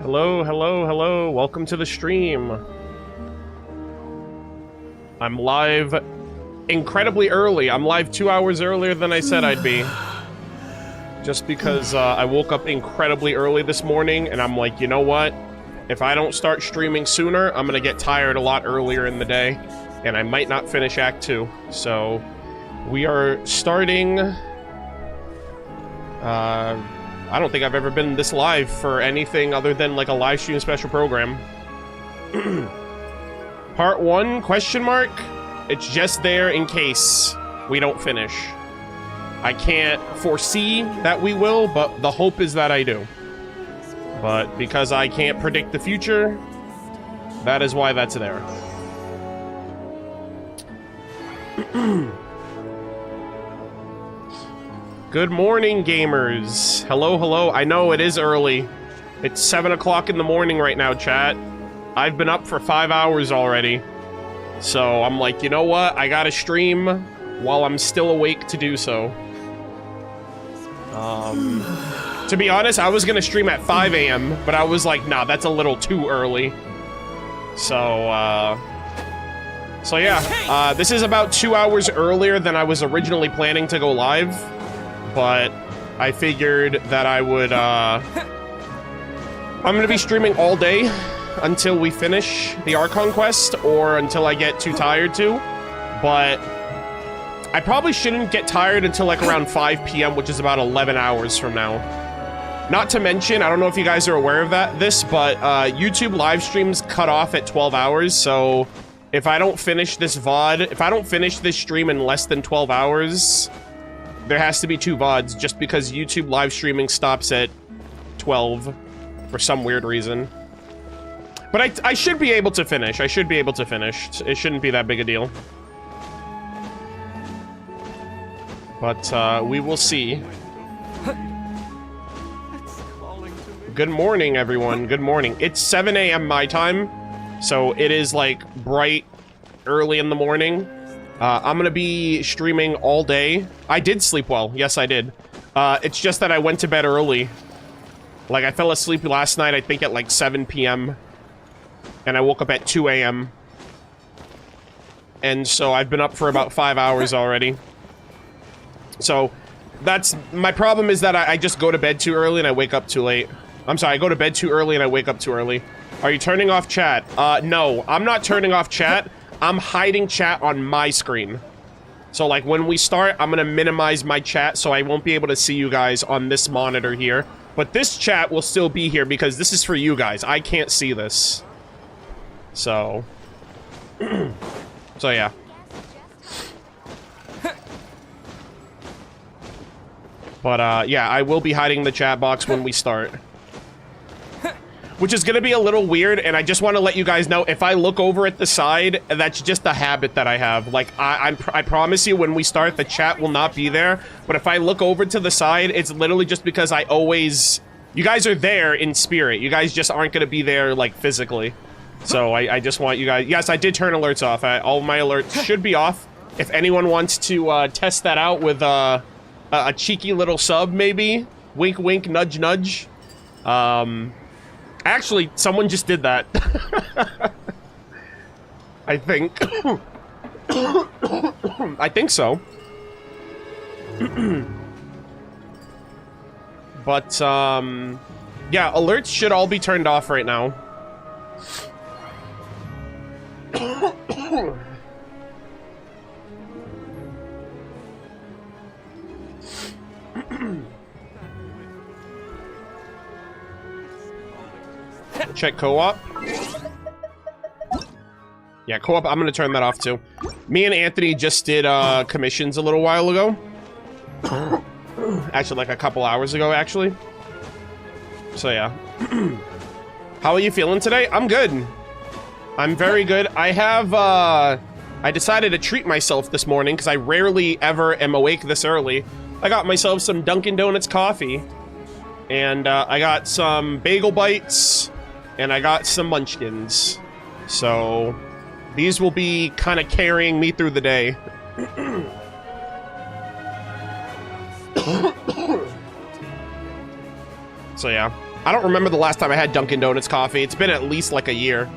Hello, hello, hello. Welcome to the stream. I'm live incredibly early. I'm live 2 hours earlier than I said I'd be. Just because I woke up incredibly early this morning, and I'm like, you know what? If I don't start streaming sooner, I'm gonna get tired a lot earlier in the day, and I might not finish Act 2. So, we are starting... I don't think I've ever been this live for anything other than like a live stream special program. Part 1, question mark? It's just there in case we don't finish. I can't foresee that we will, but the hope is that I do. But because I can't predict the future, that is why that's there. Good morning, gamers. Hello, hello. I know it is early. It's 7 o'clock in the morning right now, chat. I've been up for 5 hours already. So I'm like, you know what? I gotta stream while I'm still awake to do so. To be honest, I was gonna stream at 5 a.m., but I was like, nah, that's a little too early. So yeah. This is about 2 hours earlier than I was originally planning to go live. But I figured that I would, I'm gonna be streaming all day until we finish the Archon Quest, or until I get too tired to. But I probably shouldn't get tired until like around 5 p.m., which is about 11 hours from now. Not to mention, I don't know if you guys are aware of this, but YouTube live streams cut off at 12 hours, so if I don't finish this VOD, if I don't finish this stream in less than 12 hours... there has to be 2 VODs, just because YouTube live streaming stops at 12 for some weird reason. But I should be able to finish. I should be able to finish. It shouldn't be that big a deal. But we will see. Good morning, everyone. Good morning. It's 7 a.m. my time, so it is like bright early in the morning. I'm gonna be streaming all day. I did sleep well. Yes, I did. It's just that I went to bed early. Like, I fell asleep last night, I think at like 7 p.m. And I woke up at 2 a.m. And so I've been up for about 5 hours already. So, that's... my problem is that I just go to bed too early and I wake up too late. I'm sorry, I go to bed too early and I wake up too early. Are you turning off chat? No, I'm not turning off chat. I'm hiding chat on my screen. So, like, when we start, I'm gonna minimize my chat so I won't be able to see you guys on this monitor here. But this chat will still be here because this is for you guys. I can't see this. So... so, yeah. But, yeah, I will be hiding the chat box when we start. Which is gonna be a little weird, and I just want to let you guys know, if I look over at the side, that's just a habit that I have. Like, I promise you, when we start, the chat will not be there, but if I look over to the side, it's literally just because I always... you guys are there in spirit. You guys just aren't gonna be there, like, physically. So, I just want you guys... yes, I did turn alerts off. All my alerts should be off. If anyone wants to, test that out with, a cheeky little sub, maybe. Wink, wink, nudge, nudge. Actually, someone just did that. I think. I think so. But, yeah, alerts should all be turned off right now. Check co-op. Yeah, co-op, I'm gonna turn that off too. Me and Anthony just did commissions a little while ago. Actually, like a couple hours ago, actually. So yeah. How are you feeling today? I'm good. I'm very good. I have, I decided to treat myself this morning because I rarely ever am awake this early. I got myself some Dunkin' Donuts coffee. And I got some bagel bites. And I got some munchkins. So, these will be kind of carrying me through the day. So yeah, I don't remember the last time I had Dunkin' Donuts coffee. It's been at least like a year.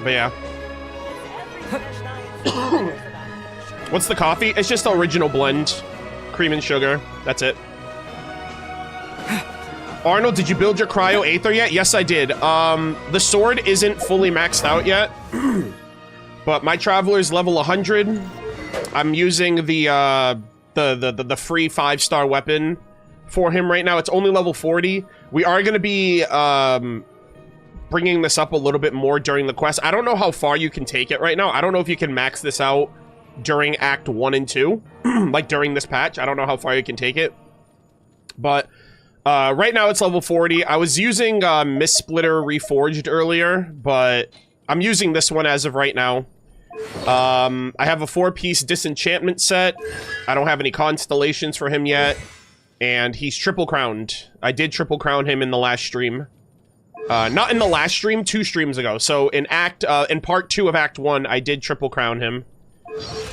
But yeah. What's the coffee? It's just the original blend. Cream and sugar. That's it. Arnold, did you build your cryo aether yet? Yes, I did. The sword isn't fully maxed out yet. But my traveler's level 100. I'm using the free 5-star weapon for him right now. It's only level 40. We are going to be bringing this up a little bit more during the quest. I don't know how far you can take it right now. I don't know if you can max this out during Act 1 and 2. Like during this patch. I don't know how far you can take it. But right now it's level 40. I was using Mist Splitter Reforged earlier, but I'm using this one as of right now. I have a 4-piece disenchantment set. I don't have any constellations for him yet. And he's triple crowned. I did triple crown him in the last stream. Not in the last stream, 2 streams ago. So in part 2 of Act 1, I did triple crown him.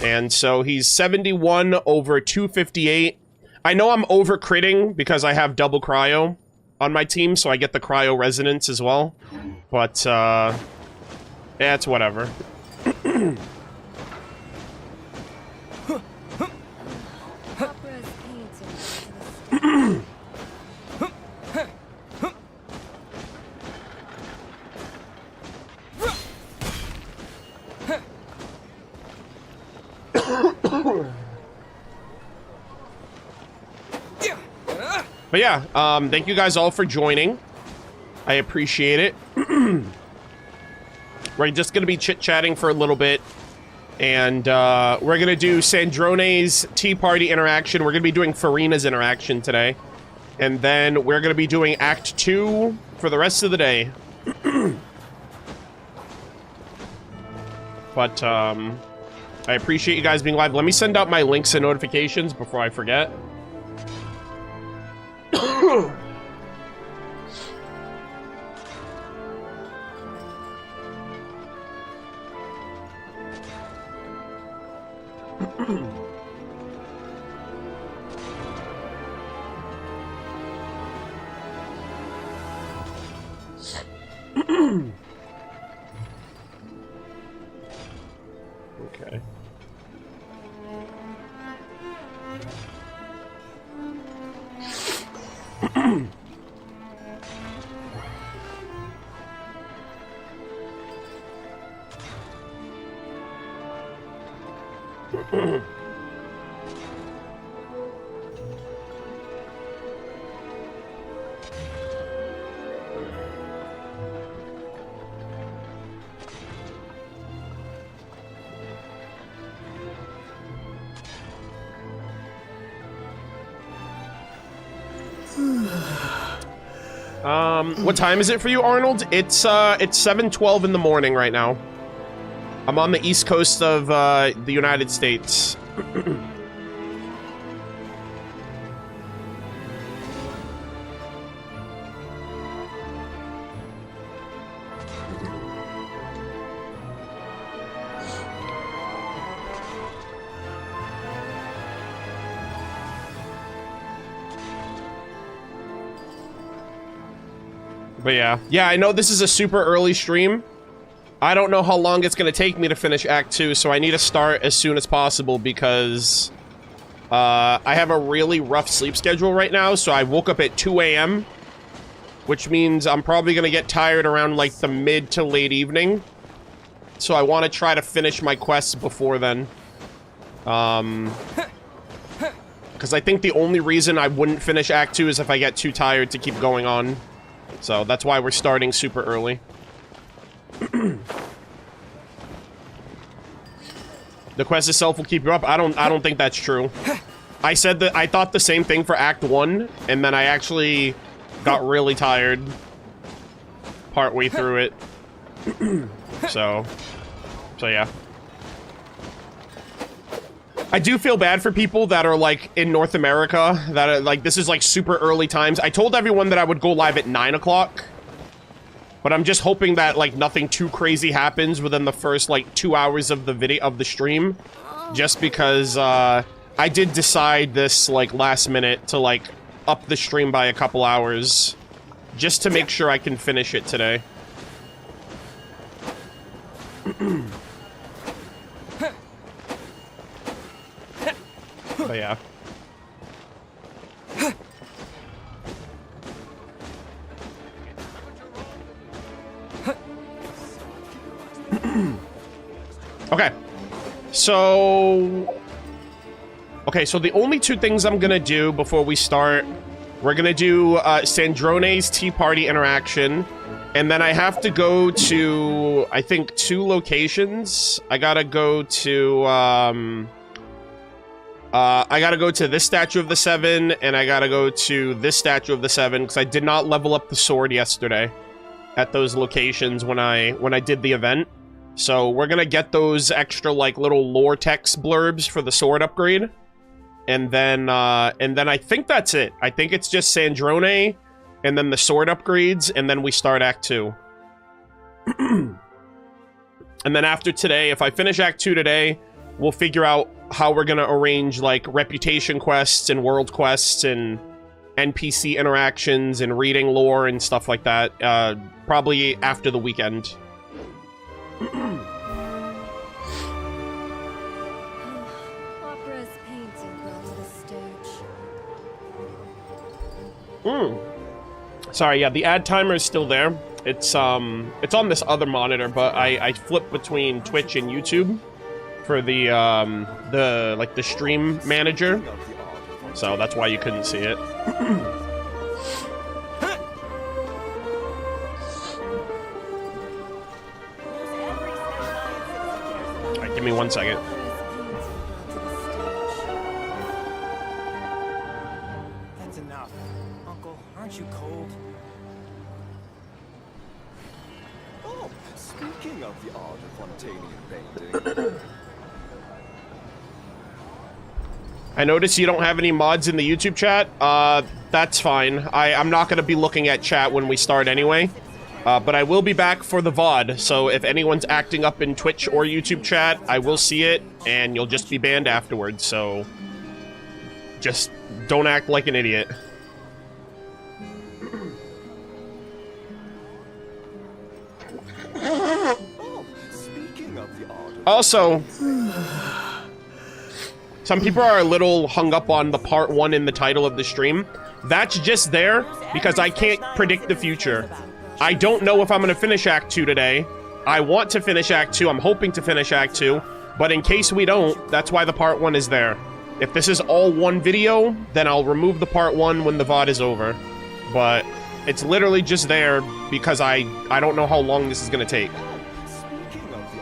And so he's 71 over 258. I know I'm over critting because I have double cryo on my team, so I get the cryo resonance as well. But, yeah, it's whatever. But yeah, thank you guys all for joining. I appreciate it. We're just gonna be chit-chatting for a little bit. And we're gonna do Sandrone's Tea Party interaction. We're gonna be doing Farina's interaction today. And then we're gonna be doing Act 2 for the rest of the day. But, I appreciate you guys being live. Let me send out my links and notifications before I forget. Okay. What time is it for you, Arnold? It's 7:12 in the morning right now. I'm on the east coast of the United States. But yeah, I know this is a super early stream. I don't know how long it's going to take me to finish Act 2, so I need to start as soon as possible because I have a really rough sleep schedule right now, so I woke up at 2 a.m., which means I'm probably going to get tired around, like, the mid to late evening. So I want to try to finish my quests before then. Because I think the only reason I wouldn't finish Act 2 is if I get too tired to keep going on. So that's why we're starting super early. The quest itself will keep you up. I don't think that's true. I said that I thought the same thing for Act 1, and then I actually got really tired partway through it. So yeah. I do feel bad for people that are, like, in North America, that are, like, this is, like, super early times. I told everyone that I would go live at 9 o'clock. But I'm just hoping that, like, nothing too crazy happens within the first, like, 2 hours of the video, of the stream. Just because, I did decide this, like, last minute to, like, up the stream by a couple hours. Just to make sure I can finish it today. But yeah. Okay. So the only two things I'm gonna do before we start, we're gonna do Snezhnaya's Tea Party interaction, and then I have to go to, I think, 2 locations. I gotta go to, this Statue of the Seven, and I gotta go to this Statue of the Seven, because I did not level up the sword yesterday at those locations when I did the event. So we're gonna get those extra, like, little lore text blurbs for the sword upgrade. And then I think that's it. I think it's just Snezhnaya, and then the sword upgrades, and then we start Act 2. And then after today, if I finish Act 2 today, we'll figure out how we're gonna arrange, like, reputation quests and world quests and NPC interactions and reading lore and stuff like that, probably after the weekend. Opera's painting brought to the stage. Sorry, yeah, the ad timer is still there. It's on this other monitor, but I flip between Twitch and YouTube for the stream manager. So that's why you couldn't see it. Alright, give me 1 second. That's enough. Uncle, aren't you cold? Oh, speaking of the art of Fontanian painting. I notice you don't have any mods in the YouTube chat. That's fine. I'm not going to be looking at chat when we start anyway. But I will be back for the VOD, so if anyone's acting up in Twitch or YouTube chat, I will see it, and you'll just be banned afterwards, so just don't act like an idiot. Oh, speaking of the art of Also, some people are a little hung up on the part 1 in the title of the stream. That's just there because I can't predict the future. I don't know if I'm going to finish Act 2 today. I want to finish Act 2. I'm hoping to finish Act 2. But in case we don't, that's why the part 1 is there. If this is all one video, then I'll remove the part 1 when the VOD is over. But it's literally just there because I don't know how long this is going to take. speaking of the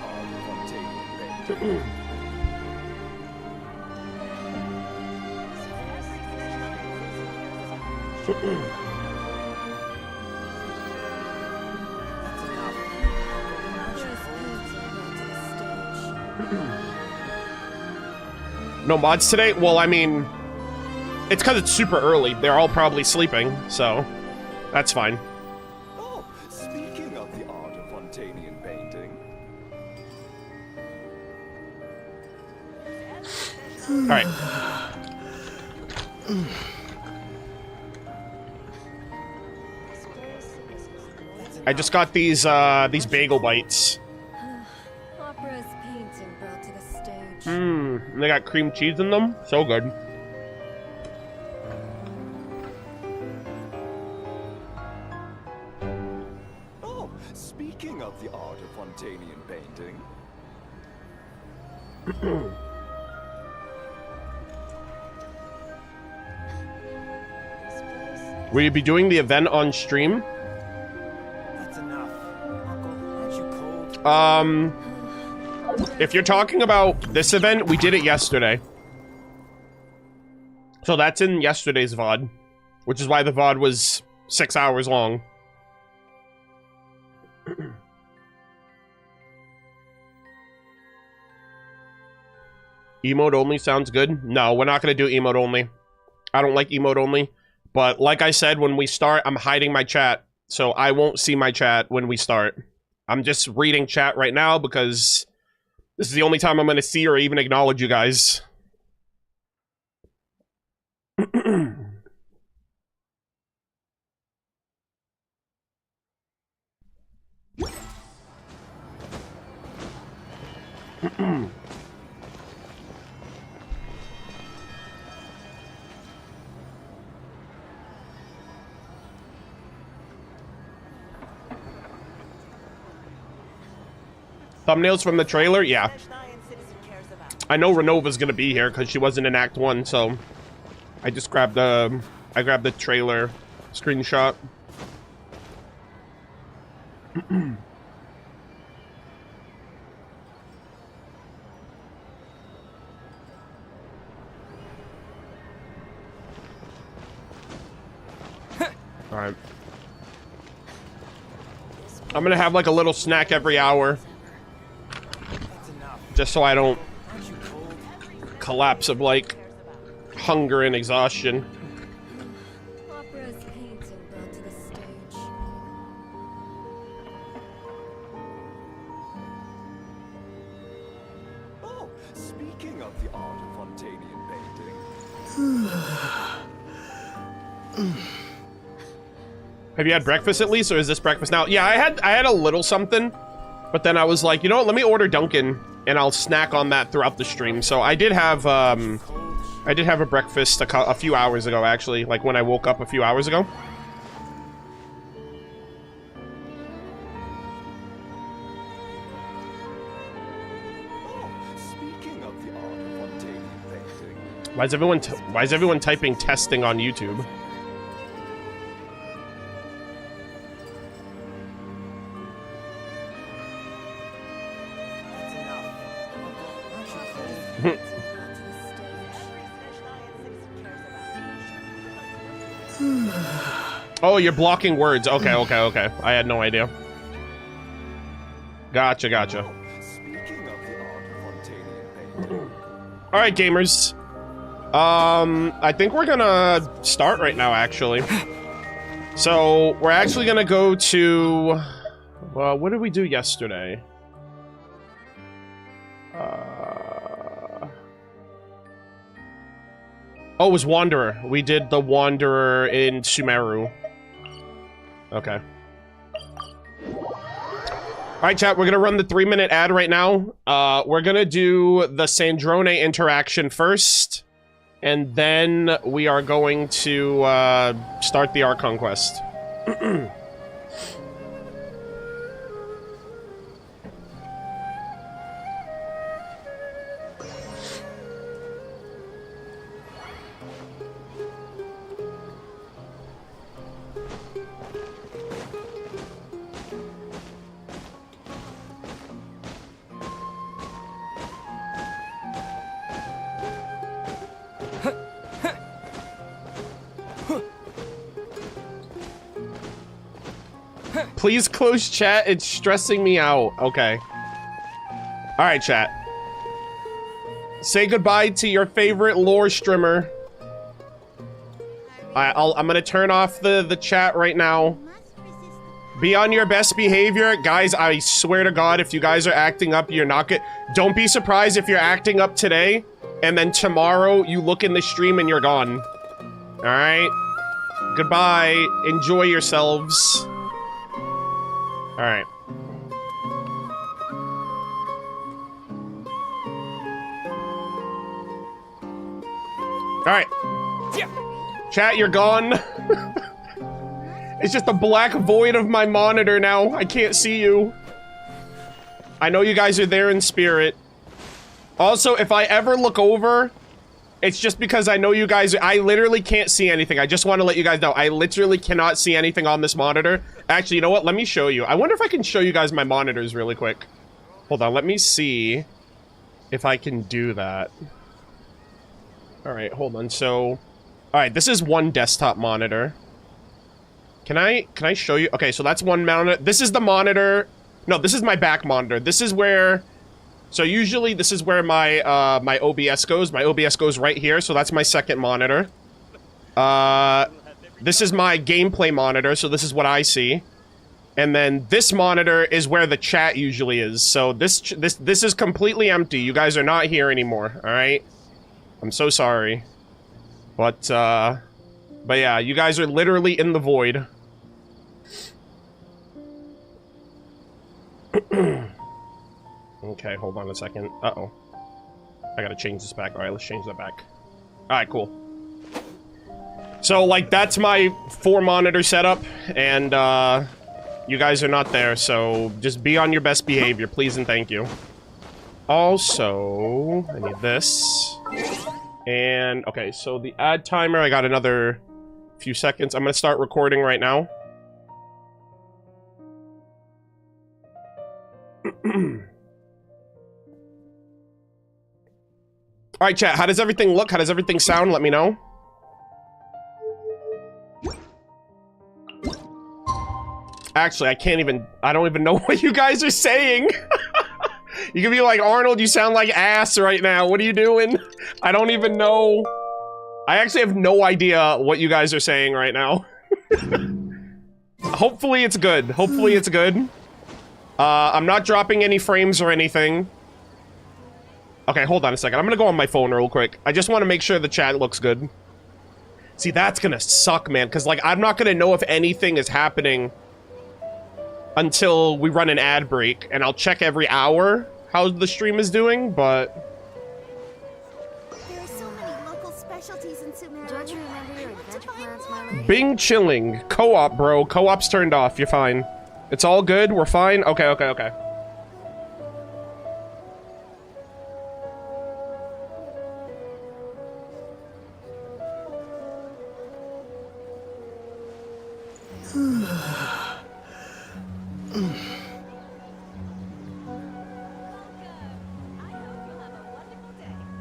art of Fontanian painting. No mods today? Well, I mean, it's because it's super early. They're all probably sleeping, so that's fine. Oh, speaking of the art of Fontanian painting. All right. I just got these bagel bites. Opera's painting brought to the stage. And they got cream cheese in them. So good. Oh, speaking of the art of Fontanian painting. Will you be doing the event on stream? That's enough. Uncle, aren't you cold? If you're talking about this event, we did it yesterday. So that's in yesterday's VOD, which is why the VOD was 6 hours long. Emote only sounds good. No, we're not going to do emote only. I don't like emote only. But like I said, when we start, I'm hiding my chat So I won't see my chat when we start. I'm just reading chat right now because this is the only time I'm going to see or even acknowledge you guys. Thumbnails from the trailer? Yeah. I know Renova's gonna be here because she wasn't in Act 1, so I just grabbed the trailer screenshot. Alright. I'm gonna have like a little snack every hour. Just so I don't collapse of like hunger and exhaustion. Opera's painting brought to the stage. Oh, speaking of the art of Fontanian painting. Have you had breakfast at least, or is this breakfast now? Yeah, I had a little something, but then I was like, you know what? Let me order Dunkin', and I'll snack on that throughout the stream. So I did have a breakfast a few hours ago, actually, like when I woke up a few hours ago. Oh, speaking of the art of Fontanian painting. Why is everyone typing testing on YouTube? Oh, you're blocking words. Okay, okay, okay. I had no idea. Gotcha, gotcha. Speaking of the art of Fontanian painting. All right, gamers. I think we're gonna start right now, actually. So we're actually gonna go to. Well, what did we do yesterday? Oh, it was Wanderer. We did the Wanderer in Sumeru. Okay. Alright, chat, we're gonna run the 3-minute ad right now. We're gonna do the Snezhnaya interaction first. And then we are going to, start the Archon Quest. Please close chat, it's stressing me out. Okay. Alright, chat. Say goodbye to your favorite lore streamer. I'm gonna turn off the chat right now. Be on your best behavior. Guys, I swear to God, if you guys are acting up, you're not good. Don't be surprised if you're acting up today, and then tomorrow you look in the stream and you're gone. Alright? Goodbye. Enjoy yourselves. Alright. Alright. Chat, you're gone. It's just a black void of my monitor now. I can't see you. I know you guys are there in spirit. Also, if I ever look over, it's just because I know you guys. I literally can't see anything. I just want to let you guys know. I literally cannot see anything on this monitor. Actually, you know what? Let me show you. I wonder if I can show you guys my monitors really quick. Hold on. Let me see if I can do that. Alright, hold on. So, alright, this is one desktop monitor. Can I show you? Okay, so that's one monitor. This is the monitor. No, this is my back monitor. This is where... So usually this is where my, my OBS goes. My OBS goes right here, so that's my second monitor. this is my gameplay monitor, so this is what I see. And then this monitor is where the chat usually is. So this is completely empty. You guys are not here anymore, all right? I'm so sorry. But yeah, you guys are literally in the void. Okay, hold on a second. Uh-oh. I gotta change this back. All right, let's change that back. All right, cool. So, like, that's my 4-monitor setup, and, you guys are not there, so just be on your best behavior, please and thank you. Also, I need this. And, okay, so the ad timer, I got another few seconds. I'm gonna start recording right now. Alright, chat, how does everything look? How does everything sound? Let me know. Actually, I don't even know what you guys are saying. You can be like, Arnold, you sound like ass right now. What are you doing? I don't even know. I actually have no idea what you guys are saying right now. Hopefully it's good. Hopefully it's good. I'm not dropping any frames or anything. Okay, hold on a second. I'm gonna go on my phone real quick. I just want to make sure the chat looks good. See, that's gonna suck, man, because, like, I'm not gonna know if anything is happening until we run an ad break, and I'll check every hour how the stream is doing, but... There are so many local specialties in Sumeru. Don't you remember your adventure plans, my lady? Bing chilling. Co-op, bro. Co-op's turned off. You're fine. It's all good. We're fine. Okay, okay, okay.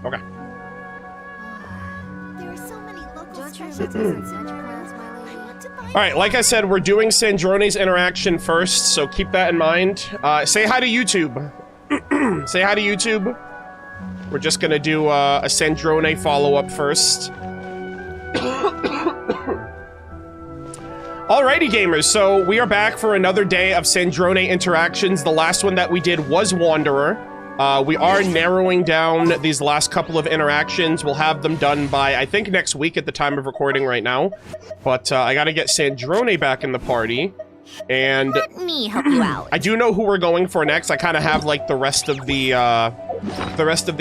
Okay. There are so many local specialties in Sumeru, my lady. Alright, like I said, we're doing Snezhnaya's interaction first, so keep that in mind. Say hi to YouTube. Say hi to YouTube. We're just gonna do a Snezhnaya follow-up first. Alrighty, gamers, so we are back for another day of Snezhnaya interactions. The last one that we did was Wanderer. We are narrowing down these last couple of interactions. We'll have them done by, I think, next week at the time of recording right now. But I gotta get Snezhnaya back in the party. And Let me help you out. I do know who we're going for next. I kind of have, like, the rest of the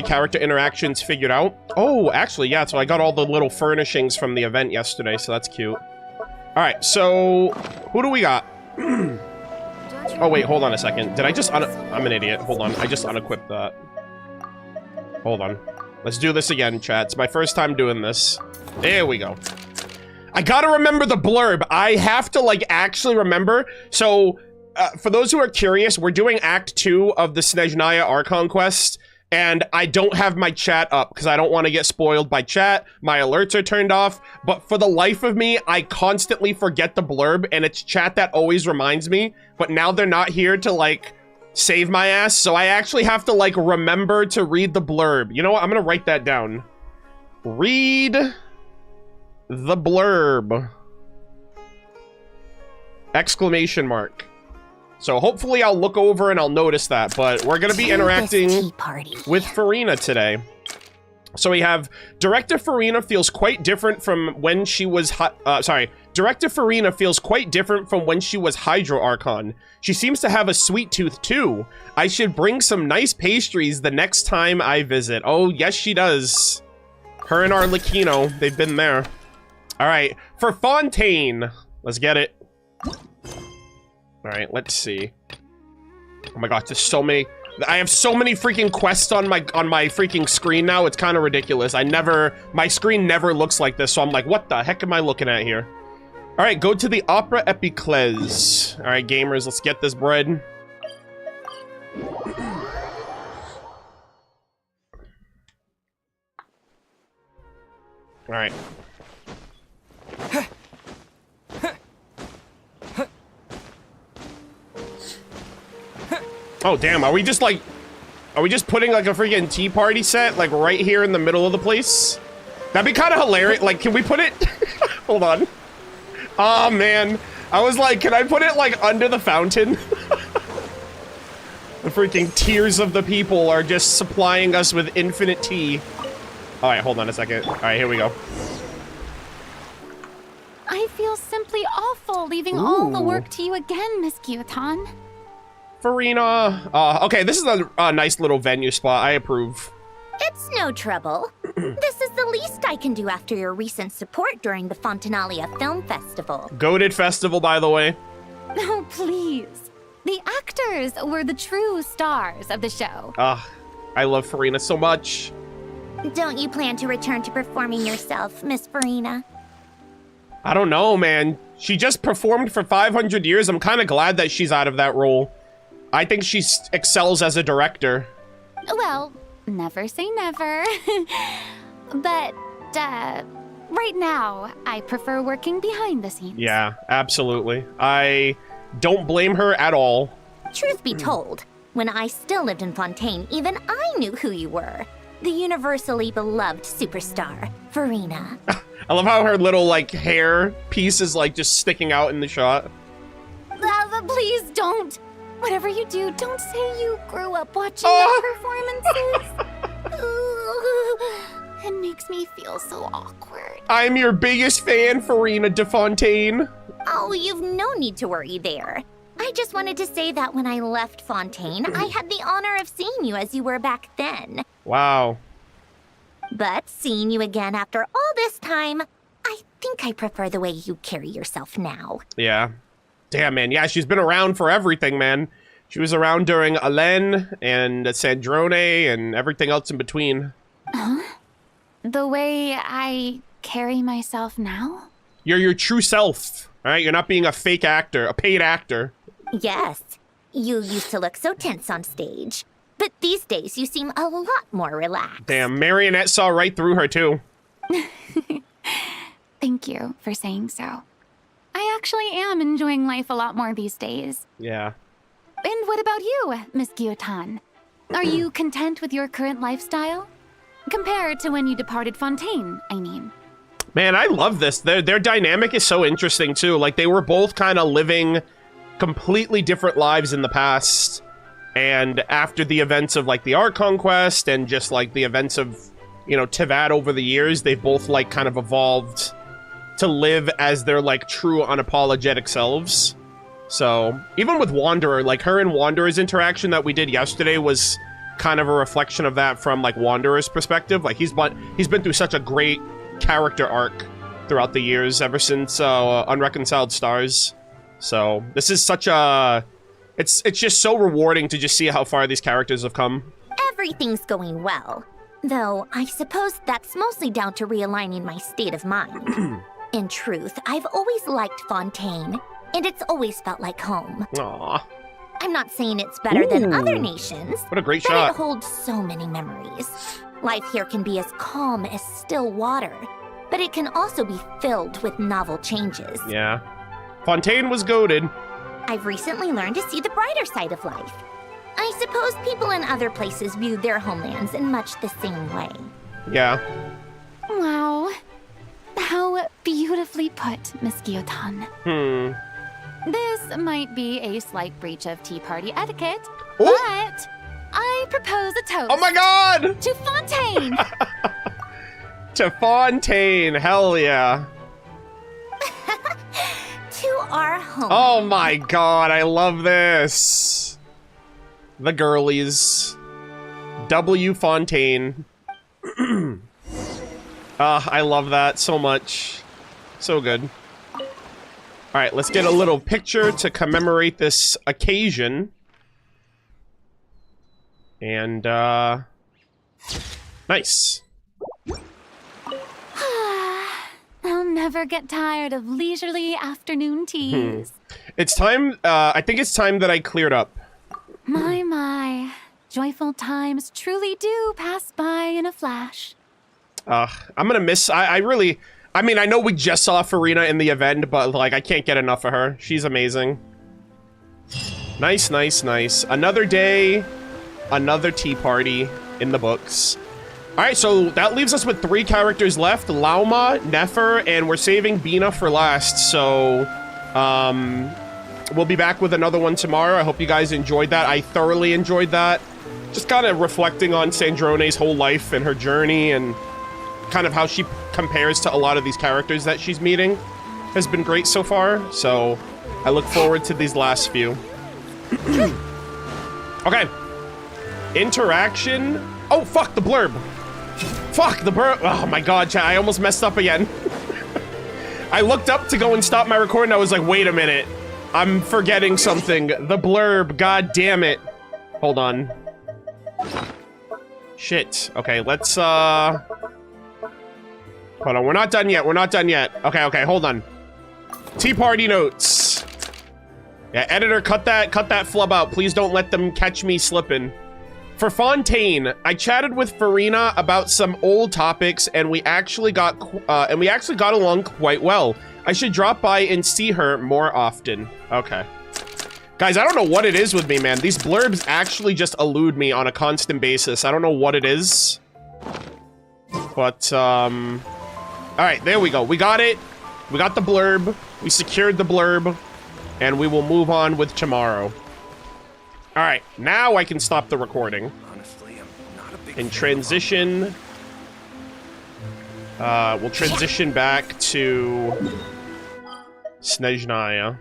character interactions figured out. Oh, actually, yeah, so I got all the little furnishings from the event yesterday, so that's cute. Alright, so who do we got? Oh, wait, hold on a second. Did I just I'm an idiot. Hold on, I just unequipped that. Hold on. Let's do this again, chat. It's my first time doing this. There we go. I gotta remember the blurb. I have to, like, actually remember. So, for those who are curious, we're doing Act 2 of the Snezhnaya Archon Quest. And I don't have my chat up because I don't want to get spoiled by chat. My alerts are turned off. But for the life of me, I constantly forget the blurb. And it's chat that always reminds me. But now they're not here to, like, save my ass. So I actually have to, like, remember to read the blurb. You know what? I'm going to write that down. Read the blurb. Exclamation mark. So hopefully I'll look over and I'll notice that, but we're gonna be interacting with Farina today. So we have Director Farina feels quite different from when she was Director Farina feels quite different from when she was Hydro Archon. She seems to have a sweet tooth too. I should bring some nice pastries the next time I visit. Oh, yes she does. Her and Arlecchino, they've been there. All right, for Fontaine, let's get it. All right, let's see. Oh my gosh, there's so many. I have so many freaking quests on my freaking screen now. It's kind of ridiculous. My screen never looks like this, so I'm like, what the heck am I looking at here? All right, go to the Opera Epiclese. All right, gamers, let's get this bread. All right. Oh, damn, are we just putting, like, a freaking tea party set, like, right here in the middle of the place? That'd be kind of hilarious. Like, can we put it? Hold on. Oh, man. I was like, can I put it, like, under the fountain? The freaking tears of the people are just supplying us with infinite tea. All right, hold on a second. All right, here we go. I feel simply awful leaving all the work to you again, Miss Gyotan. Farina. Okay, this is a nice little venue spot. I approve. It's no trouble. This is the least I can do after your recent support during the Fontanalia Film Festival. Goated festival, by the way. Oh, please. The actors were the true stars of the show. I love Farina so much. Don't you plan to return to performing yourself, Miss Farina? I don't know, man. She just performed for 500 years. I'm kind of glad that she's out of that role. I think she excels as a director. Well, never say never. But, right now, I prefer working behind the scenes. Yeah, absolutely. I don't blame her at all. Truth be told, when I still lived in Fontaine, even I knew who you were. The universally beloved superstar, Farina. I love how her little, like, hair piece is, like, just sticking out in the shot. Please don't. Whatever you do, don't say you grew up watching the performances. Ooh, it makes me feel so awkward. I'm your biggest fan, Farina de Fontaine. Oh, you've no need to worry there. I just wanted to say that when I left Fontaine, I had the honor of seeing you as you were back then. Wow. But seeing you again after all this time, I think I prefer the way you carry yourself now. Yeah. Damn, man. Yeah, she's been around for everything, man. She was around during Alen and Sandrone and everything else in between. Huh? The way I carry myself now? You're your true self, all right? You're not being a fake actor, a paid actor. Yes. You used to look so tense on stage. But these days, you seem a lot more relaxed. Damn, Marionette saw right through her, too. Thank you for saying so. I actually am enjoying life a lot more these days. Yeah. And what about you, Miss Gyotan? Are you content with your current lifestyle? Compared to when you departed Fontaine, I mean. Man, I love this. Their dynamic is so interesting, too. Like, they were both kind of living completely different lives in the past. And after the events of, like, the Archon Quest and just, like, the events of, you know, Tivat over the years, they've both, like, kind of evolved to live as their, like, true unapologetic selves. So, even with Wanderer, like, her and Wanderer's interaction that we did yesterday was kind of a reflection of that from, like, Wanderer's perspective. Like, he's been through such a great character arc throughout the years, ever since Unreconciled Stars. So, this is such a... It's just so rewarding to just see how far these characters have come. Everything's going well. Though, I suppose that's mostly down to realigning my state of mind. In truth, I've always liked Fontaine, and it's always felt like home. Aww. I'm not saying it's better than other nations, What a great but shot. it holds so many memories. Life here can be as calm as still water, but it can also be filled with novel changes. Yeah. Fontaine was goated. I've recently learned to see the brighter side of life. I suppose people in other places view their homelands in much the same way. Yeah. Wow. How beautifully put, Miss Gyotan. This might be a slight breach of tea party etiquette, Ooh. but I propose a toast. Oh my god! To Fontaine! To Fontaine, hell yeah. To our home. Oh my god, I love this. The girlies. W. Fontaine. I love that so much. So good. Alright, let's get a little picture to commemorate this occasion. And, nice. I'll never get tired of leisurely afternoon teas. It's time, I think it's time that I cleared up. My. Joyful times truly do pass by in a flash. I'm gonna miss, I mean, I know we just saw Farina in the event, but, like, I can't get enough of her. She's amazing. Nice, nice, nice. Another day, another tea party in the books. Alright, so that leaves us with 3 characters left. Lauma, Nefer, and we're saving Bina for last, so... we'll be back with another one tomorrow. I hope you guys enjoyed that. I thoroughly enjoyed that. Just kind of reflecting on Sandrone's whole life and her journey and kind of how she compares to a lot of these characters that she's meeting has been great so far. So I look forward to these last few. Okay. Interaction. Oh, fuck, the blurb. Fuck, the blurb. Oh my god, chat. I almost messed up again. I looked up to go and stop my recording. I was like, wait a minute. I'm forgetting something. The blurb. God damn it. Hold on. Shit. Okay, let's, hold on. We're not done yet. We're not done yet. Okay, okay, hold on. Tea party notes. Yeah, editor, cut that flub out. Please don't let them catch me slipping. For Fontaine, I chatted with Farina about some old topics, and we actually got along quite well. I should drop by and see her more often. Okay. Guys, I don't know what it is with me, man. These blurbs actually just elude me on a constant basis. I don't know what it is. But, alright, there we go. We got it. We got the blurb. We secured the blurb. And we will move on with tomorrow. Alright, now I can stop the recording. Honestly, I'm not a big And fan transition... we'll transition back to... Snezhnaya.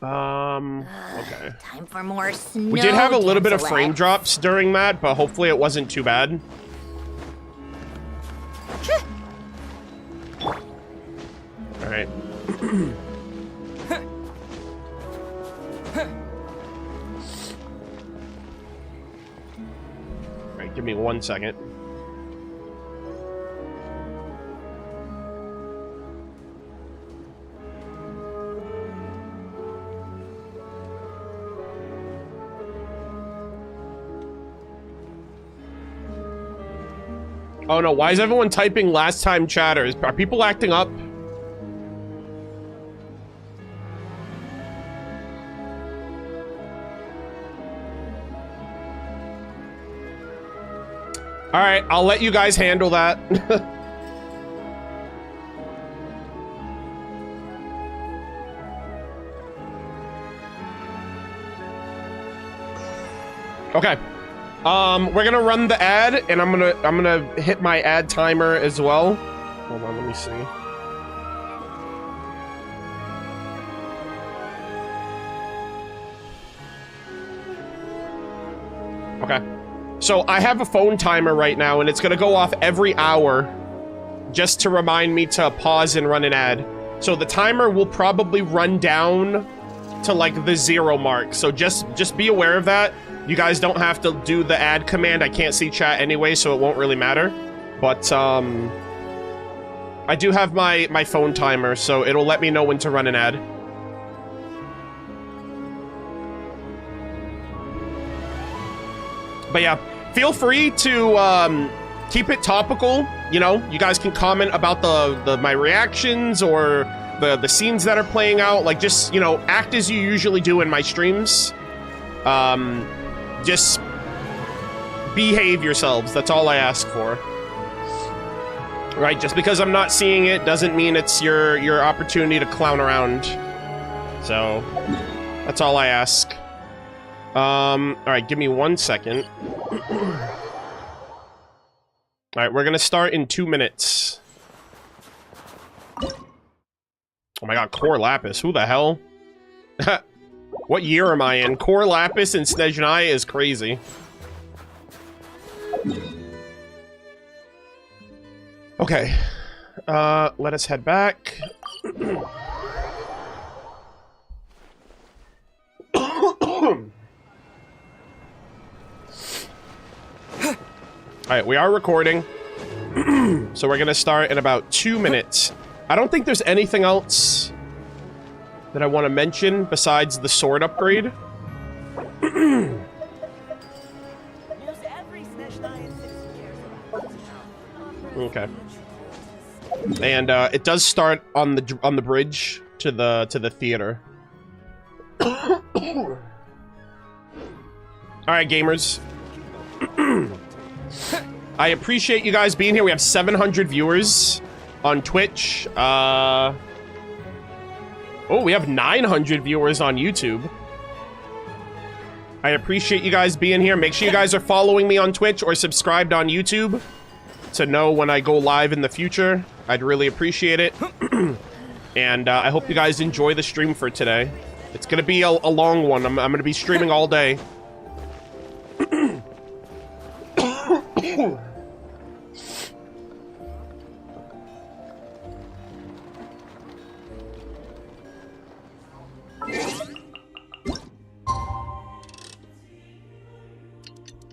Okay. Time for more snow. We did have a little bit of frame Ganselette. drops during that, but hopefully it wasn't too bad. Alright. Alright, give me 1 second. Oh no, why is everyone typing last time chatters? Are people acting up? Alright, I'll let you guys handle that. Okay. We're gonna run the ad, and I'm gonna hit my ad timer as well. Hold on, let me see. Okay. So I have a phone timer right now, and it's gonna go off every hour just to remind me to pause and run an ad. So the timer will probably run down to like the 0 mark. So just be aware of that. You guys don't have to do the ad command. I can't see chat anyway, so it won't really matter. But I do have my phone timer, so it'll let me know when to run an ad. But yeah, feel free to keep it topical. You know, you guys can comment about my reactions or the scenes that are playing out. Like, just, you know, act as you usually do in my streams. Just behave yourselves. That's all I ask for. Right? Just because I'm not seeing it doesn't mean it's your opportunity to clown around. So, that's all I ask. Alright, give me 1 second. Alright, we're gonna start in 2 minutes. Oh my god, Core Lapis. Who the hell? What year am I in? Core Lapis and Snezhnaya is crazy. Okay. Let us head back. Alright, we are recording. So we're gonna start in about 2 minutes. I don't think there's anything else that I want to mention besides the sword upgrade. Okay. And it does start on the bridge to the theater. All right, gamers. I appreciate you guys being here. We have 700 viewers on Twitch. Oh, we have 900 viewers on YouTube. I appreciate you guys being here. Make sure you guys are following me on Twitch or subscribed on YouTube to know when I go live in the future. I'd really appreciate it. And I hope you guys enjoy the stream for today. It's going to be a long one. I'm going to be streaming all day.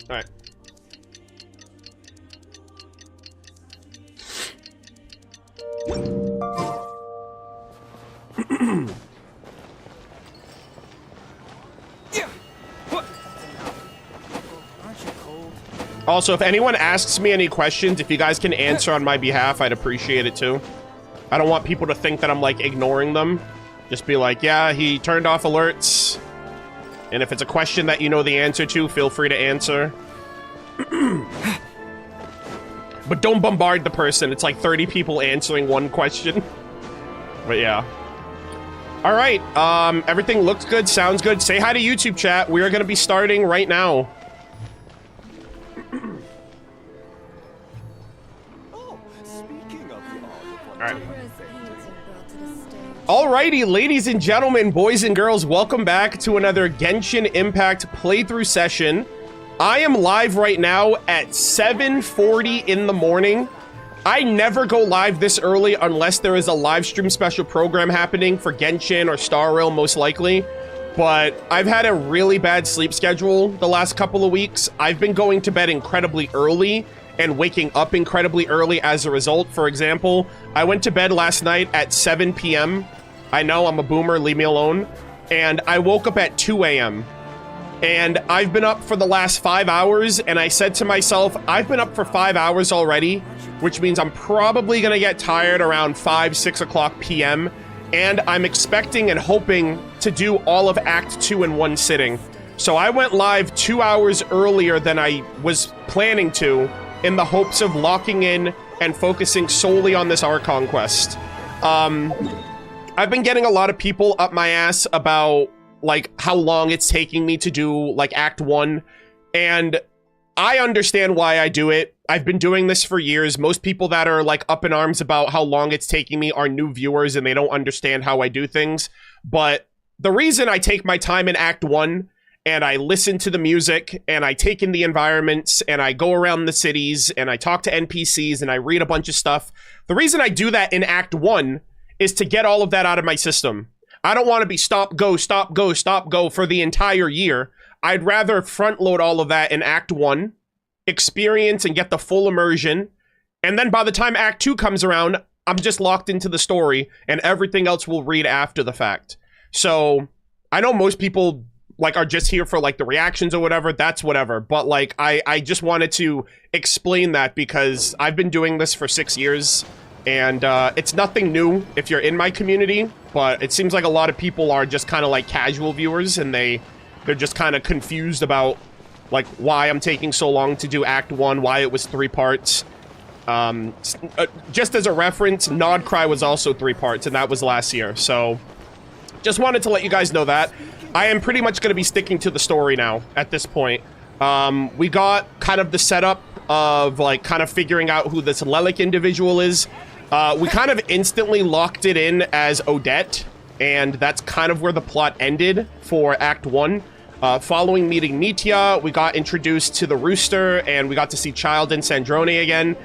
All right. Also, if anyone asks me any questions, if you guys can answer on my behalf, I'd appreciate it too. I don't want people to think that I'm like ignoring them. Just be like, yeah, he turned off alerts. And if it's a question that you know the answer to, feel free to answer. But don't bombard the person. It's like 30 people answering one question. But yeah. All right. Everything looks good, sounds good. Say hi to YouTube chat. We are going to be starting right now. Alrighty, ladies and gentlemen, boys and girls, welcome back to another Genshin Impact playthrough session. I am live right now at 7:40 in the morning. I never go live this early unless there is a live stream special program happening for Genshin or Star Rail, most likely. But I've had a really bad sleep schedule the last couple of weeks. I've been going to bed incredibly early and waking up incredibly early as a result. For example, I went to bed last night at 7 p.m. I know, I'm a boomer, leave me alone. And I woke up at 2 a.m. And I've been up for the last 5 hours, and I said to myself, I've been up for 5 hours already, which means I'm probably gonna get tired around 5, 6 o'clock p.m. And I'm expecting and hoping to do all of Act 2 in one sitting. So I went live 2 hours earlier than I was planning to, in the hopes of locking in and focusing solely on this Archon Quest. I've been getting a lot of people up my ass about, like, how long it's taking me to do, like, Act 1, and I understand why I do it. I've been doing this for years. Most people that are, like, up in arms about how long it's taking me are new viewers, and they don't understand how I do things, but the reason I take my time in Act 1 and I listen to the music, and I take in the environments, and I go around the cities, and I talk to NPCs, and I read a bunch of stuff. The reason I do that in Act 1 is to get all of that out of my system. I don't want to be stop, go, stop, go, stop, go for the entire year. I'd rather front load all of that in Act 1, experience and get the full immersion, and then by the time Act 2 comes around, I'm just locked into the story, and everything else will read after the fact. So, I know most people like are just here for like the reactions or whatever, that's whatever. But like, I just wanted to explain that because I've been doing this for 6 years and it's nothing new if you're in my community, but it seems like a lot of people are just kind of like casual viewers and they're just kind of confused about like why I'm taking so long to do Act 1, why it was 3 parts. Just as a reference, Nod Cry was also 3 parts and that was last year. So just wanted to let you guys know that. I am pretty much going to be sticking to the story now at this point. We got kind of the setup of like kind of figuring out who this Lelik individual is. We kind of instantly locked it in as Odette, and that's kind of where the plot ended for Act 1. Following meeting Mitya, we got introduced to the Rooster, and we got to see Child and Snezhnaya again.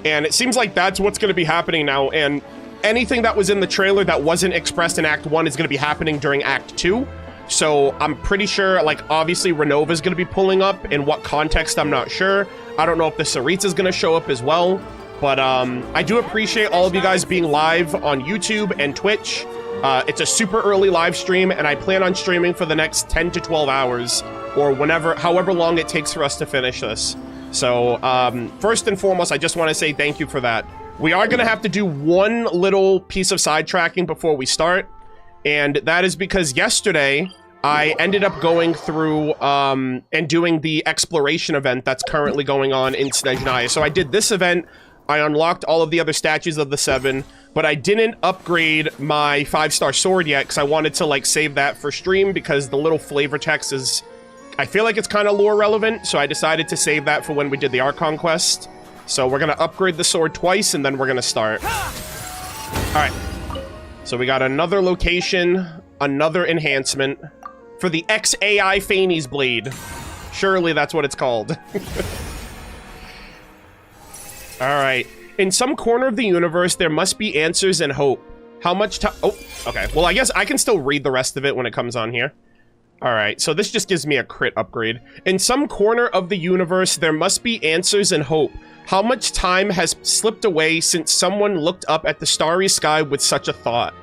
And it seems like that's what's going to be happening now, and anything that was in the trailer that wasn't expressed in Act 1 is going to be happening during Act 2. So I'm pretty sure, like, obviously Renova's going to be pulling up. In what context, I'm not sure. I don't know if the Saritsa's going to show up as well. But I do appreciate all of you guys being live on YouTube and Twitch. It's a super early live stream, and I plan on streaming for the next 10 to 12 hours, or however long it takes for us to finish this. So first and foremost, I just want to say thank you for that. We are going to have to do one little piece of sidetracking before we start. And that is because yesterday, I ended up going through and doing the exploration event that's currently going on in Snezhnaya. So I did this event, I unlocked all of the other statues of the 7, but I didn't upgrade my 5-star sword yet because I wanted to like save that for stream because the little flavor text is, I feel like it's kind of lore relevant, so I decided to save that for when we did the Archon Quest. So we're gonna upgrade the sword twice and then we're gonna start. Alright. So we got another location, another enhancement for the XAI Faney's Blade. Surely that's what it's called. Alright. In some corner of the universe, there must be answers and hope. How much time? Oh, okay. Well, I guess I can still read the rest of it when it comes on here. Alright, so this just gives me a crit upgrade. In some corner of the universe, there must be answers and hope. How much time has slipped away since someone looked up at the starry sky with such a thought?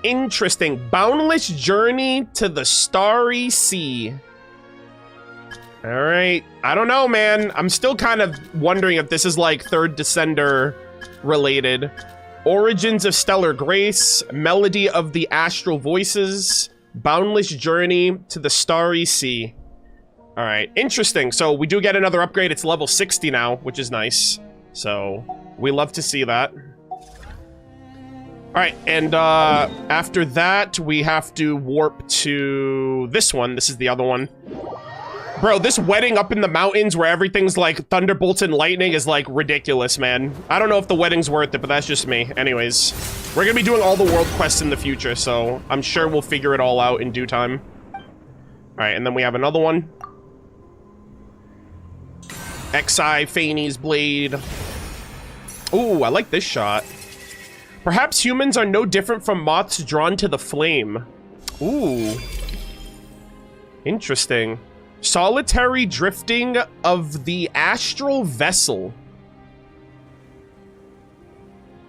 Interesting. Boundless journey to the starry sea. Alright. I don't know, man. I'm still kind of wondering if this is like Third Descender related. Origins of Stellar Grace. Melody of the Astral Voices. Boundless journey to the starry sea. Alright. Interesting. So we do get another upgrade. It's level 60 now, which is nice. So we love to see that. Alright, and after that, we have to warp to this one. This is the other one. Bro, this wedding up in the mountains where everything's like thunderbolts and lightning is like ridiculous, man. I don't know if the wedding's worth it, but that's just me. Anyways, we're gonna be doing all the world quests in the future, so I'm sure we'll figure it all out in due time. Alright, and then we have another one. XI Faney's Blade. Ooh, I like this shot. Perhaps humans are no different from moths drawn to the flame. Ooh. Interesting. Solitary drifting of the astral vessel.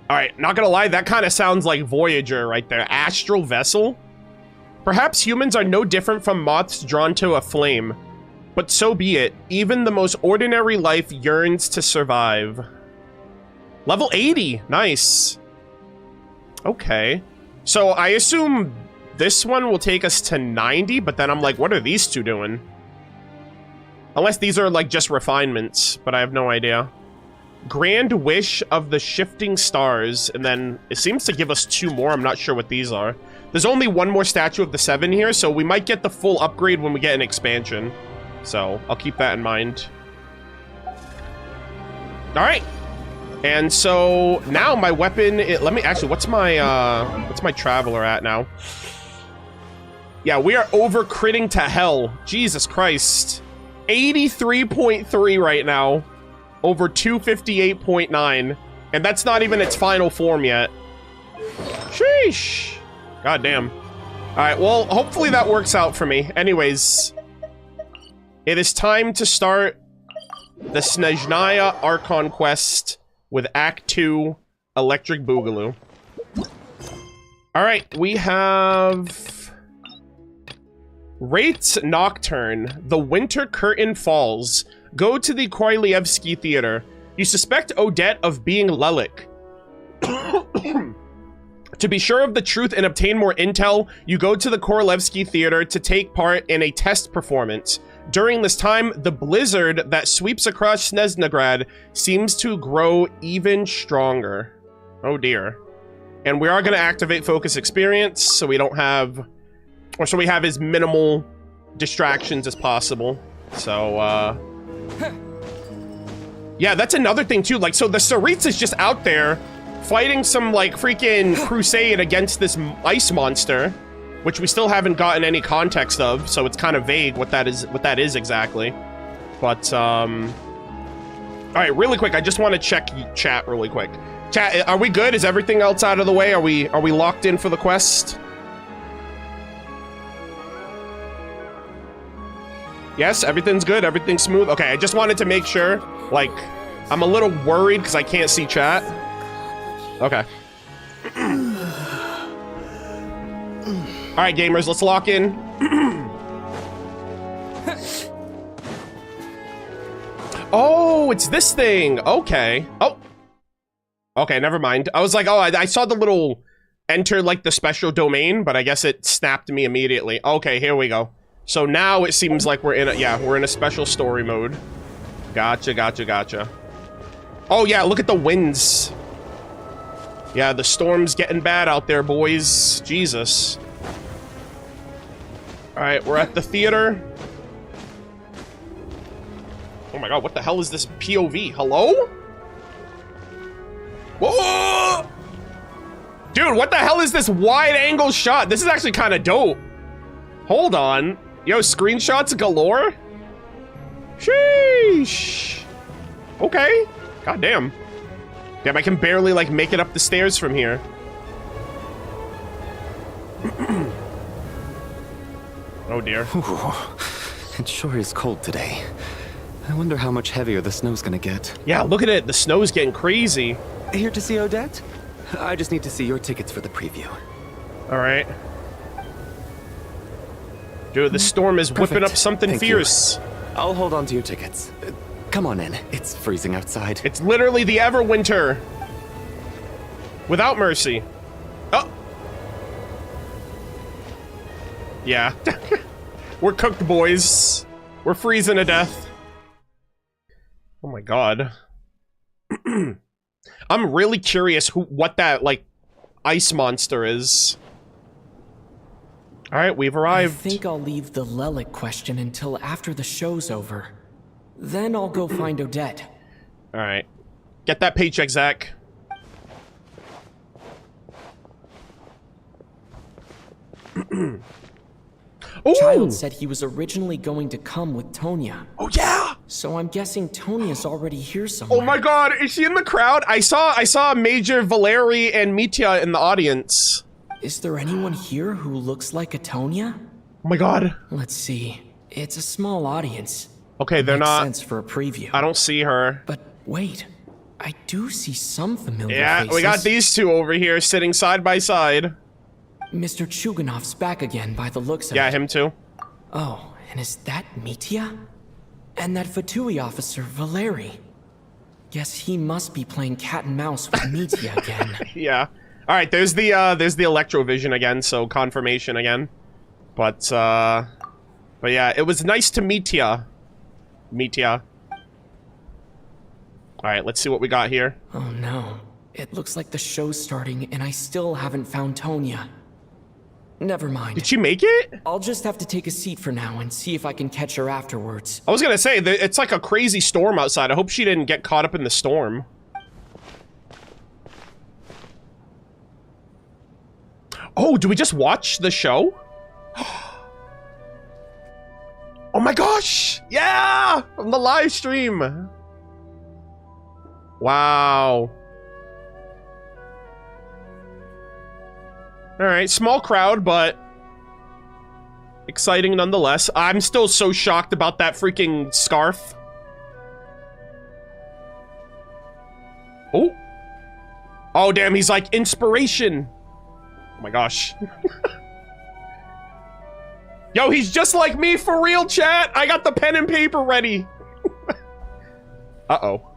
Alright, not gonna lie, that kind of sounds like Voyager right there. Astral vessel? Perhaps humans are no different from moths drawn to a flame. But so be it. Even the most ordinary life yearns to survive. Level 80. Nice. Okay. So I assume this one will take us to 90, but then I'm like, what are these two doing? Unless these are like just refinements, but I have no idea. Grand Wish of the Shifting Stars, and then it seems to give us 2 more. I'm not sure what these are. There's only 1 more statue of the 7 here, so we might get the full upgrade when we get an expansion. So I'll keep that in mind. Alright. And so now my weapon, let me actually, what's my traveler at now? Yeah, we are over critting to hell. Jesus Christ. 83.3 right now. Over 258.9. And that's not even its final form yet. Sheesh. God damn. Alright, well, hopefully that works out for me. Anyways, it is time to start the Snezhnaya Archon Quest with Act 2, Electric Boogaloo. Alright, we have Wraith's Nocturne. The winter curtain falls. Go to the Korylievsky Theater. You suspect Odette of being Lelik. To be sure of the truth and obtain more intel, you go to the Korylievsky Theater to take part in a test performance. During this time, the blizzard that sweeps across Snezhnegrad seems to grow even stronger. Oh dear. And we are going to activate focus experience, so we don't have, or so we have as minimal distractions as possible. So, yeah, that's another thing too. Like, so the Tsaritsa is just out there fighting some like freaking crusade against this ice monster, which we still haven't gotten any context of, so it's kind of vague what that is exactly. But all right, really quick, I just want to check chat really quick. Chat, are we good? Is everything else out of the way? Are we locked in for the quest? Yes, everything's good, everything's smooth. Okay, I just wanted to make sure. Like, I'm a little worried because I can't see chat. Okay. Alright, gamers, let's lock in. Oh, it's this thing. Okay. Oh. Okay, never mind. I was like, oh, I saw the little enter like the special domain, but I guess it snapped me immediately. Okay, here we go. So now it seems like we're in a, yeah, we're in a special story mode. Gotcha, gotcha, gotcha. Oh yeah, look at the winds. Yeah, the storm's getting bad out there, boys. Jesus. Alright, we're at the theater. Oh my god, what the hell is this POV? Hello? Whoa! Dude, what the hell is this wide-angle shot? This is actually kind of dope. Hold on. Yo, screenshots galore? Sheesh. Okay. God damn. Damn, I can barely, like, make it up the stairs from here. Oh, dear. Ooh, it sure is cold today. I wonder how much heavier the snow's gonna get. Yeah, look at it. The snow's getting crazy. Here to see Odette? I just need to see your tickets for the preview. All right. Dude, the storm is whipping Perfect. up something Thank fierce. you. I'll hold on to your tickets. Come on in. It's freezing outside. It's literally the Everwinter. Without mercy. Oh. Yeah. We're cooked, boys. We're freezing to death. Oh my god. I'm really curious what that, like, ice monster is. Alright, we've arrived. I think I'll leave the Lelic question until after the show's over. Then I'll go find Odette. Alright. Get that paycheck, Zach. Child said he was originally going to come with Tonya. Oh yeah! So I'm guessing Tonya's already here somewhere. Oh my god, is she in the crowd? I saw Major Valeri and Mitya in the audience. Is there anyone here who looks like a Tonya? Oh my god. Let's see. It's a small audience. Okay, they're Makes not. sense for a preview. I don't see her. But wait, I do see some familiar Yeah, faces. we got these two over here sitting side by side. Mr. Chuganov's back again by the looks of Yeah, it. him too. Oh, and is that Mitya? And that Fatui officer, Valeri. Guess he must be playing cat and mouse with Mitya again. Yeah. All right, there's the electrovision again, so confirmation again. But yeah, it was nice to meet ya. Mitya. All right, let's see what we got here. Oh no. It looks like the show's starting and I still haven't found Tonya. Never mind. Did she make it? I'll just have to take a seat for now and see if I can catch her afterwards. I was gonna say, it's like a crazy storm outside. I hope she didn't get caught up in the storm. Oh, do we just watch the show? Oh my gosh! Yeah! From the live stream! Wow. Alright, small crowd, but exciting nonetheless. I'm still so shocked about that freaking scarf. Oh. Oh, damn, he's like, inspiration. Oh my gosh. Yo, he's just like me for real, chat. I got the pen and paper ready. Uh-oh.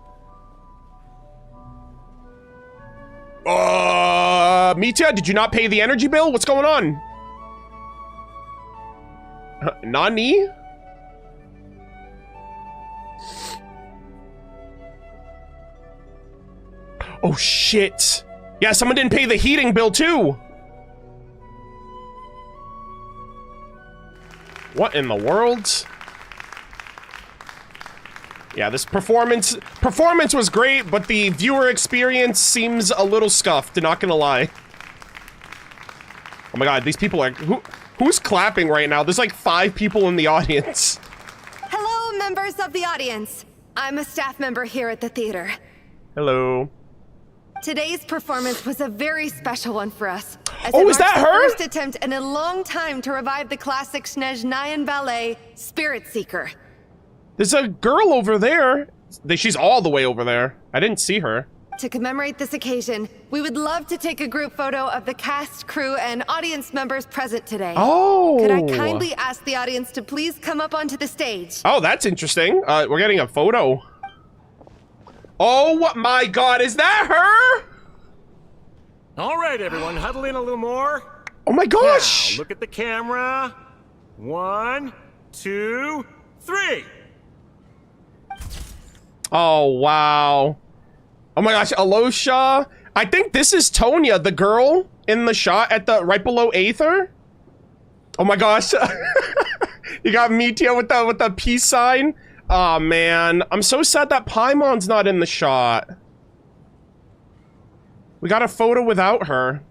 Mitya, did you not pay the energy bill? What's going on? Nani? Oh, shit. Yeah, someone didn't pay the heating bill, too. What in the world? Yeah, this performance was great, but the viewer experience seems a little scuffed, not gonna lie. Oh my god, these people are... Who's clapping right now? There's like 5 people in the audience. Hello, members of the audience. I'm a staff member here at the theater. Hello. Today's performance was a very special one for us. Oh, is that her? First attempt in a long time to revive the classic Snezhnaya ballet, Spirit Seeker. There's a girl over there. She's all the way over there. I didn't see her. To commemorate this occasion, we would love to take a group photo of the cast, crew, and audience members present today. Oh. Could I kindly ask the audience to please come up onto the stage? Oh, that's interesting. We're getting a photo. Oh my god, is that her? All right, everyone, huddle in a little more. Oh my gosh! Now, look at the camera. 1, 2, 3. Oh, wow. Oh my gosh, Alosha. I think this is Tonya, the girl in the shot at the right below Aether. Oh my gosh. You got Meteor with the peace sign. Oh man, I'm so sad that Paimon's not in the shot. We got a photo without her.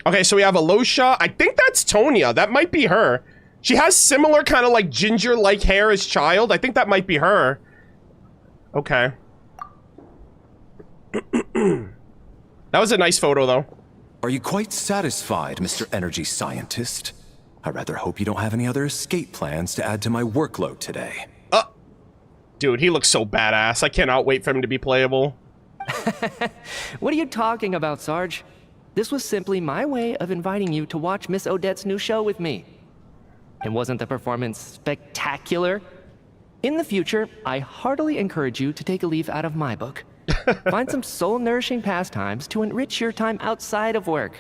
Okay, so we have Alosha. I think that's Tonya. That might be her. She has similar kind of like ginger-like hair as Child. I think that might be her. Okay. That was a nice photo, though. Are you quite satisfied, Mr. Energy Scientist? I rather hope you don't have any other escape plans to add to my workload today. Dude, he looks so badass. I cannot wait for him to be playable. What are you talking about, Sarge? This was simply my way of inviting you to watch Miss Odette's new show with me. And wasn't the performance spectacular? In the future, I heartily encourage you to take a leaf out of my book. Find some soul-nourishing pastimes to enrich your time outside of work.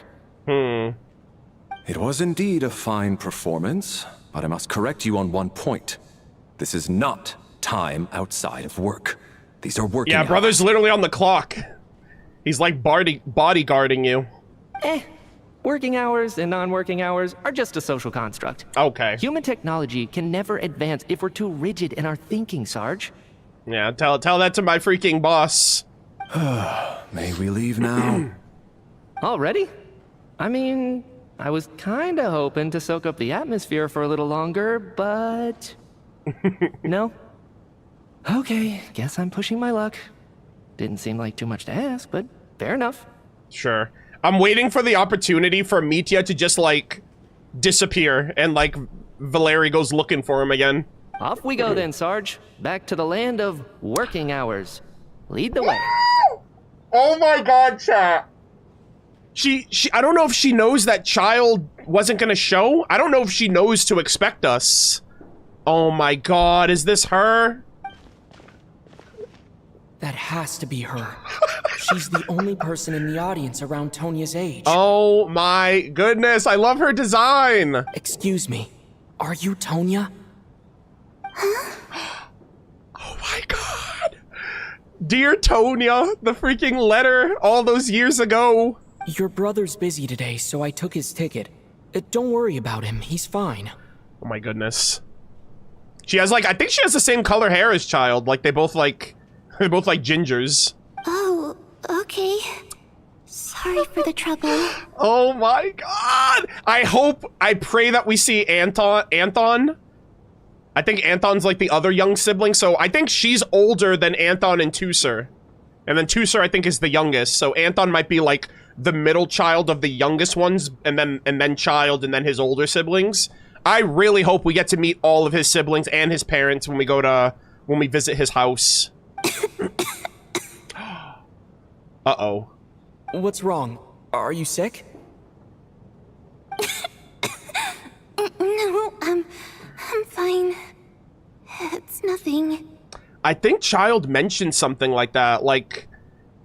It was indeed a fine performance, but I must correct you on one point. This is not time outside of work. These are working hours. Brother's literally on the clock. He's like bodyguarding you. Working hours and non-working hours are just a social construct. Okay. Human technology can never advance if we're too rigid in our thinking, Sarge. Yeah, tell that to my freaking boss. May we leave now? Already? I mean, I was kinda hoping to soak up the atmosphere for a little longer, but... No? Okay, guess I'm pushing my luck. Didn't seem like too much to ask, but fair enough. Sure. I'm waiting for the opportunity for Mitya to just, like, disappear, and, like, Valeri goes looking for him again. Off we go then, Sarge. Back to the land of working hours. Lead the way. Oh my god, chat. I don't know if she knows that Child wasn't gonna show. I don't know if she knows to expect us. Oh my god, is this her? That has to be her. She's the only person in the audience around Tonya's age. Oh my goodness, I love her design. Excuse me, are you Tonya? Oh my god. Dear Tonya, the freaking letter all those years ago. Your brother's busy today, so I took his ticket. Don't worry about him, he's fine. Oh my goodness. She has like, I think she has the same color hair as Child. Like they both like gingers. Oh, okay. Sorry for the trouble. Oh my god! I pray that we see Anton. I think Anton's like the other young sibling, so I think she's older than Anton and Tusser. And then Tusser, I think, is the youngest, so Anton might be like the middle child of the youngest ones, and then Child, and then his older siblings. I really hope we get to meet all of his siblings and his parents when we visit his house. Uh-oh. What's wrong? Are you sick? No, I'm fine. It's nothing. I think Child mentioned something like that, like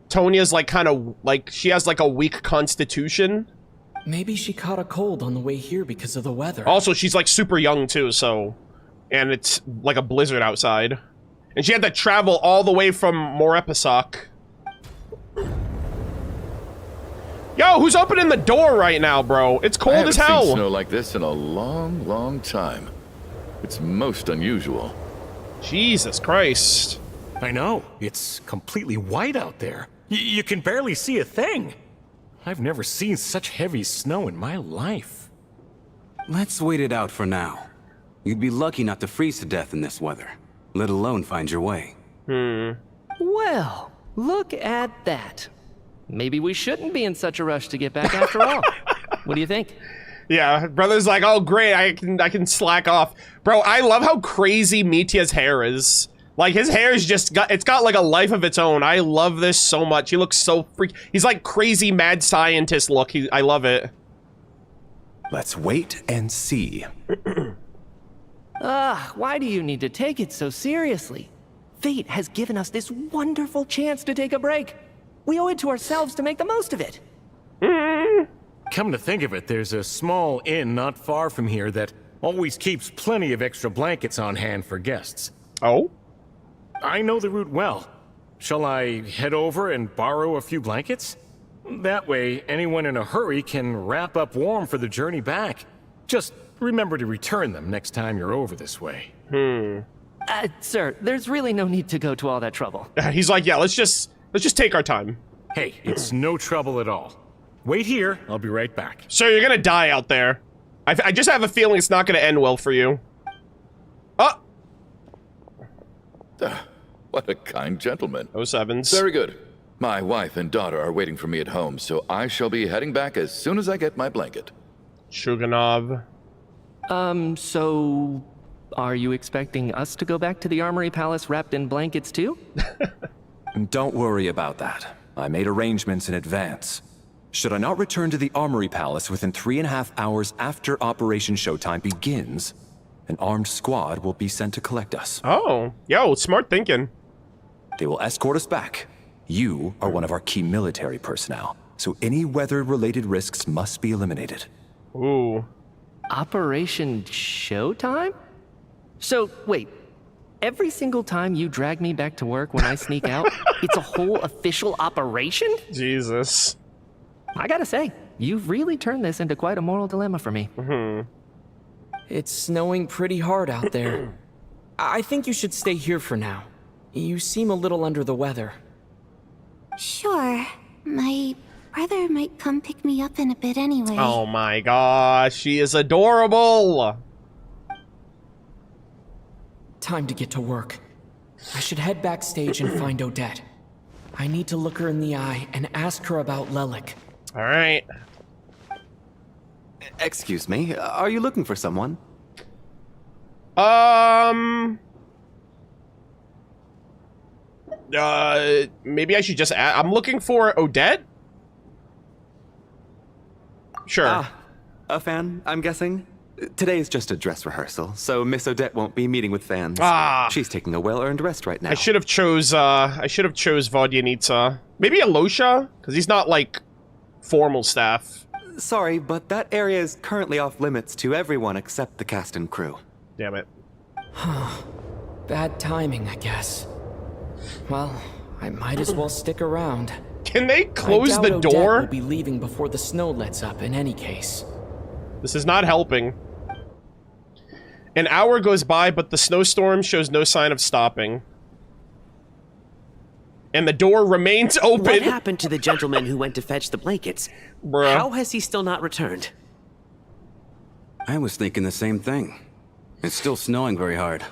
Tonya's like kind of like she has like a weak constitution. Maybe she caught a cold on the way here because of the weather. Also, she's like super young too, so, and it's like a blizzard outside. And she had to travel all the way from Morepisoc. Yo, who's opening the door right now, bro? It's cold as hell. I haven't seen snow like this in a long, long time. It's most unusual. Jesus Christ. I know. It's completely white out there. You can barely see a thing. I've never seen such heavy snow in my life. Let's wait it out for now. You'd be lucky not to freeze to death in this weather, let alone find your way. Well, look at that. Maybe we shouldn't be in such a rush to get back after all. What do you think? Yeah, brother's like, oh great, I can slack off. Bro, I love how crazy Mitya's hair is. Like, his hair is just it's got like a life of its own. I love this so much. He looks so he's like crazy mad scientist look. I love it. Let's wait and see. Why do you need to take it so seriously? Fate has given us this wonderful chance to take a break. We owe it to ourselves to make the most of it. Come to think of it, there's a small inn not far from here that always keeps plenty of extra blankets on hand for guests. Oh? I know the route well. Shall I head over and borrow a few blankets? That way, anyone in a hurry can wrap up warm for the journey back. Just remember to return them next time you're over this way. Sir, there's really no need to go to all that trouble. He's like, yeah, let's just take our time. Hey, it's no trouble at all. Wait here, I'll be right back. Sir, you're gonna die out there. I just have a feeling it's not gonna end well for you. Oh! What a kind gentleman. 07s. Very good. My wife and daughter are waiting for me at home, so I shall be heading back as soon as I get my blanket. Shuganov. So... Are you expecting us to go back to the Armory Palace wrapped in blankets too? Don't worry about that. I made arrangements in advance. Should I not return to the Armory Palace within 3.5 hours after Operation Showtime begins, an armed squad will be sent to collect us. Oh, yo, smart thinking. They will escort us back. You are one of our key military personnel, so any weather-related risks must be eliminated. Ooh. Operation Showtime? So, wait. Every single time you drag me back to work when I sneak out, it's a whole official operation? Jesus. I gotta say, you've really turned this into quite a moral dilemma for me. It's snowing pretty hard out there. I think you should stay here for now. You seem a little under the weather. Sure. My brother might come pick me up in a bit anyway. Oh my gosh, she is adorable. Time to get to work. I should head backstage and find Odette. I need to look her in the eye and ask her about Lelik. All right. Excuse me, are you looking for someone? Maybe I should just I'm looking for Odette? Sure. Ah, a fan, I'm guessing? Today is just a dress rehearsal, so Miss Odette won't be meeting with fans. Ah. She's taking a well-earned rest right now. I should have chose Vodyanitsa. Maybe Alosha? Because he's not, like, formal staff. Sorry, but that area is currently off limits to everyone except the cast and crew. Damn it. Bad timing, I guess. Well, I might as well stick around. Can they close I the doubt Odette door? will be leaving before the snow lets up in any case. This is not helping. An hour goes by, but the snowstorm shows no sign of stopping. And the door remains open. What happened to the gentleman who went to fetch the blankets? Bruh. How has he still not returned? I was thinking the same thing. It's still snowing very hard.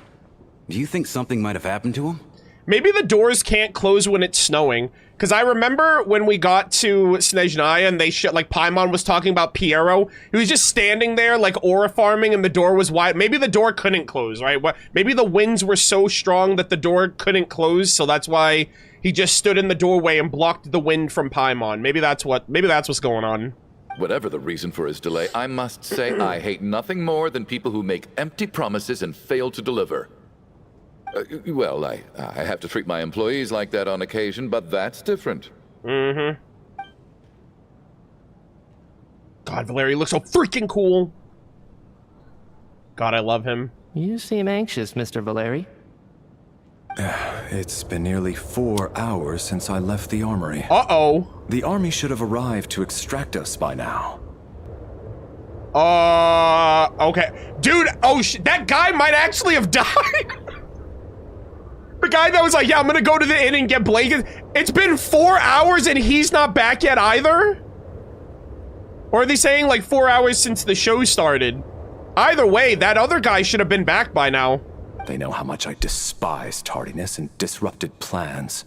Do you think something might have happened to him? Maybe the doors can't close when it's snowing. Because I remember when we got to Snezhnaya and they like Paimon was talking about Piero. He was just standing there like aura farming and the door was wide. Maybe the door couldn't close, right? Maybe the winds were so strong that the door couldn't close, so that's why he just stood in the doorway and blocked the wind from Paimon. Maybe that's what's going on. Whatever the reason for his delay, I must say I hate nothing more than people who make empty promises and fail to deliver. Well, I have to treat my employees like that on occasion, but that's different. God, Valeri looks so freaking cool. God, I love him. You seem anxious, Mr. Valeri. It's been nearly 4 hours since I left the armory. Uh-oh. The army should have arrived to extract us by now. Okay. Dude, that guy might actually have died. The guy that was like, yeah, I'm gonna go to the inn and get blankets. It's been 4 hours and he's not back yet either? Or are they saying like 4 hours since the show started? Either way, that other guy should have been back by now. They know how much I despise tardiness and disrupted plans.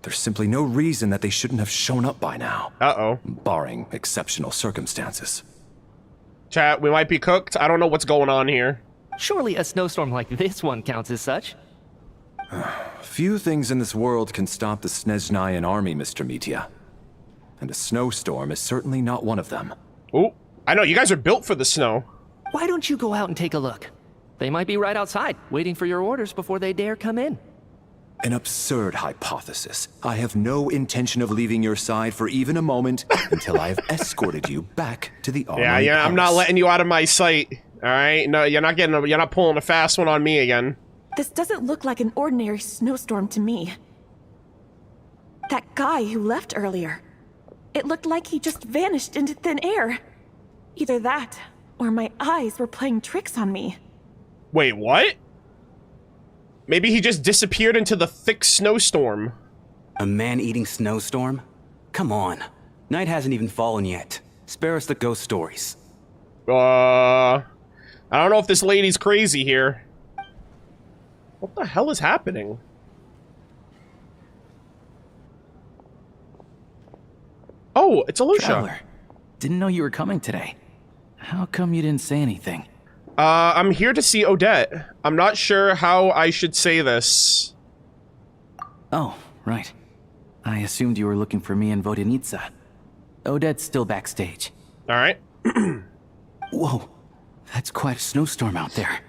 There's simply no reason that they shouldn't have shown up by now. Uh-oh. Barring exceptional circumstances. Chat, we might be cooked. I don't know what's going on here. Surely a snowstorm like this one counts as such. Few things in this world can stop the Snezhnayan army, Mr. Mitya. And a snowstorm is certainly not one of them. Oh, I know, you guys are built for the snow. Why don't you go out and take a look? They might be right outside, waiting for your orders before they dare come in. An absurd hypothesis. I have no intention of leaving your side for even a moment until I have escorted you back to the armory. Yeah, I'm not letting you out of my sight. All right? No, you're not pulling a fast one on me again. This doesn't look like an ordinary snowstorm to me. That guy who left earlier, it looked like he just vanished into thin air. Either that, or my eyes were playing tricks on me. Wait, what? Maybe he just disappeared into the thick snowstorm. A man-eating snowstorm? Come on. Night hasn't even fallen yet. Spare us the ghost stories. I don't know if this lady's crazy here. What the hell is happening? Oh, it's Alusha. Traveler, didn't know you were coming today. How come you didn't say anything? I'm here to see Odette. I'm not sure how I should say this. Oh, right. I assumed you were looking for me and Vodenitsa. Odette's still backstage. Alright. Whoa, that's quite a snowstorm out there.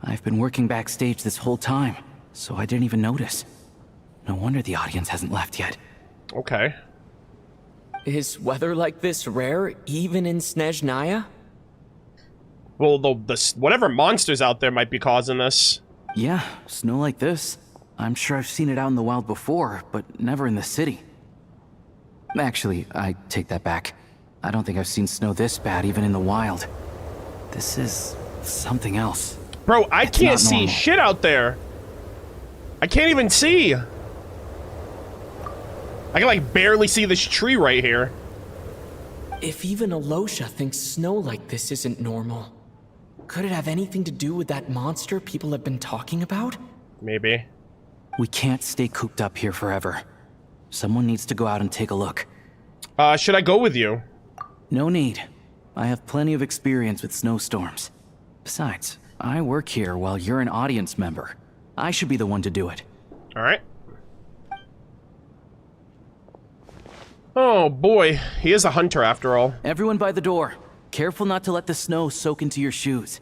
I've been working backstage this whole time, so I didn't even notice. No wonder the audience hasn't left yet. Okay. Is weather like this rare, even in Snezhnaya? Well, whatever monsters out there might be causing this. Yeah, snow like this. I'm sure I've seen it out in the wild before, but never in the city. Actually, I take that back. I don't think I've seen snow this bad even in the wild. This is something else. Bro, I can't see shit out there. I can't even see. I can like barely see this tree right here. If even Alusha thinks snow like this isn't normal, could it have anything to do with that monster people have been talking about? Maybe. We can't stay cooped up here forever. Someone needs to go out and take a look. Should I go with you? No need. I have plenty of experience with snowstorms. Besides, I work here while you're an audience member. I should be the one to do it. Alright. Oh boy, he is a hunter after all. Everyone by the door. Careful not to let the snow soak into your shoes.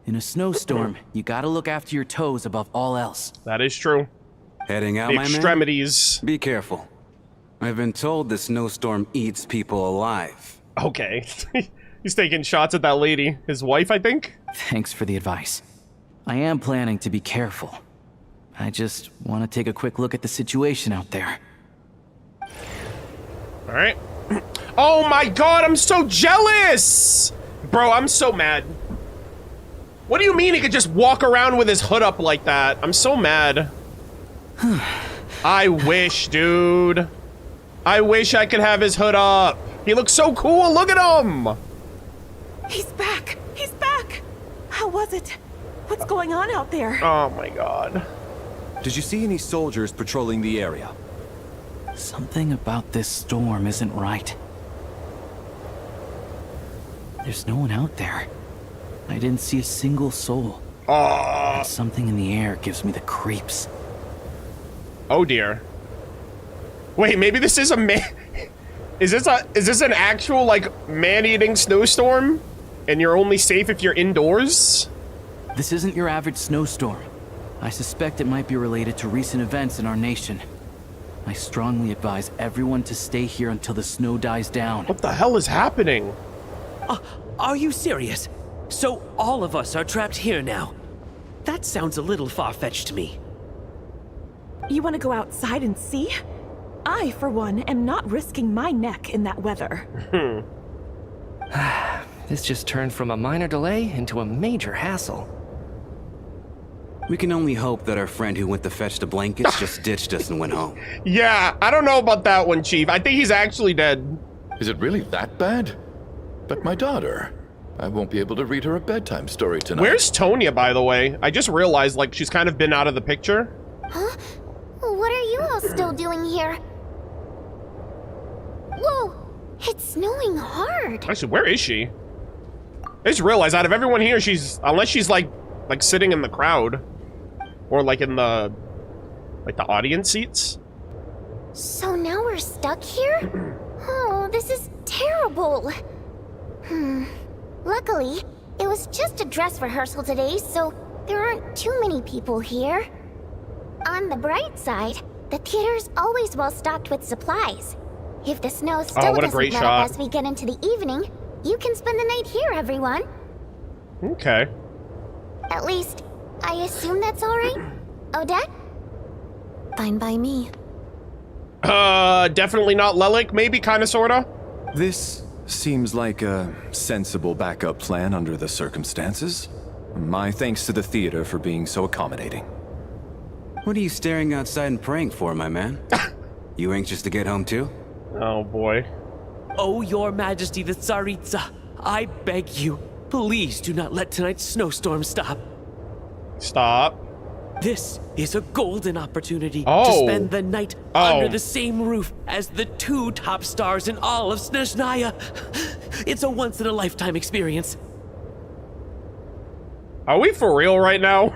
In a snowstorm, you gotta look after your toes above all else. That is true. Heading out, the my extremities. Man? Be careful. I've been told the snowstorm eats people alive. Okay. He's taking shots at that lady. His wife, I think? Thanks for the advice. I am planning to be careful. I just want to take a quick look at the situation out there. Alright. Oh my god, I'm so jealous! Bro, I'm so mad. What do you mean he could just walk around with his hood up like that? I'm so mad. I wish, dude. I wish I could have his hood up. He looks so cool, look at him! He's back! He's back! How was it? What's going on out there? Oh my god. Did you see any soldiers patrolling the area? Something about this storm isn't right. There's no one out there. I didn't see a single soul. And something in the air gives me the creeps. Oh dear. Wait, maybe this is a man... Is this an actual, like, man-eating snowstorm? And you're only safe if you're indoors? This isn't your average snowstorm. I suspect it might be related to recent events in our nation. I strongly advise everyone to stay here until the snow dies down. What the hell is happening? Are you serious? So all of us are trapped here now? That sounds a little far-fetched to me. You want to go outside and see? I, for one, am not risking my neck in that weather. This just turned from a minor delay into a major hassle. We can only hope that our friend who went to fetch the blankets just ditched us and went home. Yeah, I don't know about that one, Chief. I think he's actually dead. Is it really that bad? But my daughter, I won't be able to read her a bedtime story tonight. Where's Tonya, by the way? I just realized, like, she's kind of been out of the picture. Huh? What are you all still doing here? Whoa! It's snowing hard. Actually, where is she? I just realized out of everyone here, unless she's like sitting in the crowd. Or like in the audience seats. So now we're stuck here? Oh, this is terrible. Luckily, it was just a dress rehearsal today, so there aren't too many people here. On the bright side, the theater's always well stocked with supplies. If the snow still what a doesn't great let shot. up as we get into the evening, you can spend the night here, everyone. Okay. At least, I assume that's all right? Odette? Fine by me. Definitely not Lelik, maybe, kinda, sorta? This seems like a sensible backup plan under the circumstances. My thanks to the theater for being so accommodating. What are you staring outside and praying for, my man? You anxious to get home too? Oh boy. Oh, Your Majesty the Tsaritsa, I beg you, please do not let tonight's snowstorm stop. Stop. This is a golden opportunity Oh. to spend the night under the same roof as the 2 top stars in all of Snezhnaya. It's a once-in-a-lifetime experience. Are we for real right now?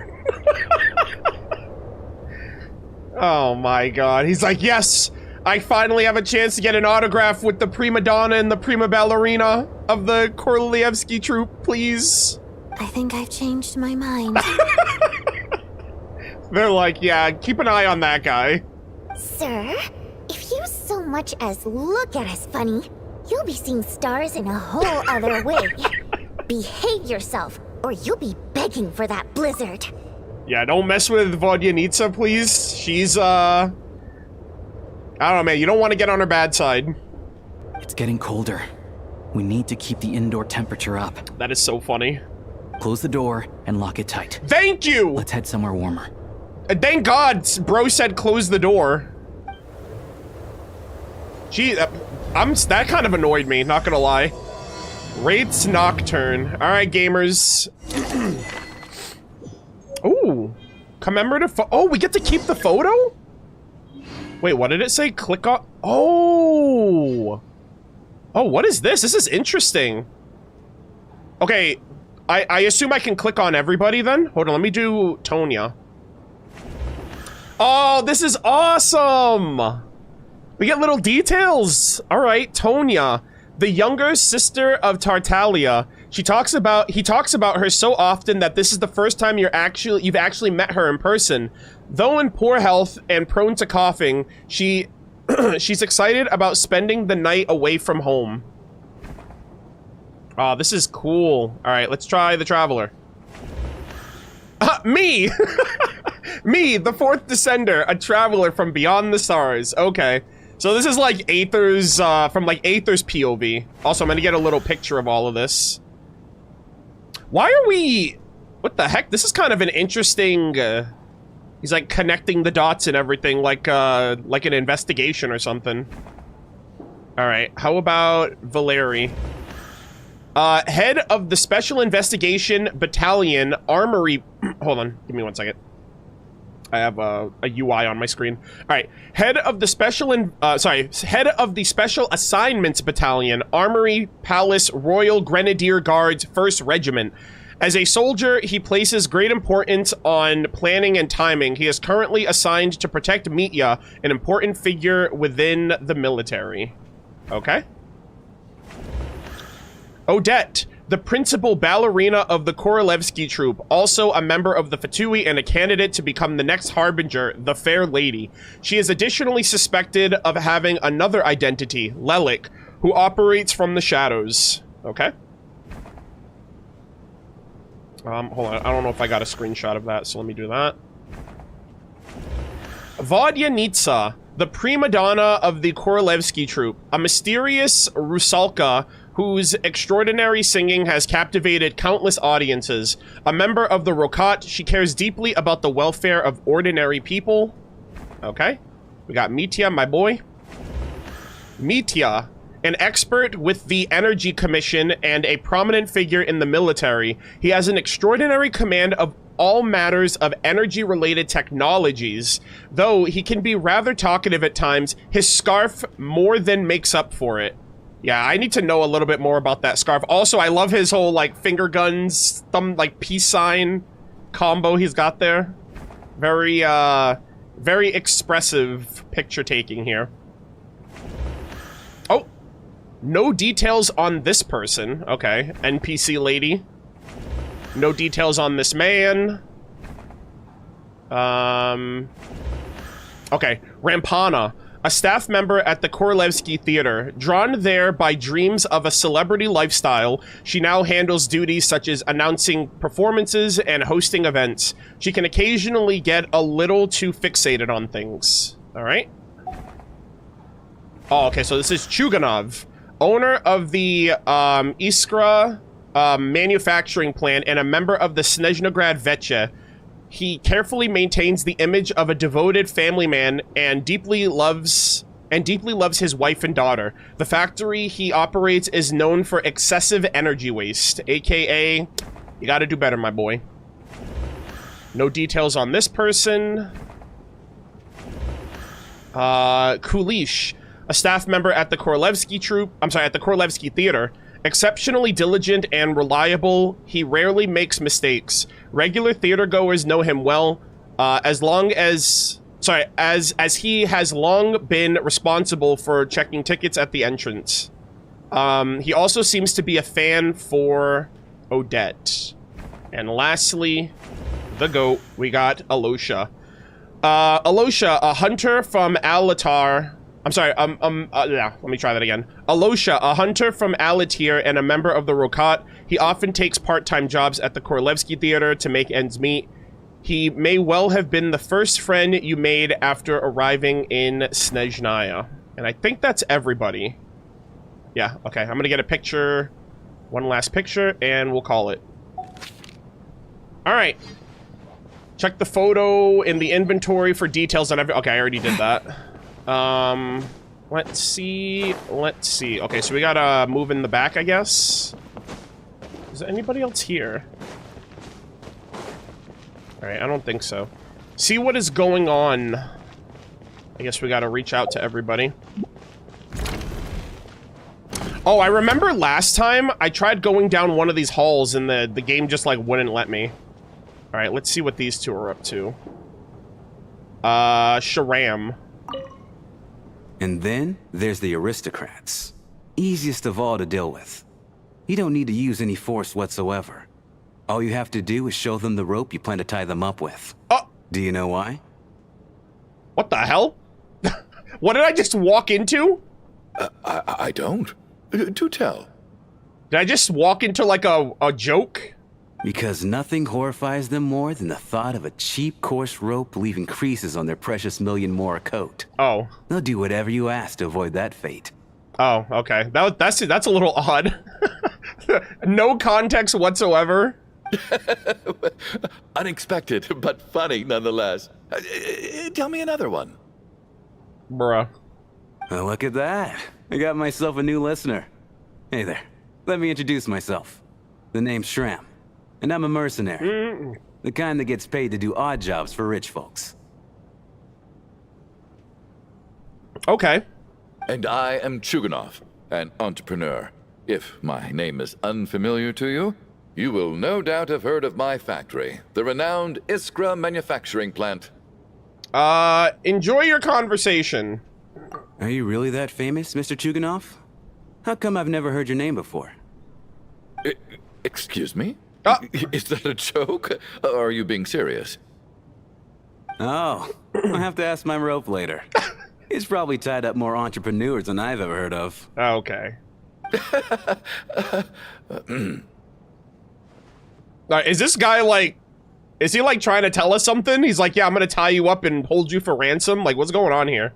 Oh my god. He's like, yes, I finally have a chance to get an autograph with the prima donna and the prima ballerina of the Korolievsky troupe, please. I think I've changed my mind. They're like, yeah, keep an eye on that guy. Sir, if you so much as look at us funny, you'll be seeing stars in a whole other way. Behave yourself, or you'll be begging for that blizzard. Yeah, don't mess with Vodyanitsa, please. She's, I don't know, man. You don't want to get on her bad side. It's getting colder. We need to keep the indoor temperature up. That is so funny. Close the door and lock it tight. Thank you! Let's head somewhere warmer. Thank God, bro said close the door. Gee, that kind of annoyed me, not gonna lie. Wraith's Nocturne. Alright, gamers. Ooh. Commemorative oh, we get to keep the photo? Wait, what did it say? Click on... Oh! Oh, what is this? This is interesting. Okay, I assume I can click on everybody then? Hold on, let me do Tonya. Oh, this is awesome! We get little details. All right, Tonya, the younger sister of Tartaglia. He talks about her so often that this is the first time you've actually met her in person. Though in poor health and prone to coughing, she's excited about spending the night away from home. Oh, this is cool. All right, let's try the Traveler. Me! Me, the 4th Descender, a traveler from beyond the stars. Okay. So this is like Aether's, from like Aether's POV. Also, I'm gonna get a little picture of all of this. Why are we... What the heck? This is kind of an interesting, he's like connecting the dots and everything, like an investigation or something. Alright, how about Valeri? Head of the Special Investigation Battalion Armory... Hold on, give me 1 second. I have a UI on my screen. Alright, head of the Special Assignments Battalion Armory Palace Royal Grenadier Guards 1st Regiment. As a soldier, he places great importance on planning and timing. He is currently assigned to protect Mitya, an important figure within the military. Okay. Odette, the principal ballerina of the Korolevsky troupe, also a member of the Fatui and a candidate to become the next Harbinger, the Fair Lady. She is additionally suspected of having another identity, Lelik, who operates from the shadows. Okay. Hold on, I don't know if I got a screenshot of that, so let me do that. Vodyanitsa, the prima donna of the Korolevsky troupe, a mysterious Rusalka whose extraordinary singing has captivated countless audiences. A member of the Rokat, she cares deeply about the welfare of ordinary people. Okay. We got Mitya, my boy. Mitya, an expert with the Energy Commission and a prominent figure in the military. He has an extraordinary command of all matters of energy-related technologies. Though he can be rather talkative at times, his scarf more than makes up for it. Yeah, I need to know a little bit more about that scarf. Also, I love his whole, like, finger guns, thumb, like, peace sign combo he's got there. Very, very expressive picture taking here. Oh, no details on this person. Okay, NPC lady. No details on this man. Okay, Rampana, a staff member at the Korolevsky Theater. Drawn there by dreams of a celebrity lifestyle, she now handles duties such as announcing performances and hosting events. She can occasionally get a little too fixated on things. All right. Oh, okay, so this is Chuganov, owner of the Iskra manufacturing plant and a member of the Snezhnaya Veche. He carefully maintains the image of a devoted family man and deeply loves his wife and daughter. The factory he operates is known for excessive energy waste, aka, you gotta do better, my boy. No details on this person. Kulish, a staff member at the Korolevsky Theater. Exceptionally diligent and reliable, he rarely makes mistakes. Regular theatergoers know him well, as he has long been responsible for checking tickets at the entrance. He also seems to be a fan for Odette. And lastly, the GOAT, we got Alosha. Alosha, a hunter from Alatar. Let me try that again. Alosha, a hunter from Alatir and a member of the Rokat. He often takes part-time jobs at the Korolevsky Theater to make ends meet. He may well have been the first friend you made after arriving in Snezhnaya. And I think that's everybody. Yeah, okay. I'm gonna get a picture, one last picture, and we'll call it. Alright. Check the photo in the inventory for details on okay, I already did that. Let's see. Okay, so we gotta move in the back, I guess. Is there anybody else here? Alright, I don't think so. See what is going on. I guess we gotta reach out to everybody. Oh, I remember last time I tried going down one of these halls and the game just, like, wouldn't let me. Alright, let's see what these two are up to. Sharam. And then there's the aristocrats. Easiest of all to deal with. You don't need to use any force whatsoever. All you have to do is show them the rope you plan to tie them up with. Oh! Do you know why? What the hell? What did I just walk into? I don't. Do tell. Did I just walk into, like, a joke? Because nothing horrifies them more than the thought of a cheap, coarse rope leaving creases on their precious million Mora coat. Oh. They'll do whatever you ask to avoid that fate. Oh, okay. That's a little odd. No context whatsoever. Unexpected, but funny nonetheless. Tell me another one. Bruh. Well, look at that. I got myself a new listener. Hey there. Let me introduce myself. The name's Shram. And I'm a mercenary. The kind that gets paid to do odd jobs for rich folks. Okay. And I am Chuganov, an entrepreneur. If my name is unfamiliar to you, you will no doubt have heard of my factory, the renowned Iskra manufacturing plant. Enjoy your conversation. Are you really that famous, Mr. Chuganov? How come I've never heard your name before? Excuse me? Is that a joke? Or are you being serious? Oh, I'll have to ask my rope later. He's probably tied up more entrepreneurs than I've ever heard of. Okay. Is this guy like... Is he like trying to tell us something? He's like, yeah, I'm gonna tie you up and hold you for ransom? Like, what's going on here?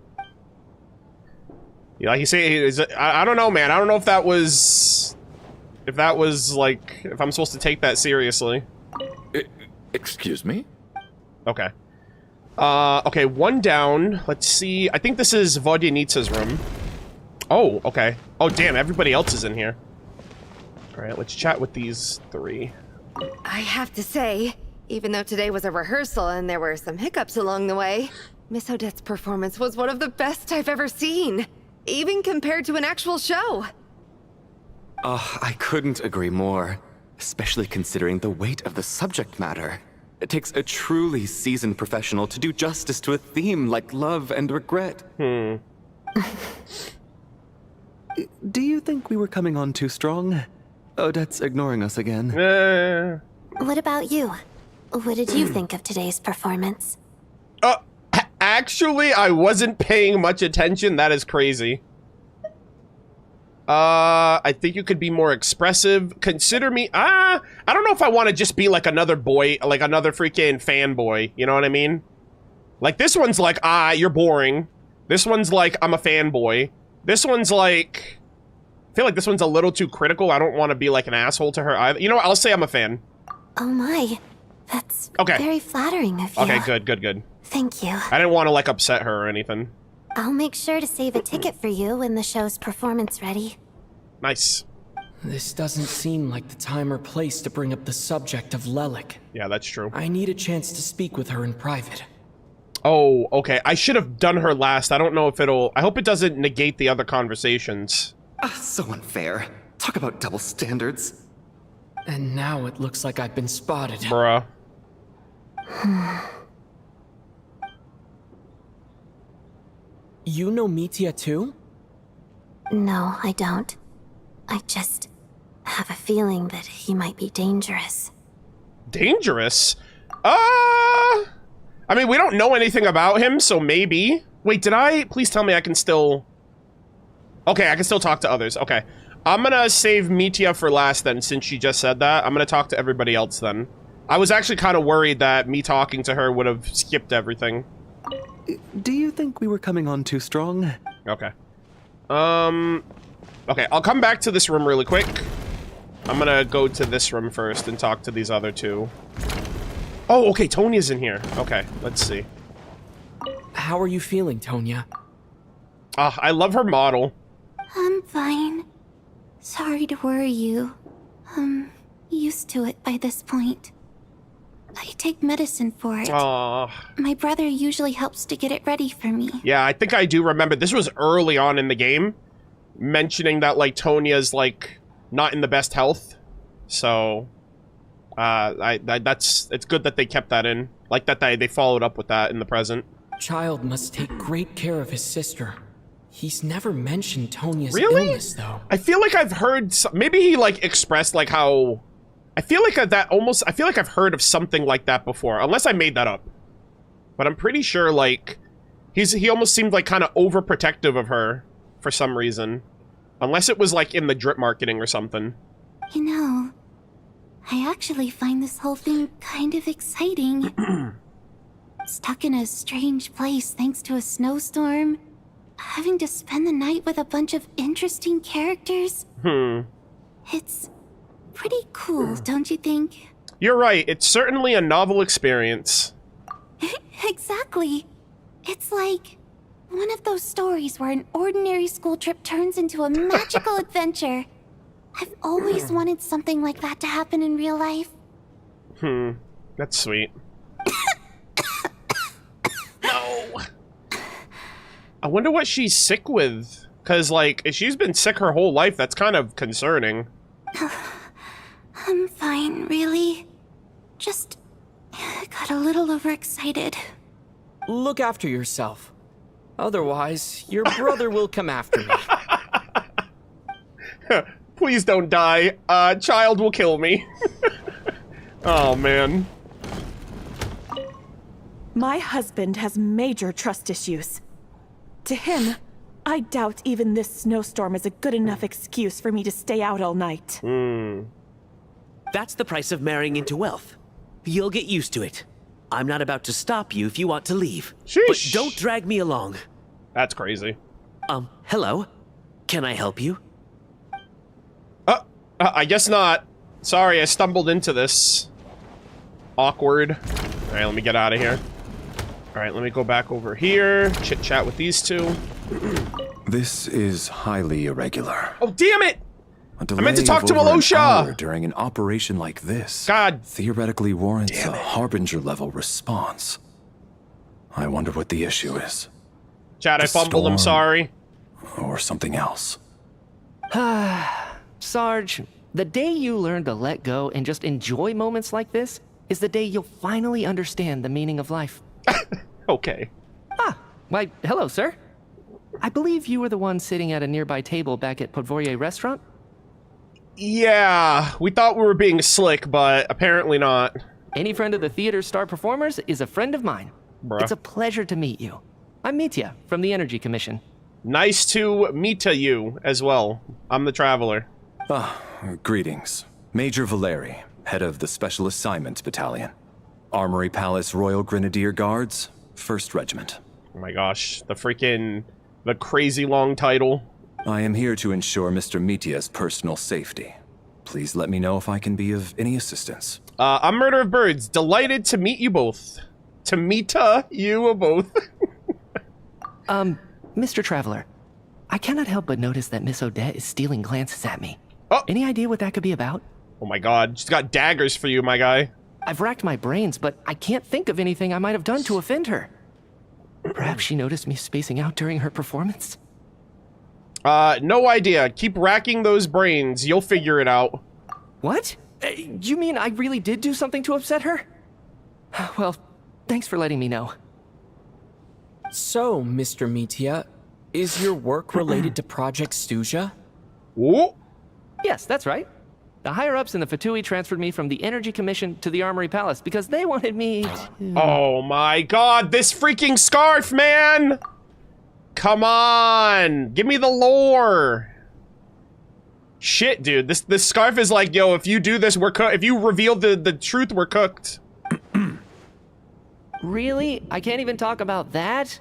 Yeah, I don't know, man. I don't know if that was... If that was, like, if I'm supposed to take that seriously. Excuse me? Okay. Okay, one down. Let's see. I think this is Vodyanitsa's room. Oh, okay. Oh, damn, everybody else is in here. Alright, let's chat with these three. I have to say, even though today was a rehearsal and there were some hiccups along the way, Miss Odette's performance was one of the best I've ever seen. Even compared to an actual show. I couldn't agree more, especially considering the weight of the subject matter. It takes a truly seasoned professional to do justice to a theme like love and regret. Do you think we were coming on too strong? Odette's ignoring us again. What about you? What did you think of today's performance? Actually, I wasn't paying much attention. That is crazy. I think you could be more expressive. Consider me, I don't know if I want to just be like another boy, like another freaking fanboy. You know what I mean? Like this one's like, you're boring. This one's like, I'm a fanboy. This one's like, I feel like this one's a little too critical. I don't want to be like an asshole to her either. You know what? I'll say I'm a fan. Oh my, that's okay. Very flattering of you. Okay, good. Thank you. I didn't want to like upset her or anything. I'll make sure to save a ticket for you when the show's performance ready. Nice. This doesn't seem like the time or place to bring up the subject of Lelik. Yeah, that's true. I need a chance to speak with her in private. Oh, okay. I should have done her last. I don't know if it'll... I hope it doesn't negate the other conversations. So unfair. Talk about double standards. And now it looks like I've been spotted. Bruh. You know Mitya too? No, I don't. I just have a feeling that he might be dangerous. Dangerous? I mean, we don't know anything about him, so maybe. Wait, did I? Please tell me I can still... Okay, I can still talk to others. Okay. I'm gonna save Mitya for last then, since she just said that. I'm gonna talk to everybody else then. I was actually kind of worried that me talking to her would have skipped everything. Do you think we were coming on too strong? Okay. Okay, I'll come back to this room really quick. I'm gonna go to this room first and talk to these other two. Oh, okay, Tonya's in here. Okay, let's see. How are you feeling, Tonya? I love her model. I'm fine. Sorry to worry you. I'm used to it by this point. I take medicine for it. My brother usually helps to get it ready for me. Yeah, I think I do remember. This was early on in the game, mentioning that, like, Tonya's, like, not in the best health. So, it's good that they kept that in. Like, that they followed up with that in the present. Child must take great care of his sister. He's never mentioned Tonya's illness, though. I feel like I've heard... Maybe he, like, expressed, like, how... I feel like I feel like I've heard of something like that before, unless I made that up. But I'm pretty sure, like, he almost seemed like kind of overprotective of her for some reason. Unless it was like in the drip marketing or something. You know, I actually find this whole thing kind of exciting. Stuck in a strange place thanks to a snowstorm. Having to spend the night with a bunch of interesting characters. It's pretty cool, don't you think? You're right. It's certainly a novel experience. Exactly. It's like one of those stories where an ordinary school trip turns into a magical adventure. I've always wanted something like that to happen in real life. That's sweet. No! I wonder what she's sick with. Because, like, if she's been sick her whole life, that's kind of concerning. I'm fine, really. Just got a little overexcited. Look after yourself. Otherwise, your brother will come after me. Please don't die. Child will kill me. Oh, man. My husband has major trust issues. To him, I doubt even this snowstorm is a good enough excuse for me to stay out all night. That's the price of marrying into wealth. You'll get used to it. I'm not about to stop you if you want to leave. Sheesh. But don't drag me along. That's crazy. Hello? Can I help you? I guess not. Sorry, I stumbled into this. Awkward. Alright, let me get out of here. Alright, let me go back over here. Chit-chat with these two. This is highly irregular. Oh, damn it! I meant to talk to Malosha! During an operation like this, God, theoretically warrants a Harbinger-level response. I wonder what the issue is. Chad, I fumbled, I'm sorry. Or something else. Sarge, the day you learn to let go and just enjoy moments like this is the day you'll finally understand the meaning of life. Okay. Why, hello, sir. I believe you were the one sitting at a nearby table back at Podvorye restaurant? Yeah, we thought we were being slick, but apparently not. Any friend of the theater's star performers is a friend of mine. Bruh. It's a pleasure to meet you. I'm Mitya from the Energy Commission. Nice to meet you as well. I'm the Traveler. Greetings. Major Valeri, head of the Special Assignments Battalion. Armory Palace Royal Grenadier Guards, 1st Regiment. Oh my gosh, the crazy long title. I am here to ensure Mr. Mitya's personal safety. Please let me know if I can be of any assistance. I'm MurderofBirds. Delighted to meet you both. To meet you both. Mr. Traveler, I cannot help but notice that Miss Odette is stealing glances at me. Oh. Any idea what that could be about? Oh my god, she's got daggers for you, my guy. I've racked my brains, but I can't think of anything I might have done to offend her. Perhaps she noticed me spacing out during her performance? No idea. Keep racking those brains. You'll figure it out. What? You mean I really did do something to upset her? Well, thanks for letting me know. So, Mr. Mitya, is your work related to Project Stuja? Ooh. Yes, that's right. The higher-ups in the Fatui transferred me from the Energy Commission to the Armory Palace because they wanted me to... Oh my god, this freaking scarf, man! Come on! Give me the lore! Shit, dude, this scarf is like, yo, if you do this, we're cooked. If you reveal the truth, we're cooked. Really? I can't even talk about that?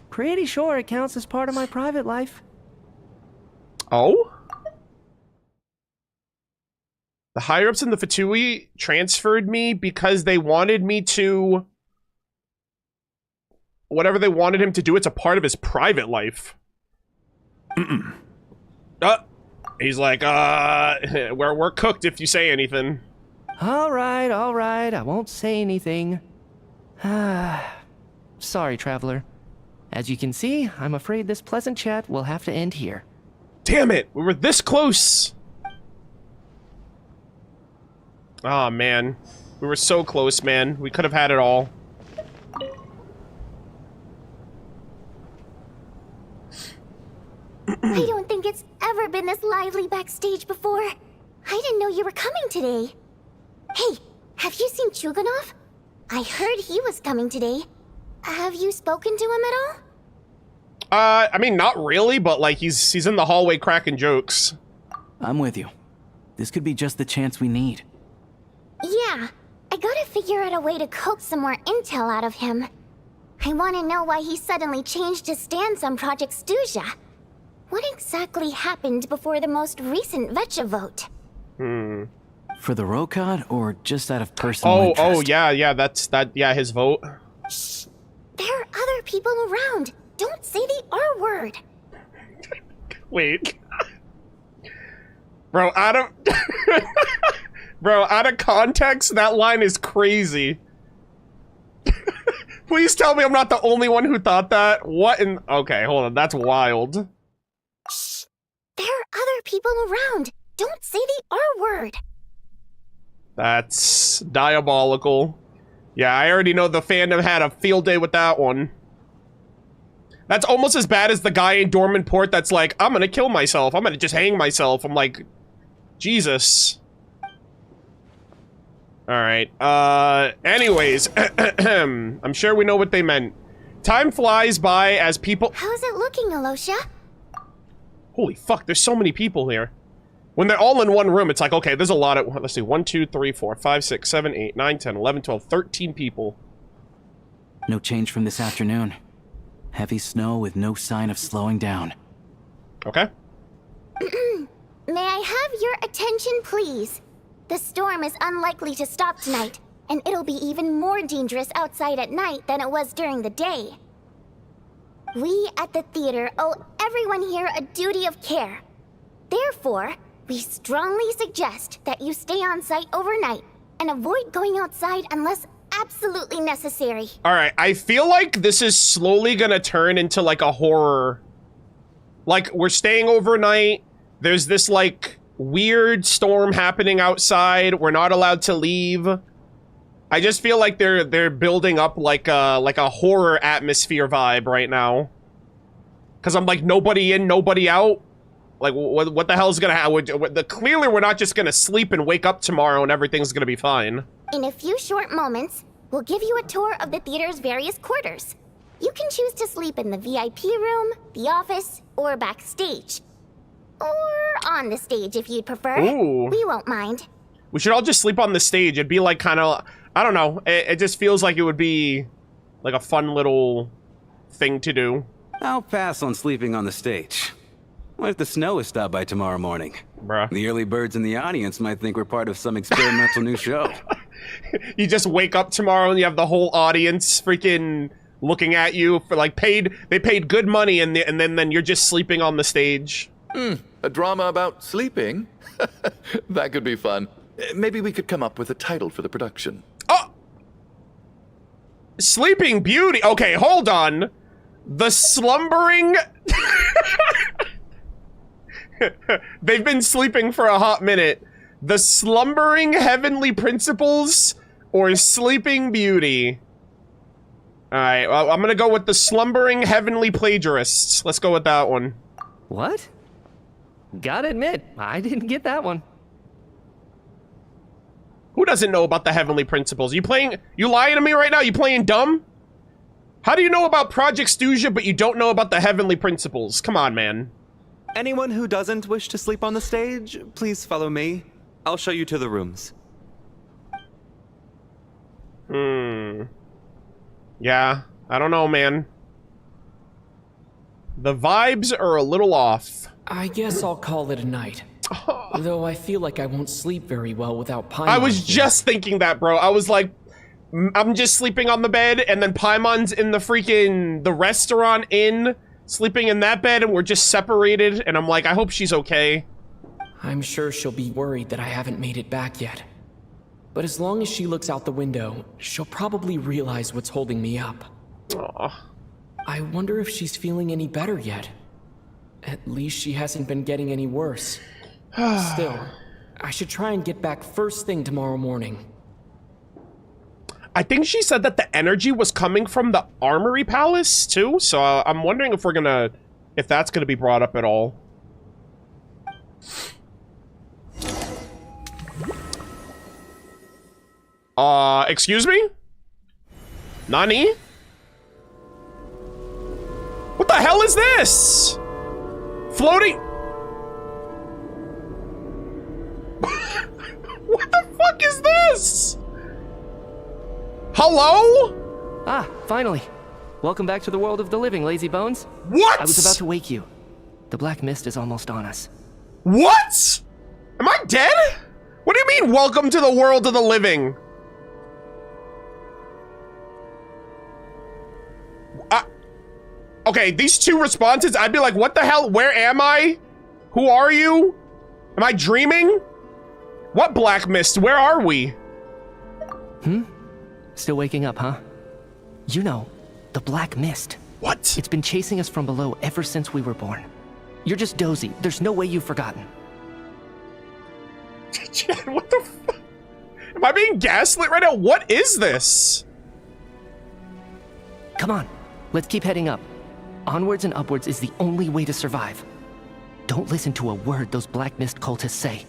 Pretty sure it counts as part of my private life. Oh? The higher-ups in the Fatui transferred me because they wanted me to... Whatever they wanted him to do, it's a part of his private life. He's like, we're cooked if you say anything. All right, I won't say anything. Sorry, Traveler. As you can see, I'm afraid this pleasant chat will have to end here. Damn it, we were this close. Aw, man. We were so close, man. We could have had it all. I don't think it's ever been this lively backstage before. I didn't know you were coming today. Hey, have you seen Chuganov? I heard he was coming today. Have you spoken to him at all? I mean, not really, but like he's in the hallway cracking jokes. I'm with you. This could be just the chance we need. Yeah, I gotta figure out a way to coax some more intel out of him. I want to know why he suddenly changed his stance on Project Stuja. What exactly happened before the most recent Vetcha vote? For the Rokad, or just out of personal interest? Yeah, his vote. Shh! There are other people around. Don't say the R word. Wait. Bro, out of context, that line is crazy. Please tell me I'm not the only one who thought that. What in... Okay, hold on. That's wild. Shh! There are other people around. Don't say the R word. That's diabolical. Yeah, I already know the fandom had a field day with that one. That's almost as bad as the guy in Dormant Port that's like, I'm gonna kill myself. I'm gonna just hang myself. I'm like, Jesus. Alright, anyways. I'm sure we know what they meant. Time flies by as people- How's it looking, Alosha? Holy fuck, there's so many people here. When they're all in one room, it's like, okay, there's a lot of- let's see, 1, 2, 3, 4, 5, 6, 7, 8, 9, 10, 11, 12, 13 people. No change from this afternoon. Heavy snow with no sign of slowing down. Okay. May I have your attention, please? The storm is unlikely to stop tonight, and it'll be even more dangerous outside at night than it was during the day. We at the theater owe everyone here a duty of care. Therefore, we strongly suggest that you stay on site overnight and avoid going outside unless absolutely necessary. Alright, I feel like this is slowly gonna turn into like a horror. Like, we're staying overnight, there's this like weird storm happening outside, we're not allowed to leave. I just feel like they're building up like a horror atmosphere vibe right now. Cause I'm like, nobody in, nobody out. Like, what the hell's gonna happen? Clearly we're not just gonna sleep and wake up tomorrow and everything's gonna be fine. In a few short moments, We'll give you a tour of the theater's various quarters. You can choose to sleep in the VIP room, the office, or backstage. Or on the stage if you'd prefer. Ooh. We won't mind. We should all just sleep on the stage. It'd be like kind of, I don't know. It just feels like it would be like a fun little thing to do. I'll pass on sleeping on the stage. What if the snow is stopped by tomorrow morning? Bruh. The early birds in the audience might think we're part of some experimental new show. You just wake up tomorrow and you have the whole audience freaking looking at you for like they paid good money and then you're just sleeping on the stage. A drama about sleeping? That could be fun. Maybe we could come up with a title for the production. Oh! Sleeping Beauty. Okay, hold on. The slumbering... They've been sleeping for a hot minute. The slumbering heavenly principles or Sleeping Beauty? Alright, well, I'm gonna go with the slumbering heavenly plagiarists. Let's go with that one. What? Gotta admit, I didn't get that one. Who doesn't know about the heavenly principles? You lying to me right now? You playing dumb? How do you know about Project Studia, but you don't know about the heavenly principles? Come on, man. Anyone who doesn't wish to sleep on the stage, please follow me. I'll show you to the rooms. Yeah, I don't know, man. The vibes are a little off. I guess I'll call it a night. Though I feel like I won't sleep very well without Paimon. I was just thinking that, bro. I was like, I'm just sleeping on the bed, and then Paimon's in the restaurant inn, sleeping in that bed, and we're just separated, and I'm like, I hope she's okay. I'm sure she'll be worried that I haven't made it back yet. But as long as she looks out the window, she'll probably realize what's holding me up. Aww. I wonder if she's feeling any better yet. At least she hasn't been getting any worse. Still, I should try and get back first thing tomorrow morning. I think she said that the energy was coming from the Armory Palace, too, so I'm wondering if that's gonna be brought up at all. Excuse me? Nani? What the hell is this? Floating... What the fuck is this? Hello? Ah, finally. Welcome back to the world of the living, lazy bones. What? I was about to wake you. The black mist is almost on us. What? Am I dead? What do you mean, welcome to the world of the living? Okay, these two responses, I'd be like, what the hell? Where am I? Who are you? Am I dreaming? What black mist? Where are we? Still waking up, huh? You know, the black mist. What? It's been chasing us from below ever since we were born. You're just dozy. There's no way you've forgotten. Chad, what the fuck? Am I being gaslit right now? What is this? Come on, let's keep heading up. Onwards and upwards is the only way to survive. Don't listen to a word those black mist cultists say.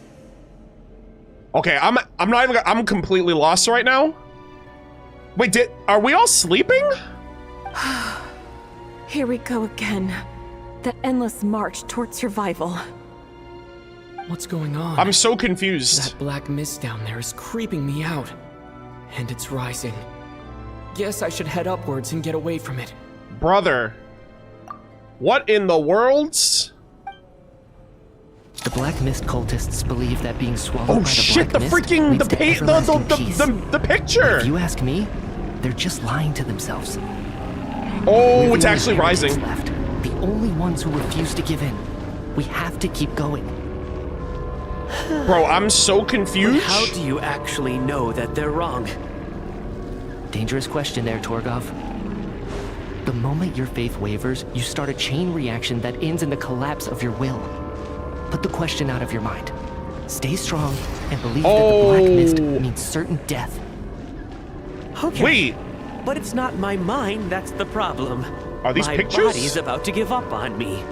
Okay, I'm completely lost right now. Wait, are we all sleeping? Here we go again. The endless march toward survival. What's going on? I'm so confused. That black mist down there is creeping me out. And it's rising. Guess I should head upwards and get away from it. Brother. What in the world? The black mist cultists believe that being swallowed by the shit, black mist leads to everlasting peace. the picture. If you ask me, they're just lying to themselves. Oh, We're it's the actually only rising. inheritors left, the only ones who refuse to give in. We have to keep going. Bro, I'm so confused. But how do you actually know that they're wrong? Dangerous question there, Torgov. The moment your faith wavers, you start a chain reaction that ends in the collapse of your will. Put the question out of your mind. Stay strong and believe that the black mist means certain death. Okay. Wait. But it's not my mind that's the problem. Are these my pictures? My body's about to give up on me.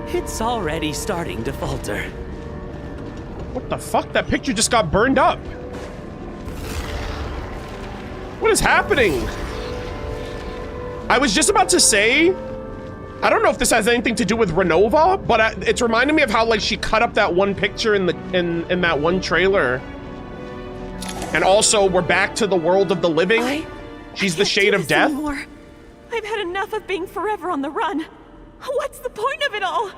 It's already starting to falter. What the fuck? That picture just got burned up. What is happening? I was just about to say, I don't know if this has anything to do with Renova, but it's reminding me of how like she cut up that one picture in that one trailer. And also, we're back to the world of the living. She's the shade of death. Anymore. I've had enough of being forever on the run. What's the point of it all?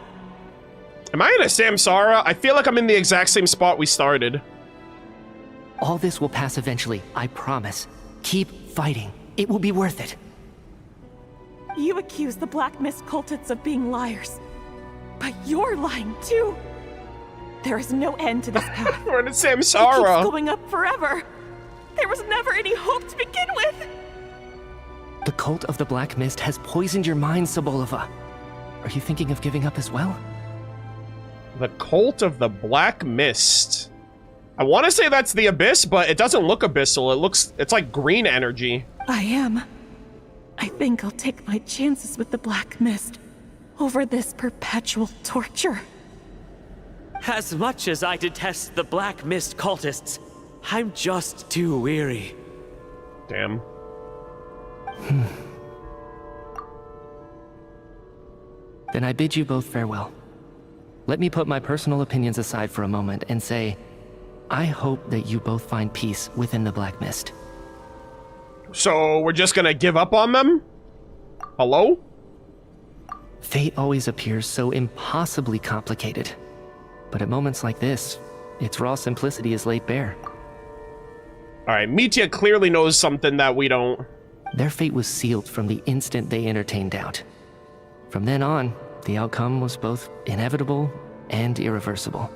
Am I in a Samsara? I feel like I'm in the exact same spot we started. All this will pass eventually, I promise. Keep fighting. It will be worth it. You accuse the Black Mist cultists of being liars. But you're lying too. There is no end to this path. We're in a It Samsara. keeps going up forever. There was never any hope to begin with. The cult of the Black Mist has poisoned your mind, Sobolova. Are you thinking of giving up as well? The cult of the Black Mist. I want to say that's the Abyss, but it doesn't look abyssal. It's like green energy. I am. I think I'll take my chances with the Black Mist over this perpetual torture. As much as I detest the Black Mist cultists, I'm just too weary. Damn. Then I bid you both farewell. Let me put my personal opinions aside for a moment and say, I hope that you both find peace within the Black Mist. So we're just gonna give up on them? Hello? Fate always appears so impossibly complicated. But at moments like this, its raw simplicity is laid bare. Alright, Mitya clearly knows something that we don't. Their fate was sealed from the instant they entertained doubt. From then on, the outcome was both inevitable and irreversible.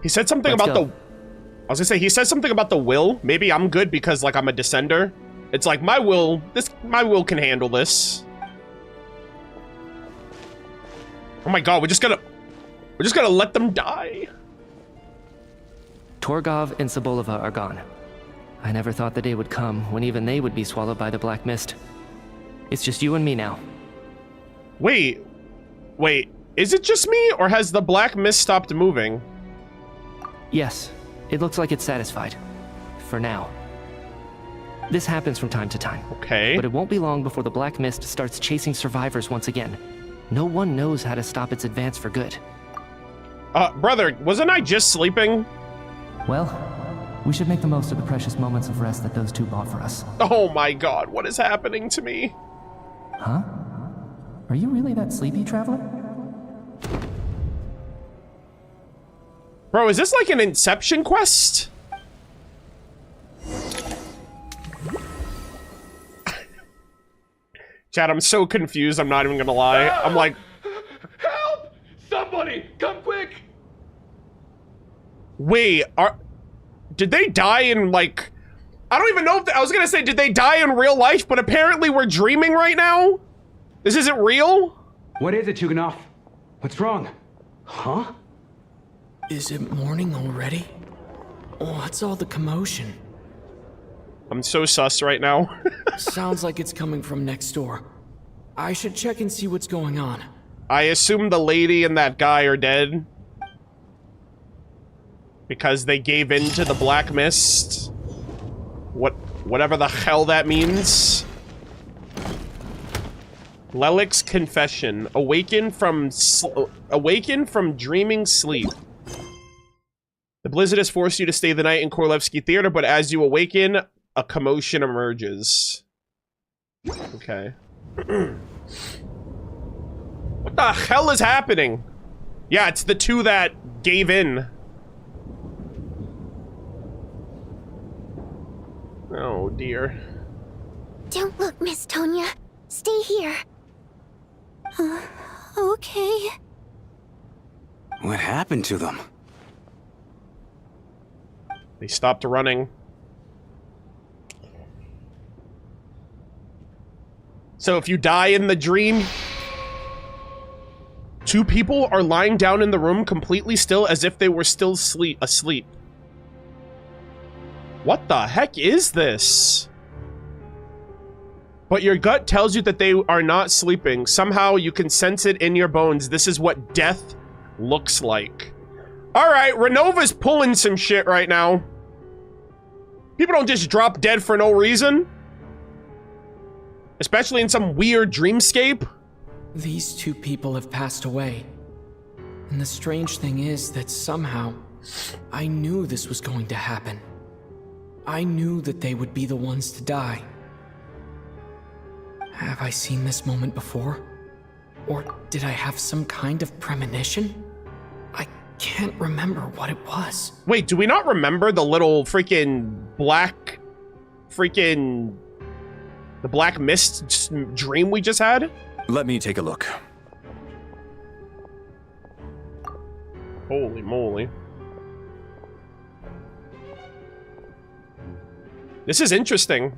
He said something about the... I was gonna say, he said something about the will. Maybe I'm good because, like, I'm a descender. It's like, my will can handle this. Oh my god, we're just gonna let them die. Torgov and Sobolova are gone. I never thought the day would come when even they would be swallowed by the Black Mist. It's just you and me now. Wait, is it just me, or has the Black Mist stopped moving? Yes, it looks like it's satisfied. For now. This happens from time to time. Okay. But it won't be long before the Black Mist starts chasing survivors once again. No one knows how to stop its advance for good. Brother, wasn't I just sleeping? Well, we should make the most of the precious moments of rest that those two bought for us. Oh my god, what is happening to me? Huh? Are you really that sleepy, traveler? Bro, is this like an Inception quest? Chad, I'm so confused, I'm not even gonna lie. I'm like... Help! Somebody, come quick! Wait, did they die in, like... I don't even know if... I was gonna say, did they die in real life? But apparently we're dreaming right now? This isn't real? What is it, Tuganov? What's wrong? Huh? Is it morning already? What's all the commotion? I'm so sus right now. Sounds like it's coming from next door. I should check and see what's going on. I assume the lady and that guy are dead. Because they gave in to the Black Mist. Whatever the hell that means. Lelik's confession. Awaken from dreaming sleep. The blizzard has forced you to stay the night in Korlevsky Theater, but as you awaken, a commotion emerges. Okay. What the hell is happening? Yeah, it's the two that gave in. Oh, dear. Don't look, Miss Tonya. Stay here. Okay. What happened to them? They stopped running. So if you die in the dream, two people are lying down in the room completely still as if they were still asleep. What the heck is this? But your gut tells you that they are not sleeping. Somehow you can sense it in your bones. This is what death looks like. Alright, Renova's pulling some shit right now. People don't just drop dead for no reason. Especially in some weird dreamscape. These two people have passed away. And the strange thing is that somehow, I knew this was going to happen. I knew that they would be the ones to die. Have I seen this moment before? Or did I have some kind of premonition? I can't remember what it was. Wait, do we not remember the little freaking black... the black mist dream we just had? Let me take a look. Holy moly. This is interesting.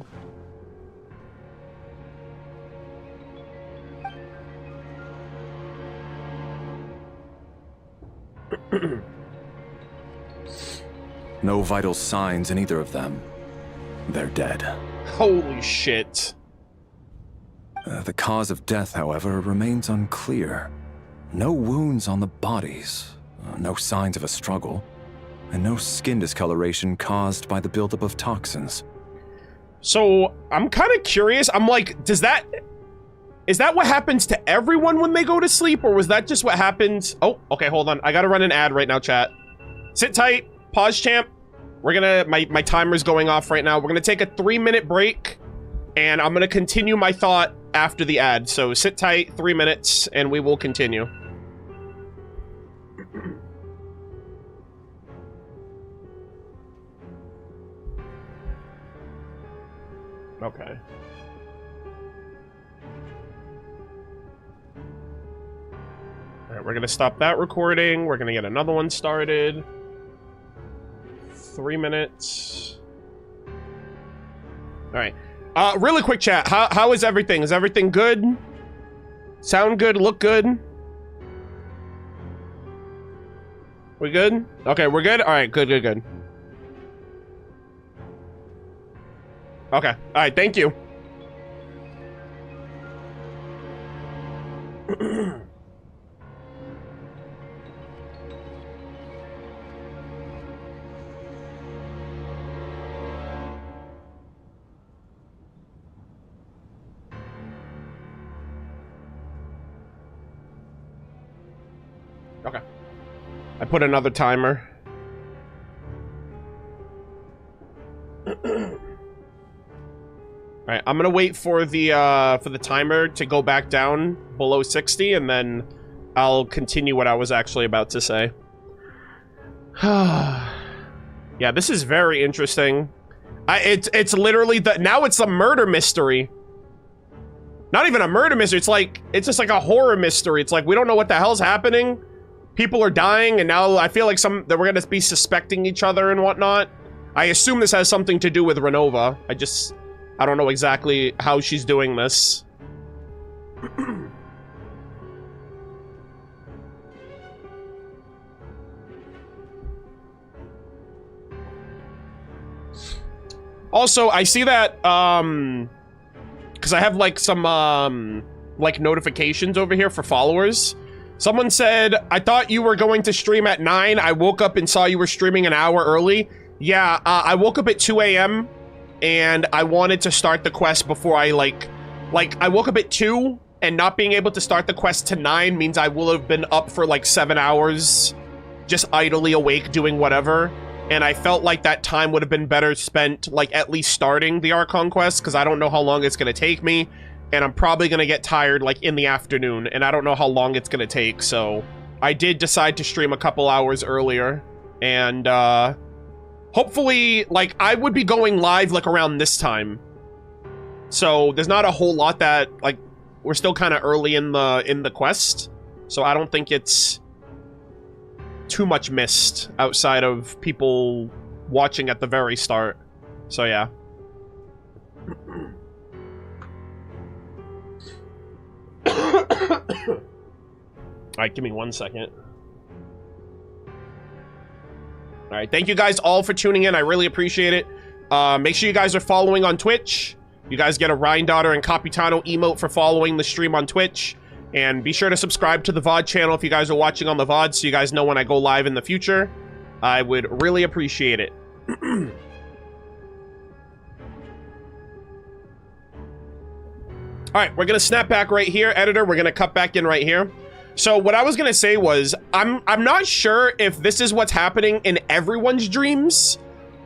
No vital signs in either of them. They're dead. Holy shit. The cause of death, however, remains unclear. No wounds on the bodies, no signs of a struggle, and no skin discoloration caused by the buildup of toxins. So, I'm kind of curious. I'm like, is that what happens to everyone when they go to sleep, or was that just what happens? Oh, okay, hold on. I gotta run an ad right now, chat. Sit tight. Pause, champ. We're gonna... My timer's going off right now. We're gonna take a 3-minute break, and I'm gonna continue my thought after the ad. So sit tight, 3 minutes, and we will continue. Okay. Alright, we're gonna stop that recording. We're gonna get another one started. 3 minutes. Alright. Really quick chat. How is everything? Is everything good? Sound good? Look good? We good? Okay, we're good? Alright, good. Okay. Alright, thank you. Okay. I put another timer. Alright, I'm gonna wait for the timer to go back down below 60, and then I'll continue what I was actually about to say. Yeah, this is very interesting. It's literally now it's a murder mystery. Not even a murder mystery, it's just like a horror mystery. It's like, we don't know what the hell's happening. People are dying, and now I feel like that we're gonna be suspecting each other and whatnot. I assume this has something to do with Renova. I don't know exactly how she's doing this. Also, I see that, because I have, like, some, like, notifications over here for followers. Someone said, I thought you were going to stream at 9. I woke up and saw you were streaming an hour early. Yeah, I woke up at 2 a.m. and I wanted to start the quest before I, I woke up at 2, and not being able to start the quest to 9 means I will have been up for, like, 7 hours, just idly awake doing whatever. And I felt like that time would have been better spent, like, at least starting the Archon Quest, because I don't know how long it's going to take me, and I'm probably going to get tired, like, in the afternoon, and I don't know how long it's going to take, so I did decide to stream a couple hours earlier, and, hopefully, like, I would be going live, like, around this time. So, there's not a whole lot that, like, we're still kind of early in the quest, so I don't think it's too much missed outside of people watching at the very start. So, yeah. Alright, give me 1 second. Alright, thank you guys all for tuning in. I really appreciate it. Make sure you guys are following on Twitch. You guys get a Ryan Daughter and Capitano emote for following the stream on Twitch. And be sure to subscribe to the VOD channel if you guys are watching on the VOD, so you guys know when I go live in the future. I would really appreciate it. All right, we're gonna snap back right here, editor. We're gonna cut back in right here. So what I was gonna say was, I'm not sure if this is what's happening in everyone's dreams,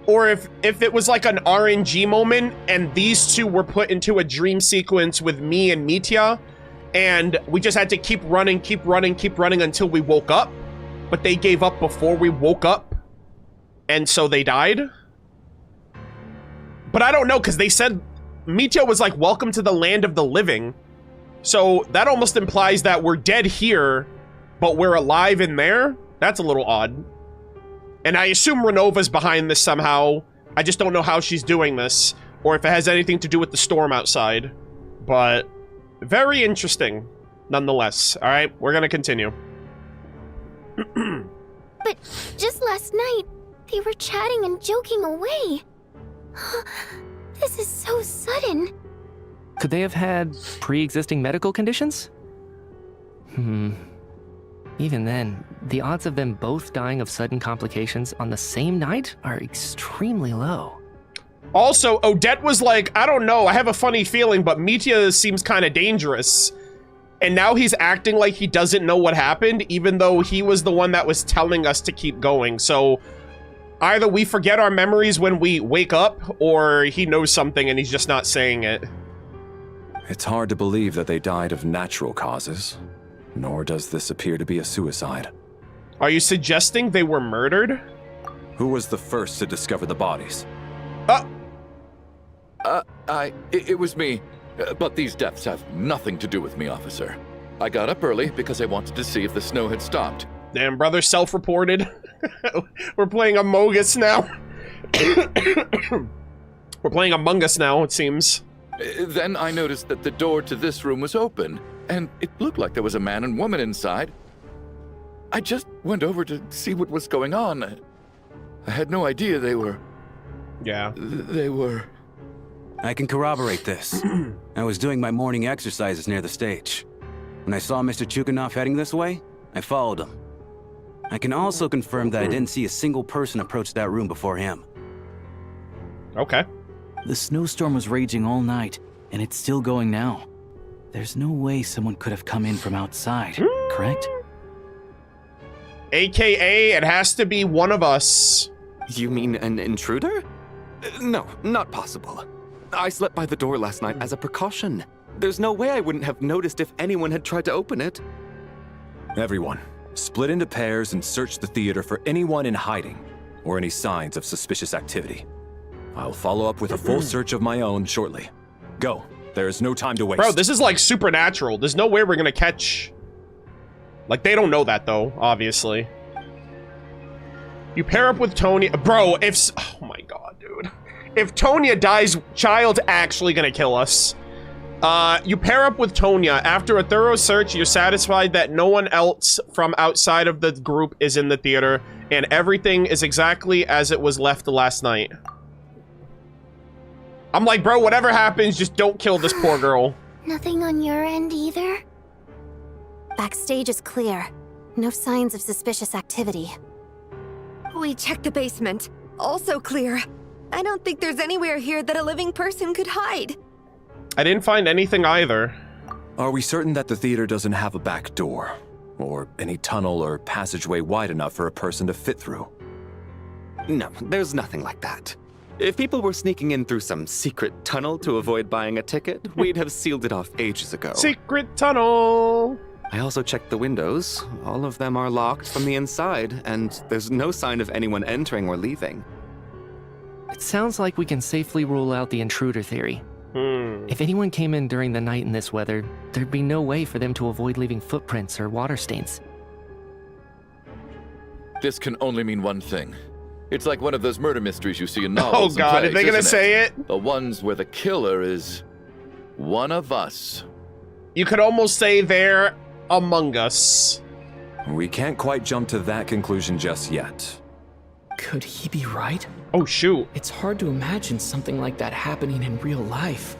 or if it was like an RNG moment and these two were put into a dream sequence with me and Mitya, and we just had to keep running until we woke up, but they gave up before we woke up, and so they died. But I don't know, because they said Mitya was like, welcome to the land of the living. So that almost implies that we're dead here, but we're alive in there. That's a little odd. And I assume Renova's behind this somehow. I just don't know how she's doing this, or if it has anything to do with the storm outside. But very interesting, nonetheless. All right, we're gonna continue. But just last night, they were chatting and joking away. This is so sudden. Could they have had pre-existing medical conditions? Even then, the odds of them both dying of sudden complications on the same night are extremely low. Also, Odette was like, I don't know, I have a funny feeling, but Mitya seems kind of dangerous. And now he's acting like he doesn't know what happened, even though he was the one that was telling us to keep going. So either we forget our memories when we wake up, or he knows something and he's just not saying it. It's hard to believe that they died of natural causes, nor does this appear to be a suicide. Are you suggesting they were murdered? Who was the first to discover the bodies? It was me. But these deaths have nothing to do with me, officer. I got up early because I wanted to see if the snow had stopped. Damn, brother, self-reported. We're playing Among Us now. We're playing Among Us now, it seems. Then I noticed that the door to this room was open, and it looked like there was a man and woman inside. I just went over to see what was going on. I had no idea they were... Yeah. They were... I can corroborate this. I was doing my morning exercises near the stage. When I saw Mr. Chukhanov heading this way, I followed him. I can also confirm that I didn't see a single person approach that room before him. Okay. The snowstorm was raging all night, and it's still going now. There's no way someone could have come in from outside, correct? AKA, it has to be one of us. You mean an intruder? No, not possible. I slept by the door last night as a precaution. There's no way I wouldn't have noticed if anyone had tried to open it. Everyone, split into pairs and search the theater for anyone in hiding or any signs of suspicious activity. I'll follow up with a full search of my own shortly. Go. There is no time to waste. Bro, this is like supernatural. There's no way we're gonna catch... Like, they don't know that, though, obviously. You pair up with Tonya... Bro, if... Oh my god, dude. If Tonya dies, Child's actually gonna kill us. You pair up with Tonya. After a thorough search, you're satisfied that no one else from outside of the group is in the theater, and everything is exactly as it was left last night. I'm like, bro, whatever happens, just don't kill this poor girl. Nothing on your end either? Backstage is clear. No signs of suspicious activity. We checked the basement. Also clear. I don't think there's anywhere here that a living person could hide. I didn't find anything either. Are we certain that the theater doesn't have a back door? Or any tunnel or passageway wide enough for a person to fit through? No, there's nothing like that. If people were sneaking in through some secret tunnel to avoid buying a ticket, we'd have sealed it off ages ago. Secret tunnel! I also checked the windows. All of them are locked from the inside, and there's no sign of anyone entering or leaving. It sounds like we can safely rule out the intruder theory. If anyone came in during the night in this weather, there'd be no way for them to avoid leaving footprints or water stains. This can only mean one thing. It's like one of those murder mysteries you see in novels. Oh god, and plays, are they gonna say it? The ones where the killer is one of us. You could almost say they're among us. We can't quite jump to that conclusion just yet. Could he be right? Oh shoot. It's hard to imagine something like that happening in real life.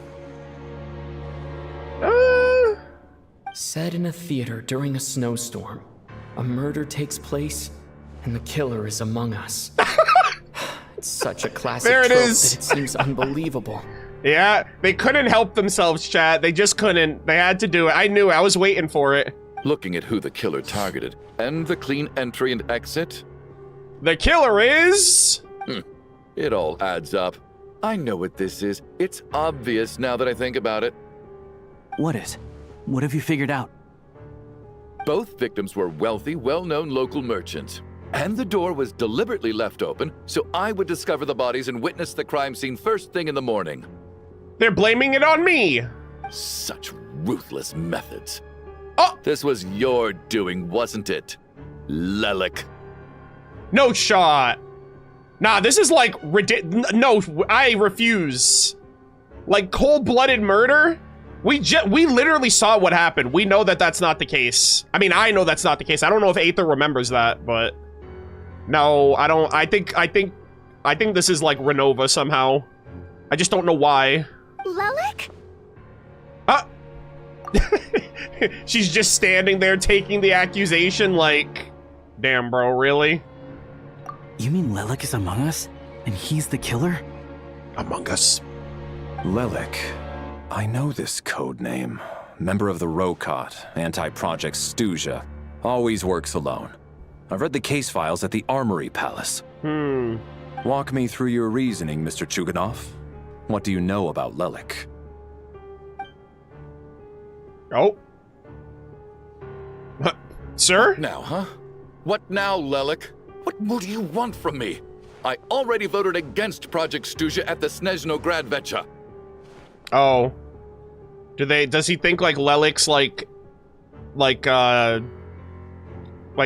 Set in a theater during a snowstorm, a murder takes place, and the killer is among us. It's such a classic There it trope is. that it seems unbelievable. Yeah, they couldn't help themselves, chat. They just couldn't. They had to do it. I knew. I was waiting for it. Looking at who the killer targeted and the clean entry and exit. The killer is... It all adds up. I know what this is. It's obvious now that I think about it. What is? What have you figured out? Both victims were wealthy, well-known local merchants. And the door was deliberately left open so I would discover the bodies and witness the crime scene first thing in the morning. They're blaming it on me. Such ruthless methods. Oh! This was your doing, wasn't it, Lelik? No shot. Nah, this is like no, I refuse. Like cold-blooded murder? We literally saw what happened. We know that that's not the case. I mean, I know that's not the case. I don't know if Aether remembers that, but no, I don't. I think this is like Renova somehow. I just don't know why. Lelik? She's just standing there taking the accusation like, damn, bro, really? You mean Lelik is among us? And he's the killer? Among Us. Lelik. I know this code name. Member of the Rokot, anti-Project Snezhnaya. Always works alone. I've read the case files at the Armory Palace. Walk me through your reasoning, Mr. Chuganov. What do you know about Lelik? Oh. Sir? Now, huh? What now, Lelik? What more do you want from me? I already voted against Project Snezhnaya at the Snezhno Gradvecha. Oh. Does he think like Lelik's like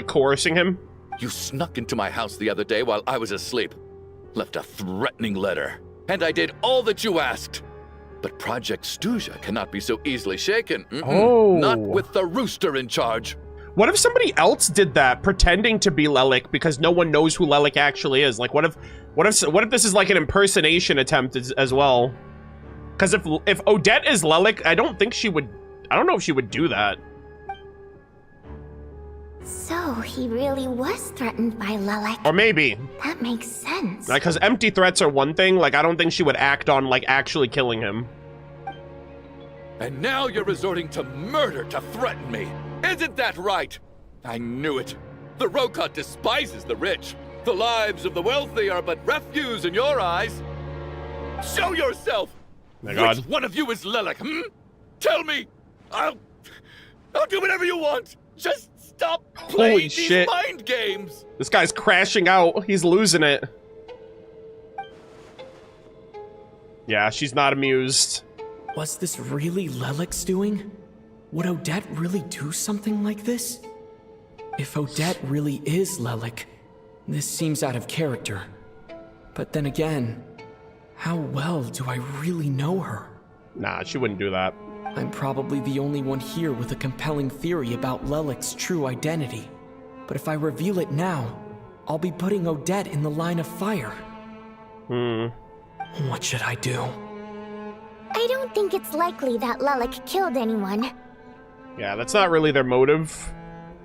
coercing him? You snuck into my house the other day while I was asleep. Left a threatening letter. And I did all that you asked. But Project Snezhnaya cannot be so easily shaken. Oh. Not with the rooster in charge. What if somebody else did that, pretending to be Lelik because no one knows who Lelik actually is? Like, what if this is like an impersonation attempt as well? Because if Odette is Lelik, I don't know if she would do that. So he really was threatened by Lelik. Or maybe. That makes sense. Like, because empty threats are one thing. Like, I don't think she would act on like actually killing him. And now you're resorting to murder to threaten me. Isn't that right? I knew it. The Rokot despises the rich. The lives of the wealthy are but refuse in your eyes. Show yourself! My God. Which one of you is Lelik, Tell me! I'll do whatever you want! Just stop playing Holy these shit. mind games! This guy's crashing out. He's losing it. Yeah, she's not amused. Was this really Lelik's doing? Would Odette really do something like this? If Odette really is Lelik, this seems out of character. But then again, how well do I really know her? Nah, she wouldn't do that. I'm probably the only one here with a compelling theory about Lelik's true identity. But if I reveal it now, I'll be putting Odette in the line of fire. What should I do? I don't think it's likely that Lelik killed anyone. Yeah, that's not really their motive.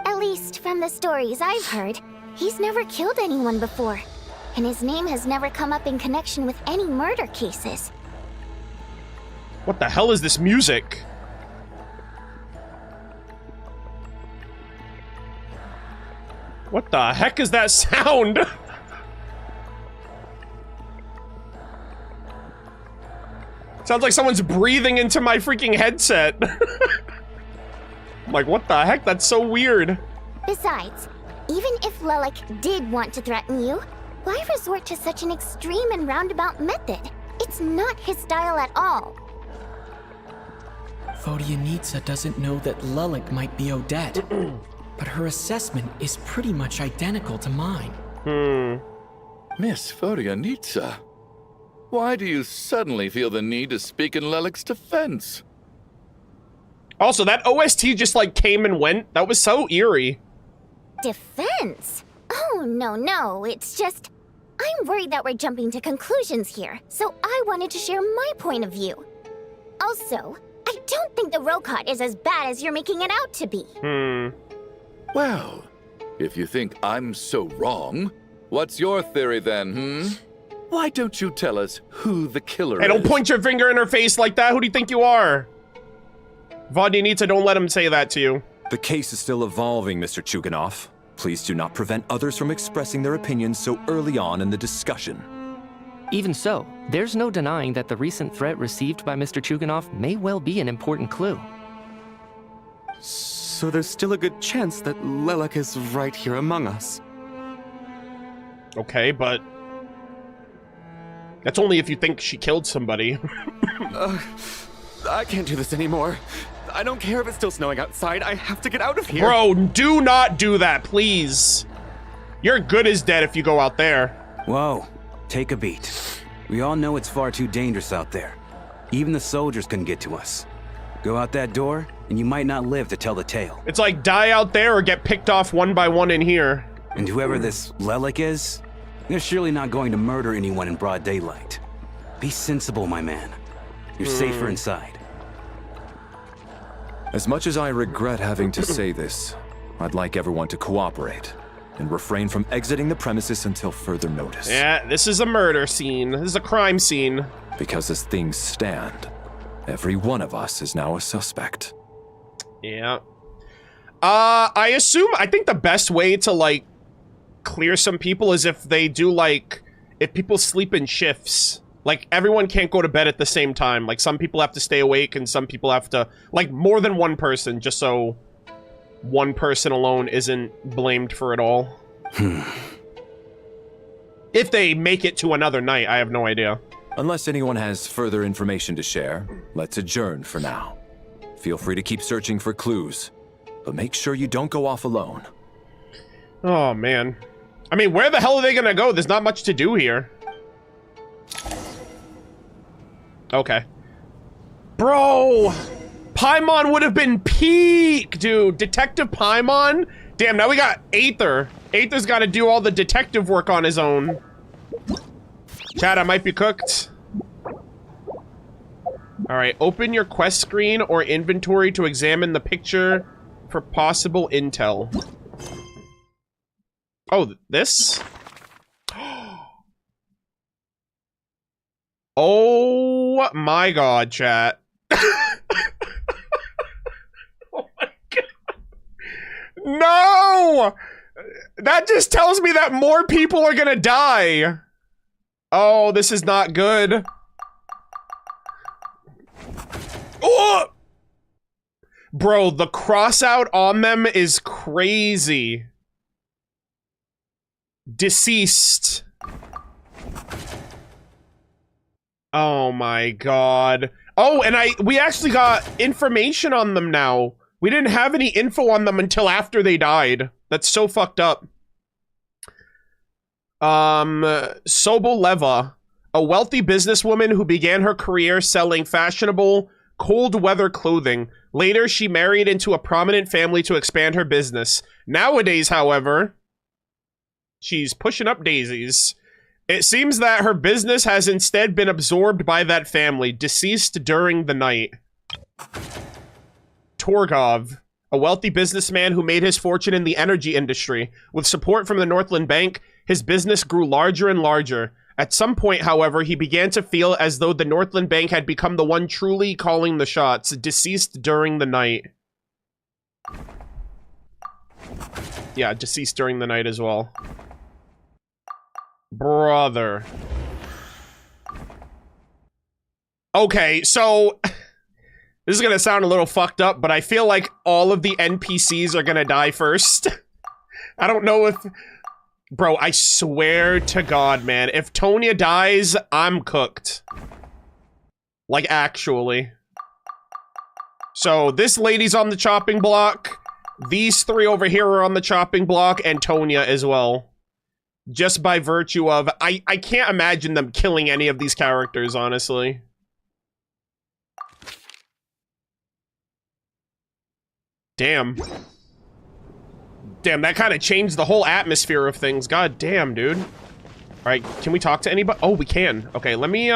At least from the stories I've heard, he's never killed anyone before. And his name has never come up in connection with any murder cases. What the hell is this music? What the heck is that sound? Sounds like someone's breathing into my freaking headset. I'm like, what the heck? That's so weird. Besides, even if Lelik did want to threaten you, why resort to such an extreme and roundabout method? It's not his style at all. Vodyanitsa doesn't know that Lelik might be Odette, but her assessment is pretty much identical to mine. Miss Vodyanitsa, why do you suddenly feel the need to speak in Lelik's defense? Also, that OST just like came and went. That was so eerie. Defense? Oh, no, it's just... I'm worried that we're jumping to conclusions here, so I wanted to share my point of view. Also, I don't think the Rokot is as bad as you're making it out to be. Well, if you think I'm so wrong, what's your theory then, Why don't you tell us who the killer Hey, is? don't point your finger in her face like that. Who do you think you are? Vodyanitsa, don't let him say that to you. The case is still evolving, Mr. Chuganov. Please do not prevent others from expressing their opinions so early on in the discussion. Even so, there's no denying that the recent threat received by Mr. Chuganov may well be an important clue. So there's still a good chance that Lelek is right here among us. Okay, but that's only if you think she killed somebody. I can't do this anymore. I don't care if it's still snowing outside. I have to get out of here. Bro, do not do that, please. You're good as dead if you go out there. Whoa, take a beat. We all know it's far too dangerous out there. Even the soldiers couldn't get to us. Go out that door, and you might not live to tell the tale. It's like die out there or get picked off one by one in here. And whoever this Lelek is, they're surely not going to murder anyone in broad daylight. Be sensible, my man. You're safer inside. As much as I regret having to say this, I'd like everyone to cooperate and refrain from exiting the premises until further notice. Yeah, this is a murder scene. This is a crime scene. Because as things stand, every one of us is now a suspect. Yeah. I think the best way to, like, clear some people is if they do, like, if people sleep in shifts. Like, everyone can't go to bed at the same time. Like, some people have to stay awake and some people have to, like, more than one person, just so one person alone isn't blamed for it all. If they make it to another night, I have no idea. Unless anyone has further information to share, let's adjourn for now. Feel free to keep searching for clues, but make sure you don't go off alone. Oh, man. I mean, where the hell are they gonna go? There's not much to do here. Okay. Bro! Paimon would have been peak, dude. Detective Paimon? Damn, now we got Aether. Aether's got to do all the detective work on his own. Chat, I might be cooked. Alright, open your quest screen or inventory to examine the picture for possible intel. Oh, this? Oh my god, chat. Oh my god. No! That just tells me that more people are gonna die. Oh, this is not good. Oh! Bro, the cross out on them is crazy. Deceased. Oh my god. Oh, and we actually got information on them now. We didn't have any info on them until after they died. That's so fucked up. Soboleva, a wealthy businesswoman who began her career selling fashionable cold weather clothing. Later, she married into a prominent family to expand her business. Nowadays, however, she's pushing up daisies. It seems that her business has instead been absorbed by that family, deceased during the night. Torgov, a wealthy businessman who made his fortune in the energy industry. With support from the Northland Bank, his business grew larger and larger. At some point, however, he began to feel as though the Northland Bank had become the one truly calling the shots, deceased during the night. Yeah, deceased during the night as well. Brother. Okay, so this is gonna sound a little fucked up, but I feel like all of the NPCs are gonna die first. I don't know if... Bro, I swear to God, man. If Tonya dies, I'm cooked. Like, actually. So, this lady's on the chopping block. These three over here are on the chopping block, and Tonya as well. Just by virtue of... I can't imagine them killing any of these characters, honestly. Damn. Damn, that kind of changed the whole atmosphere of things. God damn, dude. Alright, can we talk to anybody? Oh, we can. Okay, let me,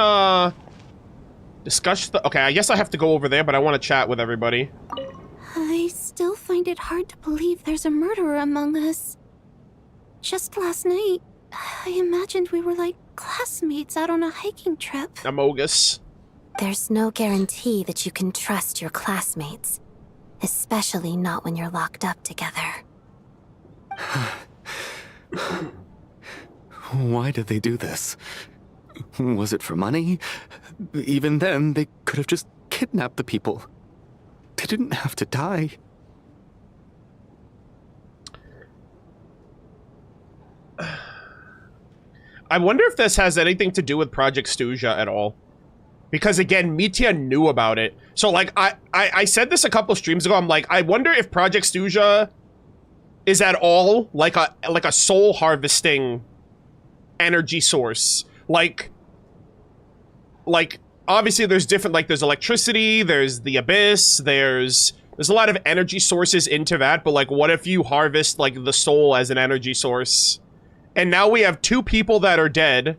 discuss the... Okay, I guess I have to go over there, but I want to chat with everybody. I still find it hard to believe there's a murderer among us. Just last night, I imagined we were like classmates out on a hiking trip. Amogus. There's no guarantee that you can trust your classmates, especially not when you're locked up together. Why did they do this? Was it for money? Even then, they could have just kidnapped the people. They didn't have to die. I wonder if this has anything to do with Project Stuja at all. Because again, Mitya knew about it. So like, I said this a couple streams ago, I'm like, I wonder if Project Stuja is at all like a soul harvesting energy source. Like obviously there's different, like there's electricity, there's the abyss, there's a lot of energy sources into that, but like what if you harvest like the soul as an energy source? And now we have 2 people that are dead.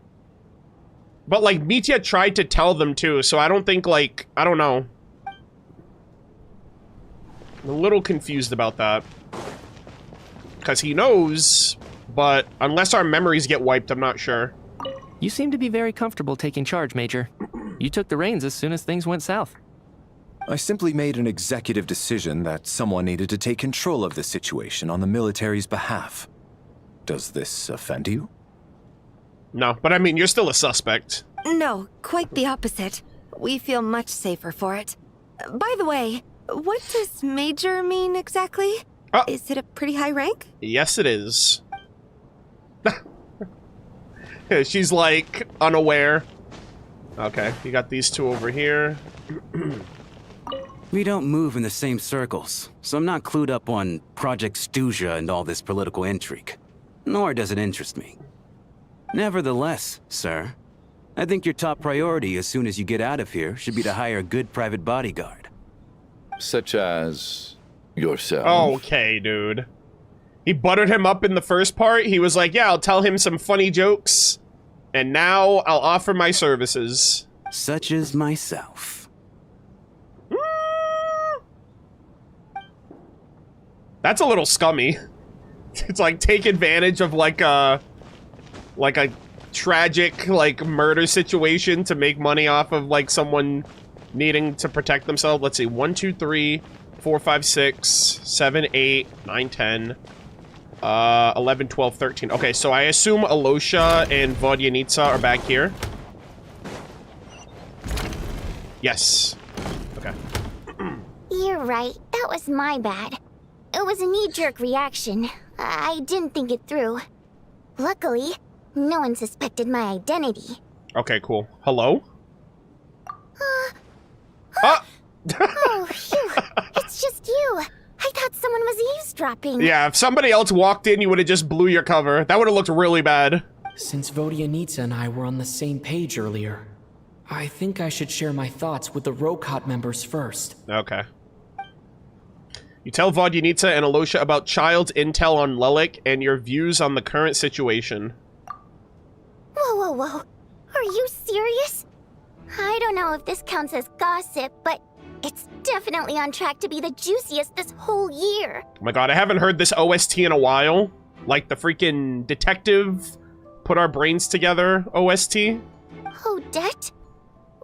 But like Mitya tried to tell them too, so I don't think like, I don't know. I'm a little confused about that. Because he knows, but unless our memories get wiped, I'm not sure. You seem to be very comfortable taking charge, Major. You took the reins as soon as things went south. I simply made an executive decision that someone needed to take control of the situation on the military's behalf. Does this offend you? No, but I mean, you're still a suspect. No, quite the opposite. We feel much safer for it. By the way, what does Major mean exactly? Oh. Is it a pretty high rank? Yes, it is. She's like unaware. Okay, you got these 2 over here. We don't move in the same circles, so I'm not clued up on Project Stuja and all this political intrigue. Nor does it interest me. Nevertheless, sir, I think your top priority as soon as you get out of here should be to hire a good private bodyguard. Such as yourself. Okay, dude. He buttered him up in the first part. He was like, yeah, I'll tell him some funny jokes. And now I'll offer my services. Such as myself. That's a little scummy. It's like take advantage of like a tragic like murder situation to make money off of like someone needing to protect themselves. Let's see, 1, 2, 3, 4, 5, 6, 7, 8, 9, 10, 11, 12, 13. Okay, so I assume Alosha and Vodyanitsa are back here. Yes. Okay. You're right. That was my bad. It was a knee-jerk reaction. I didn't think it through. Luckily, no one suspected my identity. Okay, cool. Hello? Oh, phew. It's just you. I thought someone was eavesdropping. Yeah, if somebody else walked in, you would have just blew your cover. That would have looked really bad. Since Vodyanitsa and I were on the same page earlier, I think I should share my thoughts with the Rokot members first. Okay. You tell Vodyanitsa and Alosha about Child's intel on Lelik and your views on the current situation. Whoa, whoa, whoa. Are you serious? I don't know if this counts as gossip, but it's definitely on track to be the juiciest this whole year. Oh my god, I haven't heard this OST in a while. Like the freaking detective put our brains together OST. Odette?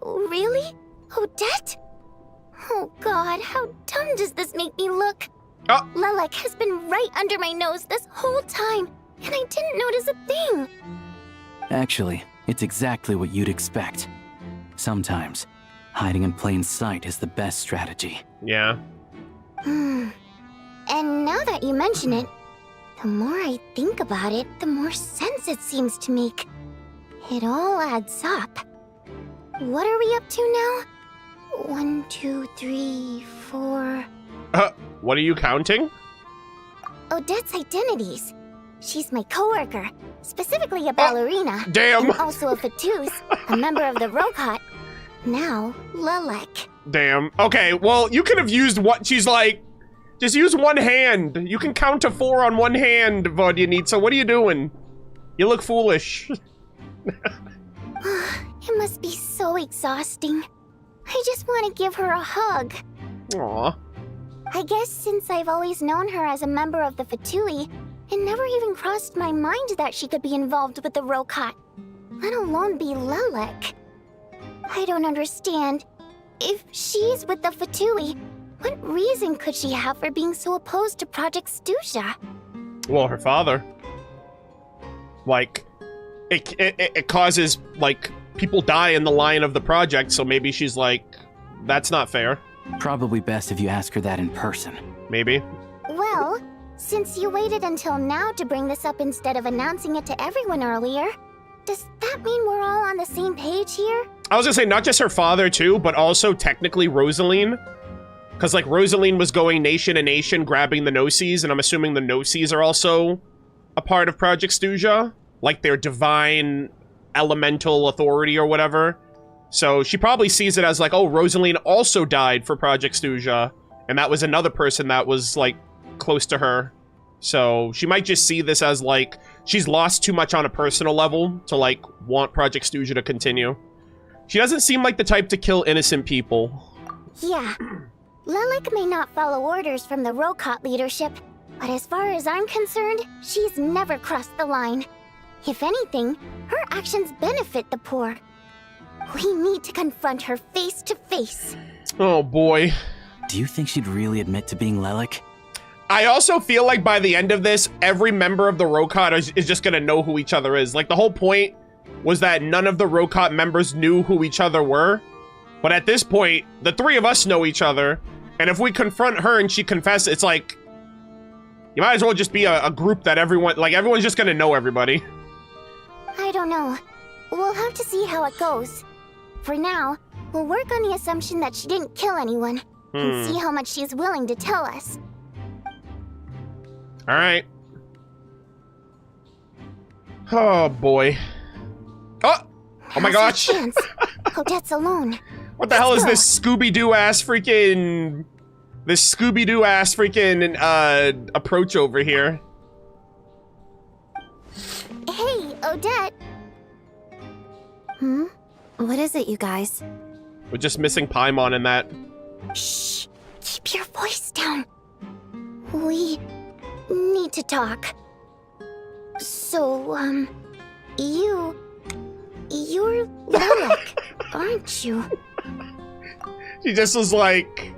Really? Odette? Oh god, how dumb does this make me look? Oh. Lelik has been right under my nose this whole time, and I didn't notice a thing. Actually, it's exactly what you'd expect. Sometimes, hiding in plain sight is the best strategy. Yeah. And now that you mention it, the more I think about it, the more sense it seems to make. It all adds up. What are we up to now? 1, 2, 3, 4... What are you counting? Odette's identities. She's my coworker, specifically a ballerina. Damn! And also a Fatuz, a member of the Rokot. Now, Lelik. Damn. Okay, well, you could have used what she's like. Just use one hand. You can count to 4 on one hand, Vodyanitsa. What are you doing? You look foolish. It must be so exhausting. I just want to give her a hug. Aw. I guess since I've always known her as a member of the Fatui, It never even crossed my mind that she could be involved with the Rokot, let alone be Lelik. I don't understand. If she's with the Fatui, what reason could she have for being so opposed to Project Stuzha? Well, her father. Like, it causes, like, people die in the line of the project, so maybe she's like, that's not fair. Probably best if you ask her that in person. Maybe. Well, since you waited until now to bring this up instead of announcing it to everyone earlier, does that mean we're all on the same page here? I was gonna say, not just her father, too, but also technically Rosaline. Because, like, Rosaline was going nation to nation, grabbing the Gnosis, and I'm assuming the Gnosis are also a part of Project Stuzha. Like, their divine elemental authority or whatever. So she probably sees it as, like, oh, Rosaline also died for Project Stuzha, and that was another person that was, like, close to her. So she might just see this as, like, she's lost too much on a personal level to, like, want Project Stuzha to continue. She doesn't seem like the type to kill innocent people. Yeah. Lelik may not follow orders from the Rokot leadership, but as far as I'm concerned, she's never crossed the line. If anything, her actions benefit the poor. We need to confront her face to face. Oh boy. Do you think she'd really admit to being Lelik? I also feel like by the end of this, every member of the Rokot is just gonna know who each other is. Like, the whole point was that none of the Rokot members knew who each other were. But at this point, the three of us know each other. And if we confront her and she confesses, it's like, you might as well just be a group that everyone's just gonna know everybody. I don't know. We'll have to see how it goes. For now, we'll work on the assumption that she didn't kill anyone, and see how much she's willing to tell us. Alright. Oh, boy. Oh! Oh my gosh! Odette's alone. What the hell is this Scooby-Doo ass freaking... approach over here? Hey, Odette. What is it, you guys? We're just missing Paimon in that. Shh. Keep your voice down. We need to talk. So, you're Lelik, aren't you? She just was like,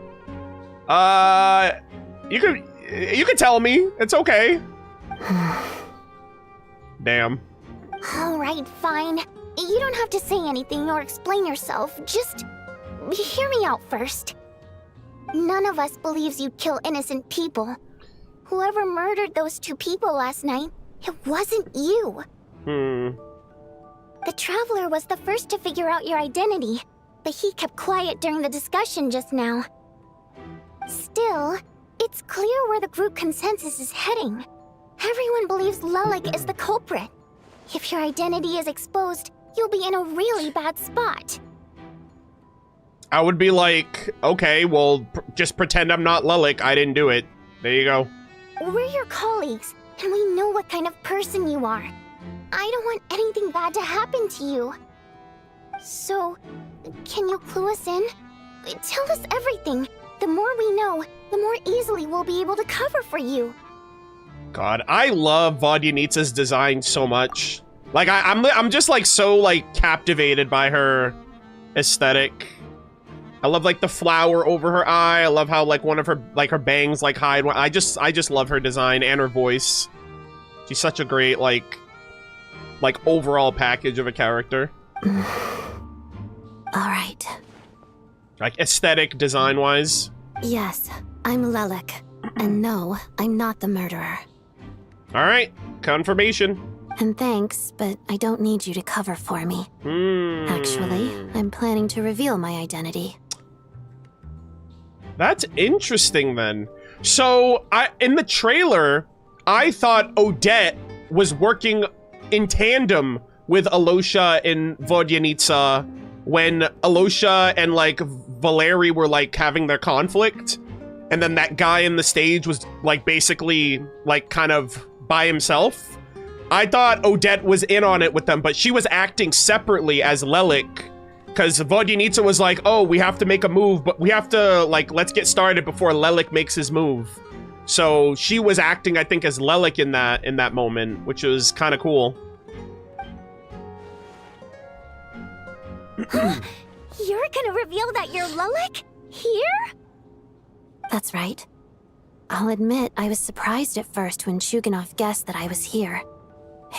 you could tell me. It's okay. Damn. Alright, fine. You don't have to say anything or explain yourself. Just hear me out first. None of us believes you'd kill innocent people. Whoever murdered those two people last night, it wasn't you. The Traveler was the first to figure out your identity, but he kept quiet during the discussion just now. Still, it's clear where the group consensus is heading. Everyone believes Lelik is the culprit. If your identity is exposed, you'll be in a really bad spot. I would be like, okay, well, just pretend I'm not Lelik. I didn't do it. There you go. We're your colleagues, and we know what kind of person you are. I don't want anything bad to happen to you. So, can you clue us in? Tell us everything. The more we know, the more easily we'll be able to cover for you. God, I love Vodyanitsa's design so much. Like, I'm just, like, so, like, captivated by her aesthetic. I love, like, the flower over her eye. I love how, like, one of her, like, her bangs, like, hide. I just love her design and her voice. She's such a great, like, overall package of a character. Alright. Like, aesthetic, design-wise. Yes, I'm Lelik. And no, I'm not the murderer. Alright, confirmation. And thanks, but I don't need you to cover for me. Actually, I'm planning to reveal my identity. That's interesting, then. So, in the trailer, I thought Odette was working in tandem with Alosha and Vodyanitsa when Alosha and, like, Valeri were, like, having their conflict. And then that guy in the stage was, like, basically, like, kind of by himself. I thought Odette was in on it with them, but she was acting separately as Lelik. Because Vodyanitsa was like, oh, we have to make a move, but we have to, like, let's get started before Lelik makes his move. So she was acting, I think, as Lelik in that moment, which was kind of cool. You're gonna reveal that you're Lelik? Here? That's right. I'll admit I was surprised at first when Chuganov guessed that I was here.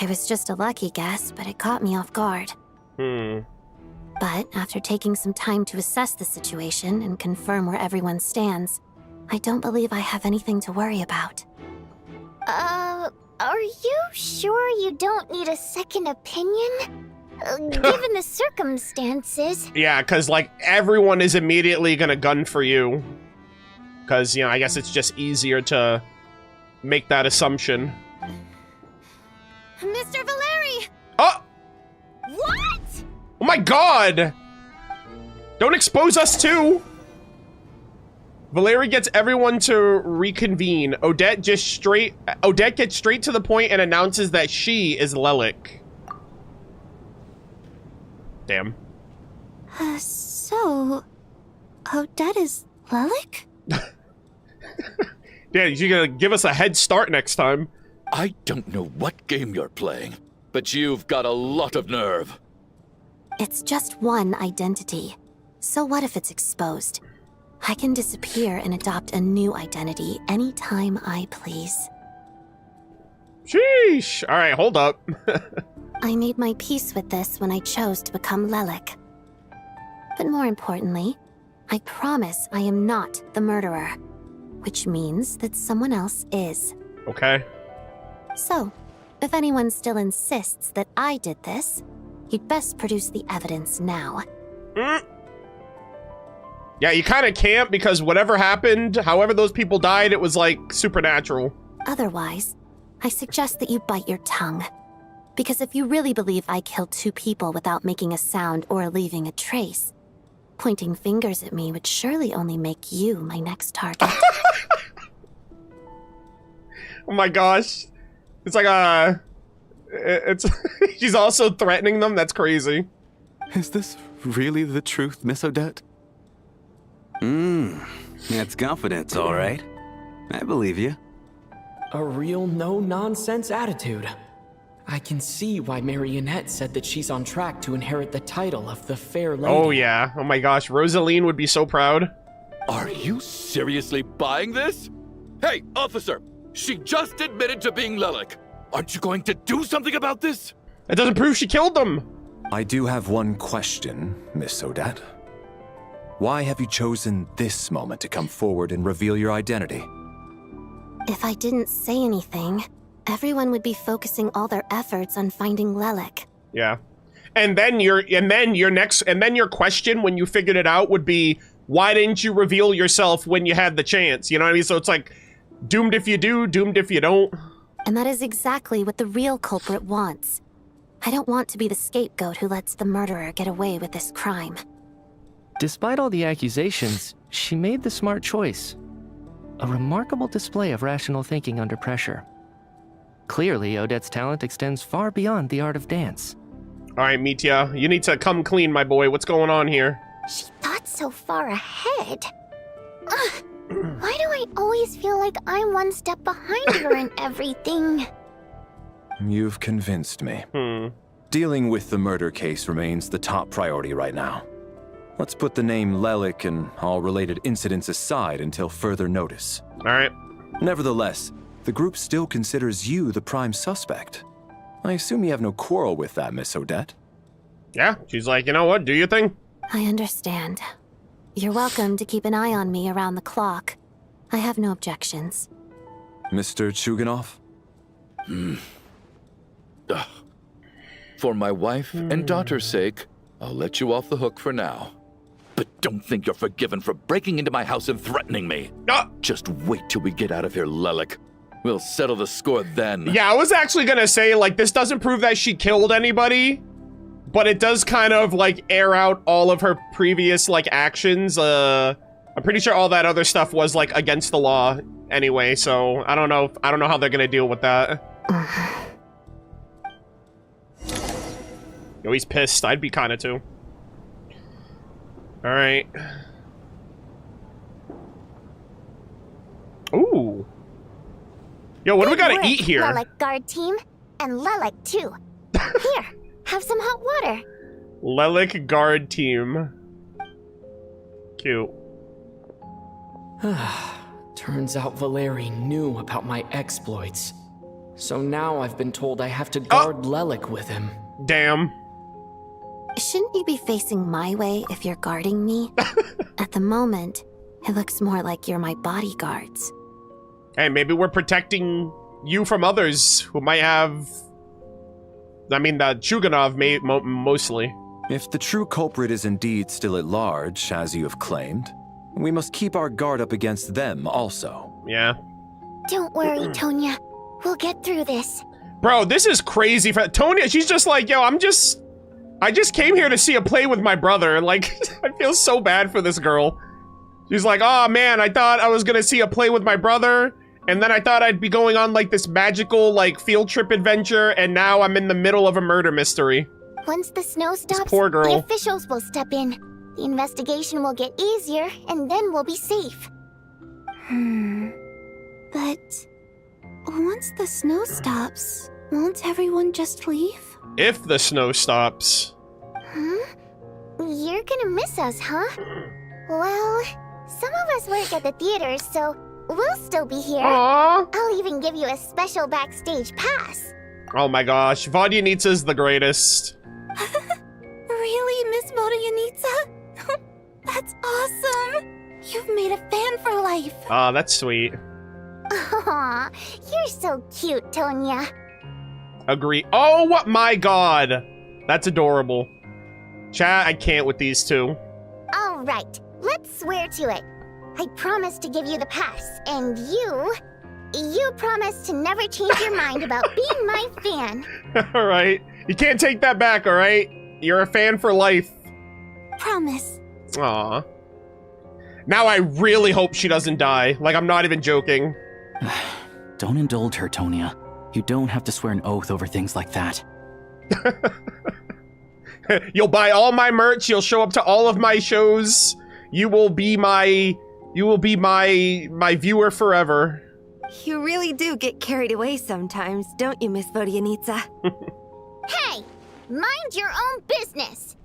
It was just a lucky guess, but it caught me off guard. But after taking some time to assess the situation and confirm where everyone stands, I don't believe I have anything to worry about. Are you sure you don't need a second opinion? Given the circumstances. Yeah, because, like, everyone is immediately gonna gun for you. Because, you know, I guess it's just easier to make that assumption. Mr. Valeri! Oh! What? Oh my god! Don't expose us too! Valeri gets everyone to reconvene. Odette gets straight to the point and announces that she is Lelik. Damn. So... Odette is Lelik? Yeah, you're gonna give us a head start next time. I don't know what game you're playing, but you've got a lot of nerve. It's just one identity. So what if it's exposed? I can disappear and adopt a new identity anytime I please. Sheesh. Alright, hold up. I made my peace with this when I chose to become Lelik. But more importantly, I promise I am not the murderer, which means that someone else is. Okay. So, if anyone still insists that I did this, you'd best produce the evidence now. Yeah, you kind of can't because whatever happened, however those people died, it was like supernatural. Otherwise, I suggest that you bite your tongue. Because if you really believe I killed 2 people without making a sound or leaving a trace, pointing fingers at me would surely only make you my next target. Oh my gosh. It's like it's she's also threatening them. That's crazy. Is this really the truth, Miss Odette? That's confidence, all right. I believe you. A real no-nonsense attitude. I can see why Marionette said that she's on track to inherit the title of the Fair Lady. Oh yeah. Oh my gosh. Rosaline would be so proud. Are you seriously buying this? Hey, officer! She just admitted to being Lelik. Aren't you going to do something about this? That doesn't prove she killed them. I do have one question, Miss Odette. Why have you chosen this moment to come forward and reveal your identity? If I didn't say anything, everyone would be focusing all their efforts on finding Lelik. Yeah. And then your question when you figured it out would be, why didn't you reveal yourself when you had the chance? You know what I mean? So it's like, doomed if you do, doomed if you don't. And that is exactly what the real culprit wants. I don't want to be the scapegoat who lets the murderer get away with this crime. Despite all the accusations, she made the smart choice. A remarkable display of rational thinking under pressure. Clearly, Odette's talent extends far beyond the art of dance. All right, Mitya, you need to come clean, my boy. What's going on here? She thought so far ahead. Ugh, why do I always feel like I'm one step behind her in everything? You've convinced me. Dealing with the murder case remains the top priority right now. Let's put the name Lelik and all related incidents aside until further notice. All right. Nevertheless, the group still considers you the prime suspect. I assume you have no quarrel with that, Miss Odette? Yeah, she's like, you know what, do your thing. I understand. You're welcome to keep an eye on me around the clock. I have no objections. Mr. Chuganov? For my wife and daughter's sake, I'll let you off the hook for now. But don't think you're forgiven for breaking into my house and threatening me. Just wait till we get out of here, Lelik. We'll settle the score then. Yeah, I was actually gonna say, like, this doesn't prove that she killed anybody, but it does kind of, like, air out all of her previous, like, actions. I'm pretty sure all that other stuff was, like, against the law anyway, so I don't know how they're gonna deal with that. Yo, he's pissed. I'd be kinda too. Alright. Ooh. Yo, what do we Good gotta work, eat here? Lilac guard team. And Lilac, too. Here, have some hot water. Lilac guard team. Cute. Turns out Valeri knew about my exploits. So now I've been told I have to guard Lelik with him. Damn. Shouldn't you be facing my way if you're guarding me? At the moment, it looks more like you're my bodyguards. Hey, maybe we're protecting you from others who might have... I mean, Chuganov mostly. If the true culprit is indeed still at large, as you have claimed, we must keep our guard up against them also. Yeah. Don't worry, Tonya. We'll get through this. Bro, this is crazy. For Tonya, she's just like, yo, I just came here to see a play with my brother. And like, I feel so bad for this girl. She's like, oh man, I thought I was gonna see a play with my brother. And then I thought I'd be going on like this magical like field trip adventure. And now I'm in the middle of a murder mystery. Once the snow stops, poor girl. the officials will step in. The investigation will get easier, and then we'll be safe. But once the snow stops, won't everyone just leave? If the snow stops. Huh? You're gonna miss us, huh? Well, some of us work at the theaters, so we'll still be here. Aww. I'll even give you a special backstage pass. Oh my gosh, Vodyanitsa's the greatest. Really, Miss Vodyanitsa? That's awesome! You've made a fan for life. Ah, that's sweet. Aw, you're so cute, Tonya. Agree. Oh my god! That's adorable. Chat, I can't with these two. All right, let's swear to it. I promise to give you the pass, and you promise to never change your mind about being my fan. Alright. You can't take that back, alright? You're a fan for life. Promise. Aw. Now I really hope she doesn't die. Like, I'm not even joking. Don't indulge her, Tonya. You don't have to swear an oath over things like that. You'll buy all my merch, you'll show up to all of my shows. You will be my viewer forever. You really do get carried away sometimes, don't you, Miss Vodyanitsa? Hey, mind your own business.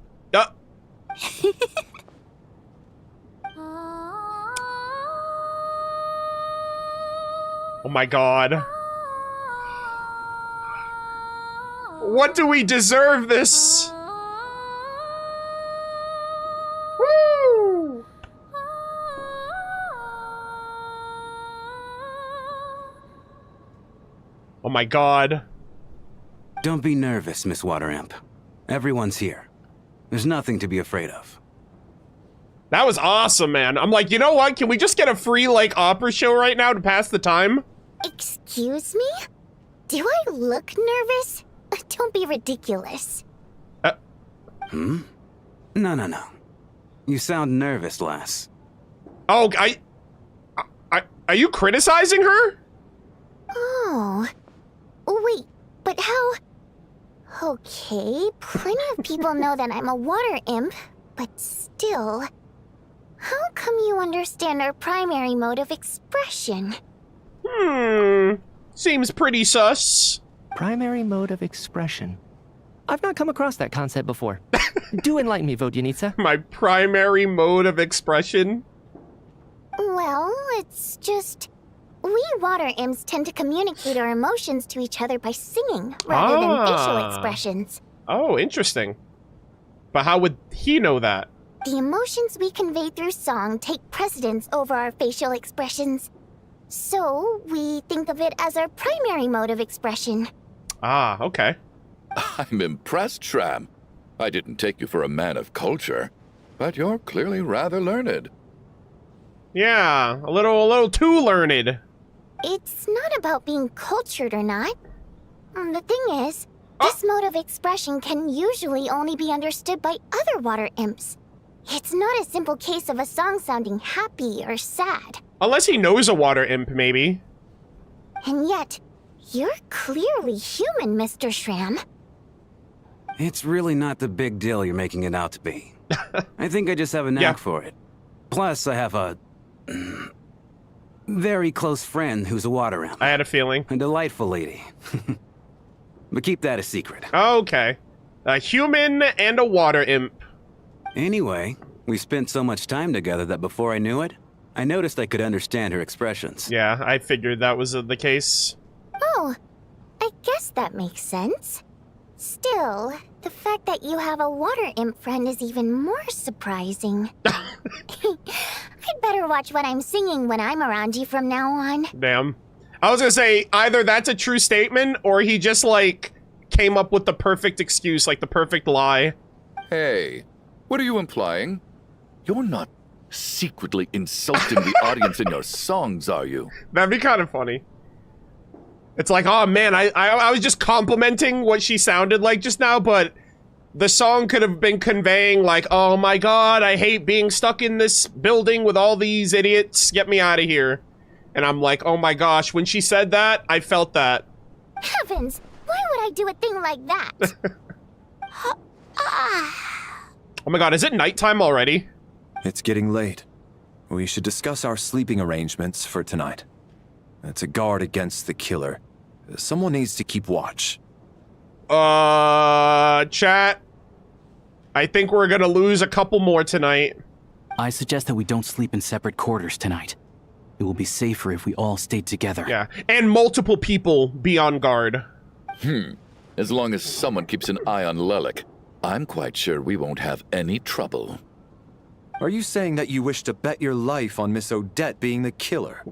Oh my god. What do we deserve this? Woo! Oh my god. Don't be nervous, Miss Water Imp. Everyone's here. There's nothing to be afraid of. That was awesome, man. I'm like, you know what? Can we just get a free, like, opera show right now to pass the time? Excuse me? Do I look nervous? Don't be ridiculous. No. You sound nervous, lass. Oh, are you criticizing her? Oh. Wait, but how... Okay, plenty of people know that I'm a water imp, but still... How come you understand our primary mode of expression? Seems pretty sus. Primary mode of expression. I've not come across that concept before. Do enlighten me, Vodyanitsa. My primary mode of expression? Well, it's just... We water imps tend to communicate our emotions to each other by singing, rather than facial expressions. Oh, interesting. But how would he know that? The emotions we convey through song take precedence over our facial expressions. So, we think of it as our primary mode of expression. Ah, okay. I'm impressed, Shram. I didn't take you for a man of culture, but you're clearly rather learned. Yeah, a little too learned. It's not about being cultured or not. The thing is, this mode of expression can usually only be understood by other water imps. It's not a simple case of a song sounding happy or sad. Unless he knows a water imp, maybe. And yet, you're clearly human, Mr. Shram. It's really not the big deal you're making it out to be. I think I just have a knack for it. Plus, I have a... Very close friend who's a water imp. I had a feeling. A delightful lady. But keep that a secret. Okay. A human and a water imp. Anyway, we spent so much time together that before I knew it, I noticed I could understand her expressions. Yeah, I figured that was the case. Oh, I guess that makes sense. Still, the fact that you have a water imp friend is even more surprising. I'd better watch what I'm singing when I'm around you from now on. Damn. I was gonna say, either that's a true statement, or he just, like, came up with the perfect excuse, like the perfect lie. Hey, what are you implying? You're not secretly insulting the audience in your songs, are you? That'd be kind of funny. It's like, oh man, I was just complimenting what she sounded like just now, but the song could have been conveying like, oh my god, I hate being stuck in this building with all these idiots, get me out of here. And I'm like, oh my gosh, when she said that, I felt that. Heavens, why would I do a thing like that? Oh my god, is it nighttime already? It's getting late. We should discuss our sleeping arrangements for tonight. To guard against the killer, someone needs to keep watch. Chat. I think we're gonna lose a couple more tonight. I suggest that we don't sleep in separate quarters tonight. It will be safer if we all stay together. Yeah, and multiple people be on guard. As long as someone keeps an eye on Lelik, I'm quite sure we won't have any trouble. Are you saying that you wish to bet your life on Miss Odette being the killer?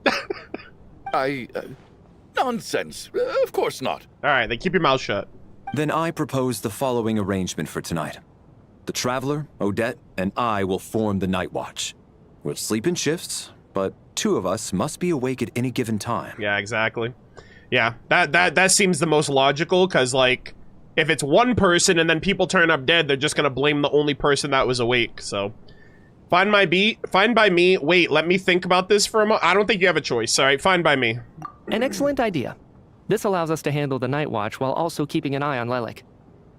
Nonsense. Of course not. Alright, then keep your mouth shut. Then I propose the following arrangement for tonight. The Traveler, Odette, and I will form the Night Watch. We'll sleep in shifts, but two of us must be awake at any given time. Yeah, exactly. Yeah, that seems the most logical, because, like, if it's one person and then people turn up dead, they're just gonna blame the only person that was awake, so... Fine by me. Wait, let me think about this for a moment. I don't think you have a choice. All right, fine by me. An excellent idea. This allows us to handle the night watch while also keeping an eye on Lelik.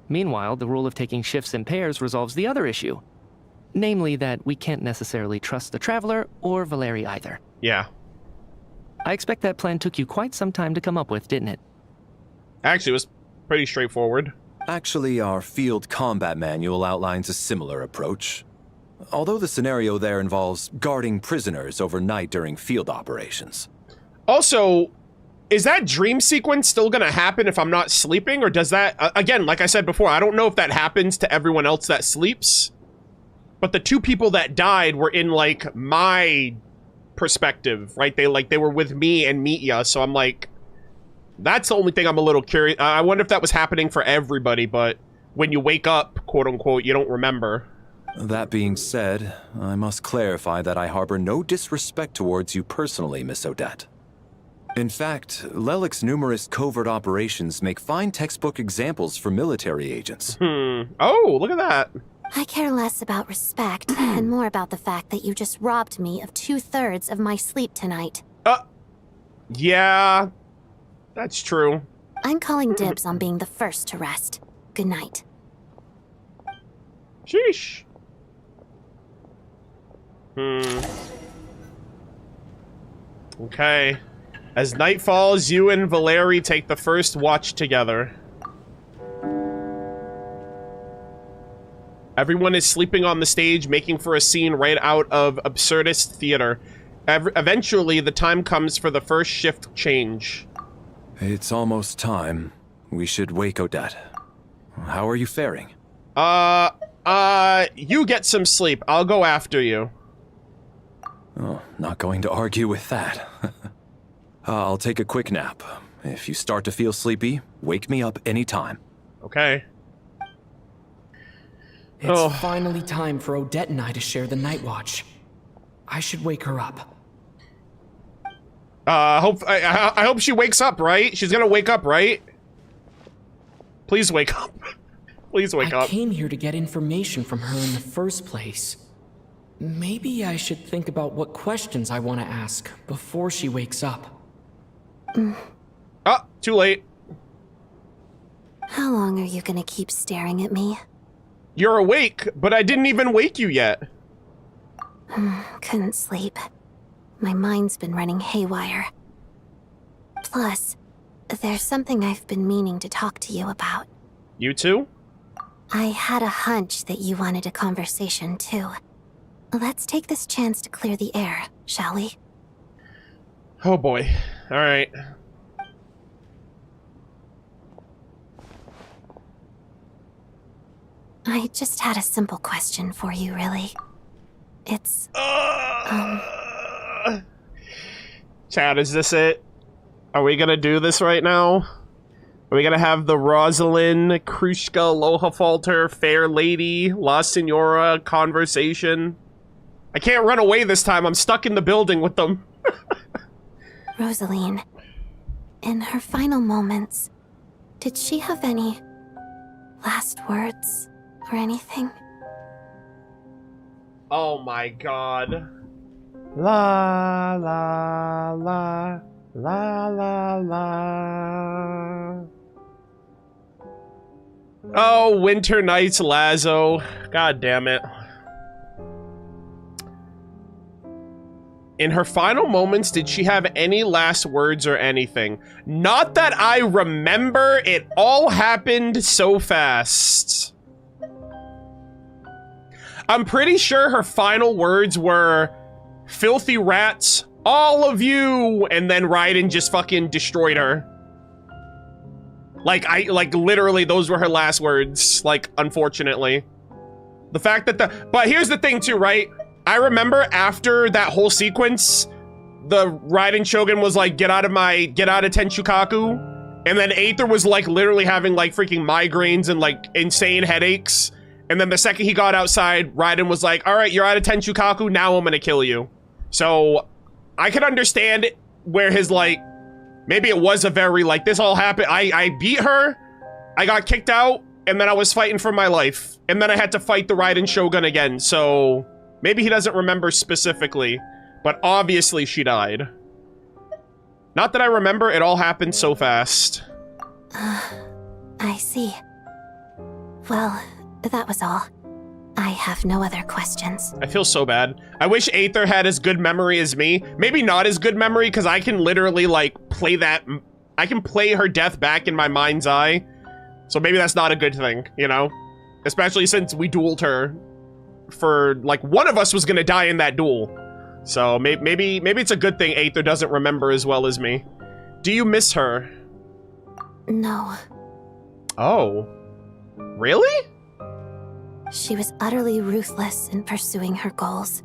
Meanwhile, the rule of taking shifts in pairs resolves the other issue. Namely that we can't necessarily trust the Traveler or Valeri either. Yeah. I expect that plan took you quite some time to come up with, didn't it? Actually, it was pretty straightforward. Actually, our field combat manual outlines a similar approach. Although the scenario there involves guarding prisoners overnight during field operations. Also, is that dream sequence still gonna happen if I'm not sleeping? Or does that, again, like I said before, I don't know if that happens to everyone else that sleeps. But the two people that died were in, like, my perspective, right? They were with me and Mitya, so I'm like, that's the only thing I'm a little curious. I wonder if that was happening for everybody, but when you wake up, quote unquote, you don't remember. That being said, I must clarify that I harbor no disrespect towards you personally, Miss Odette. In fact, Lelik's numerous covert operations make fine textbook examples for military agents. Oh, look at that. I care less about respect and more about the fact that you just robbed me of 2/3 of my sleep tonight. Yeah, that's true. I'm calling dibs on being the first to rest. Good night. Sheesh. Okay. As night falls, you and Valeri take the first watch together. Everyone is sleeping on the stage, making for a scene right out of absurdist theater. Eventually, the time comes for the first shift change. It's almost time. We should wake Odette. How are you faring? You get some sleep. I'll go after you. Oh, not going to argue with that. I'll take a quick nap. If you start to feel sleepy, wake me up anytime. Okay. It's finally time for Odette and I to share the night watch. I should wake her up. I hope she wakes up, right? She's gonna wake up, right? Please wake up. Please wake up. I came here to get information from her in the first place. Maybe I should think about what questions I want to ask before she wakes up. Too late. How long are you gonna keep staring at me? You're awake, but I didn't even wake you yet. Couldn't sleep. My mind's been running haywire. Plus, there's something I've been meaning to talk to you about. You too? I had a hunch that you wanted a conversation too. Let's take this chance to clear the air, shall we? Oh boy. Alright. I just had a simple question for you, really. It's... Chad, is this it? Are we gonna do this right now? Are we gonna have the Rosalind, Krushka, Lohafalter, Fair Lady, La Senora conversation? I can't run away this time. I'm stuck in the building with them. Rosaline, in her final moments, did she have any last words or anything? Oh my god. La la la la la la. Oh, Winter Nights Lazo. God damn it. In her final moments, did she have any last words or anything? Not that I remember. It all happened so fast. I'm pretty sure her final words were, "Filthy rats, all of you," and then Raiden just fucking destroyed her. Like literally those were her last words, like, unfortunately. The fact that but here's the thing too, right? I remember after that whole sequence, the Raiden Shogun was like, get out of Tenchukaku. And then Aether was like literally having like freaking migraines and like insane headaches. And then the second he got outside, Raiden was like, all right, you're out of Tenchukaku, now I'm gonna kill you. So I could understand where his like, maybe it was a very like, this all happened, I beat her, I got kicked out, and then I was fighting for my life. And then I had to fight the Raiden Shogun again, so maybe he doesn't remember specifically, but obviously she died. Not that I remember, it all happened so fast. I see. Well, that was all. I have no other questions. I feel so bad. I wish Aether had as good memory as me. Maybe not as good memory, because I can literally, like, play that... I can play her death back in my mind's eye. So maybe that's not a good thing, you know? Especially since we dueled her for, like, one of us was gonna die in that duel. So maybe it's a good thing Aether doesn't remember as well as me. Do you miss her? No. Oh. Really? She was utterly ruthless in pursuing her goals.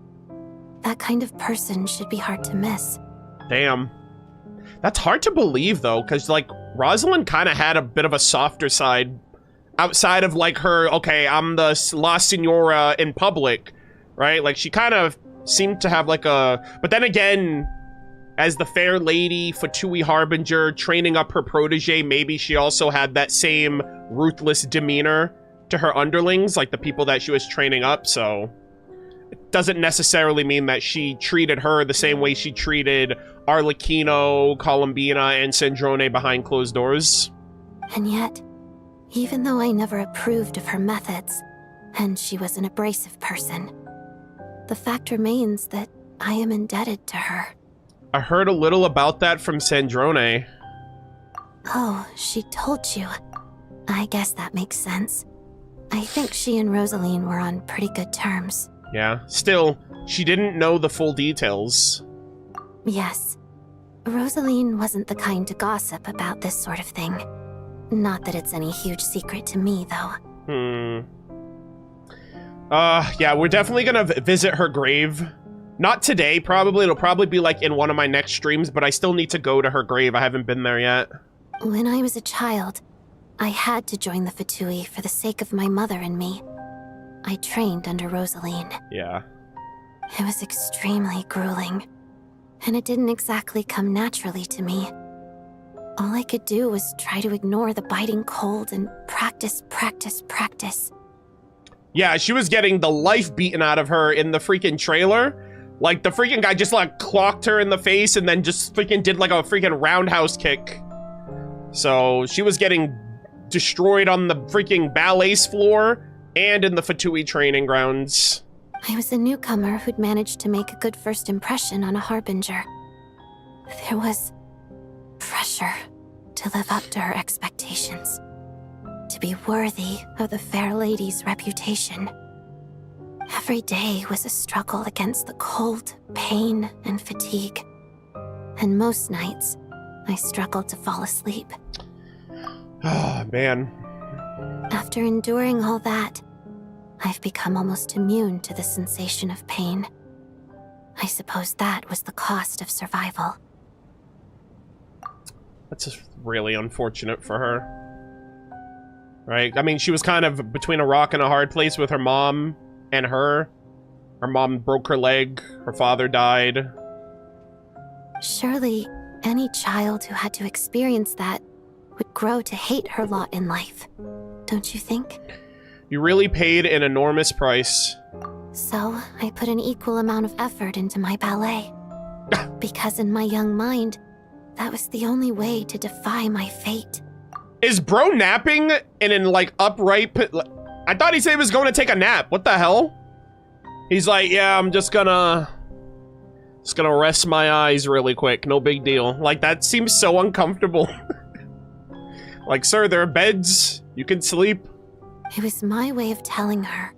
That kind of person should be hard to miss. Damn. That's hard to believe, though, because, like, Rosalind kind of had a bit of a softer side outside of, like, her, okay, I'm the La Senora in public, right? Like, she kind of seemed to have, like, a... But then again, as the Fair Lady, Fatui Harbinger, training up her protege, maybe she also had that same ruthless demeanor to her underlings, like the people that she was training up, so... It doesn't necessarily mean that she treated her the same way she treated Arlecchino, Columbina, and Sandrone behind closed doors. And yet, even though I never approved of her methods, and she was an abrasive person, the fact remains that I am indebted to her. I heard a little about that from Sandrone. Oh, she told you. I guess that makes sense. I think she and Rosaline were on pretty good terms. Yeah, still, she didn't know the full details. Yes. Rosaline wasn't the kind to gossip about this sort of thing. Not that it's any huge secret to me, though. Yeah, we're definitely gonna visit her grave. Not today, probably. It'll probably be, like, in one of my next streams, but I still need to go to her grave. I haven't been there yet. When I was a child, I had to join the Fatui for the sake of my mother and me. I trained under Rosaline. Yeah. It was extremely grueling, and it didn't exactly come naturally to me. All I could do was try to ignore the biting cold and practice. Yeah, she was getting the life beaten out of her in the freaking trailer. Like, the freaking guy just, like, clocked her in the face and then just freaking did, like, a freaking roundhouse kick. So, she was getting destroyed on the freaking ballet's floor and in the Fatui training grounds. I was a newcomer who'd managed to make a good first impression on a harbinger. There was pressure to live up to her expectations, to be worthy of the fair lady's reputation. Every day was a struggle against the cold, pain, and fatigue. And most nights, I struggled to fall asleep. Oh, man. After enduring all that, I've become almost immune to the sensation of pain. I suppose that was the cost of survival. That's just really unfortunate for her. Right? I mean, she was kind of between a rock and a hard place with her mom and her. Her mom broke her leg. Her father died. Surely, any child who had to experience that would grow to hate her lot in life, don't you think? You really paid an enormous price. So, I put an equal amount of effort into my ballet. Because in my young mind, that was the only way to defy my fate. Is bro napping in like upright... I thought he said he was going to take a nap. What the hell? He's like, yeah, I'm just gonna rest my eyes really quick. No big deal. Like, that seems so uncomfortable. Like, sir, there are beds. You can sleep. It was my way of telling her.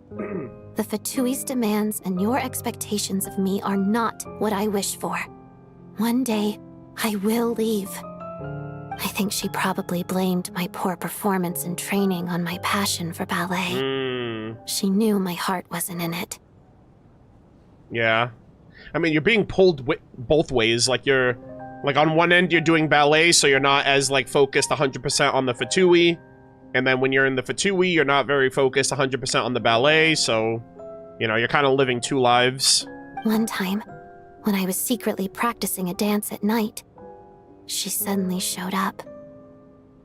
The Fatui's demands and your expectations of me are not what I wish for. One day, I will leave. I think she probably blamed my poor performance in training on my passion for ballet. She knew my heart wasn't in it. Yeah. I mean, you're being pulled both ways. Like, you're... Like, on one end, you're doing ballet, so you're not as, like, focused 100% on the Fatui. And then when you're in the Fatui, you're not very focused 100% on the ballet, so... You know, you're kind of living two lives. One time, when I was secretly practicing a dance at night, she suddenly showed up.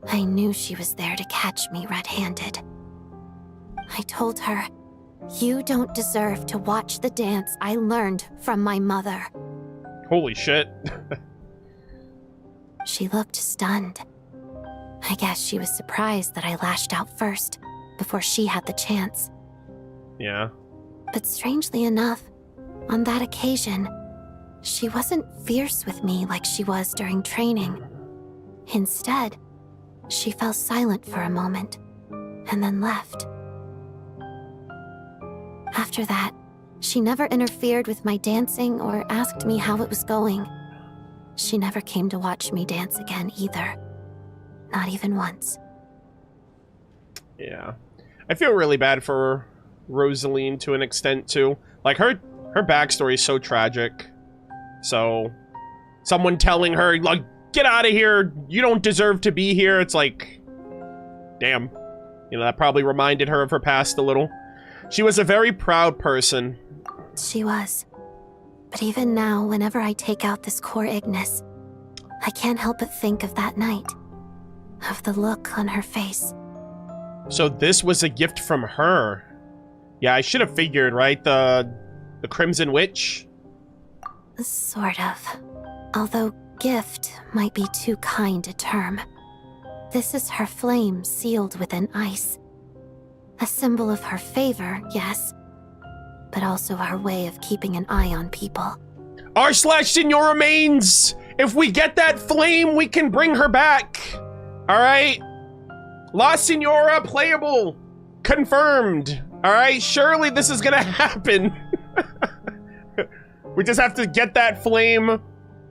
I knew she was there to catch me red-handed. I told her, "You don't deserve to watch the dance I learned from my mother." Holy shit. She looked stunned. I guess she was surprised that I lashed out first, before she had the chance. Yeah. But strangely enough, on that occasion, she wasn't fierce with me like she was during training. Instead, she fell silent for a moment, and then left. After that, she never interfered with my dancing or asked me how it was going. She never came to watch me dance again either. Not even once. Yeah. I feel really bad for Rosaline to an extent, too. Like, her backstory is so tragic. So, someone telling her, like, get out of here, you don't deserve to be here, it's like, damn. You know, that probably reminded her of her past a little. She was a very proud person. She was. But even now, whenever I take out this core Ignis, I can't help but think of that night. Of the look on her face. So this was a gift from her. Yeah, I should have figured, right? The Crimson Witch? Sort of. Although gift might be too kind a term. This is her flame sealed within ice. A symbol of her favor, yes. But also our way of keeping an eye on people. R/Senora remains! If we get that flame, we can bring her back! Alright? La Senora playable! Confirmed! Alright? Surely this is gonna happen! We just have to get that flame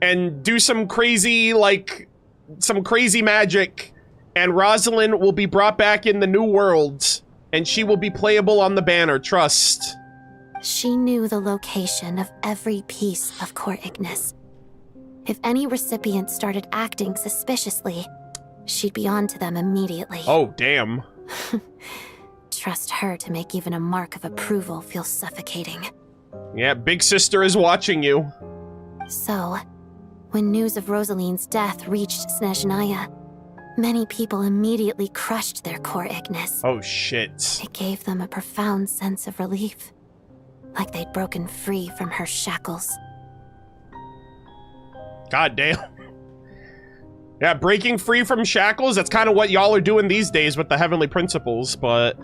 and do some crazy, like, some crazy magic, and Rosalind will be brought back in the new world, and she will be playable on the banner, trust. She knew the location of every piece of Core Ignis. If any recipient started acting suspiciously, she'd be on to them immediately. Oh, damn. Trust her to make even a mark of approval feel suffocating. Yeah, Big Sister is watching you. So, when news of Rosaline's death reached Snezhnaya, many people immediately crushed their Core Ignis. Oh, shit. It gave them a profound sense of relief. Like they'd broken free from her shackles. God damn. Yeah, breaking free from shackles, that's kind of what y'all are doing these days with the Heavenly Principles, but...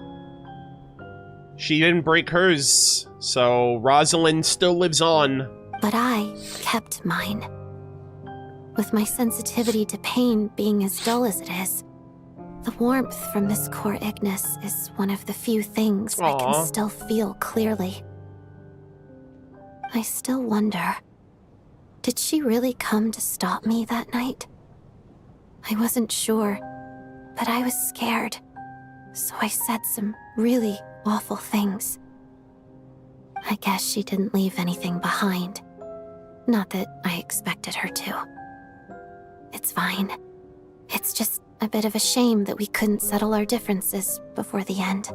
She didn't break hers, so Rosalind still lives on. But I kept mine. With my sensitivity to pain being as dull as it is, the warmth from this core Ignis is one of the few things I can still feel clearly. I still wonder, did she really come to stop me that night? I wasn't sure, but I was scared, so I said some really awful things. I guess she didn't leave anything behind. Not that I expected her to. It's fine. It's just a bit of a shame that we couldn't settle our differences before the end.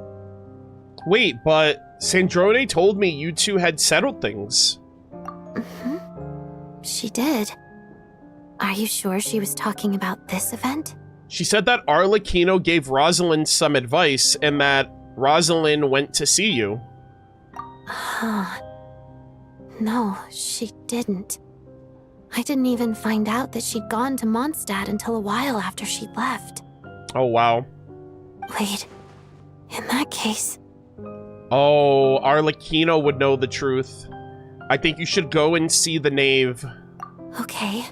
Wait, but Sandrone told me you two had settled things. She did. Are you sure she was talking about this event? She said that Arlecchino gave Rosalind some advice and that Rosalind went to see you. Huh. No, she didn't. I didn't even find out that she'd gone to Mondstadt until a while after she'd left. Oh, wow. Wait, in that case... Oh, Arlecchino would know the truth. I think you should go and see the knave. Okay,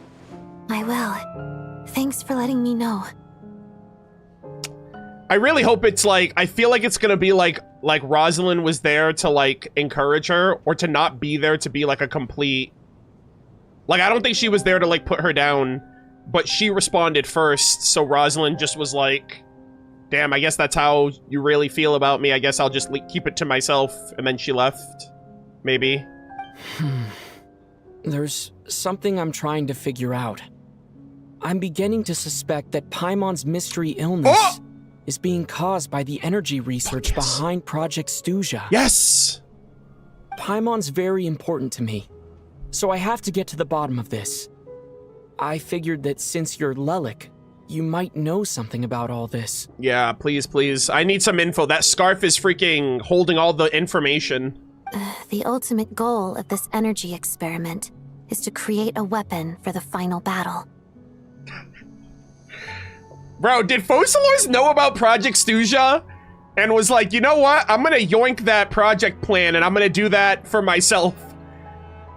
I will. Thanks for letting me know. I really hope it's like, I feel like it's gonna be like Rosalind was there to like encourage her, or to not be there to be like a complete, like I don't think she was there to like put her down, but she responded first, so Rosalind just was like, damn, I guess that's how you really feel about me, I guess I'll just keep it to myself, and then she left, maybe. There's something I'm trying to figure out. I'm beginning to suspect that Paimon's mystery illness is being caused by the energy research behind Project Snezhnaya. Yes! Paimon's very important to me, so I have to get to the bottom of this. I figured that since you're Lelik, you might know something about all this. Yeah, please, please. I need some info. That scarf is freaking holding all the information. The ultimate goal of this energy experiment is to create a weapon for the final battle. Bro, did Focalors know about Project Snezhnaya? And was like, you know what? I'm gonna yoink that project plan and I'm gonna do that for myself.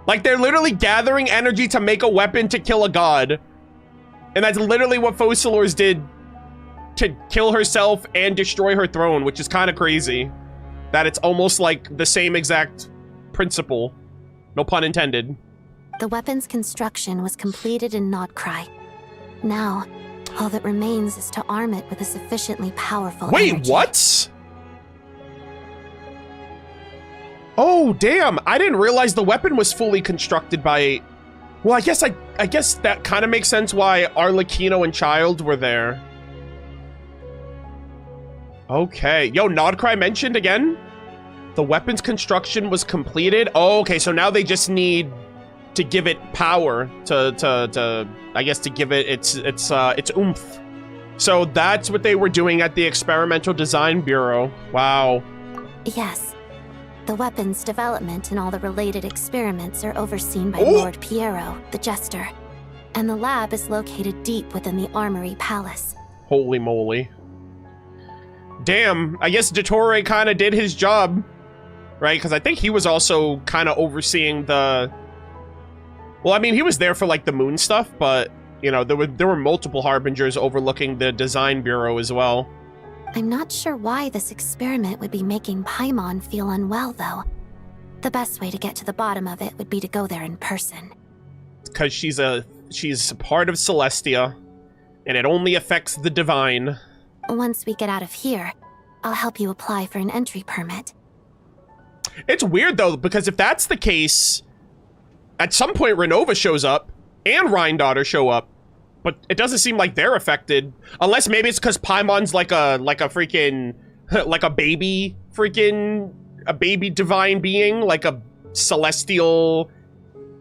Like, they're literally gathering energy to make a weapon to kill a god. And that's literally what Focalors did to kill herself and destroy her throne, which is kind of crazy. That it's almost like the same exact principle. No pun intended. The weapon's construction was completed in Nodcry. Now, all that remains is to arm it with a sufficiently powerful energy. What? Oh, damn. I didn't realize the weapon was fully constructed by... Well, I guess that kind of makes sense why Arlecchino and Child were there. Okay. Yo, Nodcry mentioned again? The weapon's construction was completed? Oh, okay, so now they just need to give it power to I guess to give it its oomph. So that's what they were doing at the Experimental Design Bureau. Wow. Yes. The weapon's development and all the related experiments are overseen by Lord Piero, the Jester. And the lab is located deep within the Armory Palace. Holy moly. Damn, I guess Dottore kind of did his job, right? Because I think he was also kind of overseeing the... Well, I mean, he was there for, like, the moon stuff, but, you know, there were multiple Harbingers overlooking the Design Bureau as well. I'm not sure why this experiment would be making Paimon feel unwell, though. The best way to get to the bottom of it would be to go there in person. Because she's a part of Celestia, and it only affects the divine. Once we get out of here, I'll help you apply for an entry permit. It's weird, though, because if that's the case, at some point Renova shows up, and Rhindaughter show up, but it doesn't seem like they're affected. Unless maybe it's because Paimon's like a freaking, like a baby divine being, like a celestial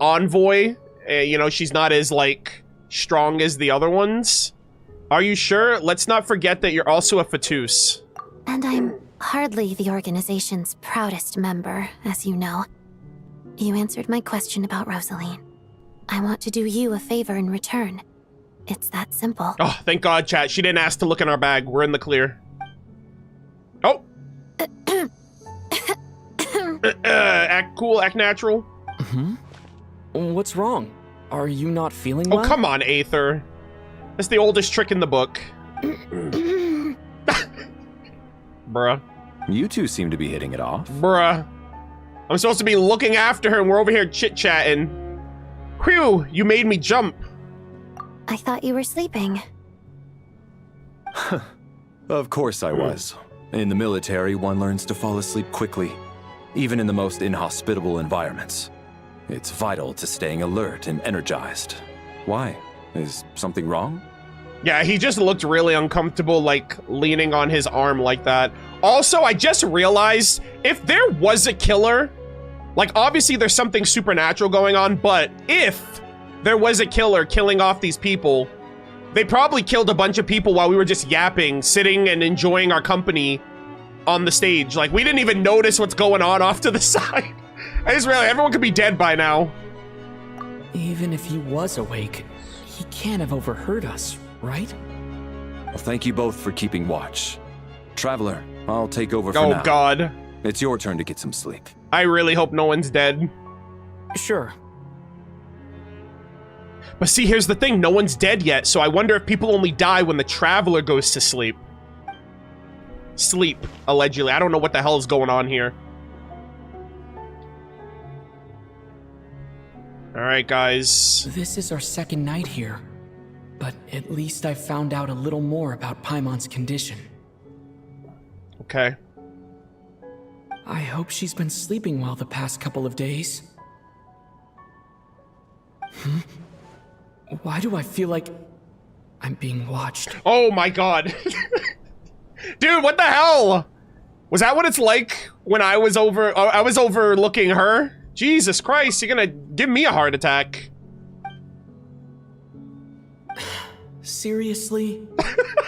envoy. You know, she's not as, like, strong as the other ones. Are you sure? Let's not forget that you're also a Fatus. And I'm hardly the organization's proudest member, as you know. You answered my question about Rosaline. I want to do you a favor in return. It's that simple. Oh, thank God, chat. She didn't ask to look in our bag. We're in the clear. Oh! Act cool, act natural. What's wrong? Are you not feeling Oh, well? come on, Aether. That's the oldest trick in the book. Bruh. You two seem to be hitting it off. Bruh. I'm supposed to be looking after her and we're over here chit-chatting. Whew, you made me jump. I thought you were sleeping. Of course I was. In the military, one learns to fall asleep quickly, even in the most inhospitable environments. It's vital to staying alert and energized. Why? Is something wrong? Yeah, he just looked really uncomfortable, like, leaning on his arm like that. Also, I just realized, if there was a killer, like, obviously there's something supernatural going on, but if there was a killer killing off these people, they probably killed a bunch of people while we were just yapping, sitting and enjoying our company on the stage. Like, we didn't even notice what's going on off to the side. I just realized everyone could be dead by now. Even if he was awake, he can't have overheard us, right? Well, thank you both for keeping watch. Traveler, I'll take over for now. Oh, God. It's your turn to get some sleep. I really hope no one's dead. Sure. But see, here's the thing. No one's dead yet, so I wonder if people only die when the Traveler goes to sleep. Sleep, allegedly. I don't know what the hell is going on here. Alright, guys. This is our second night here, but at least I found out a little more about Paimon's condition. Okay. I hope she's been sleeping well the past couple of days. Why do I feel like I'm being watched? Oh my God. Dude, what the hell? Was that what it's like when I was overlooking her? Jesus Christ, you're gonna give me a heart attack. Seriously?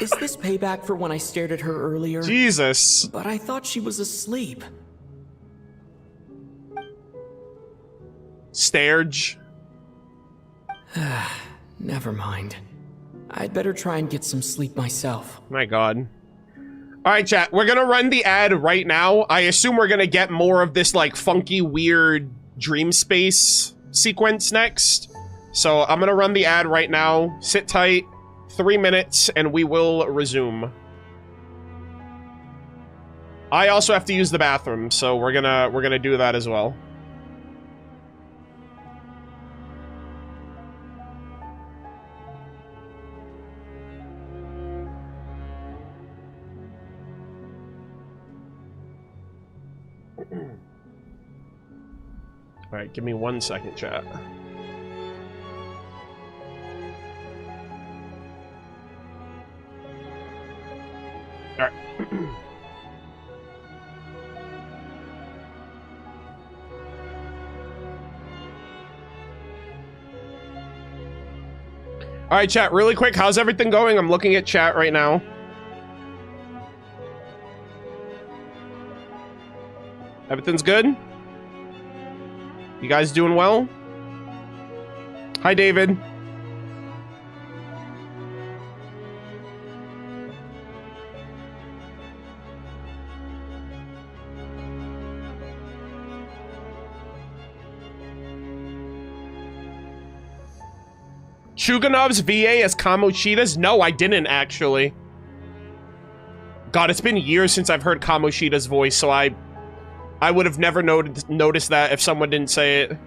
Is this payback for when I stared at her earlier? Jesus. But I thought she was asleep. Starge. Never mind. I'd better try and get some sleep myself. My God. All right, chat. We're gonna run the ad right now. I assume we're gonna get more of this, like, funky, weird dream space sequence next. So I'm gonna run the ad right now. Sit tight. 3 minutes, and we will resume. I also have to use the bathroom, so we're gonna do that as well. All right, give me 1 second, chat. All right. All right, chat, really quick, how's everything going? I'm looking at chat right now. Everything's good? You guys doing well? Hi, David. Chuganov's VA as Kamoshida's? No, I didn't, actually. God, it's been years since I've heard Kamoshida's voice, so I would have never noticed that if someone didn't say it.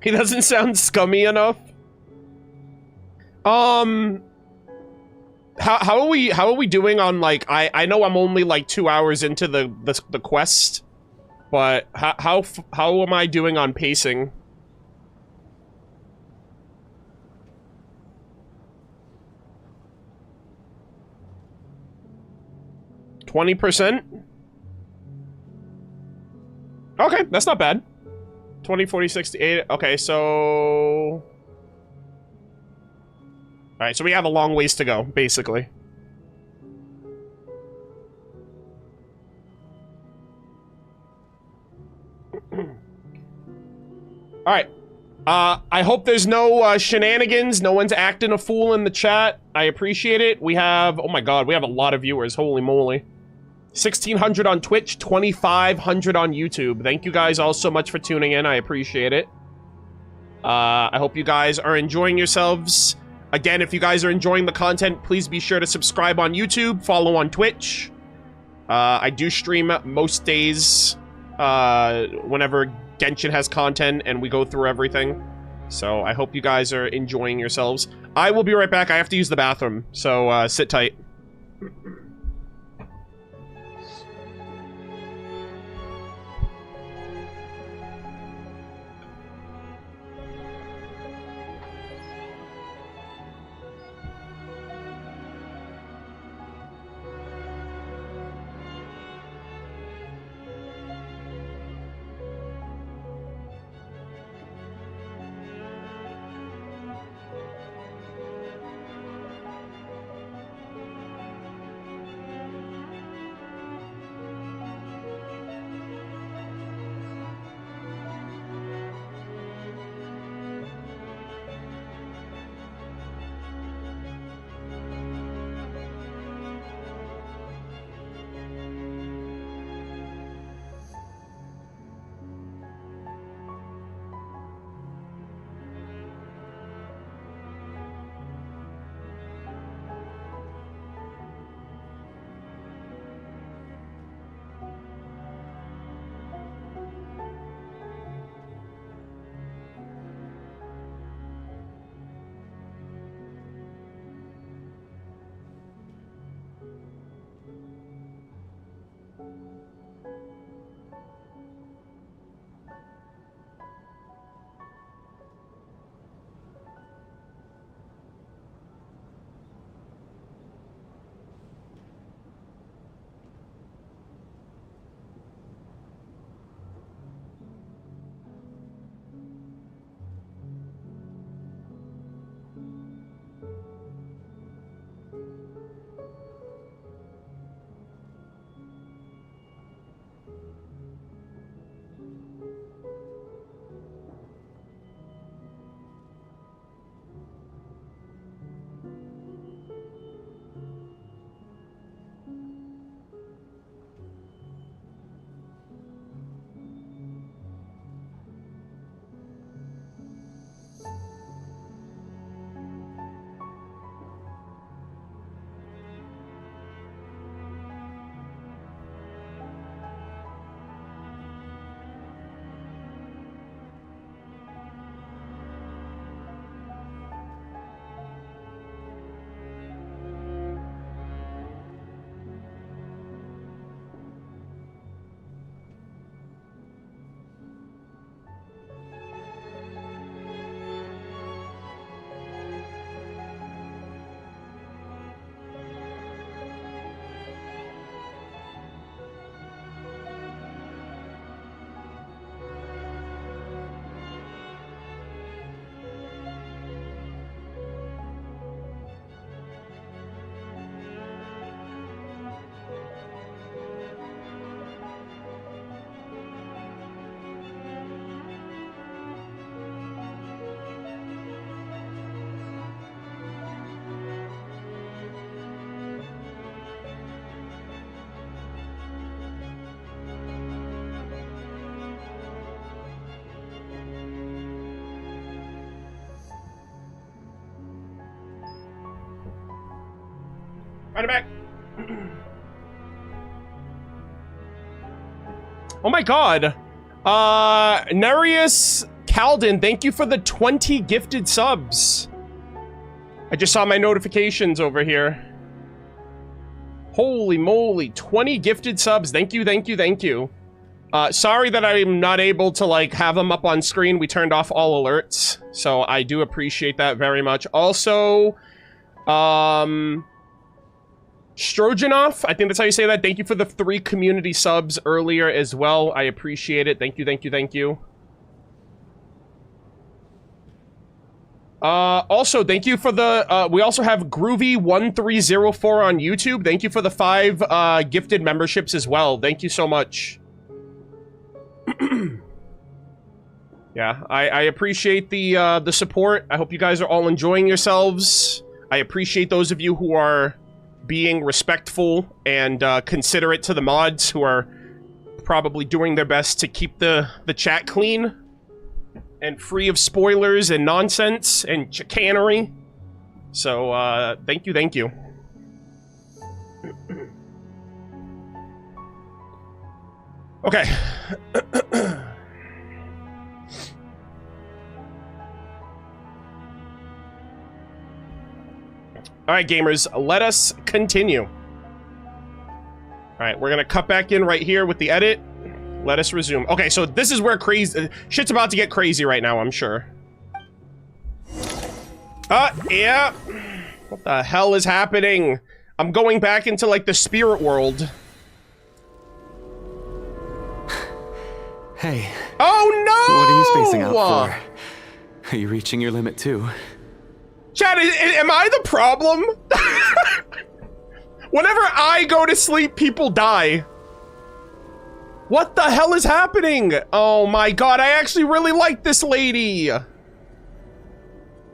He doesn't sound scummy enough. How are we doing on, like, I know I'm only like 2 hours into the quest, but how am I doing on pacing? %? Okay, that's not bad. 20, 40, 68. Okay, so... Alright, so we have a long ways to go, basically. Alright. I hope there's no shenanigans. No one's acting a fool in the chat. I appreciate it. We have, oh my god, we have a lot of viewers. Holy moly. 1,600 on Twitch, 2,500 on YouTube. Thank you guys all so much for tuning in. I appreciate it. I hope you guys are enjoying yourselves. Again, if you guys are enjoying the content, please be sure to subscribe on YouTube, follow on Twitch. I do stream most days whenever Genshin has content and we go through everything. So I hope you guys are enjoying yourselves. I will be right back. I have to use the bathroom, so sit tight. Right back. Oh my god. Nereus Calden, thank you for the 20 gifted subs. I just saw my notifications over here. Holy moly, 20 gifted subs. Thank you, thank you, thank you. Sorry that I'm not able to, like, have them up on screen. We turned off all alerts, so I do appreciate that very much. Also, Strojanov, I think that's how you say that. Thank you for the 3 community subs earlier as well. I appreciate it. Thank you, thank you, thank you. Also, thank you for the, we also have Groovy1304 on YouTube. Thank you for the 5, gifted memberships as well. Thank you so much. Yeah, I appreciate the support. I hope you guys are all enjoying yourselves. I appreciate those of you who are being respectful and considerate to the mods, who are probably doing their best to keep the chat clean and free of spoilers and nonsense and chicanery. So, thank you, thank you. Okay. Alright, gamers, let us continue. Alright, we're gonna cut back in right here with the edit. Let us resume. Okay, so this is where crazy shit's about to get crazy right now, I'm sure. Yeah. What the hell is happening? I'm going back into, like, the spirit world. Hey. Oh no! What are you spacing out for? Are you reaching your limit too? Chad, am I the problem? Whenever I go to sleep, people die. What the hell is happening? Oh my god, I actually really like this lady.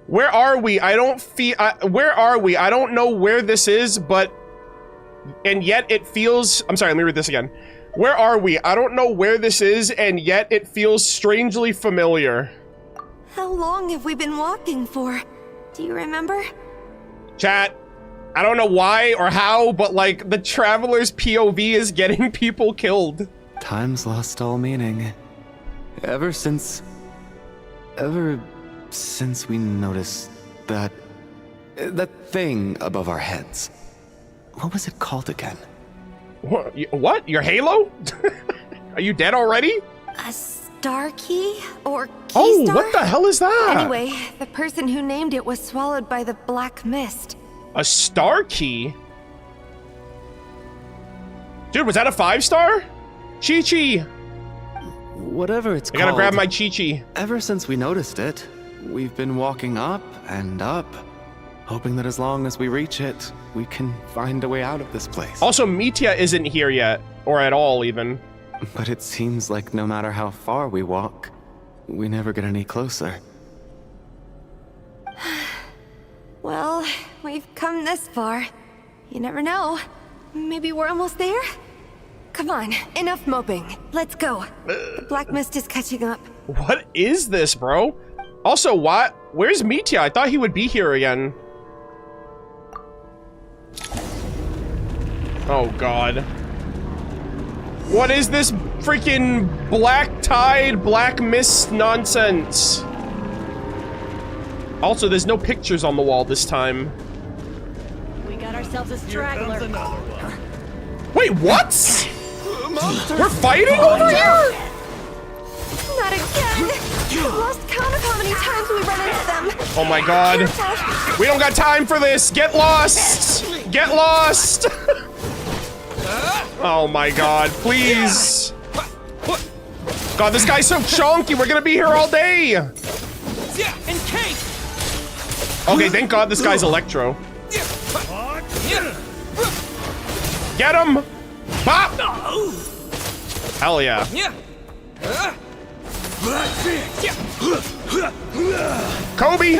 Where are we? I don't feel... where are we? I don't know where this is, but... And yet it feels... I'm sorry, let me read this again. Where are we? I don't know where this is, and yet it feels strangely familiar. How long have we been walking for? Do you remember? Chat, I don't know why or how, but like the traveler's POV is getting people killed. Time's lost all meaning. Ever since we noticed that thing above our heads. What was it called again? What? Your halo? Are you dead already? A star key? Or key Oh, star? what the hell is that? Anyway, the person who named it was swallowed by the black mist. A star key? Dude, was that a 5-star? Chi-Chi! Whatever it's I called. gotta grab my Chi-Chi. Ever since we noticed it, we've been walking up and up, hoping that as long as we reach it, we can find a way out of this place. Also, Mitya isn't here yet, or at all, even. But it seems like no matter how far we walk, we never get any closer. Well, we've come this far. You never know. Maybe we're almost there? Come on, enough moping. Let's go. The black mist is catching up. What is this, bro? Also, what? Where's Mitya? I thought he would be here again. Oh, God. What is this freaking black tide, black mist nonsense? Also, there's no pictures on the wall this time. We got ourselves a straggler. Wait, what? We're fighting over here? Not again! I've lost count of how many times we run into them. Oh my god. We don't got time for this. Get lost. Get lost. Oh my god, please. God, this guy's so chunky. We're gonna be here all day. Okay, thank god this guy's Electro. Get him! Bop! Hell yeah. Kobe!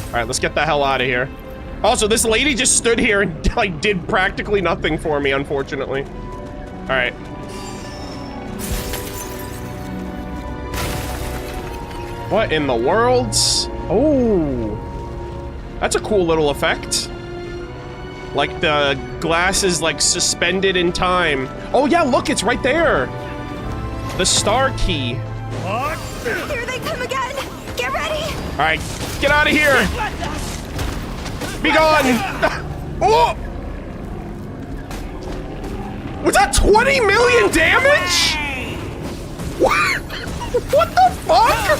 Alright, let's get the hell out of here. Also, this lady just stood here and like did practically nothing for me, unfortunately. Alright. What in the world? Oh. That's a cool little effect. Like the glass is like suspended in time. Oh yeah, look, it's right there. The star key. Here they come again! Get ready! Alright, get out of here! Be gone! Oh! Was that 20 million damage? What? What the fuck?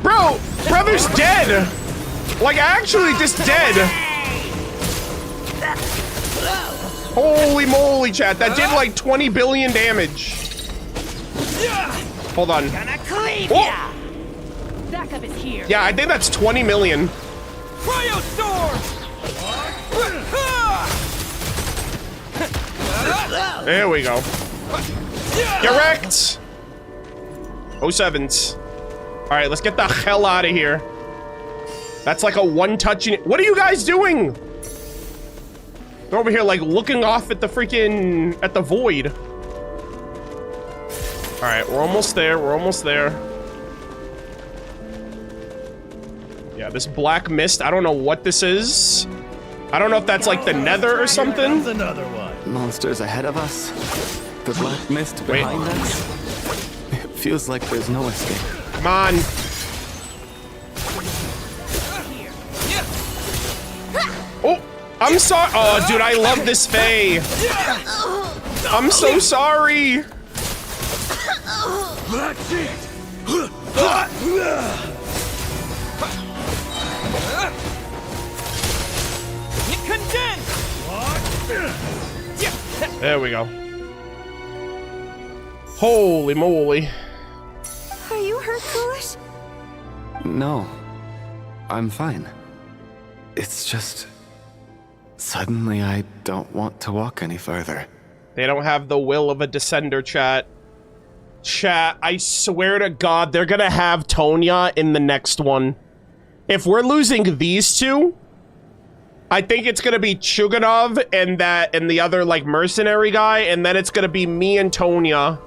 Bro, brother's dead. Like, actually just dead. Holy moly, chat. That did like 20 billion damage. Hold on. Oh. Backup is here. Yeah, I think that's 20 million. Cryo storm! There we go. Get wrecked! 07s. All right, let's get the hell out of here. That's like a one-touching... What are you guys doing? They're over here, like, looking off at the freaking... at the void. All right, we're almost there. We're almost there. Yeah, this black mist, I don't know what this is. I don't know if that's like the nether or something. Another one. Monsters ahead of us. The black mist behind us. It feels like there's no escape. Come on. Oh, I'm sorry. Oh, dude, I love this Fae. I'm so sorry. That's it! There we go. Holy moly. Are you hurt, Foolish? No. I'm fine. It's just... Suddenly I don't want to walk any further. They don't have the will of a descender, chat. Chat, I swear to God, they're gonna have Tonya in the next one. If we're losing these two, I think it's gonna be Chuganov and the other, like, mercenary guy, and then it's gonna be me and Tonya.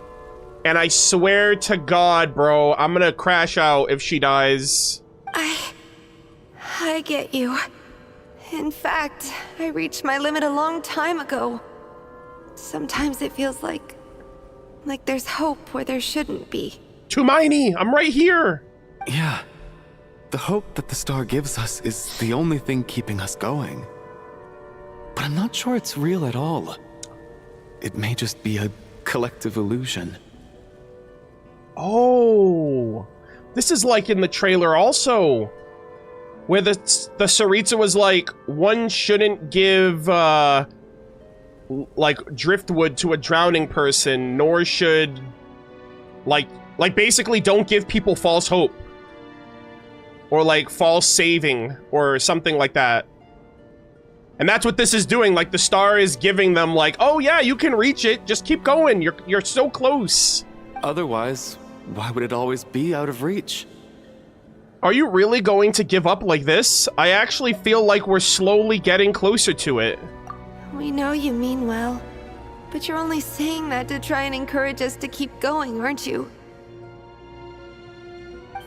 And I swear to God, bro, I'm gonna crash out if she dies. I get you. In fact, I reached my limit a long time ago. Sometimes it feels like there's hope where there shouldn't be. Tumaini, I'm right here. Yeah. The hope that the star gives us is the only thing keeping us going. But I'm not sure it's real at all. It may just be a collective illusion. Oh, this is like in the trailer also, where the Tsaritsa was like, one shouldn't give like driftwood to a drowning person, nor should like basically don't give people false hope or like false saving or something like that. And that's what this is doing. Like the star is giving them like, oh yeah, you can reach it, just keep going, you're so close. Otherwise, why would it always be out of reach? Are you really going to give up like this? I actually feel like we're slowly getting closer to it. We know you mean well, but you're only saying that to try and encourage us to keep going, aren't you?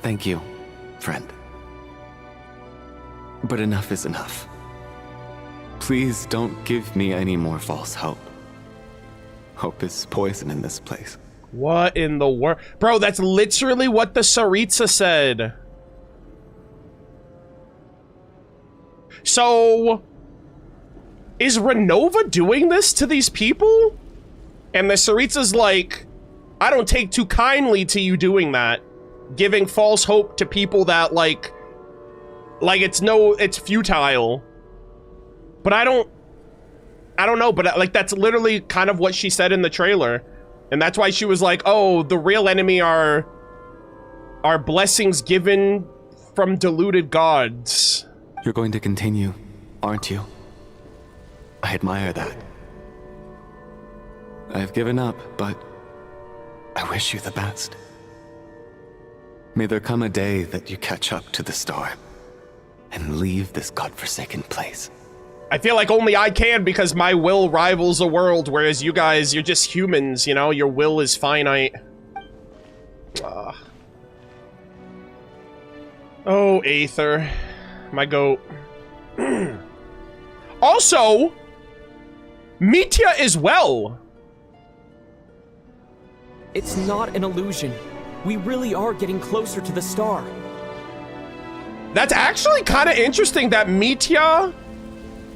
Thank you, friend. But enough is enough. Please don't give me any more false hope. Hope is poison in this place. What in the world? Bro, that's literally what the Tsaritsa said. So, is Renova doing this to these people? And the Tsaritsa's like, I don't take too kindly to you doing that. Giving false hope to people that like it's futile. But I don't know, but like that's literally kind of what she said in the trailer. And that's why she was like, oh, the real enemy are blessings given from deluded gods. You're going to continue, aren't you? I admire that. I've given up, but I wish you the best. May there come a day that you catch up to the star and leave this godforsaken place. I feel like only I can because my will rivals a world, whereas you guys, you're just humans, you know? Your will is finite. Oh, Aether. My goat. Also, Mitya as well. It's not an illusion. We really are getting closer to the star. That's actually kind of interesting that Mitya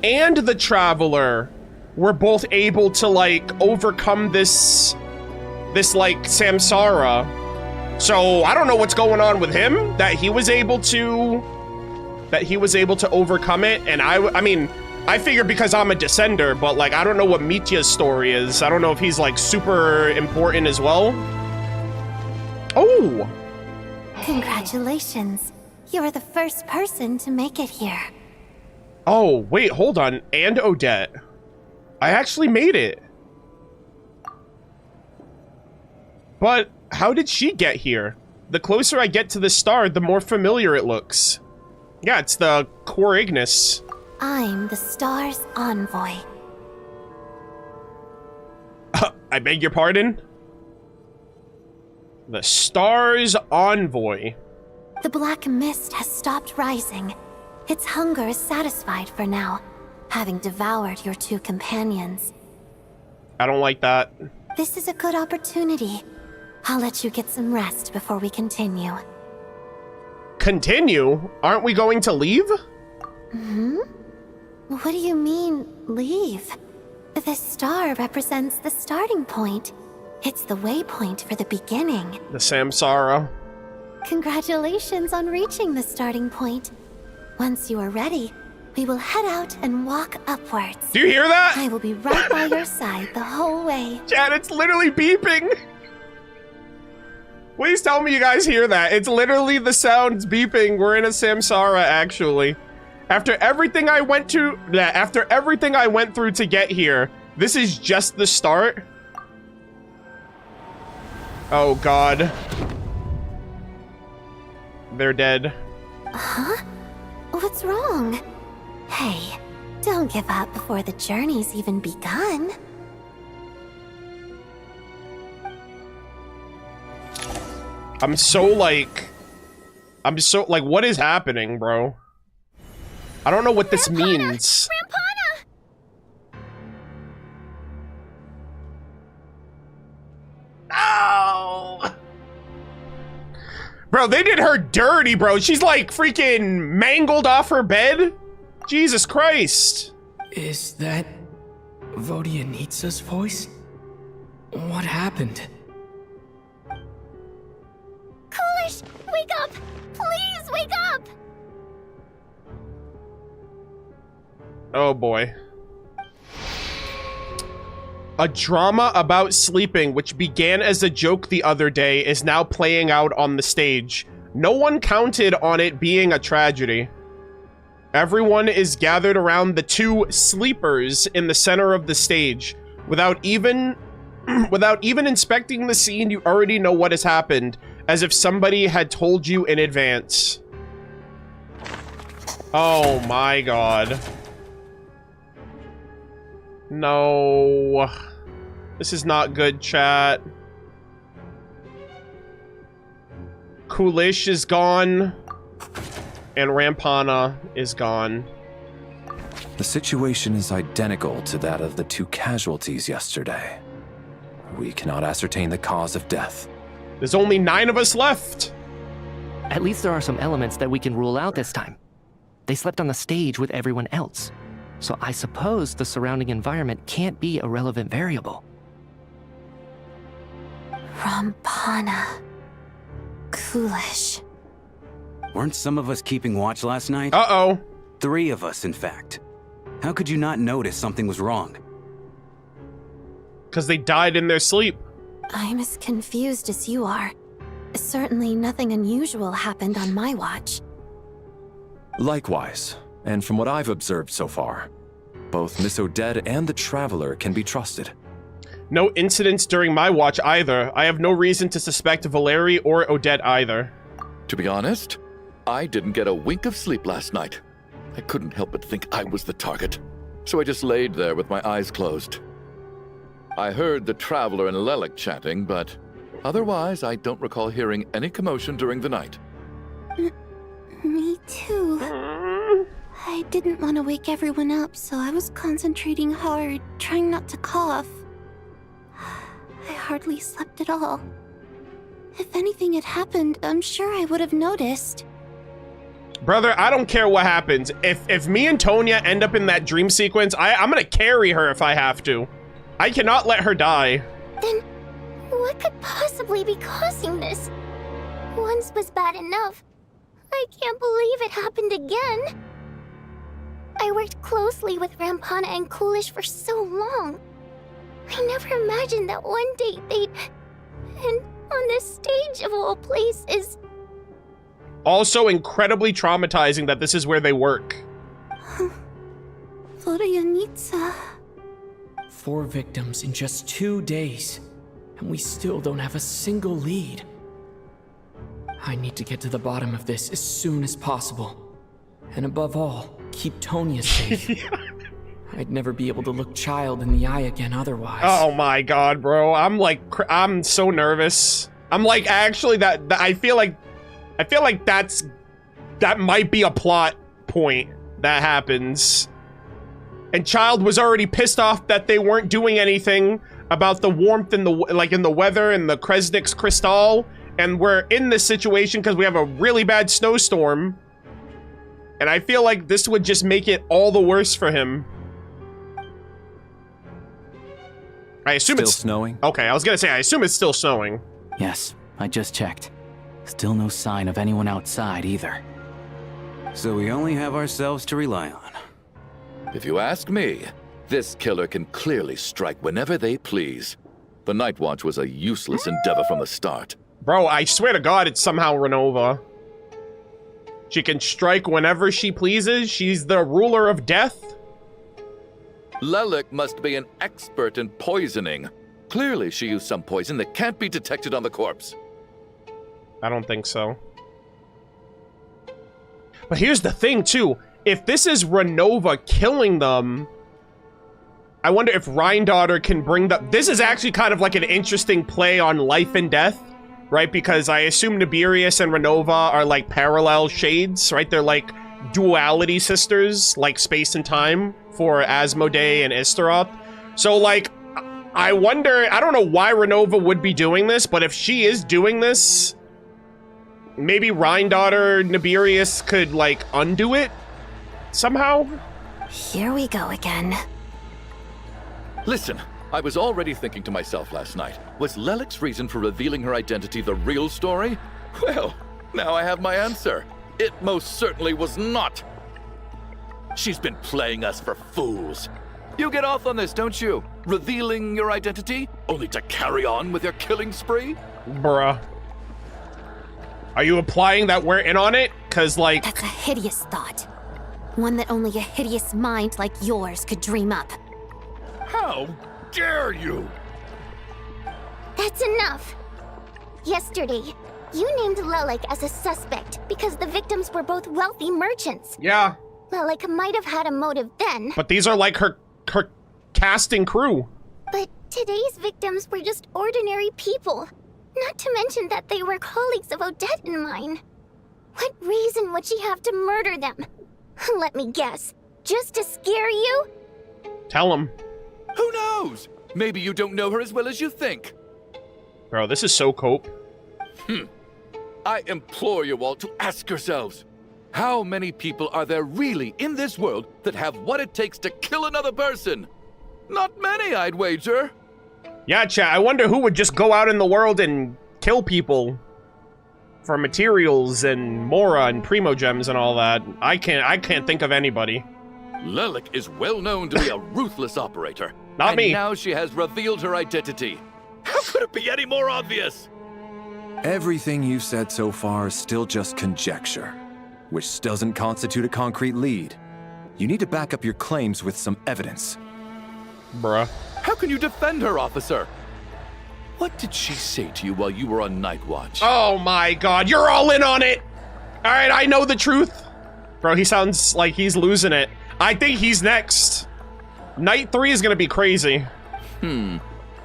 and the Traveler were both able to, like, overcome this like, samsara. So, I don't know what's going on with him, that he was able to overcome it, and I mean, I figure because I'm a Descender, but, like, I don't know what Mitya's story is. I don't know if he's, like, super important as well. Oh! Congratulations. You're the first person to make it here. Oh, wait, hold on. And Odette. I actually made it. But How did she get here? The closer I get to the star, the more familiar it looks. Yeah, it's the Core Ignis. I'm the star's envoy. I beg your pardon? The star's envoy. The black mist has stopped rising. Its hunger is satisfied for now, having devoured your two companions. I don't like that. This is a good opportunity. I'll let you get some rest before we continue. Continue? Aren't we going to leave? What do you mean, leave? The star represents the starting point. It's the waypoint for the beginning. The Samsara. Congratulations on reaching the starting point. Once you are ready, we will head out and walk upwards. Do you hear that? I will be right by your side the whole way. Chad, it's literally beeping. Please tell me you guys hear that. It's literally the sounds beeping. We're in a Samsara, actually. After everything I went through to get here, this is just the start. Oh God. They're dead. Huh? What's wrong? Hey, don't give up before the journey's even begun. I'm so like, what is happening, bro? I don't know what this means. Oh! Bro, they did her dirty, bro. She's like freaking mangled off her bed. Jesus Christ. Is that Vodyanitsa's voice? What happened? Coolish, wake up! Please wake up! Oh boy. A drama about sleeping, which began as a joke the other day, is now playing out on the stage. No one counted on it being a tragedy. Everyone is gathered around the two sleepers in the center of the stage. Without even inspecting the scene, you already know what has happened, as if somebody had told you in advance. Oh my God. No. This is not good, chat. Coolish is gone. And Rampana is gone. The situation is identical to that of the two casualties yesterday. We cannot ascertain the cause of death. There's only 9 of us left. At least there are some elements that we can rule out this time. They slept on the stage with everyone else. So I suppose the surrounding environment can't be a relevant variable. Rampana. Coolish. Weren't some of us keeping watch last night? Uh-oh. 3 of us, in fact. How could you not notice something was wrong? Because they died in their sleep. I'm as confused as you are. Certainly nothing unusual happened on my watch. Likewise, and from what I've observed so far, both Miss Odette and the Traveler can be trusted. No incidents during my watch either. I have no reason to suspect Valeri or Odette either. To be honest, I didn't get a wink of sleep last night. I couldn't help but think I was the target, so I just laid there with my eyes closed. I heard the Traveler and Lelik chatting, but otherwise I don't recall hearing any commotion during the night. Me too. I didn't want to wake everyone up, so I was concentrating hard, trying not to cough. I hardly slept at all. If anything had happened, I'm sure I would have noticed. Brother, I don't care what happens. If me and Tonya end up in that dream sequence, I'm gonna carry her if I have to. I cannot let her die. Then, what could possibly be causing this? Once was bad enough. I can't believe it happened again. I worked closely with Rampana and Coolish for so long. I never imagined that one day they'd... And on the stage of all places... Also incredibly traumatizing that this is where they work. Vodyanitsa. 4 victims in just 2 days. and we still don't have a single lead. I need to get to the bottom of this as soon as possible. And above all, keep Tonya safe. I'd never be able to look Child in the eye again otherwise. Oh my god, bro. I'm so nervous. I'm like, actually, I feel like that might be a plot point that happens. And Child was already pissed off that they weren't doing anything about the warmth in the weather and the Kresnik's crystal. And we're in this situation because we have a really bad snowstorm. And I feel like this would just make it all the worse for him. I assume Still it's snowing? Okay, I was gonna say, I assume it's still snowing. Yes, I just checked. Still no sign of anyone outside either. So we only have ourselves to rely on. If you ask me, this killer can clearly strike whenever they please. The Night Watch was a useless endeavor from the start. Bro, I swear to God, it's somehow Renova. She can strike whenever she pleases. She's the ruler of death. Lelik must be an expert in poisoning. Clearly, she used some poison that can't be detected on the corpse. I don't think so. But here's the thing, too. If this is Renova killing them, I wonder if Rhindaughter can bring the... This is actually kind of like an interesting play on life and death, right? Because I assume Nibirius and Renova are like parallel shades, right? They're like duality sisters, like space and time for Asmodee and Istaroth. So, like, I wonder... I don't know why Renova would be doing this, but if she is doing this... Maybe Rhindaughter Nibirius could, like, undo it somehow? Here we go again. Listen, I was already thinking to myself last night, was Lelik's reason for revealing her identity the real story? Well, now I have my answer. It most certainly was not. She's been playing us for fools. You get off on this, don't you? Revealing your identity, only to carry on with your killing spree? Bruh. Are you implying that we're in on it? Cause, like... That's a hideous thought. One that only a hideous mind like yours could dream up. How dare you? That's enough. Yesterday, you named Lelik as a suspect because the victims were both wealthy merchants. Yeah. Lelik might have had a motive then. But these are like her casting crew. But today's victims were just ordinary people. Not to mention that they were colleagues of Odette and mine. What reason would she have to murder them? Let me guess. Just to scare you? Tell him. Who knows? Maybe you don't know her as well as you think. Bro, this is so cope. I implore you all to ask yourselves, how many people are there really in this world that have what it takes to kill another person? Not many, I'd wager. Yeah, chat, I wonder who would just go out in the world and kill people for materials and Mora and Primogems and all that. I can't think of anybody. Lelik is well known to be a ruthless operator. Not me. And now she has revealed her identity. How could it be any more obvious? Everything you've said so far is still just conjecture, which doesn't constitute a concrete lead. You need to back up your claims with some evidence. Bruh. How can you defend her, officer? What did she say to you while you were on Night Watch? Oh my god, you're all in on it! Alright, I know the truth. Bro, he sounds like he's losing it. I think he's next. Night 3 is gonna be crazy.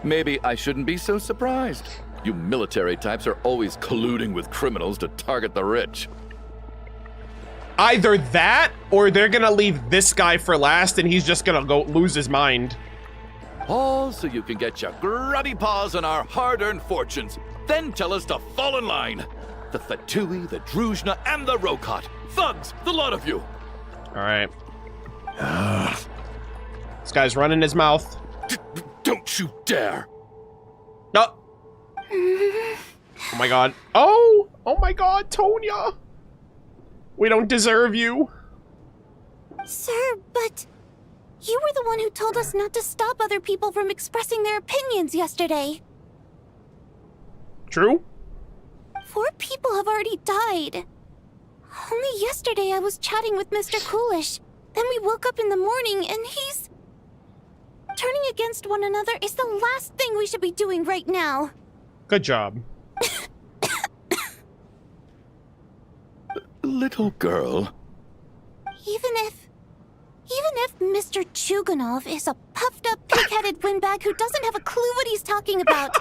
Maybe I shouldn't be so surprised. You military types are always colluding with criminals to target the rich. Either that, or they're gonna leave this guy for last and he's just gonna go lose his mind. All so you can get your grubby paws on our hard-earned fortunes. Then tell us to fall in line. The Fatui, the Druzhna, and the Rokot. Thugs, the lot of you. Alright. This guy's running his mouth. Don't you dare. No. Oh my god. Oh my god, Tonya. We don't deserve you. Sir, but you were the one who told us not to stop other people from expressing their opinions yesterday. True? 4 people have already died. Only yesterday I was chatting with Mr. Coolish. Then we woke up in the morning and he's... Turning against one another is the last thing we should be doing right now. Good job. Little girl. Even if Mr. Chuganov is a puffed up, pig-headed windbag who doesn't have a clue what he's talking about.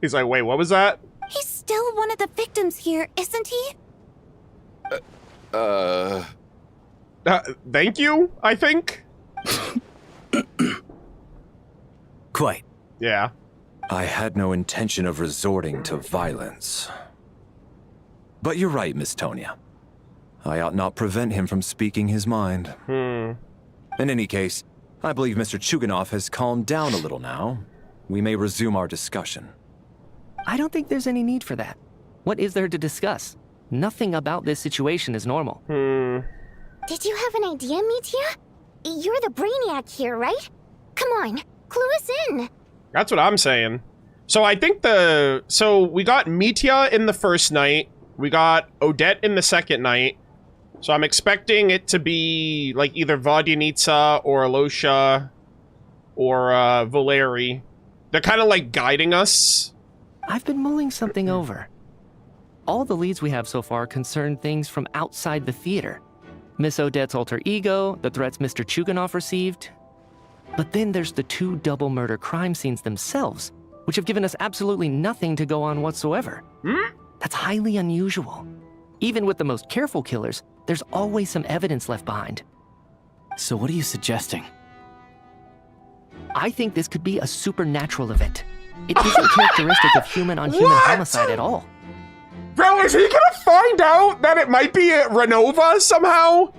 He's like, wait, what was that? He's still one of the victims here, isn't he? Thank you, I think. Quite. Yeah. I had no intention of resorting to violence. But you're right, Miss Tonya. I ought not prevent him from speaking his mind. In any case, I believe Mr. Chuganov has calmed down a little now. We may resume our discussion. I don't think there's any need for that. What is there to discuss? Nothing about this situation is normal. Did you have an idea, Mitya? You're the brainiac here, right? Come on, clue us in. That's what I'm saying. So I think so we got Mitya in the first night. We got Odette in the second night. So I'm expecting it to be like either Vodyanitsa or Alosha or Valeri. They're kind of like guiding us. I've been mulling something over. All the leads we have so far concern things from outside the theater. Miss Odette's alter ego, the threats Mr. Chuganov received. But then there's the 2 double murder crime scenes themselves, which have given us absolutely nothing to go on whatsoever. That's highly unusual. Even with the most careful killers, there's always some evidence left behind. So what are you suggesting? I think this could be a supernatural event. It isn't characteristic of human-on-human homicide at all. Bro, is he gonna find out that it might be Renova somehow?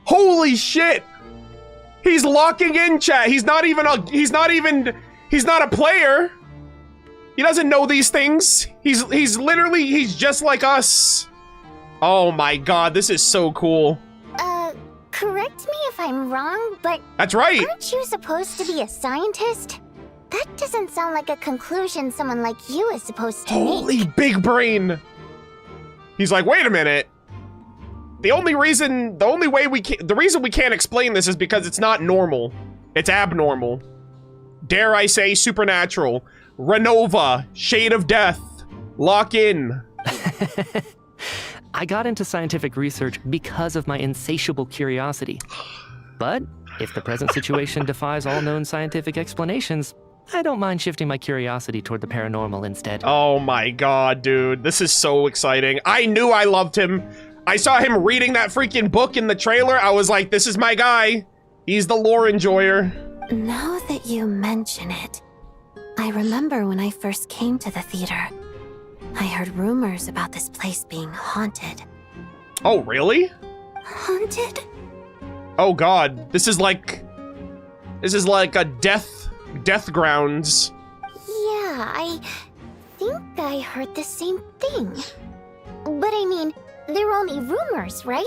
Holy shit! He's locking in chat. He's not a player. He doesn't know these things. He's literally just like us. Oh my god, this is so cool. Correct me if I'm wrong, but... That's right. Aren't you supposed to be a scientist? That doesn't sound like a conclusion someone like you is supposed to make. Holy big brain. He's like, wait a minute. The reason we can't explain this is because it's not normal. It's abnormal. Dare I say supernatural. Renova, Shade of Death, lock in. I got into scientific research because of my insatiable curiosity. But if the present situation defies all known scientific explanations, I don't mind shifting my curiosity toward the paranormal instead. Oh my god, dude. This is so exciting. I knew I loved him. I saw him reading that freaking book in the trailer. I was like, this is my guy. He's the lore enjoyer. Now that you mention it, I remember when I first came to the theater. I heard rumors about this place being haunted. Oh, really? Haunted? Oh god, this is like a death grounds. Yeah, I think I heard the same thing. But I mean, they're only rumors, right?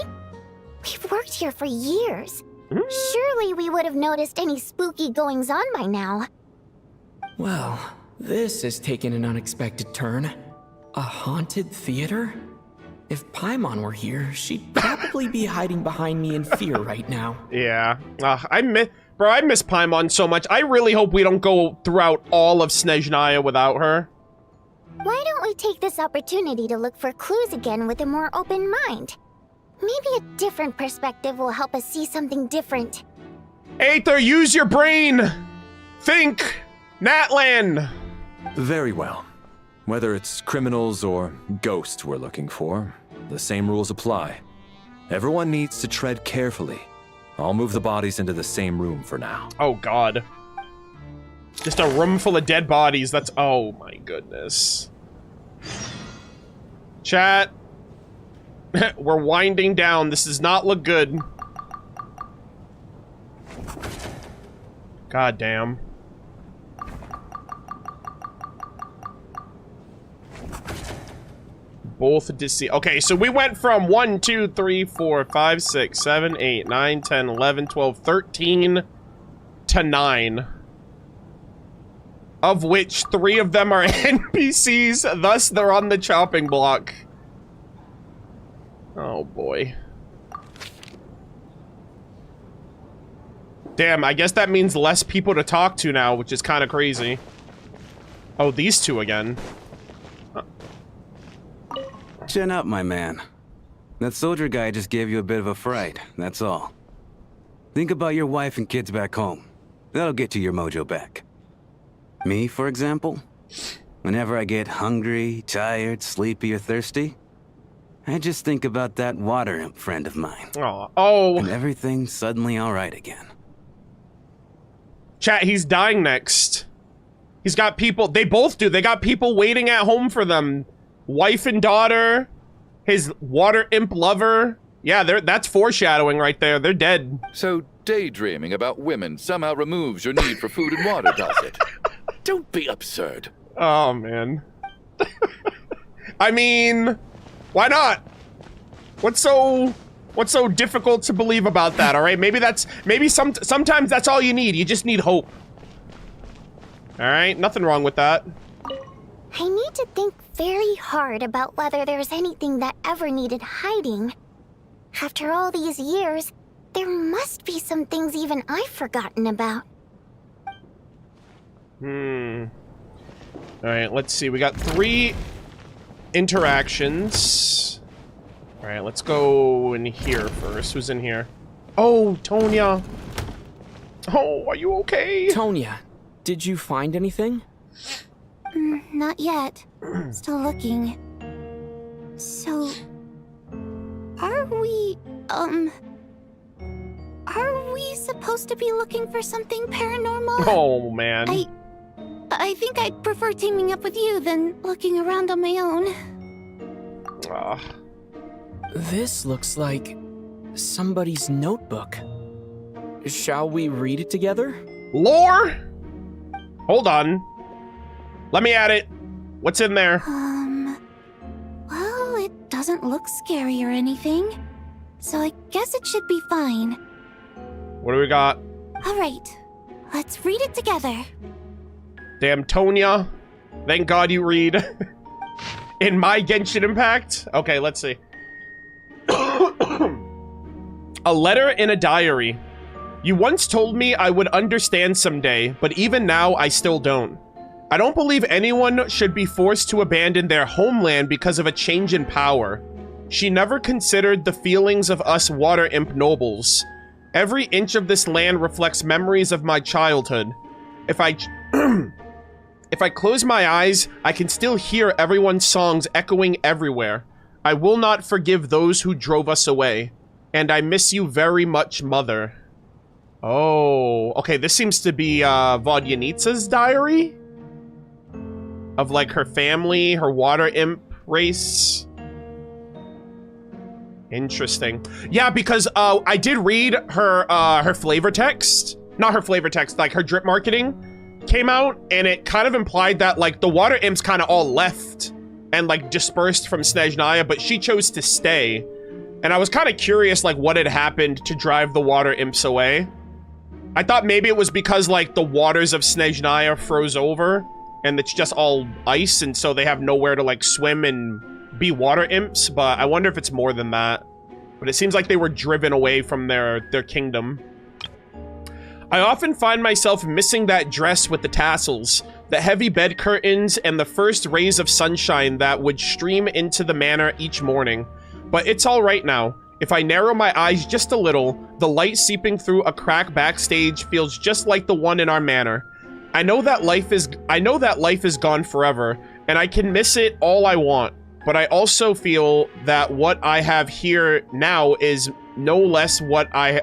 We've worked here for years. Surely we would have noticed any spooky goings-on by now. Well, this has taken an unexpected turn. A haunted theater? If Paimon were here, she'd probably be hiding behind me in fear right now. Yeah. I miss Paimon so much. I really hope we don't go throughout all of Snezhnaya without her. Why don't we take this opportunity to look for clues again with a more open mind? Maybe a different perspective will help us see something different. Aether, use your brain! Think! Natlan! Very well. Whether it's criminals or ghosts we're looking for, the same rules apply. Everyone needs to tread carefully. I'll move the bodies into the same room for now. Oh god. Just a room full of dead bodies, that's- oh my goodness. Chat. We're winding down, this does not look good. God damn. Both deceased. Okay, so we went from 1, 2, 3, 4, 5, 6, 7, 8, 9, 10, 11, 12, 13 to 9. Of which 3 of them are NPCs, thus they're on the chopping block. Oh boy. Damn, I guess that means less people to talk to now, which is kind of crazy. Oh, these two again. Chin up, my man. That soldier guy just gave you a bit of a fright, that's all. Think about your wife and kids back home. That'll get you your mojo back. Me, for example? Whenever I get hungry, tired, sleepy, or thirsty, I just think about that water imp friend of mine. Oh. And everything's suddenly alright again. Chat, he's dying next. He's got people, they both do. They got people waiting at home for them. Wife and daughter, his water imp lover. Yeah, that's foreshadowing right there. They're dead. So daydreaming about women somehow removes your need for food and water, does it? Don't be absurd. Oh, man. I mean, why not? What's so difficult to believe about that, all right? Maybe sometimes that's all you need. You just need hope. All right, nothing wrong with that. I need to think very hard about whether there's anything that ever needed hiding. After all these years, there must be some things even I've forgotten about. All right, let's see. We got 3 interactions. All right, let's go in here first. Who's in here? Oh, Tonya. Oh, are you okay? Tonya, did you find anything? Not yet. Still looking. So... Are we supposed to be looking for something paranormal? Oh, man. I think I'd prefer teaming up with you than looking around on my own. This looks like somebody's notebook. Shall we read it together? Lore? Hold on. Let me at it. What's in there? Well, it doesn't look scary or anything. So I guess it should be fine. What do we got? Alright, let's read it together. Damn, Tonya. Thank God you read. In my Genshin Impact? Okay, let's see. A letter in a diary. You once told me I would understand someday, but even now I still don't. I don't believe anyone should be forced to abandon their homeland because of a change in power. She never considered the feelings of us water imp nobles. Every inch of this land reflects memories of my childhood. If I close my eyes, I can still hear everyone's songs echoing everywhere. I will not forgive those who drove us away. And I miss you very much, Mother. Oh, okay, this seems to be Vodyanitsa's diary? Of, like, her family, her water imp race. Interesting. Yeah, because I did read her flavor text. Not her flavor text, like her drip marketing came out, and it kind of implied that, like, the water imps kind of all left and, like, dispersed from Snezhnaya, but she chose to stay. And I was kind of curious, like, what had happened to drive the water imps away. I thought maybe it was because, like, the waters of Snezhnaya froze over, and it's just all ice, and so they have nowhere to, like, swim and be water imps, but I wonder if it's more than that. But it seems like they were driven away from their kingdom. I often find myself missing that dress with the tassels, the heavy bed curtains, and the first rays of sunshine that would stream into the manor each morning. But it's all right now. If I narrow my eyes just a little, the light seeping through a crack backstage feels just like the one in our manor. I know that life is gone forever, and I can miss it all I want. But I also feel that what I have here now is no less what I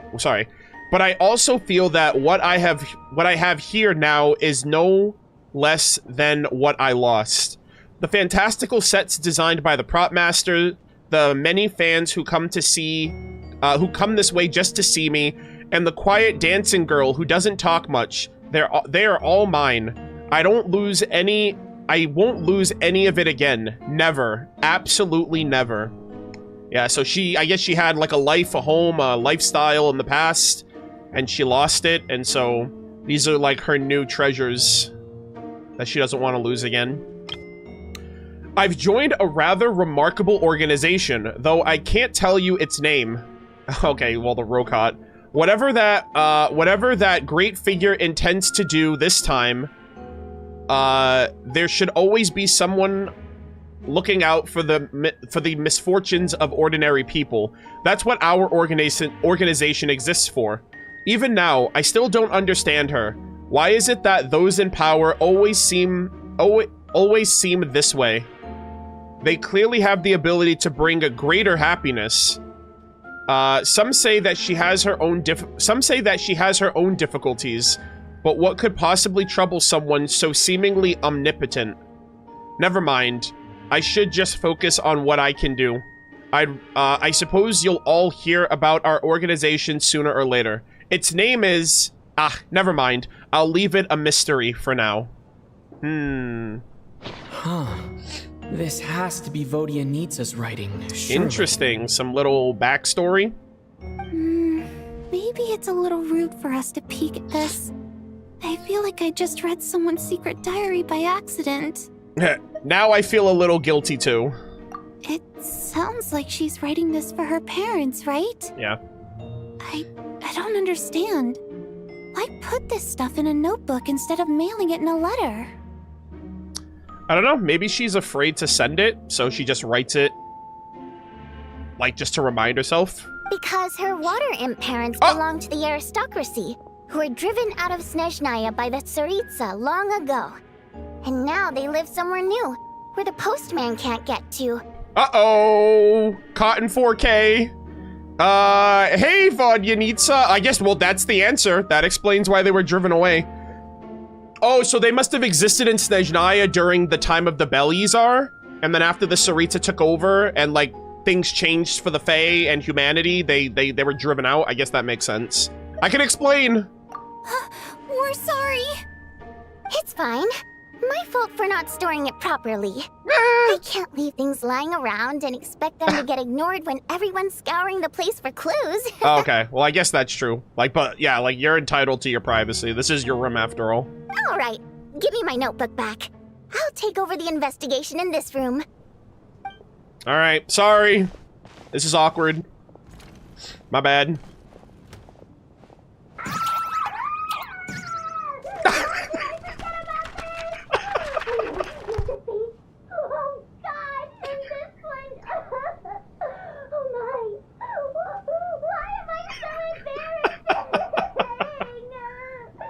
But I also feel that what I have here now is no less than what I lost. The fantastical sets designed by the prop master, the many fans who come this way just to see me, and the quiet dancing girl who doesn't talk much. They are all mine. I won't lose any of it again. Never. Absolutely never. Yeah, so I guess she had like a life, a home, a lifestyle in the past, and she lost it, and so these are like her new treasures that she doesn't want to lose again. I've joined a rather remarkable organization, though I can't tell you its name. Okay, well, the Rokot. Whatever that great figure intends to do this time, there should always be someone looking out for the misfortunes of ordinary people. That's what our organization exists for. Even now, I still don't understand her. Why is it that those in power always seem this way? They clearly have the ability to bring a greater happiness. Some say that she has her own difficulties, but what could possibly trouble someone so seemingly omnipotent? Never mind. I should just focus on what I can do. I suppose you'll all hear about our organization sooner or later. Its name is... never mind. I'll leave it a mystery for now. Huh. This has to be Vodyanitsa's writing. Surely. Interesting. Some little backstory? Maybe it's a little rude for us to peek at this. I feel like I just read someone's secret diary by accident. Now I feel a little guilty too. It sounds like she's writing this for her parents, right? Yeah. I don't understand. Why put this stuff in a notebook instead of mailing it in a letter? I don't know, maybe she's afraid to send it, so she just writes it, like, just to remind herself. Because her water imp parents belong to the aristocracy, who were driven out of Snezhnaya by the Tsaritsa long ago. And now they live somewhere new, where the postman can't get to. Uh-oh! Cotton 4K! Hey, Vodyanitsa! I guess, well, that's the answer. That explains why they were driven away. Oh, so they must have existed in Snezhnaya during the time of the Belyazar, and then after the Tsaritsa took over, and, like, things changed for the Fae and humanity, they were driven out. I guess that makes sense. I can explain! We're sorry. It's fine. My fault for not storing it properly. I can't leave things lying around and expect them to get ignored when everyone's scouring the place for clues. Oh, okay, well, I guess that's true. Like, but, yeah, like, you're entitled to your privacy. This is your room, after all. All right, give me my notebook back. I'll take over the investigation in this room. All right, sorry. This is awkward. My bad.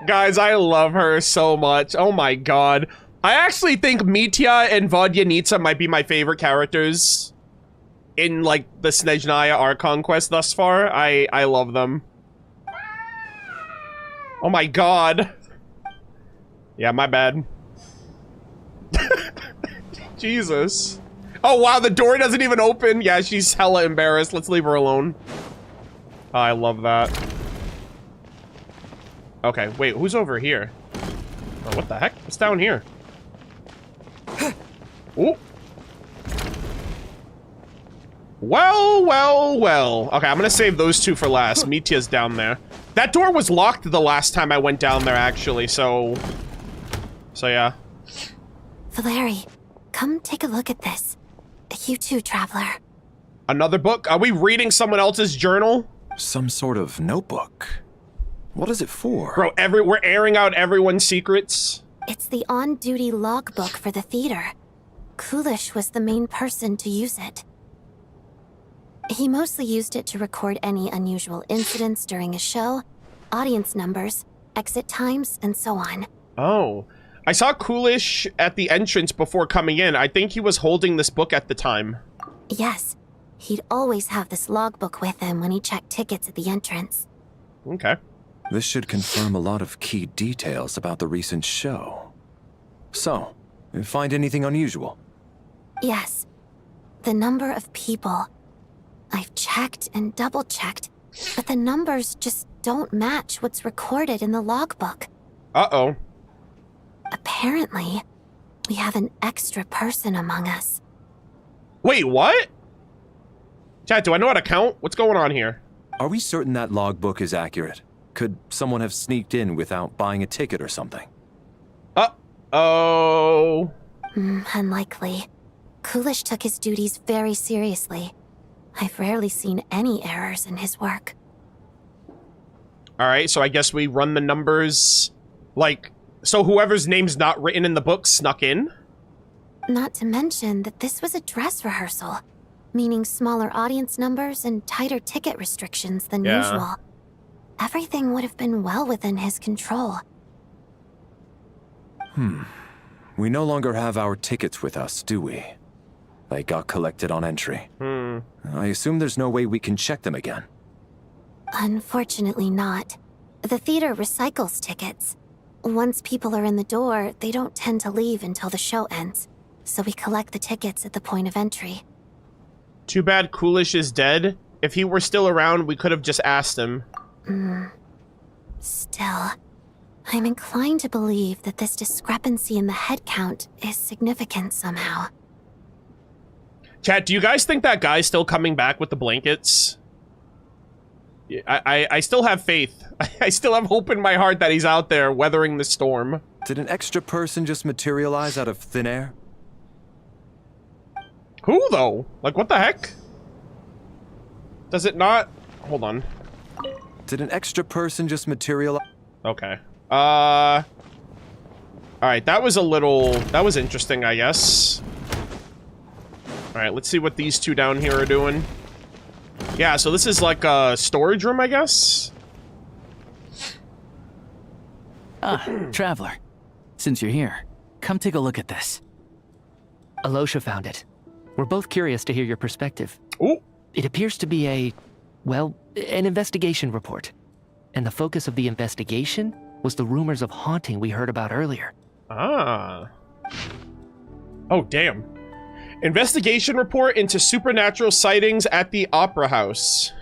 Guys, I love her so much. Oh my god. I actually think Mitya and Vodyanitsa might be my favorite characters in, like, the Snezhnaya Archon Quest thus far. I love them. Oh my god. Yeah, my bad. Jesus. Oh wow, the door doesn't even open. Yeah, she's hella embarrassed. Let's leave her alone. Oh, I love that. Okay, wait, who's over here? Oh, what the heck? What's down here? Ooh. Well, well, well. Okay, I'm gonna save those two for last. Mitya's down there. That door was locked the last time I went down there, actually, so yeah. Valeri, come take a look at this. You too, traveler. Another book? Are we reading someone else's journal? Some sort of notebook. What is it for? Bro, we're airing out everyone's secrets. It's the on-duty logbook for the theater. Kulish was the main person to use it. He mostly used it to record any unusual incidents during a show, audience numbers, exit times, and so on. Oh. I saw Kulish at the entrance before coming in. I think he was holding this book at the time. Yes. He'd always have this logbook with him when he checked tickets at the entrance. Okay. This should confirm a lot of key details about the recent show. So, find anything unusual? Yes. The number of people. I've checked and double-checked, but the numbers just don't match what's recorded in the logbook. Uh-oh. Apparently, we have an extra person among us. Wait, what? Chat, do I know how to count? What's going on here? Are we certain that logbook is accurate? Could someone have sneaked in without buying a ticket or something? Uh-oh. Unlikely. Kulish took his duties very seriously. I've rarely seen any errors in his work. All right, so I guess we run the numbers, like, so whoever's name's not written in the book snuck in? Not to mention that this was a dress rehearsal, meaning smaller audience numbers and tighter ticket restrictions than usual. Everything would have been well within his control. We no longer have our tickets with us, do we? They got collected on entry. I assume there's no way we can check them again. Unfortunately not. The theater recycles tickets. Once people are in the door, they don't tend to leave until the show ends. So we collect the tickets at the point of entry. Too bad Coolish is dead. If he were still around, we could have just asked him. Still, I'm inclined to believe that this discrepancy in the head count is significant somehow. Chat, do you guys think that guy's still coming back with the blankets? I still have faith. I still have hope in my heart that he's out there weathering the storm. Did an extra person just materialize out of thin air? Who, though? Like, what the heck? Does it not? Hold on. Did an extra person just materialize? Okay. Alright, that was interesting, I guess. Alright, let's see what these two down here are doing. Yeah, so this is like a storage room, I guess? Traveler. Since you're here, come take a look at this. Alosha found it. We're both curious to hear your perspective. Ooh. It appears to be an investigation report. And the focus of the investigation was the rumors of haunting we heard about earlier. Ah. Oh, damn. Investigation report into supernatural sightings at the Opera House.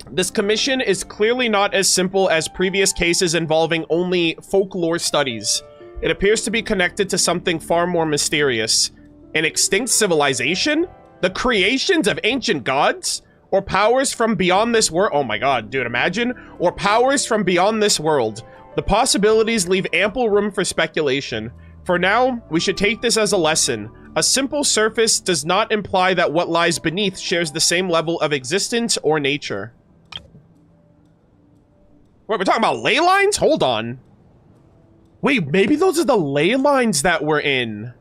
This commission is clearly not as simple as previous cases involving only folklore studies. It appears to be connected to something far more mysterious. An extinct civilization? The creations of ancient gods? Or powers from beyond this world? Oh my god, dude, imagine. Or powers from beyond this world. The possibilities leave ample room for speculation. For now, we should take this as a lesson. A simple surface does not imply that what lies beneath shares the same level of existence or nature. Wait, we're talking about ley lines? Hold on. Wait, maybe those are the ley lines that we're in.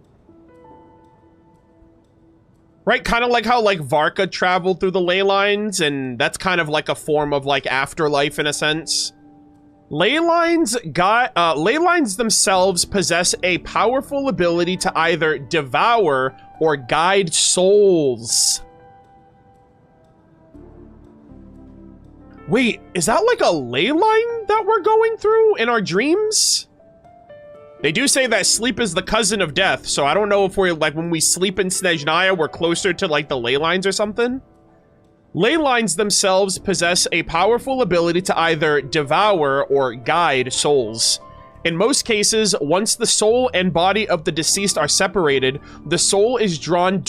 Right, kind of like how, like, Varka traveled through the ley lines, and that's kind of like a form of, like, afterlife in a sense. Ley lines themselves possess a powerful ability to either devour or guide souls. Wait, is that like a ley line that we're going through in our dreams? They do say that sleep is the cousin of death, so I don't know if we're, like, when we sleep in Snezhnaya, we're closer to, like, the ley lines or something. Ley lines themselves possess a powerful ability to either devour or guide souls. In most cases, once the soul and body of the deceased are separated, the soul is drawn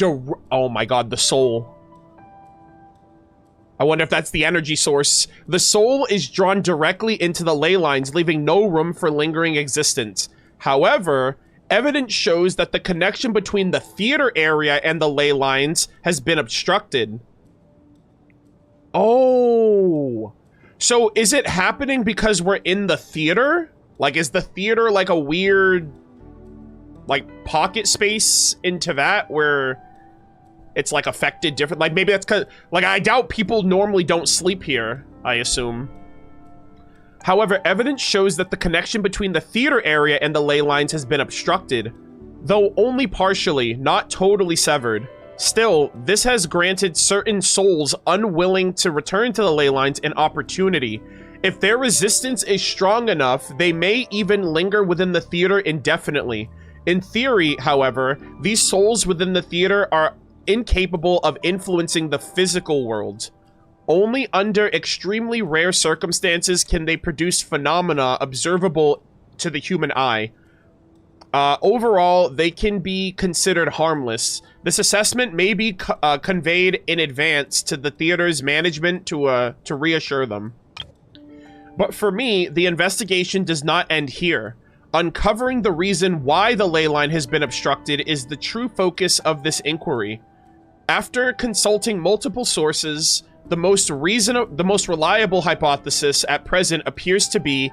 oh my god, the soul. I wonder if that's the energy source. The soul is drawn directly into the ley lines, leaving no room for lingering existence. However, evidence shows that the connection between the theater area and the ley lines has been obstructed. Oh. So is it happening because we're in the theater? Like, is the theater like a weird, like, pocket space into that where it's, like, affected different? Like, maybe that's because, like, I doubt people normally don't sleep here, I assume. However, evidence shows that the connection between the theater area and the ley lines has been obstructed, though only partially, not totally severed. Still, this has granted certain souls unwilling to return to the ley lines an opportunity. If their resistance is strong enough, they may even linger within the theater indefinitely. In theory, however, these souls within the theater are incapable of influencing the physical world. Only under extremely rare circumstances can they produce phenomena observable to the human eye. Overall, they can be considered harmless. This assessment may be conveyed in advance to the theater's management to reassure them. But for me, the investigation does not end here. Uncovering the reason why the ley line has been obstructed is the true focus of this inquiry. After consulting multiple sources, the most reliable hypothesis at present appears to be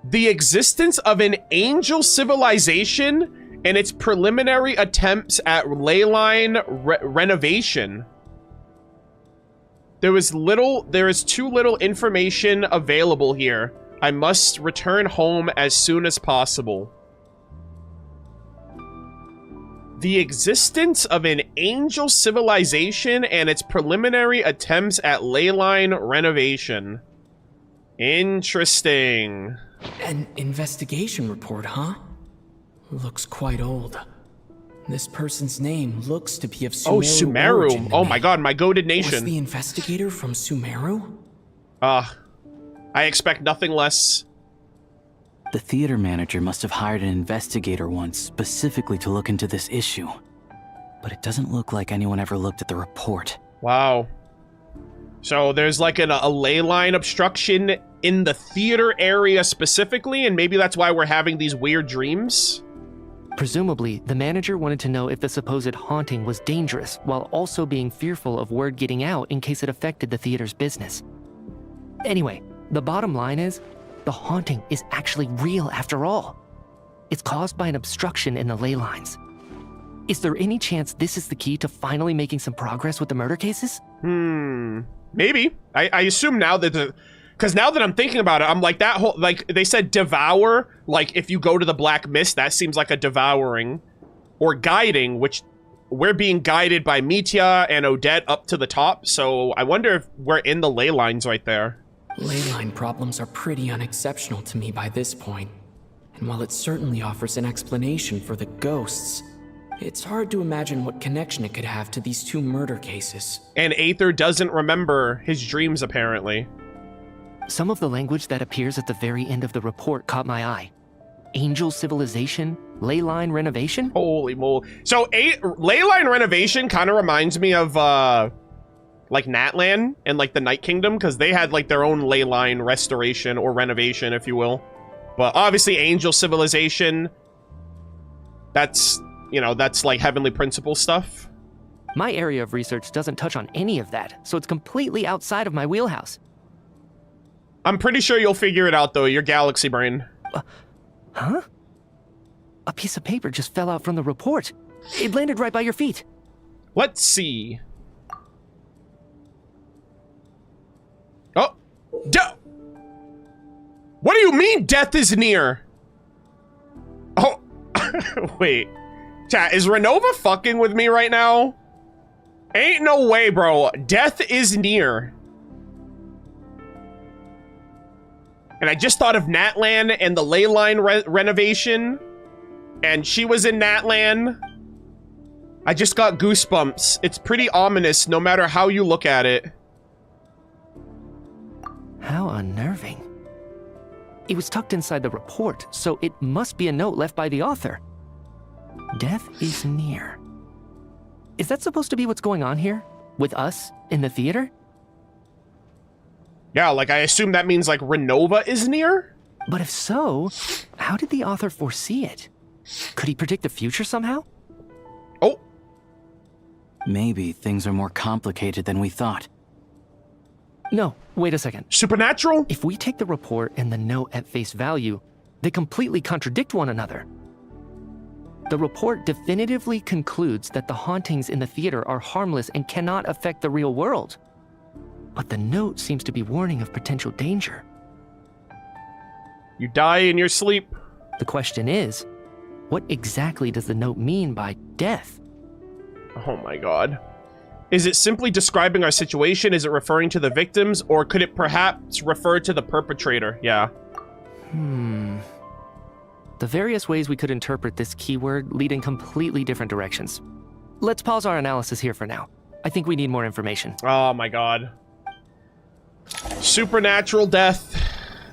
the existence of an angel civilization and its preliminary attempts at leyline renovation. There is too little information available here. I must return home as soon as possible. The existence of an angel civilization and its preliminary attempts at leyline renovation. Interesting. An investigation report, huh? Looks quite old. This person's name looks to be of Sumeru. Oh, Sumeru. Oh my god, my goated nation. Was the investigator from Sumeru? I expect nothing less. The theater manager must have hired an investigator once specifically to look into this issue. But it doesn't look like anyone ever looked at the report. Wow. So there's like a ley line obstruction in the theater area specifically, and maybe that's why we're having these weird dreams? Presumably, the manager wanted to know if the supposed haunting was dangerous, while also being fearful of word getting out in case it affected the theater's business. Anyway, the bottom line is, the haunting is actually real after all. It's caused by an obstruction in the ley lines. Is there any chance this is the key to finally making some progress with the murder cases? Maybe. I assume now that because now that I'm thinking about it, I'm like, that whole, like, they said devour, like, if you go to the Black Mist, that seems like a devouring. Or guiding, which we're being guided by Mitya and Odette up to the top, so I wonder if we're in the ley lines right there. Ley line problems are pretty unexceptional to me by this point. And while it certainly offers an explanation for the ghosts, it's hard to imagine what connection it could have to these two murder cases. And Aether doesn't remember his dreams, apparently. Some of the language that appears at the very end of the report caught my eye. Angel civilization, ley line renovation? Holy moly. So, ley line renovation kind of reminds me of, like, Natlan and, like, the Night Kingdom, because they had, like, their own ley line restoration or renovation, if you will. But obviously, angel civilization, that's, you know, that's, like, heavenly principle stuff. My area of research doesn't touch on any of that, so it's completely outside of my wheelhouse. I'm pretty sure you'll figure it out, though. Your galaxy brain. Huh? A piece of paper just fell out from the report. It landed right by your feet. Let's see. Oh. What do you mean death is near? Oh. Wait. Chat, is Renova fucking with me right now? Ain't no way, bro. Death is near. And I just thought of Natlan and the ley line renovation. And she was in Natlan. I just got goosebumps. It's pretty ominous no matter how you look at it. How unnerving. It was tucked inside the report, so it must be a note left by the author. Death is near. Is that supposed to be what's going on here? With us in the theater? Yeah, like, I assume that means, like, Renova is near? But if so, how did the author foresee it? Could he predict the future somehow? Oh. Maybe things are more complicated than we thought. No, wait a second. Supernatural? If we take the report and the note at face value, they completely contradict one another. The report definitively concludes that the hauntings in the theater are harmless and cannot affect the real world. But the note seems to be warning of potential danger. You die in your sleep. The question is, what exactly does the note mean by death? Oh my god. Is it simply describing our situation? Is it referring to the victims? Or could it perhaps refer to the perpetrator? Yeah. The various ways we could interpret this keyword lead in completely different directions. Let's pause our analysis here for now. I think we need more information. Oh my god. Supernatural death.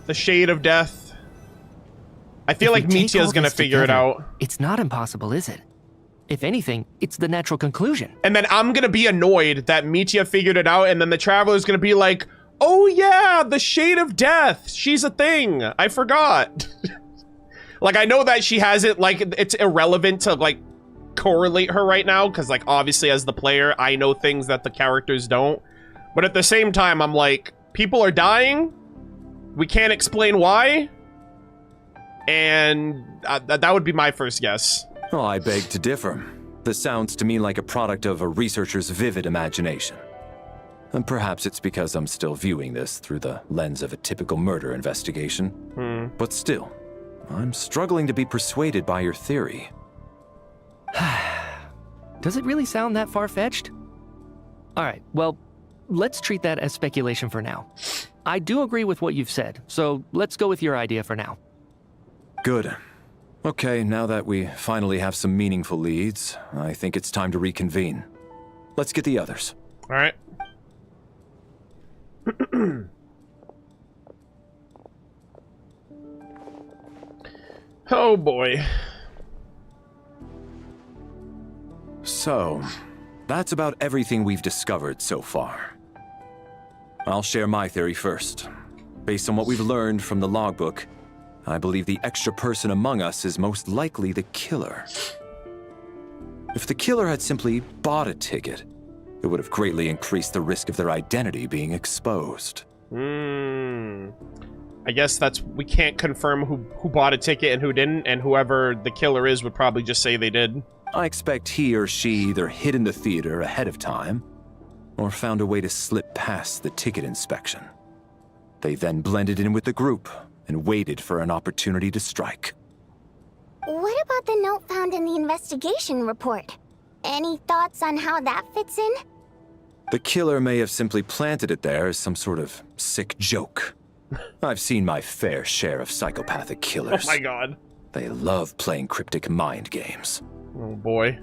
The shade of death. I feel like Mitya's gonna figure it out. It's not impossible, is it? If anything, it's the natural conclusion. And then I'm gonna be annoyed that Mitya figured it out, and then the Traveler's gonna be like, oh yeah, the shade of death. She's a thing. I forgot. Like, I know that she has it, like, it's irrelevant to, like, correlate her right now, because, like, obviously as the player, I know things that the characters don't. But at the same time, I'm like, people are dying. We can't explain why. And that would be my first guess. Oh, I beg to differ. This sounds to me like a product of a researcher's vivid imagination. And perhaps it's because I'm still viewing this through the lens of a typical murder investigation. But still, I'm struggling to be persuaded by your theory. Does it really sound that far-fetched? All right, well, let's treat that as speculation for now. I do agree with what you've said, so let's go with your idea for now. Good. Okay, now that we finally have some meaningful leads, I think it's time to reconvene. Let's get the others. All right. Oh boy. So, that's about everything we've discovered so far. I'll share my theory first. Based on what we've learned from the logbook, I believe the extra person among us is most likely the killer. If the killer had simply bought a ticket, it would have greatly increased the risk of their identity being exposed. I guess we can't confirm who bought a ticket and who didn't, and whoever the killer is would probably just say they did. I expect he or she either hid in the theater ahead of time, or found a way to slip past the ticket inspection. They then blended in with the group and waited for an opportunity to strike. What about the note found in the investigation report? Any thoughts on how that fits in? The killer may have simply planted it there as some sort of sick joke. I've seen my fair share of psychopathic killers. Oh my god. They love playing cryptic mind games. Oh boy.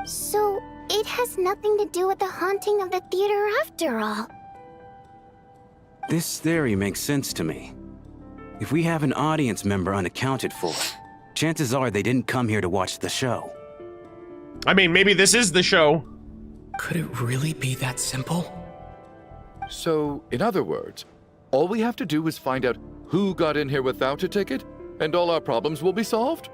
So, it has nothing to do with the haunting of the theater after all. This theory makes sense to me. If we have an audience member unaccounted for, chances are they didn't come here to watch the show. I mean, maybe this is the show. Could it really be that simple? So, in other words, all we have to do is find out who got in here without a ticket, and all our problems will be solved?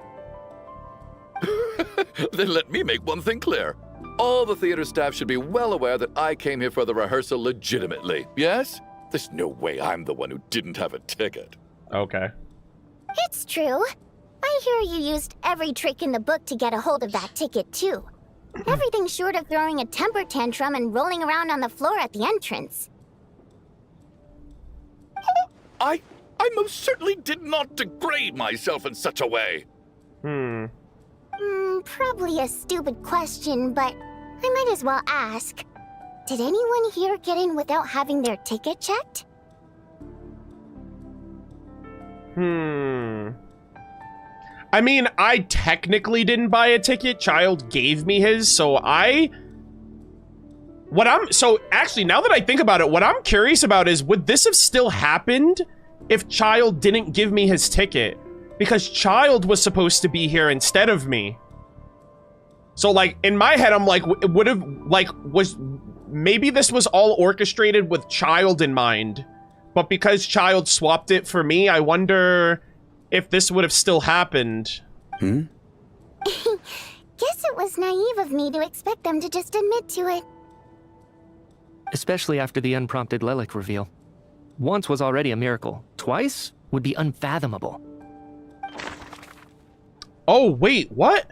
Then let me make one thing clear. All the theater staff should be well aware that I came here for the rehearsal legitimately, yes? There's no way I'm the one who didn't have a ticket. Okay. It's true. I hear you used every trick in the book to get a hold of that ticket, too. Everything short of throwing a temper tantrum and rolling around on the floor at the entrance. I most certainly did not degrade myself in such a way. Probably a stupid question, but I might as well ask. Did anyone here get in without having their ticket checked? I mean, I technically didn't buy a ticket. Child gave me his, so so actually, now that I think about it, what I'm curious about is, would this have still happened if Child didn't give me his ticket? Because Child was supposed to be here instead of me. So, like, in my head, I'm like, maybe this was all orchestrated with Child in mind. But because Child swapped it for me, I wonder if this would have still happened. Guess it was naive of me to expect them to just admit to it. Especially after the unprompted Lelik reveal. Once was already a miracle. Twice would be unfathomable. Oh, wait, what?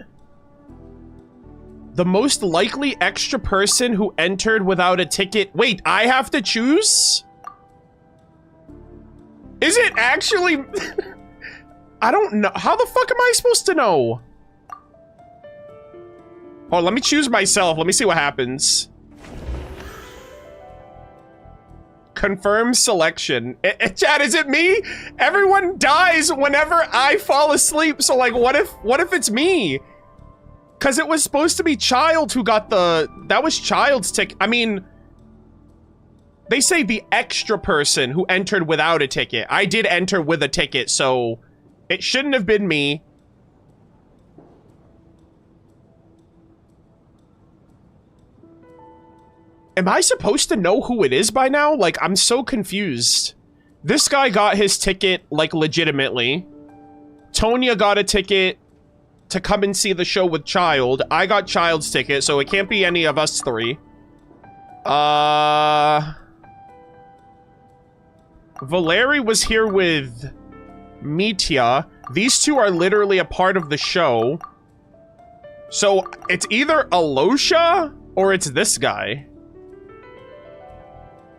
The most likely extra person who entered without a ticket. Wait, I have to choose? Is it actually... I don't know. How the fuck am I supposed to know? Oh, let me choose myself. Let me see what happens. Confirm selection. Chad, is it me? Everyone dies whenever I fall asleep. So, like, what if it's me? Because it was supposed to be Child who got the... That was Child's ticket. I mean... They say the extra person who entered without a ticket. I did enter with a ticket, so... It shouldn't have been me. Am I supposed to know who it is by now? Like, I'm so confused. This guy got his ticket, like, legitimately. Tonya got a ticket to come and see the show with Child. I got Child's ticket, so it can't be any of us three. Valeri was here with Mitya. These two are literally a part of the show. So it's either Alosha or it's this guy.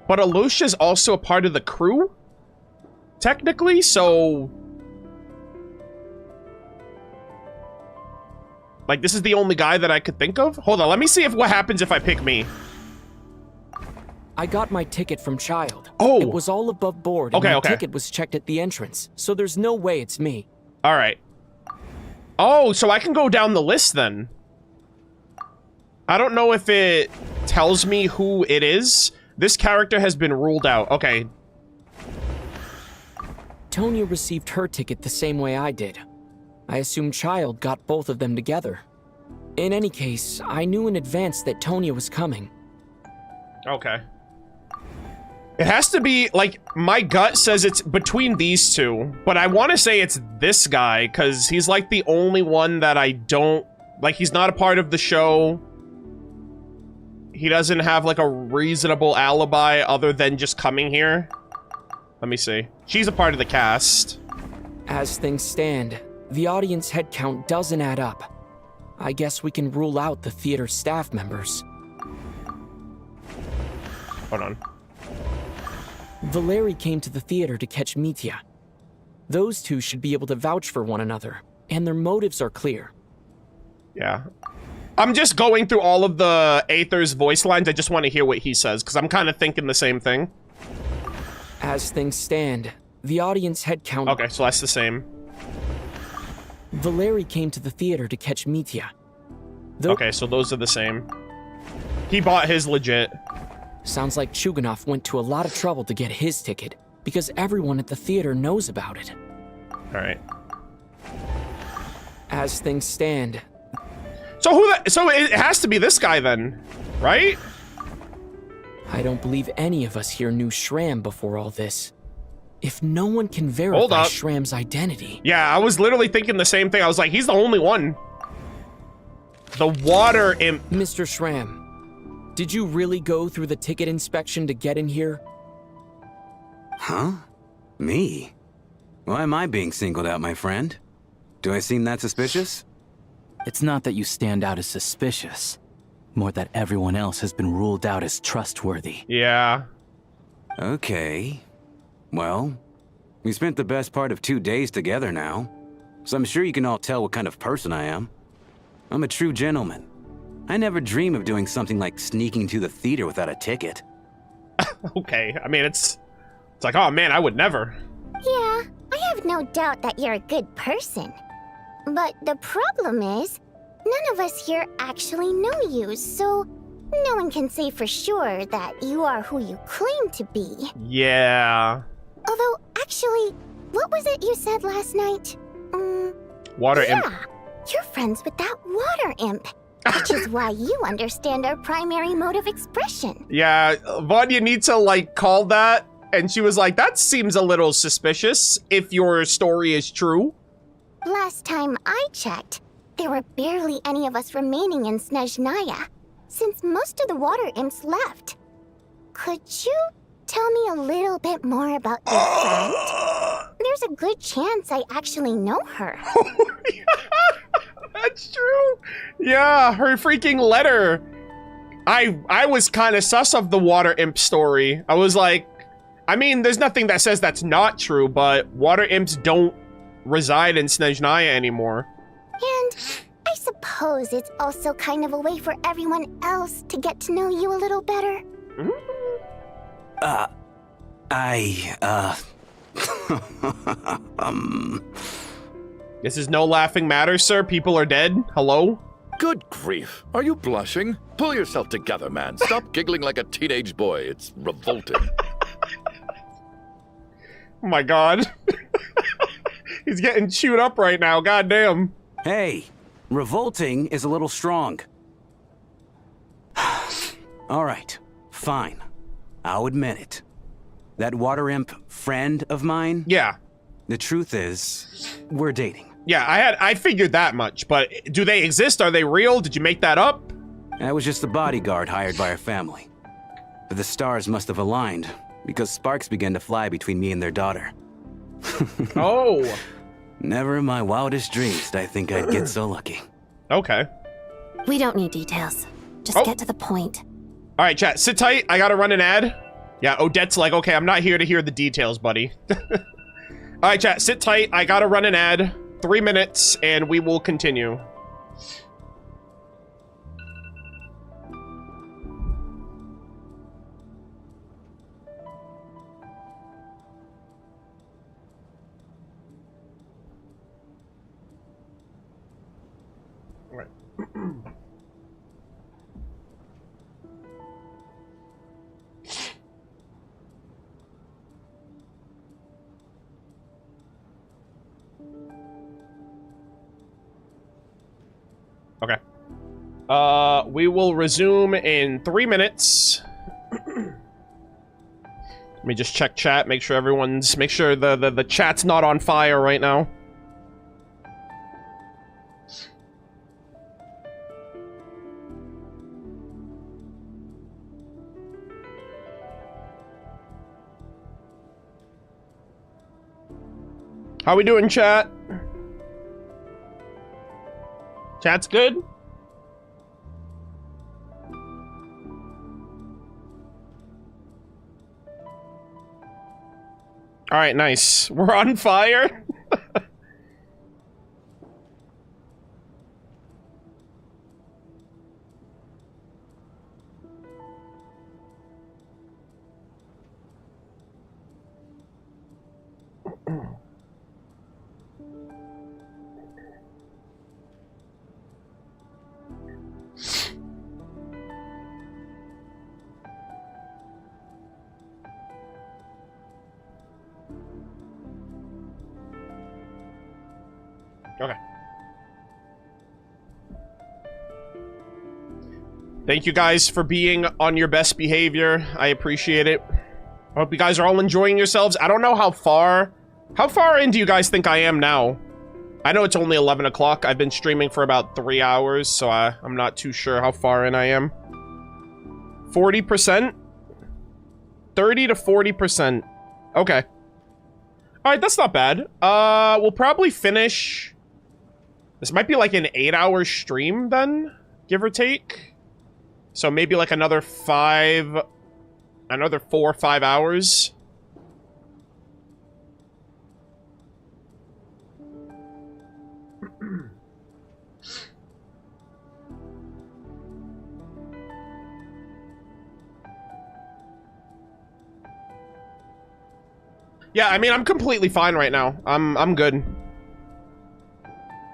But Alosha's also a part of the crew, technically, so... Like, this is the only guy that I could think of? Hold on, let me see what happens if I pick me. I got my ticket from Child. Oh! It was all above board, and my ticket was checked at the entrance, so there's no way it's me. Alright. Oh, so I can go down the list then. I don't know if it tells me who it is. This character has been ruled out. Okay. Tonya received her ticket the same way I did. I assume Child got both of them together. In any case, I knew in advance that Tonya was coming. Okay. It has to be, like, my gut says it's between these two, but I want to say it's this guy, because he's, like, the only one that I don't... Like, he's not a part of the show. He doesn't have, like, a reasonable alibi other than just coming here. Let me see. She's a part of the cast. As things stand, the audience head count doesn't add up. I guess we can rule out the theater staff members. Hold on. Valeri came to the theater to catch Mitya. Those two should be able to vouch for one another, and their motives are clear. Yeah. I'm just going through all of the Aether's voice lines. I just want to hear what he says, because I'm kind of thinking the same thing. As things stand, the audience head count... Okay, so that's the same. Valeri came to the theater to catch Mitya. Okay, so those are the same. He bought his legit. Sounds like Chuganov went to a lot of trouble to get his ticket, because everyone at the theater knows about it. Alright. As things stand... So it has to be this guy then, right? I don't believe any of us here knew Shram before all this. If no one can verify Shram's identity... Yeah, I was literally thinking the same thing. I was like, he's the only one. The water imp... Mr. Shram, did you really go through the ticket inspection to get in here? Huh? Me? Why am I being singled out, my friend? Do I seem that suspicious? It's not that you stand out as suspicious, more that everyone else has been ruled out as trustworthy. Yeah. Okay. Well, we spent the best part of 2 days together now, so I'm sure you can all tell what kind of person I am. I'm a true gentleman. I never dream of doing something like sneaking to the theater without a ticket. Okay, I mean, it's like, oh man, I would never. Yeah, I have no doubt that you're a good person. But the problem is, none of us here actually know you, so no one can say for sure that you are who you claim to be. Yeah. Although, actually, what was it you said last night? Water imp. Yeah, you're friends with that water imp, which is why you understand our primary mode of expression. Yeah, Vanya needs to, like, call that, and she was like, that seems a little suspicious if your story is true. Last time I checked, there were barely any of us remaining in Snezhnaya, since most of the water imps left. Could you tell me a little bit more about your friend? There's a good chance I actually know her. That's true. Yeah, her freaking letter. I was kind of sus of the water imp story. I was like, I mean, there's nothing that says that's not true, but water imps don't reside in Snezhnaya anymore. And I suppose it's also kind of a way for everyone else to get to know you a little better. This is no laughing matter, sir. People are dead. Hello? Good grief. Are you blushing? Pull yourself together, man. Stop giggling like a teenage boy. It's revolting. Oh my god. He's getting chewed up right now. God damn. Hey, revolting is a little strong. All right, fine. I'll admit it. That water imp friend of mine? Yeah. The truth is, we're dating. Yeah, I figured that much, but do they exist? Are they real? Did you make that up? I was just the bodyguard hired by our family. But the stars must have aligned, because sparks began to fly between me and their daughter. Oh. Never in my wildest dreams did I think I'd get so lucky. Okay. We don't need details. Just get to the point. All right, chat, sit tight. I gotta run an ad. Yeah, Odette's like, okay, I'm not here to hear the details, buddy. All right, chat, sit tight. I gotta run an ad. 3 minutes, and we will continue. All right. Okay. We will resume in 3 minutes. Let me just check chat, make sure the chat's not on fire right now. How we doing, chat? Chat's good? All right, nice. We're on fire. Okay. Thank you guys for being on your best behavior. I appreciate it. I hope you guys are all enjoying yourselves. I don't know how far in do you guys think I am now? I know it's only 11 o'clock. I've been streaming for about 3 hours, so I'm not too sure how far in I am. 40%? 30 to 40%. Okay. Alright, that's not bad. We'll probably finish... This might be like an 8-hour stream then, give or take. So maybe like another 4 or 5 hours. Yeah, I mean, I'm completely fine right now. I'm good.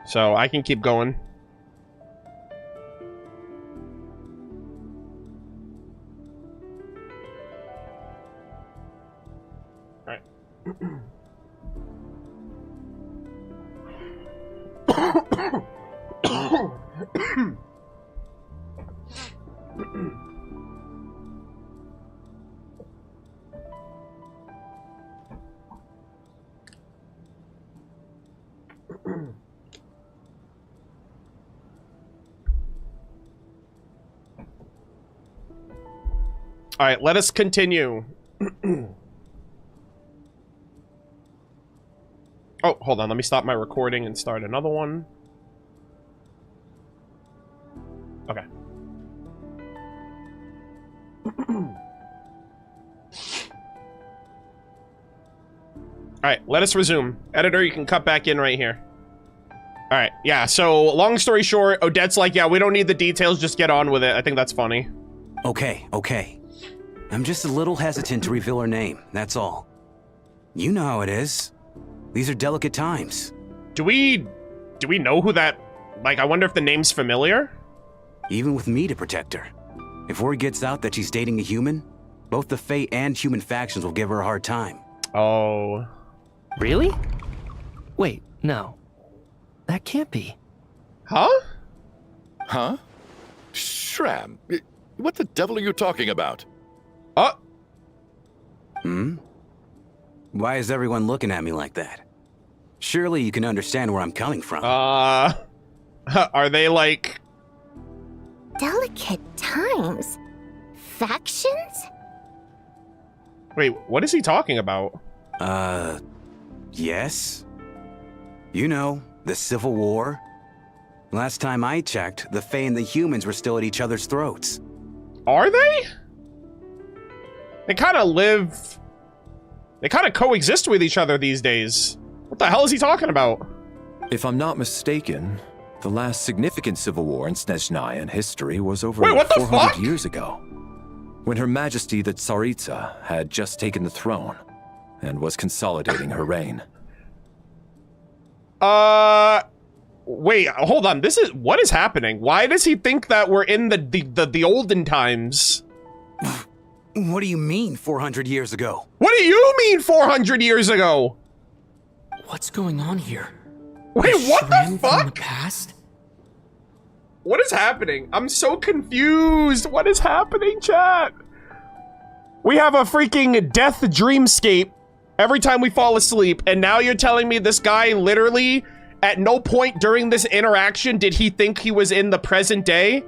So I can keep going. All right. All right, let us continue. Oh, hold on. Let me stop my recording and start another one. Okay. All right, let us resume. Editor, you can cut back in right here. All right, yeah, so long story short, Odette's like, yeah, we don't need the details, just get on with it. I think that's funny. Okay. I'm just a little hesitant to reveal her name, that's all. You know how it is. These are delicate times. Do we know who that... Like, I wonder if the name's familiar? Even with me to protect her. If word gets out that she's dating a human, both the Fae and human factions will give her a hard time. Oh. Really? Wait, no. That can't be. Huh? Huh? Shram, what the devil are you talking about? Why is everyone looking at me like that? Surely you can understand where I'm coming from. Are they like... Delicate times? Factions? Wait, what is he talking about? Yes? You know, the Civil War? Last time I checked, the Fae and the humans were still at each other's throats. Are they? They kind of coexist with each other these days. What the hell is he talking about? If I'm not mistaken, the last significant civil war in Snezhnaya history was over Wait, what the 400 fuck? years ago, when Her Majesty the Tsaritsa had just taken the throne and was consolidating her reign. Wait, hold on. What is happening? Why does he think that we're in the olden times? What do you mean, 400 years ago? What do you mean 400 years ago? What's going on here? Wait, what Shram the fuck? From the past? What is happening? I'm so confused. What is happening, chat? We have a freaking death dreamscape every time we fall asleep, and now you're telling me this guy literally, at no point during this interaction did he think he was in the present day?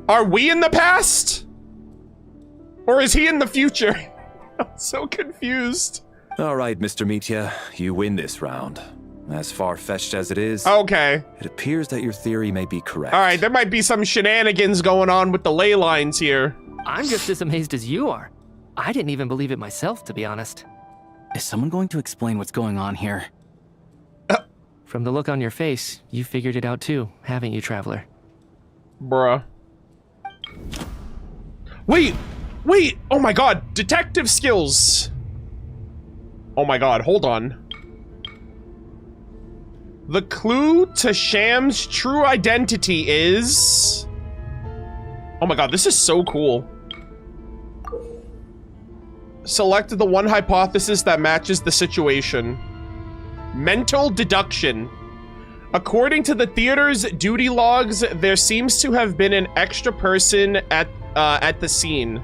Are we in the past? Or is he in the future? I'm so confused. All right, Mr. Mitya, you win this round. As far-fetched as it is, okay, it appears that your theory may be correct. All right, there might be some shenanigans going on with the ley lines here. I'm just as amazed as you are. I didn't even believe it myself, to be honest. Is someone going to explain what's going on here? From the look on your face, you figured it out too, haven't you, Traveler? Bruh. Wait, oh my god, detective skills. Oh my god, hold on. The clue to Sham's true identity is... Oh my god, this is so cool. Select the one hypothesis that matches the situation. Mental deduction. According to the theater's duty logs, there seems to have been an extra person at the scene.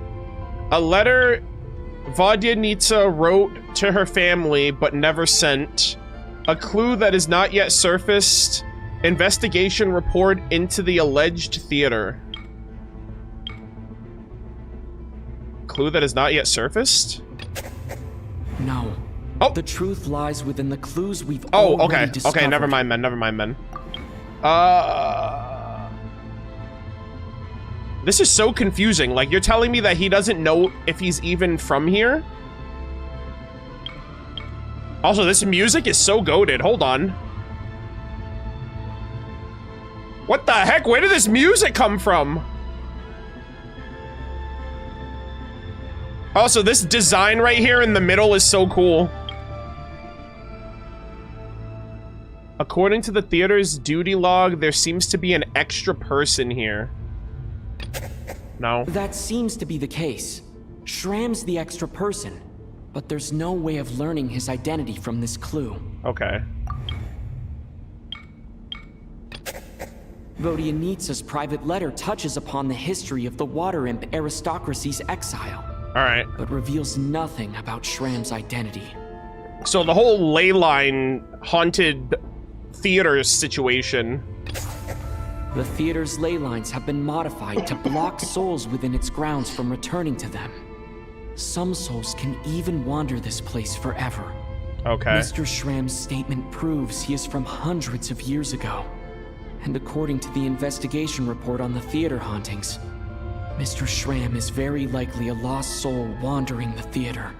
A letter Vodyanitsa wrote to her family but never sent. A clue that is not yet surfaced. Investigation report into the alleged theater. Clue that is not yet surfaced? No. Oh. The truth lies within the clues we've already discovered. Okay, never mind, man. This is so confusing. Like, you're telling me that he doesn't know if he's even from here? Also, this music is so goated. Hold on. What the heck? Where did this music come from? Also, this design right here in the middle is so cool. According to the theater's duty log, there seems to be an extra person here. No. That seems to be the case. Shram's the extra person, but there's no way of learning his identity from this clue. Okay. Vodyanitsa's private letter touches upon the history of the Water Imp aristocracy's exile. Alright. But reveals nothing about Shram's identity. So the whole ley line haunted theater situation. The theater's ley lines have been modified to block souls within its grounds from returning to them. Some souls can even wander this place forever. Okay. Mr. Shram's statement proves he is from hundreds of years ago. And according to the investigation report on the theater hauntings, Mr. Shram is very likely a lost soul wandering the theater.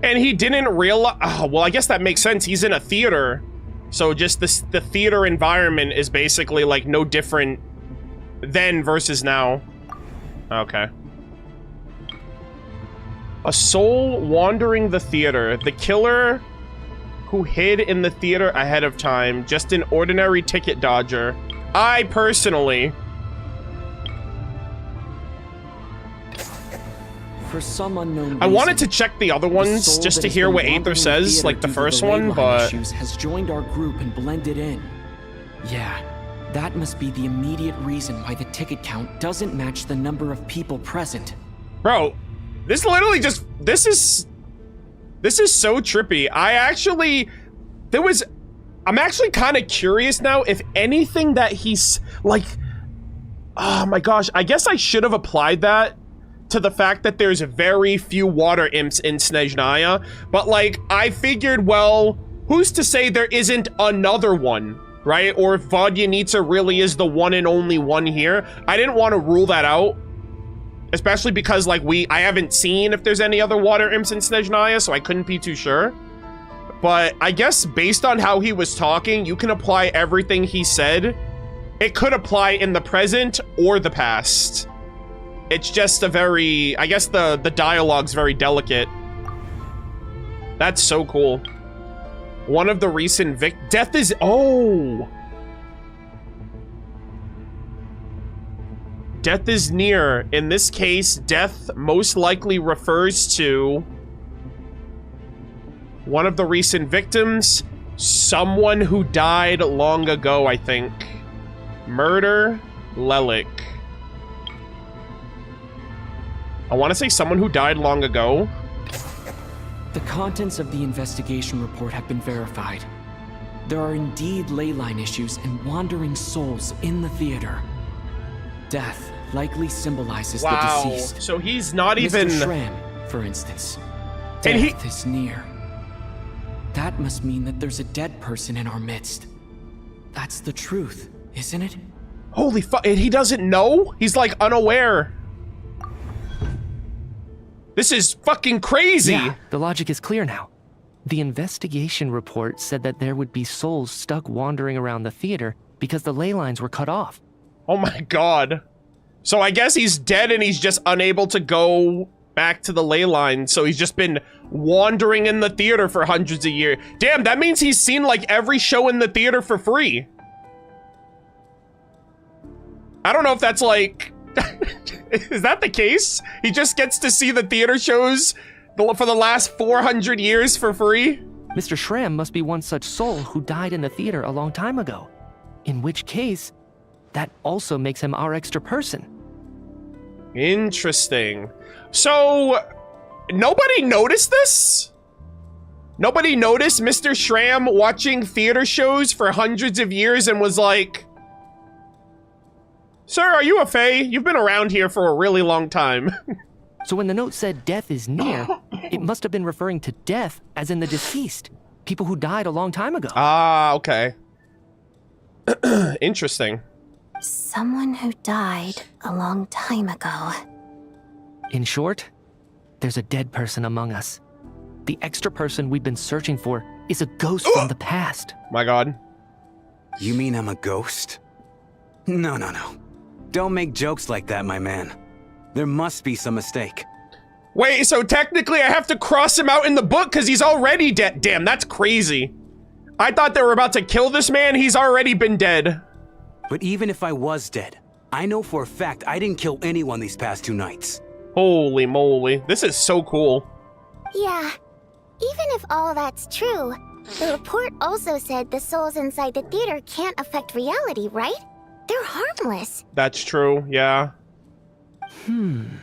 And he didn't realize... Oh, well, I guess that makes sense. He's in a theater. So just the theater environment is basically, like, no different then versus now. Okay. A soul wandering the theater. The killer who hid in the theater ahead of time. Just an ordinary ticket dodger. I personally... For some unknown reason, I wanted to check the other ones just to hear what Aether says, like the first one, but... has joined our group and blended in. Yeah, that must be the immediate reason why the ticket count doesn't match the number of people present. Bro, this literally just... This is so trippy. I'm actually kind of curious now if anything that he's... Like... Oh my gosh, I guess I should have applied that to the fact that there's very few water imps in Snezhnaya, but like, I figured, well, who's to say there isn't another one, right? Or if Vodyanitsa really is the one and only one here. I didn't want to rule that out, especially because like I haven't seen if there's any other water imps in Snezhnaya, so I couldn't be too sure. But I guess based on how he was talking, you can apply everything he said. It could apply in the present or the past. It's just a very, I guess the dialogue's very delicate. That's so cool. One of the recent death is, oh. Death is near. In this case, death most likely refers to one of the recent victims, someone who died long ago, I think. Murder, Lelik. I want to say someone who died long ago. The contents of the investigation report have been verified. There are indeed leyline issues and wandering souls in the theater. Death likely symbolizes the deceased. So he's not even... Mr. Shram, for instance. And Death is near. That must mean that there's a dead person in our midst. That's the truth, isn't it? Holy fuck, and he doesn't know? He's like unaware. This is fucking crazy. Yeah, the logic is clear now. The investigation report said that there would be souls stuck wandering around the theater because the ley lines were cut off. Oh my god. So I guess he's dead and he's just unable to go back to the ley line, so he's just been wandering in the theater for hundreds of years. Damn, that means he's seen like every show in the theater for free. I don't know if that's like... Is that the case? He just gets to see the theater shows for the last 400 years for free? Mr. Shram must be one such soul who died in the theater a long time ago. In which case, that also makes him our extra person. Interesting. So, nobody noticed this? Nobody noticed Mr. Shram watching theater shows for hundreds of years and was like, "Sir, are you a Fae? You've been around here for a really long time." So when the note said death is near, it must have been referring to death as in the deceased. People who died a long time ago. Ah, okay. Interesting. Someone who died a long time ago. In short, there's a dead person among us. The extra person we've been searching for is a ghost from the past. My god. You mean I'm a ghost? No. Don't make jokes like that, my man. There must be some mistake. Wait, so technically I have to cross him out in the book because he's already dead. Damn, that's crazy. I thought they were about to kill this man. He's already been dead. But even if I was dead, I know for a fact I didn't kill anyone these past 2 nights. Holy moly. This is so cool. Yeah, even if all that's true, the report also said the souls inside the theater can't affect reality, right? They're harmless. That's true, yeah. Then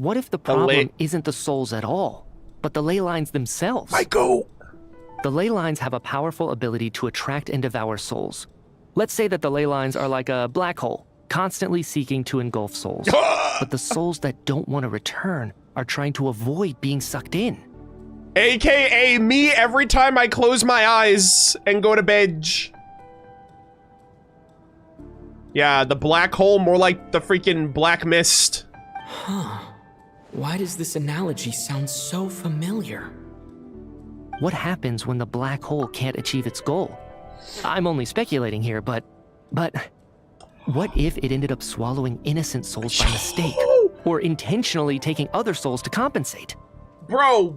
what if the problem isn't the souls at all, but the ley lines themselves? The ley lines have a powerful ability to attract and devour souls. Let's say that the ley lines are like a black hole, constantly seeking to engulf souls. But the souls that don't want to return are trying to avoid being sucked in. AKA me every time I close my eyes and go to bed. Yeah, the black hole, more like the freaking black mist. Huh. Why does this analogy sound so familiar? What happens when the black hole can't achieve its goal? I'm only speculating here, but what if it ended up swallowing innocent souls by mistake? Or intentionally taking other souls to compensate? Bro,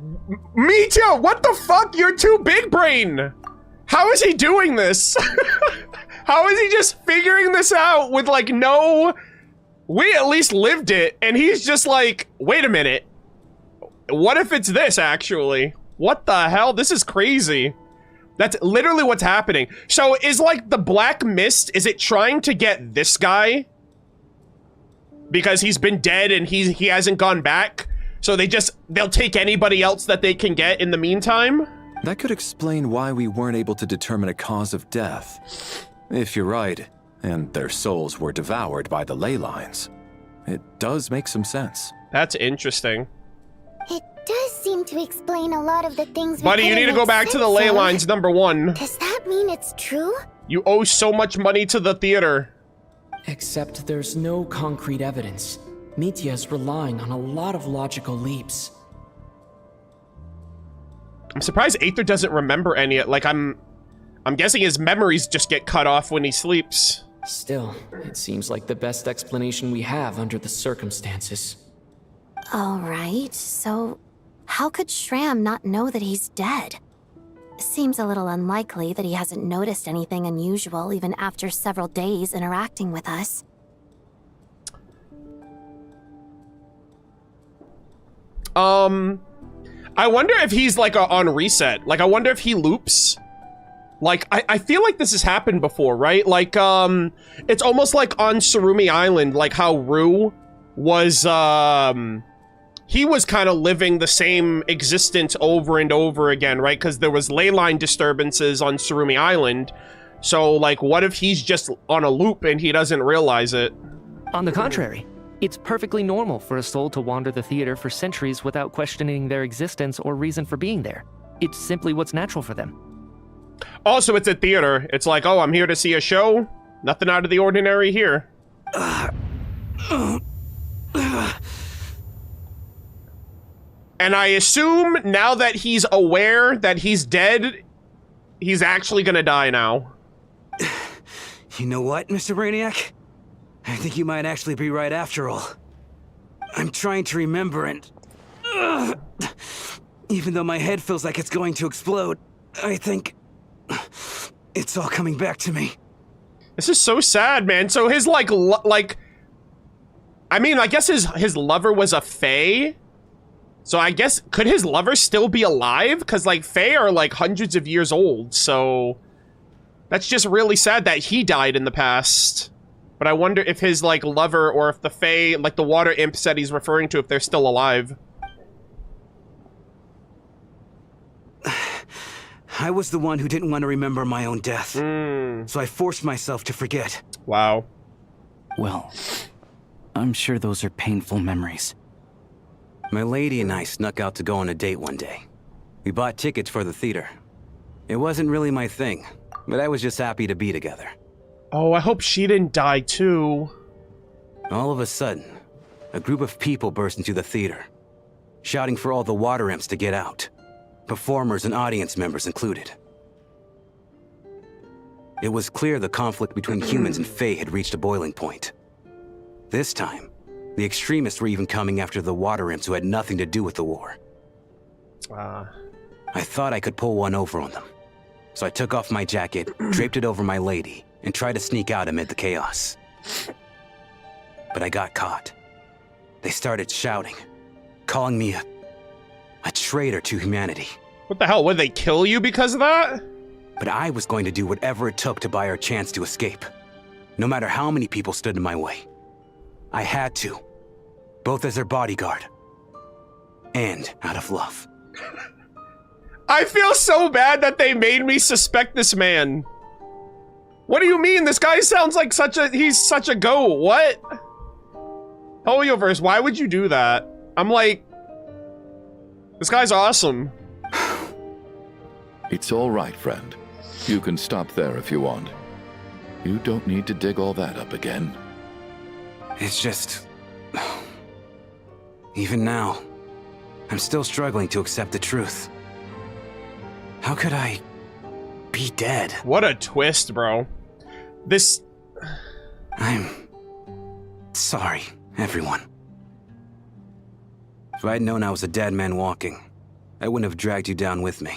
me too! What the fuck? You're too big brain! How is he doing this? How is he just figuring this out with like no... We at least lived it, and he's just like, wait a minute. What if it's this, actually? What the hell? This is crazy. That's literally what's happening. So is like the black mist, is it trying to get this guy? Because he's been dead and he hasn't gone back? So they'll take anybody else that they can get in the meantime? That could explain why we weren't able to determine a cause of death. If you're right, and their souls were devoured by the ley lines. It does make some sense. That's interesting. It does seem to explain a lot of the things. Buddy, you need to go back to the ley lines, #1. Does that mean it's true? You owe so much money to the theater. Except there's no concrete evidence. Mitya's relying on a lot of logical leaps. I'm surprised Aether doesn't remember any. Like, I'm guessing his memories just get cut off when he sleeps. Still, it seems like the best explanation we have under the circumstances. Alright, so how could Shram not know that he's dead? Seems a little unlikely that he hasn't noticed anything unusual even after several days interacting with us. I wonder if he's like on reset. Like, I wonder if he loops. Like, I feel like this has happened before, right? Like, it's almost like on Surumi Island, like how Rue was, he was kind of living the same existence over and over again, right? Because there was ley line disturbances on Surumi Island. So, like, what if he's just on a loop and he doesn't realize it? On the contrary, it's perfectly normal for a soul to wander the theater for centuries without questioning their existence or reason for being there. It's simply what's natural for them. Also, it's a theater. It's like, oh, I'm here to see a show. Nothing out of the ordinary here. And I assume now that he's aware that he's dead, he's actually gonna die now. You know what, Mr. Brainiac? I think you might actually be right after all. I'm trying to remember and... even though my head feels like it's going to explode, I think... it's all coming back to me. This is so sad, man. So his, I mean, I guess his lover was a fae? So I guess, could his lover still be alive? Because, like, fae are, like, hundreds of years old, so... That's just really sad that he died in the past. But I wonder if his, like, lover or if the fae, like the water imp said he's referring to, if they're still alive. I was the one who didn't want to remember my own death. So I forced myself to forget. Wow. Well, I'm sure those are painful memories. My lady and I snuck out to go on a date one day. We bought tickets for the theater. It wasn't really my thing, but I was just happy to be together. Oh, I hope she didn't die too. All of a sudden, a group of people burst into the theater, shouting for all the water imps to get out. Performers and audience members included. It was clear the conflict between humans and Fae had reached a boiling point. This time, the extremists were even coming after the water imps who had nothing to do with the war. I thought I could pull one over on them. So I took off my jacket, draped it over my lady, and tried to sneak out amid the chaos. But I got caught. They started shouting, calling me a traitor to humanity. What the hell, would they kill you because of that? But I was going to do whatever it took to buy our chance to escape. No matter how many people stood in my way. I had to. Both as their bodyguard. And out of love. I feel so bad that they made me suspect this man. What do you mean? This guy sounds like he's such a go. What? Polioverse, why would you do that? I'm like, this guy's awesome. It's all right, friend. You can stop there if you want. You don't need to dig all that up again. It's just... even now, I'm still struggling to accept the truth. How could I be dead? What a twist, bro. This... I'm... sorry, everyone. If I'd known I was a dead man walking, I wouldn't have dragged you down with me.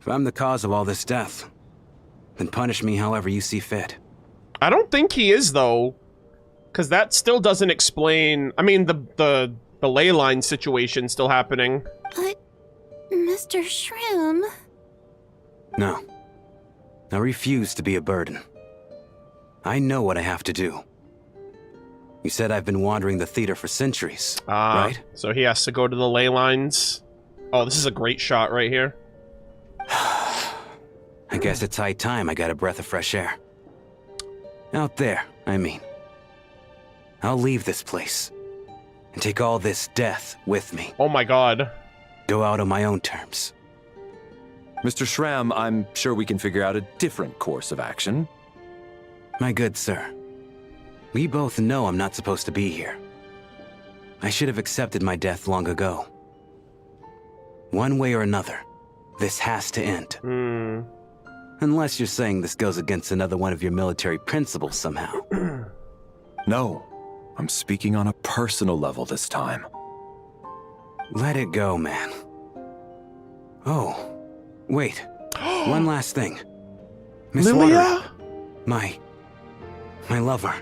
If I'm the cause of all this death, then punish me however you see fit. I don't think he is, though. Because that still doesn't explain... I mean, the ley line situation still happening. But, Mr. Shroom... No. I refuse to be a burden. I know what I have to do. You said I've been wandering the theater for centuries, right? So he has to go to the ley lines. Oh, this is a great shot right here. I guess it's high time I got a breath of fresh air. Out there, I mean. I'll leave this place and take all this death with me. Oh my god. Go out on my own terms. Mr. Shram, I'm sure we can figure out a different course of action. My good sir, we both know I'm not supposed to be here. I should have accepted my death long ago. One way or another, this has to end. Unless you're saying this goes against another one of your military principles somehow. No, I'm speaking on a personal level this time. Let it go, man. Oh, wait. One last thing. Miss Lilia? Watery, my lover.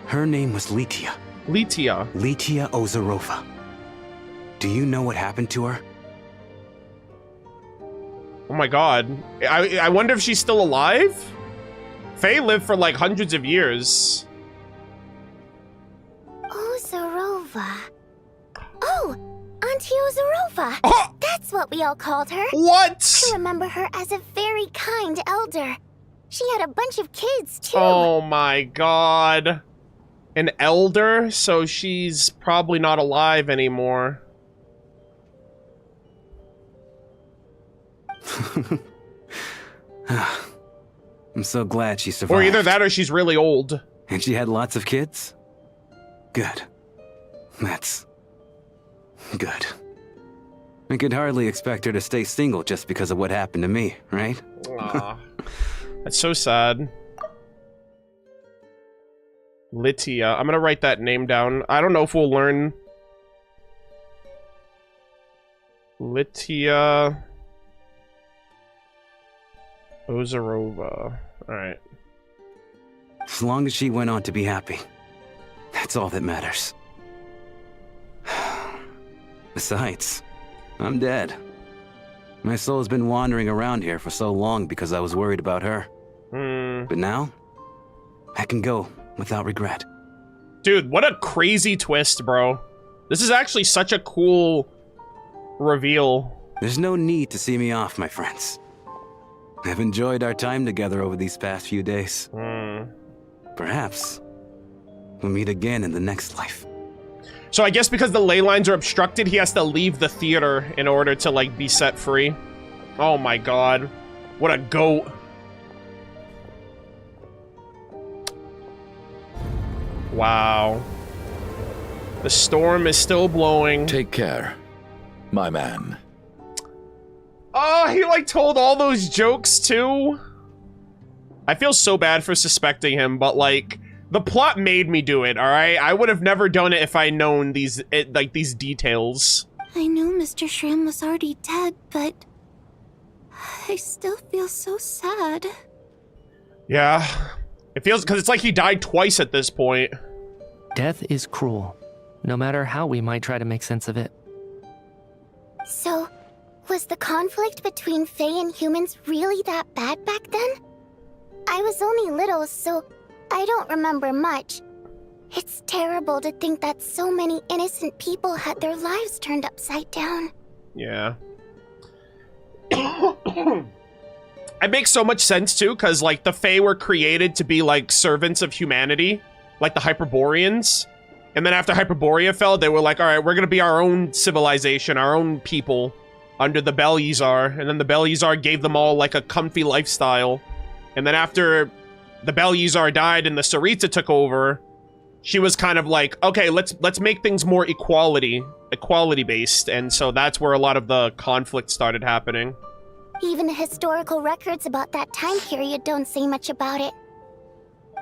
Her name was Litia. Litia Ozarova. Do you know what happened to her? Oh my god. I wonder if she's still alive? Faye lived for like hundreds of years. Ozarova. Oh, Auntie Ozarova. Oh! That's what we all called her. What? I remember her as a very kind elder. She had a bunch of kids, too. Oh my god. An elder? So she's probably not alive anymore. I'm so glad she survived. Or either that or she's really old. And she had lots of kids? Good. That's good. I could hardly expect her to stay single just because of what happened to me, right? Aw. That's so sad. Litia. I'm gonna write that name down. I don't know if we'll learn... Litia... Ozarova. Alright. As long as she went on to be happy. That's all that matters. Besides, I'm dead. My soul's been wandering around here for so long because I was worried about her. But now, I can go without regret. Dude, what a crazy twist, bro. This is actually such a cool reveal. There's no need to see me off, my friends. I've enjoyed our time together over these past few days. Perhaps we'll meet again in the next life. So I guess because the ley lines are obstructed, he has to leave the theater in order to, like, be set free. Oh my god. What a goat. Wow. The storm is still blowing. Take care, my man. Oh, he, like, told all those jokes, too? I feel so bad for suspecting him, but, like, the plot made me do it, alright? I would have never done it if I'd known these details. I knew Mr. Shram was already dead, but... I still feel so sad. Yeah. It feels... because it's like he died twice at this point. Death is cruel, no matter how we might try to make sense of it. So, was the conflict between Fae and humans really that bad back then? I was only little, so I don't remember much. It's terrible to think that so many innocent people had their lives turned upside down. Yeah. It makes so much sense, too, because, like, the Fae were created to be, like, servants of humanity, like the Hyperboreans. And then after Hyperborea fell, they were like, alright, we're gonna be our own civilization, our own people, under the Belyazar. And then the Belyazar gave them all, like, a comfy lifestyle. And then after the Belyazar died and the Tsaritsa took over, she was kind of like, okay, let's make things more equality-based. And so that's where a lot of the conflict started happening. Even the historical records about that time period don't say much about it.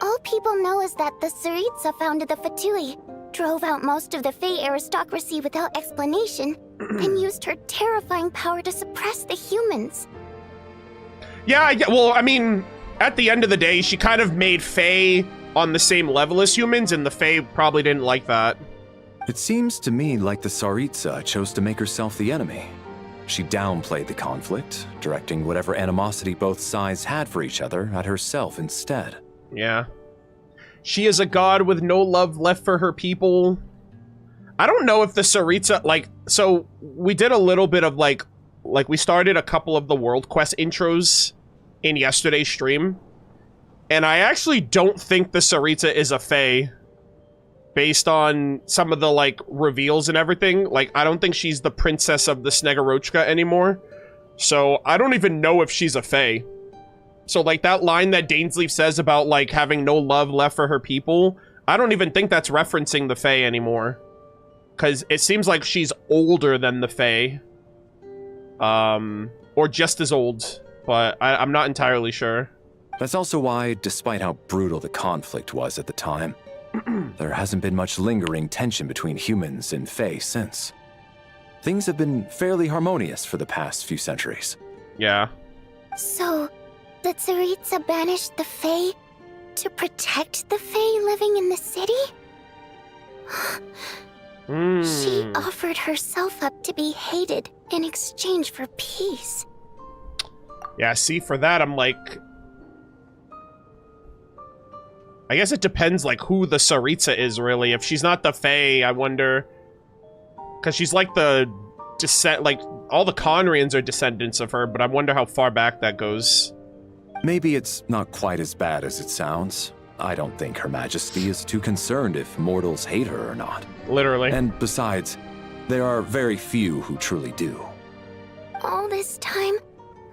All people know is that the Tsaritsa founded the Fatui, drove out most of the Fae aristocracy without explanation, and used her terrifying power to suppress the humans. Yeah, well, I mean, at the end of the day, she kind of made Fae on the same level as humans, and the Fae probably didn't like that. It seems to me like the Tsaritsa chose to make herself the enemy. She downplayed the conflict, directing whatever animosity both sides had for each other at herself instead. Yeah. She is a god with no love left for her people. I don't know if the Tsaritsa, like, so we did a little bit of, like we started a couple of the World Quest intros in yesterday's stream. And I actually don't think the Tsaritsa is a Fae. based on some of the, like, reveals and everything. Like, I don't think she's the princess of the Snegorochka anymore. So, I don't even know if she's a fae. So, like, that line that Dainsleif says about, like, having no love left for her people, I don't even think that's referencing the fae anymore. Because it seems like she's older than the fae. Or just as old. But I'm not entirely sure. That's also why, despite how brutal the conflict was at the time, there hasn't been much lingering tension between humans and fae since. Things have been fairly harmonious for the past few centuries. Yeah. So, the Tsaritsa banished the Fae to protect the Fae living in the city? She offered herself up to be hated in exchange for peace. Yeah, see, for that, I'm like... I guess it depends, like, who the Tsaritsa is, really. If she's not the Fae, I wonder... Because she's like the... like, all the Conrians are descendants of her, but I wonder how far back that goes. Maybe it's not quite as bad as it sounds. I don't think Her Majesty is too concerned if mortals hate her or not. Literally. And besides, there are very few who truly do. All this time,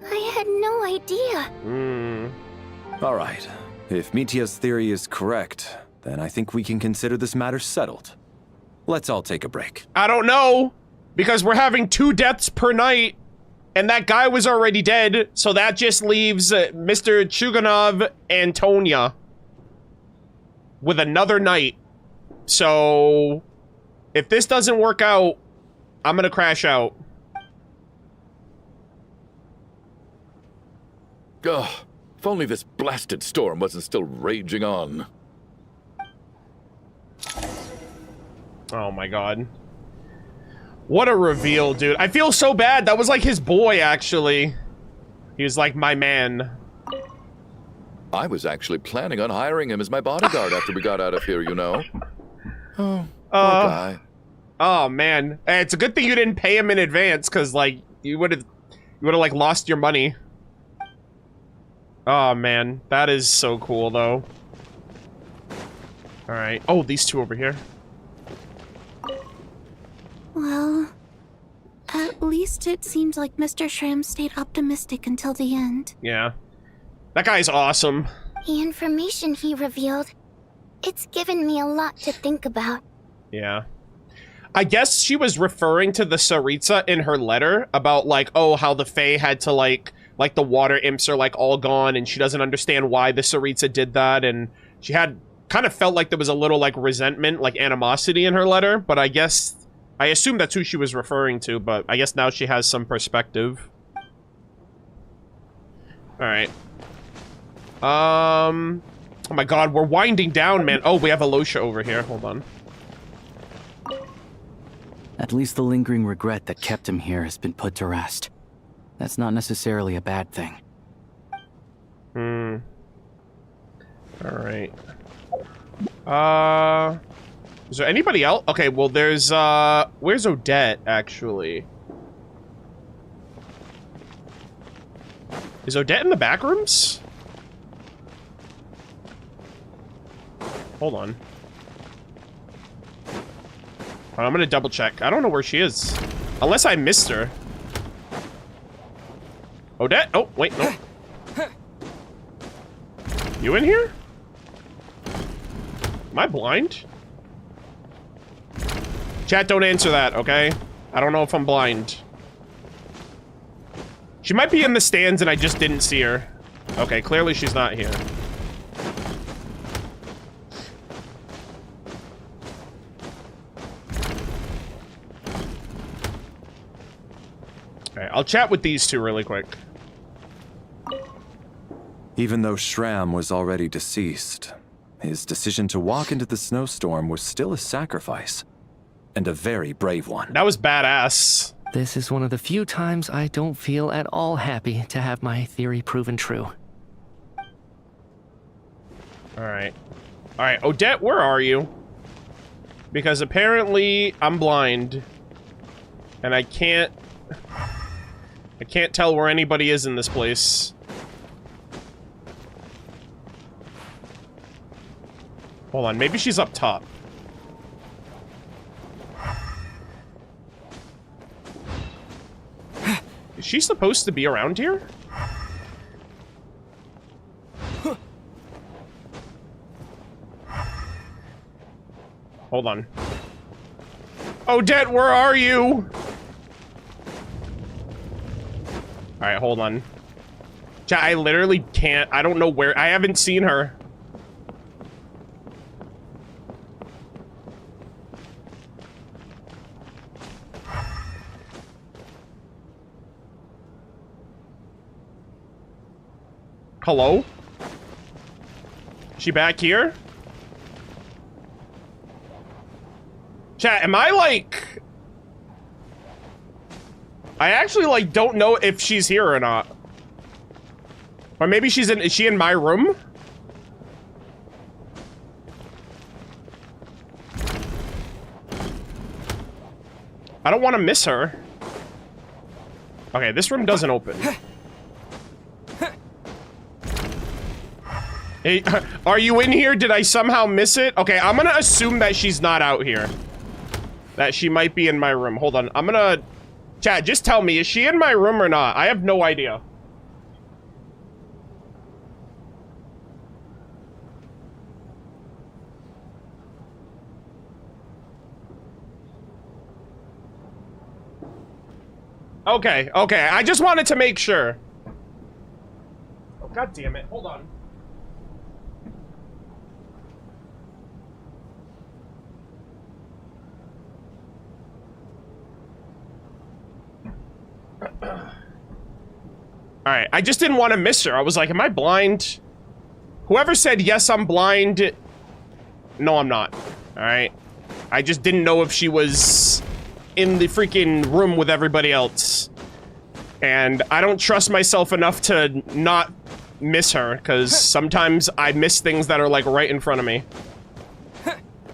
I had no idea. All right. If Mitia's theory is correct, then I think we can consider this matter settled. Let's all take a break. I don't know, because we're having 2 deaths per night, and that guy was already dead, so that just leaves Mr. Chuganov and Tonya with another night. So, if this doesn't work out, I'm gonna crash out. Ugh, if only this blasted storm wasn't still raging on. Oh my god. What a reveal, dude. I feel so bad. That was like his boy, actually. He was like my man. I was actually planning on hiring him as my bodyguard after we got out of here, you know. Oh, poor guy. Oh, man. Hey, it's a good thing you didn't pay him in advance, because, like, you would have, like, lost your money. Oh, man. That is so cool, though. Alright. Oh, these 2 over here. Well, at least it seems like Mr. Shram stayed optimistic until the end. Yeah. That guy's awesome. The information he revealed, it's given me a lot to think about. Yeah. I guess she was referring to the Tsaritsa in her letter about, like, oh, how the Fae had to, like the water imps are, like, all gone, and she doesn't understand why the Tsaritsa did that, and she had kind of felt like there was a little, like, resentment, like, animosity in her letter, but I assume that's who she was referring to, but I guess now she has some perspective. Alright. Oh my god, we're winding down, man. Oh, we have Alosha over here. Hold on. At least the lingering regret that kept him here has been put to rest. That's not necessarily a bad thing. Alright. Is there anybody else? Okay, well, there's, where's Odette, actually? Is Odette in the back rooms? Hold on. I'm gonna double check. I don't know where she is. Unless I missed her. Odette? Oh, wait, no. You in here? Am I blind? Chat, don't answer that, okay? I don't know if I'm blind. She might be in the stands and I just didn't see her. Okay, clearly she's not here. Okay, I'll chat with these 2 really quick. Even though Shram was already deceased, his decision to walk into the snowstorm was still a sacrifice. And a very brave one. That was badass. This is one of the few times I don't feel at all happy to have my theory proven true. Alright. Alright, Odette, where are you? Because apparently I'm blind. And I can't tell where anybody is in this place. Hold on, maybe she's up top. Is she supposed to be around here? Hold on. Odette, where are you? Alright, hold on. Chat, I literally can't. I don't know where. I haven't seen her. Hello? She back here? Chat, am I like... I actually like don't know if she's here or not. Or maybe she's in... Is she in my room? I don't want to miss her. Okay, this room doesn't open. Hey, are you in here? Did I somehow miss it? Okay, I'm gonna assume that she's not out here. That she might be in my room. Hold on, I'm gonna... Chat, just tell me, is she in my room or not? I have no idea. Okay, okay, I just wanted to make sure. Oh, God damn it, hold on. Alright, I just didn't want to miss her. I was like, am I blind? Whoever said, yes, I'm blind. No, I'm not. Alright. I just didn't know if she was in the freaking room with everybody else. And I don't trust myself enough to not miss her, because sometimes I miss things that are, like, right in front of me.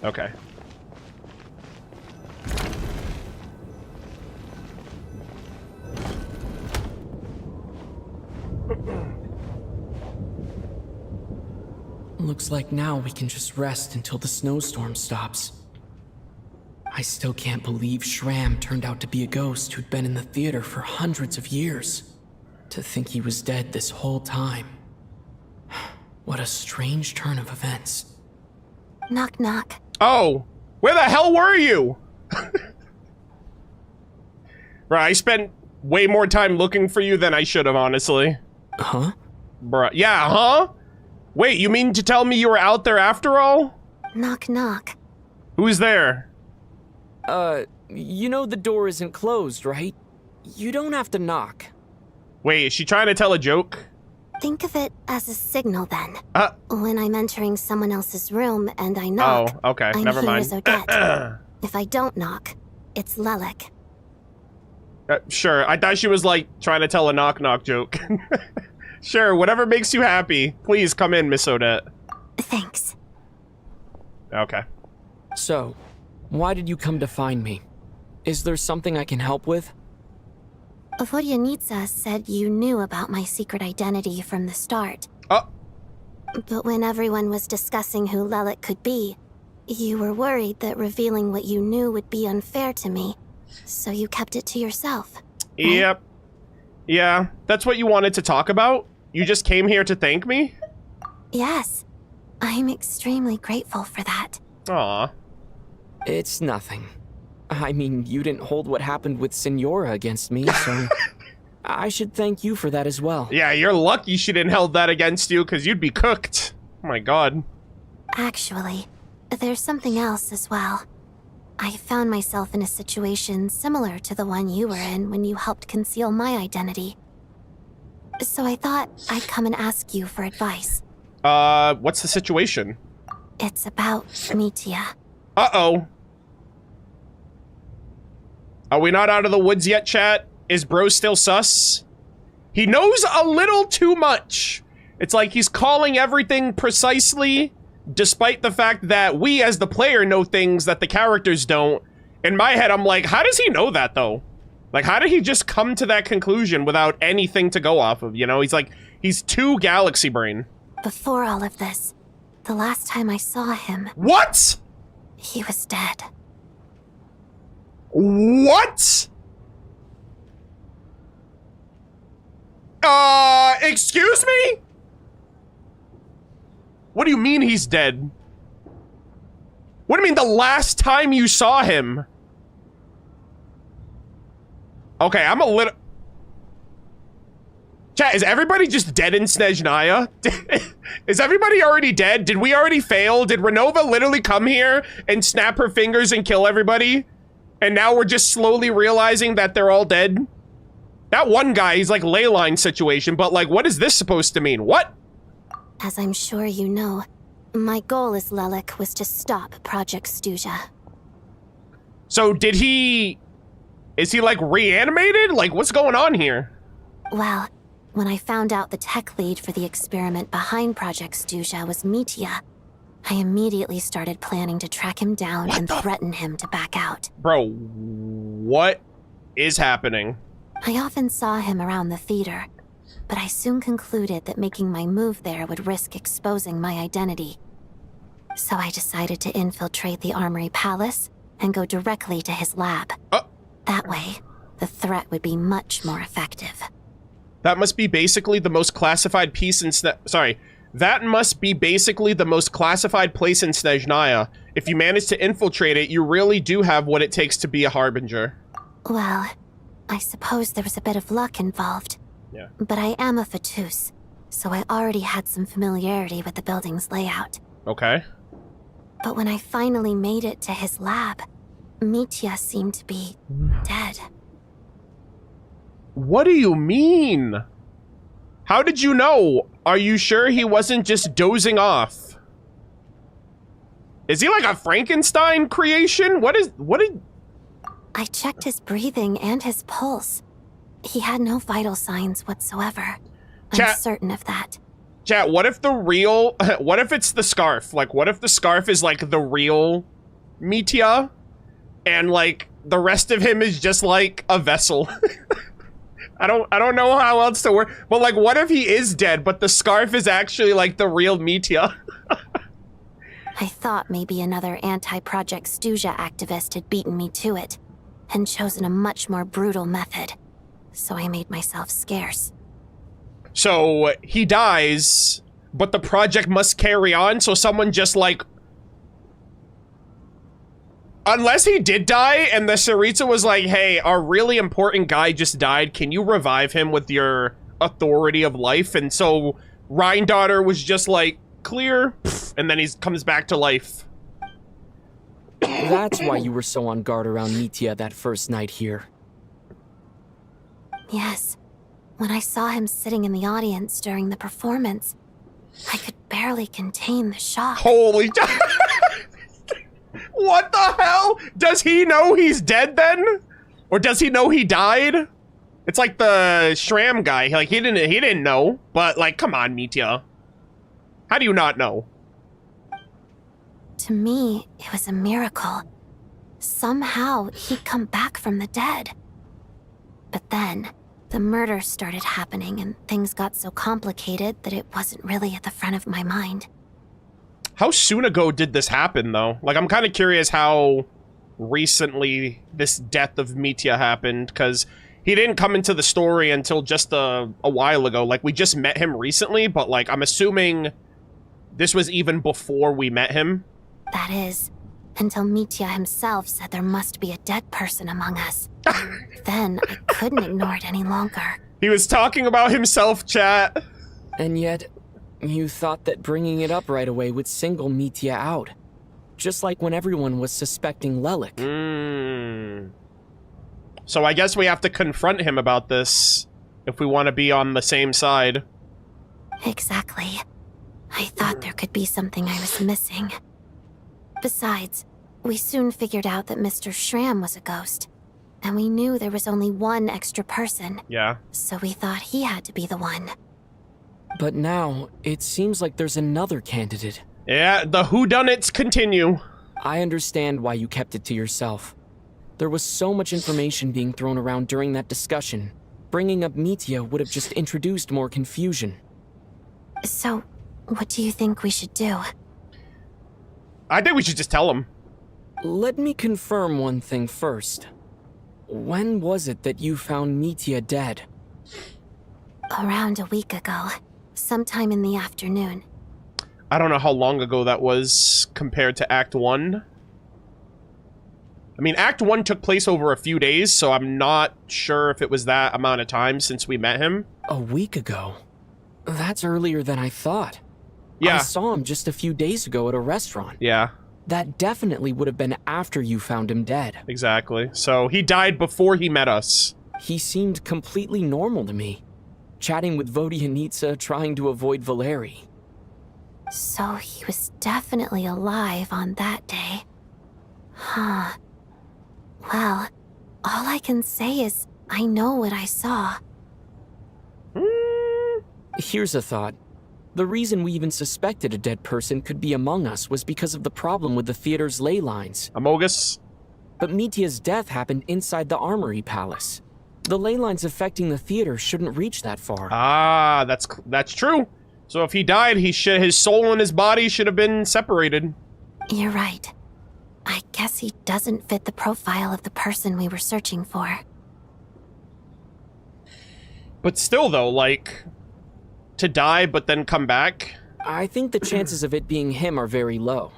Okay. Looks like now we can just rest until the snowstorm stops. I still can't believe Shram turned out to be a ghost who'd been in the theater for hundreds of years. To think he was dead this whole time. What a strange turn of events. Knock knock. Oh, where the hell were you? Right, I spent way more time looking for you than I should have, honestly. Huh? Bruh. Yeah, huh? Wait, you mean to tell me you were out there after all? Knock knock. Who's there? You know the door isn't closed, right? You don't have to knock. Wait, is she trying to tell a joke? Think of it as a signal then. When I'm entering someone else's room and I knock, oh, okay, I'm never here mind. as Odette. If I don't knock, it's Lelik. Sure, I thought she was like trying to tell a knock-knock joke. Sure, whatever makes you happy. Please come in, Miss Odette. Thanks. Okay. So, why did you come to find me? Is there something I can help with? Vodyanitsa said you knew about my secret identity from the start. Oh. But when everyone was discussing who Lelik could be, you were worried that revealing what you knew would be unfair to me, so you kept it to yourself. Right? Yep. Yeah, that's what you wanted to talk about? You just came here to thank me? Yes. I'm extremely grateful for that. Aw. It's nothing. I mean, you didn't hold what happened with Signora against me, so I should thank you for that as well. Yeah, you're lucky she didn't hold that against you, because you'd be cooked. Oh my god. Actually, there's something else as well. I found myself in a situation similar to the one you were in when you helped conceal my identity. So I thought I'd come and ask you for advice. What's the situation? It's about Mitya. Uh-oh. Are we not out of the woods yet, chat? Is bro still sus? He knows a little too much. It's like he's calling everything precisely, despite the fact that we as the player know things that the characters don't. In my head, I'm like, how does he know that, though? Like, how did he just come to that conclusion without anything to go off of, you know? He's like, he's too galaxy brain. Before all of this, the last time I saw him... What?! He was dead. What?! Excuse me? What do you mean he's dead? What do you mean the last time you saw him? Okay, I'm a little... Chat, is everybody just dead in Snezhnaya? Is everybody already dead? Did we already fail? Did Renova literally come here and snap her fingers and kill everybody? And now we're just slowly realizing that they're all dead? That one guy, he's like ley line situation, but like, what is this supposed to mean? What? As I'm sure you know, my goal as Lelik was to stop Project Stuja. So did he... Is he like reanimated? Like, what's going on here? Well, when I found out the tech lead for the experiment behind Project Stuja was Mitya, I immediately started planning to track him down and threaten him to back out. Bro, what is happening? I often saw him around the theater, but I soon concluded that making my move there would risk exposing my identity. So I decided to infiltrate the Armory Palace and go directly to his lab. That way, the threat would be much more effective. That must be basically the most classified piece in That must be basically the most classified place in Snezhnaya. If you manage to infiltrate it, you really do have what it takes to be a Harbinger. Well, I suppose there was a bit of luck involved. Yeah. But I am a Fatus, so I already had some familiarity with the building's layout. Okay. But when I finally made it to his lab, Mitya seemed to be dead. What do you mean? How did you know? Are you sure he wasn't just dozing off? Is he like a Frankenstein creation? What did... I checked his breathing and his pulse. He had no vital signs whatsoever. I'm certain of that. Chat, what if the real... What if it's the scarf? Like, what if the scarf is like the real Mitya? And like, the rest of him is just like a vessel. I don't know how else to work. But like, what if he is dead, but the scarf is actually like the real Mitya? I thought maybe another anti-Project Stuja activist had beaten me to it, and chosen a much more brutal method. So I made myself scarce. So he dies, but the project must carry on, so someone just like... Unless he did die and the Tsaritsa was like, hey, our really important guy just died, can you revive him with your authority of life? And so Rhine-Daughter was just like, clear, and then he comes back to life. That's why you were so on guard around Mitya that first night here. Yes. When I saw him sitting in the audience during the performance, I could barely contain the shock. Holy... What the hell? Does he know he's dead then? Or does he know he died? It's like the Shram guy. Like, he didn't know. But, like, come on, Mitya. How do you not know? To me, it was a miracle. Somehow, he'd come back from the dead. But then, the murders started happening and things got so complicated that it wasn't really at the front of my mind. How soon ago did this happen, though? Like, I'm kind of curious how recently this death of Mitya happened, because he didn't come into the story until just a while ago. Like, we just met him recently, but, like, I'm assuming this was even before we met him. That is, until Mitya himself said there must be a dead person among us. Then I couldn't ignore it any longer. He was talking about himself, chat. And yet, you thought that bringing it up right away would single Mitya out. Just like when everyone was suspecting Lelik. So I guess we have to confront him about this if we want to be on the same side. Exactly. I thought there could be something I was missing. Besides, we soon figured out that Mr. Shram was a ghost. And we knew there was only one extra person. Yeah. So we thought he had to be the one. But now, it seems like there's another candidate. Yeah, the whodunits continue. I understand why you kept it to yourself. There was so much information being thrown around during that discussion. Bringing up Mitya would have just introduced more confusion. So, what do you think we should do? I think we should just tell him. Let me confirm one thing first. When was it that you found Mitya dead? Around a week ago, sometime in the afternoon. I don't know how long ago that was compared to Act 1. I mean, Act 1 took place over a few days, so I'm not sure if it was that amount of time since we met him. A week ago? That's earlier than I thought. Yeah. I saw him just a few days ago at a restaurant. Yeah. That definitely would have been after you found him dead. Exactly. So he died before he met us. He seemed completely normal to me. Chatting with Vodyanitsa, trying to avoid Valeri. So he was definitely alive on that day. Huh. Well, all I can say is I know what I saw. Here's a thought. The reason we even suspected a dead person could be among us was because of the problem with the theater's ley lines. Amogus? But Mitya's death happened inside the Armory Palace. The ley lines affecting the theater shouldn't reach that far. Ah, that's true. So if he died, his soul and his body should have been separated. You're right. I guess he doesn't fit the profile of the person we were searching for. But still, though, like, to die but then come back? I think the chances of it being him are very low.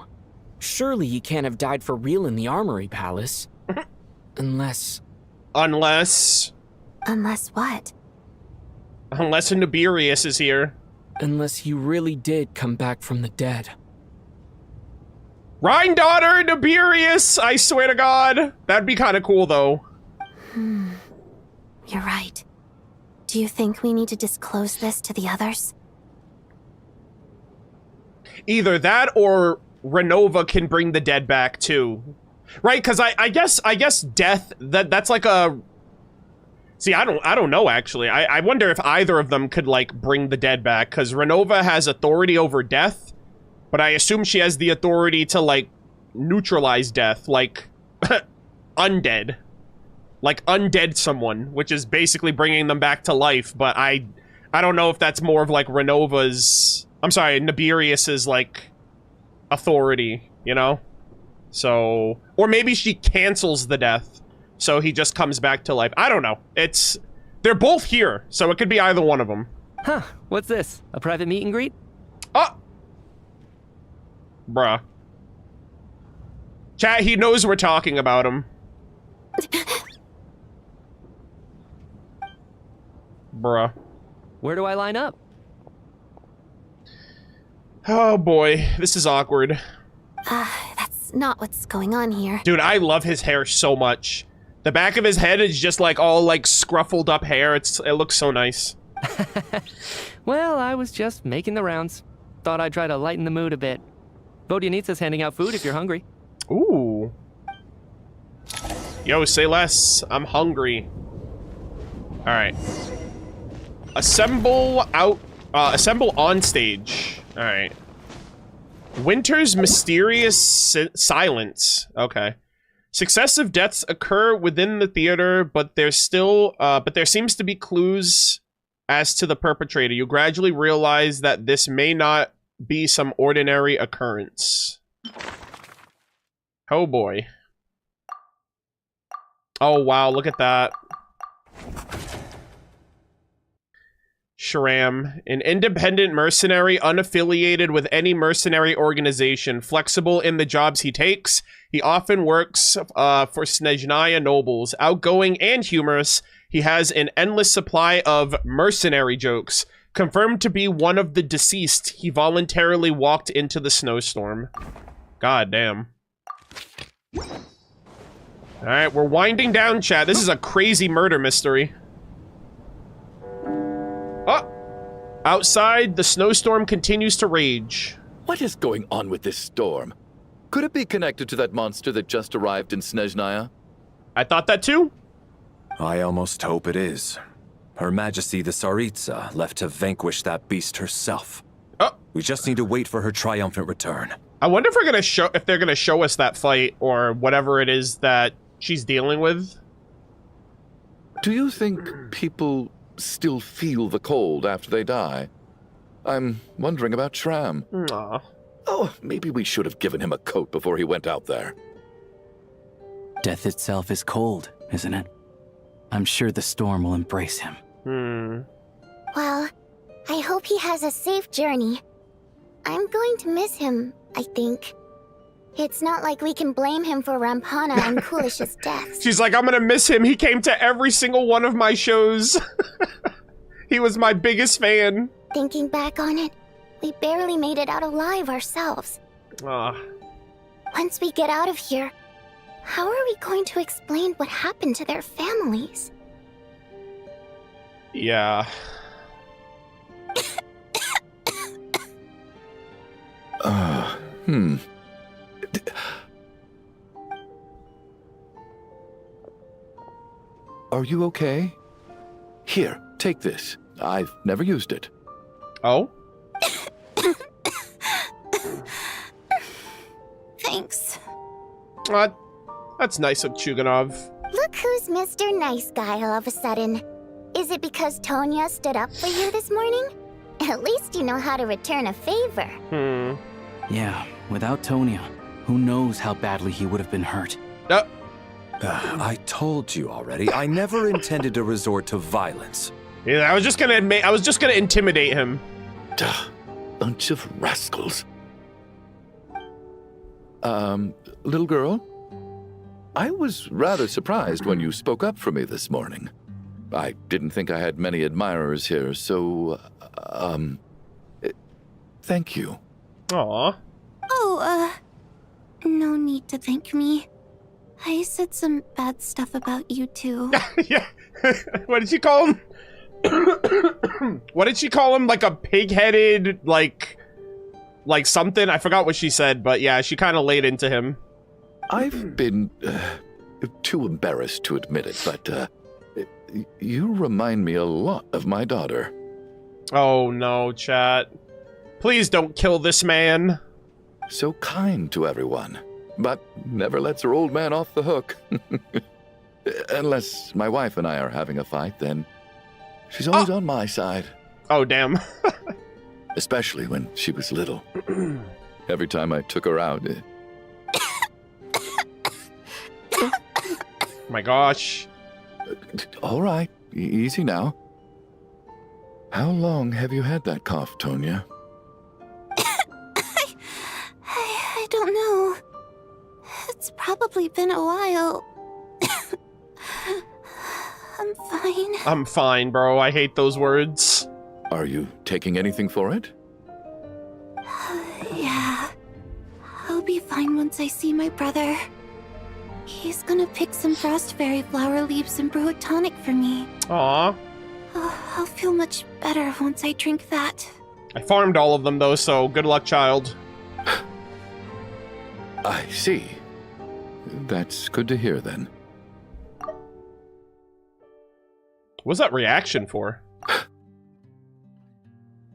Surely he can't have died for real in the Armory Palace. Unless... Unless what? Unless Nibirius is here. Unless he really did come back from the dead. Rhine daughter, Nibirius! I swear to God. That'd be kind of cool, though. You're right. Do you think we need to disclose this to the others? Either that or Renova can bring the dead back, too. Right? Because I guess death, that's like a... See, I don't know, actually. I wonder if either of them could, like, bring the dead back, because Renova has authority over death, but I assume she has the authority to, like, neutralize death, like, undead. Like, undead someone, which is basically bringing them back to life, but I don't know if that's more of, like, Renova's... I'm sorry, Nibirius's, like, authority, you know? So... Or maybe she cancels the death. So he just comes back to life. I don't know. They're both here, so it could be either one of them. Huh, what's this? A private meet and greet? Oh! Bruh. Chat, he knows we're talking about him. Bruh. Where do I line up? Oh boy, this is awkward. That's not what's going on here. Dude, I love his hair so much. The back of his head is just like all like scruffled up hair. It looks so nice. Well, I was just making the rounds. Thought I'd try to lighten the mood a bit. Vodyanitsa's handing out food if you're hungry. Ooh. Yo, say less. I'm hungry. Alright. Assemble on stage. Alright. Winter's mysterious silence. Okay. Successive deaths occur within the theater, but there seems to be clues as to the perpetrator. You gradually realize that this may not be some ordinary occurrence. Oh boy. Oh wow, look at that. Shram, an independent mercenary unaffiliated with any mercenary organization, flexible in the jobs he takes. He often works for Snezhnaya nobles. Outgoing and humorous, he has an endless supply of mercenary jokes. Confirmed to be one of the deceased, he voluntarily walked into the snowstorm. God damn. Alright, we're winding down, chat. This is a crazy murder mystery. Oh! Outside, the snowstorm continues to rage. What is going on with this storm? Could it be connected to that monster that just arrived in Snezhnaya? I thought that too. I almost hope it is. Her Majesty the Tsaritsa left to vanquish that beast herself. Oh. We just need to wait for her triumphant return. I wonder if they're gonna show us that fight or whatever it is that she's dealing with. Do you think people still feel the cold after they die? I'm wondering about Shram. Aw. Oh, maybe we should have given him a coat before he went out there. Death itself is cold, isn't it? I'm sure the storm will embrace him. Well, I hope he has a safe journey. I'm going to miss him, I think. It's not like we can blame him for Rampana and Kulish's deaths. She's like, I'm gonna miss him. He came to every single one of my shows. He was my biggest fan. Thinking back on it, we barely made it out alive ourselves. Once we get out of here, how are we going to explain what happened to their families? Yeah. Are you okay? Here, take this. I've never used it. Oh? Thanks. That's nice of Chuganov. Look who's Mr. Nice Guy all of a sudden. Is it because Tonya stood up for you this morning? At least you know how to return a favor. Yeah, without Tonya, who knows how badly he would have been hurt. I told you already, I never intended to resort to violence. Yeah, I was just gonna intimidate him. Bunch of rascals. Little girl? I was rather surprised when you spoke up for me this morning. I didn't think I had many admirers here, so, thank you. Aw. Oh, no need to thank me. I said some bad stuff about you too. Yeah. What did she call him? What did she call him? Like a pig-headed, like something? I forgot what she said, but yeah, she kind of laid into him. I've been too embarrassed to admit it, but you remind me a lot of my daughter. Oh no, chat. Please don't kill this man. So kind to everyone, but never lets her old man off the hook. Unless my wife and I are having a fight, then she's always on my side. Oh, damn. Especially when she was little. Every time I took her out. My gosh. All right, easy now. How long have you had that cough, Tonya? I don't know. It's probably been a while. I'm fine. I'm fine, bro. I hate those words. Are you taking anything for it? Yeah. I'll be fine once I see my brother. He's gonna pick some frost fairy flower leaves and brew a tonic for me. Aw. I'll feel much better once I drink that. I farmed all of them, though, so good luck, child. I see. That's good to hear, then. What's that reaction for?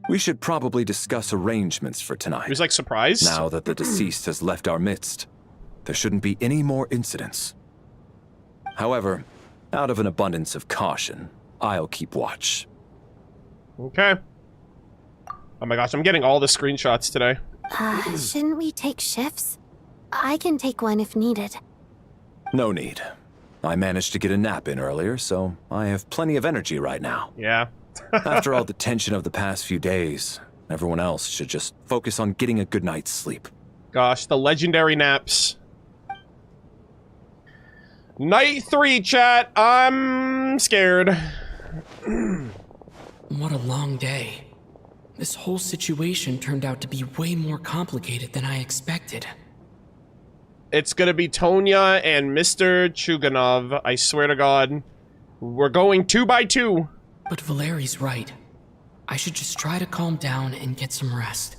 We should probably discuss arrangements for tonight. He was, like, surprised? Now that the deceased has left our midst, there shouldn't be any more incidents. However, out of an abundance of caution, I'll keep watch. Okay. Oh my gosh, I'm getting all the screenshots today. Shouldn't we take shifts? I can take one if needed. No need. I managed to get a nap in earlier, so I have plenty of energy right now. Yeah. After all the tension of the past few days, everyone else should just focus on getting a good night's sleep. Gosh, the legendary naps. Night 3, chat. I'm scared. What a long day. This whole situation turned out to be way more complicated than I expected. It's gonna be Tonya and Mr. Chuganov. I swear to God. We're going 2 by 2. But Valeri's right. I should just try to calm down and get some rest.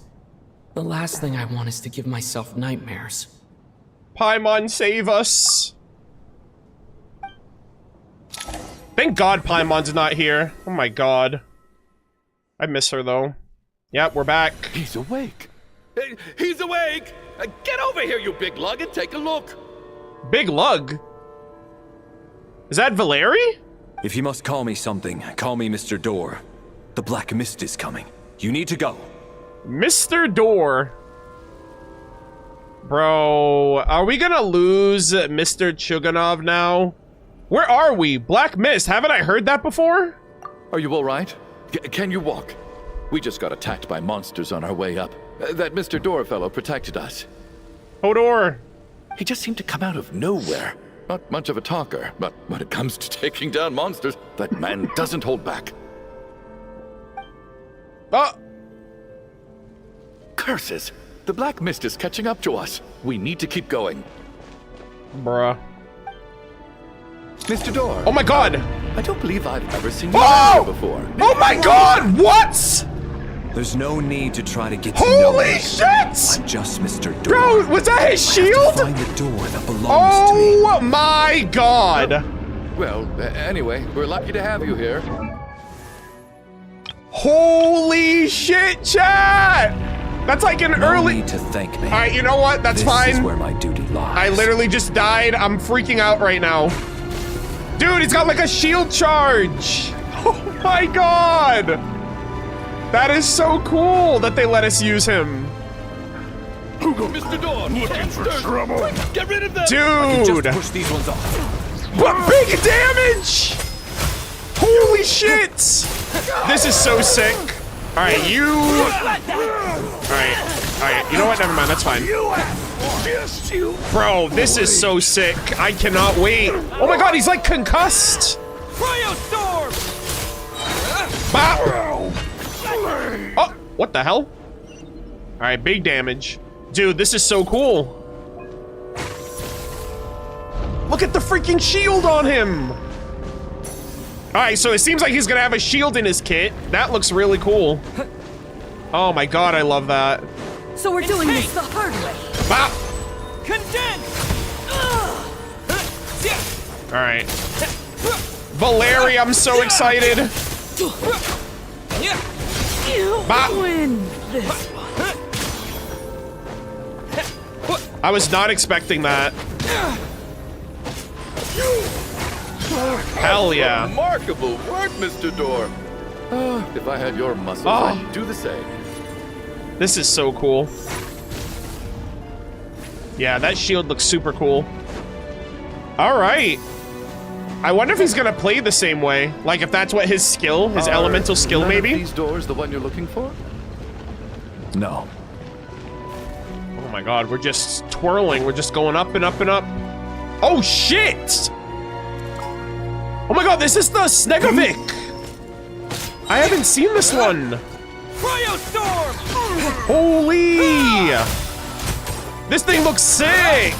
The last thing I want is to give myself nightmares. Paimon, save us. Thank God Paimon's not here. Oh my God. I miss her, though. Yep, we're back. He's awake. He's awake! Get over here, you big lug, and take a look. Big lug? Is that Valeri? If you must call me something, call me Mr. Door. The Black Mist is coming. You need to go. Mr. Door. Bro, are we gonna lose Mr. Chuganov now? Where are we? Black Mist, haven't I heard that before? Are you all right? Can you walk? We just got attacked by monsters on our way up. That Mr. Door fellow protected us. Hodor! He just seemed to come out of nowhere. Not much of a talker, but when it comes to taking down monsters, that man doesn't hold back. Ah! Curses! The black mist is catching up to us. We need to keep going. Bruh. Mr. Door. Oh my god! I don't believe I've ever seen you here before. Oh my god! What?! There's no need to try to get to know Holy me. shit! I'm just Mr. Door. Bro, was that his shield? I have to find the door that belongs to me. Oh my god! Well, anyway, we're lucky to have you here. Holy shit, chat! That's like an No early. need to thank me. Alright, you know what? That's This fine. is where my duty lies. I literally just died. I'm freaking out right now. Dude, he's got like a shield charge. Oh my god! That is so cool that they let us use him. Mr. Door, looking for trouble. Quick, get rid of them. Dude! Just push these ones off. What big damage! Holy shit! This is so sick. Alright, you... Alright, you know what? Never mind, that's fine. Bro, this is so sick. I cannot wait. Oh my god, he's like concussed! Bop! Oh, what the hell? Alright, big damage. Dude, this is so cool. Look at the freaking shield on him! Alright, so it seems like he's gonna have a shield in his kit. That looks really cool. Oh my god, I love that. So we're doing this the hard way. Bop! Condense! Alright. Valeri, I'm so excited. Bop! Win this. I was not expecting that. Hell yeah. Remarkable work, Mr. Door. If I had your muscles, Oh. I'd do the same. This is so cool. Yeah, that shield looks super cool. Alright. I wonder if he's gonna play the same way. Like, if that's what his skill, his elemental skill, none maybe? Of these doors the one you're looking for? No. Oh my god, we're just twirling. We're just going up and up and up. Oh, shit! Oh my god, this is the Snegovic! I haven't seen this one. Cryostorm! Holy! This thing looks sick!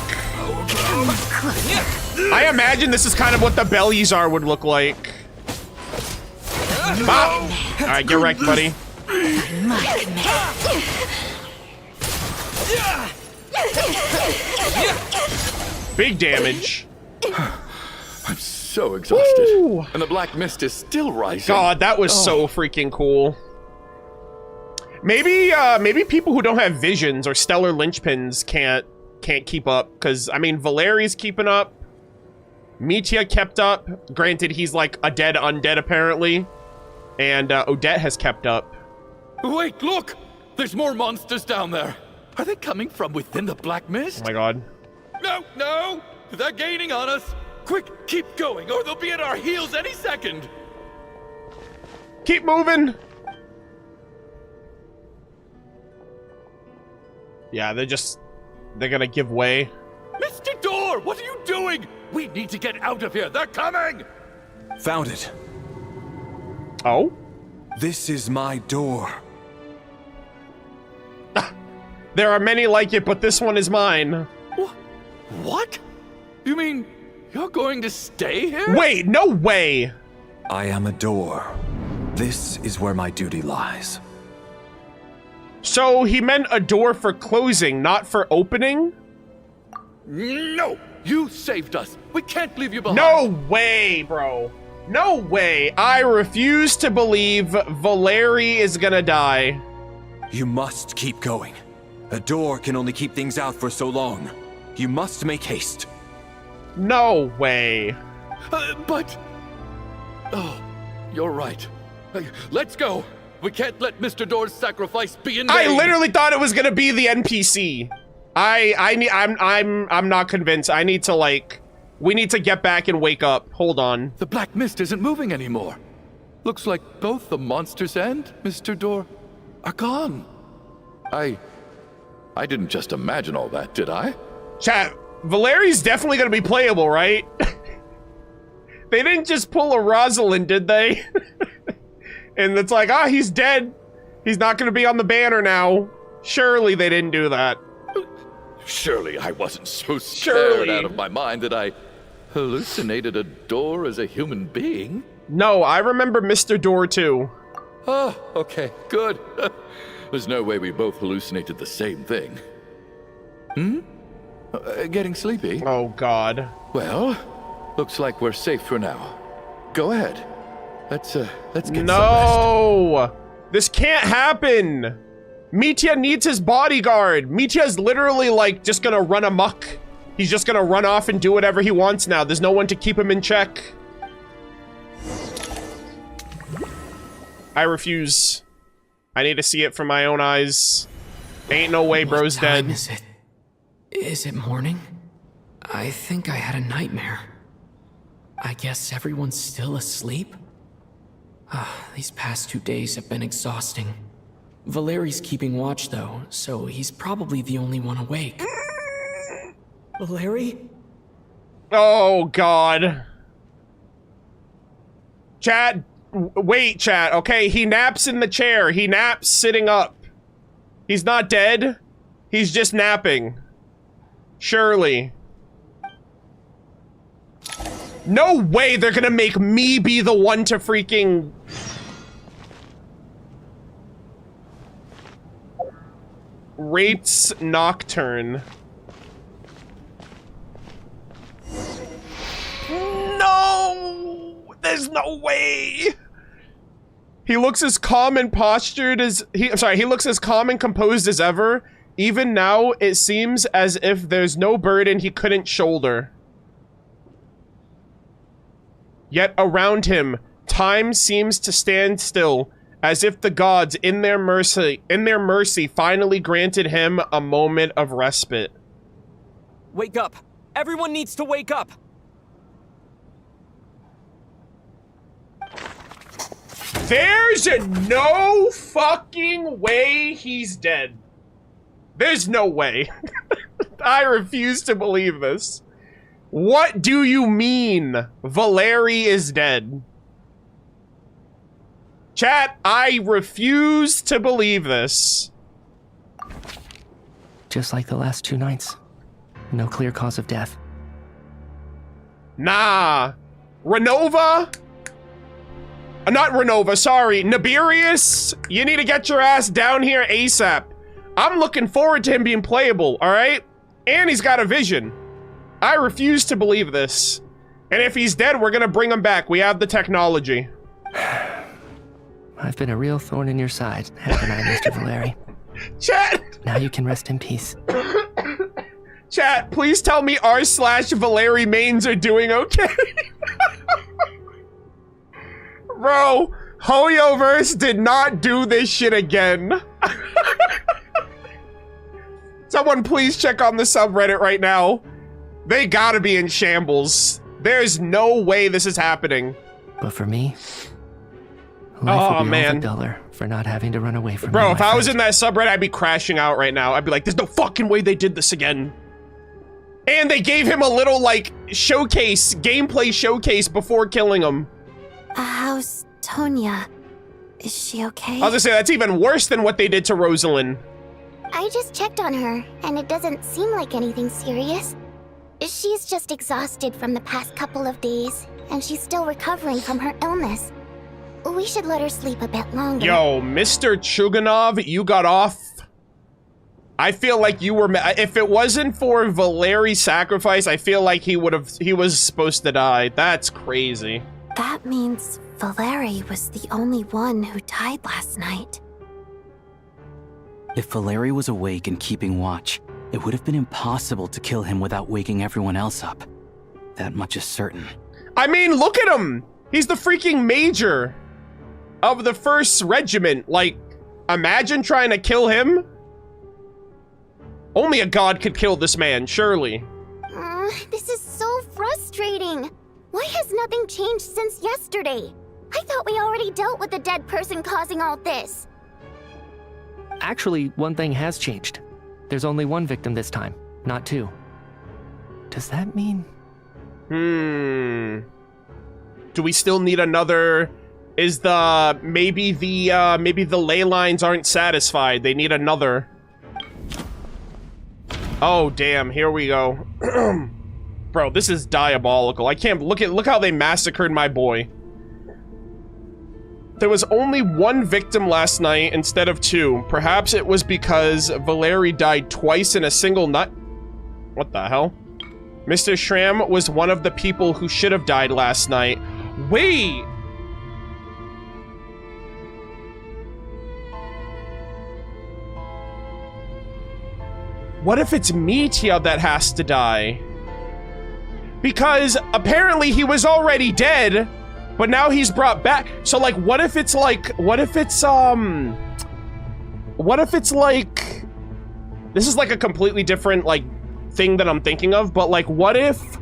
I imagine this is kind of what the Belyazar would look like. Bop! Alright, get wrecked, buddy. Big damage. I'm so exhausted. Woo! And the black mist is still rising. God, that was so freaking cool. Maybe maybe people who don't have visions or stellar linchpins can't keep up, because I mean Valeri's keeping up. Mitya kept up. Granted, he's like a dead undead apparently. And Odette has kept up. Wait, look! There's more monsters down there. Are they coming from within the black mist? Oh my god. No, no! They're gaining on us! Quick, keep going, or they'll be at our heels any second! Keep moving! Yeah, they're gonna give way. Mr. Door, what are you doing? We need to get out of here, they're coming! Found it. Oh? This is my door. There are many like it, but this one is mine. What? You mean you're going to stay here? Wait, no way! I am a door. This is where my duty lies. So he meant a door for closing, not for opening? No! You saved us! We can't leave you behind! No way, bro. No way. I refuse to believe Valeri is gonna die. You must keep going. A door can only keep things out for so long. You must make haste. No way. But... Oh, you're right. Let's go. We can't let Mr. Door's sacrifice be in vain. I literally thought it was gonna be the NPC. I'm not convinced. I need to we need to get back and wake up. Hold on. The black mist isn't moving anymore. Looks like both the monsters and Mr. Door are gone. I didn't just imagine all that, did I? Chat, Valeri's definitely gonna be playable, right? They didn't just pull a Rosalind, did they? And it's like, ah, he's dead. He's not gonna be on the banner now. Surely they didn't do that. Surely I wasn't so scared out of my mind that I hallucinated a door as a human being. No, I remember Mr. Door too. Oh, okay, good. There's no way we both hallucinated the same thing. Getting sleepy? Oh, God. Well, looks like we're safe for now. Go ahead. Let's get some rest. No! This can't happen! Mitya needs his bodyguard. Mitya's literally, like, just gonna run amok. He's just gonna run off and do whatever he wants now. There's no one to keep him in check. I refuse. I need to see it from my own eyes. Ain't no way bro's dead. What time is it? Is it morning? I think I had a nightmare. I guess everyone's still asleep? These past 2 days have been exhausting. Valeri's keeping watch, though, so he's probably the only one awake. Valeri? Oh, God. Chat, wait, chat, okay? He naps in the chair. He naps sitting up. He's not dead. He's just napping. Surely. No way they're gonna make me be the one to freaking... Rates Nocturne. No! There's no way! He looks as calm and postured as... he looks as calm and composed as ever. Even now, it seems as if there's no burden he couldn't shoulder. Yet around him, time seems to stand still, as if the gods, in their mercy, finally granted him a moment of respite. Wake up! Everyone needs to wake up! There's no fucking way he's dead. There's no way. I refuse to believe this. What do you mean Valeri is dead? Chat, I refuse to believe this. Just like the last 2 nights. No clear cause of death. Nah. Renova? Not Renova, sorry. Nibirius? You need to get your ass down here ASAP. I'm looking forward to him being playable, alright? And he's got a vision. I refuse to believe this. And if he's dead, we're gonna bring him back. We have the technology. I've been a real thorn in your side, haven't I, Mr. Valeri? Chat! Now you can rest in peace. Chat, please tell me r/Valeri mains are doing okay. Bro, Hoyoverse did not do this shit again. Someone please check on the subreddit right now. They gotta be in shambles. There's no way this is happening. But for me, life will be all the duller for not having to run away from Bro, you, if I was in that subreddit, I'd be crashing out right now. I'd be like, there's no fucking way they did this again. And they gave him a little, like, showcase, gameplay showcase before killing him. How's Tonya? Is she okay? I was gonna say, that's even worse than what they did to Rosalind. I just checked on her, and it doesn't seem like anything serious. She's just exhausted from the past couple of days, and she's still recovering from her illness. We should let her sleep a bit longer. Yo, Mr. Chuganov, you got off. I feel like you were, if it wasn't for Valeri's sacrifice, I feel like he was supposed to die. That's crazy. That means Valeri was the only one who died last night. If Valeri was awake and keeping watch, it would have been impossible to kill him without waking everyone else up. That much is certain. I mean, look at him! He's the freaking major of the 1st Regiment. Like, imagine trying to kill him? Only a god could kill this man, surely. This is so frustrating. Why has nothing changed since yesterday? I thought we already dealt with the dead person causing all this. Actually, one thing has changed. There's only one victim this time, not two. Does that mean... Do we still need another... maybe the ley lines aren't satisfied. They need another. Oh, damn. Here we go. Bro, this is diabolical. I can't... Look how they massacred my boy. There was only one victim last night instead of two. Perhaps it was because Valeri died twice in a single night. What the hell? Mr. Shram was one of the people who should have died last night. Wait! What if it's Mitya that has to die? Because apparently he was already dead, but now he's brought back. So like, what if it's like, this is like a completely different like thing that I'm thinking of, but like, what if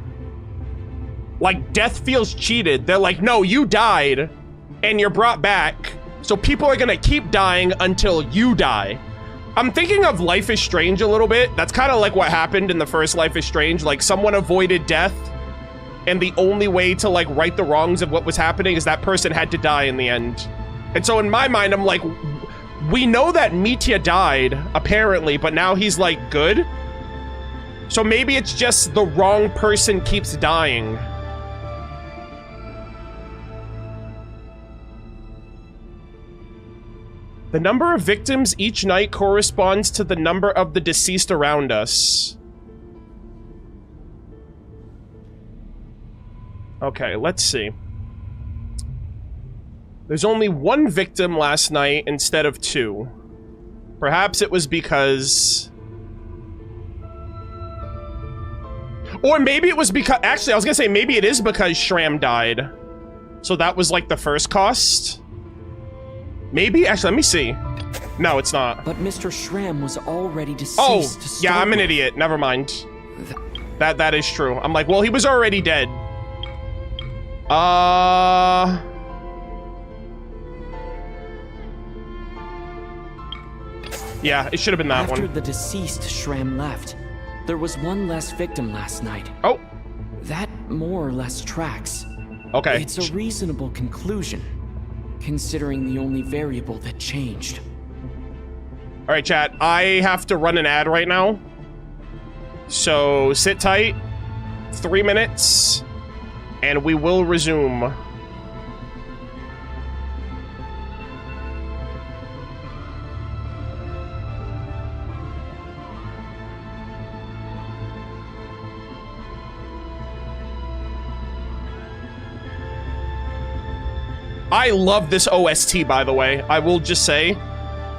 like death feels cheated? They're like, no, you died and you're brought back. So people are gonna keep dying until you die. I'm thinking of Life is Strange a little bit. That's kind of like what happened in the first Life is Strange. Like someone avoided death and the only way to like right the wrongs of what was happening is that person had to die in the end. And so in my mind, I'm like, we know that Mitya died apparently, but now he's like good. So maybe it's just the wrong person keeps dying. The number of victims each night corresponds to the number of the deceased around us. Okay, let's see. There's only one victim last night instead of two. Perhaps it was because... Or maybe it was because... Actually, I was gonna say maybe it is because Shram died. So that was like the first cost? Maybe? Actually, let me see. No, it's not. But Mr. Shram was already deceased. Oh, to start yeah, I'm an with. idiot. Never mind. That is true. I'm like, well, he was already dead. Yeah, it should have been that After one. the deceased Shram left, there was one less victim last night. Oh. That more or less tracks. Okay. It's a reasonable conclusion, considering the only variable that changed. All right, chat. I have to run an ad right now. So sit tight. 3 minutes. And we will resume. I love this OST, by the way. I will just say,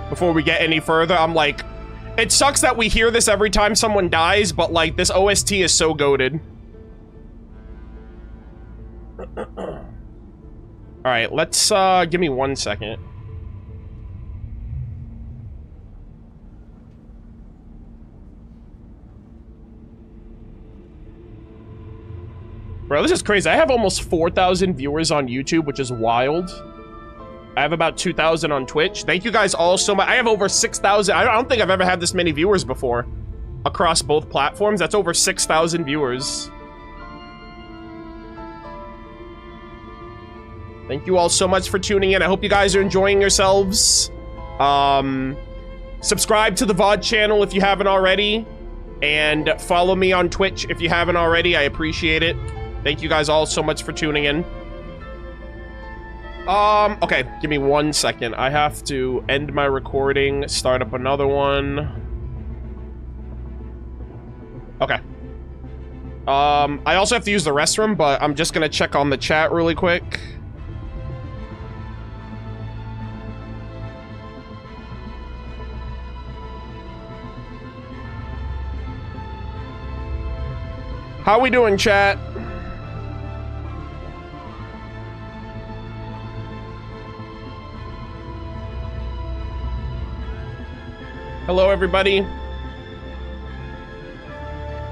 before we get any further, I'm like, it sucks that we hear this every time someone dies, but like, this OST is so goated. Alright, let's, give me 1 second. Bro, this is crazy. I have almost 4,000 viewers on YouTube, which is wild. I have about 2,000 on Twitch. Thank you guys all so much. I have over 6,000. I don't think I've ever had this many viewers before. Across both platforms. That's over 6,000 viewers. Thank you all so much for tuning in. I hope you guys are enjoying yourselves. Subscribe to the VOD channel if you haven't already. And follow me on Twitch if you haven't already. I appreciate it. Thank you guys all so much for tuning in. Okay, give me 1 second. I have to end my recording, start up another one. Okay. I also have to use the restroom, but I'm just gonna check on the chat really quick. How we doing, chat? Hello, everybody.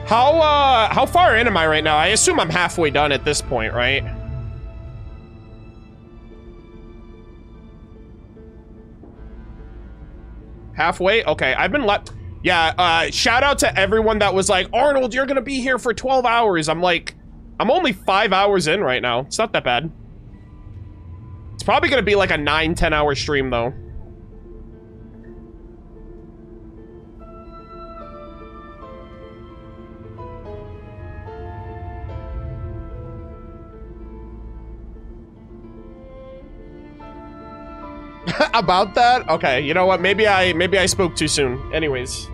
How far in am I right now? I assume I'm halfway done at this point, right? Halfway? Okay, I've been yeah, shout out to everyone that was like, Arnold, you're gonna be here for 12 hours. I'm like, I'm only 5 hours in right now. It's not that bad. It's probably gonna be like a 9-10 hour stream though. About that? Okay, you know what? Maybe I spoke too soon. Anyways.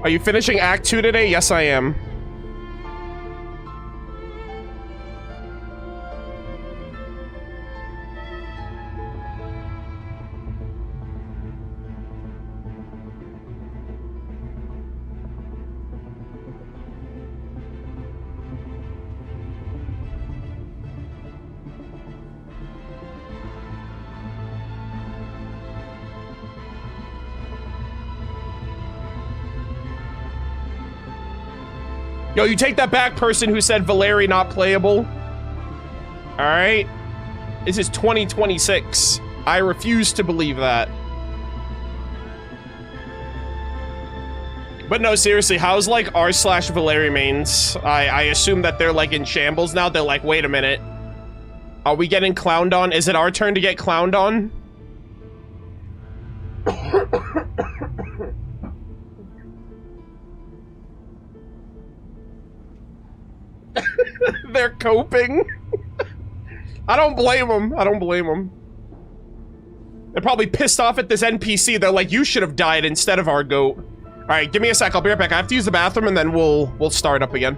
Are you finishing Act 2 today? Yes, I am. Yo, you take that back, person who said Valeri not playable. All right. This is 2026. I refuse to believe that. But no, seriously, how's like r/Valeri mains? I assume that they're like in shambles now. They're like, wait a minute. Are we getting clowned on? Is it our turn to get clowned on? They're coping. I don't blame them. I don't blame them. They're probably pissed off at this NPC. They're like, you should have died instead of our goat. All right, give me a sec. I'll be right back. I have to use the bathroom and then we'll start up again.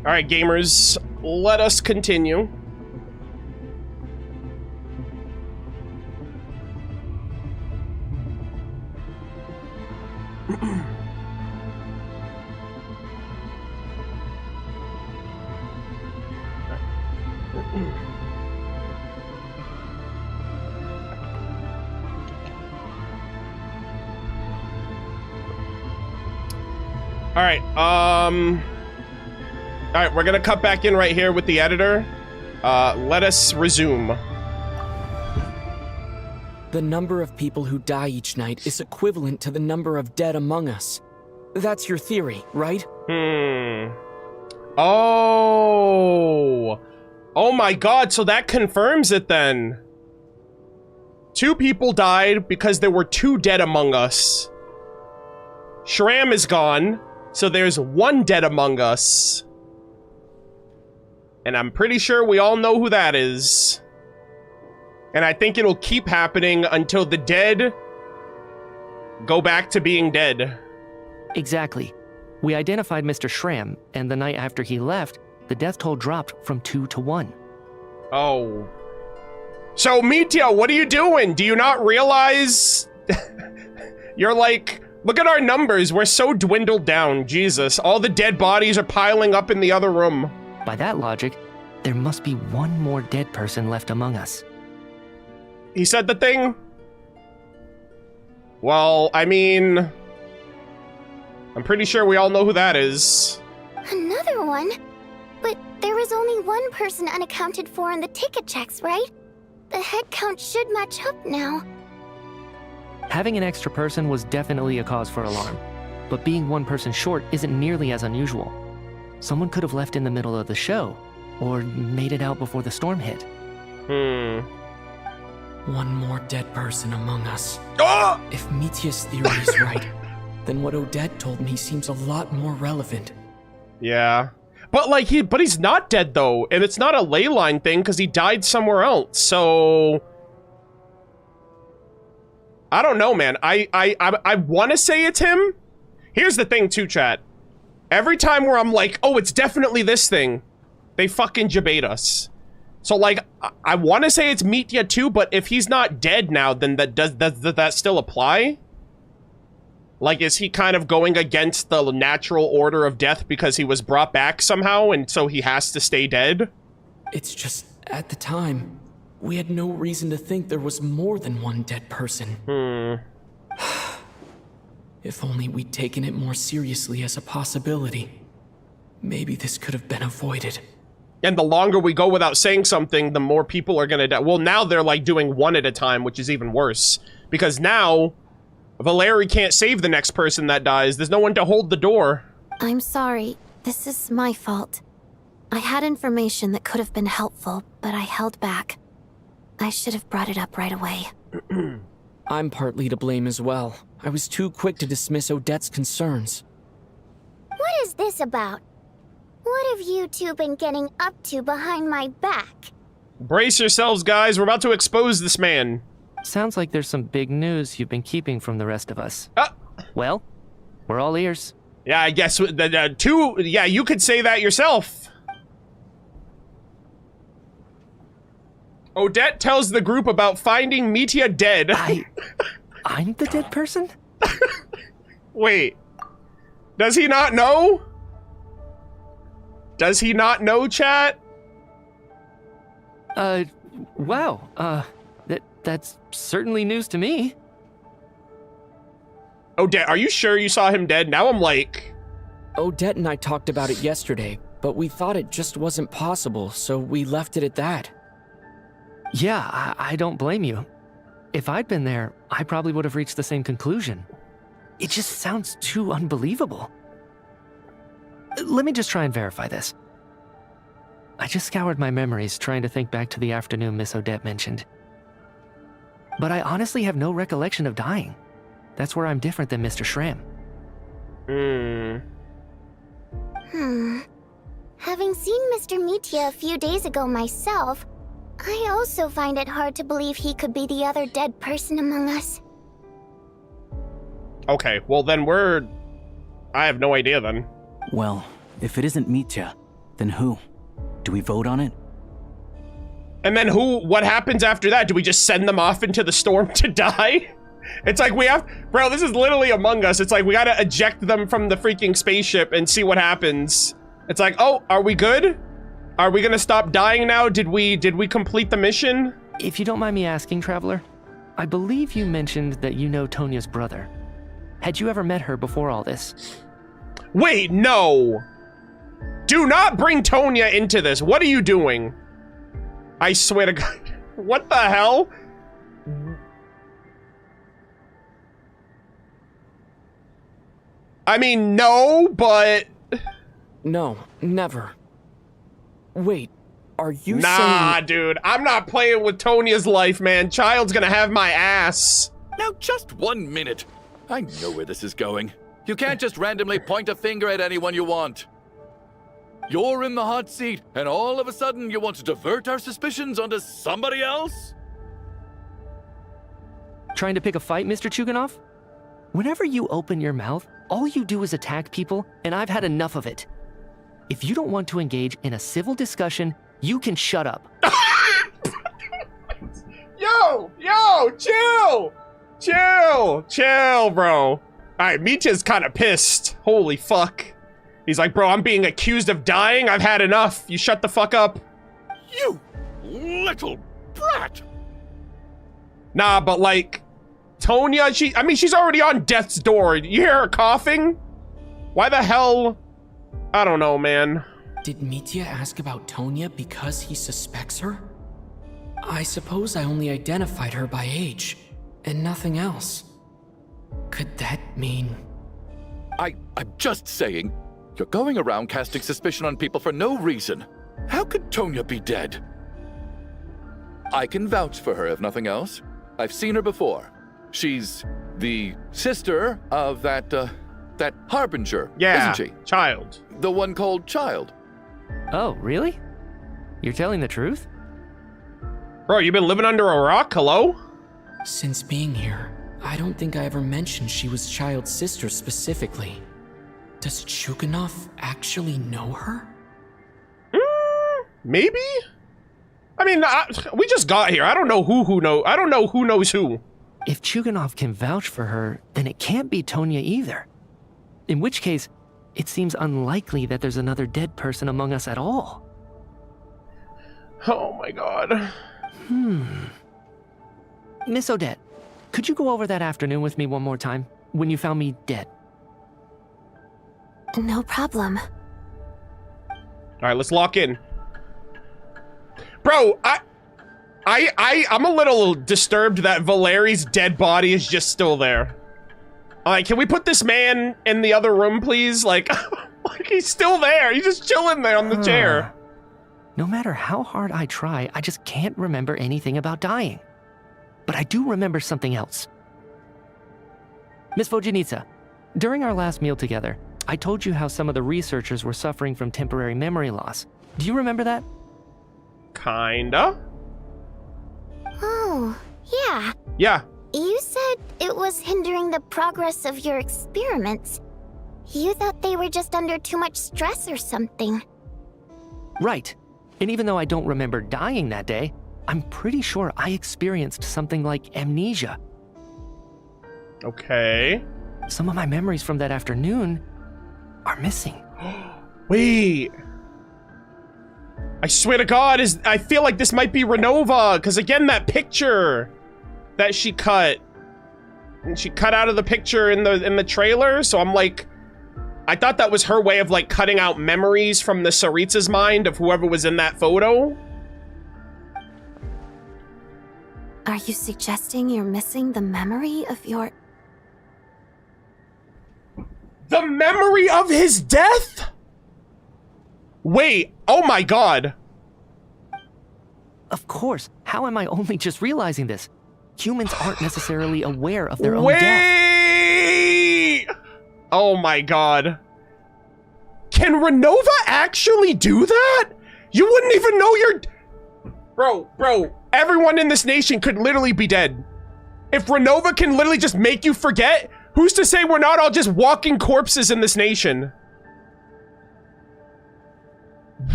Alright, gamers, let us continue. Alright, we're gonna cut back in right here with the editor. Let us resume. The number of people who die each night is equivalent to the number of dead among us. That's your theory, right? Oh. Oh my god, so that confirms it then. 2 people died because there were 2 dead among us. Shram is gone, so there's 1 dead among us. And I'm pretty sure we all know who that is. And I think it'll keep happening until the dead go back to being dead. Exactly. We identified Mr. Shram, and the night after he left, the death toll dropped from 2 to 1. Oh. So, Mitya, what are you doing? Do you not realize? You're like, look at our numbers. We're so dwindled down. Jesus. All the dead bodies are piling up in the other room. By that logic, there must be 1 more dead person left among us. He said the thing? Well, I mean, I'm pretty sure we all know who that is. Another one? But there was only 1 person unaccounted for in the ticket checks, right? The head count should match up now. Having an extra person was definitely a cause for alarm, but being 1 person short isn't nearly as unusual. Someone could have left in the middle of the show, or made it out before the storm hit. 1 more dead person among us. If Mitya's theory is right, then what Odette told me seems a lot more relevant. Yeah. But like he's not dead though, and it's not a ley line thing because he died somewhere else. So I don't know, man. I want to say it's him. Here's the thing too, chat. Every time where I'm like, oh, it's definitely this thing, they fucking debate us. So like, I want to say it's Mitya too, but if he's not dead now, then does that still apply? Like, is he kind of going against the natural order of death because he was brought back somehow, and so he has to stay dead? It's just, at the time, we had no reason to think there was more than 1 dead person. If only we'd taken it more seriously as a possibility. Maybe this could have been avoided. And the longer we go without saying something, the more people are gonna die. Well, now they're like doing 1 at a time, which is even worse. Because now, Valeri can't save the next person that dies. There's no one to hold the door. I'm sorry. This is my fault. I had information that could have been helpful, but I held back. I should have brought it up right away. I'm partly to blame as well. I was too quick to dismiss Odette's concerns. What is this about? What have you two been getting up to behind my back? Brace yourselves, guys. We're about to expose this man. Sounds like there's some big news you've been keeping from the rest of us. Well, we're all ears. Yeah, I guess yeah, you could say that yourself. Odette tells the group about finding Mitya dead. I'm the dead person? Wait. Does he not know? Does he not know, chat? Wow. That's certainly news to me. Odette, are you sure you saw him dead? Now I'm like... Odette and I talked about it yesterday, but we thought it just wasn't possible, so we left it at that. Yeah, I don't blame you. If I'd been there, I probably would have reached the same conclusion. It just sounds too unbelievable. Let me just try and verify this. I just scoured my memories trying to think back to the afternoon Miss Odette mentioned. But I honestly have no recollection of dying. That's where I'm different than Mr. Shram. Having seen Mr. Mitya a few days ago myself, I also find it hard to believe he could be the other dead person among us. Okay, well then I have no idea then. Well, if it isn't Mitya, then who? Do we vote on it? And then what happens after that? Do we just send them off into the storm to die? It's like bro, this is literally Among Us. It's like we gotta eject them from the freaking spaceship and see what happens. It's like, oh, are we good? Are we gonna stop dying now? Did we complete the mission? If you don't mind me asking, Traveler, I believe you mentioned that you know Tonya's brother. Had you ever met her before all this? Wait, no. Do not bring Tonya into this. What are you doing? I swear to God. What the hell? I mean, no, but... No, never. Wait, are you saying... Nah, dude. I'm not playing with Tonya's life, man. Child's gonna have my ass. Now, just 1 minute. I know where this is going. You can't just randomly point a finger at anyone you want. You're in the hot seat, and all of a sudden you want to divert our suspicions onto somebody else? Trying to pick a fight, Mr. Chuganov? Whenever you open your mouth, all you do is attack people, and I've had enough of it. If you don't want to engage in a civil discussion, you can shut up. Yo, chill, bro. All right, Mitya's kind of pissed. Holy fuck. He's like, bro, I'm being accused of dying. I've had enough. You shut the fuck up. You little brat. Nah, but like, Tonya, she's already on death's door. You hear her coughing? Why the hell? I don't know, man. Did Mitya ask about Tonya because he suspects her? I suppose I only identified her by age, and nothing else. Could that mean... I'm just saying, you're going around casting suspicion on people for no reason. How could Tonya be dead? I can vouch for her, if nothing else. I've seen her before. She's the sister of that Harbinger, isn't she? Child. The one called Child. Oh, really? You're telling the truth? Bro, you been living under a rock? Hello? Since being here, I don't think I ever mentioned she was Child's sister specifically. Does Chuganov actually know her? Maybe? I mean, we just got here. I don't know who knows. I don't know who knows who. If Chuganov can vouch for her, then it can't be Tonya either. In which case, it seems unlikely that there's another dead person among us at all. Oh my god. Miss Odette, could you go over that afternoon with me one more time, when you found me dead? No problem. Alright, let's lock in. Bro, I'm a little disturbed that Valeri's dead body is just still there. Alright, can we put this man in the other room, please? Like, like he's still there. He's just chilling there on the chair. No matter how hard I try, I just can't remember anything about dying. But I do remember something else. Miss Vojanitsa, during our last meal together, I told you how some of the researchers were suffering from temporary memory loss. Do you remember that? Kinda. Oh, yeah. Yeah. You said it was hindering the progress of your experiments. You thought they were just under too much stress or something. Right. And even though I don't remember dying that day, I'm pretty sure I experienced something like amnesia. Okay. Some of my memories from that afternoon are missing. Wait. I swear to God, I feel like this might be Renova, because again, that picture that she cut out of the picture in the trailer, so I'm like, I thought that was her way of like cutting out memories from the Saritsa's mind of whoever was in that photo. Are you suggesting you're missing the memory of your... The memory of his death? Wait, oh my god. Of course, how am I only just realizing this? Humans aren't necessarily aware of their own death. Wait! Oh my god. Can Renova actually do that? You wouldn't even know you're... Bro, everyone in this nation could literally be dead. If Renova can literally just make you forget, who's to say we're not all just walking corpses in this nation?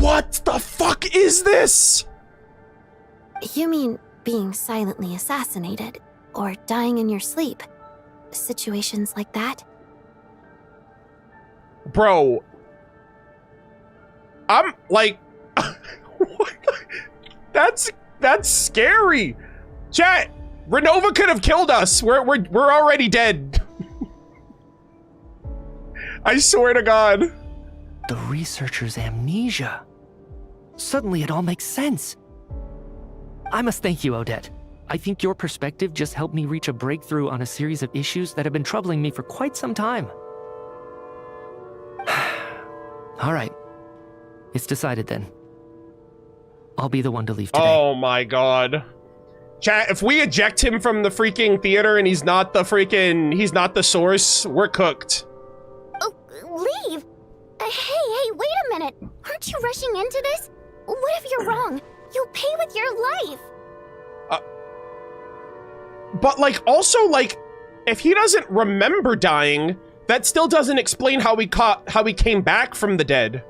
What the fuck is this? You mean being silently assassinated, or dying in your sleep? Situations like that? Bro. I'm like... That's scary. Chat, Renova could have killed us. We're already dead. I swear to God. The researcher's amnesia. Suddenly it all makes sense. I must thank you, Odette. I think your perspective just helped me reach a breakthrough on a series of issues that have been troubling me for quite some time. All right. It's decided then. I'll be the one to leave today. Oh my God. Chat, if we eject him from the freaking theater and he's not the source, we're cooked. Oh, leave? Hey, wait a minute. Aren't you rushing into this? What if you're wrong? You'll pay with your life. But like, also like, if he doesn't remember dying, that still doesn't explain how he came back from the dead.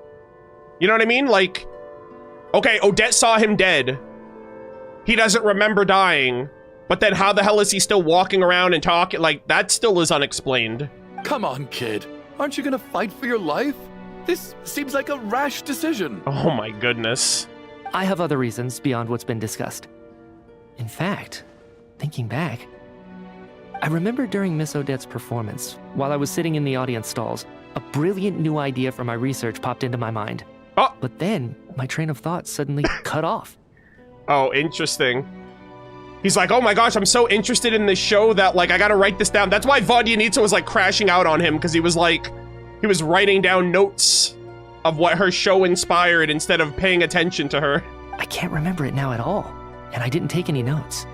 You know what I mean? Like, okay, Odette saw him dead. He doesn't remember dying, but then how the hell is he still walking around and talking? Like, that still is unexplained. Come on, kid. Aren't you gonna fight for your life? This seems like a rash decision. Oh my goodness. I have other reasons beyond what's been discussed. In fact, thinking back, I remember during Miss Odette's performance, while I was sitting in the audience stalls, a brilliant new idea for my research popped into my mind. Oh. But then, my train of thought suddenly cut off. Oh, interesting. He's like, oh my gosh, I'm so interested in this show that, like, I gotta write this down. That's why Vodyanitsa was, like, crashing out on him, because he was, like, he was writing down notes of what her show inspired instead of paying attention to her. I can't remember it now at all, and I didn't take any notes.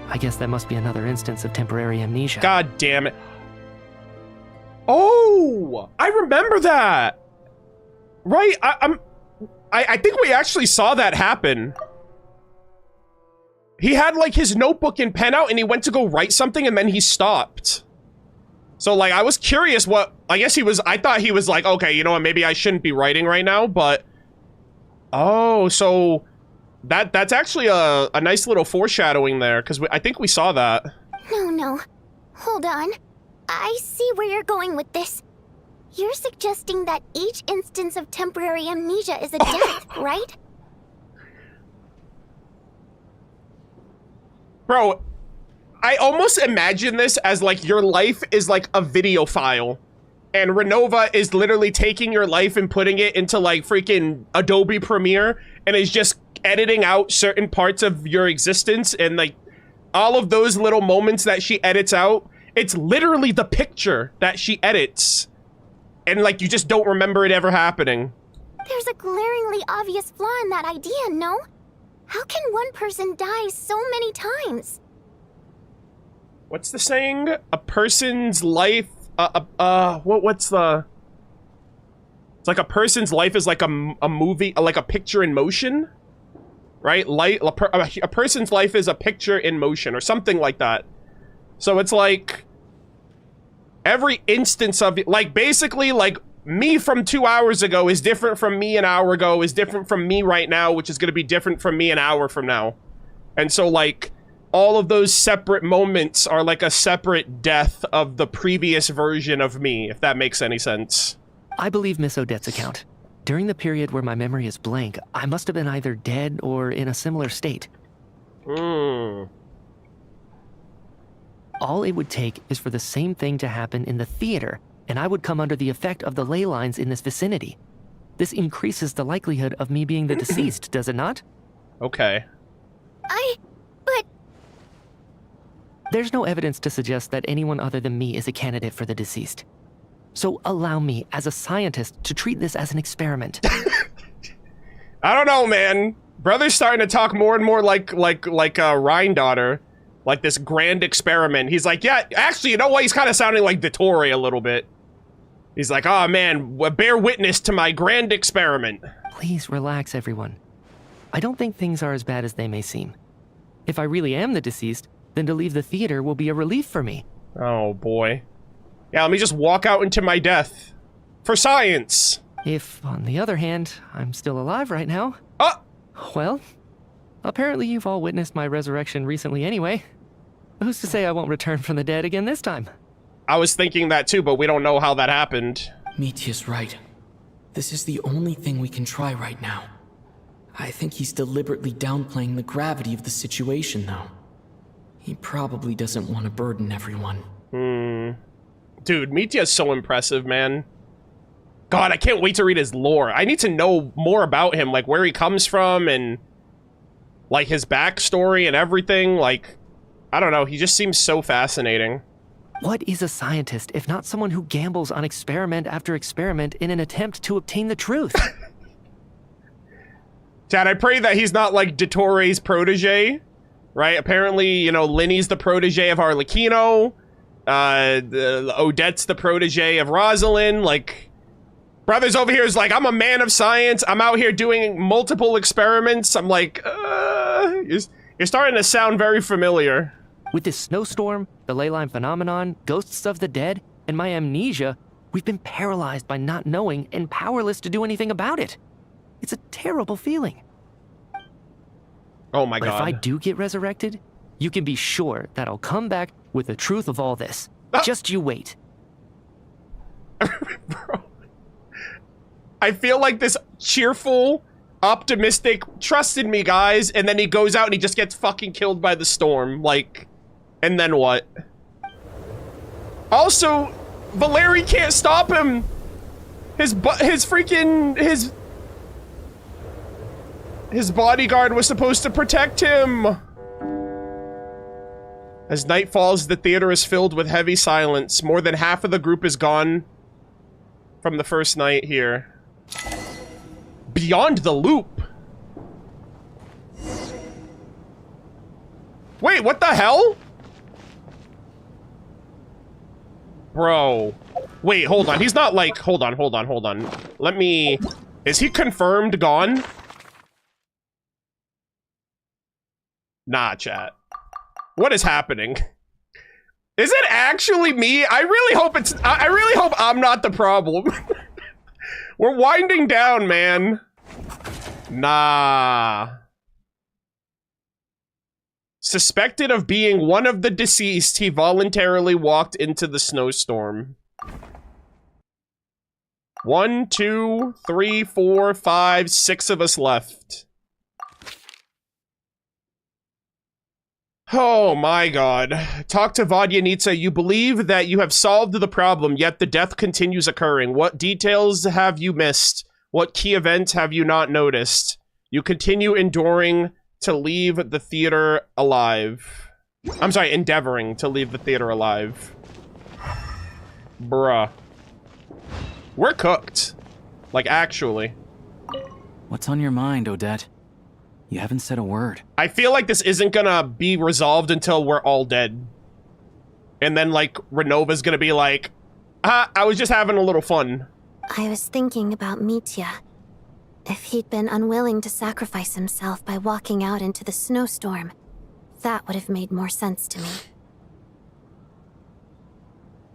I guess that must be another instance of temporary amnesia. God damn it. Oh, I remember that. Right, I think we actually saw that happen. He had like his notebook and pen out and he went to go write something and then he stopped. So like, I was curious what, I thought he was like, okay, you know what, maybe I shouldn't be writing right now, but. Oh, so that's actually a nice little foreshadowing there, because I think we saw that. No. Hold on. I see where you're going with this. You're suggesting that each instance of temporary amnesia is a death, right? Bro, I almost imagine this as like your life is like a video file. And Renova is literally taking your life and putting it into like freaking Adobe Premiere and is just editing out certain parts of your existence, and like all of those little moments that she edits out, it's literally the picture that she edits. And like, you just don't remember it ever happening. There's a glaringly obvious flaw in that idea, no? How can one person die so many times? What's the saying? A person's life, what's the... It's like a person's life is like a movie, like a picture in motion? Right? A person's life is a picture in motion, or something like that. So it's like... every instance of it, like basically like me from 2 hours ago is different from me an hour ago, is different from me right now, which is going to be different from me an hour from now. And so like all of those separate moments are like a separate death of the previous version of me, if that makes any sense. I believe Miss Odette's account. During the period where my memory is blank, I must have been either dead or in a similar state. All it would take is for the same thing to happen in the theater, and I would come under the effect of the ley lines in this vicinity. This increases the likelihood of me being the deceased, does it not? Okay. But... There's no evidence to suggest that anyone other than me is a candidate for the deceased. So allow me, as a scientist, to treat this as an experiment. I don't know, man. Brother's starting to talk more and more like a Rhine daughter. Like this grand experiment. He's like, yeah, actually, you know what? He's kind of sounding like Dottore a little bit. He's like, oh man, bear witness to my grand experiment. Please relax, everyone. I don't think things are as bad as they may seem. If I really am the deceased, then to leave the theater will be a relief for me. Oh, boy. Yeah, let me just walk out into my death. For science! If, on the other hand, I'm still alive right now... Well, apparently you've all witnessed my resurrection recently anyway. Who's to say I won't return from the dead again this time? I was thinking that too, but we don't know how that happened. Mitya's right. This is the only thing we can try right now. I think he's deliberately downplaying the gravity of the situation, though. He probably doesn't want to burden everyone. Dude, Mitya's so impressive, man. God, I can't wait to read his lore. I need to know more about him, like where he comes from and like his backstory and everything. Like, I don't know, he just seems so fascinating. What is a scientist if not someone who gambles on experiment after experiment in an attempt to obtain the truth? Dad, I pray that he's not like Dottoro's protege, right? Apparently, you know, Linny's the protege of Arlecchino. Odette's the protege of Rosalind. Like, Brothers over here is like, I'm a man of science. I'm out here doing multiple experiments. I'm like, you're starting to sound very familiar. With this snowstorm, the ley line phenomenon, ghosts of the dead, and my amnesia, we've been paralyzed by not knowing and powerless to do anything about it. It's a terrible feeling. Oh my God. But if I God. do get resurrected, you can be sure that I'll come back with the truth of all this. Just you wait. Bro. I feel like this cheerful, optimistic, trust in me, guys, and then he goes out and he just gets fucking killed by the storm. Like, and then what? Also, Valeri can't stop him. His bodyguard was supposed to protect him. As night falls, the theater is filled with heavy silence. More than half of the group is gone from the first night here. Beyond the loop. Wait, what the hell? Bro. Wait, hold on. He's not like, hold on. Let me, is he confirmed gone? Nah, chat. What is happening? Is it actually me? I really hope I'm not the problem. We're winding down, man. Nah. Suspected of being one of the deceased, he voluntarily walked into the snowstorm. 1, 2, 3, 4, 5, 6 of us left. Oh my God. Talk to Vodyanitsa. You believe that you have solved the problem, yet the death continues occurring. What details have you missed? What key events have you not noticed? You continue enduring to leave the theater alive. I'm sorry, endeavoring to leave the theater alive. Bruh. We're cooked. Like, actually. What's on your mind, Odette? You haven't said a word. I feel like this isn't gonna be resolved until we're all dead. And then, like, Renova's gonna be like, I was just having a little fun. I was thinking about Mitya. If he'd been unwilling to sacrifice himself by walking out into the snowstorm, that would have made more sense to me.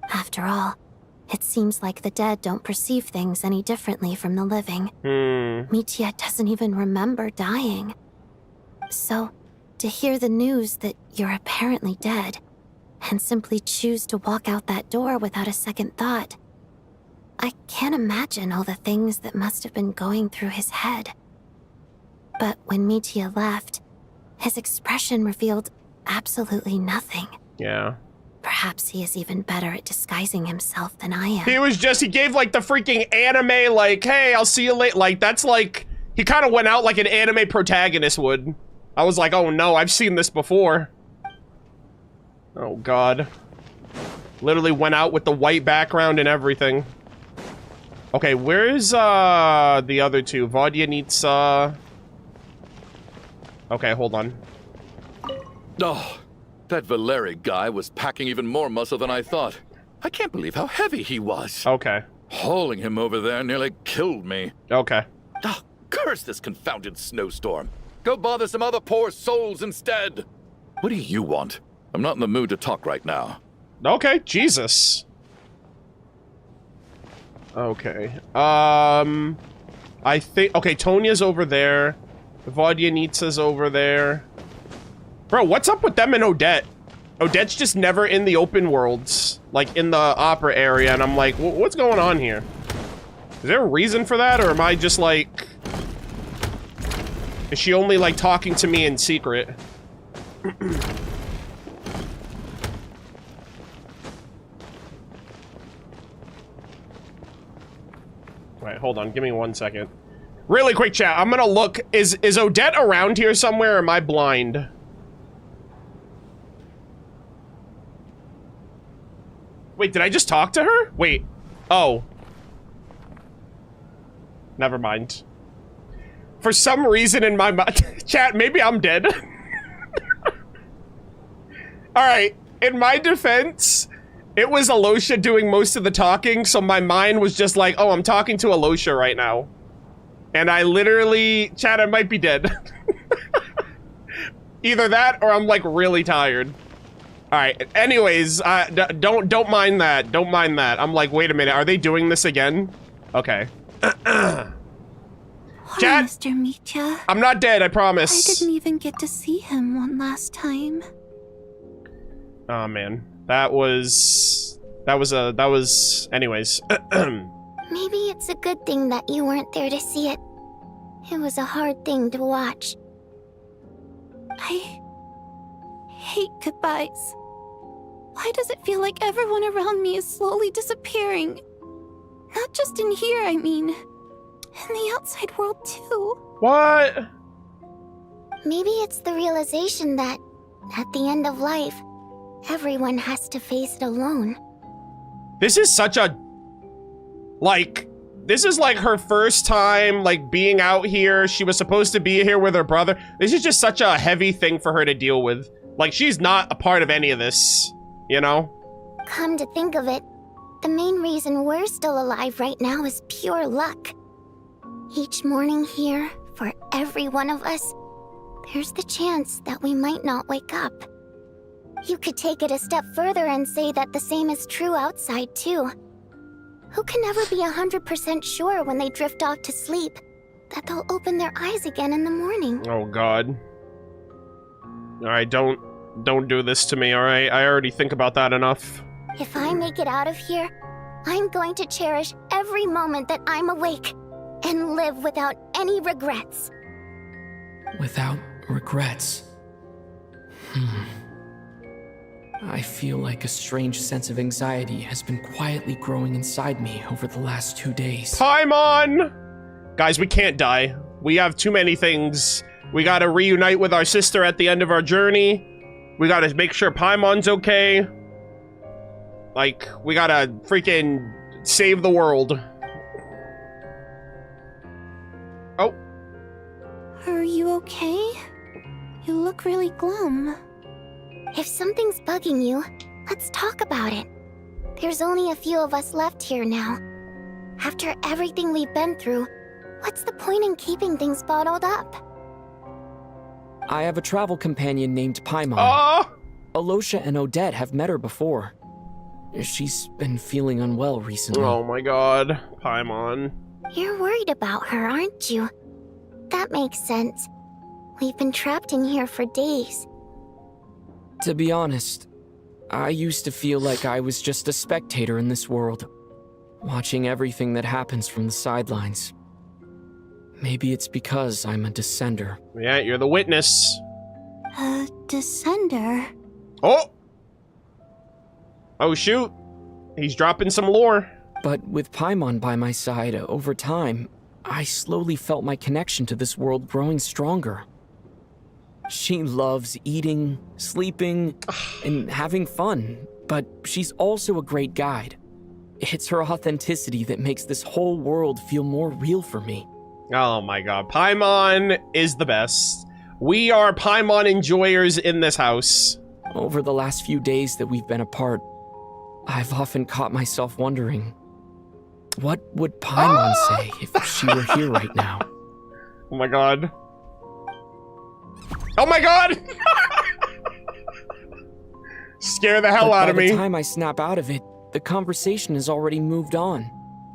After all, it seems like the dead don't perceive things any differently from the living. Mitya doesn't even remember dying. So, to hear the news that you're apparently dead, and simply choose to walk out that door without a second thought, I can't imagine all the things that must have been going through his head. But when Mitya left, his expression revealed absolutely nothing. Yeah. Perhaps he is even better at disguising himself than I am. He gave like the freaking anime, like, hey, I'll see you later. Like, that's like, he kind of went out like an anime protagonist would. I was like, oh no, I've seen this before. Oh God. Literally went out with the white background and everything. Okay, where's, the other two? Vodyanitsa. Okay, hold on. Oh, that Valeri guy was packing even more muscle than I thought. I can't believe how heavy he was. Okay. Hauling him over there nearly killed me. Okay. Oh, curse this confounded snowstorm. Go bother some other poor souls instead. What do you want? I'm not in the mood to talk right now. Okay, Jesus. Okay. I think... Okay, Tonya's over there. Vodyanitsa's over there. Bro, what's up with them and Odette? Odette's just never in the open worlds. Like, in the opera area, and I'm like, what's going on here? Is there a reason for that, or am I just, like... Is she only, like, talking to me in secret? Wait, hold on. Give me 1 second. Really quick, chat. I'm gonna look. Is Odette around here somewhere, or am I blind? Wait, did I just talk to her? Wait. Oh. Never mind. For some reason in my mind... Chat, maybe I'm dead. Alright. In my defense... It was Alosha doing most of the talking, so my mind was just like, oh, I'm talking to Alosha right now. And I literally... Chat, I might be dead. Either that, or I'm, like, really tired. Alright, anyways, don't mind that. Don't mind that. I'm like, wait a minute, are they doing this again? Okay. Chat! Mr. Mitya. I'm not dead, I promise. I didn't even get to see him one last time. Oh, man. That was... Anyways. Maybe it's a good thing that you weren't there to see it. It was a hard thing to watch. I hate goodbyes. Why does it feel like everyone around me is slowly disappearing? Not just in here, I mean. In the outside world, too. What? Maybe it's the realization that, at the end of life, everyone has to face it alone. This is such a... Like... This is like her first time, like, being out here. She was supposed to be here with her brother. This is just such a heavy thing for her to deal with. Like, she's not a part of any of this, you know? Come to think of it, the main reason we're still alive right now is pure luck. Each morning here, for every one of us, there's the chance that we might not wake up. You could take it a step further and say that the same is true outside, too. Who can never be 100% sure when they drift off to sleep that they'll open their eyes again in the morning? Oh, God. Alright, don't do this to me, alright? I already think about that enough. If I make it out of here, I'm going to cherish every moment that I'm awake and live without any regrets. Without regrets. I feel like a strange sense of anxiety has been quietly growing inside me over the last 2 days. Paimon! Guys, we can't die. We have too many things. We gotta reunite with our sister at the end of our journey. We gotta make sure Paimon's okay. Like, we gotta freaking save the world. Oh. Are you okay? You look really glum. If something's bugging you, let's talk about it. There's only a few of us left here now. After everything we've been through, what's the point in keeping things bottled up? I have a travel companion named Paimon. Alosha and Odette have met her before. She's been feeling unwell recently. Oh my God, Paimon. You're worried about her, aren't you? That makes sense. We've been trapped in here for days. To be honest, I used to feel like I was just a spectator in this world, watching everything that happens from the sidelines. Maybe it's because I'm a descender. Yeah, you're the witness. A descender? Oh! Oh, shoot. He's dropping some lore. But with Paimon by my side, over time, I slowly felt my connection to this world growing stronger. She loves eating, sleeping, and having fun, but she's also a great guide. It's her authenticity that makes this whole world feel more real for me. Oh my God, Paimon is the best. We are Paimon enjoyers in this house. Over the last few days that we've been apart, I've often caught myself wondering, what would Paimon say if she were here right now? Oh my God. Oh my god! Scare the hell out of me. By the time I snap out of it, the conversation has already moved on.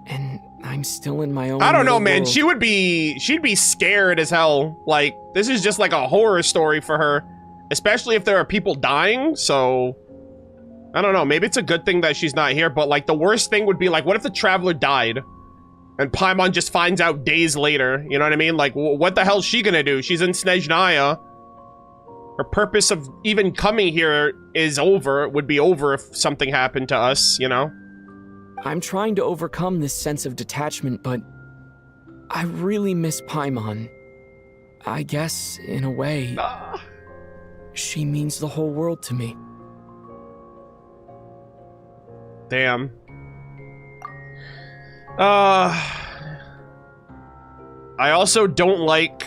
And I'm still in my own I don't know, little man. world. She'd be scared as hell. Like, this is just like a horror story for her. Especially if there are people dying, so... I don't know, maybe it's a good thing that she's not here, but like the worst thing would be like, what if the Traveler died? And Paimon just finds out days later, you know what I mean? Like, what the hell's she gonna do? She's in Snezhnaya. Her purpose of even coming here is over, would be over if something happened to us, you know? I'm trying to overcome this sense of detachment, but I really miss Paimon. I guess, in a way, she means the whole world to me. Damn. I also don't like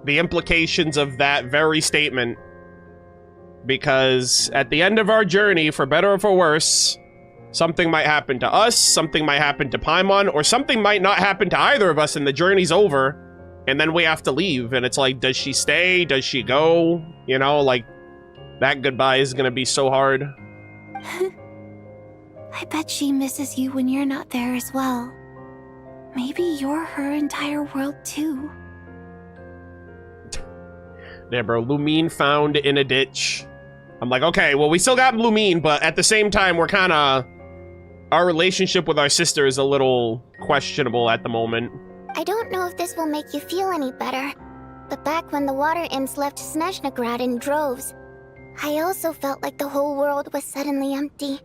the implications of that very statement. Because at the end of our journey, for better or for worse, something might happen to us, something might happen to Paimon, or something might not happen to either of us and the journey's over, and then we have to leave. And it's like, does she stay? Does she go? You know, like, that goodbye is gonna be so hard. I bet she misses you when you're not there as well. Maybe you're her entire world too. Yeah, bro, Lumine found in a ditch. I'm like, okay, well, we still got Lumine, but at the same time, we're kind of... Our relationship with our sister is a little questionable at the moment. I don't know if this will make you feel any better, but back when the water imps left Snezhnaya in droves, I also felt like the whole world was suddenly empty.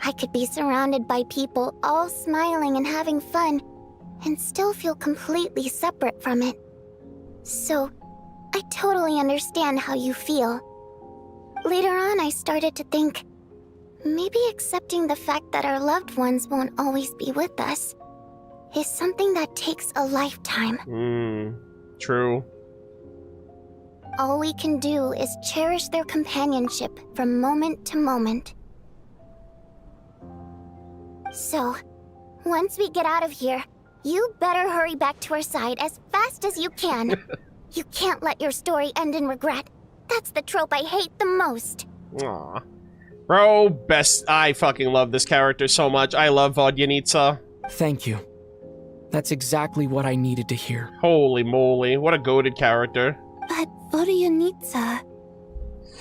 I could be surrounded by people, all smiling and having fun, and still feel completely separate from it. So, I totally understand how you feel. Later on, I started to think, maybe accepting the fact that our loved ones won't always be with us is something that takes a lifetime. True. All we can do is cherish their companionship from moment to moment. So, once we get out of here, you better hurry back to our side as fast as you can. You can't let your story end in regret. That's the trope I hate the most. Aw. Bro, best. I fucking love this character so much. I love Vodyanitsa. Thank you. That's exactly what I needed to hear. Holy moly, what a goated character. But Vodyanitsa,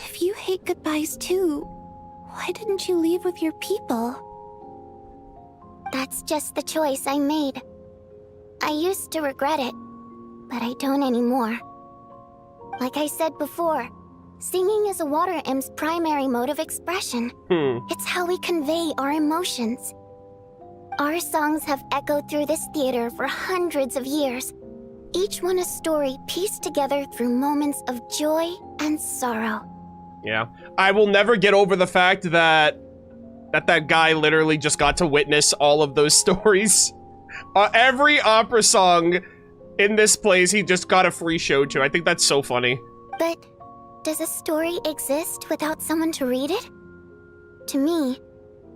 if you hate goodbyes too, why didn't you leave with your people? That's just the choice I made. I used to regret it, but I don't anymore. Like I said before, singing is a water imp's primary mode of expression. It's how we convey our emotions. Our songs have echoed through this theater for hundreds of years, each one a story pieced together through moments of joy and sorrow. Yeah. I will never get over the fact that that guy literally just got to witness all of those stories. Every opera song in this place, he just got a free show to. I think that's so funny. But does a story exist without someone to read it? To me,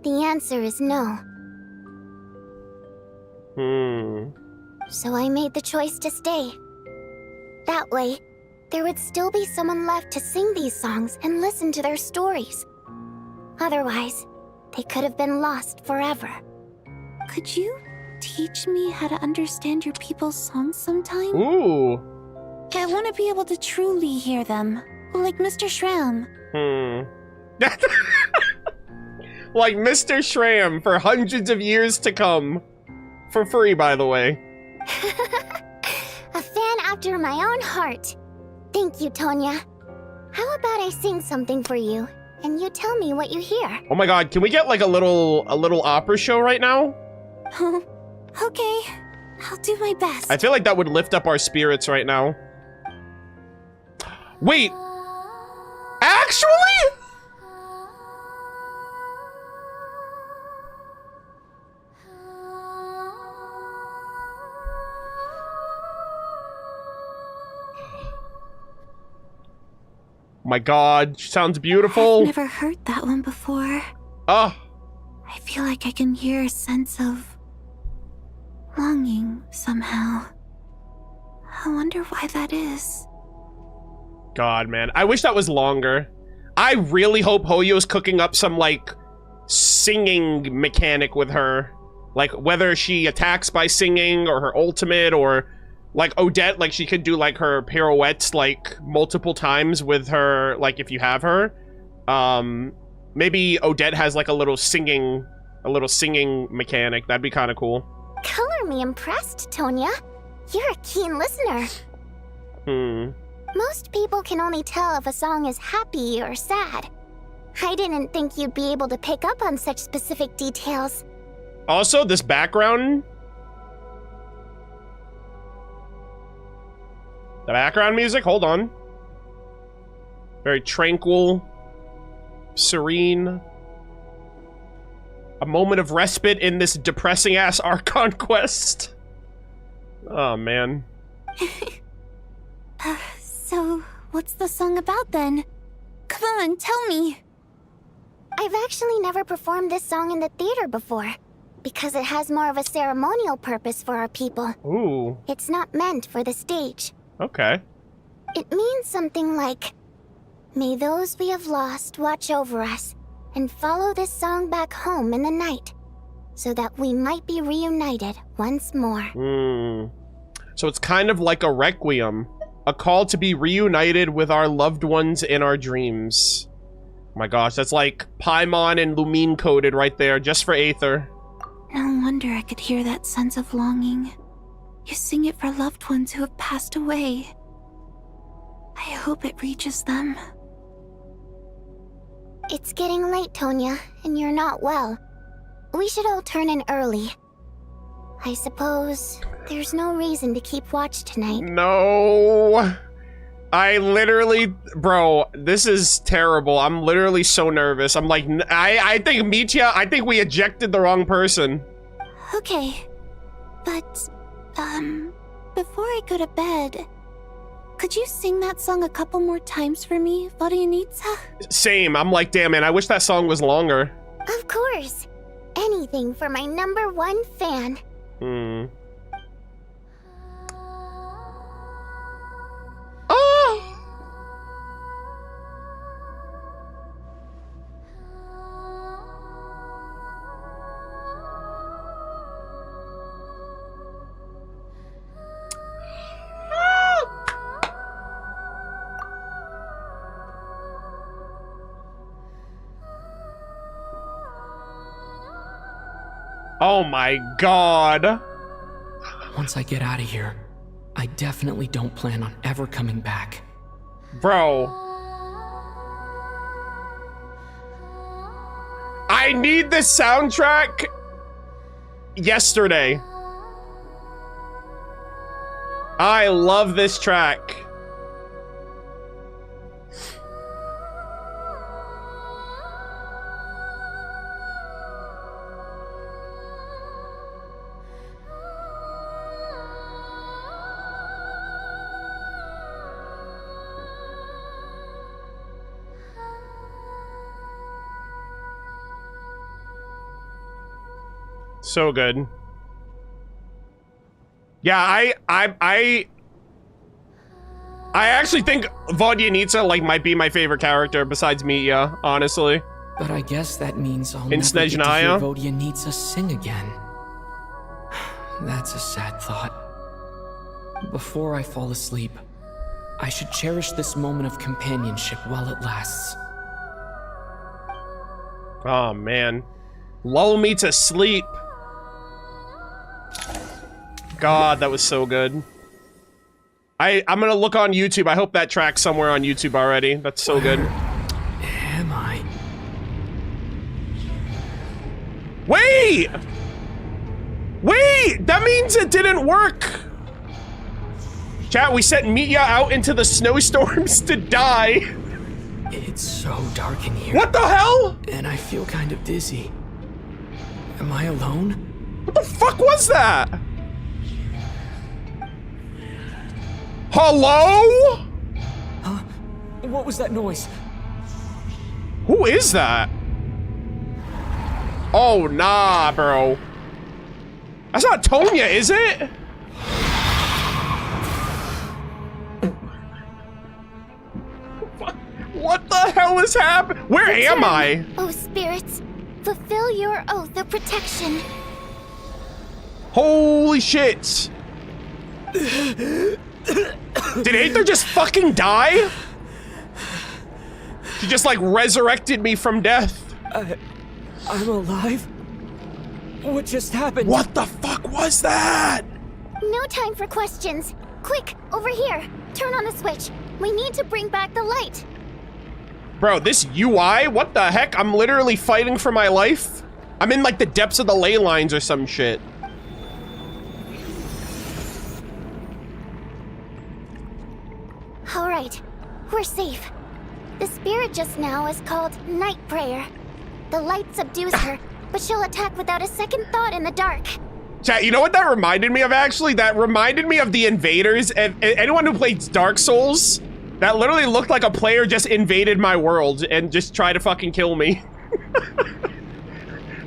the answer is no. So I made the choice to stay. That way, there would still be someone left to sing these songs and listen to their stories. Otherwise, they could have been lost forever. Could you teach me how to understand your people's songs sometime? Ooh. I want to be able to truly hear them, like Mr. Shram. Like Mr. Shram for hundreds of years to come. For free, by the way. A fan after my own heart. Thank you, Tonya. How about I sing something for you, and you tell me what you hear? Oh my god, can we get like a little opera show right now? Okay, I'll do my best. I feel like that would lift up our spirits right now. Wait! Actually? My god, she sounds beautiful. I've never heard that one before. Oh. I feel like I can hear a sense of longing somehow. I wonder why that is. God, man. I wish that was longer. I really hope Hoyo's cooking up some, like, singing mechanic with her. Like, whether she attacks by singing, or her ultimate, or, like, Odette, like, she could do, like, her pirouettes, like, multiple times with her, like, if you have her. Maybe Odette has, like, a little singing mechanic. That'd be kind of cool. Color me impressed, Tonya. You're a keen listener. Most people can only tell if a song is happy or sad. I didn't think you'd be able to pick up on such specific details. Also, this background... The background music? Hold on. Very tranquil. Serene. A moment of respite in this depressing-ass Archon Quest. Oh, man. So, what's the song about then? Come on, tell me. I've actually never performed this song in the theater before, because it has more of a ceremonial purpose for our people. Ooh. It's not meant for the stage. Okay. It means something like, may those we have lost watch over us, and follow this song back home in the night, so that we might be reunited once more. So it's kind of like a requiem. A call to be reunited with our loved ones in our dreams. Oh my gosh, that's like Paimon and Lumine coded right there, just for Aether. No wonder I could hear that sense of longing. You sing it for loved ones who have passed away. I hope it reaches them. It's getting late, Tonya, and you're not well. We should all turn in early. I suppose there's no reason to keep watch tonight. No. I literally... Bro, this is terrible. I'm literally so nervous. I'm like... I think Mitya... I think we ejected the wrong person. Okay. But, before I go to bed, could you sing that song a couple more times for me, Vodyanitsa? Same. I'm like, damn, man, I wish that song was longer. Of course. Anything for my #1 fan. Oh! Oh my god. Once I get out of here, I definitely don't plan on ever coming back. Bro. I need this soundtrack yesterday. I love this track. So good. Yeah, I actually think Vodyanitsa like might be my favorite character besides Mitya, honestly. But I guess that means I'll in never get to hear Snezhnaya. Vodyanitsa sing again. That's a sad thought. Before I fall asleep, I should cherish this moment of companionship while it lasts. Oh man. Lull me to sleep. God, that was so good. I'm gonna look on YouTube. I hope that track's somewhere on YouTube already. That's so good. Am I? Wait! Wait! That means it didn't work! Chat, we sent Mitya out into the snowstorms to die. It's so dark in here. What the hell? And I feel kind of dizzy. Am I alone? What the fuck was that? Hello? Huh? What was that noise? Who is that? Oh, nah, bro. That's not Tonya, is it? hell is happening? Where am I? Oh, spirits, fulfill your oath of protection. Holy shit. Did Aether just fucking die? She just, like, resurrected me from death. I'm alive? What just happened? What the fuck was that? No time for questions. Quick, over here. Turn on the switch. We need to bring back the light. Bro, this UI? What the heck? I'm literally fighting for my life. I'm in, like, the depths of the ley lines or some shit. All right, we're safe. The spirit just now is called Night Prayer. The light subdues her, but she'll attack without a second thought in the dark. Chat, you know what that reminded me of, actually? That reminded me of the invaders. And anyone who played Dark Souls, that literally looked like a player just invaded my world and just tried to fucking kill me.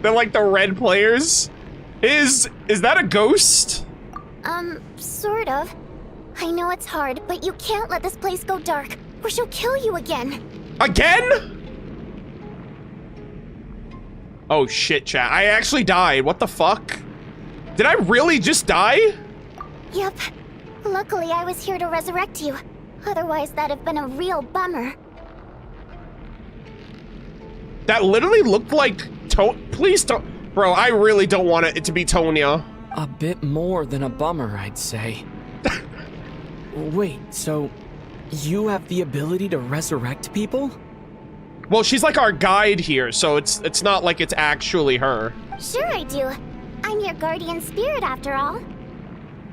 They're like the red players. Is that a ghost? Sort of. I know it's hard, but you can't let this place go dark, or she'll kill you again. Again? Oh shit, chat. I actually died. What the fuck? Did I really just die? Yep. Luckily, I was here to resurrect you. Otherwise, that'd have been a real bummer. That literally looked like Please don't. Bro, I really don't want it to be Tonya. A bit more than a bummer, I'd say. Wait, so you have the ability to resurrect people? Well, she's like our guide here, so it's not like it's actually her. Sure I do. I'm your guardian spirit after all.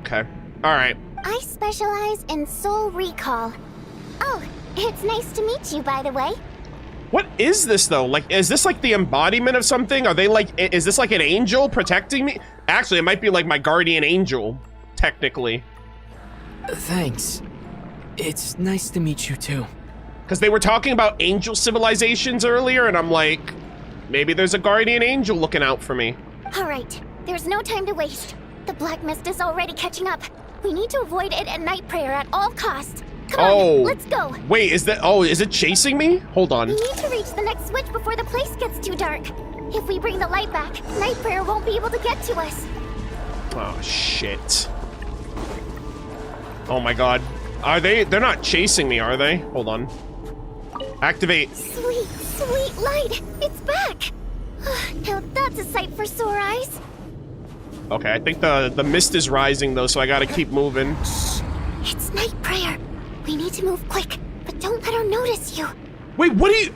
Okay. All right. I specialize in soul recall. Oh, it's nice to meet you, by the way. What is this, though? Like, is this like the embodiment of something? Are they like, is this like an angel protecting me? Actually, it might be like my guardian angel, technically. Thanks. It's nice to meet you, too. Because they were talking about angel civilizations earlier, and I'm like, maybe there's a guardian angel looking out for me. All right, there's no time to waste. The black mist is already catching up. We need to avoid it at night prayer at all costs. Come on, let's go. Wait, is it chasing me? Hold on. We need to reach the next switch before the place gets too dark. If we bring the light back, night prayer won't be able to get to us. Oh, shit. Oh my god. They're not chasing me, are they? Hold on. Activate. Sweet, sweet light. It's back. Now that's a sight for sore eyes. Okay, I think the mist is rising though, so I gotta keep moving. Shh. It's night prayer. We need to move quick, but don't let her notice you. Wait, what do you...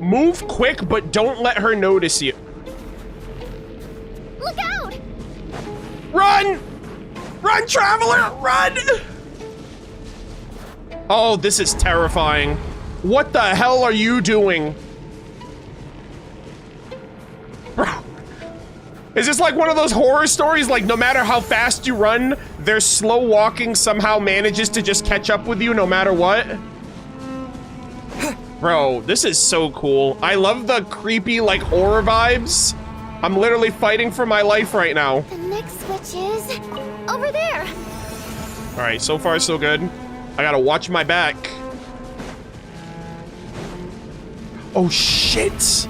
Move quick, but don't let her notice you. Look out! Run! Run, traveler! Run! Oh, this is terrifying. What the hell are you doing? Bro. Is this like one of those horror stories? Like, no matter how fast you run, their slow walking somehow manages to just catch up with you no matter what? Bro, this is so cool. I love the creepy, like, horror vibes. I'm literally fighting for my life right now. The next switch is over there. All right, so far so good. I gotta watch my back. Oh, shit.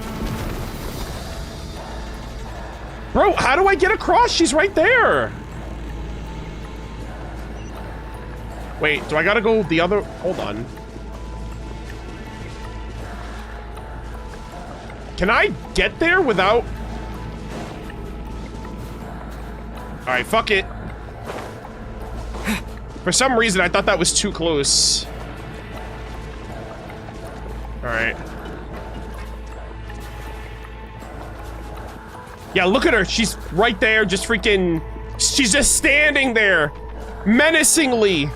Bro, how do I get across? She's right there. Wait, do I gotta go the other... Hold on. Can I get there without... Alright, fuck it. For some reason, I thought that was too close. Alright. Yeah, look at her. She's right there, just freaking... She's just standing there. Menacingly.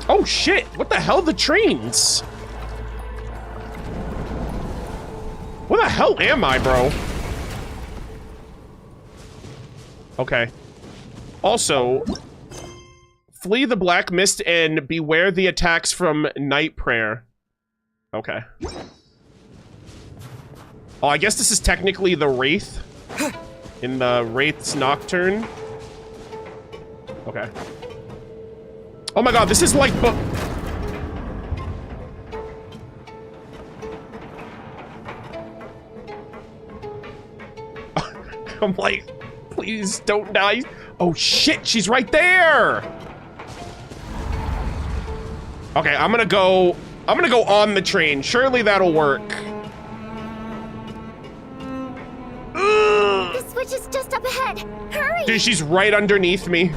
Oh, shit. What the hell? The trains. Where the hell am I, bro? Okay. Also, flee the black mist and beware the attacks from night prayer. Okay. Oh, I guess this is technically the Wraith. In the Wraith's Nocturne. Okay. Oh my god, this is like... I'm like, please don't die. Oh shit, she's right there. Okay, I'm gonna go on the train. Surely that'll work. The switch is just up ahead. Hurry! Dude, she's right underneath me.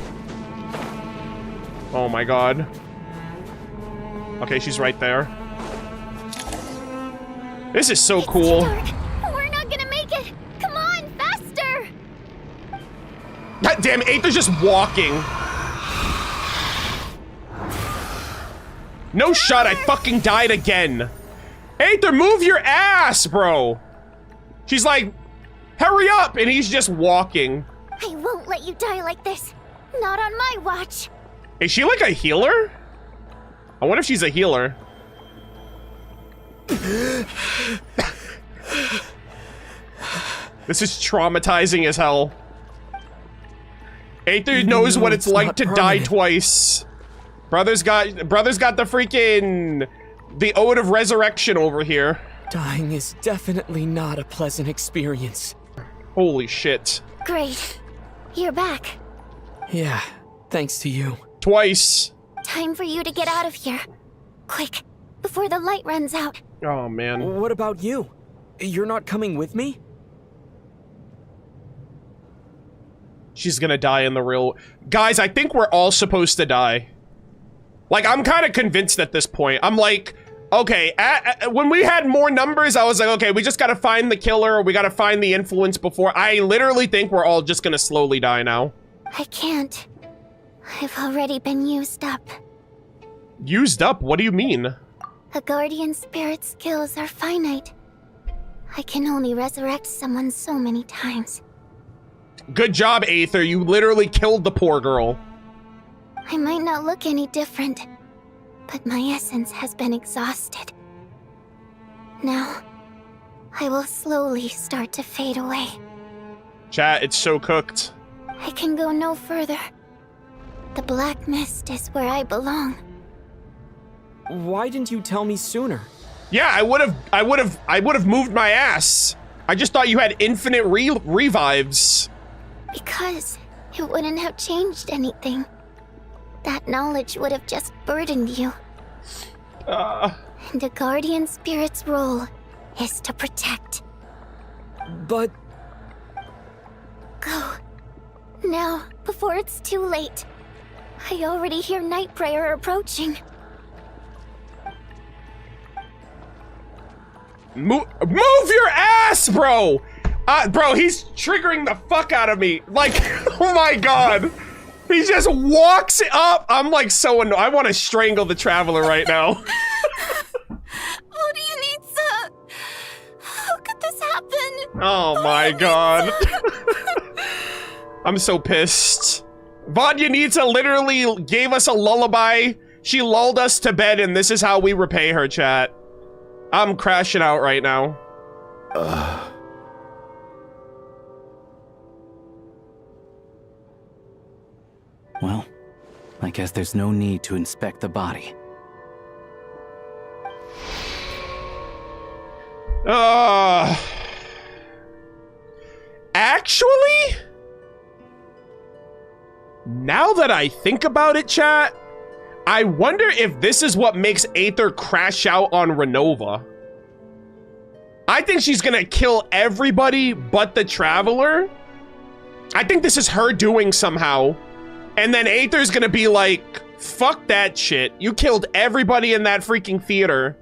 Oh my god. Okay, she's right there. This is so cool. We're not gonna make it. Come on, faster! God damn, Aether's just walking. No shot, I fucking died again. Aether, move your ass, bro. She's like, hurry up, and he's just walking. I won't let you die like this. Not on my watch. Is she like a healer? I wonder if she's a healer. This is traumatizing as hell. Aether knows what it's like to die twice. Brother's got the freaking the Ode of Resurrection over here. Dying is definitely not a pleasant experience. Holy shit. Great. You're back. Yeah, thanks to you. Twice. Time for you to get out of here. Quick, before the light runs out. Oh, man. What about you? You're not coming with me? She's gonna die in the real... Guys, I think we're all supposed to die. Like, I'm kind of convinced at this point. I'm like, okay, when we had more numbers, I was like, okay, we just gotta find the killer, we gotta find the influence before... I literally think we're all just gonna slowly die now. I can't. I've already been used up. Used up? What do you mean? A guardian spirit's skills are finite. I can only resurrect someone so many times. Good job, Aether. You literally killed the poor girl. I might not look any different, but my essence has been exhausted. Now, I will slowly start to fade away. Chat, it's so cooked. I can go no further. The black mist is where I belong. Why didn't you tell me sooner? Yeah, I would have moved my ass. I just thought you had infinite revives. Because it wouldn't have changed anything. That knowledge would have just burdened you. And a guardian spirit's role is to protect. But... Go. Now, before it's too late. I already hear Night Prayer approaching. Move your ass, bro! Bro, he's triggering the fuck out of me. Like, oh my god. He just walks up. I'm like so annoyed. I want to strangle the traveler right now. What do you need, sir? How could this happen? Oh my god. I'm so pissed. Vodyanitsa literally gave us a lullaby. She lulled us to bed, and this is how we repay her, chat. I'm crashing out right now. Well, I guess there's no need to inspect the body. Actually? Now that I think about it, chat, I wonder if this is what makes Aether crash out on Renova. I think she's gonna kill everybody but the Traveler. I think this is her doing somehow. And then Aether's gonna be like, fuck that shit. You killed everybody in that freaking theater.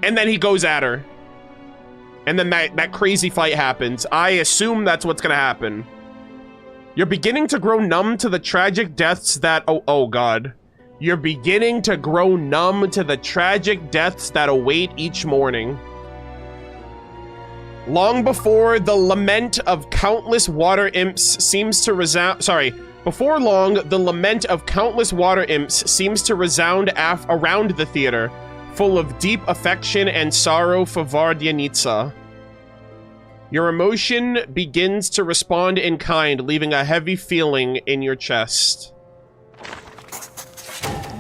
And then he goes at her. And then that crazy fight happens. I assume that's what's gonna happen. You're beginning to grow numb to the tragic deaths that... Oh god. You're beginning to grow numb to the tragic deaths that await each morning. Long before the lament of countless water imps seems to resound... Sorry. Before long, the lament of countless water imps seems to resound around the theater, full of deep affection and sorrow for Vodyanitsa. Your emotion begins to respond in kind, leaving a heavy feeling in your chest.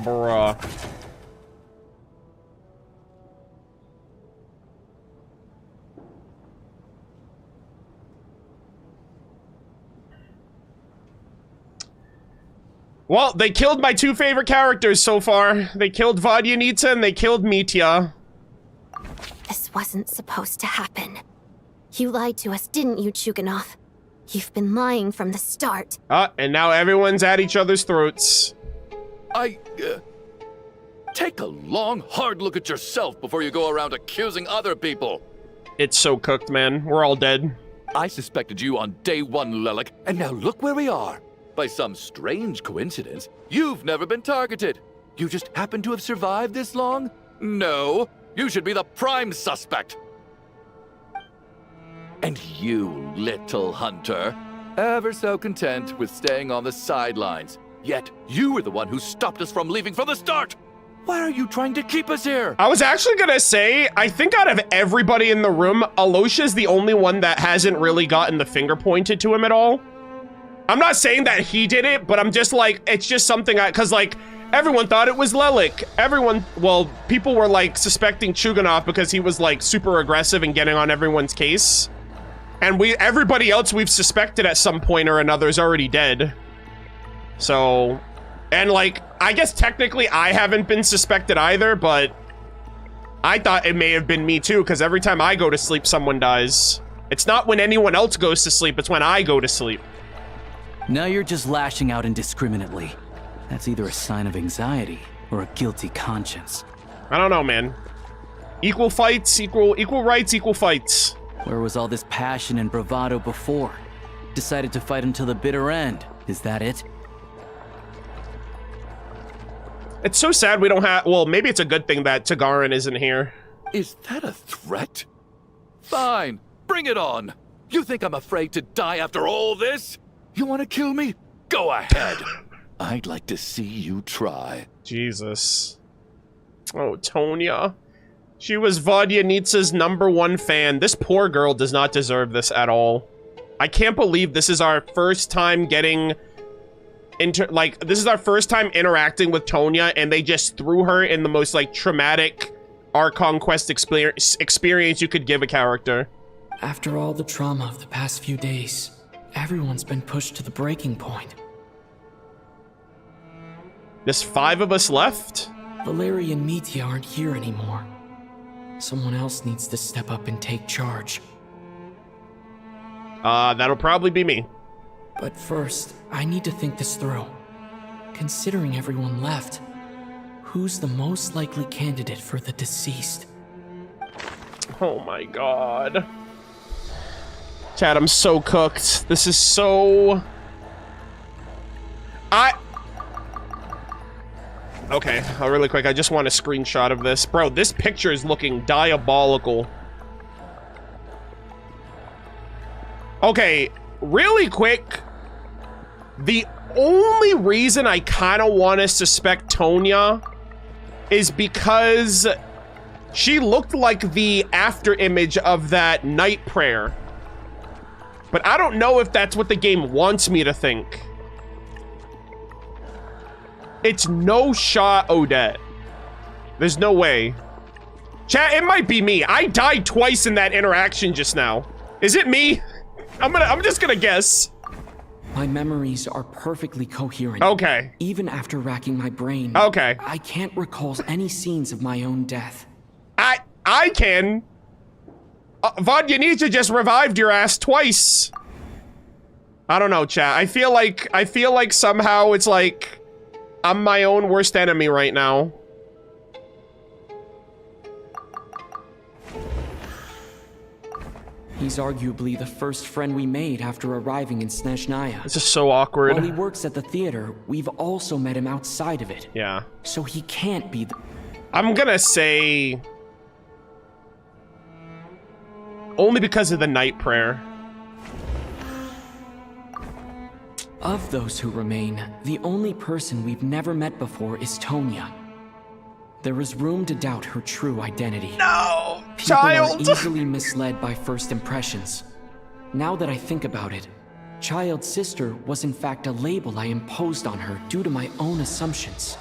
Bruh. Well, they killed my two favorite characters so far. They killed Vodyanitsa and they killed Mitya. This wasn't supposed to happen. You lied to us, didn't you, Chuganov? You've been lying from the start. And now everyone's at each other's throats. Take a long, hard look at yourself before you go around accusing other people. It's so cooked, man. We're all dead. I suspected you on day one, Lelik, and now look where we are. By some strange coincidence, you've never been targeted. You just happen to have survived this long? No, you should be the prime suspect. And you, little hunter, ever so content with staying on the sidelines. Yet you were the one who stopped us from leaving from the start. Why are you trying to keep us here? I was actually gonna say, I think out of everybody in the room, Alosha's the only one that hasn't really gotten the finger pointed to him at all. I'm not saying that he did it, but I'm just like, it's just something cause like, everyone thought it was Lelik. People were like suspecting Chuganov because he was like super aggressive and getting on everyone's case. And everybody else we've suspected at some point or another is already dead. So, and like, I guess technically I haven't been suspected either, but I thought it may have been me too, because every time I go to sleep, someone dies. It's not when anyone else goes to sleep, it's when I go to sleep. Now you're just lashing out indiscriminately. That's either a sign of anxiety or a guilty conscience. I don't know, man. Equal fights, equal rights, equal fights. Where was all this passion and bravado before? Decided to fight until the bitter end. Is that it? It's so sad we don't have... Well, maybe it's a good thing that Tagarin isn't here. Is that a threat? Fine, bring it on. You think I'm afraid to die after all this? You want to kill me? Go ahead. I'd like to see you try. Jesus. Oh, Tonya. She was Vodyanitsa's #1 fan. This poor girl does not deserve this at all. I can't believe this is our first time getting... this is our first time interacting with Tonya, and they just threw her in the most, like, traumatic Archon Quest experience you could give a character. After all the trauma of the past few days, everyone's been pushed to the breaking point. There's 5 of us left? Valeria and Mitya aren't here anymore. Someone else needs to step up and take charge. That'll probably be me. But first, I need to think this through. Considering everyone left, who's the most likely candidate for the deceased? Oh my god. Chad, I'm so cooked. This is so... Okay, really quick, I just want a screenshot of this. Bro, this picture is looking diabolical. Okay, really quick. The only reason I kind of want to suspect Tonya is because she looked like the after image of that night prayer. But I don't know if that's what the game wants me to think. It's no shot Odette. There's no way. Chat, it might be me. I died twice in that interaction just now. Is it me? I'm just gonna guess. My memories are perfectly coherent. Okay. Even after racking my brain. Okay. I can't recall any scenes of my own death. I can. Vodyanitsa just revived your ass twice. I don't know, chat. I feel like somehow it's like I'm my own worst enemy right now. He's arguably the first friend we made after arriving in Snezhnaya. This is so awkward. While he works at the theater, we've also met him outside of it. Yeah. So he can't be the... I'm gonna say... only because of the night prayer. Of those who remain, the only person we've never met before is Tonya. There is room to doubt her true identity. No! People Child! are easily misled by first impressions. Now that I think about it, Child's sister was in fact a label I imposed on her due to my own assumptions.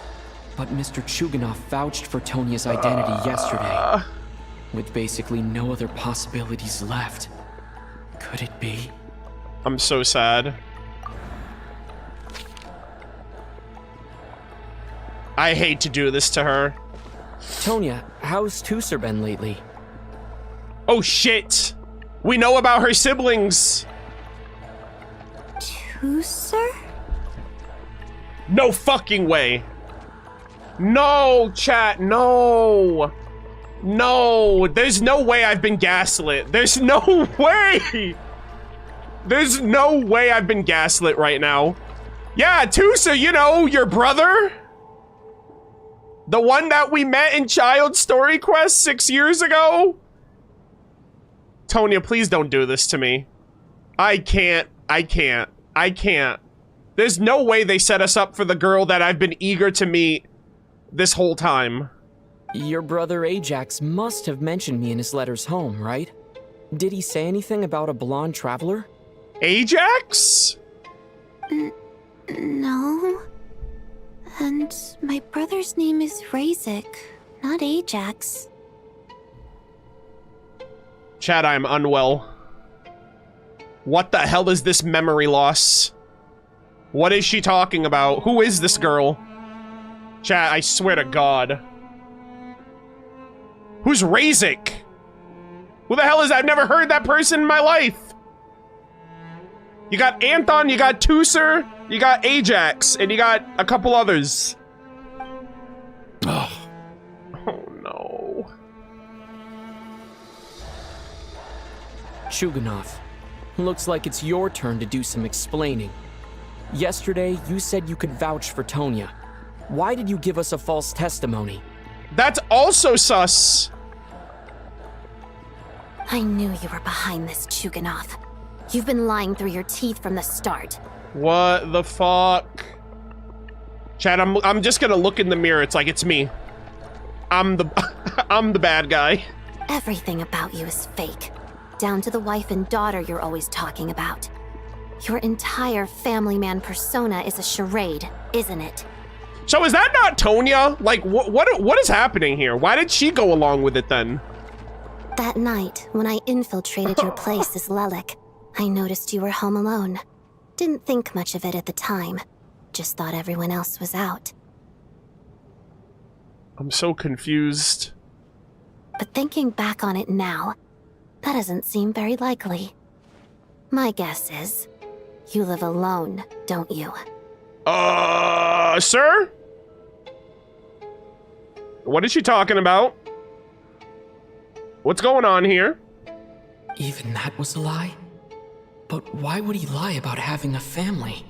But Mr. Chuganov vouched for Tonya's identity yesterday. With basically no other possibilities left. Could it be? I'm so sad. I hate to do this to her. Tonya, how's Tusser been lately? Oh shit! We know about her siblings! Tusser? No fucking way! No, chat, no! No, there's no way I've been gaslit. There's no way! There's no way I've been gaslit right now. Yeah, Tusser, you know, your brother? The one that we met in Child Story Quest 6 years ago? Tonya, please don't do this to me. I can't. There's no way they set us up for the girl that I've been eager to meet this whole time. Your brother Ajax must have mentioned me in his letters home, right? Did he say anything about a blonde traveler? Ajax? No. And my brother's name is Razik, not Ajax. Chad, I'm unwell. What the hell is this memory loss? What is she talking about? Who is this girl? Chad, I swear to God. Who's Razik? Who the hell is that? I've never heard that person in my life. You got Anton, you got Tusser, you got Ajax, and you got a couple others. Oh no. Chuganov, looks like it's your turn to do some explaining. Yesterday, you said you could vouch for Tonya. Why did you give us a false testimony? That's also sus. I knew you were behind this, Chuganov. You've been lying through your teeth from the start. What the fuck? Chad, I'm just gonna look in the mirror. It's like, it's me. I'm the bad guy. Everything about you is fake. Down to the wife and daughter you're always talking about. Your entire family man persona is a charade, isn't it? So is that not Tonya? Like, what is happening here? Why did she go along with it then? That night, when I infiltrated your place as Lelik, I noticed you were home alone. Didn't think much of it at the time. Just thought everyone else was out. I'm so confused. But thinking back on it now, that doesn't seem very likely. My guess is, you live alone, don't you? Sir? What is she talking about? What's going on here? Even that was a lie? But why would he lie about having a family?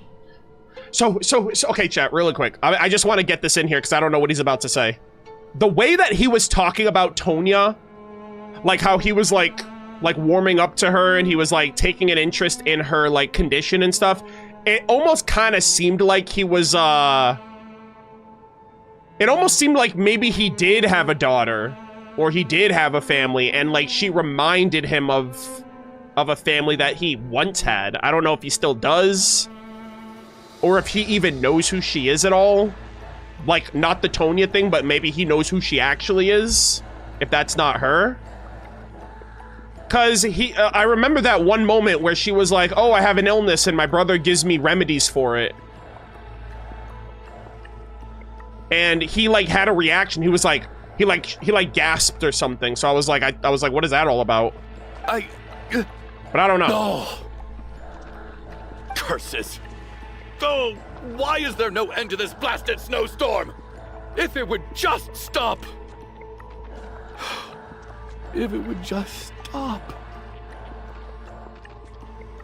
So okay, chat, really quick. I just want to get this in here because I don't know what he's about to say. The way that he was talking about Tonya, like how he was like warming up to her and he was like taking an interest in her like condition and stuff, it almost kind of seemed like he was it almost seemed like maybe he did have a daughter or he did have a family and like she reminded him of a family that he once had. I don't know if he still does or if he even knows who she is at all. Like, not the Tonya thing, but maybe he knows who she actually is, if that's not her. Cause I remember that one moment where she was like, oh, I have an illness and my brother gives me remedies for it. And he like had a reaction. He was like, he gasped or something. So I was like, what is that all about? But I don't know. Oh. Curses. Oh, why is there no end to this blasted snowstorm? If it would just stop. If it would just stop.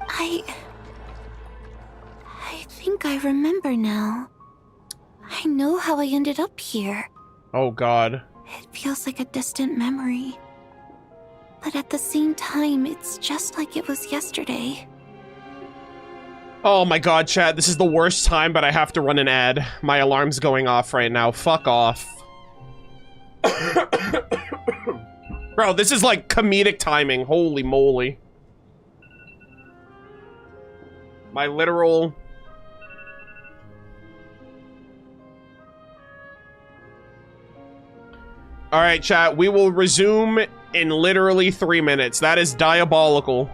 I think I remember now. I know how I ended up here. Oh, God. It feels like a distant memory. But at the same time, it's just like it was yesterday. Oh my God, chat, this is the worst time, but I have to run an ad. My alarm's going off right now. Fuck off. Bro, this is like comedic timing. Holy moly. My literal... Alright, chat, we will resume in literally 3 minutes. That is diabolical.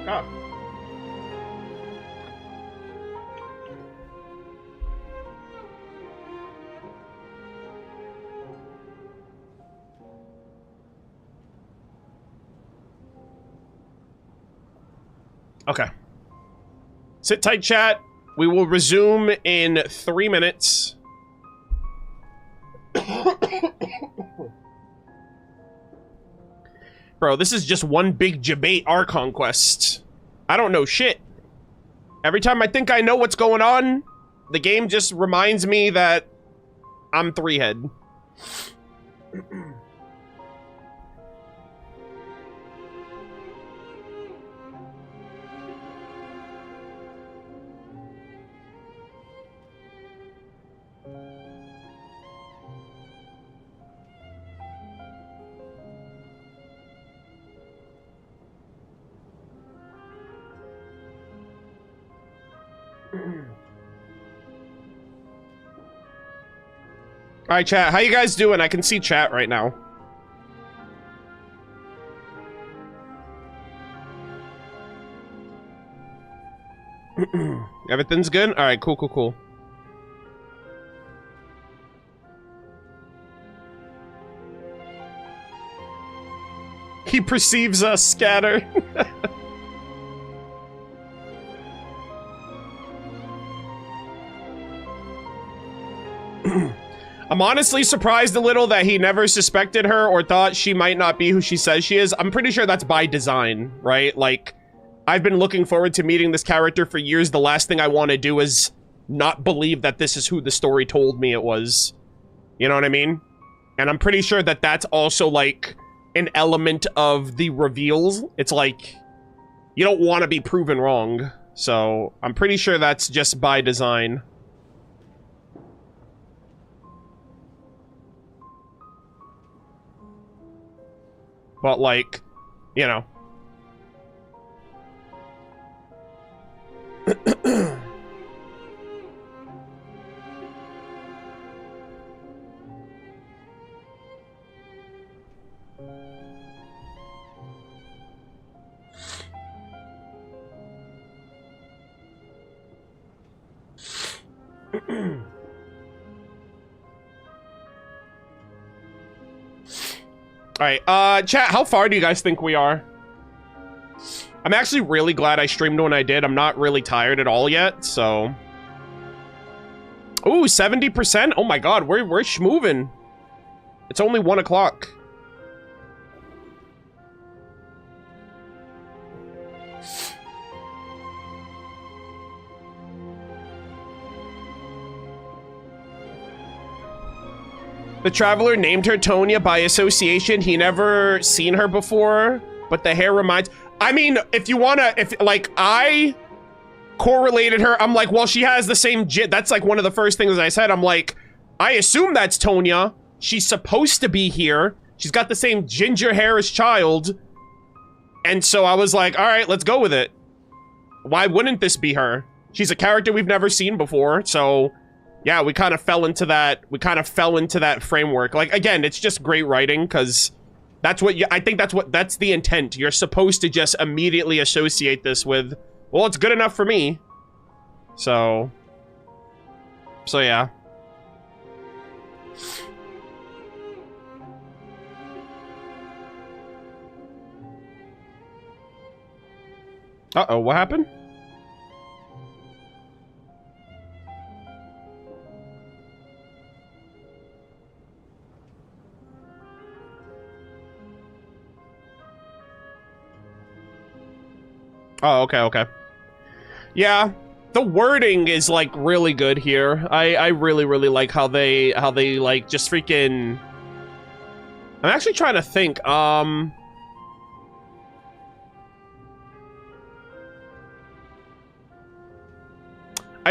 God. Okay. Sit tight, chat. We will resume in 3 minutes. Bro, this is just one big debate Archon Quest. I don't know shit. Every time I think I know what's going on, the game just reminds me that I'm 3-head. Alright, chat. How you guys doing? I can see chat right now. Everything's good? Alright, cool, cool, cool. He perceives us, scatter. I'm honestly surprised a little that he never suspected her or thought she might not be who she says she is. I'm pretty sure that's by design, right? Like, I've been looking forward to meeting this character for years. The last thing I want to do is not believe that this is who the story told me it was. You know what I mean? And I'm pretty sure that that's also, like, an element of the reveals. It's like, you don't want to be proven wrong. So, I'm pretty sure that's just by design. But, like, you know. Alright, chat, how far do you guys think we are? I'm actually really glad I streamed when I did. I'm not really tired at all yet, so... Ooh, 70%? Oh my god, we're schmoovin'. It's only 1 o'clock. The Traveler named her Tonya by association. He never seen her before, but the hair reminds... I mean, if you wanna... like, I correlated her. I'm like, well, she has the same... That's, like, one of the first things I said. I'm like, I assume that's Tonya. She's supposed to be here. She's got the same ginger hair as Child. And so I was like, all right, let's go with it. Why wouldn't this be her? She's a character we've never seen before, so... Yeah, we kind of fell into that. We kind of fell into that framework. Like, again, it's just great writing because that's what I think that's the intent. You're supposed to just immediately associate this with, well, it's good enough for me. So yeah. Uh-oh, what happened? Oh, okay, okay. Yeah, the wording is, like, really good here. I really, really like how they, like, just freaking... I'm actually trying to think, I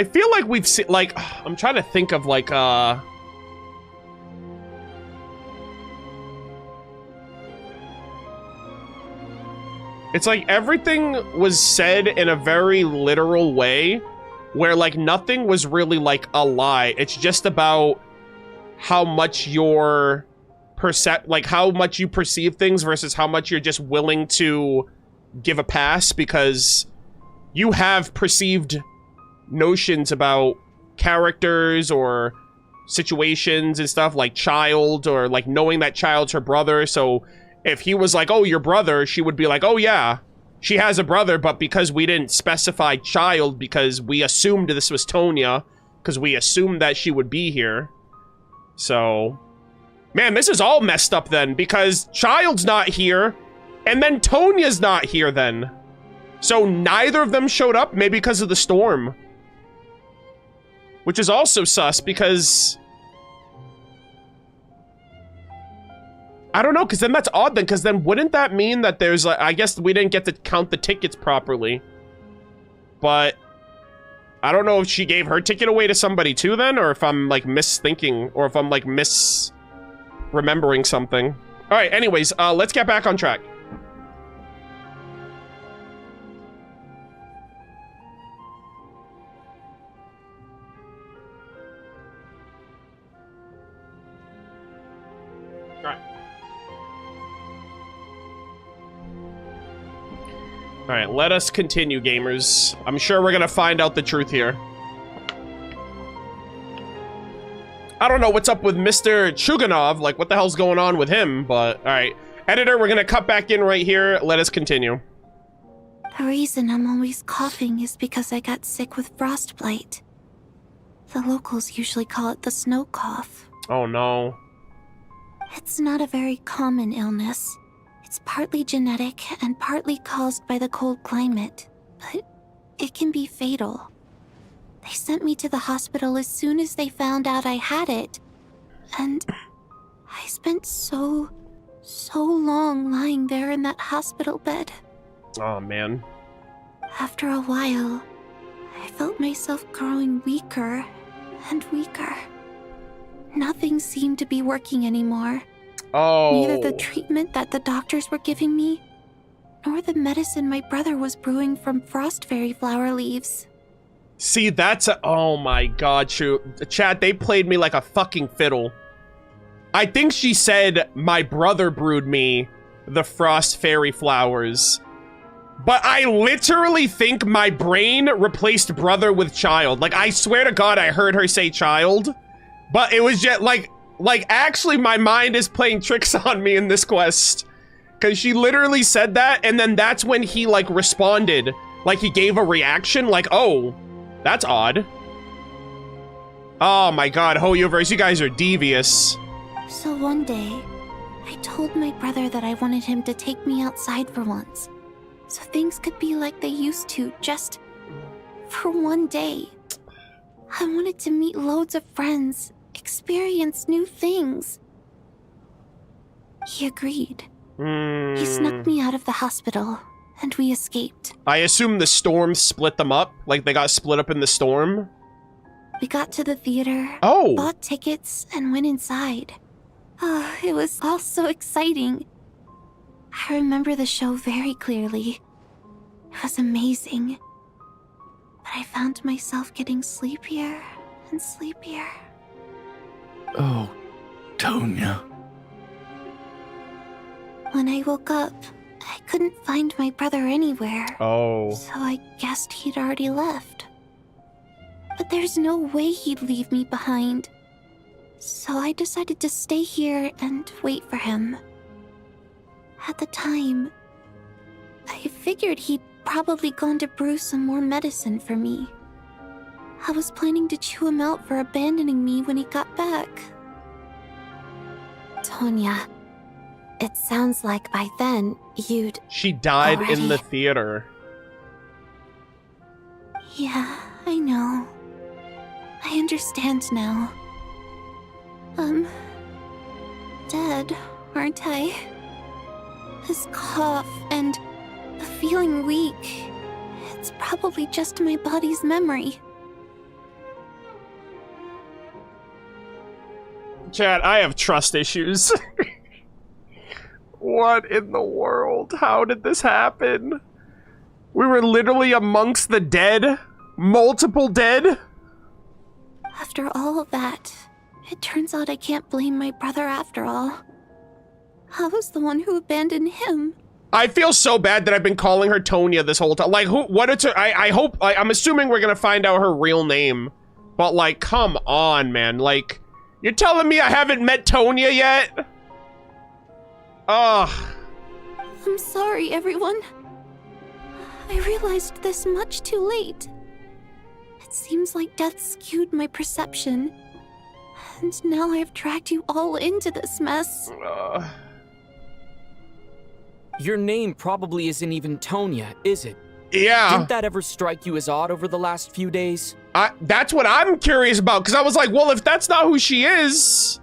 feel like we've seen, like, I'm trying to think of, like, it's like everything was said in a very literal way where like nothing was really like a lie. It's just about how much you're how much you perceive things versus how much you're just willing to give a pass, because you have perceived notions about characters or situations and stuff, like Child, or like knowing that Child's her brother. So if he was like, oh, your brother, she would be like, oh yeah, she has a brother, but because we didn't specify Child, because we assumed this was Tonya, because we assumed that she would be here. So, man, this is all messed up then, because Child's not here, and then Tonya's not here then. So neither of them showed up, maybe because of the storm. Which is also sus, because... I don't know, because then that's odd then, because then wouldn't that mean that there's, like, I guess we didn't get to count the tickets properly. But I don't know if she gave her ticket away to somebody too then, or if I'm, like, misthinking, or if I'm, like, misremembering something. Alright, anyways, let's get back on track. Alright, let us continue, gamers. I'm sure we're gonna find out the truth here. I don't know what's up with Mr. Chuganov, like what the hell's going on with him, but alright. Editor, we're gonna cut back in right here. Let us continue. The reason I'm always coughing is because I got sick with frostbite. The locals usually call it the snow cough. Oh no. It's not a very common illness. It's partly genetic and partly caused by the cold climate, but it can be fatal. They sent me to the hospital as soon as they found out I had it, and I spent so long lying there in that hospital bed. Oh man. After a while, I felt myself growing weaker and weaker. Nothing seemed to be working anymore. Oh. Neither the treatment that the doctors were giving me, nor the medicine my brother was brewing from frost fairy flower leaves. See, that's a- oh my god, chat, they played me like a fucking fiddle. I think she said, my brother brewed me the frost fairy flowers. But I literally think my brain replaced brother with child. Like, I swear to god I heard her say child. But it was just, like, actually, my mind is playing tricks on me in this quest. Because she literally said that, and then that's when he, like, responded. Like, he gave a reaction, like, oh, that's odd. Oh my god, Hoyoverse, you guys are devious. So one day, I told my brother that I wanted him to take me outside for once. So things could be like they used to, just for one day. I wanted to meet loads of friends, experience new things. He agreed. He snuck me out of the hospital, and we escaped. I assume the storm split them up? Like they got split up in the storm? We got to the theater, bought tickets, and went inside. Oh, it was all so exciting. I remember the show very clearly. It was amazing. But I found myself getting sleepier and sleepier. Oh, Tonya. When I woke up, I couldn't find my brother anywhere. Oh. So I guessed he'd already left. But there's no way he'd leave me behind. So I decided to stay here and wait for him. At the time, I figured he'd probably gone to brew some more medicine for me. I was planning to chew him out for abandoning me when he got back. Tonya, it sounds like by then you'd... She died already... in the theater. Yeah, I know. I understand now. Dead, aren't I? This cough and the feeling weak, it's probably just my body's memory. Chat, I have trust issues. What in the world? How did this happen? We were literally amongst the dead? Multiple dead? After all of that, it turns out I can't blame my brother after all. I was the one who abandoned him. I feel so bad that I've been calling her Tonya this whole time. Like, what it's her, I hope, like, I'm assuming we're gonna find out her real name. But, like, come on, man. Like, you're telling me I haven't met Tonya yet? Ugh. I'm sorry, everyone. I realized this much too late. It seems like death skewed my perception. And now I have dragged you all into this mess. Your name probably isn't even Tonya, is it? Yeah. Didn't that ever strike you as odd over the last few days? That's what I'm curious about, because I was like, well, if that's not who she is,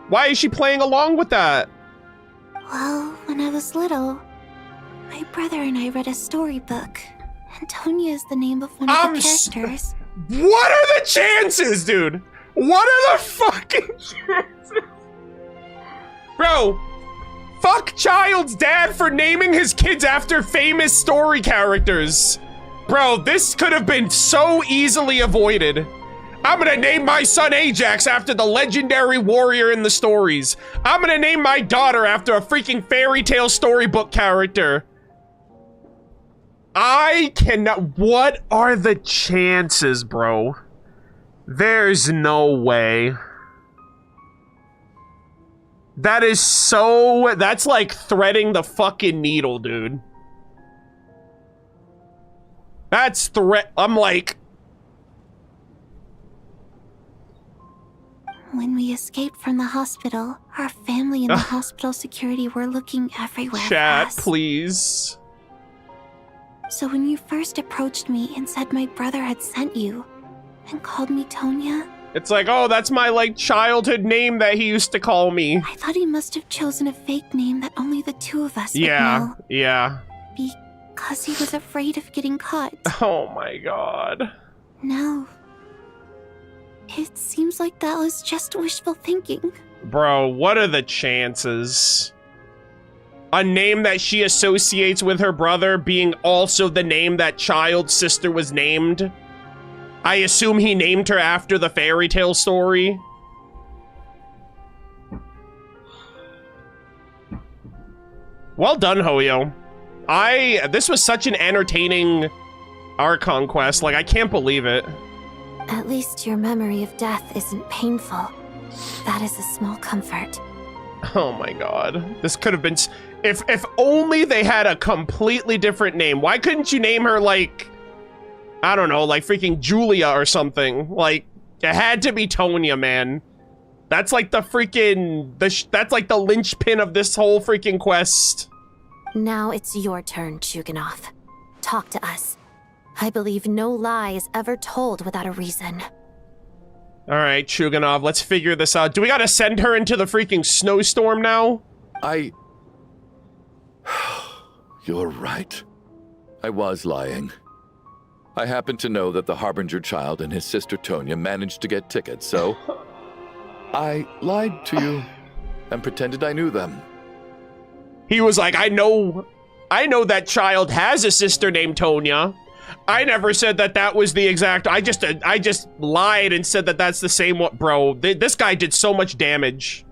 why is she playing along with that? Well, when I was little, my brother and I read a storybook, and Tonya is the name of one of the characters. What are the chances, dude? What are the fucking chances? Bro, fuck Child's dad for naming his kids after famous story characters. Bro, this could have been so easily avoided. I'm gonna name my son Ajax after the legendary warrior in the stories. I'm gonna name my daughter after a freaking fairy tale storybook character. I cannot. What are the chances, bro? There's no way. That is so. That's like threading the fucking needle, dude. That's I'm like. When we escaped from the hospital, our family and the hospital security were looking everywhere Chat, for us. please. So when you first approached me and said my brother had sent you, and called me Tonya, It's like, oh, that's my, like, childhood name that he used to call me. I thought he must have chosen a fake name that only the two of us would Yeah, know. yeah. Because he was afraid of getting caught. Oh my god. No. It seems like that was just wishful thinking. Bro, what are the chances? A name that she associates with her brother being also the name that Child's sister was named? I assume he named her after the fairy tale story. Well done, Hoyo. This was such an entertaining Archon Quest. Like, I can't believe it. At least your memory of death isn't painful. That is a small comfort. Oh my god. This could have been... If only they had a completely different name. Why couldn't you name her, like... I don't know, like freaking Julia or something. Like, it had to be Tonya, man. That's like the freaking... That's like the linchpin of this whole freaking quest. Now it's your turn, Chuganov. Talk to us. I believe no lie is ever told without a reason. Alright, Chuganov, let's figure this out. Do we gotta send her into the freaking snowstorm now? You're right. I was lying. I happen to know that the Harbinger child and his sister Tonya managed to get tickets, so... I lied to you and pretended I knew them. He was like, I know that Child has a sister named Tonya. I never said that that was the exact... I just lied and said that that's the same one. Bro, this guy did so much damage.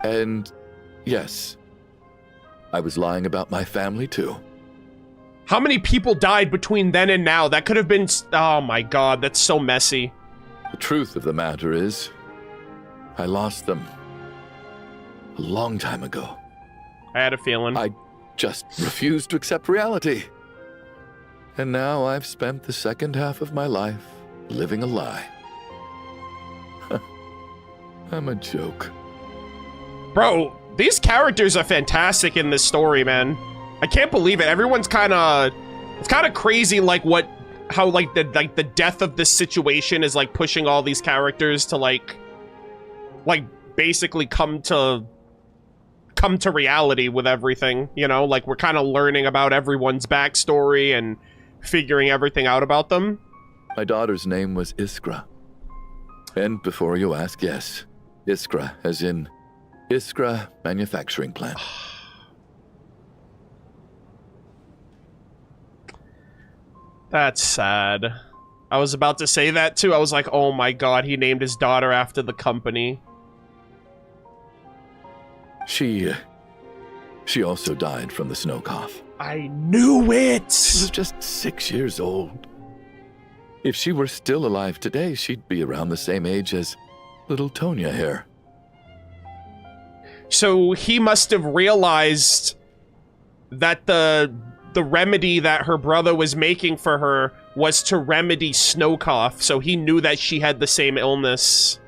And yes, I was lying about my family too. How many people died between then and now? That could have been... Oh my god, that's so messy. The truth of the matter is, I lost them a long time ago. I had a feeling. I just refused to accept reality. And now I've spent the second half of my life living a lie. I'm a joke. Bro, these characters are fantastic in this story, man. I can't believe it. Everyone's kind of... It's kind of crazy, like, how, like, the death of this situation is, like, pushing all these characters to, like, basically come to reality with everything, you know? Like, we're kind of learning about everyone's backstory and figuring everything out about them. My daughter's name was Iskra. And before you ask, yes, Iskra, as in Iskra Manufacturing Plant. That's sad. I was about to say that too. I was like, oh my god, he named his daughter after the company. She She also died from the snow cough. I knew it! She was just 6 years old. If she were still alive today, she'd be around the same age as little Tonya here. So he must have realized that the remedy that her brother was making for her was to remedy snow cough, so he knew that she had the same illness.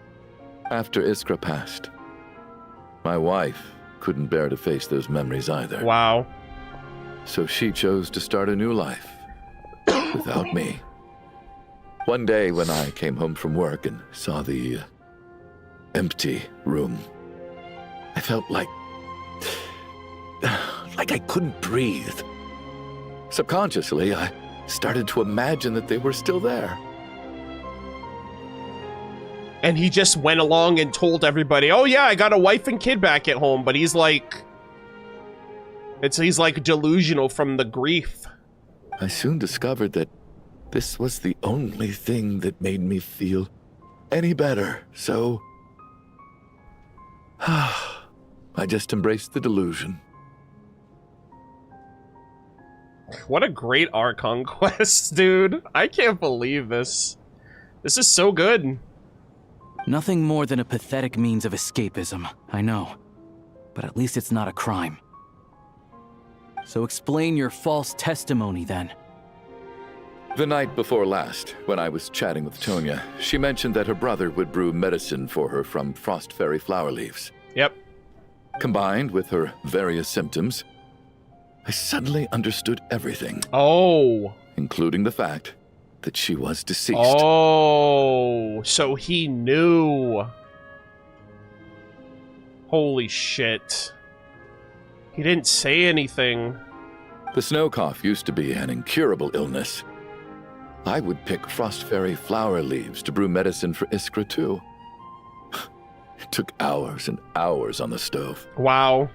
After Iskra passed, my wife couldn't bear to face those memories either. Wow. So she chose to start a new life without me. One day when I came home from work and saw the empty room, I felt like I couldn't breathe. Subconsciously, I started to imagine that they were still there. And he just went along and told everybody, oh yeah, I got a wife and kid back at home, but he's like delusional from the grief. I soon discovered that this was the only thing that made me feel any better, so I just embraced the delusion. What a great Archon Quest, dude. I can't believe this. This is so good. Nothing more than a pathetic means of escapism, I know. But at least it's not a crime. So explain your false testimony, then. The night before last, when I was chatting with Tonya, she mentioned that her brother would brew medicine for her from frost fairy flower leaves. Yep. Combined with her various symptoms, I suddenly understood everything. Oh. Including the fact that she was deceased. Oh, so he knew. Holy shit. He didn't say anything. The snow cough used to be an incurable illness. I would pick frost fairy flower leaves to brew medicine for Iskra too. It took hours and hours on the stove. Wow.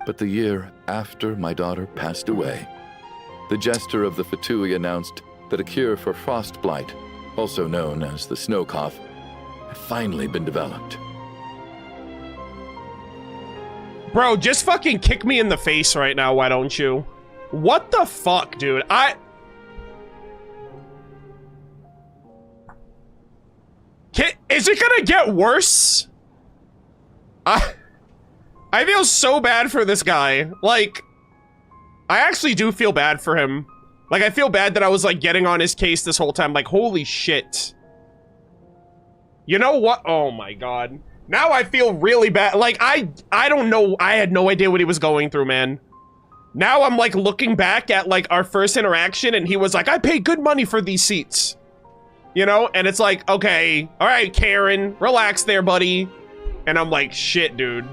But the year after my daughter passed away, the jester of the Fatui announced that a cure for frostblight, also known as the snow cough, had finally been developed. Bro, just fucking kick me in the face right now, why don't you? What the fuck, dude? Is it gonna get worse? I feel so bad for this guy. Like, I actually do feel bad for him. Like, I feel bad that I was, like, getting on his case this whole time. Like, holy shit. You know what? Oh, my God. Now I feel really bad. Like, I don't know. I had no idea what he was going through, man. Now I'm, like, looking back at, like, our first interaction, and he was like, I paid good money for these seats. You know? And it's like, okay. All right, Karen. Relax there, buddy. And I'm like, shit, dude.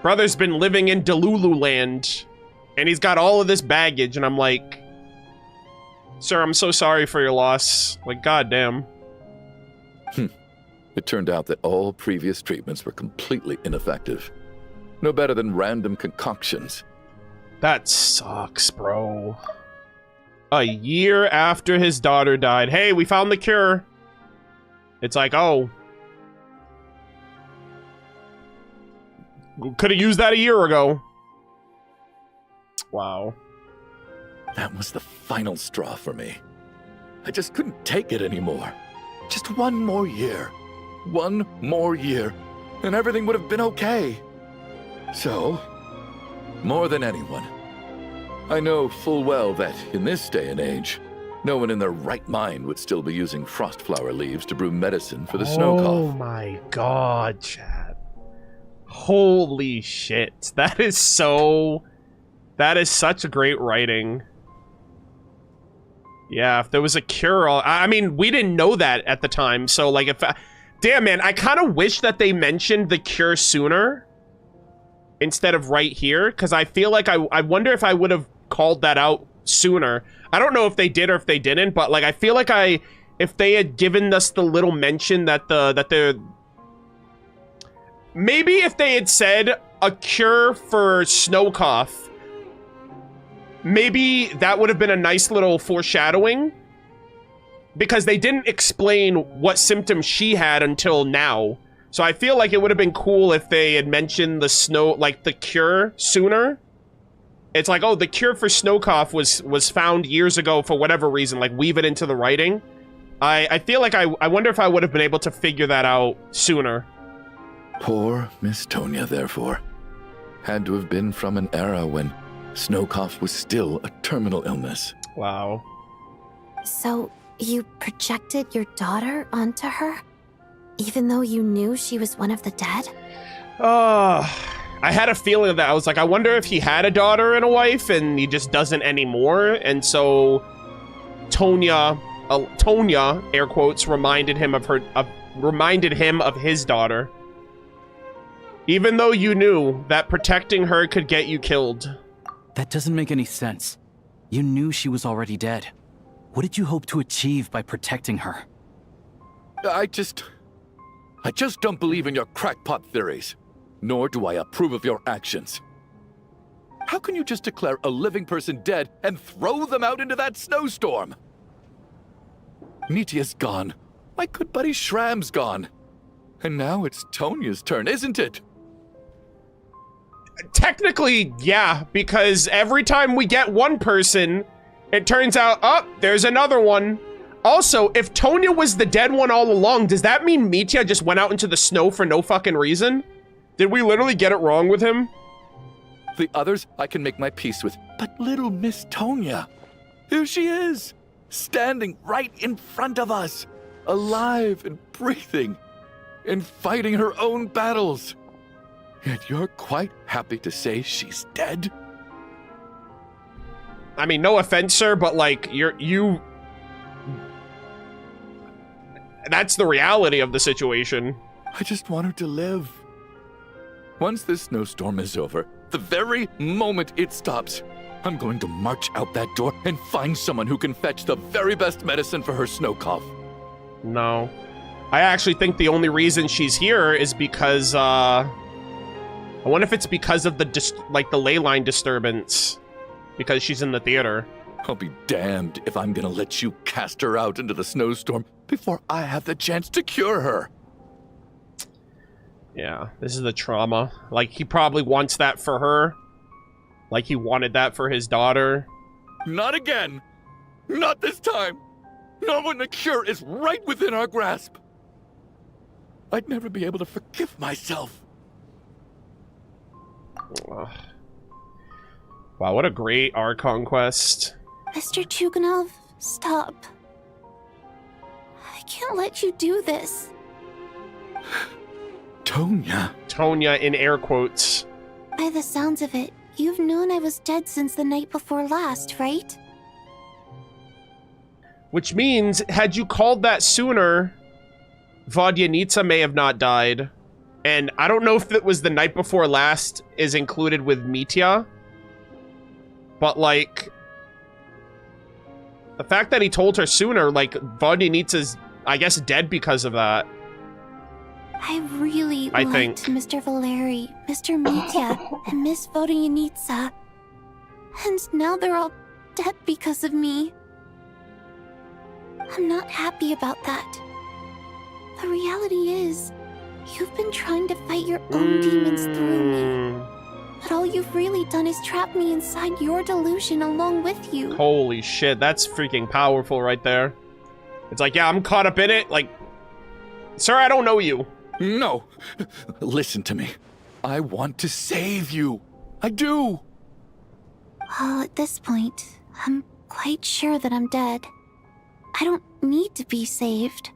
Brother's been living in Delulu land, and he's got all of this baggage, and I'm like, sir, I'm so sorry for your loss. Like, goddamn. It turned out that all previous treatments were completely ineffective. No better than random concoctions. That sucks, bro. A year after his daughter died. Hey, we found the cure. It's like, oh. Could have used that a year ago. Wow. That was the final straw for me. I just couldn't take it anymore. Just one more year. One more year, and everything would have been okay. So, more than anyone, I know full well that in this day and age, no one in their right mind would still be using frost flower leaves to brew medicine for the snow cough. Oh my god, Chad. Holy shit. That is such a great writing. Yeah, if there was a cure, I mean, we didn't know that at the time, so like damn, man, I kind of wish that they mentioned the cure sooner instead of right here, because I feel like I wonder if I would have called that out sooner. I don't know if they did or if they didn't, but like I feel like if they had given us the little mention that maybe if they had said a cure for snow cough, maybe that would have been a nice little foreshadowing. Because they didn't explain what symptoms she had until now. So I feel like it would have been cool if they had mentioned the snow, like the cure sooner. It's like, oh, the cure for snow cough was found years ago for whatever reason, like weave it into the writing. I feel like I wonder if I would have been able to figure that out sooner. Poor Miss Tonya, therefore, had to have been from an era when snow cough was still a terminal illness. Wow. So, you projected your daughter onto her? Even though you knew she was one of the dead? I had a feeling of that. I was like, I wonder if he had a daughter and a wife and he just doesn't anymore. And so Tonya, air quotes, reminded him of his daughter. Even though you knew that protecting her could get you killed. That doesn't make any sense. You knew she was already dead. What did you hope to achieve by protecting her? I just don't believe in your crackpot theories. Nor do I approve of your actions. How can you just declare a living person dead and throw them out into that snowstorm? Nitia's gone. My good buddy Shram's gone. And now it's Tonya's turn, isn't it? Technically, yeah, because every time we get one person, it turns out, oh, there's another one. Also, if Tonya was the dead one all along, does that mean Mitya just went out into the snow for no fucking reason? Did we literally get it wrong with him? The others I can make my peace with, but little Miss Tonya, here she is, standing right in front of us, alive and breathing, and fighting her own battles. Yet you're quite happy to say she's dead? I mean, no offense, sir, but like, that's the reality of the situation. I just want her to live. Once this snowstorm is over, the very moment it stops, I'm going to march out that door and find someone who can fetch the very best medicine for her snow cough. No. I actually think the only reason she's here is because, I wonder if it's because of the ley line disturbance. Because she's in the theater. I'll be damned if I'm gonna let you cast her out into the snowstorm before I have the chance to cure her. Yeah, this is the trauma. Like, he probably wants that for her. Like, he wanted that for his daughter. Not again! Not this time! Not when the cure is right within our grasp! I'd never be able to forgive myself. Wow, what a great Archon Quest. Mr. Chuganov, stop. I can't let you do this. Tonya. Tonya in air quotes. By the sounds of it, you've known I was dead since the night before last, right? Which means, had you called that sooner, Vodyanitsa may have not died. And I don't know if it was the night before last is included with Mitya. But, like, the fact that he told her sooner, like, Vodyanitsa's, I guess, dead because of that. I really liked Mr. Valeri, Mr. Mitya, and Miss Vodyanitsa. And now they're all dead because of me. I'm not happy about that. The reality is, you've been trying to fight your own demons through me. But all you've really done is trap me inside your delusion along with you. Holy shit, that's freaking powerful right there. It's like, yeah, I'm caught up in it. Like, sir, I don't know you. No. Listen to me. I want to save you. I do. Well, at this point, I'm quite sure that I'm dead. I don't need to be saved.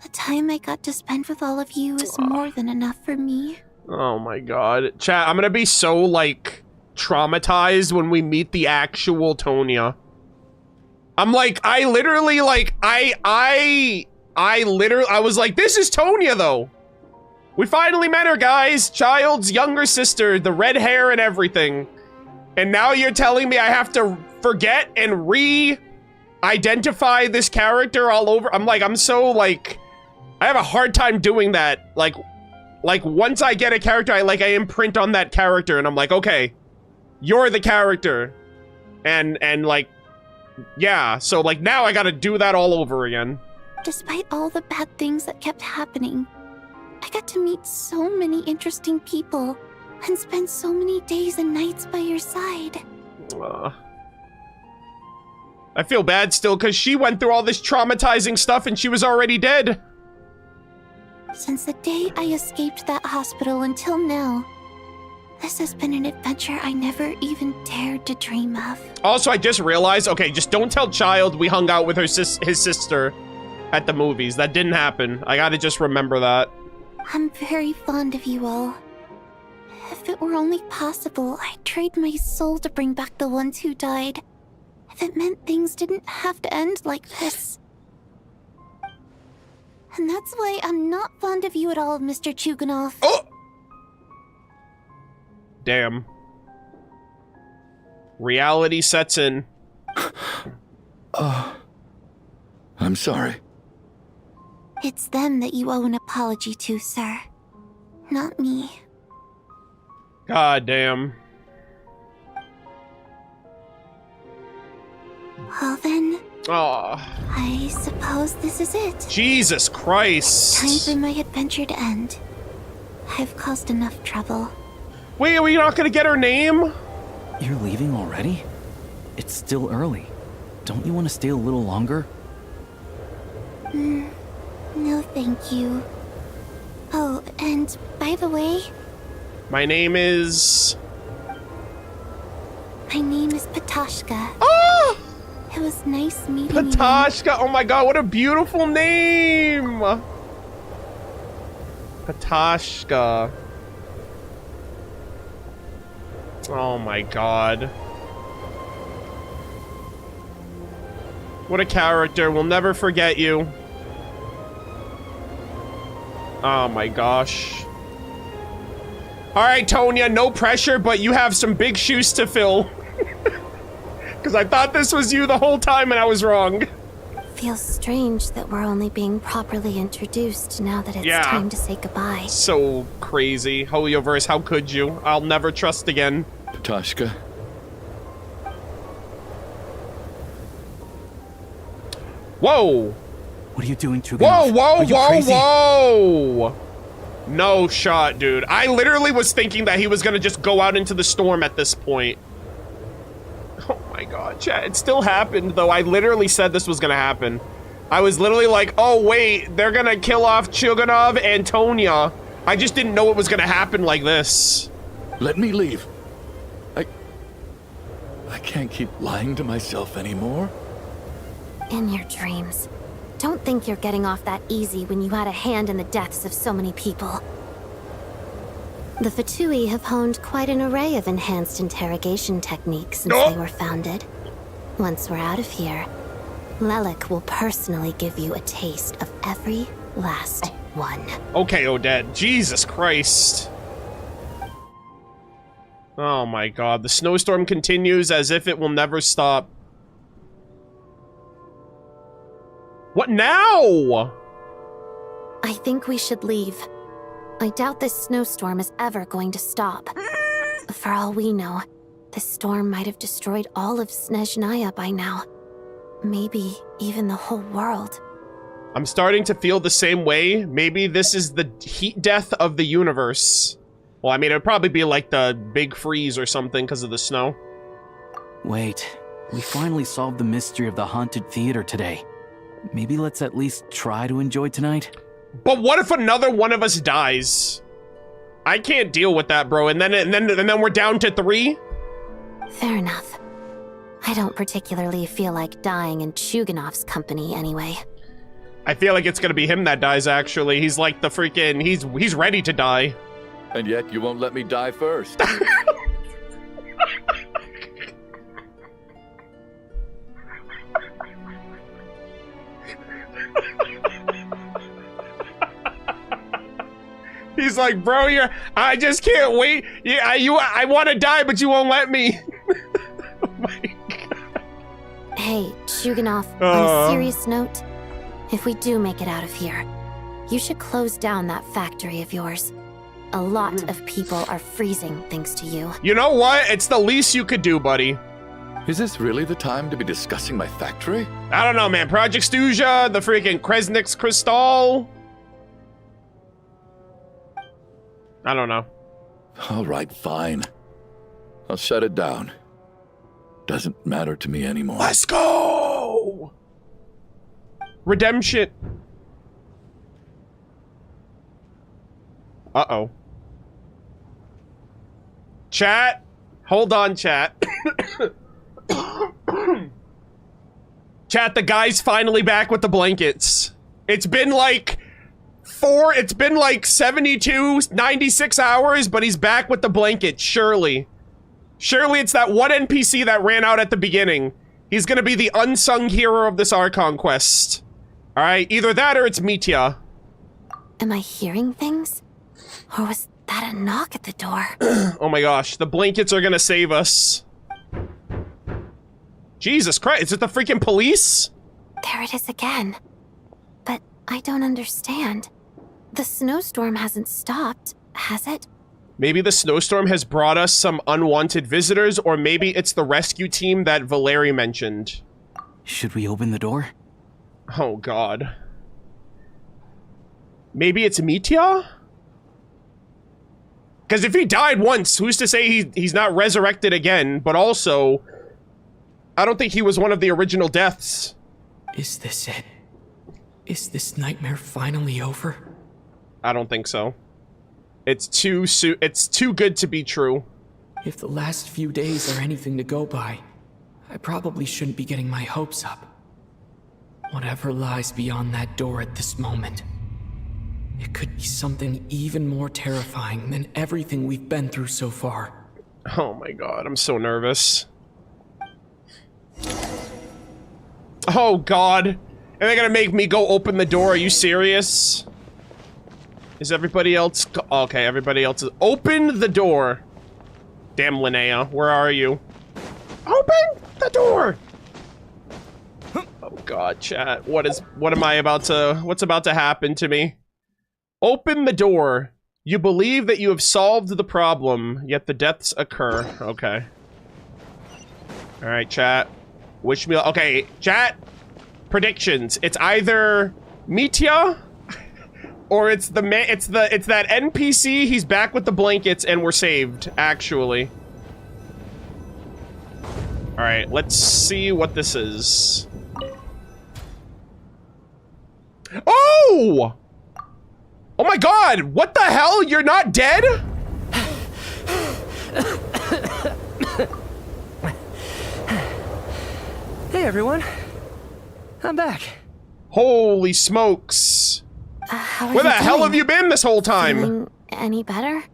The time I got to spend with all of you is more than enough for me. Oh my god. Chat, I'm gonna be so, like, traumatized when we meet the actual Tonya. I'm like, I literally, like, I was like, this is Tonya, though. We finally met her, guys. Child's younger sister, the red hair and everything. And now you're telling me I have to forget and re-identify this character all over? I'm like, I'm so, like, I have a hard time doing that. Like once I get a character, I imprint on that character, and I'm like, okay, you're the character. And like, yeah, so, like, now I gotta do that all over again. Despite all the bad things that kept happening, I got to meet so many interesting people and spend so many days and nights by your side. I feel bad still because she went through all this traumatizing stuff and she was already dead. Since the day I escaped that hospital until now, this has been an adventure I never even dared to dream of. Also, I just realized, okay, just don't tell Child we hung out with his sister at the movies. That didn't happen. I gotta just remember that. I'm very fond of you all. If it were only possible, I'd trade my soul to bring back the ones who died. If it meant things didn't have to end like this. And that's why I'm not fond of you at all, Mr. Chuganov. Oh! Damn. Reality sets in. I'm sorry. It's them that you owe an apology to, sir. Not me. God damn. Well then, Oh, I suppose this is it. Jesus Christ. Time for my adventure to end. I've caused enough trouble. Wait, are we not gonna get her name? You're leaving already? It's still early. Don't you want to stay a little longer? No thank you. Oh, and by the way... My name is Patashka. Oh! It was nice meeting you. Patashka! Oh my god, what a beautiful name! Patashka. Oh my god. What a character. We'll never forget you. Oh my gosh. Alright, Tonya, no pressure, but you have some big shoes to fill. Because I thought this was you the whole time and I was wrong. Feels strange that we're only being properly introduced now that it's Yeah. time to say goodbye. So crazy. Holioverse, how could you? I'll never trust again. Patashka. Whoa! What are you doing, Chuganov? Whoa, whoa, Are you whoa, crazy? whoa! No shot, dude. I literally was thinking that he was gonna just go out into the storm at this point. Oh my god, chat. It still happened, though. I literally said this was gonna happen. I was literally like, oh wait, they're gonna kill off Chuganov and Tonya. I just didn't know it was gonna happen like this. Let me leave. I can't keep lying to myself anymore. In your dreams. Don't think you're getting off that easy when you had a hand in the deaths of so many people. The Fatui have honed quite an array of enhanced interrogation techniques since they were founded. Once we're out of here, Lelik will personally give you a taste of every last one. Okay, Odette. Jesus Christ. Oh my god. The snowstorm continues as if it will never stop. What now? I think we should leave. I doubt this snowstorm is ever going to stop. For all we know, this storm might have destroyed all of Snezhnaya by now. Maybe even the whole world. I'm starting to feel the same way. Maybe this is the heat death of the universe. Well, I mean, it would probably be like the big freeze or something because of the snow. Wait, we finally solved the mystery of the haunted theater today. Maybe let's at least try to enjoy tonight? But what if another one of us dies? I can't deal with that, bro. And then we're down to 3? Fair enough. I don't particularly feel like dying in Chuganov's company anyway. I feel like it's gonna be him that dies, actually. He's like the freaking... He's ready to die. And yet you won't let me die first. He's like, bro, I just can't wait. Yeah, I want to die, but you won't let me. Oh my god. Hey, Chuganov, on a serious note, if we do make it out of here, you should close down that factory of yours. A lot of people are freezing thanks to you. You know what? It's the least you could do, buddy. Is this really the time to be discussing my factory? I don't know, man. Project Stuja, the freaking Kresnik's Crystal. I don't know. All right, fine. I'll shut it down. Doesn't matter to me anymore. Let's go! Redemption. Uh-oh. Chat. Hold on, chat. Chat, the guy's finally back with the blankets. It's been like 72, 96 hours, but he's back with the blankets, surely. Surely it's that one NPC that ran out at the beginning. He's gonna be the unsung hero of this Archon Quest. Alright, either that or it's Mitya. Am I hearing things? Or was that a knock at the door? Oh my gosh, the blankets are gonna save us. Jesus Christ, is it the freaking police? There it is again. But I don't understand. The snowstorm hasn't stopped, has it? Maybe the snowstorm has brought us some unwanted visitors, or maybe it's the rescue team that Valeri mentioned. Should we open the door? Oh god. Maybe it's Mitya? Because if he died once, who's to say he's not resurrected again? But also, I don't think he was one of the original deaths. Is this it? Is this nightmare finally over? I don't think so. It's too good to be true. If the last few days are anything to go by, I probably shouldn't be getting my hopes up. Whatever lies beyond that door at this moment, it could be something even more terrifying than everything we've been through so far. Oh my god, I'm so nervous. Oh god. And they're gonna make me go open the door, are you serious? Is everybody else okay, everybody else is- Open the door! Damn, Linnea, where are you? Open the door! Oh god, chat, what's about to happen to me? Open the door. You believe that you have solved the problem, yet the deaths occur. Okay. Alright, chat. Wish me- okay, chat. Predictions. It's either Mitya, or it's that NPC, he's back with the blankets and we're saved, actually. Alright, let's see what this is. Oh! Oh my god, what the hell? You're not dead? Hey everyone, I'm back. Holy smokes. Where the hell have you been this whole time? Feeling any better?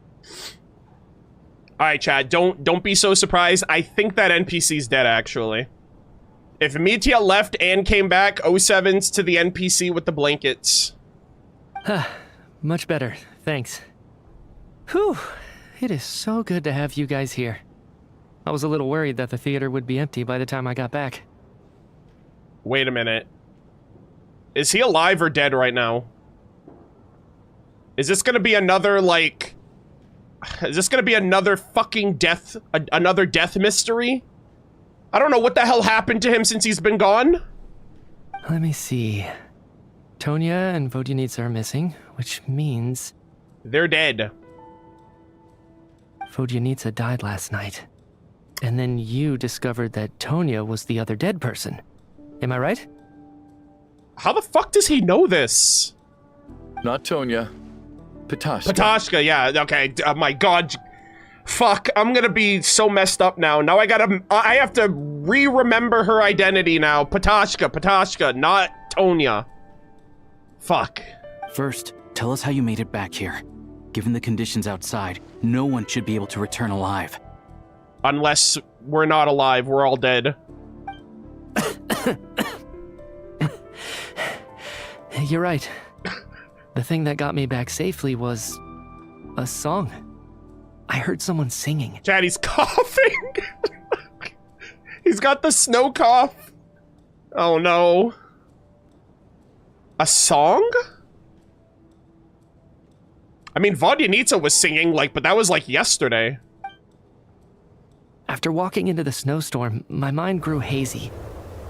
Alright, Chad, don't be so surprised. I think that NPC's dead, actually. If Mitya left and came back, 07's to the NPC with the blankets. Much better, thanks. Whew, it is so good to have you guys here. I was a little worried that the theater would be empty by the time I got back. Wait a minute. Is he alive or dead right now? Is this gonna be another, like... Is this gonna be another fucking death... another death mystery? I don't know what the hell happened to him since he's been gone. Let me see. Tonya and Vodyanitsa are missing, which means... They're dead. Vodyanitsa died last night. And then you discovered that Tonya was the other dead person. Am I right? How the fuck does he know this? Not Tonya. Ptashka. Ptashka, yeah, okay. Oh my god. Fuck, I'm gonna be so messed up now. Now I have to re-remember her identity now. Ptashka, not Tonya. Fuck. First, tell us how you made it back here. Given the conditions outside, no one should be able to return alive. Unless we're not alive, we're all dead. You're right. The thing that got me back safely was... a song. I heard someone singing. Chad, he's coughing! He's got the snow cough! Oh no. A song? I mean, Vodyanitsa was singing, like, but that was like yesterday. After walking into the snowstorm, my mind grew hazy.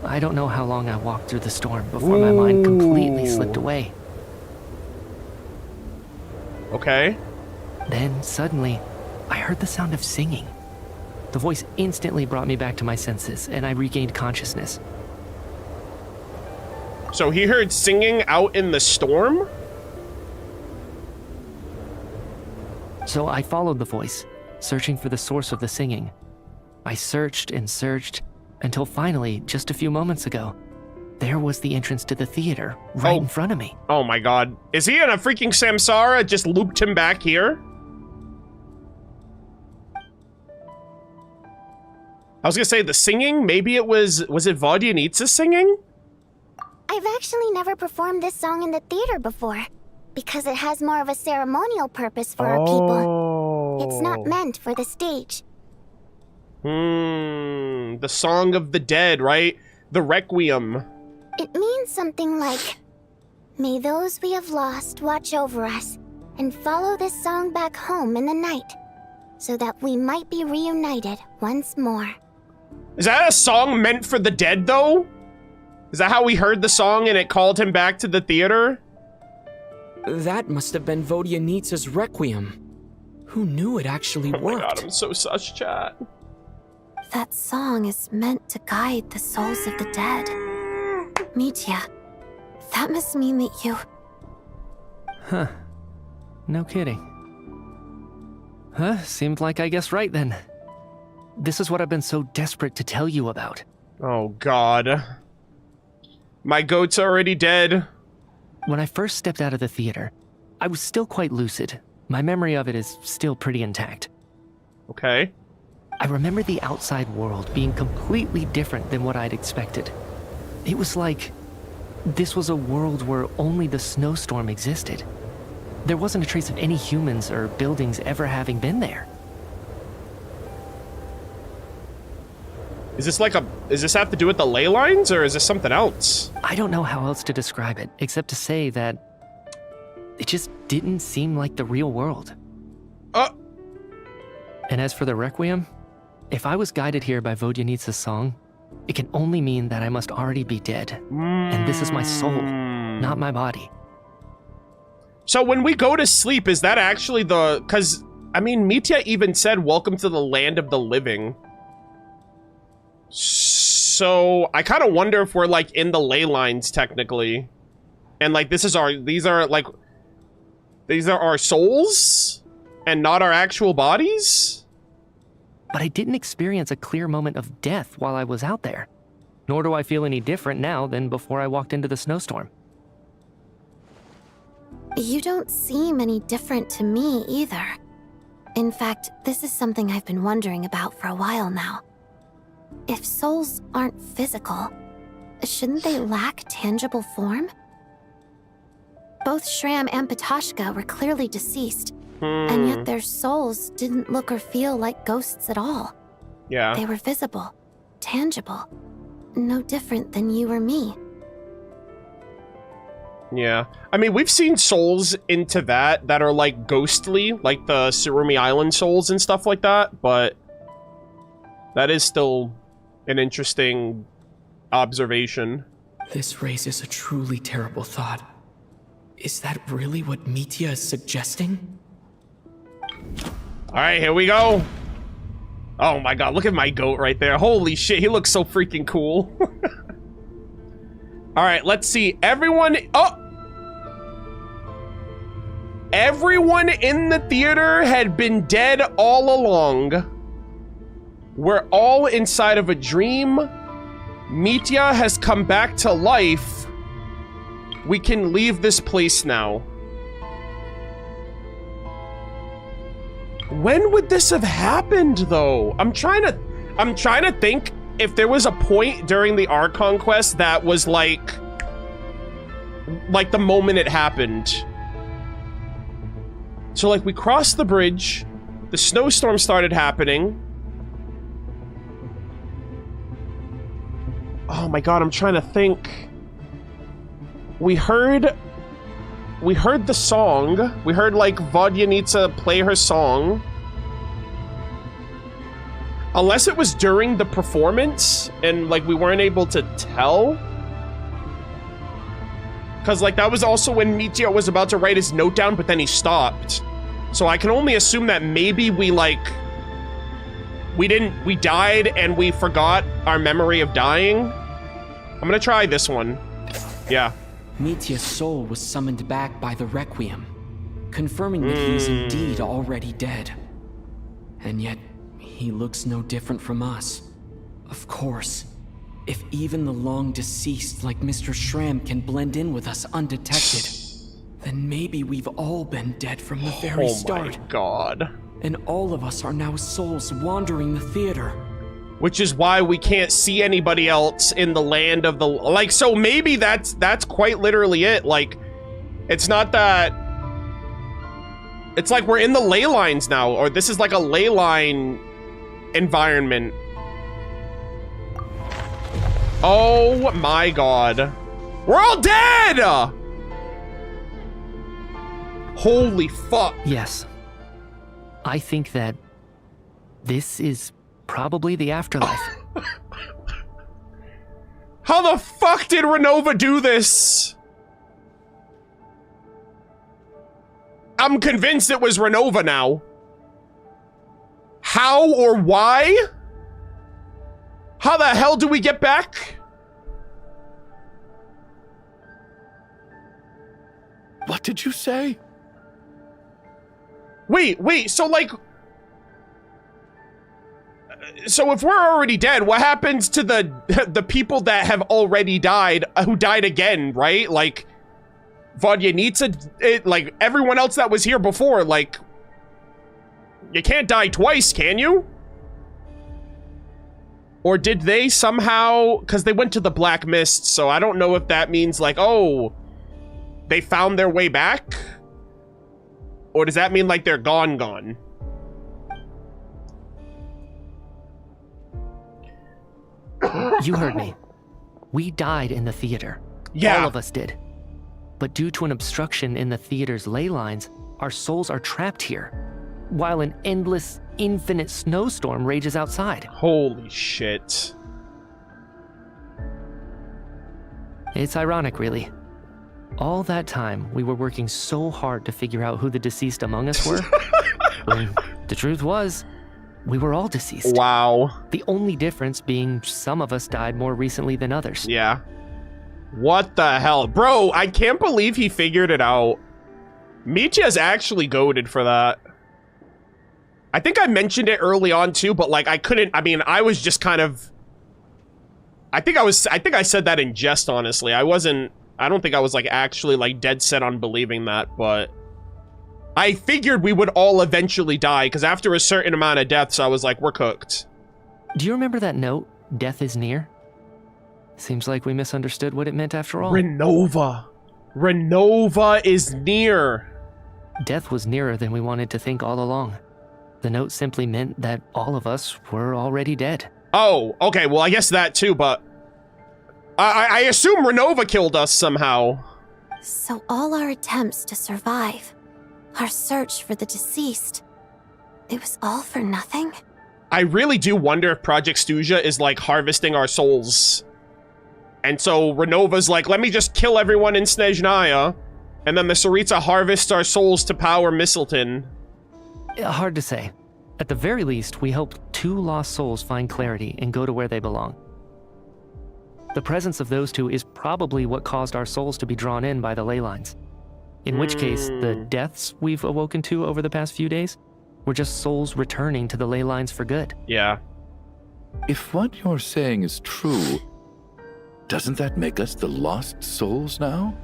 I don't know how long I walked through the storm before my mind completely slipped away. Okay. Then, suddenly, I heard the sound of singing. The voice instantly brought me back to my senses, and I regained consciousness. So he heard singing out in the storm? So I followed the voice, searching for the source of the singing. I searched and searched, until finally, just a few moments ago, there was the entrance to the theater, right in front of me. Oh my god. Is he in a freaking samsara? Just looped him back here? I was gonna say the singing, maybe it was it Vodyanitsa singing? I've actually never performed this song in the theater before, because it has more of a ceremonial purpose for our people. It's not meant for the stage. The Song of the Dead, right? The Requiem. It means something like, may those we have lost watch over us, and follow this song back home in the night, so that we might be reunited once more. Is that a song meant for the dead, though? Is that how we heard the song and it called him back to the theater? That must have been Vodyanitsa's Requiem. Who knew it actually worked? Oh my god, I'm so sus, chat. That song is meant to guide the souls of the dead. Mitya, that must mean that you... Huh. No kidding. Huh, seemed like I guessed right then. This is what I've been so desperate to tell you about. Oh god. My goat's already dead. When I first stepped out of the theater, I was still quite lucid. My memory of it is still pretty intact. Okay. I remember the outside world being completely different than what I'd expected. It was like this was a world where only the snowstorm existed. There wasn't a trace of any humans or buildings ever having been there. Is this have to do with the ley lines, or is this something else? I don't know how else to describe it, except to say that it just didn't seem like the real world. And as for the Requiem, if I was guided here by Vodyanitsa's song, it can only mean that I must already be dead. And this is my soul, not my body. So when we go to sleep, is that actually the... Because, I mean, Mitya even said, welcome to the land of the living. So I kind of wonder if we're like in the ley lines technically, and like these are our souls and not our actual bodies. But I didn't experience a clear moment of death while I was out there, nor do I feel any different now than before I walked into the snowstorm. You don't seem any different to me either. In fact, this is something I've been wondering about for a while now. If souls aren't physical, shouldn't they lack tangible form? Both Shram and Patoshka were clearly deceased, and yet their souls didn't look or feel like ghosts at all. Yeah. They were visible, tangible, no different than you or me. Yeah. I mean, we've seen souls into that are like ghostly, like the Surumi Island souls and stuff like that, but that is still an interesting observation. This raises a truly terrible thought. Is that really what Mitya is suggesting? Alright, here we go. Oh my god, look at my goat right there. Holy shit, he looks so freaking cool. Alright, let's see. Everyone in the theater had been dead all along. We're all inside of a dream. Mitya has come back to life. We can leave this place now. When would this have happened, though? I'm trying to think if there was a point during the Archon Quest that was like the moment it happened. So like we crossed the bridge, the snowstorm started happening. Oh my god, I'm trying to think. We heard the song. We heard like Vodyanitsa play her song. Unless it was during the performance and like we weren't able to tell. Cause like that was also when Mitya was about to write his note down, but then he stopped. So I can only assume that maybe we died and we forgot our memory of dying. I'm gonna try this one. Yeah. Mitya's soul was summoned back by the Requiem, confirming that he is indeed already dead. And yet, he looks no different from us. Of course, if even the long-deceased like Mr. Schramm can blend in with us undetected, then maybe we've all been dead from the very start. Oh my god. And all of us are now souls wandering the theater. Which is why we can't see anybody else in the land of the... Like, so maybe that's quite literally it. Like, it's not that... It's like we're in the ley lines now, or this is like a ley line environment. Oh my god. We're all dead! Holy fuck. Yes. I think that this is probably the afterlife. How the fuck did Renova do this? I'm convinced it was Renova now. How or why? How the hell do we get back? What did you say? Wait, so like... So if we're already dead, what happens to the people that have already died, who died again, right? Like, Vodyanitsa, like, everyone else that was here before, like... You can't die twice, can you? Or did they somehow... Because they went to the Black Mist, so I don't know if that means, like, oh... They found their way back? Or does that mean, like, they're gone? You heard me. We died in the theater. Yeah. All of us did. But due to an obstruction in the theater's ley lines, our souls are trapped here, while an endless, infinite snowstorm rages outside. Holy shit. It's ironic, really. All that time, we were working so hard to figure out who the deceased among us were. When the truth was, we were all deceased. Wow. The only difference being some of us died more recently than others. Yeah. What the hell? Bro, I can't believe he figured it out. Mitya's actually goated for that. I think I mentioned it early on too, but like I couldn't, I mean, I was just kind of... I think I said that in jest, honestly. I don't think I was like actually like dead set on believing that, but I figured we would all eventually die because after a certain amount of deaths, I was like, we're cooked. Do you remember that note, "Death is near"? Seems like we misunderstood what it meant after all. Renova is near. Death was nearer than we wanted to think all along. The note simply meant that all of us were already dead. Oh, okay, well I guess that too, but I assume Renova killed us somehow. So all our attempts to survive, our search for the deceased, it was all for nothing? I really do wonder if Project Stuja is like harvesting our souls. And so Renova's like, let me just kill everyone in Snezhnaya, and then the Tsaritsa harvests our souls to power Mistleton. Hard to say. At the very least, we hope 2 lost souls find clarity and go to where they belong. The presence of those 2 is probably what caused our souls to be drawn in by the ley lines. In which case, the deaths we've awoken to over the past few days were just souls returning to the ley lines for good. Yeah. If what you're saying is true, doesn't that make us the lost souls now?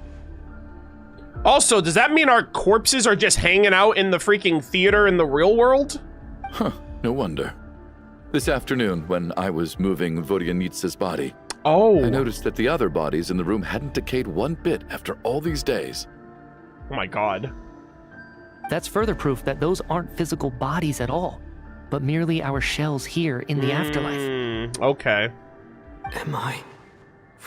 Also, does that mean our corpses are just hanging out in the freaking theater in the real world? Huh, no wonder. This afternoon, when I was moving Vodyanitsa's body, I noticed that the other bodies in the room hadn't decayed one bit after all these days. Oh my god. That's further proof that those aren't physical bodies at all, but merely our shells here in the afterlife. Okay. Am I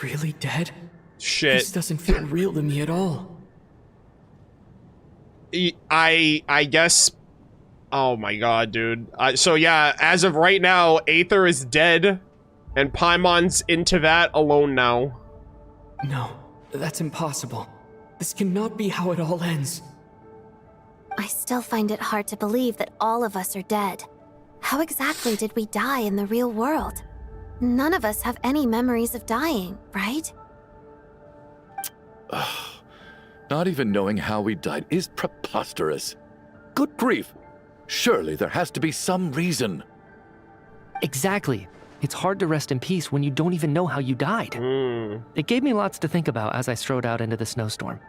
really dead? Shit. This doesn't feel real to me at all. I guess... Oh my god, dude. So yeah, as of right now, Aether is dead, and Paimon's in Tevat alone now. No, that's impossible. This cannot be how it all ends. I still find it hard to believe that all of us are dead. How exactly did we die in the real world? None of us have any memories of dying, right? Not even knowing how we died is preposterous. Good grief. Surely there has to be some reason. Exactly. It's hard to rest in peace when you don't even know how you died. It gave me lots to think about as I strode out into the snowstorm.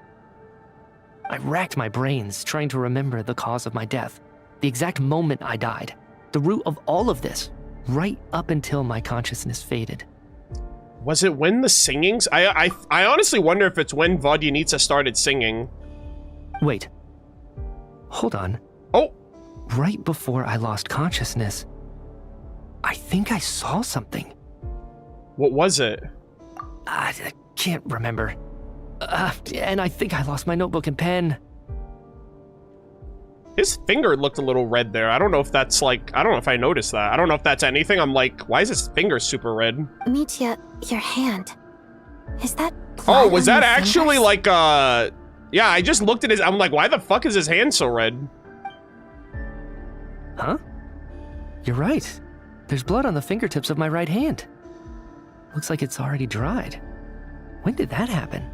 I racked my brains trying to remember the cause of my death, the exact moment I died, the root of all of this, right up until my consciousness faded. Was it when the singings? I honestly wonder if it's when Vodyanitsa started singing. Wait. Hold on. Oh! Right before I lost consciousness, I think I saw something. What was it? I can't remember. And I think I lost my notebook and pen. His finger looked a little red there. I don't know if that's like, I don't know if I noticed that. I don't know if that's anything. I'm like, why is his finger super red? Mitya, your hand. Is that Oh, was blood on that your actually fingers? like, yeah, I just looked at his, I'm like, why the fuck is his hand so red? Huh? You're right. There's blood on the fingertips of my right hand. Looks like it's already dried. When did that happen?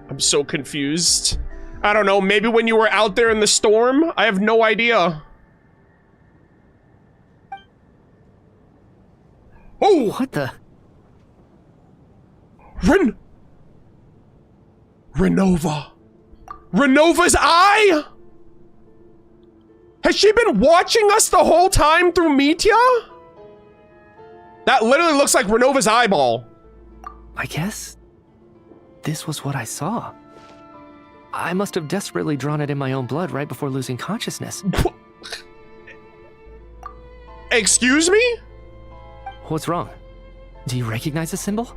I'm so confused. I don't know, maybe when you were out there in the storm? I have no idea. Oh! What the? Renova. Renova's eye? Has she been watching us the whole time through Mitya? That literally looks like Renova's eyeball. I guess this was what I saw. I must have desperately drawn it in my own blood right before losing consciousness. Excuse me? What's wrong? Do you recognize the symbol?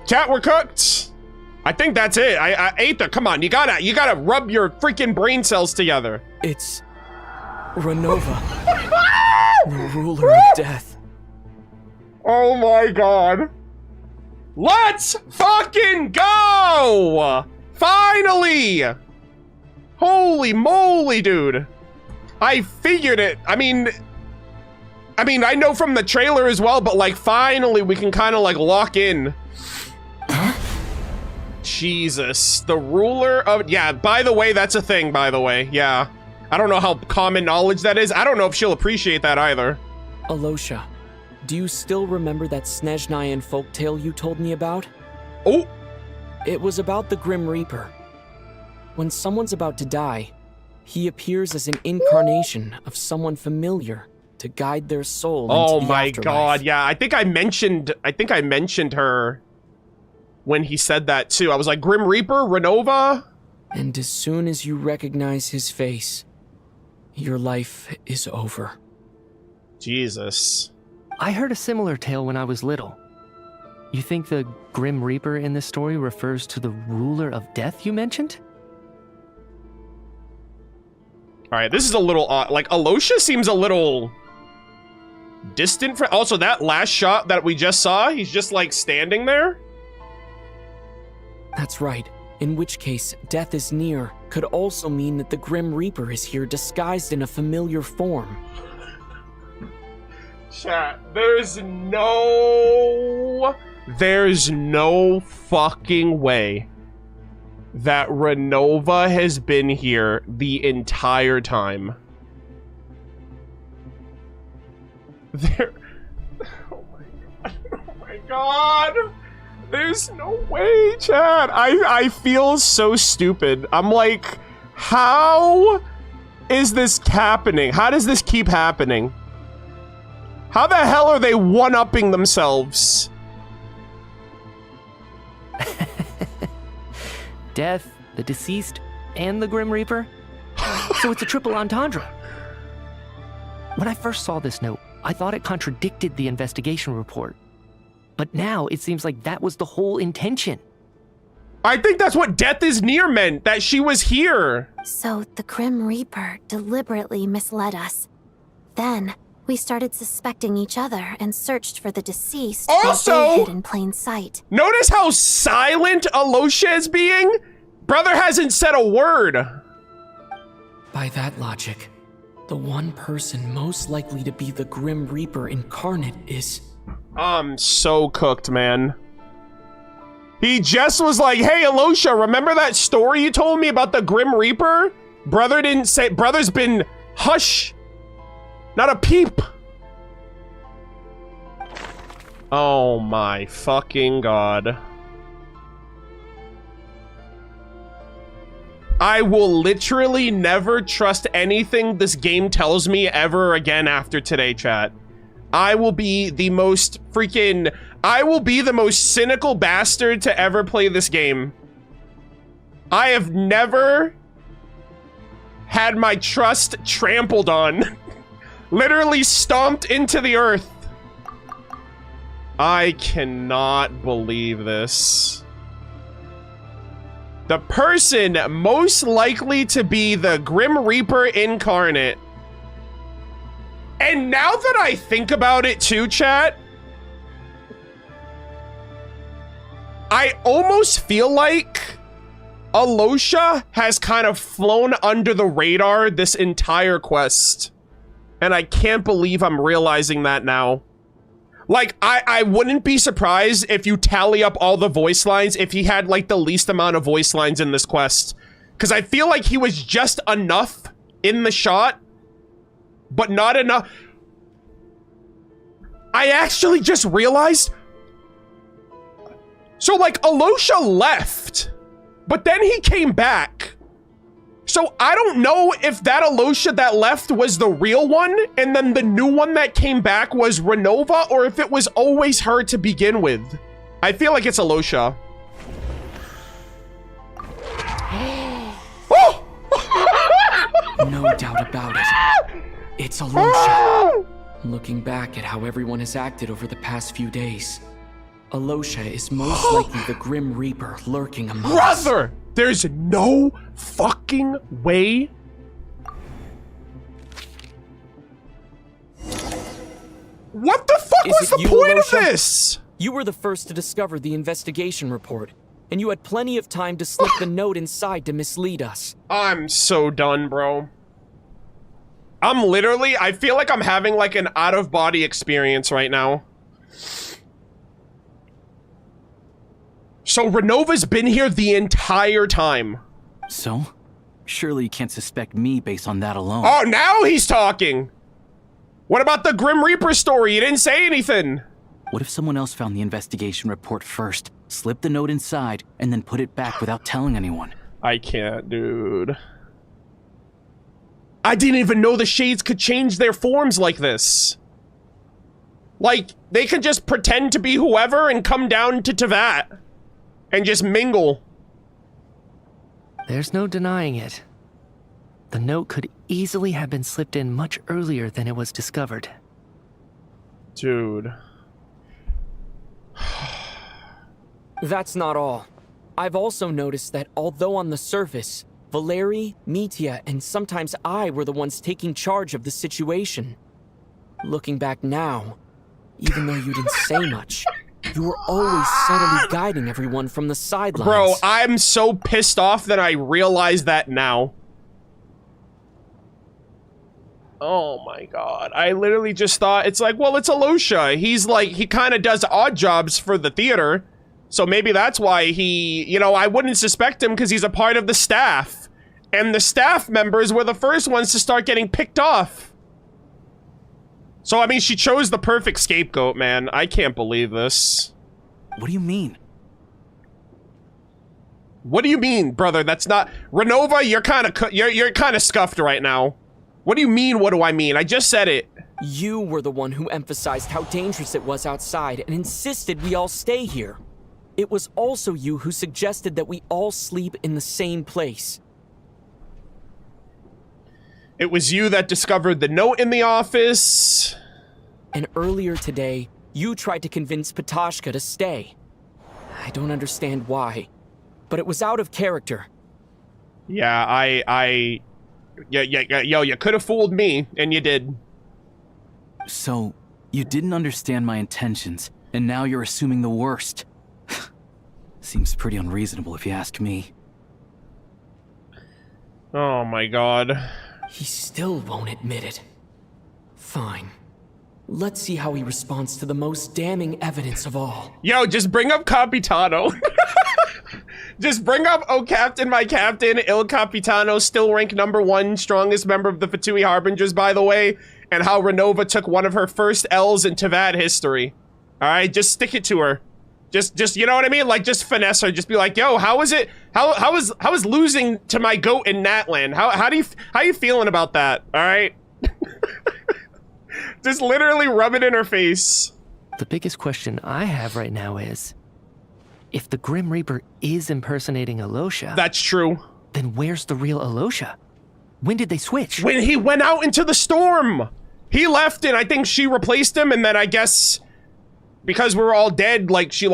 Chat, we're cooked. I think that's it. Aether, come on, you gotta rub your freaking brain cells together. It's Renova, the ruler of death. Oh my god. Let's fucking go! Finally! Holy moly, dude. I figured it. I mean, I know from the trailer as well, but like finally we can kind of like lock in. Jesus, the ruler of, yeah, by the way, that's a thing, by the way, yeah. I don't know how common knowledge that is. I don't know if she'll appreciate that either. Alosha, do you still remember that Snezhnayan folktale you told me about? Oh! It was about the Grim Reaper. When someone's about to die, he appears as an incarnation of someone familiar to guide their soul into the my afterlife. god, yeah, I think I mentioned her when he said that too. I was like, Grim Reaper, Renova? And as soon as you recognize his face, your life is over. Jesus. I heard a similar tale when I was little. You think the Grim Reaper in this story refers to the ruler of death you mentioned? Alright, this is a little odd. Like, Alosha seems a little distant from... Also, that last shot that we just saw, he's just like standing there. That's right. In which case, death is near could also mean that the Grim Reaper is here disguised in a familiar form. Chat, there's no fucking way that Renova has been here the entire time. Oh my god. There's no way, Chad. I feel so stupid. I'm like, how is this happening? How does this keep happening? How the hell are they one-upping themselves? Death, the deceased, and the Grim Reaper? So it's a triple entendre. When I first saw this note, I thought it contradicted the investigation report. But now it seems like that was the whole intention. I think that's what death is near meant, that she was here. So the Grim Reaper deliberately misled us. Then we started suspecting each other and searched for the deceased. Also, they hid in plain sight. Notice how silent Alosha is being? Brother hasn't said a word. By that logic, the one person most likely to be the Grim Reaper incarnate is... I'm so cooked, man. He just was like, hey, Alosha, remember that story you told me about the Grim Reaper? Brother didn't say... Brother's been... Hush! Not a peep! Oh my fucking god. I will literally never trust anything this game tells me ever again after today, chat. I will be the most freaking... I will be the most cynical bastard to ever play this game. I have never had my trust trampled on. Literally stomped into the earth. I cannot believe this. The person most likely to be the Grim Reaper incarnate. And now that I think about it too, chat, I almost feel like Alosha has kind of flown under the radar this entire quest. And I can't believe I'm realizing that now. Like, I wouldn't be surprised if you tally up all the voice lines if he had, like, the least amount of voice lines in this quest. Because I feel like he was just enough in the shot, but not enough. I actually just realized... So, like, Alosha left, but then he came back. So, I don't know if that Alosha that left was the real one, and then the new one that came back was Renova, or if it was always her to begin with. I feel like it's Alosha. No doubt about it. It's Alosha. Looking back at how everyone has acted over the past few days, Alosha is most likely the Grim Reaper lurking among us. Brother! There's no fucking way. What the fuck was the point of this? You were the first to discover the investigation report, and you had plenty of time to slip the note inside to mislead us. I'm so done, bro. I'm literally, I feel like I'm having like an out-of-body experience right now. So Renova's been here the entire time. So? Surely you can't suspect me based on that alone. Oh, now he's talking! What about the Grim Reaper story? You didn't say anything! What if someone else found the investigation report first, slipped the note inside, and then put it back without telling anyone? I can't, dude. I didn't even know the Shades could change their forms like this. Like, they could just pretend to be whoever and come down to Teyvat. And just mingle. There's no denying it. The note could easily have been slipped in much earlier than it was discovered. Dude. That's not all. I've also noticed that although on the surface, Valeri, Mitya, and sometimes I were the ones taking charge of the situation. Looking back now, even though you didn't say much, you were always subtly guiding everyone from the sidelines. Bro, I'm so pissed off that I realize that now. Oh my god. I literally just thought, it's like, well, it's Alosha. He's like, he kind of does odd jobs for the theater. So maybe that's why he, you know, I wouldn't suspect him because he's a part of the staff. And the staff members were the first ones to start getting picked off. So, I mean, she chose the perfect scapegoat, man. I can't believe this. What do you mean? What do you mean, brother? That's not... Renova, you're kind of scuffed right now. What do you mean, what do I mean? I just said it. You were the one who emphasized how dangerous it was outside and insisted we all stay here. It was also you who suggested that we all sleep in the same place. It was you that discovered the note in the office. And earlier today, you tried to convince Patashka to stay. I don't understand why, but it was out of character. Yeah, yo, you could have fooled me, and you did. So, you didn't understand my intentions, and now you're assuming the worst. Seems pretty unreasonable if you ask me. Oh my god. He still won't admit it. Fine. Let's see how he responds to the most damning evidence of all. Yo, just bring up Capitano. Just bring up, oh captain, my captain, Il Capitano, still ranked #1, strongest member of the Fatui Harbingers, by the way, and how Renova took one of her first L's in Tavad history. Alright, just stick it to her. Just, you know what I mean? Like, just finesse her. Just be like, yo, how is it? How is losing to my goat in Natland? How you feeling about that? Alright? Just literally rub it in her face. The biggest question I have right now is, if the Grim Reaper is impersonating Alosha... That's true. Then where's the real Alosha? When did they switch? When he went out into the storm! He left and I think she replaced him, and then I guess... because we were all dead, like, she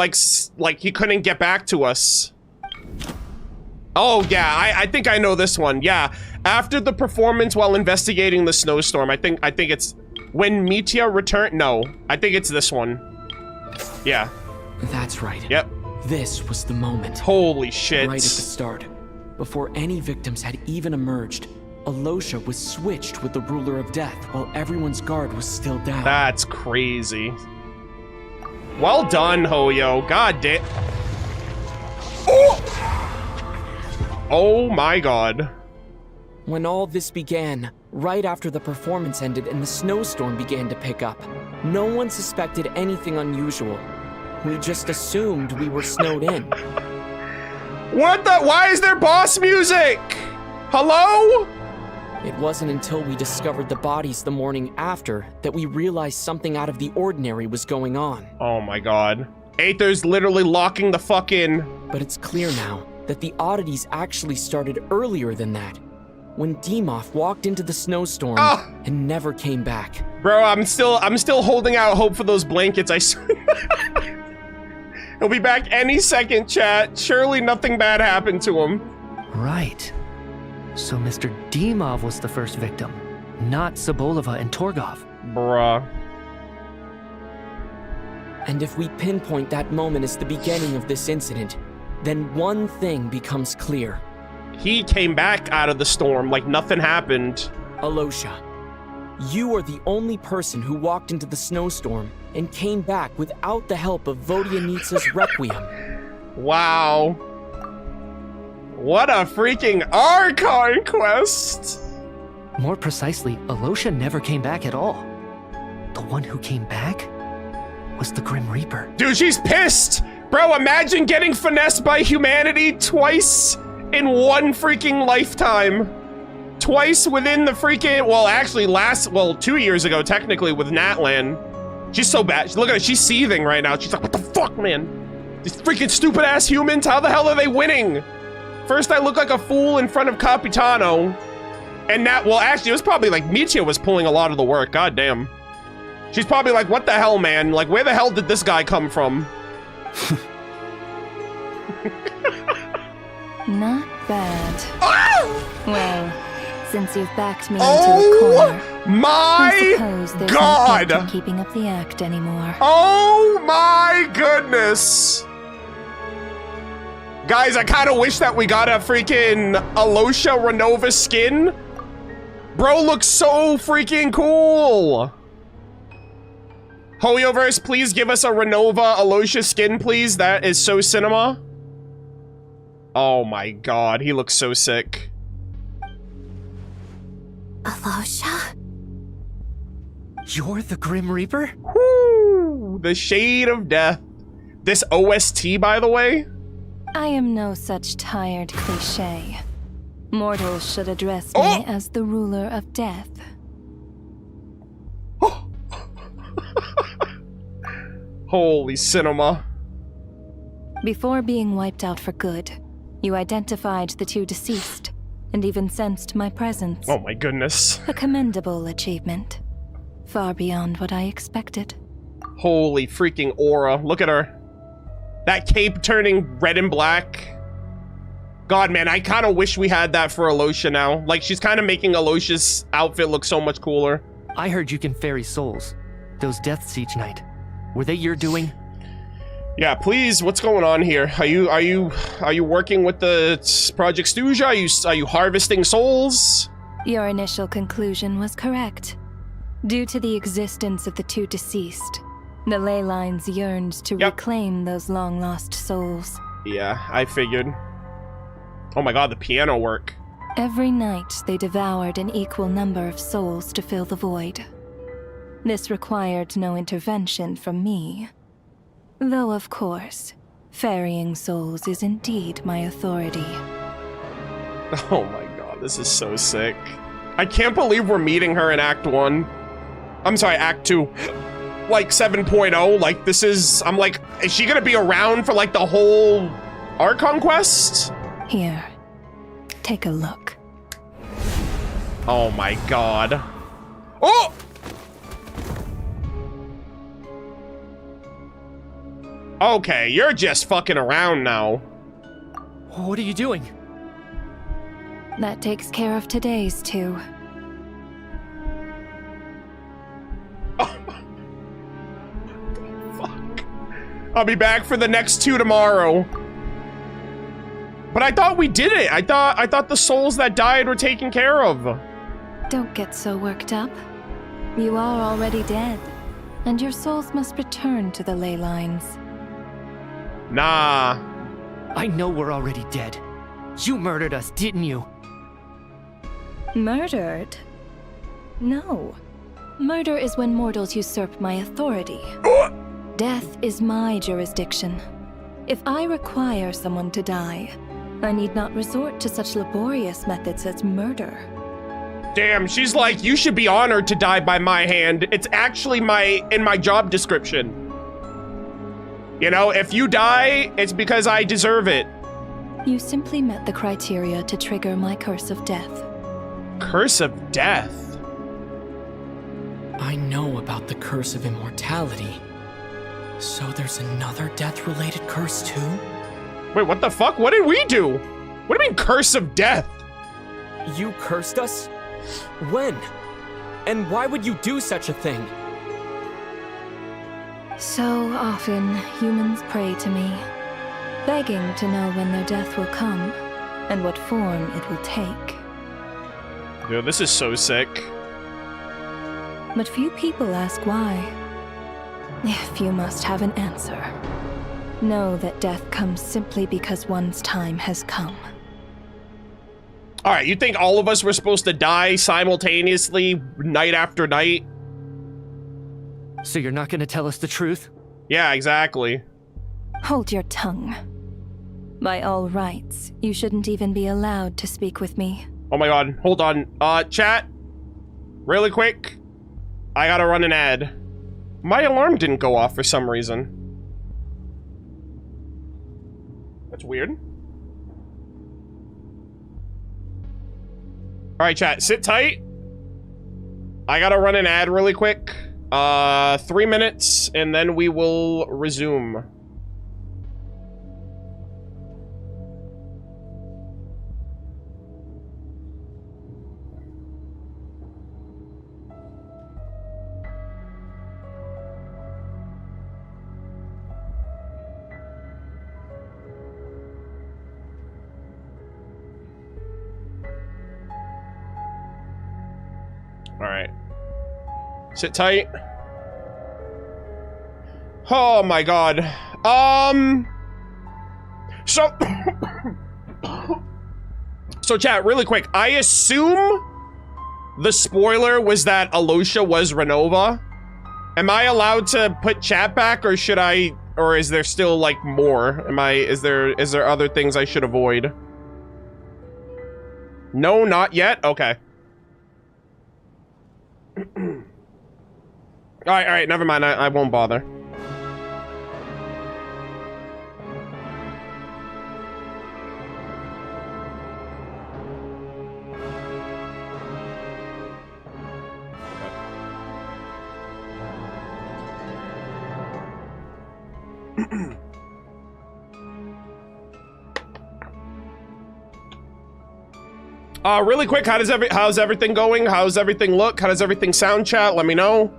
he couldn't get back to us. Oh, yeah, I think I know this one, yeah. After the performance while investigating the snowstorm, I think it's... when Mitya returned? No, I think it's this one. Yeah. That's right. Yep. This was the moment. Holy shit. Right at the start. Before any victims had even emerged, Alosha was switched with the Ruler of Death while everyone's guard was still down. That's crazy. Well done, Hoyo. God damn. Oh my god. When all this began, right after the performance ended and the snowstorm began to pick up, no one suspected anything unusual. We just assumed we were snowed in. What the? Why is there boss music? Hello? It wasn't until we discovered the bodies the morning after that we realized something out of the ordinary was going on. Oh my god. Aether's literally locking the fuck in. But it's clear now that the oddities actually started earlier than that, when Demoff walked into the snowstorm and never came back. Bro, I'm still holding out hope for those blankets, I swear. He'll be back any second, chat. Surely nothing bad happened to him. Right. So Mr. Demoff was the first victim, not Sobolova and Torgov. Bruh. And if we pinpoint that moment as the beginning of this incident, then one thing becomes clear. He came back out of the storm like nothing happened. Alosha, you are the only person who walked into the snowstorm and came back without the help of Vodyanitsa's Requiem. Wow. What a freaking Archon Quest! More precisely, Alosha never came back at all. The one who came back was the Grim Reaper. Dude, she's pissed! Bro, imagine getting finessed by humanity twice in one freaking lifetime. Twice within the freaking, well, actually 2 years ago, technically, with Natlan. She's so bad. Look at her, she's seething right now. She's like, what the fuck, man? These freaking stupid-ass humans, how the hell are they winning? First, I look like a fool in front of Capitano. And now, well, actually, it was probably like Mitya was pulling a lot of the work. God damn. She's probably like, what the hell, man? Like, where the hell did this guy come from? Not bad. Well, since you've backed me into a corner, my I suppose there's God! no point in keeping up the act anymore. Oh my goodness! Guys, I kind of wish that we got a freaking Alosha Renova skin. Bro looks so freaking cool. Hoyoverse, please give us a Renova Alosha skin, please. That is so cinema. Oh my god, he looks so sick. Alosha? You're the Grim Reaper? Woo! The shade of death. This OST, by the way? I am no such tired cliché. Mortals should address me as the ruler of death. Holy cinema. Before being wiped out for good, you identified the two deceased, and even sensed my presence. Oh my goodness. A commendable achievement. Far beyond what I expected. Holy freaking aura. Look at her. That cape turning red and black. God, man, I kind of wish we had that for Alosha now. Like, she's kind of making Alosha's outfit look so much cooler. I heard you can ferry souls. Those deaths each night. Were they your doing? Yeah, please, what's going on here? Are you working with the Project Stooja? Are you harvesting souls? Your initial conclusion was correct. Due to the existence of the two deceased, the ley lines yearned to reclaim those long-lost souls. Yeah, I figured. Oh my god, the piano work. Every night, they devoured an equal number of souls to fill the void. This required no intervention from me. Though, of course, ferrying souls is indeed my authority. Oh my god, this is so sick. I can't believe we're meeting her in Act 1. I'm sorry, Act 2. Like 7.0, like this is, I'm like, is she gonna be around for like the whole Archon Quest? Here, take a look. Oh my god. Oh! Okay, you're just fucking around now. What are you doing? That takes care of today's two. I'll be back for the next 2 tomorrow. But I thought we did it. I thought the souls that died were taken care of. Don't get so worked up. You are already dead, and your souls must return to the ley lines. Nah. I know we're already dead. You murdered us, didn't you? Murdered? No. Murder is when mortals usurp my authority. Death is my jurisdiction. If I require someone to die, I need not resort to such laborious methods as murder. Damn, she's like, you should be honored to die by my hand. It's actually in my job description. You know, if you die, it's because I deserve it. You simply met the criteria to trigger my curse of death. Curse of death? I know about the curse of immortality. So there's another death-related curse too? Wait, what the fuck? What did we do? What do you mean, curse of death? You cursed us? When? And why would you do such a thing? So often, humans pray to me, begging to know when their death will come, and what form it will take. Dude, this is so sick. But few people ask why. If you must have an answer, know that death comes simply because one's time has come. Alright, you think all of us were supposed to die simultaneously, night after night? So you're not gonna tell us the truth? Yeah, exactly. Hold your tongue. By all rights, you shouldn't even be allowed to speak with me. Oh my god, hold on. Chat. Really quick. I gotta run an ad. My alarm didn't go off for some reason. That's weird. Alright, chat, sit tight. I gotta run an ad really quick. 3 minutes, and then we will resume. Alright. Sit tight. Oh my god. So chat, really quick. I assume the spoiler was that Alosha was Renova. Am I allowed to put chat back, or should I, or is there still like more? Is there other things I should avoid? No, not yet? Okay. Alright, never mind. I won't bother. Really quick, how's everything going? How's everything look? How does everything sound, chat? Let me know.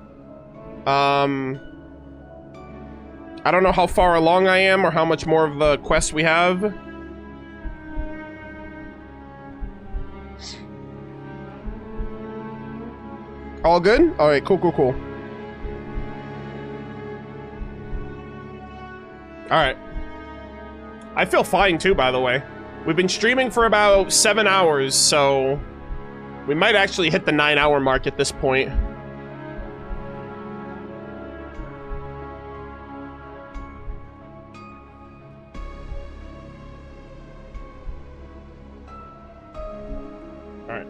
I don't know how far along I am or how much more of the quest we have. All good? All right, cool. All right. I feel fine too, by the way. We've been streaming for about 7 hours, so we might actually hit the 9-hour mark at this point. All right.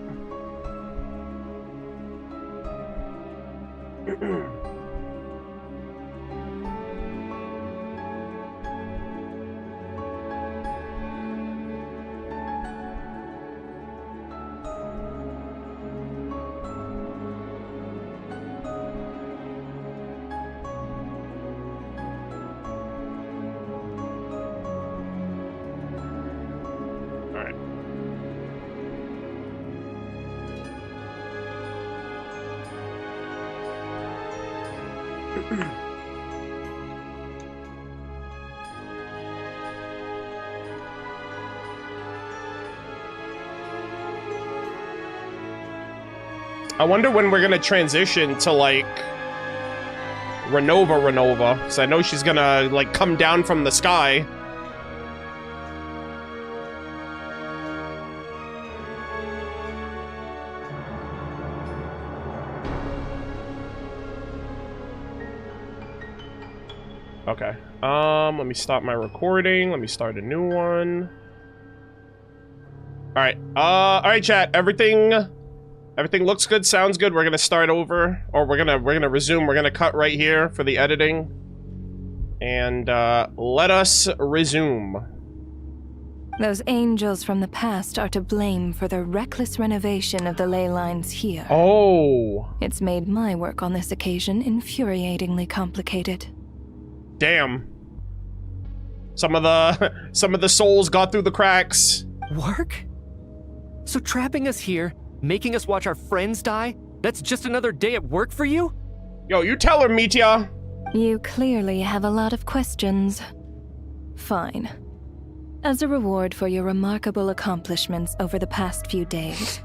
I wonder when we're gonna transition to, like, Renova, because I know she's gonna, like, come down from the sky. Okay. Let me stop my recording. Let me start a new one. All right, chat. Everything looks good, sounds good. We're gonna start over, or we're gonna resume. We're gonna cut right here for the editing, and let us resume. Those angels from the past are to blame for the reckless renovation of the ley lines here. Oh. It's made my work on this occasion infuriatingly complicated. Damn. Some of the souls got through the cracks. Work? So trapping us here, making us watch our friends die, that's just another day at work for you? Yo, you tell her, Mitya. You clearly have a lot of questions. Fine. As a reward for your remarkable accomplishments over the past few days,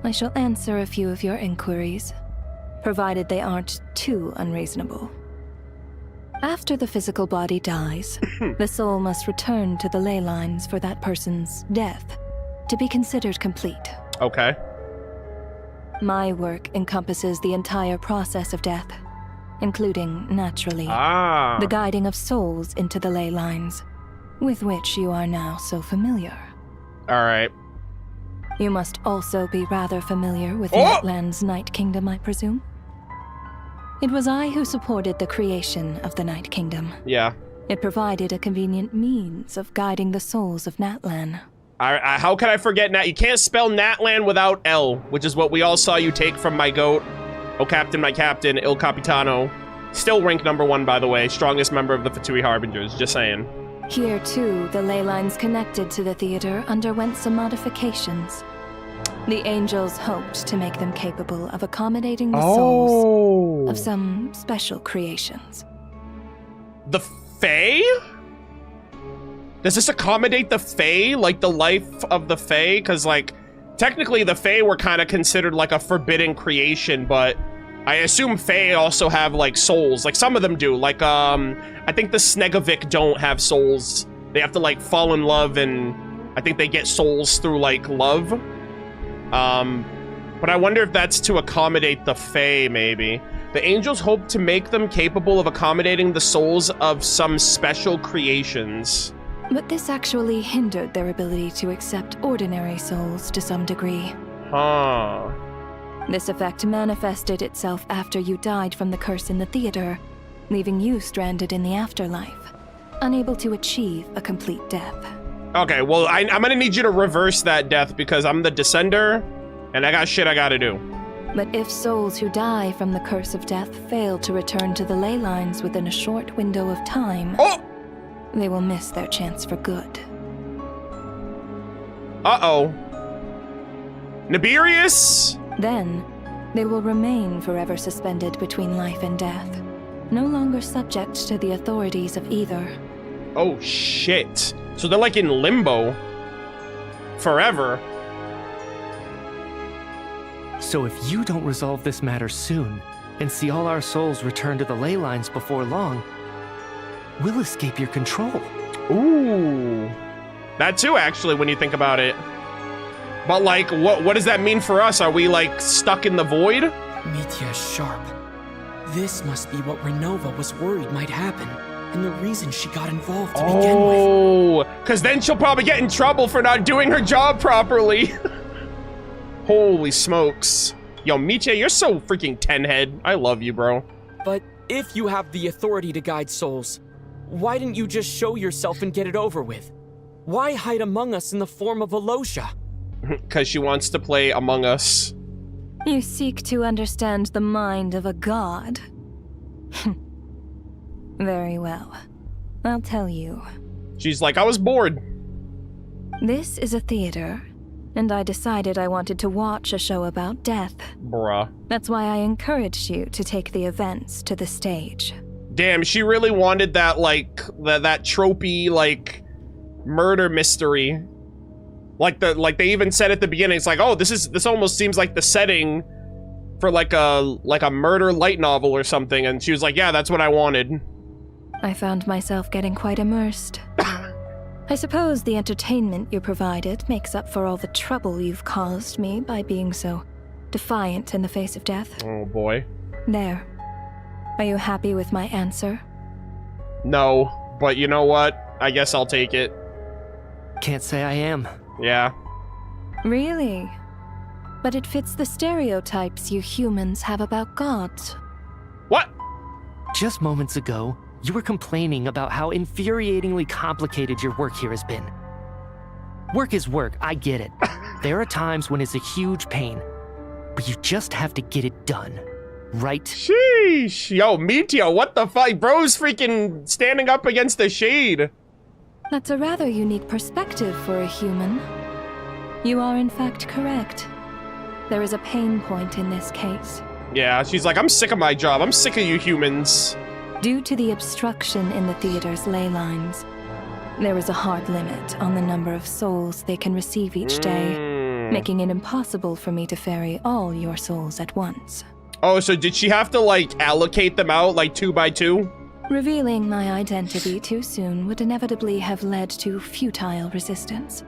I shall answer a few of your inquiries, provided they aren't too unreasonable. After the physical body dies, the soul must return to the ley lines for that person's death to be considered complete. Okay. My work encompasses the entire process of death, including, naturally, the guiding of souls into the ley lines, with which you are now so familiar. All right. You must also be rather familiar with Natlan's Night Kingdom, I presume? It was I who supported the creation of the Night Kingdom. Yeah. It provided a convenient means of guiding the souls of Natlan. How can I forget Nat? You can't spell Natlan without L, which is what we all saw you take from my goat. Oh, Captain, my Captain, Il Capitano. Still rank #1, by the way. Strongest member of the Fatui Harbingers, just saying. Here, too, the ley lines connected to the theater underwent some modifications. The angels hoped to make them capable of accommodating the souls of some special creations. The Fae? Does this accommodate the Fae? Like, the life of the Fae? Because, like, technically the Fae were kind of considered, like, a forbidden creation, but I assume Fae also have, like, souls. Like, some of them do. Like, I think the Snegovic don't have souls. They have to, like, fall in love, and I think they get souls through, like, love. But I wonder if that's to accommodate the Fae, maybe. The angels hope to make them capable of accommodating the souls of some special creations. But this actually hindered their ability to accept ordinary souls to some degree. Huh. This effect manifested itself after you died from the curse in the theater, leaving you stranded in the afterlife, unable to achieve a complete death. Okay, well, I'm gonna need you to reverse that death because I'm the Descender, and I got shit I gotta do. But if souls who die from the curse of death fail to return to the ley lines within a short window of time, they will miss their chance for good. Uh-oh. Nibirius? Then, they will remain forever suspended between life and death, no longer subject to the authorities of either. Oh shit. So they're like in limbo. Forever. So if you don't resolve this matter soon, and see all our souls return to the ley lines before long, we'll escape your control. Ooh. That too, actually, when you think about it. But like, what does that mean for us? Are we like stuck in the void? Mitya's sharp. This must be what Renova was worried might happen, and the reason she got involved to begin with. Oh, because then she'll probably get in trouble for not doing her job properly. Holy smokes. Yo, Mitya, you're so freaking 10-head. I love you, bro. But if you have the authority to guide souls, why didn't you just show yourself and get it over with? Why hide among us in the form of Alosha? Because she wants to play Among Us. You seek to understand the mind of a god. Very well. I'll tell you. She's like, I was bored. This is a theater, and I decided I wanted to watch a show about death. Bruh. That's why I encouraged you to take the events to the stage. Damn, she really wanted that, like, that tropey, like, murder mystery. Like they even said at the beginning, it's like, oh, this almost seems like the setting for like a murder light novel or something, and she was like, yeah, that's what I wanted. I found myself getting quite immersed. I suppose the entertainment you provided makes up for all the trouble you've caused me by being so defiant in the face of death. Oh boy. There. Are you happy with my answer? No, but you know what? I guess I'll take it. Can't say I am. Yeah. Really? But it fits the stereotypes you humans have about gods. What? Just moments ago, you were complaining about how infuriatingly complicated your work here has been. Work is work, I get it. There are times when it's a huge pain, but you just have to get it done, right? Sheesh. Yo, Mitya, what the fuck? Bro's freaking standing up against the shade. That's a rather unique perspective for a human. You are in fact correct. There is a pain point in this case. Yeah, she's like, I'm sick of my job. I'm sick of you humans. Due to the obstruction in the theater's ley lines, there is a hard limit on the number of souls they can receive each day, making it impossible for me to ferry all your souls at once. Oh, so did she have to, like, allocate them out, like, 2 by 2? Revealing my identity too soon would inevitably have led to futile resistance.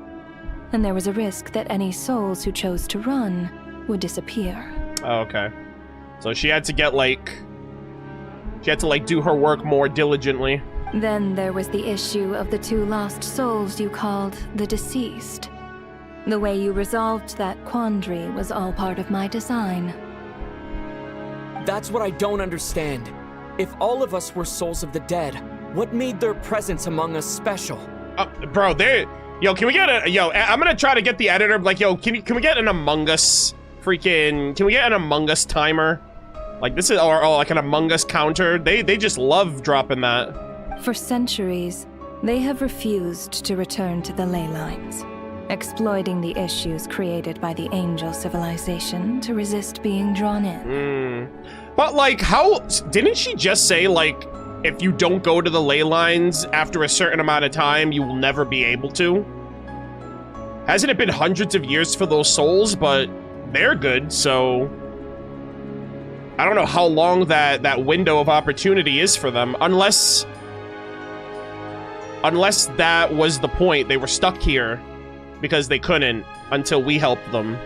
And there was a risk that any souls who chose to run would disappear. Oh, okay. So she had to get, like... She had to, like, do her work more diligently. Then there was the issue of the 2 lost souls you called the deceased. The way you resolved that quandary was all part of my design. That's what I don't understand. If all of us were souls of the dead, what made their presence among us special? Bro, yo, can we get a, yo, I'm gonna try to get the editor, like, yo, can we get an Among Us freaking, can we get an Among Us timer? Like, this is, or like an Among Us counter. They just love dropping that. For centuries, they have refused to return to the ley lines, exploiting the issues created by the angel civilization to resist being drawn in. But, like, how... Didn't she just say, like, if you don't go to the ley lines after a certain amount of time, you will never be able to? Hasn't it been hundreds of years for those souls? But they're good, so... I don't know how long that window of opportunity is for them, unless that was the point. They were stuck here because they couldn't until we helped them.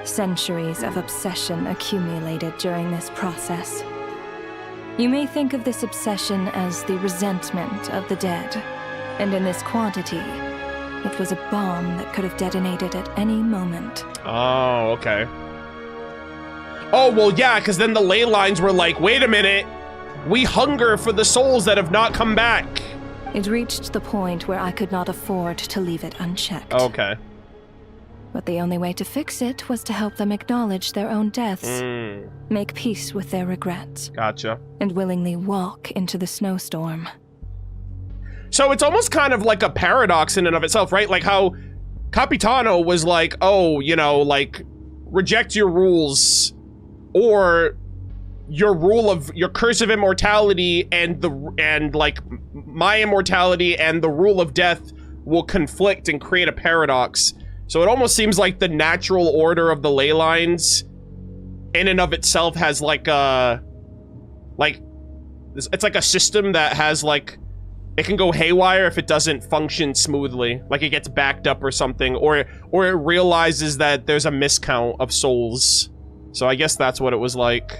Centuries of obsession accumulated during this process. You may think of this obsession as the resentment of the dead, and in this quantity, it was a bomb that could have detonated at any moment. Oh, okay. Oh, well, yeah, because then the ley lines were like, wait a minute, we hunger for the souls that have not come back. It reached the point where I could not afford to leave it unchecked. Okay. But the only way to fix it was to help them acknowledge their own deaths, make peace with their regrets. Gotcha. And willingly walk into the snowstorm. So it's almost kind of like a paradox in and of itself, right? Like how Capitano was like, oh, you know, like, reject your rules, or your curse of immortality and like my immortality and the rule of death will conflict and create a paradox. So it almost seems like the natural order of the ley lines in and of itself has like a it's like a system that has like, it can go haywire if it doesn't function smoothly, like it gets backed up or something, or it realizes that there's a miscount of souls. So I guess that's what it was like.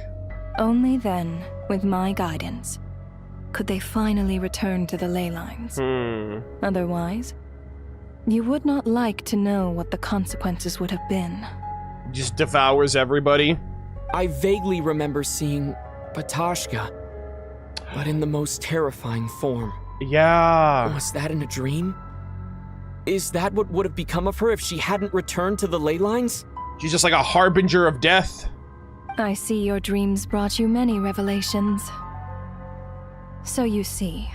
Only then, with my guidance, could they finally return to the ley lines. Otherwise, you would not like to know what the consequences would have been. Just devours everybody. I vaguely remember seeing Patashka, but in the most terrifying form. Yeah. Was that in a dream? Is that what would have become of her if she hadn't returned to the ley lines? She's just like a harbinger of death. I see your dreams brought you many revelations. So you see,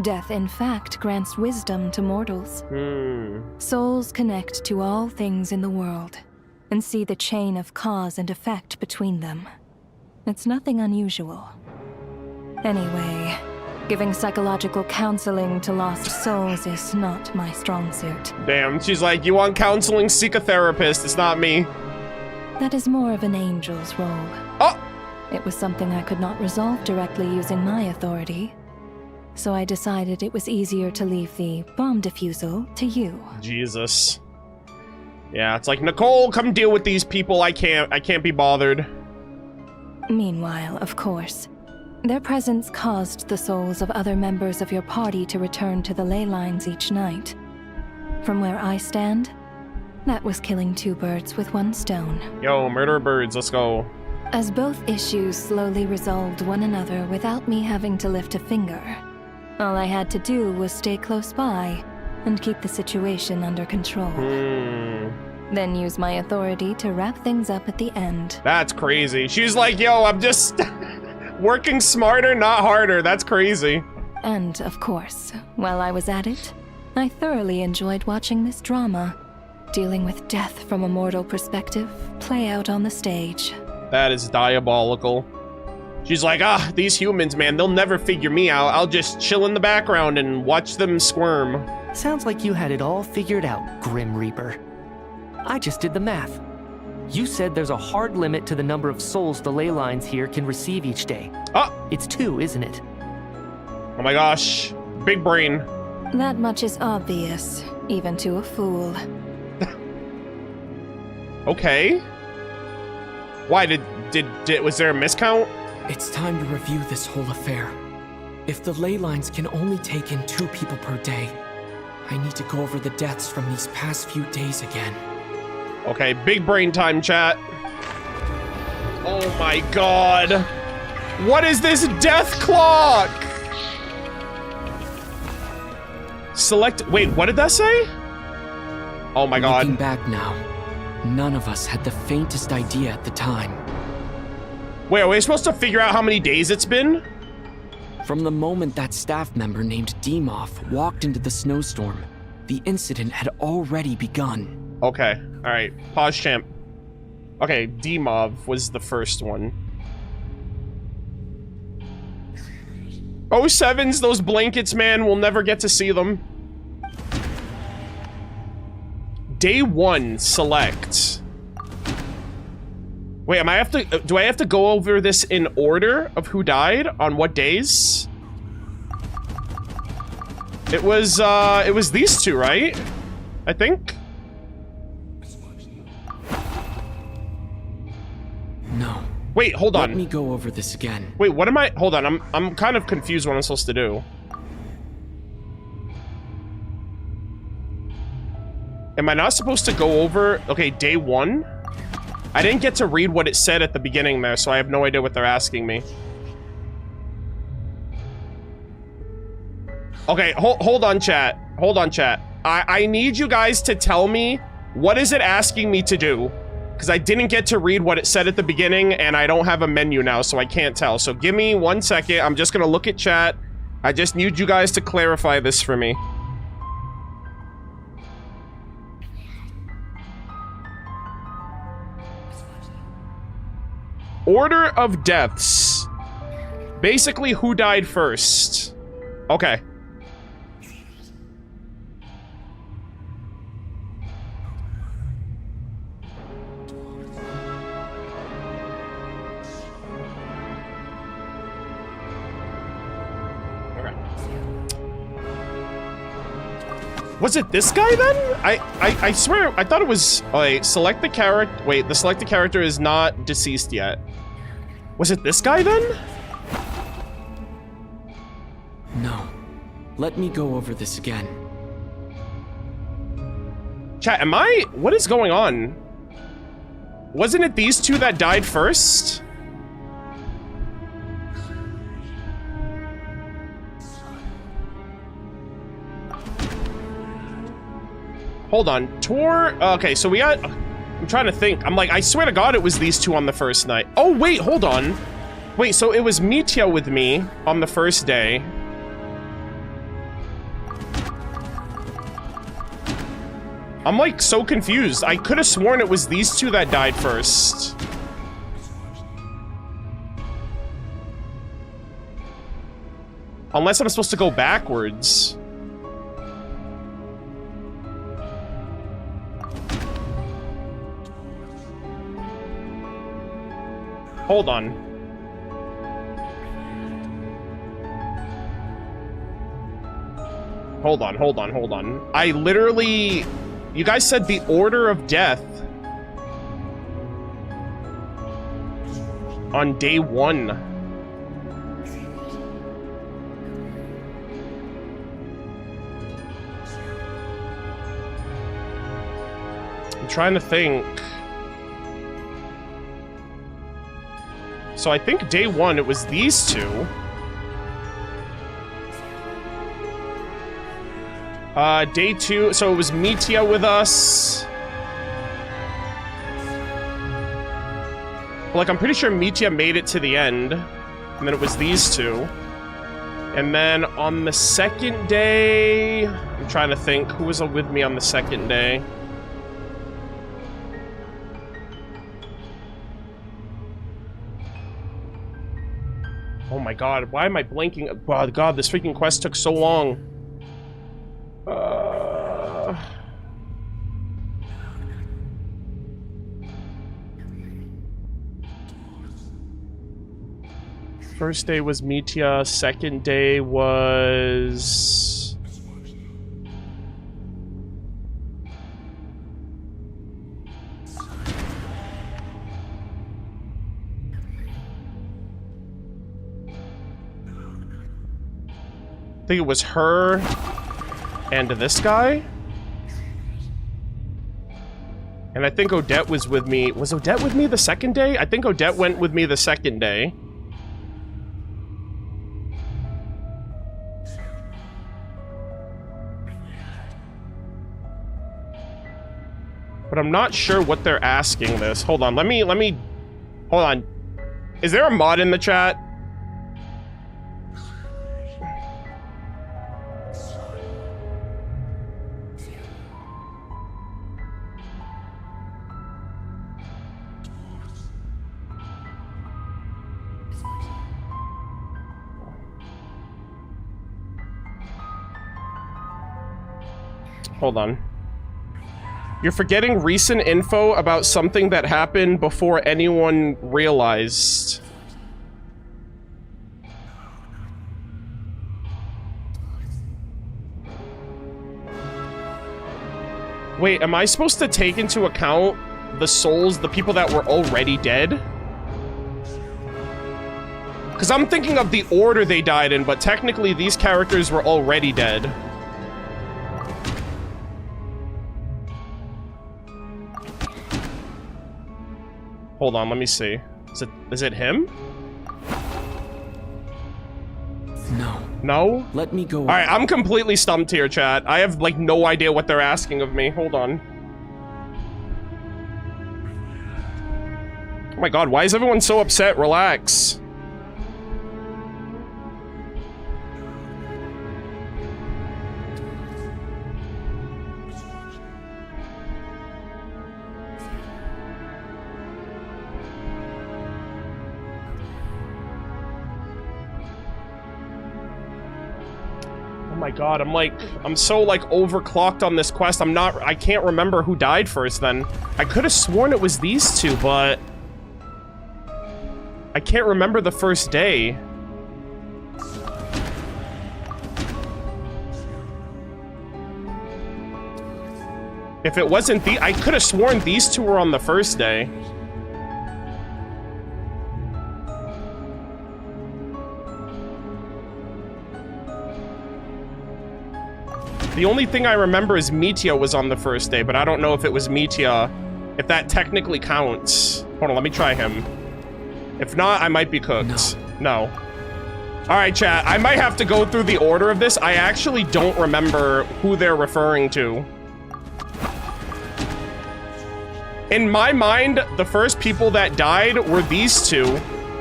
death in fact grants wisdom to mortals. Souls connect to all things in the world and see the chain of cause and effect between them. It's nothing unusual. Anyway, giving psychological counseling to lost souls is not my strong suit. Damn, she's like, you want counseling? Seek a therapist. It's not me. That is more of an angel's role. Oh! It was something I could not resolve directly using my authority. So I decided it was easier to leave the bomb defusal to you. Jesus. Yeah, it's like, Nicole, come deal with these people. I can't be bothered. Meanwhile, of course, their presence caused the souls of other members of your party to return to the ley lines each night. From where I stand, that was killing two birds with one stone. Yo, murder birds, let's go. As both issues slowly resolved one another without me having to lift a finger, all I had to do was stay close by and keep the situation under control. Then use my authority to wrap things up at the end. That's crazy. She's like, yo, I'm just working smarter, not harder. That's crazy. And, of course, while I was at it, I thoroughly enjoyed watching this drama, dealing with death from a mortal perspective, play out on the stage. That is diabolical. She's like, these humans, man, they'll never figure me out. I'll just chill in the background and watch them squirm. Sounds like you had it all figured out, Grim Reaper. I just did the math. You said there's a hard limit to the number of souls the ley lines here can receive each day. It's 2, isn't it? Oh my gosh. Big brain. That much is obvious, even to a fool. Okay. Why was there a miscount? It's time to review this whole affair. If the ley lines can only take in 2 people per day, I need to go over the deaths from these past few days again. Okay, big brain time, chat. Oh my god. What is this death clock? Select, wait, what did that say? Oh my god. Looking back now, none of us had the faintest idea at the time. Wait, are we supposed to figure out how many days it's been? From the moment that staff member named Dimov walked into the snowstorm, the incident had already begun. Okay, alright. Pause champ. Okay, Dimov was the first one. 07's, those blankets, man, we'll never get to see them. Day 1, select. Wait, do I have to go over this in order of who died on what days? It was these 2, right? I think? No. Wait, hold on. Let me go over this again. Wait, what am I? Hold on, I'm kind of confused what I'm supposed to do. Am I not supposed to go over, okay, day 1? I didn't get to read what it said at the beginning there, so I have no idea what they're asking me. Okay, hold on, chat. Hold on, chat. I need you guys to tell me, what is it asking me to do? Because I didn't get to read what it said at the beginning, and I don't have a menu now, so I can't tell. So give me 1 second. I'm just gonna look at chat. I just need you guys to clarify this for me. order of deaths. Basically, who died first. Okay. Was it this guy then? I swear, I thought it was, select the character. Wait, the selected character is not deceased yet. Was it this guy then? No. Let me go over this again. Chat, what is going on? Wasn't it these two that died first? Hold on, Tor, okay, so we got, I'm trying to think. I'm like, I swear to God it was these two on the first night. Oh, wait, hold on. Wait, so it was Mitya with me on the first day. I'm like so confused. I could have sworn it was these two that died first. Unless I'm supposed to go backwards. Hold on. Hold on. I literally... You guys said the order of death on day 1. I'm trying to think. So I think day 1, it was these two. Day 2, so it was Mitya with us. Like, I'm pretty sure Mitya made it to the end. And then it was these two. And then on the second day... I'm trying to think, who was with me on the second day? Oh my god, why am I blanking? Oh god, this freaking quest took so long. First day was Mitya, second day was... I think it was her and this guy. And I think Odette was with me. Was Odette with me the second day? I think Odette went with me the second day. But I'm not sure what they're asking this. Hold on, let me, hold on. Is there a mod in the chat? Hold on. You're forgetting recent info about something that happened before anyone realized. Wait, am I supposed to take into account the souls, the people that were already dead? Because I'm thinking of the order they died in, but technically these characters were already dead. Hold on, let me see. Is it him? No. No? Let me go. Alright, I'm completely stumped here, chat. I have, like, no idea what they're asking of me. Hold on. Oh my god, why is everyone so upset? Relax. my god, I'm so like overclocked on this quest. I can't remember who died first then. I could have sworn it was these two, but I can't remember the first day. If it wasn't I could have sworn these two were on the first day. The only thing I remember is Mitya was on the first day, but I don't know if it was Mitya, if that technically counts. Hold on, let me try him. If not, I might be cooked. No. Alright, chat, I might have to go through the order of this. I actually don't remember who they're referring to. In my mind, the first people that died were these two,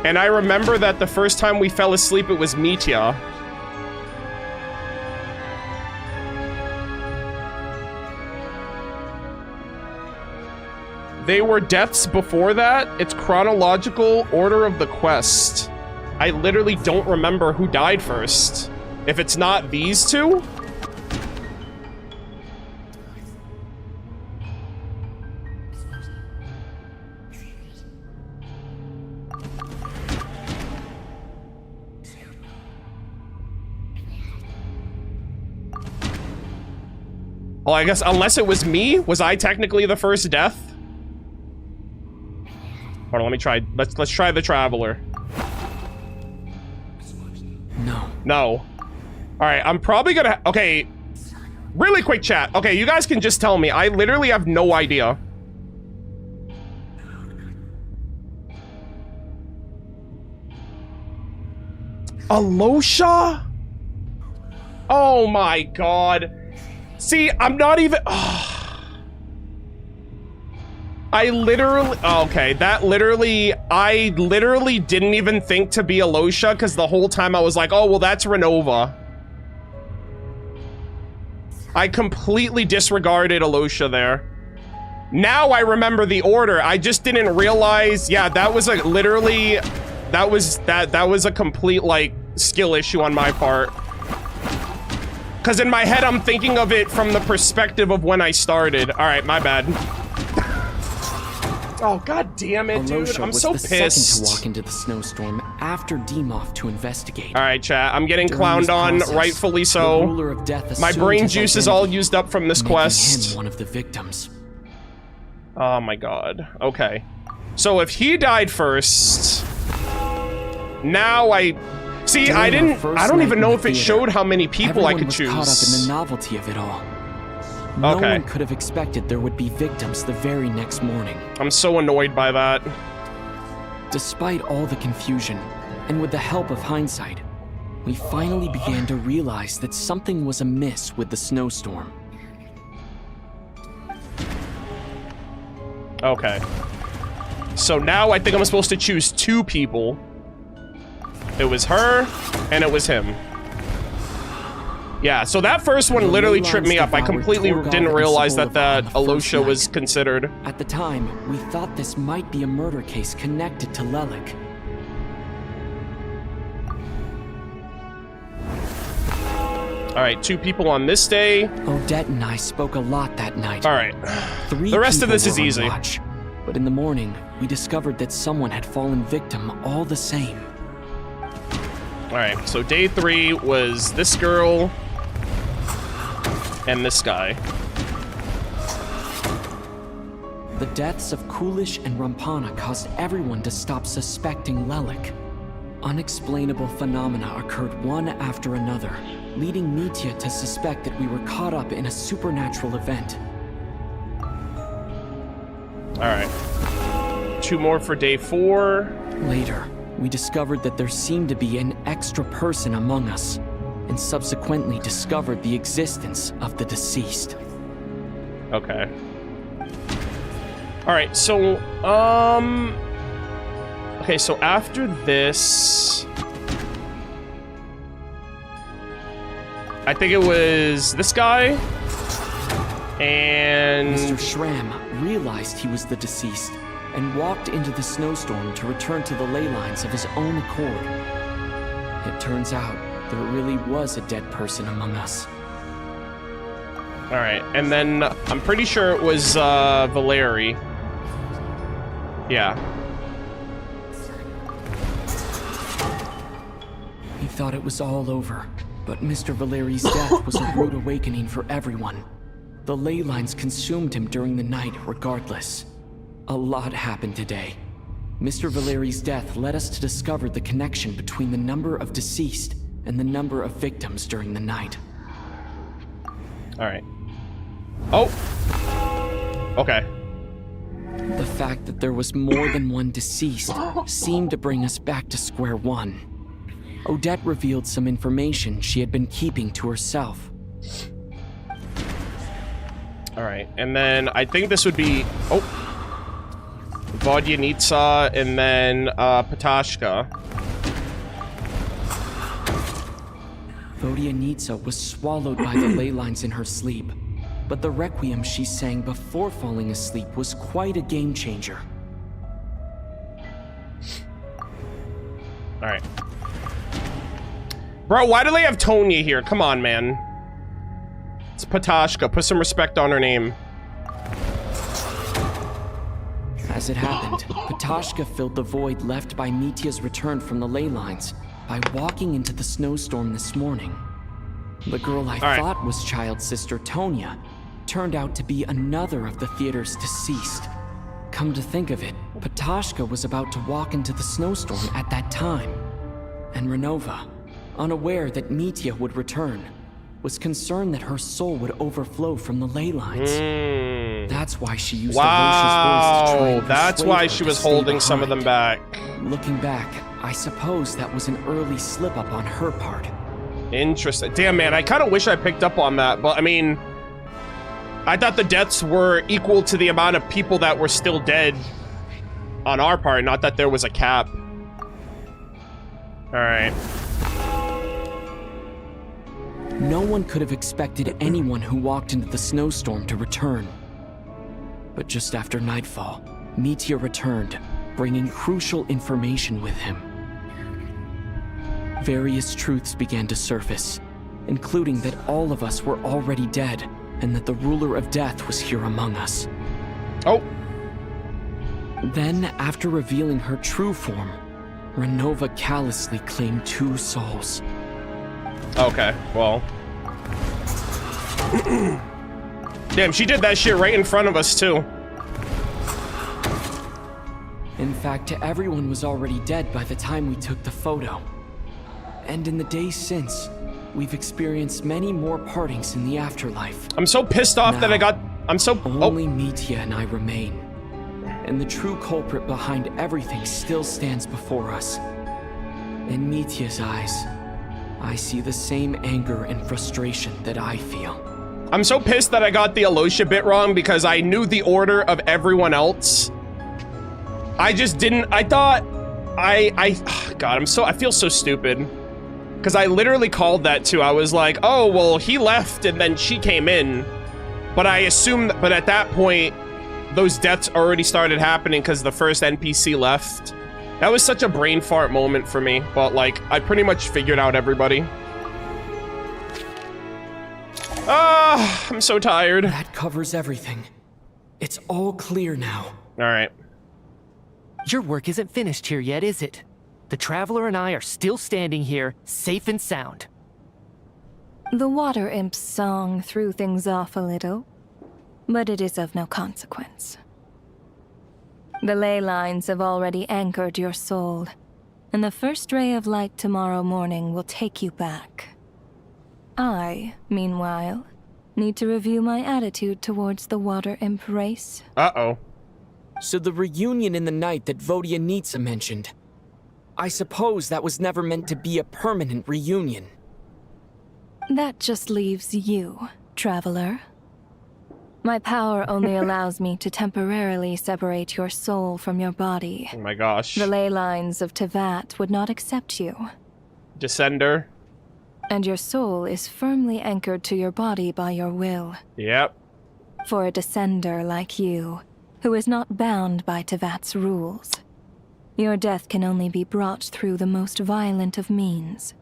and I remember that the first time we fell asleep, it was Mitya. They were deaths before that. It's chronological order of the quest. I literally don't remember who died first. If it's not these two? Well, I guess unless it was me, was I technically the first death? Hold on, let me try. Let's try the Traveler. No. All right, I'm probably gonna. Okay, really quick chat. Okay, you guys can just tell me. I literally have no idea. Alosha? Oh my god. See, I'm not even. I literally, okay, I literally didn't even think to be Alosha, because the whole time I was like, oh, well, that's Renova. I completely disregarded Alosha there. Now I remember the order. I just didn't realize, yeah, that was that was a complete, like, skill issue on my part. Because in my head, I'm thinking of it from the perspective of when I started. All right, my bad. Oh, god damn it, dude. Alosha I'm was so the pissed. second to walk into the snowstorm after Demoff to investigate. All right, chat. I'm getting clowned on, rightfully so. The ruler of death My brain assumed his juice is all identity, used up from this making quest. him one of the victims. Oh my god. Okay. So if he died first, now I see. I don't even know if it showed how many people I could choose. Everyone was caught up in the novelty of it all. No one could have expected there would be victims the very next morning. I'm so annoyed by that. Despite all the confusion, and with the help of hindsight, we finally began to realize that something was amiss with the snowstorm. Okay. So now I think I'm supposed to choose two people. It was her, and it was him. Yeah, so that first one literally tripped me up. I completely didn't realize that Alosha was considered. At the time, we thought this might be a murder case connected to Lelik. All right, two people on this day. Odette and I spoke a lot that night. All right. The rest of this is easy. Watch, but in the morning, we discovered that someone had fallen victim all the same. All right, so day 3 was this girl and this guy. The deaths of Kulish and Rampana caused everyone to stop suspecting Lelik. Unexplainable phenomena occurred one after another, leading Mitya to suspect that we were caught up in a supernatural event. All right. 2 more for day 4. Later, we discovered that there seemed to be an extra person among us, and subsequently discovered the existence of the deceased. Okay. All right, so, okay, so after this, I think it was this guy, and Mr. Schramm realized he was the deceased and walked into the snowstorm to return to the ley lines of his own accord. It turns out there really was a dead person among us. Alright, and then I'm pretty sure it was Valeri. Yeah. He thought it was all over, but Mr. Valeri's death was a rude awakening for everyone. The ley lines consumed him during the night regardless. A lot happened today. Mr. Valeri's death led us to discover the connection between the number of deceased and the number of victims during the night. Alright. Oh! Okay. The fact that there was more than one deceased seemed to bring us back to square one. Odette revealed some information she had been keeping to herself. Alright, and then I think this would be... Oh! Vodyanitsa, and then Patashka. Vodyanitsa was swallowed by the ley lines in her sleep, but the requiem she sang before falling asleep was quite a game changer. Alright. Bro, why do they have Tonya here? Come on, man. It's Patashka. Put some respect on her name. As it happened, Patashka filled the void left by Mitya's return from the ley lines by walking into the snowstorm this morning. The girl I thought was child sister Tonya turned out to be another of the theater's deceased. Come to think of it, Patashka was about to walk into the snowstorm at that time. And Renova, unaware that Mitya would return, was concerned that her soul would overflow from the ley lines. That's why she used the voice to try and that's why she was holding some of them back. Looking back, I suppose that was an early slip-up on her part. Interesting. Damn, man, I kind of wish I picked up on that, but I mean... I thought the deaths were equal to the amount of people that were still dead on our part, not that there was a cap. Alright. No one could have expected anyone who walked into the snowstorm to return. But just after nightfall, Mitya returned, bringing crucial information with him. Various truths began to surface, including that all of us were already dead, and that the ruler of death was here among us. Oh! Then, after revealing her true form, Renova callously claimed 2 souls. Okay, well... Damn, she did that shit right in front of us, too. In fact, everyone was already dead by the time we took the photo. And in the days since, we've experienced many more partings in the afterlife. I'm so pissed off that I got... Only Mitya and I remain. And the true culprit behind everything still stands before us. In Mitya's eyes, I see the same anger and frustration that I feel. I'm so pissed that I got the Alosha bit wrong because I knew the order of everyone else. I just didn't... I thought... God, I feel so stupid. Because I literally called that too. I was like, oh, well, he left and then she came in. But I assumed... But at that point, those deaths already started happening because the first NPC left. That was such a brain fart moment for me. But, like, I pretty much figured out everybody. Ah, I'm so tired. That covers everything. It's all clear now. All right. Your work isn't finished here yet, is it? The Traveler and I are still standing here, safe and sound. The Water Imp's song threw things off a little, but it is of no consequence. The ley lines have already anchored your soul, and the first ray of light tomorrow morning will take you back. I, meanwhile, need to review my attitude towards the Water Imp race. Uh-oh. So the reunion in the night that Vodyanitsa mentioned, I suppose that was never meant to be a permanent reunion. That just leaves you, Traveler. My power only allows me to temporarily separate your soul from your body. Oh my gosh. The ley lines of Tevat would not accept you. Descender. And your soul is firmly anchored to your body by your will. Yep. For a descender like you, who is not bound by Tevat's rules, your death can only be brought through the most violent of means.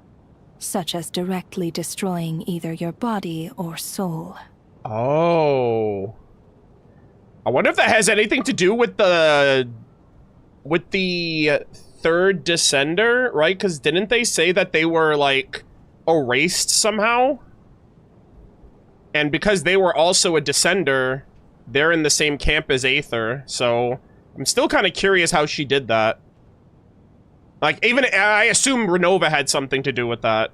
such as directly destroying either your body or soul. Oh. I wonder if that has anything to do with the third Descender, right? Because didn't they say that they were, like, erased somehow? And because they were also a Descender, they're in the same camp as Aether, so I'm still kind of curious how she did that. Like, even, I assume Renova had something to do with that.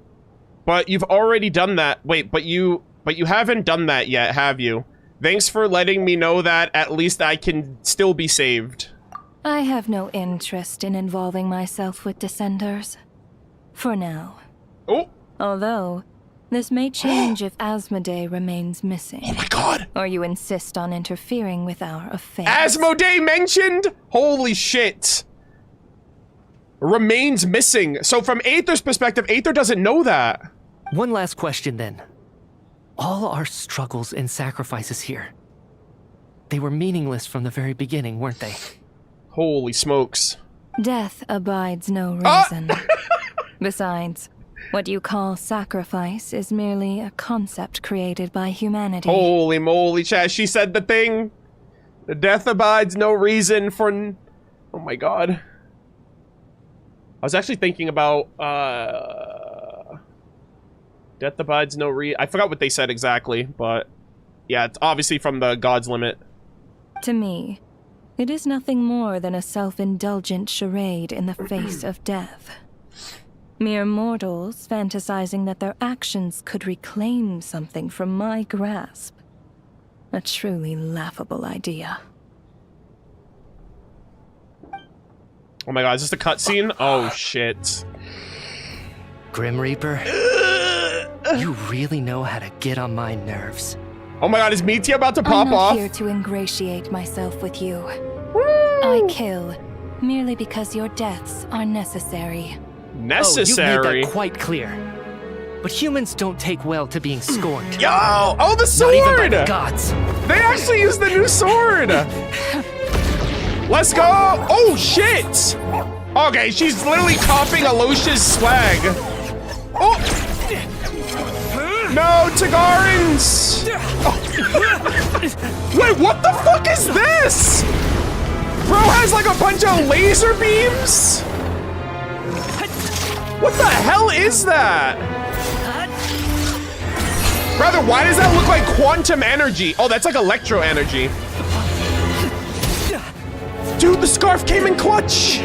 But you've already done that. Wait, but you haven't done that yet, have you? Thanks for letting me know that at least I can still be saved. I have no interest in involving myself with Descenders. For now. Oh! Although, this may change if Asmodee remains missing. Oh my god! Or you insist on interfering with our affairs. Asmodee mentioned? Holy shit! Remains missing. So from Aether's perspective, Aether doesn't know that. One last question then. All our struggles and sacrifices here, they were meaningless from the very beginning, weren't they? Holy smokes. Death abides no reason. Besides, what you call sacrifice is merely a concept created by humanity. Holy moly, Chaz, she said the thing. The death abides no reason for... Oh my god. I was actually thinking about, death abides no I forgot what they said exactly, but... Yeah, it's obviously from the God's Limit. To me, it is nothing more than a self-indulgent charade in the face of death. Mere mortals fantasizing that their actions could reclaim something from my grasp. A truly laughable idea. Oh my god, is this a cutscene? Oh shit. Grim Reaper, you really know how to get on my nerves. Oh my god, is Metia about to pop I'm not off? here to ingratiate myself with you. I kill merely because your deaths are necessary. Necessary? Oh, you've made that quite clear. But humans don't take well to being scorned. Yo! Oh, the sword! Not even by the gods. They actually used the new sword! Let's go! Oh, shit! Okay, she's literally copying Alosha's swag. Oh! No, Tagarins! Oh. Wait, what the fuck is this? Bro has like a bunch of laser beams? What the hell is that? Rather, why does that look like quantum energy? Oh, that's like electro energy. Dude, the scarf came in clutch!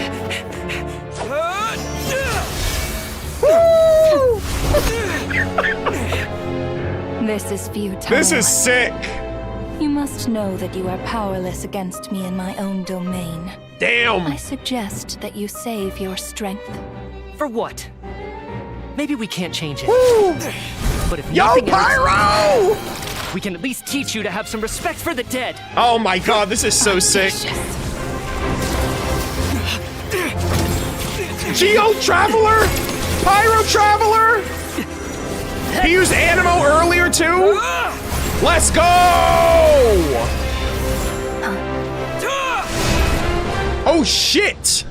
Woo! This is futile. This is sick. You must know that you are powerless against me in my own domain. Damn! I suggest that you save your strength. For what? Maybe we can't change it. Woo! But if Yo, nothing Pyro! else, we can at least teach you to have some respect for the dead. Oh my god, this is so sick. Geo Traveler? Pyro Traveler? He used Animo earlier too? Let's go! Oh shit!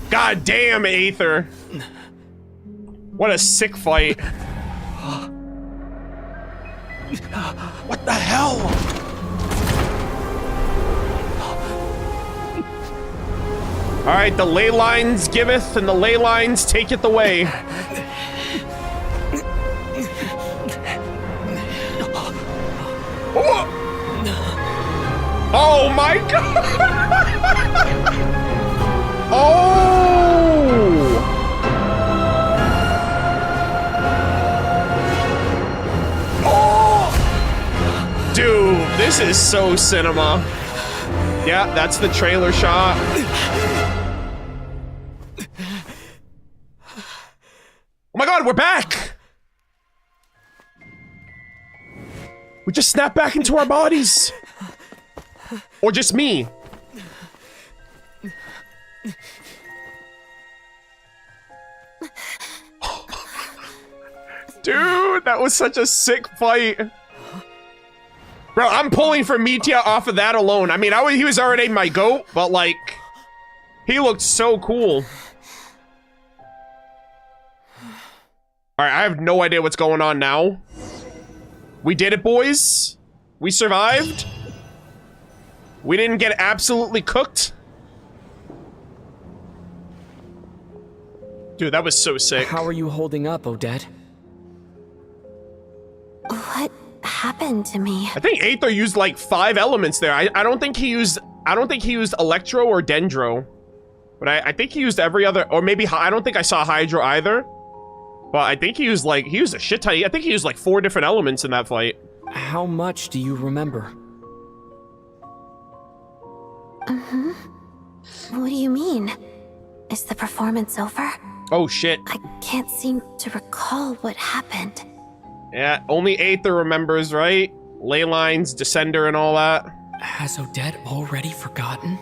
God damn, Aether. What a sick fight. What the hell? Alright, the ley lines giveth, and the ley lines taketh away. Oh my god! Oh! Oh! Dude, this is so cinema. Yeah, that's the trailer shot. Oh my god, we're back! We just snapped back into our bodies. Or just me. Dude, that was such a sick fight. Bro, I'm pulling for Mitya off of that alone. I mean, he was already my GOAT, but like... He looked so cool. All right, I have no idea what's going on now. We did it, boys. We survived. We didn't get absolutely cooked. Dude, that was so sick. How are you holding up, Odette? What happened to me? I think Aether used like 5 elements there. I don't think he used Electro or Dendro. But I think he used every other, or maybe, I don't think I saw Hydro either. But I think he used a shit ton. I think he used like 4 different elements in that fight. How much do you remember? What do you mean? Is the performance over? Oh shit. I can't seem to recall what happened. Yeah, only Aether remembers, right? Ley lines, Descender, and all that. Has Odette already forgotten?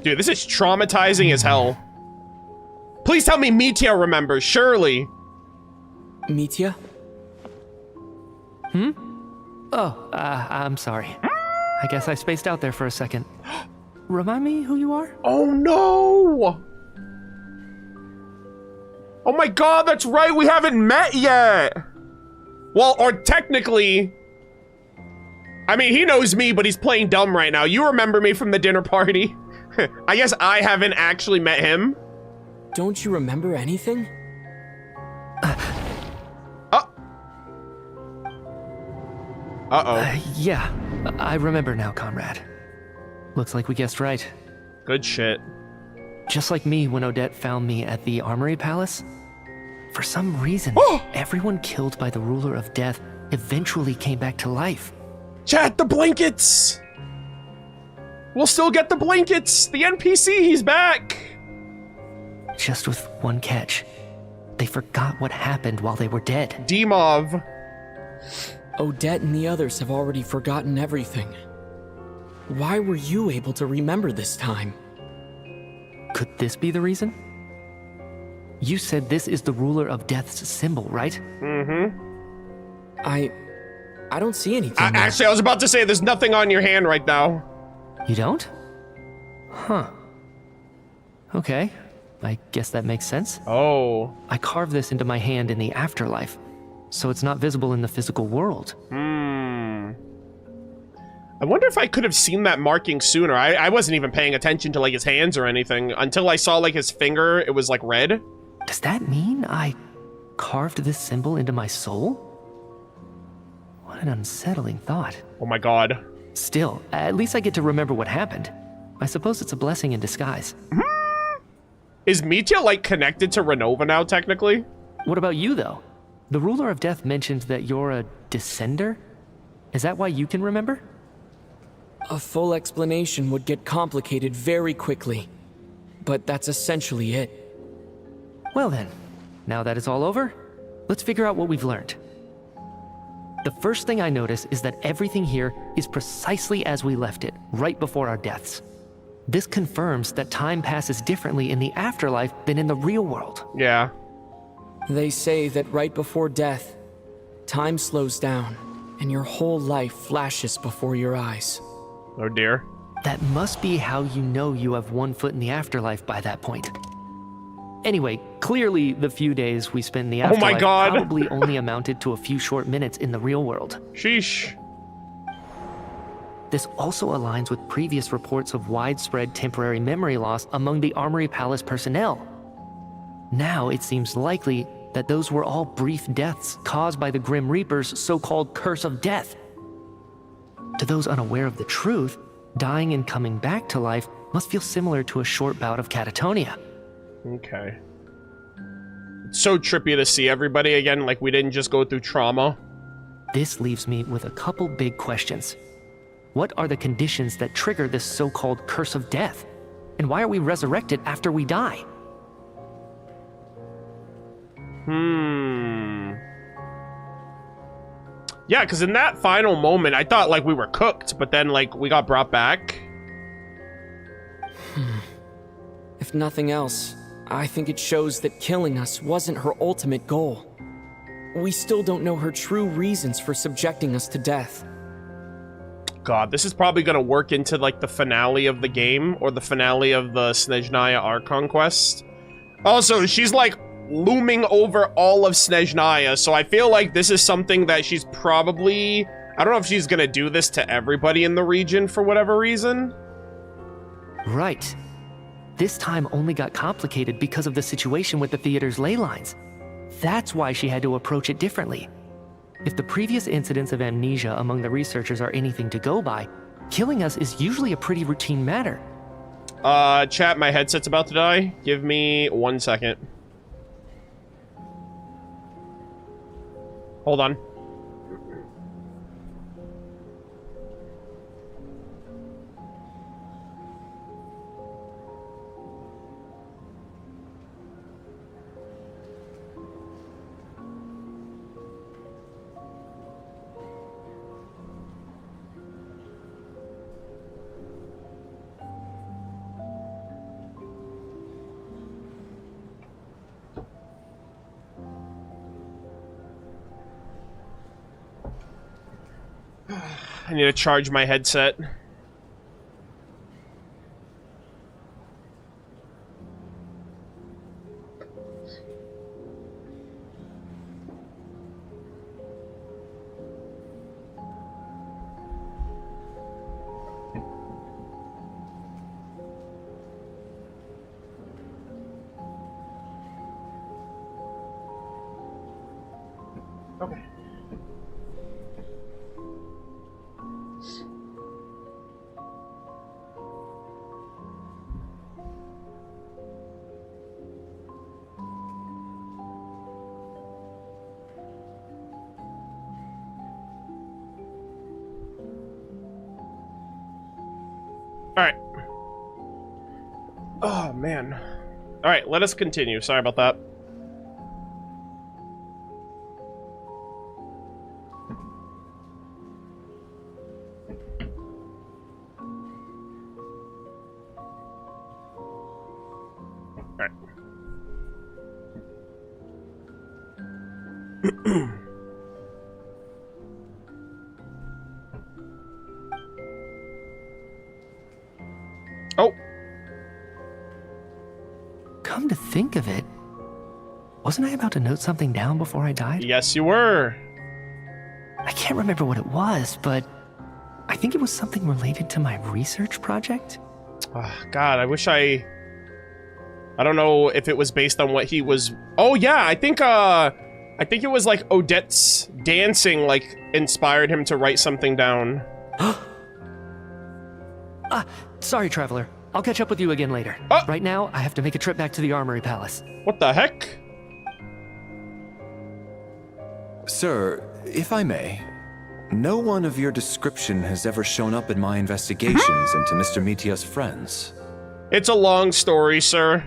Dude, this is traumatizing as hell. Please tell me Mitya remembers, surely. Mitya? Oh, I'm sorry. I guess I spaced out there for a second. Remind me who you are? Oh no! Oh my god, that's right, we haven't met yet! Well, or technically... I mean, he knows me, but he's playing dumb right now. You remember me from the dinner party. I guess I haven't actually met him. Don't you remember anything? Uh-oh. Yeah, I remember now, comrade. Looks like we guessed right. Good shit. Just like me when Odette found me at the Armory Palace. For some reason, everyone killed by the ruler of death eventually came back to life. Chat, the blankets! We'll still get the blankets! The NPC, he's back! Just with one catch. They forgot what happened while they were dead. D-Mov. Odette and the others have already forgotten everything. Why were you able to remember this time? Could this be the reason? You said this is the ruler of death's symbol, right? Mm-hmm. I don't see anything. Actually, I was about to say there's nothing on your hand right now. You don't? Huh. Okay. I guess that makes sense. Oh. I carved this into my hand in the afterlife, so it's not visible in the physical world. I wonder if I could have seen that marking sooner. I wasn't even paying attention to like his hands or anything until I saw like his finger. It was like red. Does that mean I carved this symbol into my soul? What an unsettling thought. Oh my god. Still, at least I get to remember what happened. I suppose it's a blessing in disguise. Is Mitya like connected to Renova now, technically? What about you, though? The ruler of death mentioned that you're a descender? Is that why you can remember? A full explanation would get complicated very quickly. But that's essentially it. Well then, now that it's all over, let's figure out what we've learned. The first thing I notice is that everything here is precisely as we left it, right before our deaths. This confirms that time passes differently in the afterlife than in the real world. Yeah. They say that right before death, time slows down, and your whole life flashes before your eyes. Oh dear. That must be how you know you have one foot in the afterlife by that point. Anyway, clearly the few days we spent in the afterlife probably only amounted to a few short minutes in the real world. Sheesh. This also aligns with previous reports of widespread temporary memory loss among the Armory Palace personnel. Now it seems likely that those were all brief deaths caused by the Grim Reaper's so-called curse of death. To those unaware of the truth, dying and coming back to life must feel similar to a short bout of catatonia. Okay. It's so trippy to see everybody again, like we didn't just go through trauma. This leaves me with a couple big questions. What are the conditions that trigger this so-called curse of death? And why are we resurrected after we die? Yeah, because in that final moment, I thought like we were cooked, but then like we got brought back. If nothing else, I think it shows that killing us wasn't her ultimate goal. We still don't know her true reasons for subjecting us to death. god, this is probably gonna work into, like, the finale of the game, or the finale of the Snezhnaya Archon Quest. Also, she's, like, looming over all of Snezhnaya, so I feel like this is something that she's probably... I don't know if she's gonna do this to everybody in the region for whatever reason. Right. This time only got complicated because of the situation with the theater's ley lines. That's why she had to approach it differently. If the previous incidents of amnesia among the researchers are anything to go by, killing us is usually a pretty routine matter. Chat, my headset's about to die. Give me 1 second. Hold on. I need to charge my headset. Okay. Alright. Oh, man. Alright, let us continue. Sorry about that. Alright. Oh. Come to think of it, wasn't I about to note something down before I died? Yes, you were. I can't remember what it was, but I think it was something related to my research project. Oh, God, I wish I don't know if it was based on what he was... Oh, yeah, I think it was, like, Odette's dancing, like, inspired him to write something down. Sorry, Traveler. I'll catch up with you again later. Right now, I have to make a trip back to the Armory Palace. What the heck? Sir, if I may, no one of your description has ever shown up in my investigations into Mr. Mitia's friends. It's a long story, sir.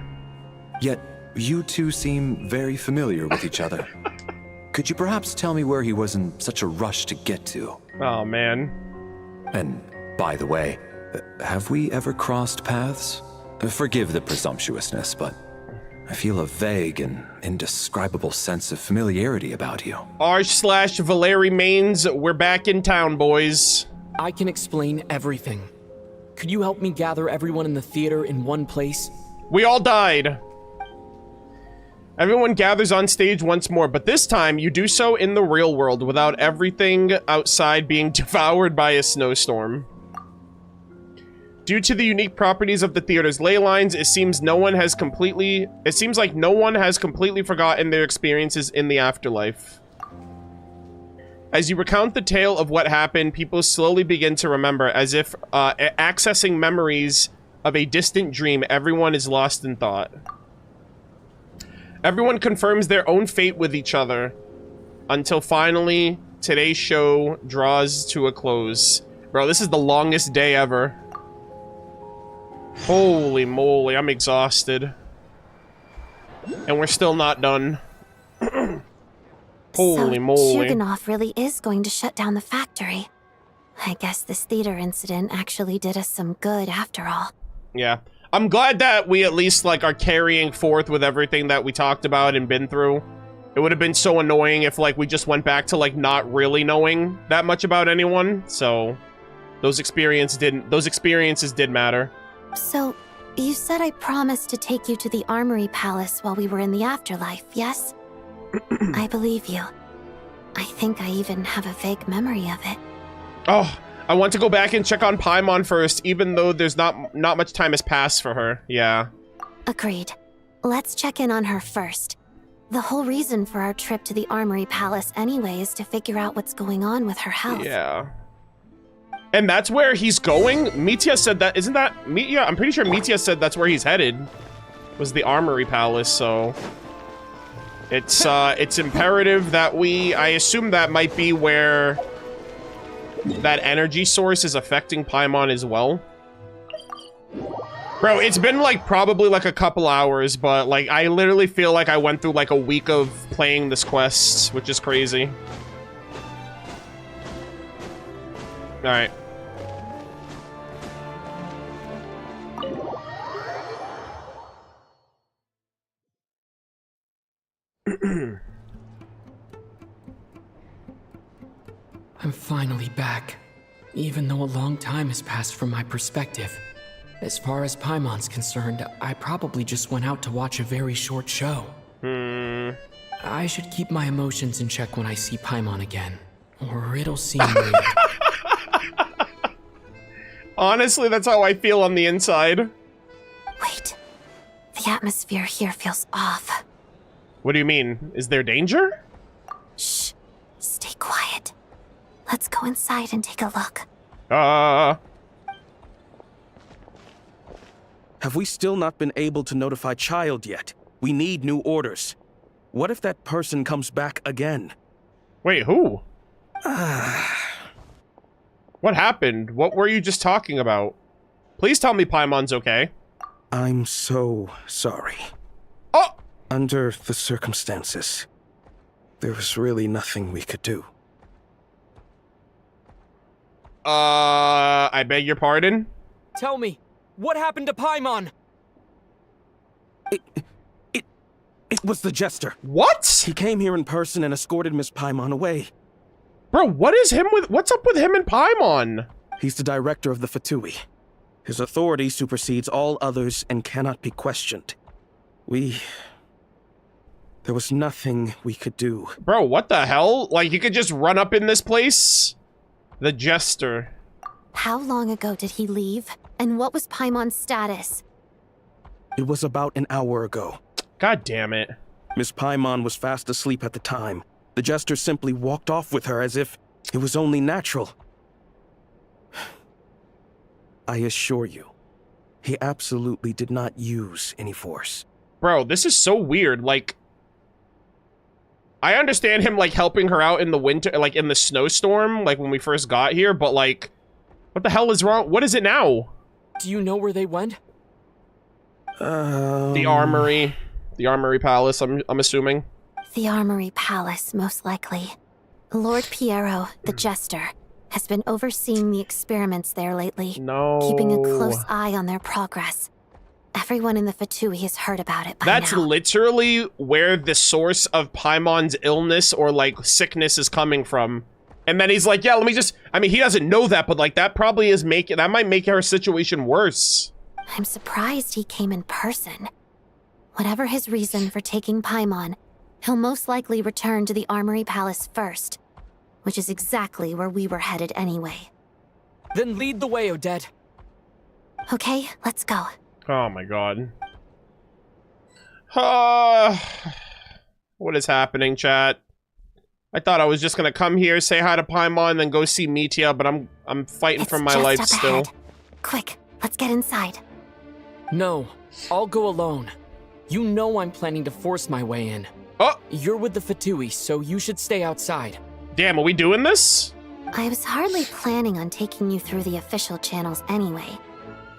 Yet, you two seem very familiar with each other. Could you perhaps tell me where he was in such a rush to get to? Oh, man. And, by the way, have we ever crossed paths? Forgive the presumptuousness, but I feel a vague and indescribable sense of familiarity about you. R/Valeri Mains, we're back in town, boys. I can explain everything. Could you help me gather everyone in the theater in one place? We all died. Everyone gathers on stage once more, but this time you do so in the real world without everything outside being devoured by a snowstorm. Due to the unique properties of the theater's ley lines, it seems like no one has completely forgotten their experiences in the afterlife. As you recount the tale of what happened, people slowly begin to remember, as if accessing memories of a distant dream. Everyone is lost in thought. Everyone confirms their own fate with each other, until finally, today's show draws to a close. Bro, this is the longest day ever. Holy moly, I'm exhausted. And we're still not done. Holy moly. Shuganov really is going to shut down the factory. I guess this theater incident actually did us some good after all. Yeah. I'm glad that we at least, like, are carrying forth with everything that we talked about and been through. It would have been so annoying if, like, we just went back to, like, not really knowing that much about anyone, so... Those experiences did matter. So, you said I promised to take you to the Armory Palace while we were in the afterlife, yes? I believe you. I think I even have a vague memory of it. Oh, I want to go back and check on Paimon first, even though there's not much time has passed for her. Yeah. Agreed. Let's check in on her first. The whole reason for our trip to the Armory Palace anyway is to figure out what's going on with her health. Yeah. And that's where he's going? Mitya said that, isn't that Mitya? I'm pretty sure Mitya said that's where he's headed. Was the Armory Palace, so it's imperative that I assume that might be where that energy source is affecting Paimon as well. Bro, it's been like probably like a couple hours, but like I literally feel like I went through like a week of playing this quest, which is crazy. Alright. I'm finally back, even though a long time has passed from my perspective. As far as Paimon's concerned, I probably just went out to watch a very short show. I should keep my emotions in check when I see Paimon again, or it'll seem weird. Honestly, that's how I feel on the inside. Wait. The atmosphere here feels off. What do you mean? Is there danger? Shh. Stay quiet. Let's go inside and take a look. Have we still not been able to notify Child yet? We need new orders. What if that person comes back again? Wait, who? What happened? What were you just talking about? Please tell me Paimon's okay. I'm so sorry. Oh! Under the circumstances, there was really nothing we could do. I beg your pardon? Tell me, what happened to Paimon? It was the Jester. What? He came here in person and escorted Miss Paimon away. Bro, what's up with him and Paimon? He's the director of the Fatui. His authority supersedes all others and cannot be questioned. There was nothing we could do. Bro, what the hell? Like, you could just run up in this place? The Jester. How long ago did he leave? And what was Paimon's status? It was about an hour ago. God damn it. Miss Paimon was fast asleep at the time. The Jester simply walked off with her as if it was only natural. I assure you, he absolutely did not use any force. Bro, this is so weird. Like, I understand him, like, helping her out in the winter, like, in the snowstorm, like, when we first got here, but, like, what the hell is wrong? What is it now? Do you know where they went? The Armory. The Armory Palace, I'm assuming. The Armory Palace, most likely. Lord Piero, the Jester, has been overseeing the experiments there lately. No. Keeping a close eye on their progress. Everyone in the Fatui has heard about it by That's now. literally where the source of Paimon's illness or, like, sickness is coming from. And then he's like, yeah, let me just... I mean, he doesn't know that, but, like, that probably is making... That might make her situation worse. I'm surprised he came in person. Whatever his reason for taking Paimon, he'll most likely return to the Armory Palace first, which is exactly where we were headed anyway. Then lead the way, Odette. Okay, let's go. Oh my god. What is happening, chat? I thought I was just gonna come here, say hi to Paimon, then go see Mitya, but I'm fighting for my life still. Quick, let's get inside. No, I'll go alone. You know I'm planning to force my way in. Oh! You're with the Fatui, so you should stay outside. Damn, are we doing this? I was hardly planning on taking you through the official channels anyway.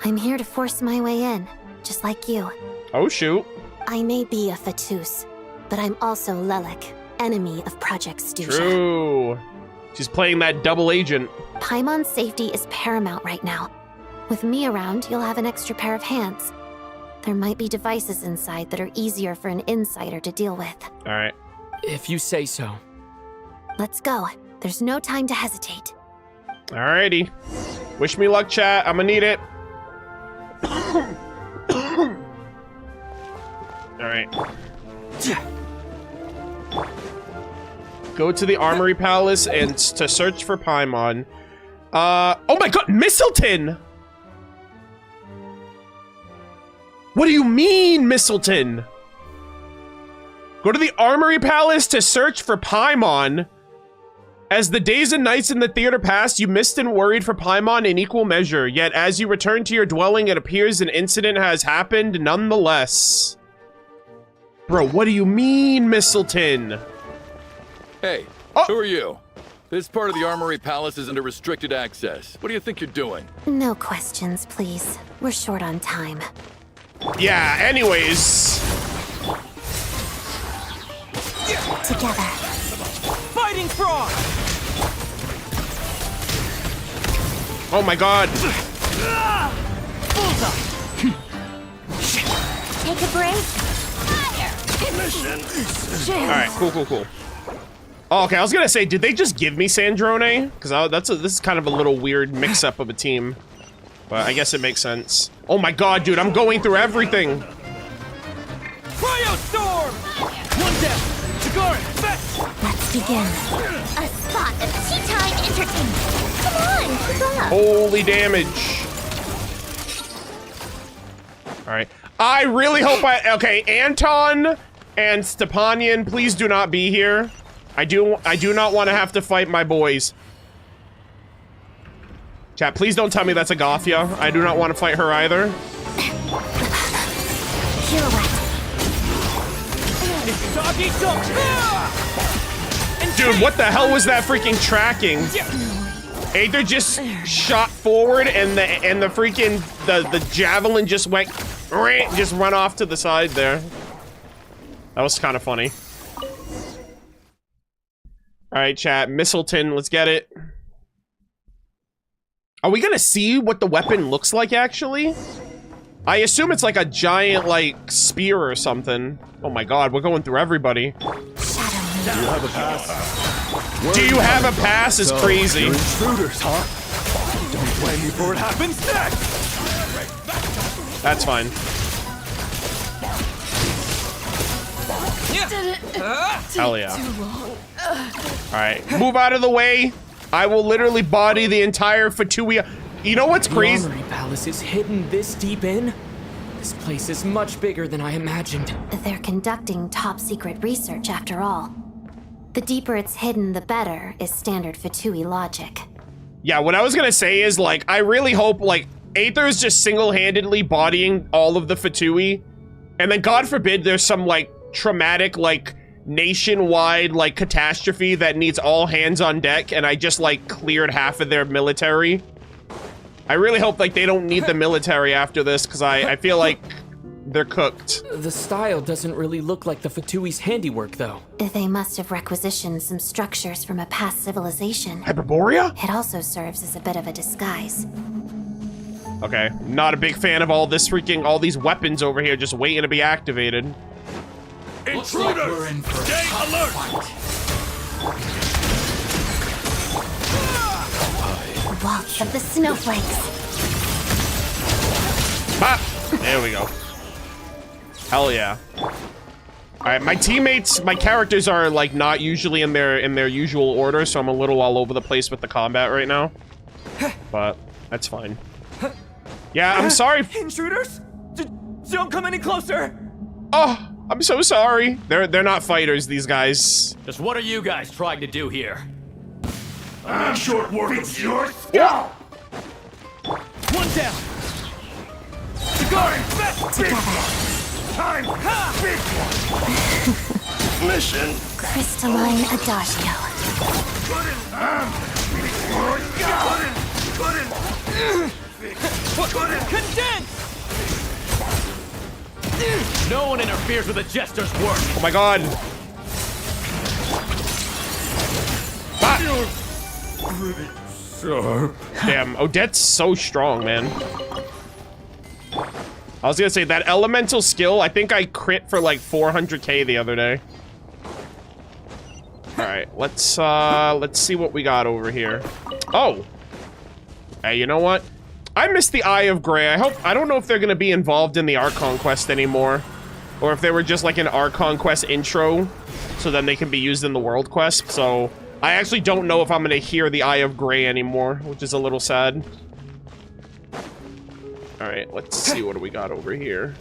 I'm here to force my way in, just like you. Oh, shoot. I may be a Fatus, but I'm also Lelik, enemy of Project Stuzha. True. She's playing that double agent. Paimon's safety is paramount right now. With me around, you'll have an extra pair of hands. There might be devices inside that are easier for an insider to deal with. Alright. If you say so. Let's go. There's no time to hesitate. Alrighty. Wish me luck, chat. I'm gonna need it. Alright. Go to the Armory Palace and to search for Paimon. Oh my god, Mistleton! What do you mean, Mistleton? Go to the Armory Palace to search for Paimon. As the days and nights in the theater passed, you missed and worried for Paimon in equal measure. Yet as you return to your dwelling, it appears an incident has happened nonetheless. Bro, what do you mean, Mistleton? Hey, who are you? This part of the Armory Palace is under restricted access. What do you think you're doing? No questions, please. We're short on time. Yeah, anyways. Together. Fighting frog! Oh my god. Take a break. Alright, cool. Oh, okay, I was gonna say, did they just give me Sandrone? Because this is kind of a little weird mix-up of a team. But I guess it makes sense. Oh my god, dude, I'm going through everything. Cryo storm! One down. Chigari, back! Let's begin. A spot of tea time entertainment. Come on, keep up. Holy damage. Alright. I really hope okay, Anton and Stepanian, please do not be here. I do not want to have to fight my boys. Chat, please don't tell me that's a Gothia. I do not want to fight her either. Dude, what the hell was that freaking tracking? Aether just shot forward and the freaking the javelin just went just run off to the side there. That was kind of funny. Alright, chat. Mistleton, let's get it. Are we gonna see what the weapon looks like, actually? I assume it's like a giant, like, spear or something. Oh my god, we're going through everybody. Do you have a pass? Do you have a pass is crazy. You're intruders, huh? Don't blame me for what happens next! That's fine. Hell yeah. Alright, move out of the way. I will literally body the entire Fatui. You know what's crazy? The Armory Palace is hidden this deep in? This place is much bigger than I imagined. They're conducting top-secret research, after all. The deeper it's hidden, the better, is standard Fatui logic. Yeah, what I was gonna say is, like, I really hope, like, Aether is just single-handedly bodying all of the Fatui, and then, God forbid, there's some, like, traumatic, like, nationwide, like, catastrophe that needs all hands on deck, and I just, like, cleared half of their military. I really hope, like, they don't need the military after this, because I feel like they're cooked. The style doesn't really look like the Fatui's handiwork, though. They must have requisitioned some structures from a past civilization. Hyperborea? It also serves as a bit of a disguise. Okay, not a big fan of all these weapons over here just waiting to be activated. Intruders! Stay alert! Waltz of the snowflakes. Ah, there we go. Hell yeah. Alright, my teammates, my characters are like not usually in their usual order, so I'm a little all over the place with the combat right now. But that's fine. Yeah, I'm sorry. Intruders? Don't come any closer! Oh, I'm so sorry. They're not fighters, these guys. Just what are you guys trying to do here? I'm short work of your scalp! One down! Chigari, back! Time! Big one! Mission! Crystalline Adagio. Condense! No one interferes with a jester's work! Oh my god. Damn, Odette's so strong, man. I was gonna say, that elemental skill, I think I crit for like 400k the other day. Alright, let's see what we got over here. Oh! Hey, you know what? I missed the Eye of Grey. I don't know if they're gonna be involved in the Archon Quest anymore. Or if they were just like an Archon Quest intro, so then they can be used in the World Quest. So I actually don't know if I'm gonna hear the Eye of Grey anymore, which is a little sad. Alright, let's see what do we got over here.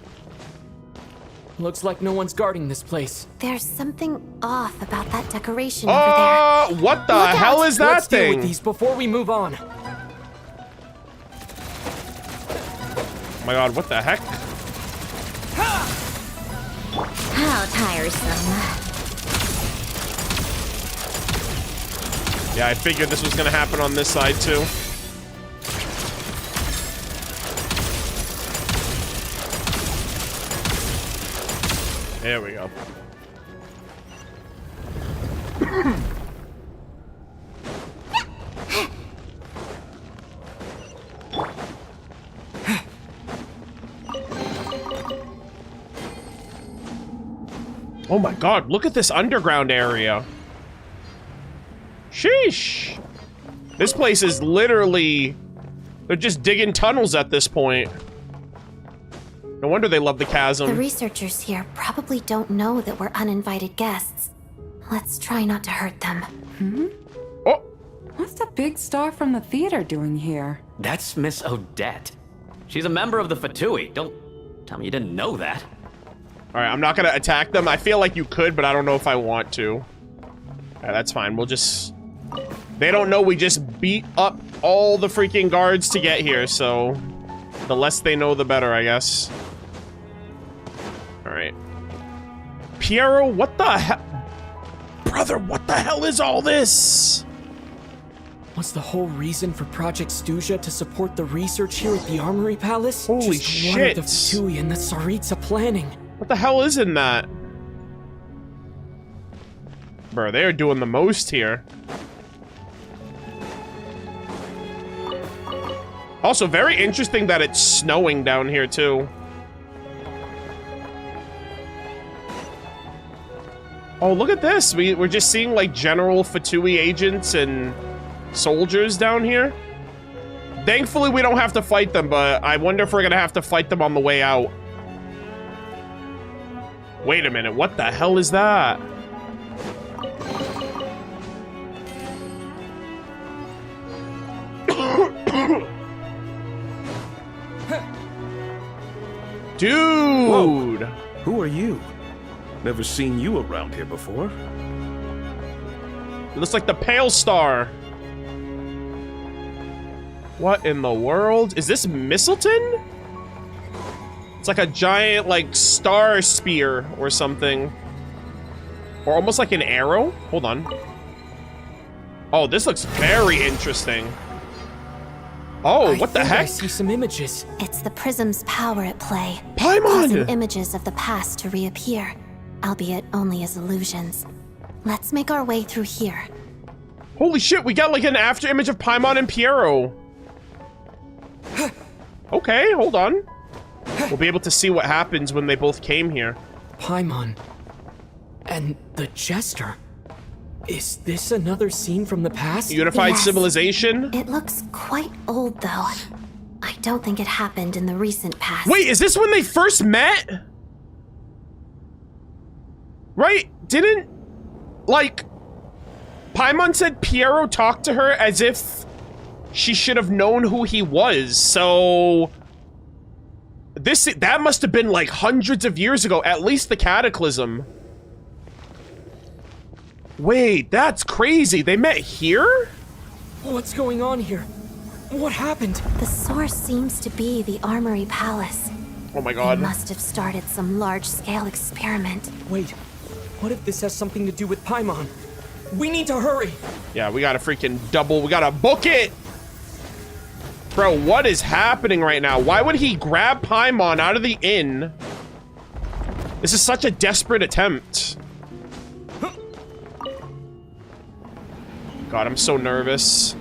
Looks like no one's guarding this place. There's something off about that decoration over there. What the hell is that Let's deal thing? with these before we move on. Oh my god, what the heck? How tiresome. Yeah, I figured this was gonna happen on this side too. There we go. Oh my god, look at this underground area. Sheesh. This place is literally... They're just digging tunnels at this point. No wonder they love the chasm. The researchers here probably don't know that we're uninvited guests. Let's try not to hurt them. Oh! What's the big star from the theater doing here? That's Miss Odette. She's a member of the Fatui. Don't tell me you didn't know that. Alright, I'm not gonna attack them. I feel like you could, but I don't know if I want to. Alright, that's fine. We'll just... They don't know we just beat up all the freaking guards to get here, so... The less they know, the better, I guess. Alright. Piero, what the hell? Brother, what the hell is all this? Was the whole reason for Project Stuja to support the research here at the Armory Palace? Holy Just shit. One of the Fatui and the Tsaritsa planning. What the hell is in that? Bro, they're doing the most here. Also, very interesting that it's snowing down here, too. Oh, look at this. We're just seeing, like, General Fatui agents and soldiers down here. Thankfully, we don't have to fight them, but I wonder if we're gonna have to fight them on the way out. Wait a minute, what the hell is that? Dude! Whoa. Who are you? Never seen you around here before. It looks like the Pale Star. What in the world? Is this Mistleton? It's like a giant, like, star spear or something. Or almost like an arrow. Hold on. Oh, this looks very interesting. Oh, what the heck? I see some images. It's the prism's power at play. Paimon! Causing images of the past to reappear, albeit only as illusions. Let's make our way through here. Holy shit, we got like an after image of Paimon and Piero. Okay, hold on. We'll be able to see what happens when they both came here. Paimon. And the Jester. Is this another scene from the past? Unified Yes. civilization? It looks quite old, though. I don't think it happened in the recent past. Wait, is this when they first met? Right? Didn't, like, Paimon said Piero talked to her as if she should have known who he was, so... That must have been, like, hundreds of years ago, at least the Cataclysm. Wait, that's crazy. They met here? What's going on here? What happened? The source seems to be the Armory Palace. Oh my god. They must have started some large-scale experiment. Wait, what if this has something to do with Paimon? We need to hurry! Yeah, we gotta freaking we gotta book it! Bro, what is happening right now? Why would he grab Paimon out of the inn? This is such a desperate attempt. God, I'm so nervous.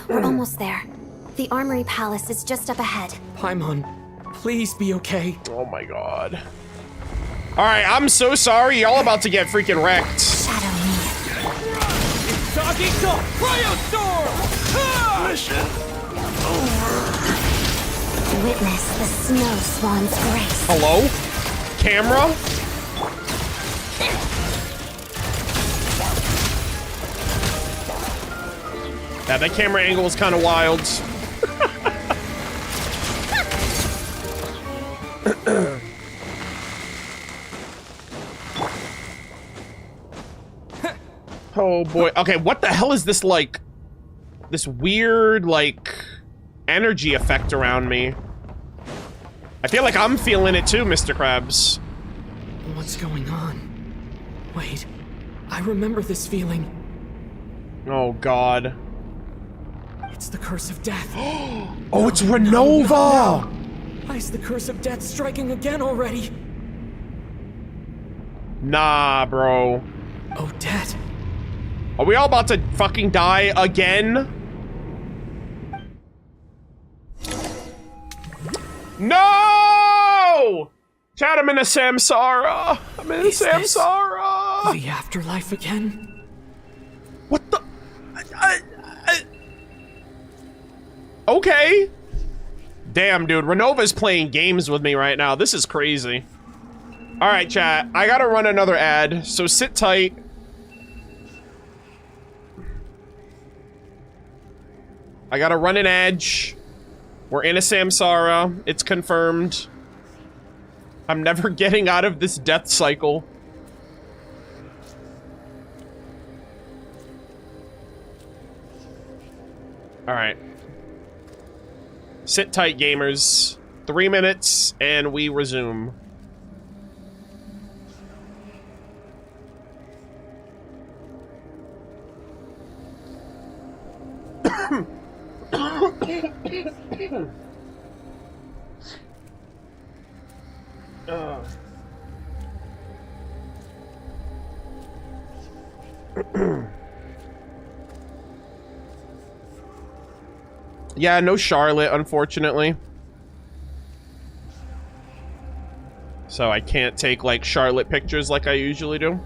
We're almost there. The Armory Palace is just up ahead. Paimon, please be okay. Oh my god. Alright, I'm so sorry. Y'all about to get freaking wrecked. Shadow me. Dogito! Cryostorm! Mission over. Witness the snow swan's grace. Hello? Camera? Yeah, that camera angle is kind of wild. Oh boy. Okay, what the hell is this like? This weird, like, energy effect around me. I feel like I'm feeling it too, Mr. Krabs. What's going on? Wait, I remember this feeling. Oh god. It's the curse of death. Oh, it's Renova! Why is the curse of death striking again already? Nah, bro. Odette. Are we all about to fucking die again? No! Chat, I'm in a Samsara. I'm in a Samsara. The afterlife again? What the? Okay. Damn, dude. Renova's playing games with me right now. This is crazy. All right, chat. I gotta run another ad, so sit tight. I gotta run an edge. We're in a Samsara. It's confirmed. I'm never getting out of this death cycle. Alright. Sit tight, gamers. 3 minutes, and we resume. Yeah, no Charlotte, unfortunately. So I can't take, like, Charlotte pictures like I usually do.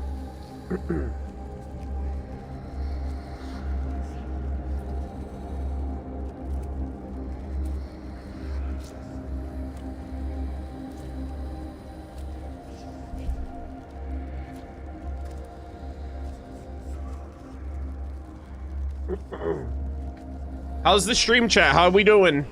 How's the stream chat? How are we doing?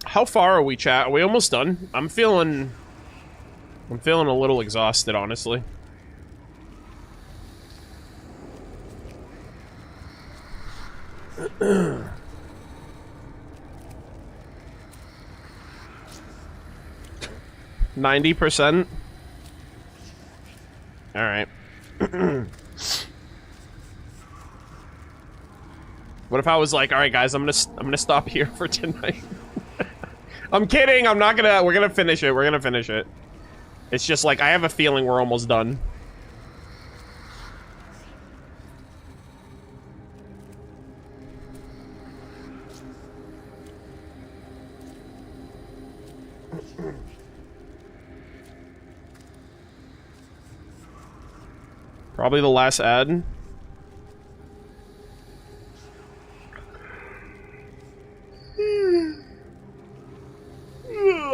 How far are we, chat? Are we almost done? I'm feeling a little exhausted, honestly. %90? All right. What if I was like, all right, guys, I'm gonna stop here for tonight. I'm kidding. I'm not gonna. We're gonna finish it. We're gonna finish it. It's just like I have a feeling we're almost done. Probably the last ad.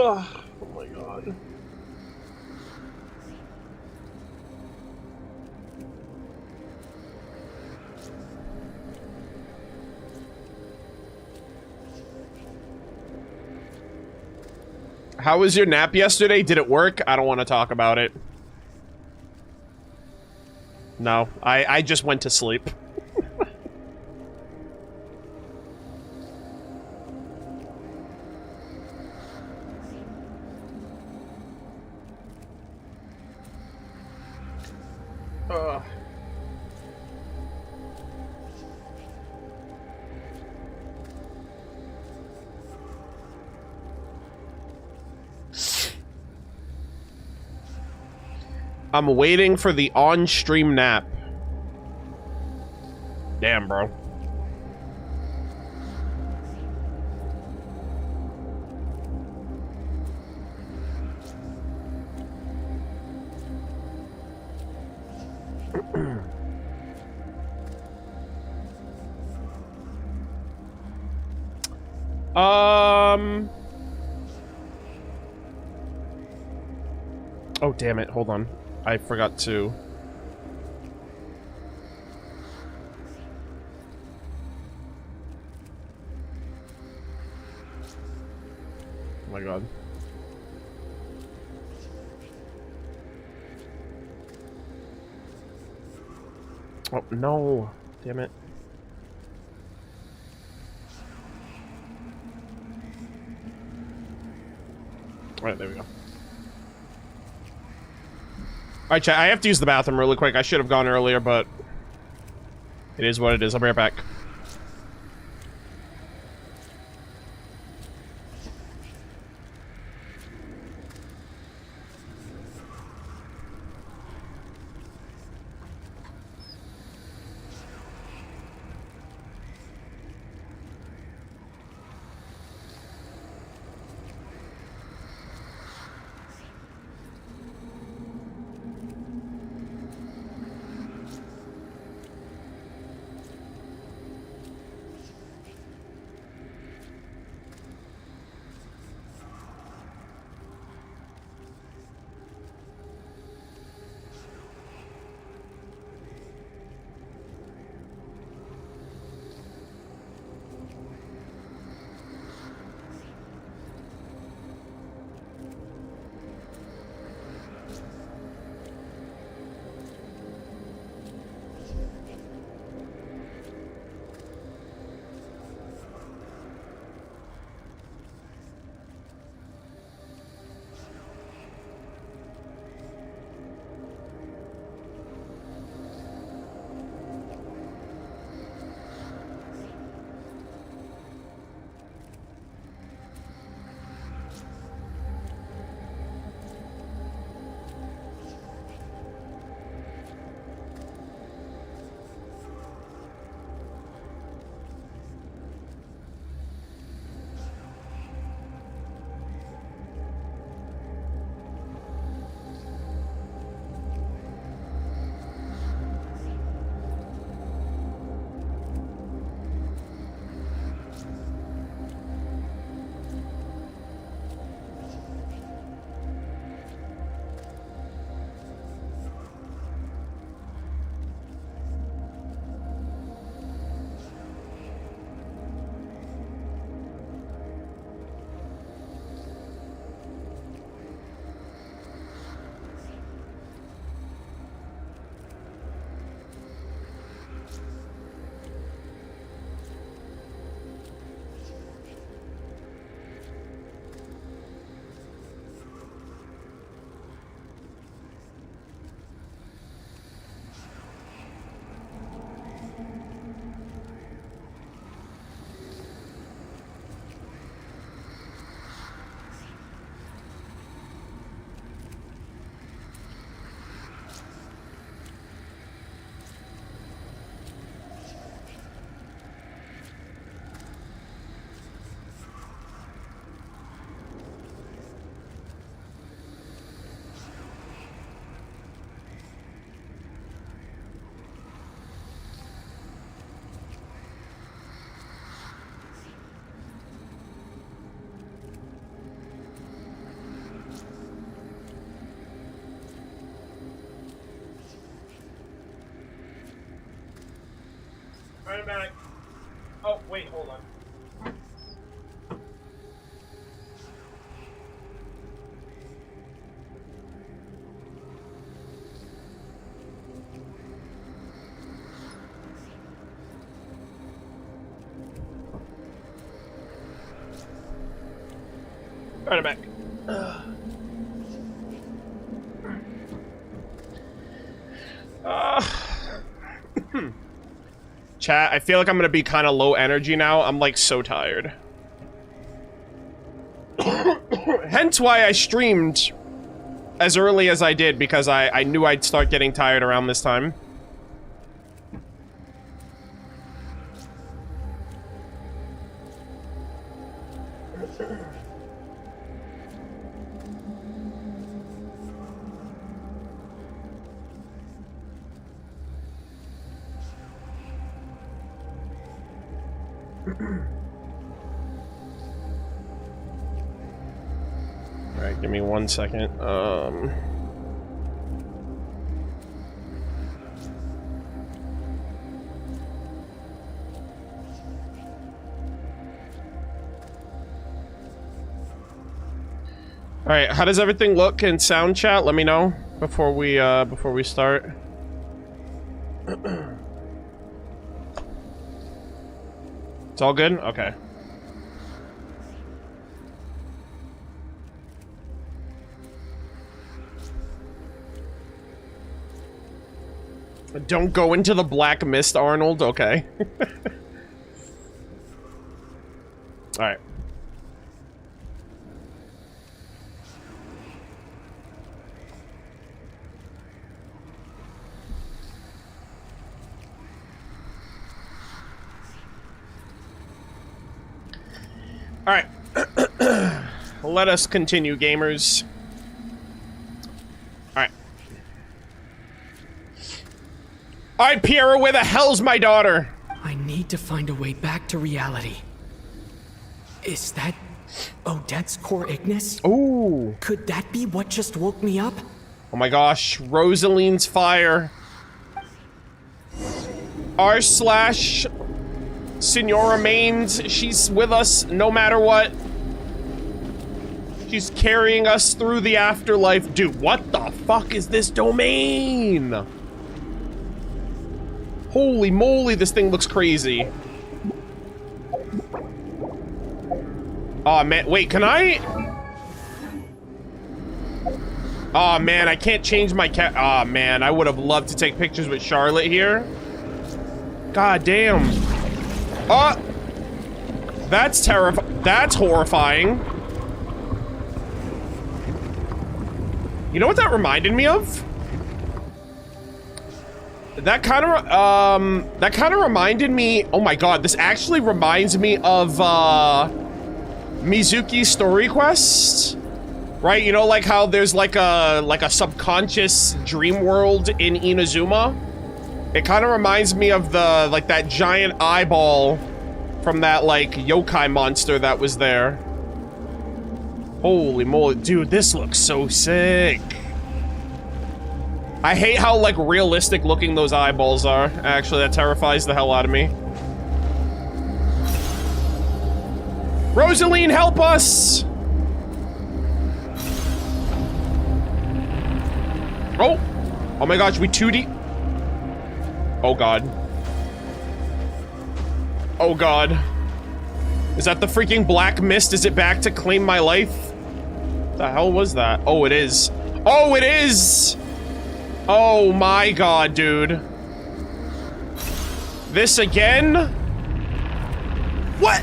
Oh my god. How was your nap yesterday? Did it work? I don't want to talk about it. No, I just went to sleep. I'm waiting for the on-stream nap. Damn, bro. Oh, damn it. Hold on. I forgot to... Oh my god. Oh, no. Damn it. Alright, there we go. Alright, chat, I have to use the bathroom really quick. I should have gone earlier, but... it is what it is. I'll be right back. I'm back. Oh, wait, hold on. Alright, I'm back. Chat, I feel like I'm gonna be kind of low energy now. I'm like so tired. Hence why I streamed as early as I did because I knew I'd start getting tired around this time. Alright, give me 1 second. Alright, how does everything look in sound chat? Let me know before we start. It's all good? Okay. Don't go into the black mist, Arnold. Okay. Alright. Alright. Let us continue, gamers. Alright. Alright, Piera, where the hell's my daughter? I need to find a way back to reality. Is that Odette's core Ignis? Ooh. Could that be what just woke me up? Oh my gosh, Rosaline's fire. R/ Senora Mains, she's with us no matter what. She's carrying us through the afterlife. Dude, what the fuck is this domain? Holy moly, this thing looks crazy. Oh man, wait, can I? Oh man, I can't change my cat. Oh man, I would have loved to take pictures with Charlotte here. God damn. Oh, that's terrifying. That's horrifying. You know what that reminded me of? That kind of reminded me. Oh my god, this actually reminds me of Mizuki's story quest, right? You know, like how there's like a subconscious dream world in Inazuma. It kind of reminds me of the that giant eyeball from that like yokai monster that was there. Holy moly, dude, this looks so sick. I hate how like realistic looking those eyeballs are. Actually, that terrifies the hell out of me. Rosaline, help us! Oh! Oh my gosh, we 2D. Oh god. Oh god. Is that the freaking black mist? Is it back to claim my life? What the hell was that? Oh, it is. Oh, it is! Oh my god, dude. This again? What?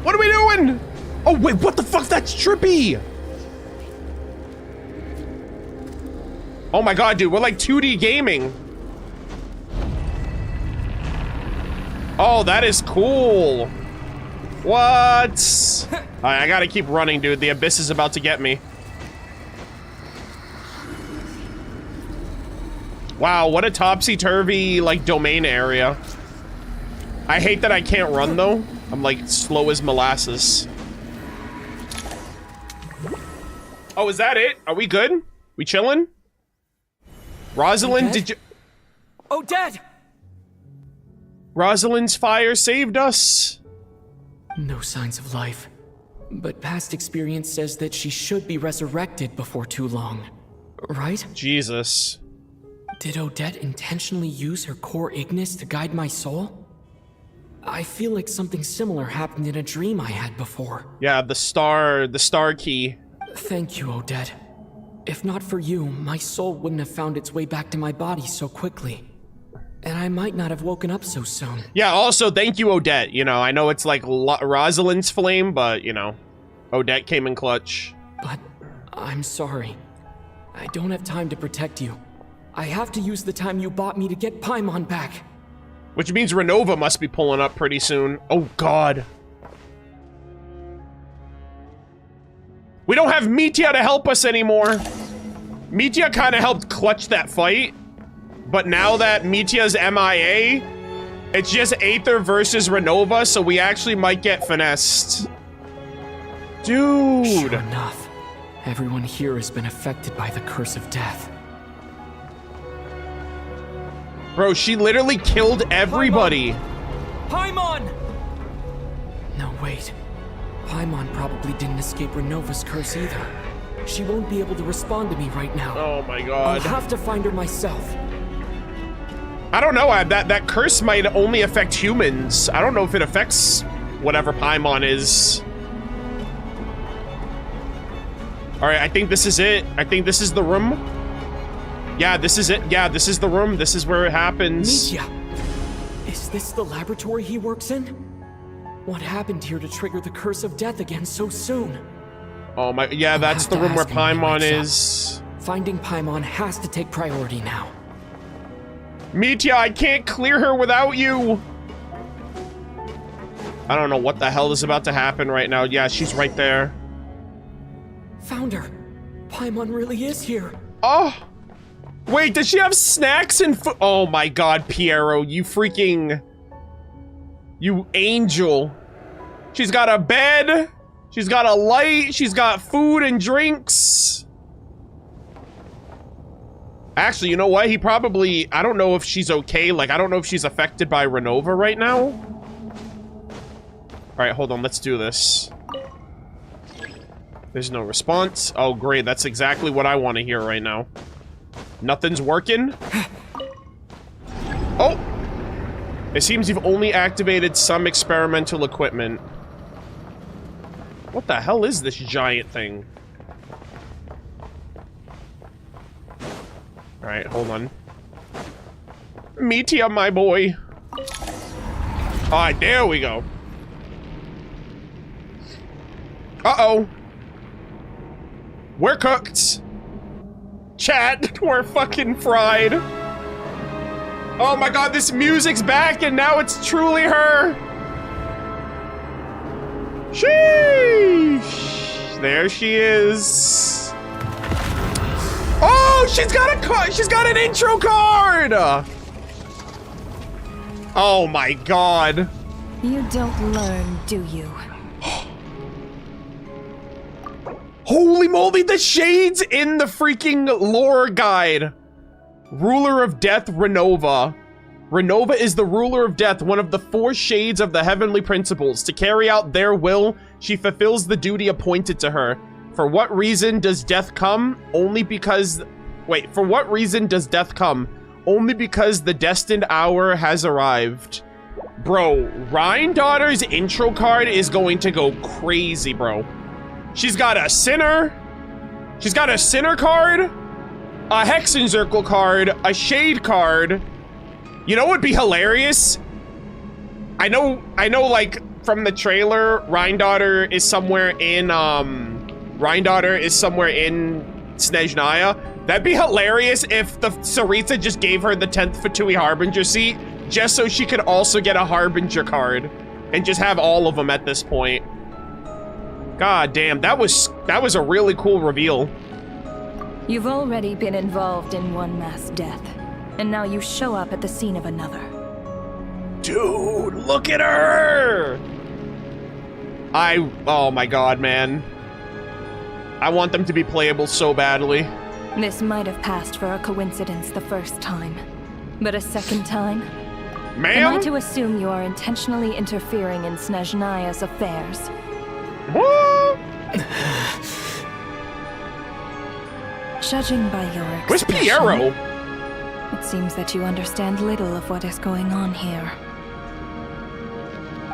What are we doing? Oh wait, what the fuck? That's trippy! Oh my god, dude, we're like 2D gaming. Oh, that is cool. What? Alright, I gotta keep running, dude. The abyss is about to get me. Wow, what a topsy-turvy, like, domain area. I hate that I can't run, though. I'm, like, slow as molasses. Oh, is that it? Are we good? We chilling? Rosalind, did you... Odette! Rosalind's fire saved us. No signs of life. But past experience says that she should be resurrected before too long. Right? Jesus. Did Odette intentionally use her core Ignis to guide my soul? I feel like something similar happened in a dream I had before. Yeah, the star key. Thank you, Odette. If not for you, my soul wouldn't have found its way back to my body so quickly. And I might not have woken up so soon. Yeah, also, thank you, Odette. You know, I know it's like Rosalind's flame, but, you know, Odette came in clutch. But I'm sorry. I don't have time to protect you. I have to use the time you bought me to get Paimon back. Which means Renova must be pulling up pretty soon. Oh, God. We don't have Mitya to help us anymore. Mitya kind of helped clutch that fight. But now that Mitya's MIA, it's just Aether versus Renova, so we actually might get finessed. Dude. Sure enough, everyone here has been affected by the curse of death. Bro, she literally killed everybody. Paimon! No, wait. Paimon probably didn't escape Renova's curse either. She won't be able to respond to me right now. Oh my God. I'll have to find her myself. I don't know, that curse might only affect humans. I don't know if it affects whatever Paimon is. Alright, I think this is it. I think this is the room. Yeah, this is it. Yeah, this is the room. This is where it happens. Mitya! Is this the laboratory he works in? What happened here to trigger the curse of death again so soon? Oh my, yeah, that's the room where Paimon is. Finding Paimon has to take priority now. Mitya, I can't clear her without you. I don't know what the hell is about to happen right now. Yeah, she's right there. Found her. Paimon really is here. Oh. Wait, does she have snacks and food? Oh my God, Piero, you freaking... You angel. She's got a bed. She's got a light. She's got food and drinks. Actually, you know what? He probably... I don't know if she's okay. Like, I don't know if she's affected by Renova right now. Alright, hold on. Let's do this. There's no response. Oh, great. That's exactly what I want to hear right now. Nothing's working. Oh! It seems you've only activated some experimental equipment. What the hell is this giant thing? Alright, hold on. Mitya, my boy. Alright, there we go. Uh-oh. We're cooked. Chat, we're fucking fried. Oh my God, this music's back and now it's truly her. Sheesh. There she is. Oh, she's got an intro card. Oh my God. You don't learn, do you? Holy moly, the shades in the freaking lore guide. Ruler of Death, Renova. Renova is the ruler of death, one of the 4 shades of the heavenly principles. To carry out their will, she fulfills the duty appointed to her. For what reason does death come? Only because... Wait, for what reason does death come? Only because the destined hour has arrived. Bro, Rhine-Daughter's intro card is going to go crazy, bro. She's got a sinner. She's got a sinner card, a Hexenzirkel card, a shade card. You know what would be hilarious? I know, like, from the trailer, Rhine-Daughter is somewhere in, Snezhnaya. That'd be hilarious if the Saritsa just gave her the 10th Fatui Harbinger seat, just so she could also get a Harbinger card, and just have all of them at this point. God damn, that was a really cool reveal. You've already been involved in one mass death, and now you show up at the scene of another. Dude, look at her! Oh my God, man. I want them to be playable so badly. This might have passed for a coincidence the first time, but a second time? Ma'am? Am I to assume you are intentionally interfering in Snezhnaya's affairs? Judging by your expression, where's Piero? It seems that you understand little of what is going on here.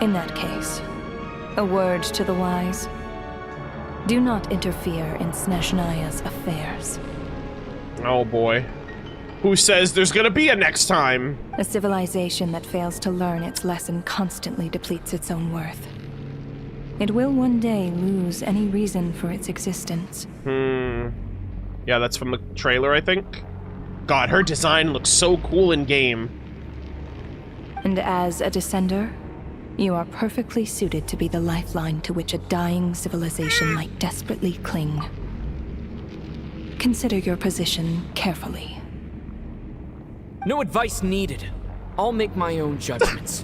In that case, a word to the wise. Do not interfere in Snezhnaya's affairs. Oh boy. Who says there's gonna be a next time? A civilization that fails to learn its lesson constantly depletes its own worth. It will one day lose any reason for its existence. Yeah, that's from the trailer, I think. God, her design looks so cool in game. And as a descender, you are perfectly suited to be the lifeline to which a dying civilization might desperately cling. Consider your position carefully. No advice needed. I'll make my own judgments.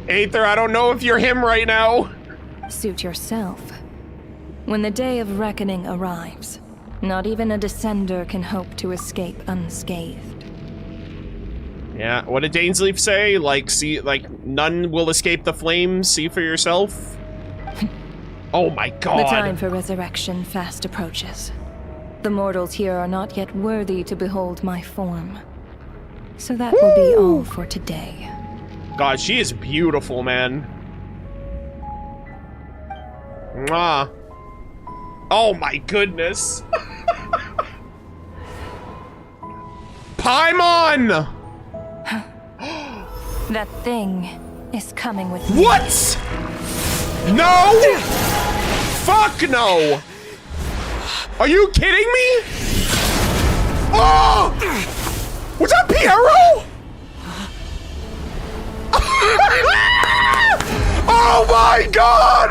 Aether, I don't know if you're him right now. Suit yourself. When the day of reckoning arrives, not even a descender can hope to escape unscathed. Yeah, what did Dainsleif say? Like, none will escape the flames, see for yourself? Oh my god. The time for resurrection fast approaches. The mortals here are not yet worthy to behold my form. So that will be all for today. God, she is beautiful, man. Mwah. Oh my goodness. Paimon! That thing is coming with me. What? No! Fuck no! Are you kidding me? Oh! Was that Piero? Oh my god!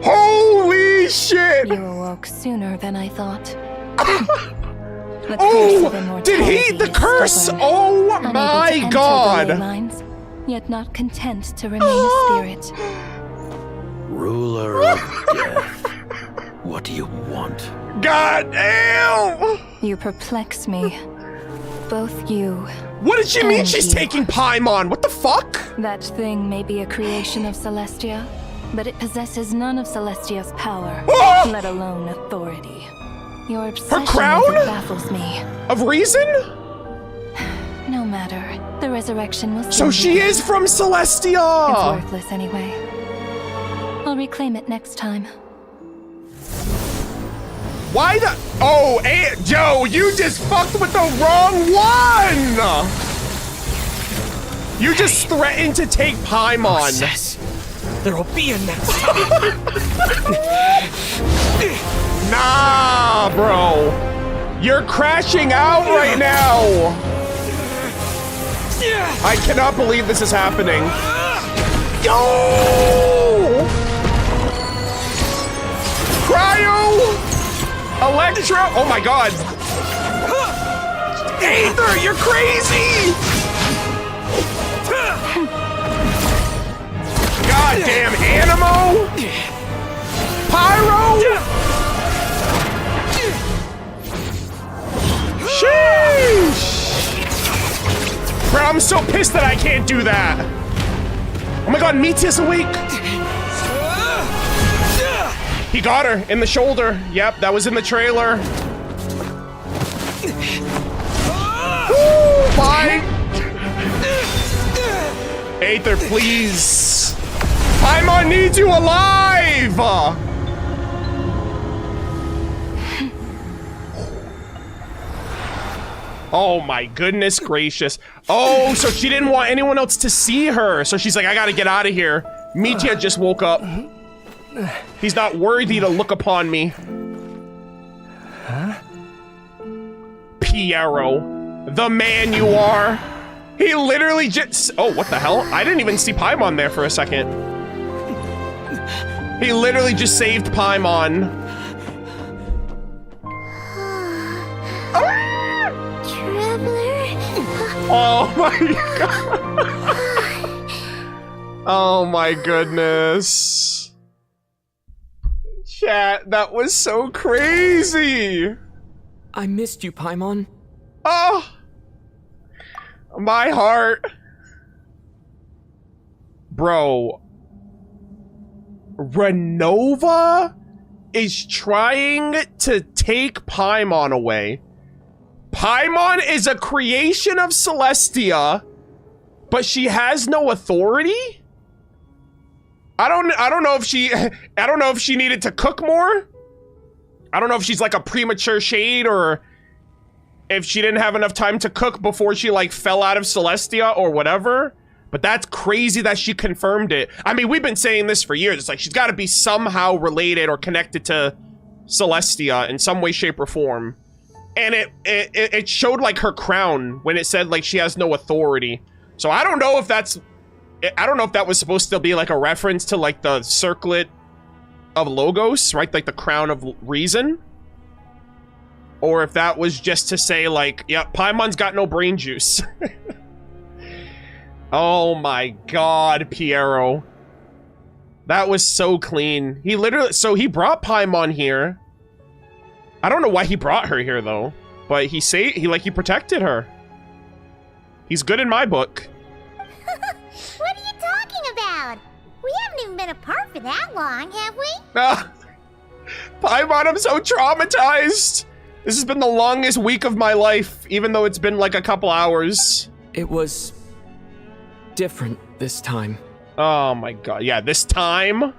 Holy shit! You awoke sooner than I thought. Oh! Did he? The curse! Oh my god! Lines, yet not content to remain a spirit. Ruler of death. What do you want? God damn! You perplex me. Both you. What did she mean she's taking Paimon? What the fuck? That thing may be a creation of Celestia, but it possesses none of Celestia's power, let alone authority. Your obsession Her crown? with it baffles me. Of reason? No matter. The resurrection will So she begin. is from Celestia! It's worthless anyway. I'll reclaim it next time. Why the— oh, Joe, you just fucked with the wrong one! You just threatened to take Paimon. There'll be a next time. Nah, bro. You're crashing out right now. I cannot believe this is happening. Yo! Cryo! Electro! Oh my god! Aether, you're crazy! Goddamn Animo! Pyro! Sheesh! Bro, I'm so pissed that I can't do that. Oh my god, Meteor's awake! He got her in the shoulder. Yep, that was in the trailer. Woo, bye! Aether, please. Paimon needs you alive! Oh my goodness gracious. Oh, so she didn't want anyone else to see her. So she's like, I gotta get out of here. Meteor just woke up. He's not worthy to look upon me. Huh? Piero, the man you are. He literally just— oh, what the hell? I didn't even see Paimon there for a second. He literally just saved Paimon. Oh my god. Oh my goodness. Chat, that was so crazy. I missed you, Paimon. Oh, my heart. Bro, Renova is trying to take Paimon away. Paimon is a creation of Celestia, but she has no authority? I don't know if she needed to cook more. I don't know if she's like a premature shade or if she didn't have enough time to cook before she like fell out of Celestia or whatever. But that's crazy that she confirmed it. I mean, we've been saying this for years. It's like she's got to be somehow related or connected to Celestia in some way, shape, or form. And it showed, like, her crown when it said, like, she has no authority. So I don't know if that's... I don't know if that was supposed to be, like, a reference to, like, the circlet of Logos, right? Like, the crown of reason. Or if that was just to say, like, yeah, Paimon's got no brain juice. Oh my god, Piero. That was so clean. He literally... So he brought Paimon here. I don't know why he brought her here, though. But he protected her. He's good in my book. What are you talking about? We haven't even been apart for that long, have we? Paimon, I'm so traumatized. This has been the longest week of my life, even though it's been like a couple hours. It was... different this time. Oh my god, yeah, this time?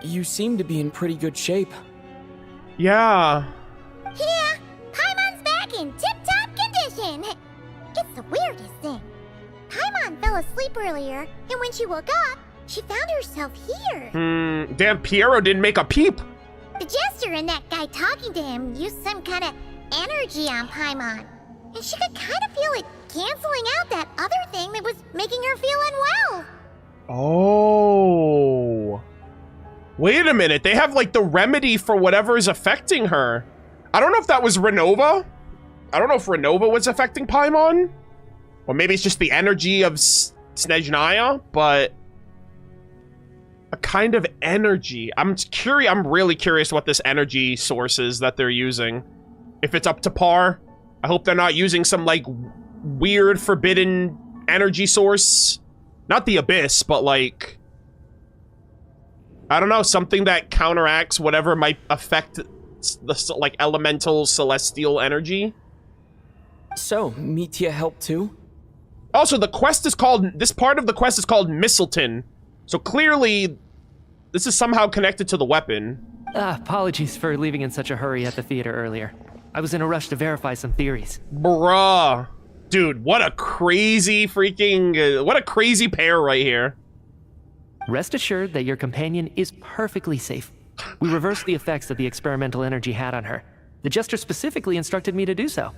You seem to be in pretty good shape. Yeah. Yeah, Paimon's back in tip-top condition. It's the weirdest thing. Paimon fell asleep earlier, and when she woke up, she found herself here. Damn, Piero didn't make a peep. The Jester and that guy talking to him used some kind of energy on Paimon, and she could kind of feel it canceling out that other thing that was making her feel unwell. Oh. Wait a minute, they have like the remedy for whatever is affecting her. I don't know if that was Renova. I don't know if Renova was affecting Paimon. Or maybe it's just the energy of Snezhnaya, but a kind of energy. I'm really curious what this energy source is that they're using. If it's up to par. I hope they're not using some like weird forbidden energy source. Not the Abyss, but like, I don't know, something that counteracts whatever might affect the like elemental celestial energy. So, Mitya helped too? Also, the quest is called, this part of the quest is called Misselton. So clearly, this is somehow connected to the weapon. Apologies for leaving in such a hurry at the theater earlier. I was in a rush to verify some theories. Bruh. Dude, what a crazy freaking, what a crazy pair right here. Rest assured that your companion is perfectly safe. We reversed the effects that the experimental energy had on her. The Jester specifically instructed me to do so.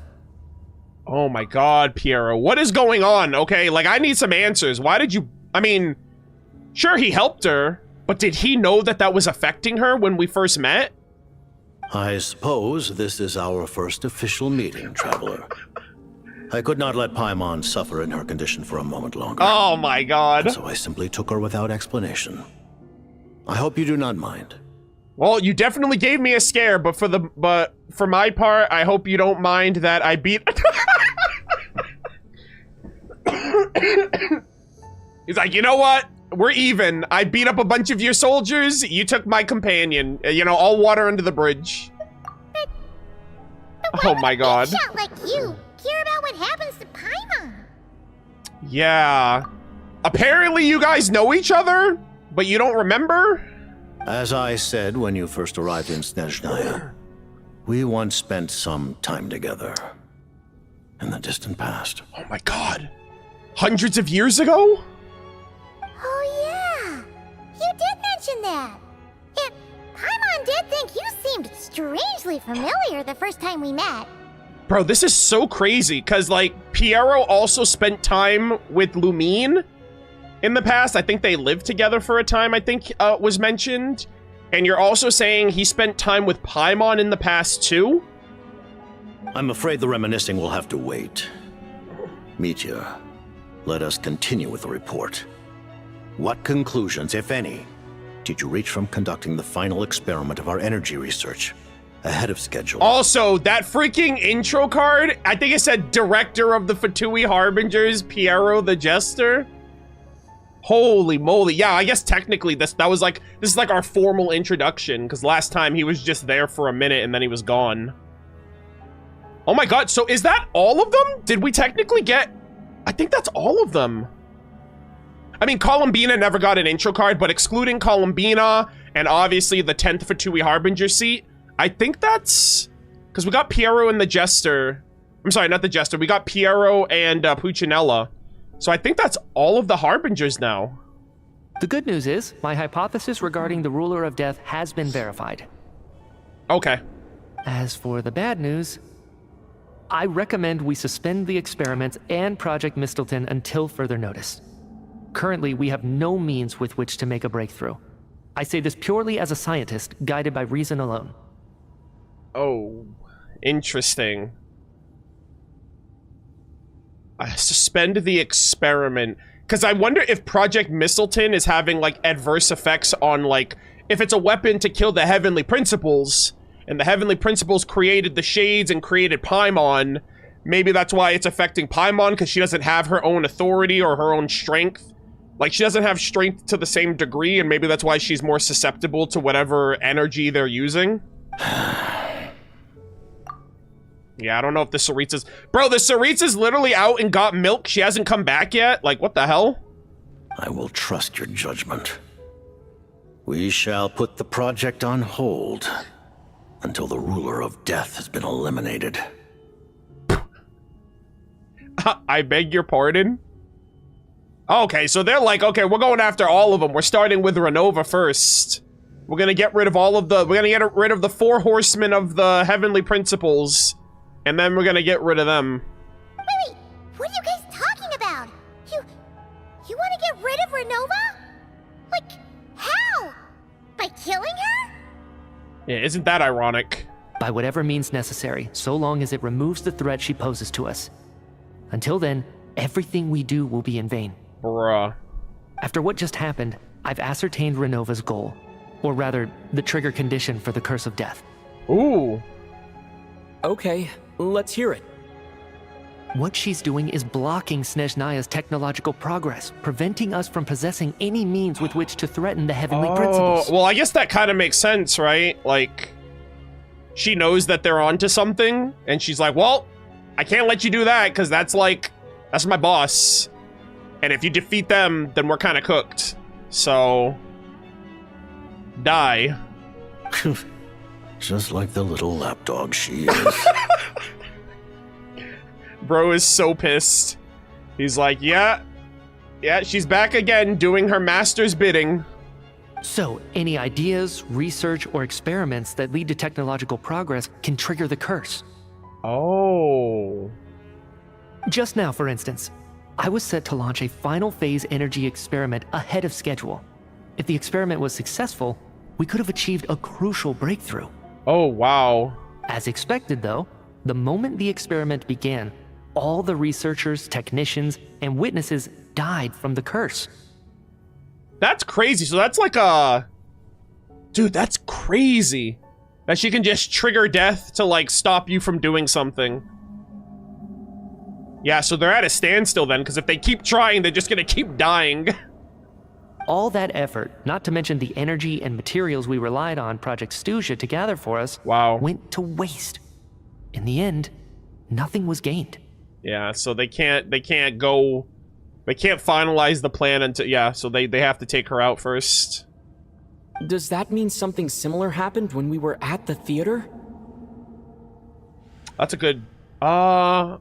Oh my god, Piero. What is going on? Okay, like, I need some answers. Why did you... I mean, sure, he helped her, but did he know that that was affecting her when we first met? I suppose this is our first official meeting, Traveler. I could not let Paimon suffer in her condition for a moment longer. Oh my god. And so I simply took her without explanation. I hope you do not mind. Well, you definitely gave me a scare, but for my part, I hope you don't mind that I beat... He's like, you know what? We're even. I beat up a bunch of your soldiers. You took my companion. You know, all water under the bridge. But oh my god. A shot like you care about what happens to Paimon. Yeah. Apparently you guys know each other, but you don't remember? As I said when you first arrived in Snezhnaya, we once spent some time together. In the distant past. Oh my god. Hundreds of years ago? Oh yeah. You did mention that. And Paimon did think you seemed strangely familiar the first time we met. Bro, this is so crazy, because, like, Piero also spent time with Lumine in the past. I think they lived together for a time, I think was mentioned. And you're also saying he spent time with Paimon in the past, too? I'm afraid the reminiscing will have to wait. Mitya, let us continue with the report. What conclusions, if any, did you reach from conducting the final experiment of our energy research ahead of schedule? Also, that freaking intro card, I think it said Director of the Fatui Harbingers, Piero the Jester. Holy moly. Yeah, I guess technically this is like our formal introduction, because last time he was just there for a minute and then he was gone. Oh my god, so is that all of them? Did we technically get... I think that's all of them. I mean, Columbina never got an intro card, but excluding Columbina and obviously the 10th Fatui Harbinger seat, I think that's... Because we got Piero and the Jester. I'm sorry, not the Jester. We got Piero and Puccinella. So I think that's all of the Harbingers now. The good news is, my hypothesis regarding the Ruler of Death has been verified. Okay. As for the bad news, I recommend we suspend the experiments and Project Mistleton until further notice. Currently, we have no means with which to make a breakthrough. I say this purely as a scientist, guided by reason alone. Oh, interesting. I suspend the experiment. Because I wonder if Project Mistleton is having, like, adverse effects on, like, if it's a weapon to kill the Heavenly Principles, and the Heavenly Principles created the Shades and created Paimon, maybe that's why it's affecting Paimon, because she doesn't have her own authority or her own strength. Like, she doesn't have strength to the same degree, and maybe that's why she's more susceptible to whatever energy they're using. Yeah, I don't know if the Saritsa's... Bro, the Saritsa's literally out and got milk. She hasn't come back yet. Like, what the hell? I will trust your judgment. We shall put the project on hold until the ruler of death has been eliminated. I beg your pardon? Okay, so they're like, okay, we're going after all of them. We're starting with Renova first. We're gonna get rid of all of the... We're gonna get rid of the 4 horsemen of the Heavenly Principles. And then we're gonna get rid of them. Wait, what are you guys talking about? You want to get rid of Renova? Like, how? By killing her? Yeah, isn't that ironic? By whatever means necessary, so long as it removes the threat she poses to us. Until then, everything we do will be in vain. Bruh. After what just happened, I've ascertained Renova's goal. Or rather, the trigger condition for the Curse of Death. Ooh. Okay, let's hear it. What she's doing is blocking Snezhnaya's technological progress, preventing us from possessing any means with which to threaten the Heavenly Principles. Well, I guess that kind of makes sense, right? Like, she knows that they're onto something, and she's like, well, I can't let you do that, because that's my boss. And if you defeat them, then we're kind of cooked. So, die. Just like the little lapdog she is. Bro is so pissed. He's like, yeah, she's back again doing her master's bidding. So, any ideas, research, or experiments that lead to technological progress can trigger the curse. Oh. Just now, for instance, I was set to launch a final phase energy experiment ahead of schedule. If the experiment was successful, we could have achieved a crucial breakthrough. Oh, wow. As expected, though, the moment the experiment began, all the researchers, technicians, and witnesses died from the curse. That's crazy. So that's like a... Dude, that's crazy. That she can just trigger death to, like, stop you from doing something. Yeah, so they're at a standstill then, because if they keep trying, they're just gonna keep dying. All that effort, not to mention the energy and materials we relied on Project Stuzha to gather for us, went to waste. In the end, nothing was gained. Yeah, so they can't finalize the plan until, yeah, so they have to take her out first. Does that mean something similar happened when we were at the theater? That's a good, I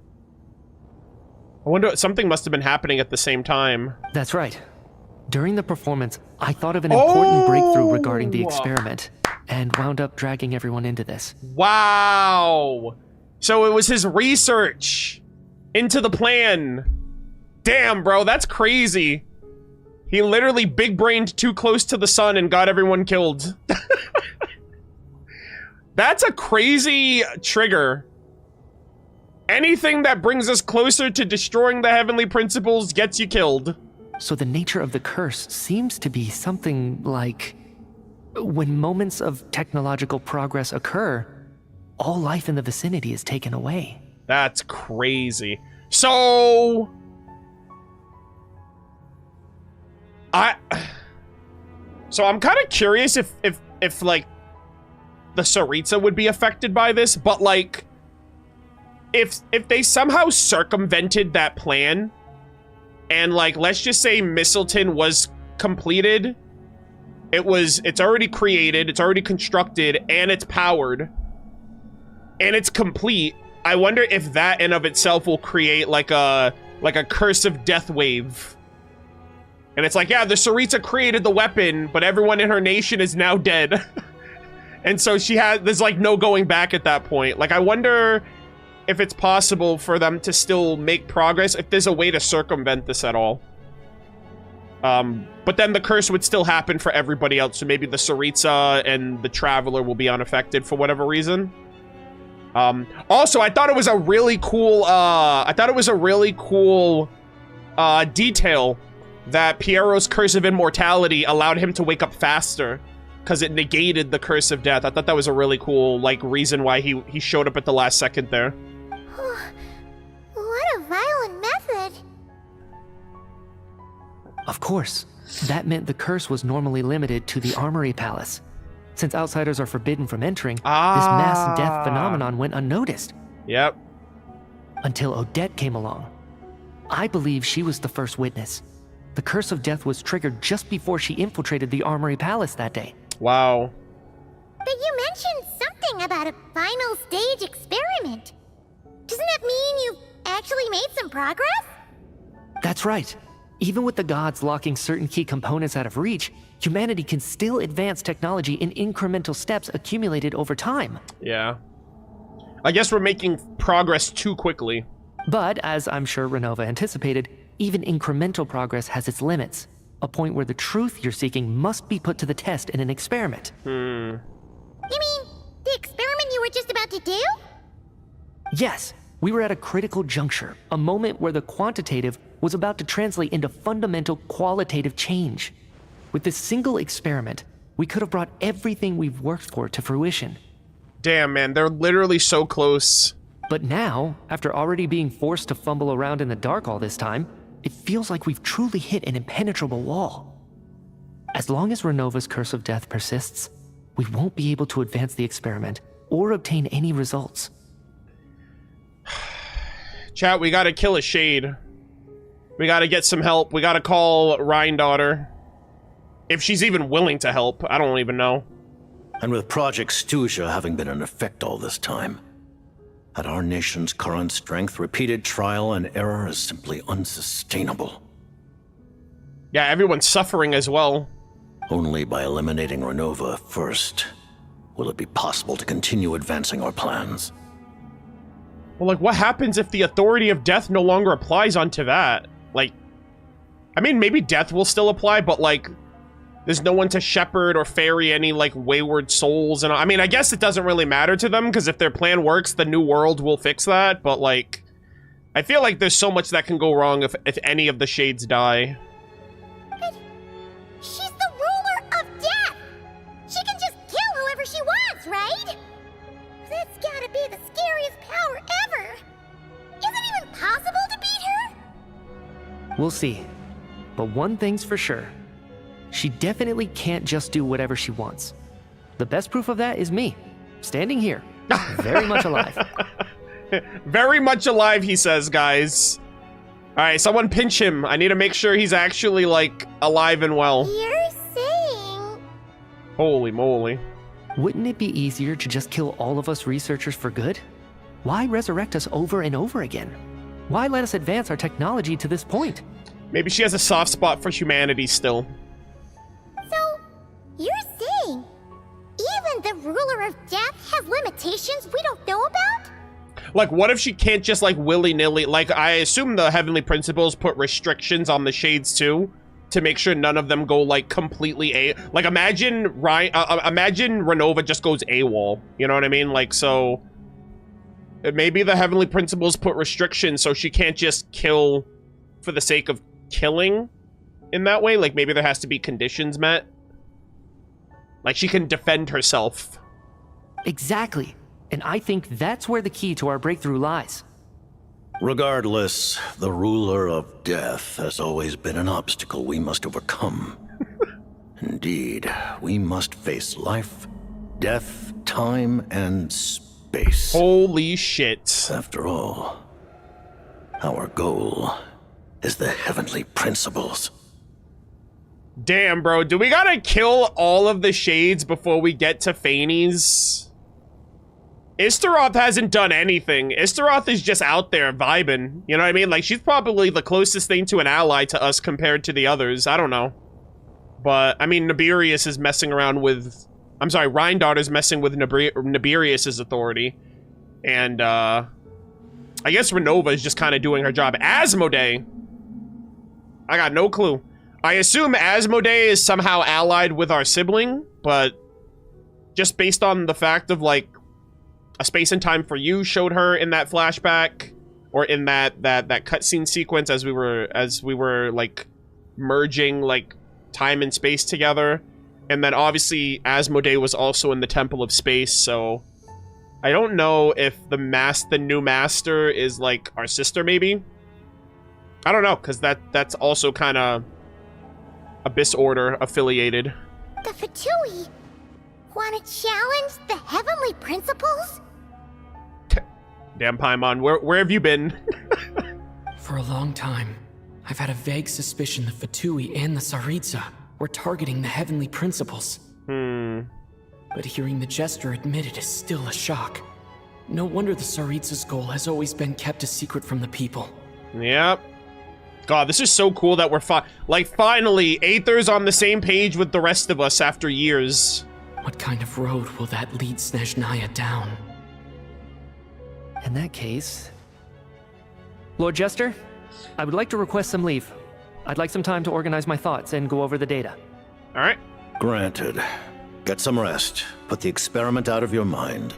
wonder, something must have been happening at the same time. That's right. During the performance, I thought of an important breakthrough regarding the experiment, and wound up dragging everyone into this. Wow! So it was his research into the plan. Damn, bro, that's crazy. He literally big-brained too close to the sun and got everyone killed. That's a crazy trigger. Anything that brings us closer to destroying the Heavenly Principles gets you killed. So the nature of the curse seems to be something like... when moments of technological progress occur, all life in the vicinity is taken away. That's crazy. So... I'm kind of curious if like, the Saritsa would be affected by this, but like... If they somehow circumvented that plan, and like, let's just say Mistleton was completed, it's already created, it's already constructed, and it's powered, and it's complete, I wonder if that in of itself will create like a curse of death wave. And it's like, yeah, the Saritsa created the weapon, but everyone in her nation is now dead. And so there's like no going back at that point. Like, I wonder if it's possible for them to still make progress, if there's a way to circumvent this at all. But then the curse would still happen for everybody else, so maybe the Tsaritsa and the Traveler will be unaffected for whatever reason. Also, I thought it was a really cool, detail that Piero's Curse of Immortality allowed him to wake up faster, because it negated the Curse of Death. I thought that was a really cool, like, reason why he showed up at the last second there. What a violent method. Of course, that meant the curse was normally limited to the Armory Palace. Since outsiders are forbidden from entering, this mass death phenomenon went unnoticed. Yep. Until Odette came along. I believe she was the first witness. The Curse of Death was triggered just before she infiltrated the Armory Palace that day. Wow. But you mentioned something about a final stage experiment. Doesn't that mean you've actually made some progress? That's right. Even with the gods locking certain key components out of reach, humanity can still advance technology in incremental steps accumulated over time. Yeah. I guess we're making progress too quickly. But, as I'm sure Renova anticipated, even incremental progress has its limits. A point where the truth you're seeking must be put to the test in an experiment. You mean the experiment you were just about to do? Yes. We were at a critical juncture, a moment where the quantitative was about to translate into fundamental qualitative change. With this single experiment, we could have brought everything we've worked for to fruition. Damn, man, they're literally so close. But now, after already being forced to fumble around in the dark all this time, it feels like we've truly hit an impenetrable wall. As long as Renova's Curse of Death persists, we won't be able to advance the experiment or obtain any results. Chat, we gotta kill a shade. We gotta get some help. We gotta call Rhine-Daughter. If she's even willing to help, I don't even know. And with Project Stuja having been in effect all this time, at our nation's current strength, repeated trial and error is simply unsustainable. Yeah, everyone's suffering as well. Only by eliminating Renova first will it be possible to continue advancing our plans. Well, like, what happens if the authority of death no longer applies onto that? Like, I mean, maybe death will still apply, but, like, there's no one to shepherd or ferry any, like, wayward souls. And I mean, I guess it doesn't really matter to them, because if their plan works, the new world will fix that. But, like, I feel like there's so much that can go wrong if any of the shades die. But she's the ruler of death! She can just kill whoever she wants, right? That's gotta be the scariest power ever! Is it even possible to beat her? We'll see. But one thing's for sure. She definitely can't just do whatever she wants. The best proof of that is me, standing here, very much alive. Very much alive, he says, guys. Alright, someone pinch him. I need to make sure he's actually, like, alive and well. You're saying... Holy moly. Wouldn't it be easier to just kill all of us researchers for good? Why resurrect us over and over again? Why let us advance our technology to this point? Maybe she has a soft spot for humanity still. So, you're saying even the ruler of death has limitations we don't know about? Like, what if she can't just, like, willy-nilly... Like, I assume the Heavenly Principles put restrictions on the Shades, too, to make sure none of them go, like, completely Like, imagine imagine Renova just goes AWOL. You know what I mean? Like, so... Maybe the Heavenly Principles put restrictions so she can't just kill for the sake of killing in that way. Like, maybe there has to be conditions met. Like, she can defend herself. Exactly. And I think that's where the key to our breakthrough lies. Regardless, the ruler of death has always been an obstacle we must overcome. Indeed, we must face life, death, time, and space. Holy shit. After all, our goal is the Heavenly Principles. Damn, bro. Do we gotta kill all of the Shades before we get to Phanes? Istaroth hasn't done anything. Istaroth is just out there vibing. You know what I mean? Like, she's probably the closest thing to an ally to us compared to the others. I don't know. But, I mean, Nibirius is messing around with I'm sorry, Rheindarter's messing with Nibirius's authority. And, I guess Renova is just kind of doing her job. Asmodee! I got no clue. I assume Asmodee is somehow allied with our sibling, but just based on the fact of, like, A Space and Time for You showed her in that flashback, or in that cutscene sequence as we were, like, merging, like, time and space together. And then, obviously, Asmodee was also in the Temple of Space, so I don't know if the new master is, like, our sister, maybe? I don't know, because that's also kind of Abyss Order affiliated. The Fatui want to challenge the heavenly principles? Damn, Paimon, where have you been? For a long time, I've had a vague suspicion the Fatui and the Tsaritsa were targeting the heavenly principles. But hearing the Jester admit it is still a shock. No wonder the Tsaritsa's goal has always been kept a secret from the people. Yep. God, this is so cool that we're finally, Aether's on the same page with the rest of us after years. What kind of road will that lead Snezhnaya down? In that case... Lord Jester, I would like to request some leave. I'd like some time to organize my thoughts and go over the data. Alright. Granted. Get some rest, put the experiment out of your mind,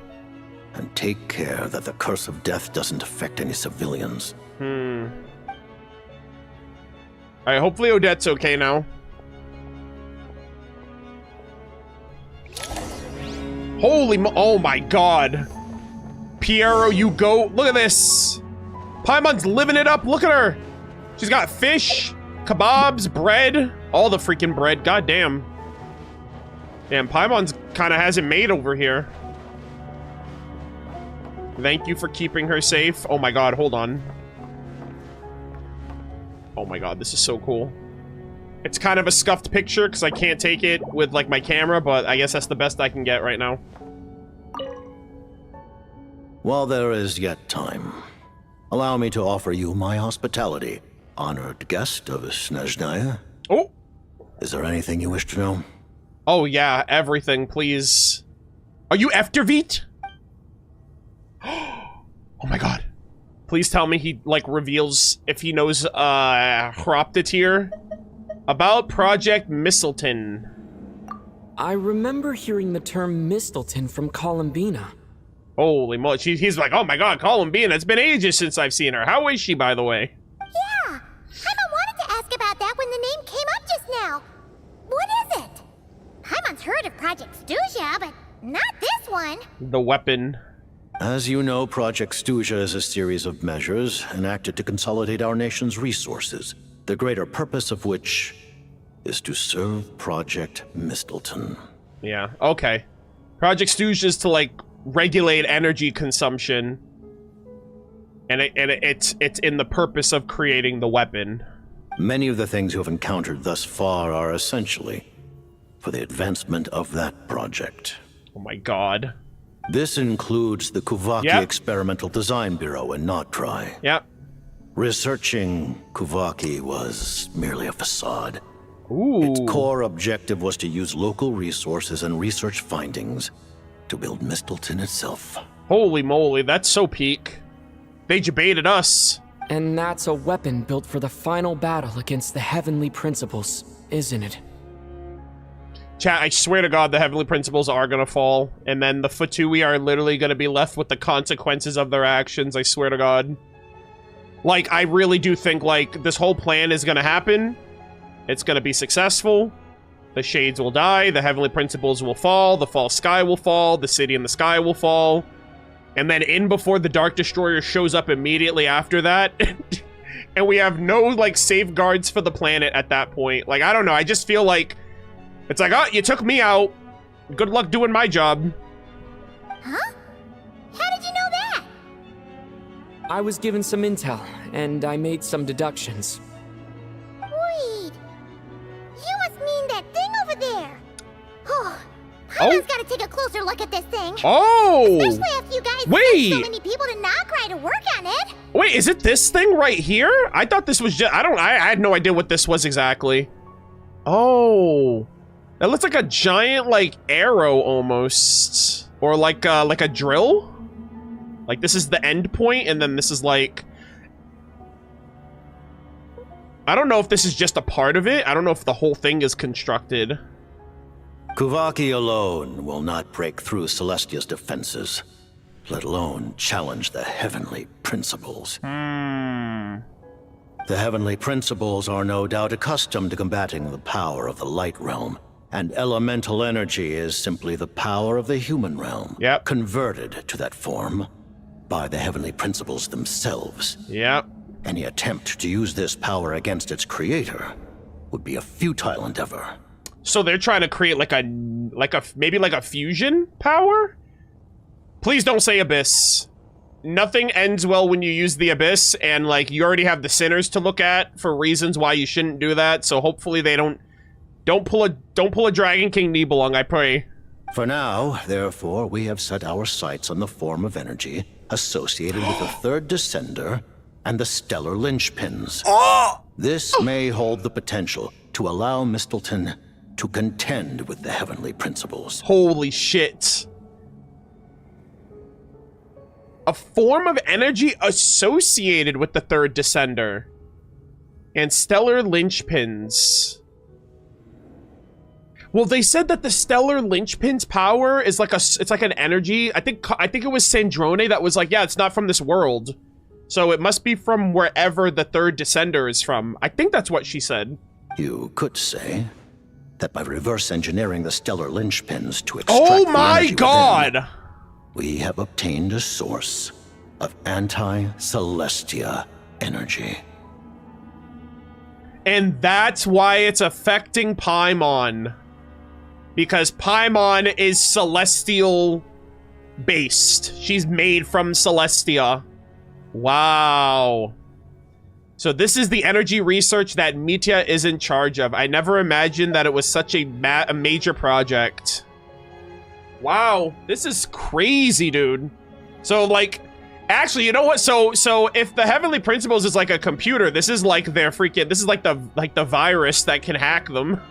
and take care that the curse of death doesn't affect any civilians. Alright, hopefully Odette's okay now. Oh my god. Piero, you go. Look at this. Paimon's living it up. Look at her. She's got fish, kebabs, bread. All the freaking bread. God damn. Damn, Paimon's kind of has it made over here. Thank you for keeping her safe. Oh my god, hold on. Oh my god, this is so cool. It's kind of a scuffed picture because I can't take it with, like, my camera, but I guess that's the best I can get right now. While there is yet time, allow me to offer you my hospitality, honored guest of Snezhnaya. Oh! Is there anything you wish to know? Oh yeah, everything, please. Are you Eftervit? Oh my god. Please tell me he, like, reveals if he knows, Hroptatir. About Project Mistleton. I remember hearing the term Mistleton from Columbina. Holy moly, he's like, oh my god, Columbina, it's been ages since I've seen her. How is she, by the way? Yeah, Paimon wanted to ask about that when the name came up just now. What is it? Paimon's heard of Project Stuja, but not this one. The weapon. As you know, Project Stuja is a series of measures enacted to consolidate our nation's resources, the greater purpose of which is to serve Project Mistleton. Yeah, okay. Project Stuja is to, like, regulate energy consumption, and it's in the purpose of creating the weapon. Many of the things you have encountered thus far are essentially for the advancement of that project. Oh my god. This includes the Kuvaki Experimental Design Bureau in Notri. Yep. Researching Kuvaki was merely a facade. Ooh. Its core objective was to use local resources and research findings to build Mistleton itself. Holy moly, that's so peak. They debated us. And that's a weapon built for the final battle against the heavenly principles, isn't it? Chat, I swear to god the heavenly principles are gonna fall, and then the Fatui are literally gonna be left with the consequences of their actions, I swear to god. Like, I really do think, like, this whole plan is gonna happen. It's gonna be successful. The Shades will die, the heavenly principles will fall, the false sky will fall, the city in the sky will fall. And then in before the Dark Destroyer shows up immediately after that. And we have no, like, safeguards for the planet at that point. Like, I don't know, I just feel like it's like, oh, you took me out. Good luck doing my job. Huh? How did you know that? I was given some intel, and I made some deductions. Wait. You must mean that thing over there. Oh, Paimon's gotta take a closer look at this thing. Oh! Especially after you guys wait. sent so many people to Notri to work on it. Wait, is it this thing right here? I thought this was just, I had no idea what this was exactly. Oh. That looks like a giant, like, arrow almost. Or like a drill. Like, this is the end point, and then this is like... I don't know if this is just a part of it. I don't know if the whole thing is constructed. Kuvaki alone will not break through Celestia's defenses, let alone challenge the heavenly principles. The heavenly principles are no doubt accustomed to combating the power of the light realm, and elemental energy is simply the power of the human realm, converted to that form by the heavenly principles themselves. Any attempt to use this power against its creator would be a futile endeavor. So they're trying to create maybe like a fusion power? Please don't say Abyss. Nothing ends well when you use the Abyss, and like you already have the sinners to look at for reasons why you shouldn't do that. So hopefully they don't pull a Dragon King Nibelung, I pray. For now, therefore, we have set our sights on the form of energy associated with the third descender and the stellar linchpins. This may hold the potential to allow Mistleton to contend with the heavenly principles. Holy shit. A form of energy associated with the third descender and stellar linchpins. Well, they said that the stellar linchpin's power is like it's like an energy. I think it was Snezhnaya that was like, yeah, it's not from this world. So it must be from wherever the third descender is from. I think that's what she said. You could say that by reverse engineering the stellar linchpins to extract the energy within, we have obtained a source of anti-Celestia energy. And that's why it's affecting Paimon. Because Paimon is celestial based. She's made from Celestia. Wow. So this is the energy research that Mitya is in charge of. I never imagined that it was such a major project. Wow, this is crazy, dude. So like, actually, you know what? So if the Heavenly Principles is like a computer, this is like their freaking, this is like the virus that can hack them.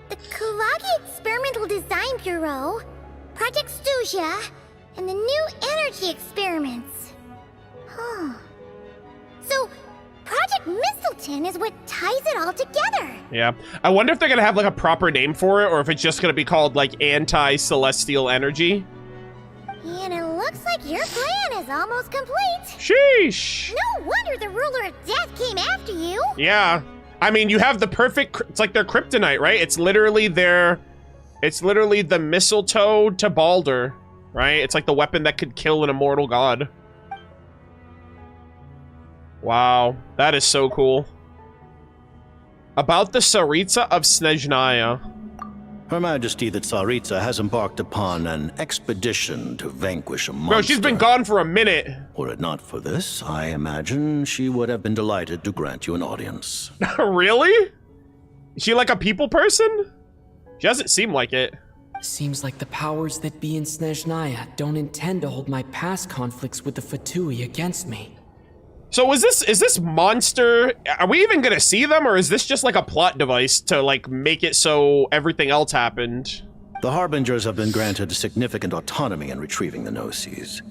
The Kulagi Experimental Design Bureau, Project Stuja, and the new energy experiments. Huh. So, Project Mistleton is what ties it all together. Yeah. I wonder if they're gonna have like a proper name for it, or if it's just gonna be called like anti-celestial energy. And it looks like your plan is almost complete. Sheesh. No wonder the ruler of death came after you. Yeah. I mean, you have the perfect, it's like their kryptonite, right? It's literally the mistletoe to Baldur, right? It's like the weapon that could kill an immortal god. Wow, that is so cool. About the Tsaritsa of Snezhnaya. Her Majesty the Tsaritsa has embarked upon an expedition to vanquish a monster. Bro, she's been gone for a minute. Were it not for this, I imagine she would have been delighted to grant you an audience. Really? Is she like a people person? She doesn't seem like it. Seems like the powers that be in Snezhnaya don't intend to hold my past conflicts with the Fatui against me. So is this monster, are we even gonna see them, or is this just like a plot device to like make it so everything else happened? The Harbingers have been granted significant autonomy in retrieving the Gnosis.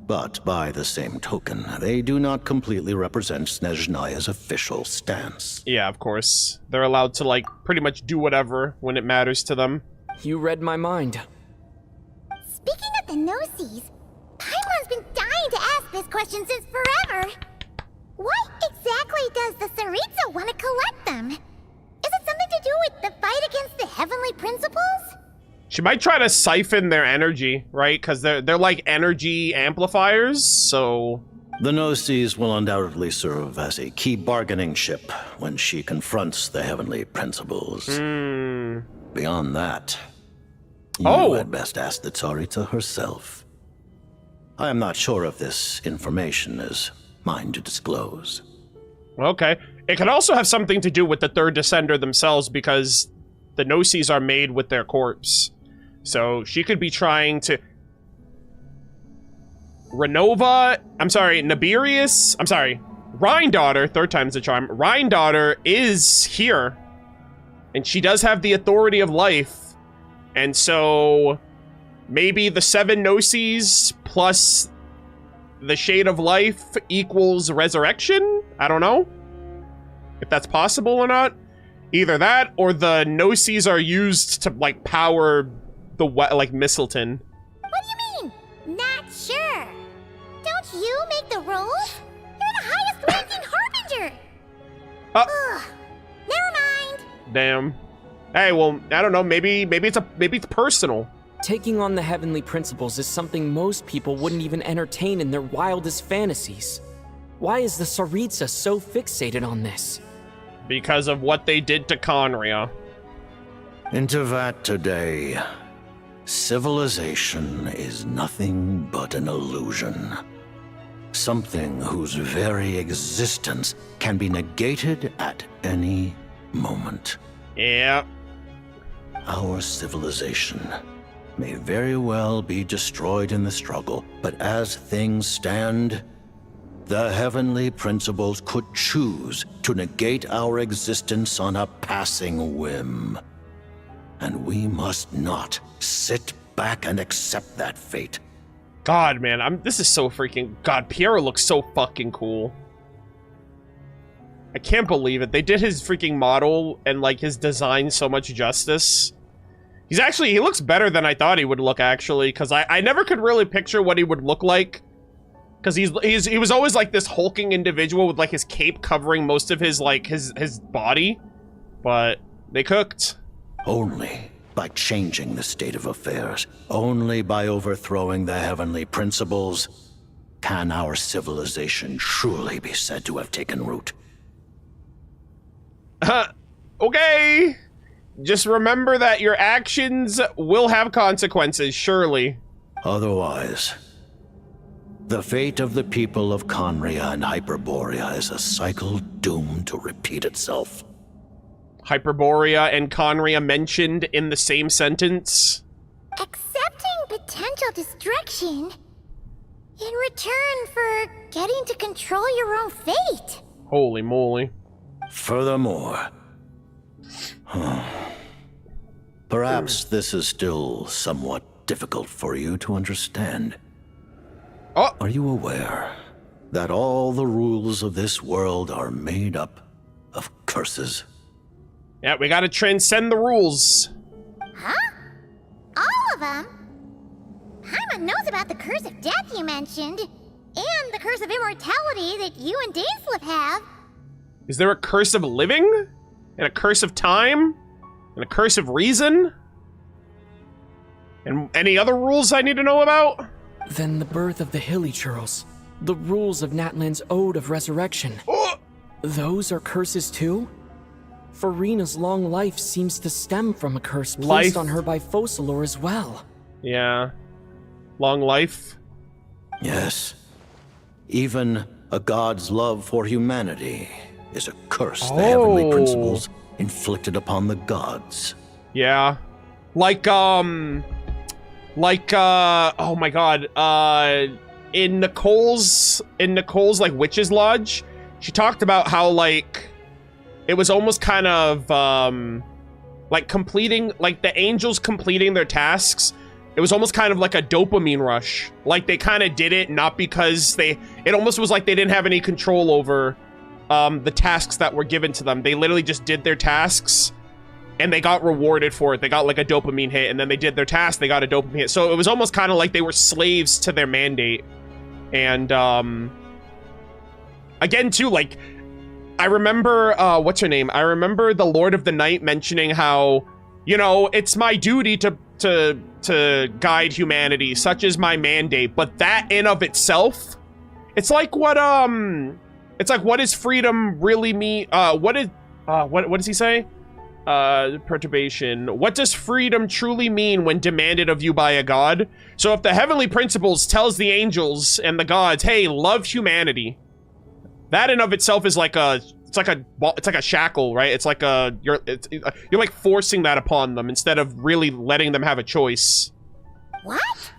But by the same token, they do not completely represent Snezhnaya's official stance. Yeah, of course. They're allowed to like pretty much do whatever when it matters to them. You read my mind. Speaking of the Gnosis, Paimon's been dying to ask this question since forever. Why exactly does the Tsaritsa want to collect them? Is it something to do with the fight against the heavenly principles? She might try to siphon their energy, right? Because they're like energy amplifiers, so... The Gnosis will undoubtedly serve as a key bargaining chip when she confronts the heavenly principles. Beyond that, you had best ask the Tsaritsa herself. I am not sure if this information is mine to disclose. Okay. It could also have something to do with the third descender themselves, because the Gnosis are made with their corpse. So she could be trying to... Rhine Daughter, third time's the charm. Rhine Daughter is here. And she does have the authority of life. And so maybe the 7 Gnosis plus the Shade of Life equals resurrection? I don't know if that's possible or not. Either that or the Gnosis are used to, like, power the, like, Mistleton. What do you mean? Not sure. Don't you make the rules? You're the highest ranking Harbinger. Ugh. Never mind. Damn. Hey, well, I don't know. Maybe it's personal. Taking on the heavenly principles is something most people wouldn't even entertain in their wildest fantasies. Why is the Tsaritsa so fixated on this? Because of what they did to Conria. Into that today, civilization is nothing but an illusion. Something whose very existence can be negated at any moment. Yeah. Our civilization may very well be destroyed in the struggle, but as things stand, the heavenly principles could choose to negate our existence on a passing whim. And we must not sit back and accept that fate. God, man, this is so freaking... God, Piero looks so fucking cool. I can't believe it. They did his freaking model and, like, his design so much justice. He looks better than I thought he would look, actually, because I never could really picture what he would look like. Because he was always, like, this hulking individual with, like, his cape covering most of his, like, his body. But they cooked. Only by changing the state of affairs, only by overthrowing the heavenly principles, can our civilization truly be said to have taken root. Okay. Just remember that your actions will have consequences, surely. Otherwise, the fate of the people of Conria and Hyperborea is a cycle doomed to repeat itself. Hyperborea and Conria mentioned in the same sentence. Accepting potential destruction in return for getting to control your own fate. Holy moly. Furthermore, perhaps this is still somewhat difficult for you to understand. Oh. Are you aware that all the rules of this world are made up of curses? Yeah, we gotta transcend the rules. Huh? All of them? Paimon knows about the curse of death you mentioned, and the curse of immortality that you and Dainsleif have. Is there a curse of living? And a curse of time? And a curse of reason? And any other rules I need to know about? Then the birth of the Hilichurls, the rules of Natlan's Ode of Resurrection. Oh! Those are curses too? Farina's long life seems to stem from a curse placed on her by Focalor as well. Yeah. Long life? Yes. Even a god's love for humanity is a curse the heavenly principles inflicted upon the gods. Yeah. Oh my god, in Nicole's, like, Witch's Lodge, she talked about how, like, it was almost kind of, like, completing, like, the angels completing their tasks, it was almost kind of like a dopamine rush. Like, they kind of did it, not because it almost was like they didn't have any control over, the tasks that were given to them. They literally just did their tasks, and they got rewarded for it. They got, like, a dopamine hit, and then they did their task, they got a dopamine hit. So it was almost kind of like they were slaves to their mandate. And, again, too, like, I remember, what's her name? I remember the Lord of the Night mentioning how, you know, it's my duty to guide humanity, such is my mandate, but that in of itself, it's like what does freedom really mean? What does he say? Perturbation. What does freedom truly mean when demanded of you by a god? So if the heavenly principles tells the angels and the gods, hey, love humanity, that in of itself is like it's like a shackle, right? It's like you're like forcing that upon them instead of really letting them have a choice. What?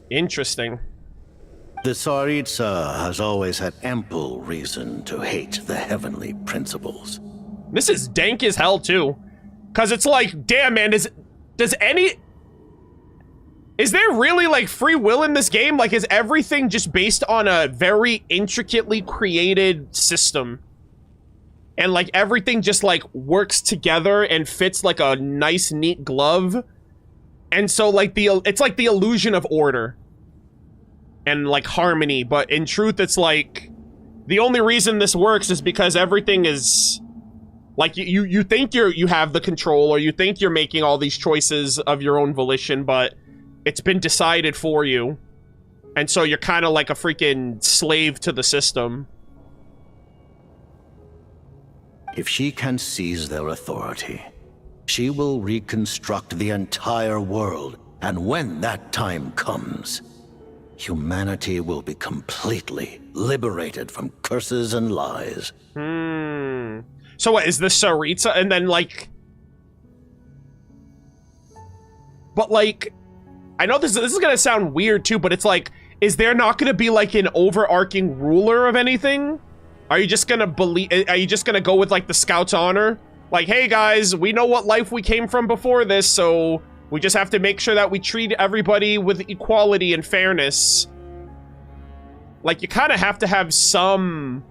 Interesting. The Tsaritsa has always had ample reason to hate the heavenly principles. This is dank as hell, too. Because it's like, damn, man, is there really, like, free will in this game? Like, is everything just based on a very intricately created system? And, like, everything just, like, works together and fits like a nice, neat glove? And so, like, it's like the illusion of order. And, like, harmony. But in truth, it's like, the only reason this works is because everything is... Like, you think you have the control, or you think you're making all these choices of your own volition, but it's been decided for you. And so you're kind of like a freaking slave to the system. If she can seize their authority, she will reconstruct the entire world, and when that time comes, humanity will be completely liberated from curses and lies. So what, is this Tsaritsa? And then, like... But, like... I know this is gonna sound weird, too, but it's like... Is there not gonna be, like, an overarching ruler of anything? Are you just gonna go with, like, the Scout's honor? Like, hey, guys, we know what life we came from before this, so... We just have to make sure that we treat everybody with equality and fairness. Like, you kind of have to have some...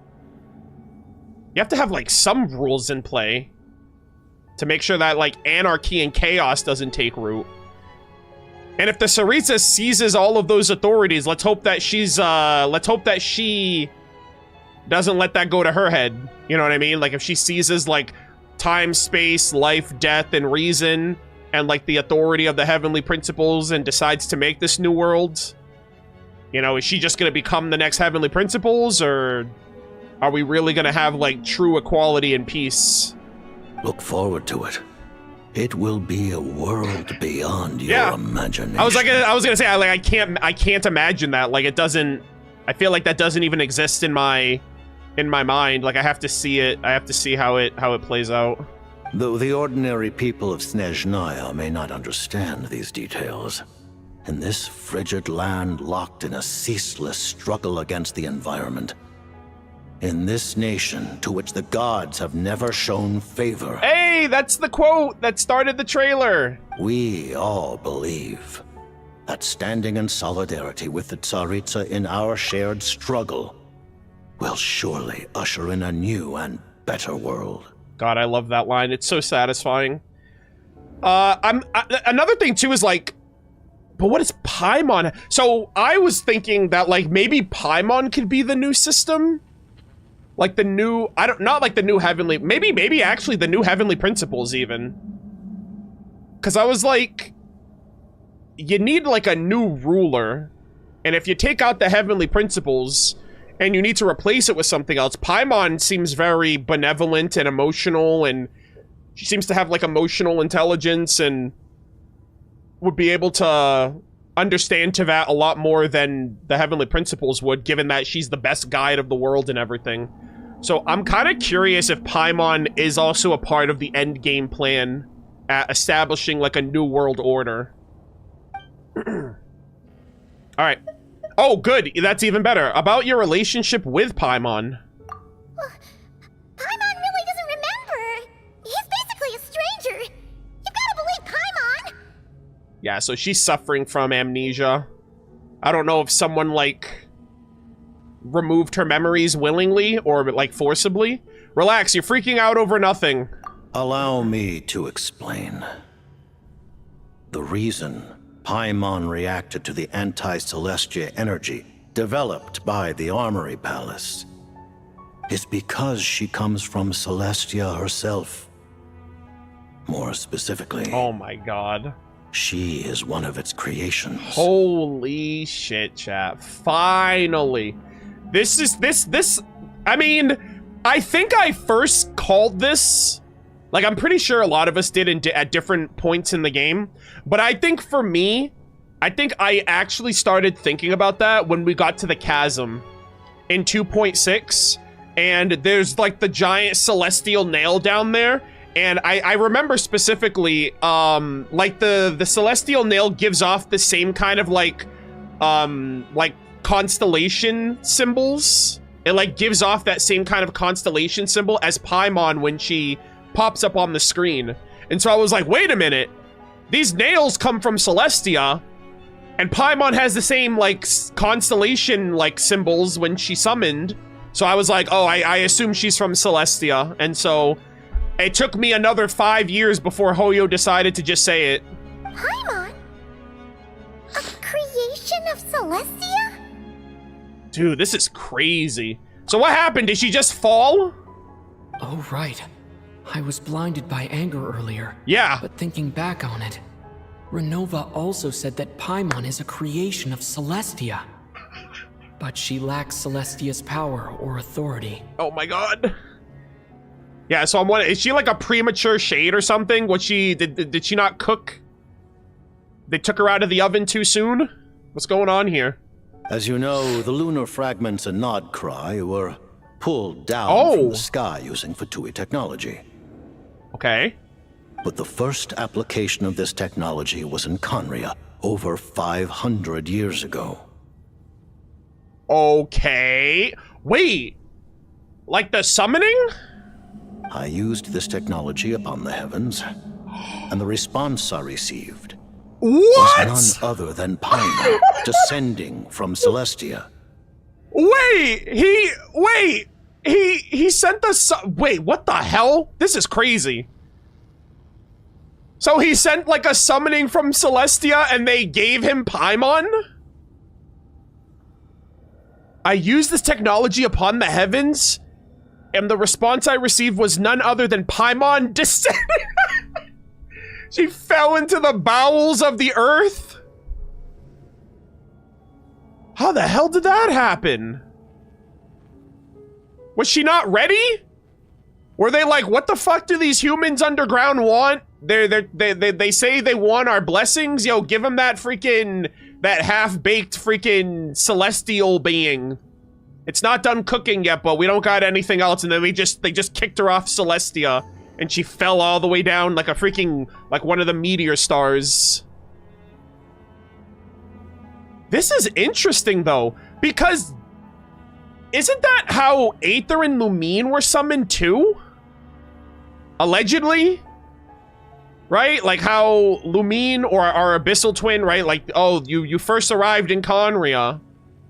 You have to have, like, some rules in play to make sure that, like, anarchy and chaos doesn't take root. And if the Tsaritsa seizes all of those authorities, let's hope that she doesn't let that go to her head. You know what I mean? Like, if she seizes, like, time, space, life, death, and reason, and, like, the authority of the heavenly principles, and decides to make this new world, you know, is she just gonna become the next heavenly principles, or... Are we really gonna have, like, true equality and peace? Look forward to it. It will be a world beyond your imagination. I was gonna say, I can't imagine that. Like, it doesn't... I feel like that doesn't even exist in my mind. Like, I have to see it. I have to see how it plays out. Though the ordinary people of Snezhnaya may not understand these details, in this frigid land locked in a ceaseless struggle against the environment, in this nation to which the gods have never shown favor. Hey, that's the quote that started the trailer. We all believe that standing in solidarity with the Tsaritsa in our shared struggle will surely usher in a new and better world. God, I love that line. It's so satisfying. Another thing too is like, but what is Paimon? So I was thinking that like maybe Paimon could be the new system. Like the new, not like the new heavenly, maybe actually the new heavenly principles even. Cause I was like, you need like a new ruler. And if you take out the heavenly principles and you need to replace it with something else, Paimon seems very benevolent and emotional, and she seems to have like emotional intelligence and would be able to understand Teyvat a lot more than the heavenly principles would, given that she's the best guide of the world and everything. So I'm kind of curious if Paimon is also a part of the end game plan at establishing like a new world order. All right. Oh, good. That's even better. About your relationship with Paimon. Paimon really doesn't remember. He's basically a stranger. You've got to believe Paimon. Yeah, so she's suffering from amnesia. I don't know if someone, like, removed her memories willingly or, like, forcibly. Relax, you're freaking out over nothing. Allow me to explain. The reason Paimon reacted to the anti-Celestia energy developed by the Armory Palace is because she comes from Celestia herself. More specifically... Oh my god. She is one of its creations. Holy shit, chat. Finally. I mean, I think I first called this... Like, I'm pretty sure a lot of us did at different points in the game. But I think for me, I think I actually started thinking about that when we got to the chasm in 2.6. And there's, like, the giant celestial nail down there. And I remember specifically, like, the celestial nail gives off the same kind of, like constellation symbols. It, like, gives off that same kind of constellation symbol as Paimon when she pops up on the screen. And so I was like, wait a minute. These nails come from Celestia, and Paimon has the same, like, constellation, like, symbols when she summoned. So I was like, oh, I assume she's from Celestia. And so it took me another 5 years before Hoyo decided to just say it. Paimon? A creation of Celestia? Dude, this is crazy. So what happened? Did she just fall? Oh, right. I was blinded by anger earlier. Yeah. But thinking back on it, Renova also said that Paimon is a creation of Celestia. But she lacks Celestia's power or authority. Oh my god. Yeah, so I'm wondering, is she like a premature shade or something? Was she, did she not cook? They took her out of the oven too soon? What's going on here? As you know, the lunar fragments in Nodcry were pulled down from the sky using Fatui technology. Okay. But the first application of this technology was in Conria over 500 years ago. Okay. Wait. Like the summoning? I used this technology upon the heavens, and the response I received was none other than Paimon descending from Celestia. He sent the wait, what the hell? This is crazy. So he sent like a summoning from Celestia and they gave him Paimon? I used this technology upon the heavens, and the response I received was none other than Paimon descending. She fell into the bowels of the earth? How the hell did that happen? Was she not ready? Were they like, what the fuck do these humans underground want? They say they want our blessings? Yo, give them that freaking, that half-baked freaking celestial being. It's not done cooking yet, but we don't got anything else. And then they just kicked her off Celestia, and she fell all the way down like a freaking, like one of the meteor stars. This is interesting though, because isn't that how Aether and Lumine were summoned too? Allegedly? Right? Like how Lumine or our Abyssal twin, right? Like, oh, you first arrived in Conria.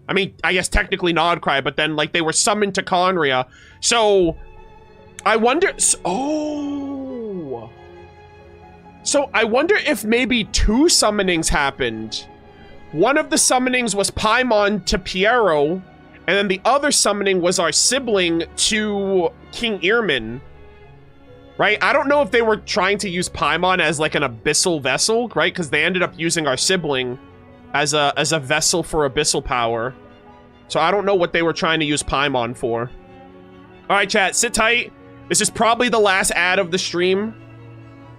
I mean, I guess technically Nodcry, but then like they were summoned to Conria. So I wonder, oh. So I wonder if maybe 2 summonings happened. One of the summonings was Paimon to Piero, and then the other summoning was our sibling to King Irmin. Right? I don't know if they were trying to use Paimon as like an abyssal vessel, right? Because they ended up using our sibling as a vessel for abyssal power. So I don't know what they were trying to use Paimon for. All right, chat, sit tight. This is probably the last ad of the stream.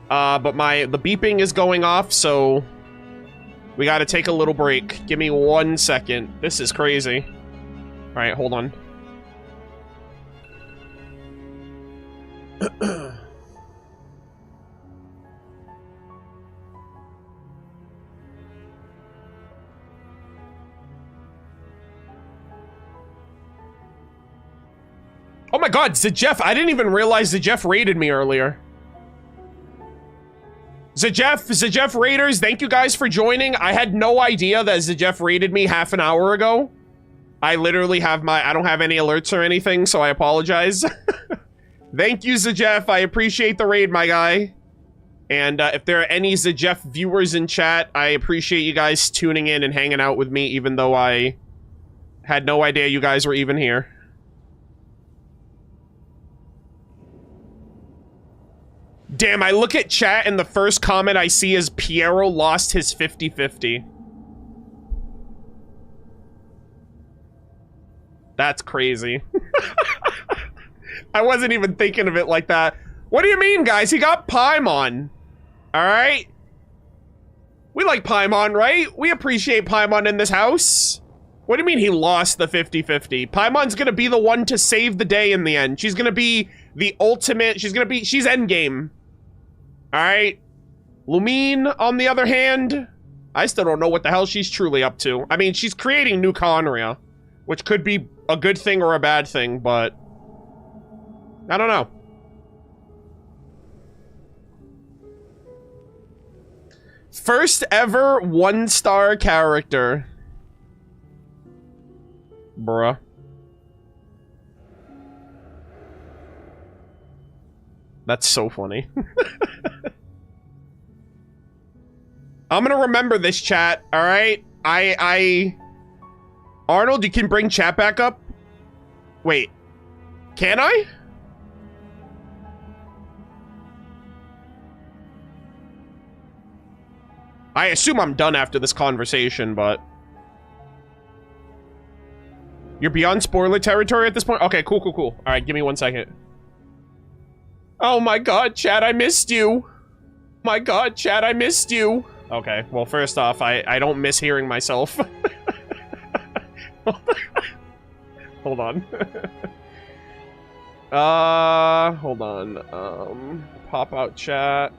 But the beeping is going off, so we got to take a little break. Give me 1 second. This is crazy. All right, hold on. Oh my god, Zajef, I didn't even realize Zajef raided me earlier. Zajef Raiders, thank you guys for joining. I had no idea that Zajef raided me half an hour ago. I literally have I don't have any alerts or anything, so I apologize. Thank you, Zajef. I appreciate the raid, my guy. And if there are any Zajef viewers in chat, I appreciate you guys tuning in and hanging out with me, even though I had no idea you guys were even here. Damn, I look at chat and the first comment I see is Piero lost his 50-50. That's crazy. I wasn't even thinking of it like that. What do you mean, guys? He got Paimon. Alright? We like Paimon, right? We appreciate Paimon in this house. What do you mean he lost the 50-50? Paimon's gonna be the one to save the day in the end. She's gonna be the ultimate, she's endgame. Alright? Lumine, on the other hand, I still don't know what the hell she's truly up to. I mean, she's creating new Conria, which could be a good thing or a bad thing, but I don't know. First ever 1-star character. Bruh. That's so funny. I'm gonna remember this, chat, alright? Arnold, you can bring chat back up? Wait. Can I? I assume I'm done after this conversation, but... You're beyond spoiler territory at this point? Okay, cool. Alright, give me 1 second. Oh my god, chat, I missed you. My god, chat, I missed you. Okay, well, first off, I don't miss hearing myself. Hold on. Hold on. Pop out chat.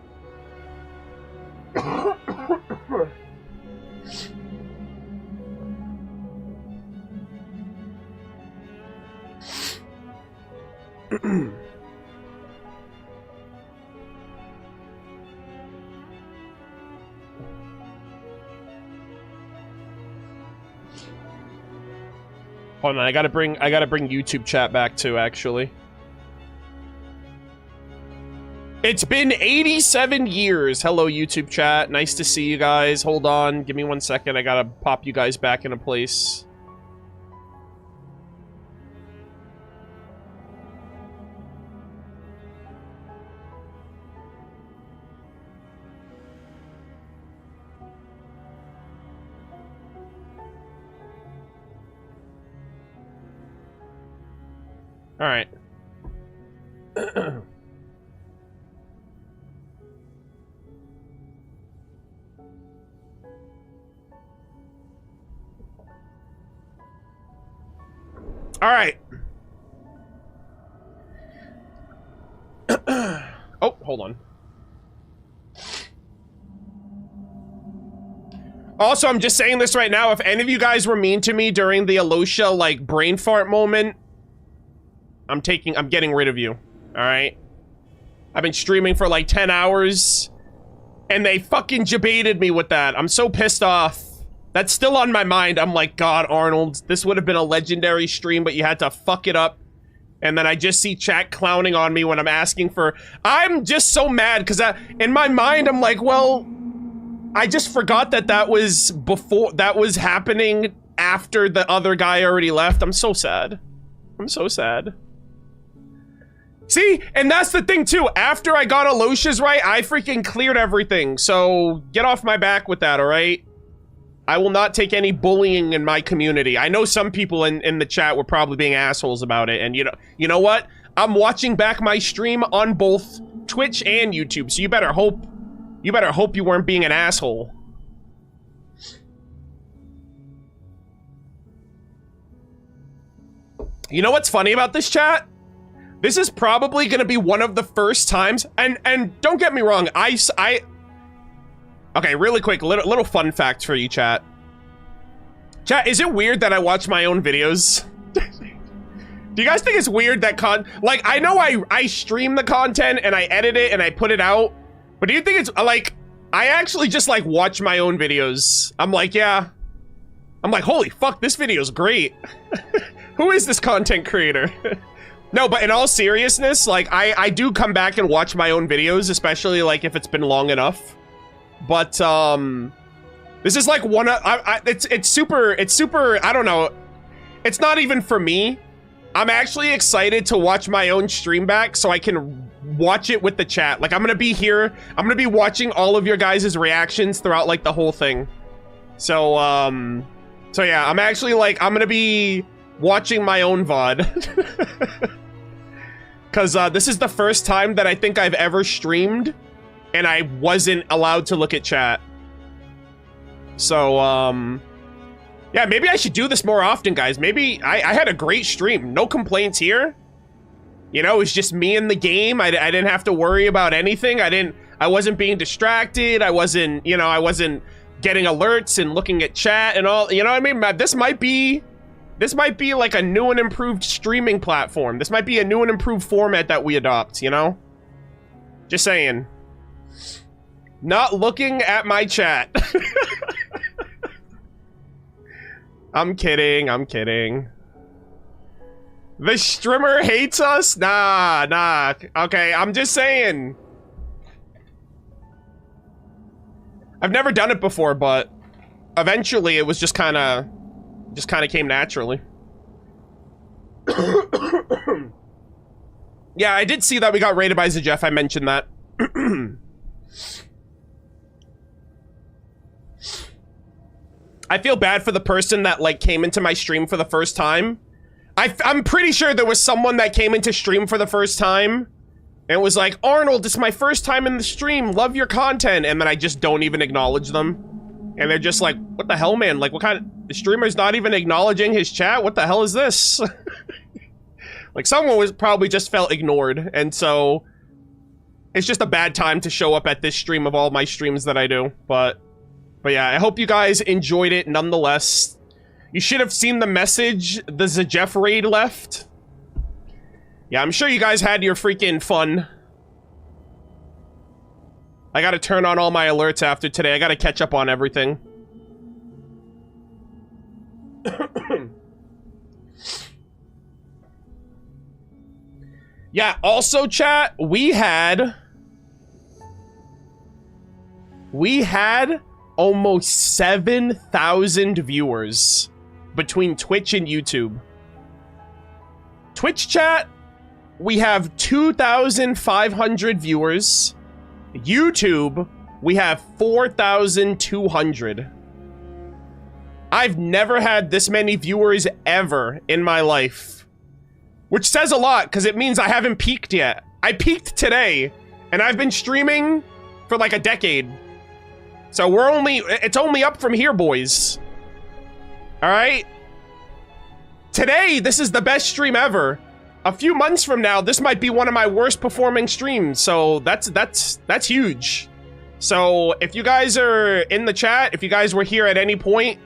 Hold on, I gotta bring YouTube chat back too, actually. It's been 87 years. Hello, YouTube chat. Nice to see you guys. Hold on, give me 1 second. I gotta pop you guys back into place. All right. All right. Oh, hold on. Also, I'm just saying this right now. If any of you guys were mean to me during the Alosha, like, brain fart moment, I'm getting rid of you. All right? I've been streaming for like 10 hours, and they fucking debated me with that. I'm so pissed off. That's still on my mind. I'm like, God, Arnold, this would have been a legendary stream, but you had to fuck it up. And then I just see chat clowning on me when I'm asking for... I'm just so mad, because in my mind, I'm like, well, I just forgot that was before... That was happening after the other guy already left. I'm so sad. I'm so sad. See? And that's the thing, too. After I got Alosha's right, I freaking cleared everything. So, get off my back with that, alright? I will not take any bullying in my community. I know some people in the chat were probably being assholes about it, and you know what? I'm watching back my stream on both Twitch and YouTube, so you better hope you weren't being an asshole. You know what's funny about this, chat? This is probably gonna be one of the first times, and don't get me wrong, okay, really quick, little fun fact for you, chat. Chat, is it weird that I watch my own videos? Do you guys think it's weird that like, I know I stream the content and I edit it and I put it out, but do you think it's, like, I actually just, like, watch my own videos. I'm like, yeah. I'm like, holy fuck, this video's great. Who is this content creator? No, but in all seriousness, like, I do come back and watch my own videos, especially, like, if it's been long enough. But, this is, like, one of, it's super, I don't know. It's not even for me. I'm actually excited to watch my own stream back so I can watch it with the chat. Like, I'm gonna be here, I'm gonna be watching all of your guys' reactions throughout, like, the whole thing. So yeah, I'm actually, like, I'm gonna be watching my own VOD. Because, this is the first time that I think I've ever streamed and I wasn't allowed to look at chat. So, yeah, maybe I should do this more often, guys. Maybe I had a great stream. No complaints here. You know, it was just me in the game. I didn't have to worry about anything. I wasn't being distracted. I wasn't getting alerts and looking at chat and all. You know what I mean? This might be like a new and improved streaming platform. This might be a new and improved format that we adopt, you know? Just saying. Not looking at my chat. I'm kidding, I'm kidding. The streamer hates us? Nah. Okay, I'm just saying. I've never done it before, but eventually it was just kind of came naturally. Yeah, I did see that we got raided by Jeff. I mentioned that. I feel bad for the person that like came into my stream for the first time. I'm pretty sure there was someone that came into stream for the first time and was like, Arnold, it's my first time in the stream, love your content, and then I just don't even acknowledge them. And they're just like, what the hell, man? Like, what kind of... The streamer's not even acknowledging his chat? What the hell is this? Like, someone was probably just felt ignored, and so... It's just a bad time to show up at this stream of all my streams that I do, but yeah, I hope you guys enjoyed it nonetheless. You should have seen the message the Jeff raid left. Yeah, I'm sure you guys had your freaking fun. I gotta turn on all my alerts after today. I gotta catch up on everything. Yeah, also chat, we had almost 7,000 viewers between Twitch and YouTube. Twitch chat, we have 2,500 viewers. YouTube, we have 4,200. I've never had this many viewers ever in my life. Which says a lot, because it means I haven't peaked yet. I peaked today, and I've been streaming for like a decade. So it's only up from here, boys. Alright? Today, this is the best stream ever. A few months from now, this might be one of my worst performing streams, so that's huge. So, if you guys are in the chat, if you guys were here at any point,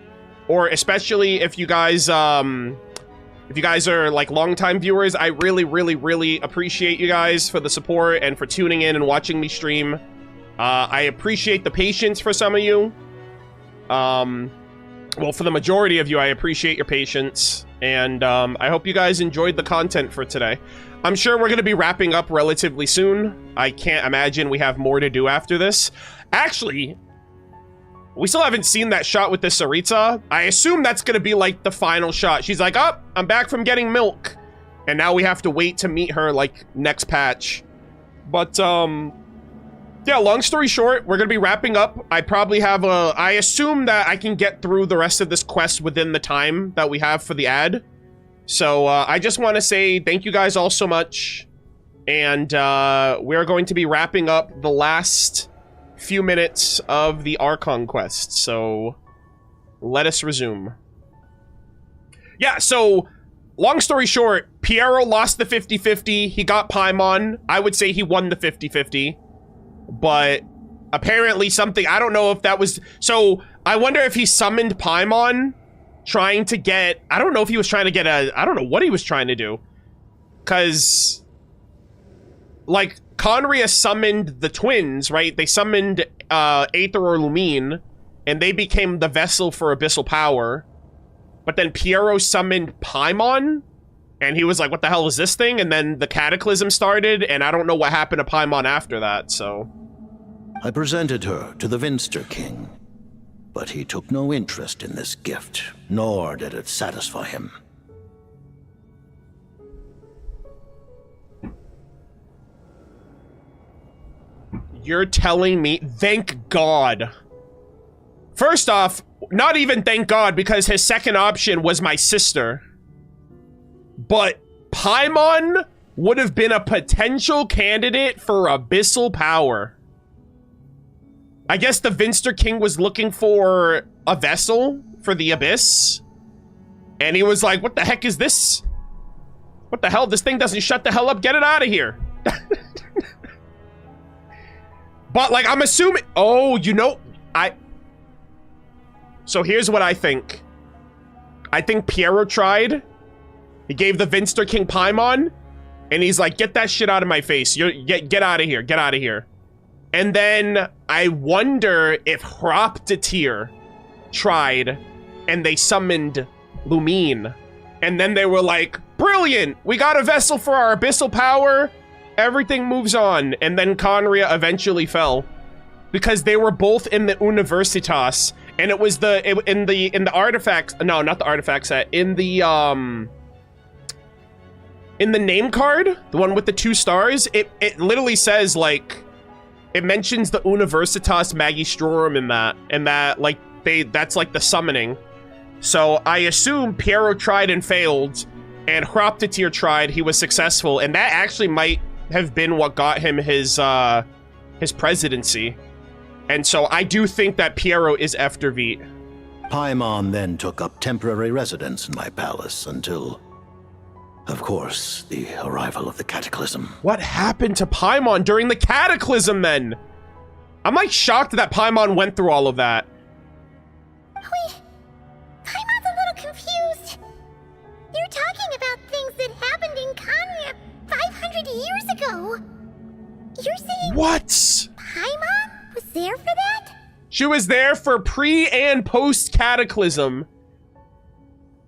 or especially if you guys are like longtime viewers, I really appreciate you guys for the support and for tuning in and watching me stream. I appreciate the patience for some of you. Well, for the majority of you, I appreciate your patience. And I hope you guys enjoyed the content for today. I'm sure we're going to be wrapping up relatively soon. I can't imagine we have more to do after this. Actually, we still haven't seen that shot with the Tsaritsa. I assume that's going to be like the final shot. She's like, oh, I'm back from getting milk. And now we have to wait to meet her like next patch. But yeah, long story short, we're going to be wrapping up. I assume that I can get through the rest of this quest within the time that we have for the ad. So I just want to say thank you guys all so much. And we're going to be wrapping up the last few minutes of the Archon Quest. So let us resume. Yeah, so long story short, Piero lost the 50-50. He got Paimon. I would say he won the 50-50. But apparently something, I don't know if that was, so I wonder if he summoned Paimon trying to get, I don't know if he was trying to get I don't know what he was trying to do. Cause like Conria summoned the twins, right? They summoned Aether or Lumine and they became the vessel for abyssal power. But then Piero summoned Paimon and he was like, what the hell is this thing? And then the Cataclysm started and I don't know what happened to Paimon after that, so. I presented her to the Vinster King, but he took no interest in this gift, nor did it satisfy him. You're telling me, thank God. First off, not even thank God, because his second option was my sister. But Paimon would have been a potential candidate for abyssal power. I guess the Vinster King was looking for a vessel for the Abyss. And he was like, what the heck is this? What the hell? This thing doesn't shut the hell up. Get it out of here. But, like, I'm assuming... Oh, you know... So here's what I think. I think Piero tried. He gave the Vinster King Paimon. And he's like, get that shit out of my face. Get out of here. Get out of here. And then I wonder if Hroptatyr tried and they summoned Lumine. And then they were like, brilliant! We got a vessel for our abyssal power. Everything moves on. And then Conria eventually fell. Because they were both in the Universitas. And it was in the artifacts, no, not the artifact set, in the name card, the one with the 2 stars, it literally says, like, it mentions the Universitas Magistrorum in that, like, that's like the summoning. So I assume Piero tried and failed, and Hroptatyr tried, he was successful, and that actually might have been what got him his presidency. And so I do think that Piero is after Vite. Paimon then took up temporary residence in my palace until, of course, the arrival of the Cataclysm. What happened to Paimon during the Cataclysm, then? I'm, like, shocked that Paimon went through all of that. Wait, Paimon's a little confused. You're talking about things that happened in Conria 500 years ago. You're saying... What? Paimon was there for that? She was there for pre- and post-Cataclysm.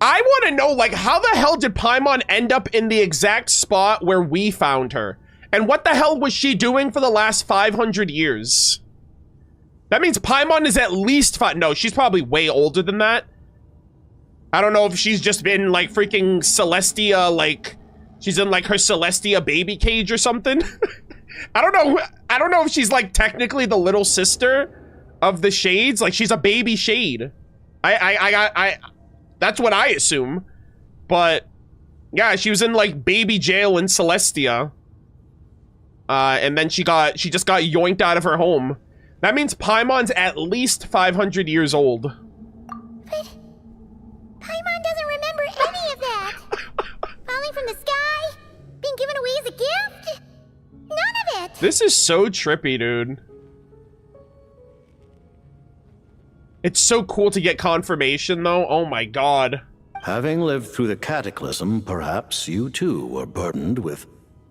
I want to know, like, how the hell did Paimon end up in the exact spot where we found her? And what the hell was she doing for the last 500 years? That means Paimon is at least no, she's probably way older than that. I don't know if she's just been, like, freaking Celestia, like, she's in, like, her Celestia baby cage or something. I don't know if she's, like, technically the little sister of the Shades. Like, she's a baby Shade. That's what I assume. But, yeah, she was in, like, baby jail in Celestia. And then she just got yoinked out of her home. That means Paimon's at least 500 years old. But Paimon doesn't remember any of that. Falling from the sky? Being given away as a gift? None of it! This is so trippy, dude. It's so cool to get confirmation, though. Oh my god. Having lived through the Cataclysm, perhaps you too were burdened with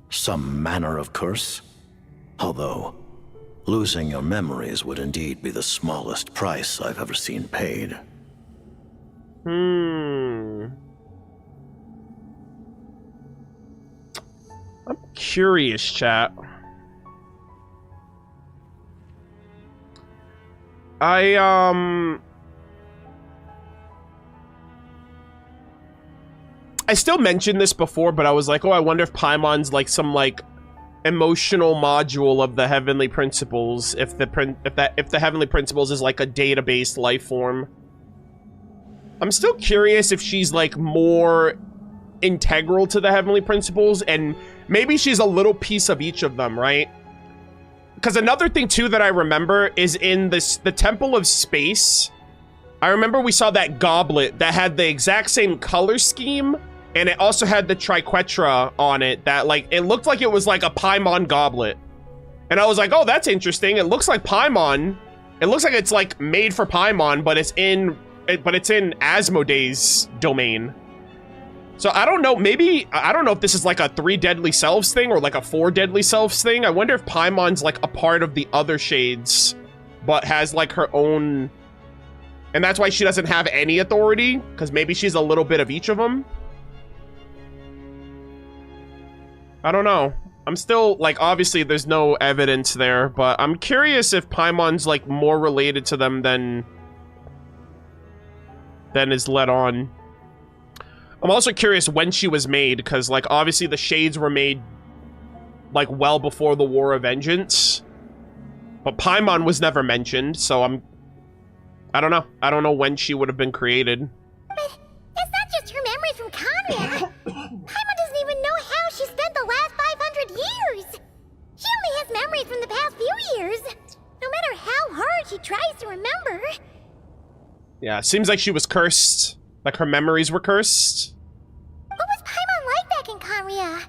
some manner of curse. Although, losing your memories would indeed be the smallest price I've ever seen paid. I'm curious, chat. I still mentioned this before, but I was like, oh, I wonder if Paimon's like some like emotional module of the Heavenly Principles, if the Heavenly Principles is like a data-based life form. I'm still curious if she's like more integral to the Heavenly Principles, and maybe she's a little piece of each of them, right? Because another thing too that I remember is in the Temple of Space, I remember we saw that goblet that had the exact same color scheme, and it also had the triquetra on it that, like, it looked like it was like a Paimon goblet. And I was like, oh, that's interesting. It looks like Paimon. It looks like it's like made for Paimon, but it's in Asmodee's domain. So I don't know, maybe, I don't know if this is like a 3 deadly selves thing or like a 4 deadly selves thing. I wonder if Paimon's like a part of the other shades, but has like her own, and that's why she doesn't have any authority, because maybe she's a little bit of each of them. I don't know. I'm still, like, obviously there's no evidence there, but I'm curious if Paimon's like more related to them than is let on. I'm also curious when she was made, because, like, obviously the Shades were made, like, well before the War of Vengeance. But Paimon was never mentioned, so I don't know. I don't know when she would have been created. But it's not just her memories from Conria. Paimon doesn't even know how she spent the last 500 years. She only has memories from the past few years. No matter how hard she tries to remember. Yeah, seems like she was cursed. Like, her memories were cursed. What was Paimon like back in Conria?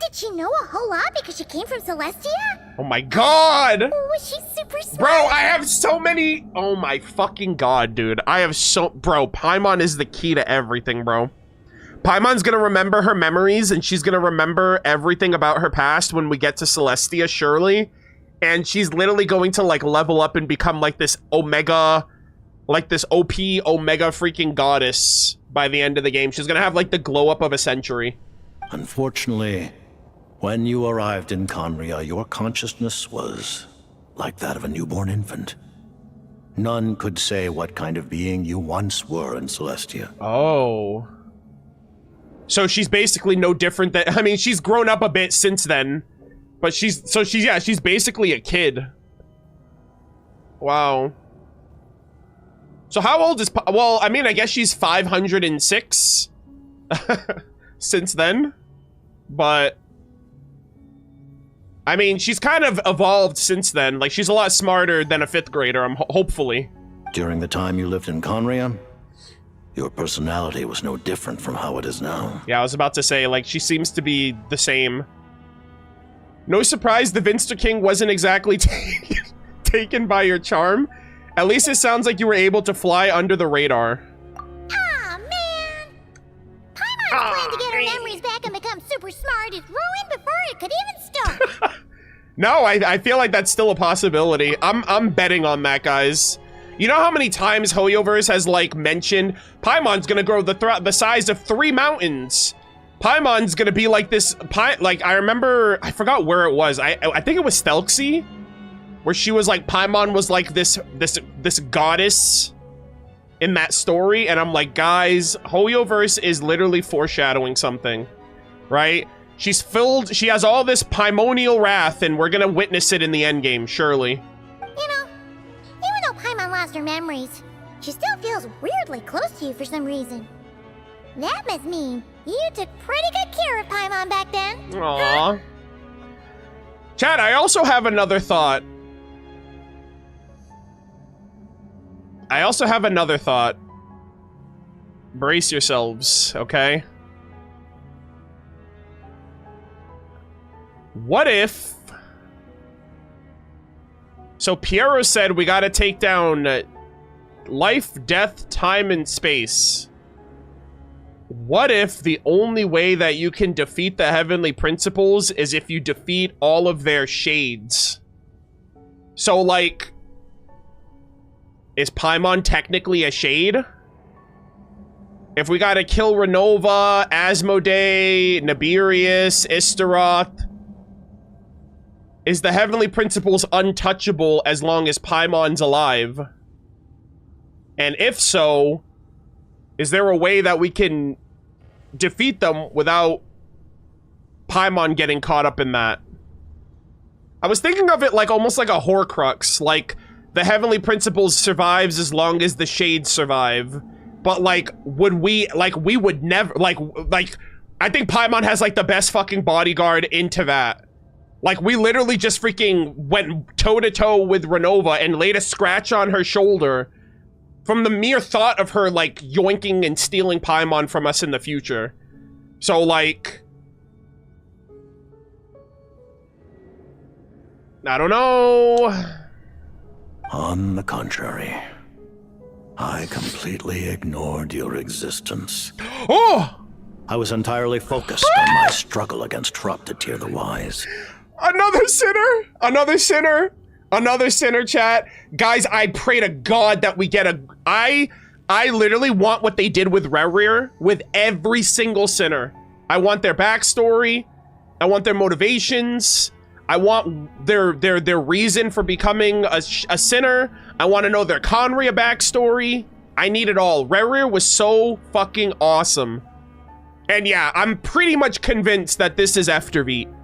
Did she know a whole lot because she came from Celestia? Oh my god! Was she super smart? Bro, I have so many... Oh my fucking god, dude. I have so... Bro, Paimon is the key to everything, bro. Paimon's gonna remember her memories, and she's gonna remember everything about her past when we get to Celestia, surely. and she's literally going to like level up and become like this Omega, like this OP Omega freaking goddess by the end of the game. She's gonna have like the glow up of a century. Unfortunately, when you arrived in Conria, your consciousness was like that of a newborn infant. None could say what kind of being you once were in Celestia. Oh. So she's basically no different than, I mean, she's grown up a bit since then, but she's basically a kid. Wow. So how old is, well, I mean, I guess she's 506 since then, but I mean, she's kind of evolved since then. Like, she's a lot smarter than a 5th grader, hopefully. During the time you lived in Conria, your personality was no different from how it is now. Yeah, I was about to say, like, she seems to be the same. No surprise the Vinster King wasn't exactly taken by your charm. At least it sounds like you were able to fly under the radar. Aw, man! Paimon's plan to get her memories back and become super smart is ruined before it could even start. No, I feel like that's still a possibility. I'm betting on that, guys. You know how many times Hoyoverse has, like, mentioned Paimon's gonna grow the size of 3 mountains. Paimon's gonna be like this, like, I remember, I forgot where it was. I think it was Thelxie, where she was like, Paimon was like this goddess in that story, and I'm like, guys, Hoyoverse is literally foreshadowing something, right? She has all this Paimonial wrath, and we're gonna witness it in the endgame, surely. You know, even though Paimon lost her memories, she still feels weirdly close to you for some reason. That must mean you took pretty good care of Paimon back then. Aww. Chat, I also have another thought. Brace yourselves, okay? What if... So Piero said we gotta take down life, death, time, and space. What if the only way that you can defeat the Heavenly Principles is if you defeat all of their shades? So, like... Is Paimon technically a shade? If we gotta kill Renova, Asmodee, Nibirius, Istaroth, is the Heavenly Principles untouchable as long as Paimon's alive? And if so, is there a way that we can defeat them without Paimon getting caught up in that? I was thinking of it like almost like a Horcrux, like the Heavenly Principles survives as long as the Shades survive. But like, would we, like, we would never, like, I think Paimon has like the best fucking bodyguard into that. Like, we literally just freaking went toe-to-toe with Renova and laid a scratch on her shoulder from the mere thought of her, like, yoinking and stealing Paimon from us in the future. So, like... I don't know... On the contrary, I completely ignored your existence. Oh! I was entirely focused on my struggle against Troptatir the Wise. Another sinner! Another sinner! Another sinner, chat. Guys, I pray to God that we get a... I literally want what they did with Rerir with every single sinner. I want their backstory. I want their motivations. I want their reason for becoming a sinner. I want to know their Conria backstory. I need it all. Rerir was so fucking awesome. And yeah, I'm pretty much convinced that this is Efterveit.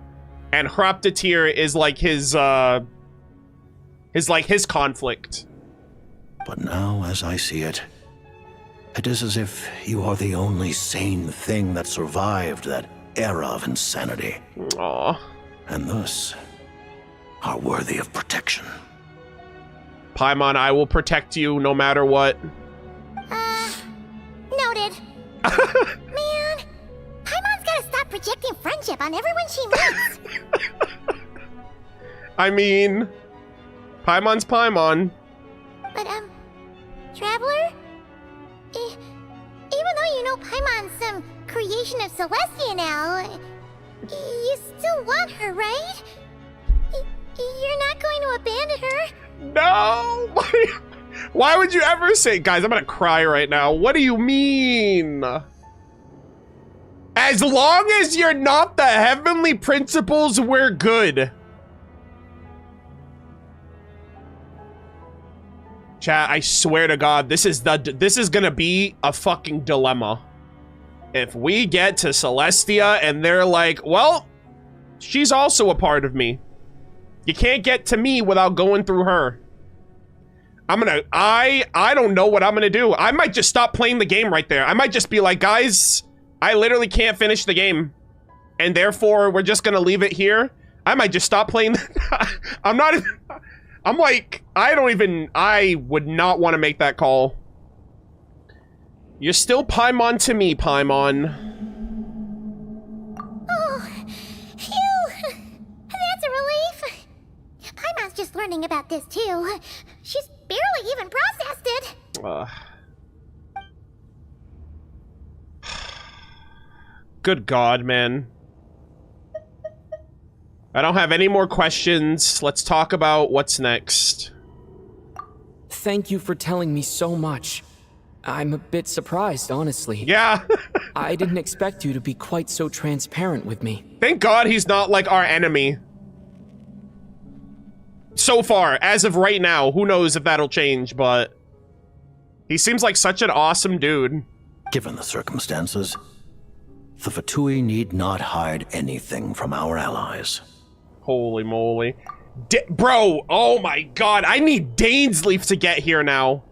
And Hraptatir is like his conflict. But now, as I see it, it is as if you are the only sane thing that survived that era of insanity. Aww. And thus are worthy of protection. Paimon, I will protect you no matter what. Noted. Man, Paimon's gotta stop projecting friendship on everyone she meets. I mean, Paimon's Paimon. But, Traveler? Even though you know Paimon's some creation of Celestia now, you still want her, right? You're not going to abandon her? No! Why would you ever say... Guys, I'm gonna cry right now. What do you mean? As long as you're not the heavenly principles, we're good. Chat, I swear to God, this is gonna be a fucking dilemma. If we get to Celestia and they're like, well, she's also a part of me. You can't get to me without going through her. I don't know what I'm gonna do. I might just stop playing the game right there. I might just be like, guys, I literally can't finish the game. And therefore, we're just gonna leave it here. I might just stop playing. I'm like, I would not want to make that call. You're still Paimon to me, Paimon. Oh, phew. That's a relief. Paimon's just learning about this too. She's barely even processed it. Good God, man. I don't have any more questions. Let's talk about what's next. Thank you for telling me so much. I'm a bit surprised, honestly. Yeah. I didn't expect you to be quite so transparent with me. Thank God he's not like our enemy. So far, as of right now, who knows if that'll change, but he seems like such an awesome dude. Given the circumstances, the Fatui need not hide anything from our allies. Holy moly. Bro, oh my God, I need Dainsleif to get here now.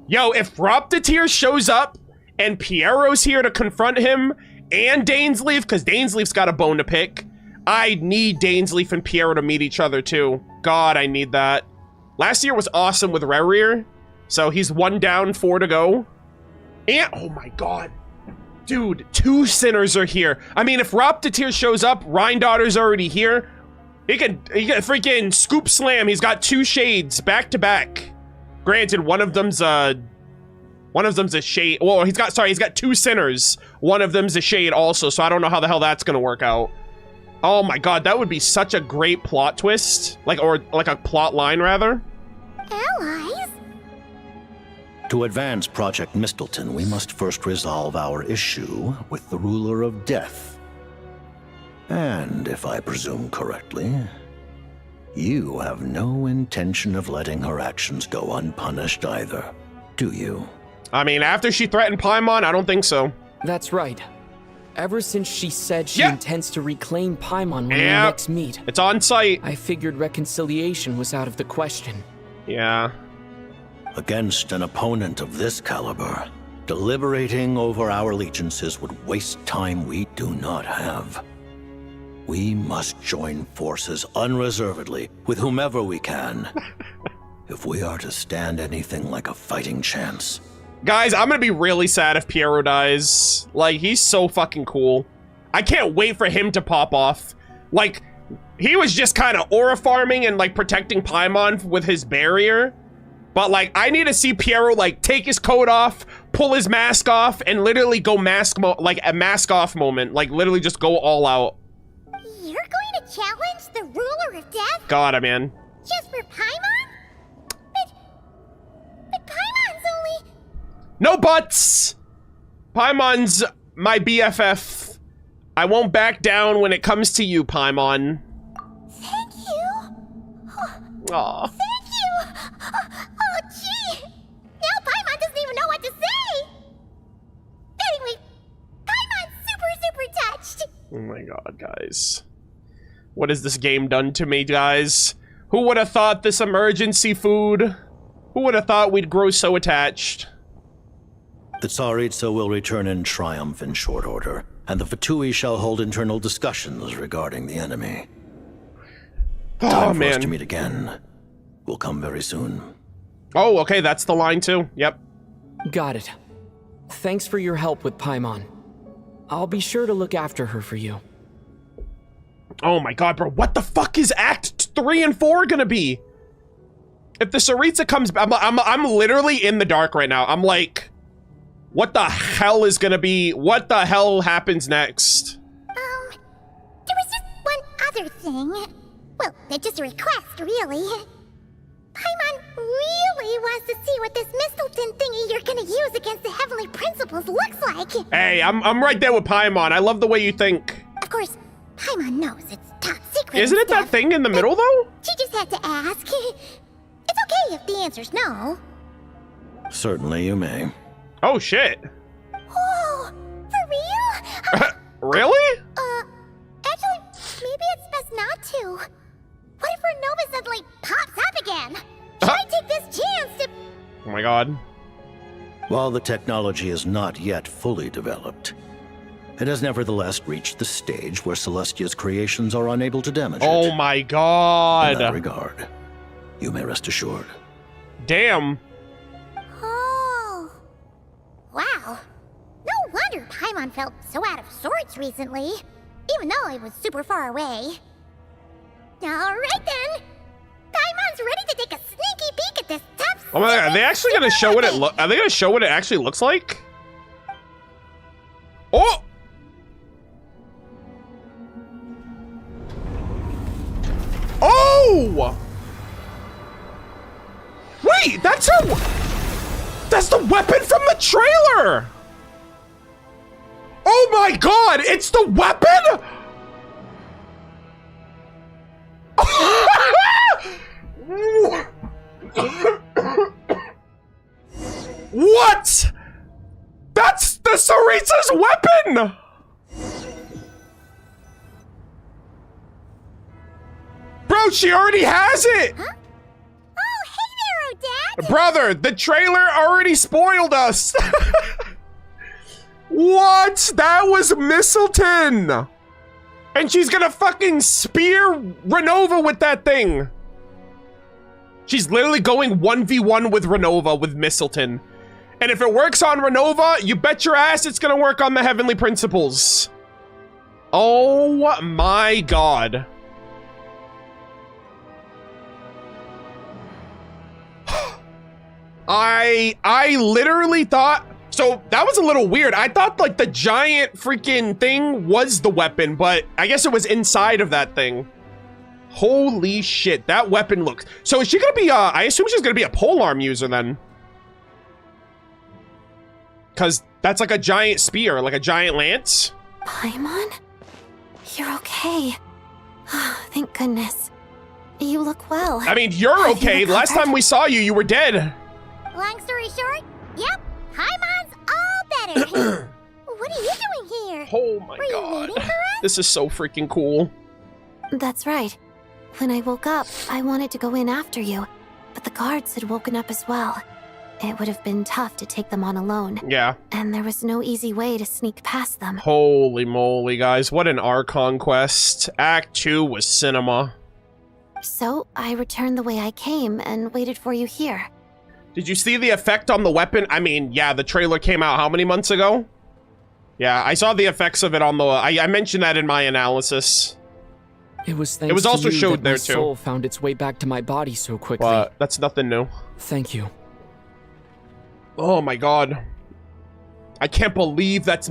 Yo, if Roptatir shows up and Piero's here to confront him and Dainsleif, because Dainsleif's got a bone to pick, I need Dainsleif and Piero to meet each other too. God, I need that. Last year was awesome with Rerir, so he's 1 down, 4 to go. And, oh my God. Dude, 2 sinners are here. I mean, if Roptatir shows up, Rhindaughter's already here. He can freaking scoop slam. He's got 2 shades back to back. Granted, one of them's a shade. Well, he's got 2 sinners. One of them's a shade also, so I don't know how the hell that's gonna work out. Oh my God, that would be such a great plot twist. Or a plot line, rather. Allies? To advance Project Mistleton, we must first resolve our issue with the Ruler of Death. And if I presume correctly, you have no intention of letting her actions go unpunished either, do you? I mean, after she threatened Paimon, I don't think so. That's right. Ever since she said she intends to reclaim Paimon when we next meet. It's on site. I figured reconciliation was out of the question. Yeah. Against an opponent of this caliber, deliberating over our allegiances would waste time we do not have. We must join forces unreservedly with whomever we can, if we are to stand anything like a fighting chance. Guys, I'm gonna be really sad if Piero dies. Like, he's so fucking cool. I can't wait for him to pop off. Like, he was just kind of aura farming and, like, protecting Paimon with his barrier. But, like, I need to see Piero, like, take his coat off, pull his mask off, and literally go like, a mask off moment. Like, literally just go all out. You're going to challenge the Ruler of Death? God, man. Just for Paimon? But Paimon's only... No buts! Paimon's my BFF. I won't back down when it comes to you, Paimon. Thank you. Aw. Thank you. Oh, gee. Now Paimon doesn't even know what to say. Anyway, Paimon's super touched. Oh my God, guys. What has this game done to me, guys? Who would have thought this emergency food? Who would have thought we'd grow so attached? The Tsaritsa will return in triumph in short order, and the Fatui shall hold internal discussions regarding the enemy. Oh, Time for man. us to meet again will come very soon. Oh, okay, that's the line too. Yep. Got it. Thanks for your help with Paimon. I'll be sure to look after her for you. Oh my God, bro, what the fuck is Act 3 and 4 gonna be? If the Tsaritsa comes back, I'm literally in the dark right now. I'm like, what the hell is gonna be? What the hell happens next? There was just one other thing. Well, it's just a request, really. Paimon really wants to see what this Mistleton thingy you're gonna use against the Heavenly Principles looks like. Hey, I'm right there with Paimon. I love the way you think. Of course, Paimon knows it's top secret. Isn't it that thing in the middle, though? She just had to ask. It's okay if the answer's no. Certainly you may. Oh, shit. Oh, for real? Really? Actually, maybe it's best not to. What if Renova suddenly pops up again? Should I take this chance to... Oh my god. While the technology is not yet fully developed, it has nevertheless reached the stage where Celestia's creations are unable to damage it. Oh my god. In that regard, you may rest assured. Damn. Oh. Wow. No wonder Paimon felt so out of sorts recently, even though it was super far away. Alright then. Paimon's ready to take a sneaky peek at this top Oh my god, are they actually gonna show what it are they gonna show what it actually looks like? Oh! Oh! Wait, that's the weapon from the trailer! Oh my god, it's the weapon?! What? That's the Saritsa's weapon! Bro, she already has it! Huh? Oh, hey there, Odette! Brother, the trailer already spoiled us! What? That was Mistleton! And she's gonna fucking spear Renova with that thing! She's literally going 1v1 with Renova with Mistleton. And if it works on Renova, you bet your ass it's gonna work on the Heavenly Principles. Oh my god. I literally thought, so that was a little weird. I thought like the giant freaking thing was the weapon, but I guess it was inside of that thing. Holy shit, that weapon looks... So is she gonna be, I assume she's gonna be a polearm user then. Cause that's like a giant spear, like a giant lance. Paimon? You're okay. Thank goodness. You look well. I mean, you're okay. Last time we saw you, you were dead. Long story short, yep, Paimon's all better. What are you doing here? Oh my god. Were you waiting for us? This is so freaking cool. That's right. When I woke up, I wanted to go in after you, but the guards had woken up as well. It would have been tough to take them on alone. Yeah. And there was no easy way to sneak past them. Holy moly, guys. What an Archon Quest. Act 2 was cinema. So, I returned the way I came and waited for you here. Did you see the effect on the weapon? I mean, yeah, the trailer came out how many months ago? Yeah, I saw the effects of it on the... I mentioned that in my analysis. It was thanks It was to also you showed that there my too. soul found its way back to my body so quickly. But that's nothing new. Thank you. Oh my god. I can't believe that's...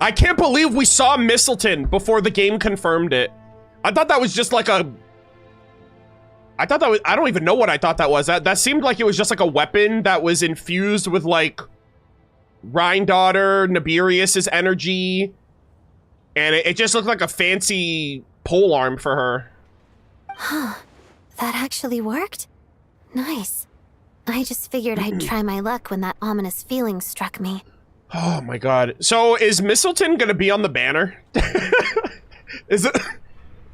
I can't believe we saw Mistleton before the game confirmed it. I thought that was just like a... I thought that was... I don't even know what I thought that was. That seemed like it was just like a weapon that was infused with like... Rhine-daughter, Nibirius's energy. And it just looked like a fancy polearm for her. Huh. That actually worked? Nice. I just figured I'd try my luck when that ominous feeling struck me. Oh my god. So is Mistleton gonna be on the banner? Is it...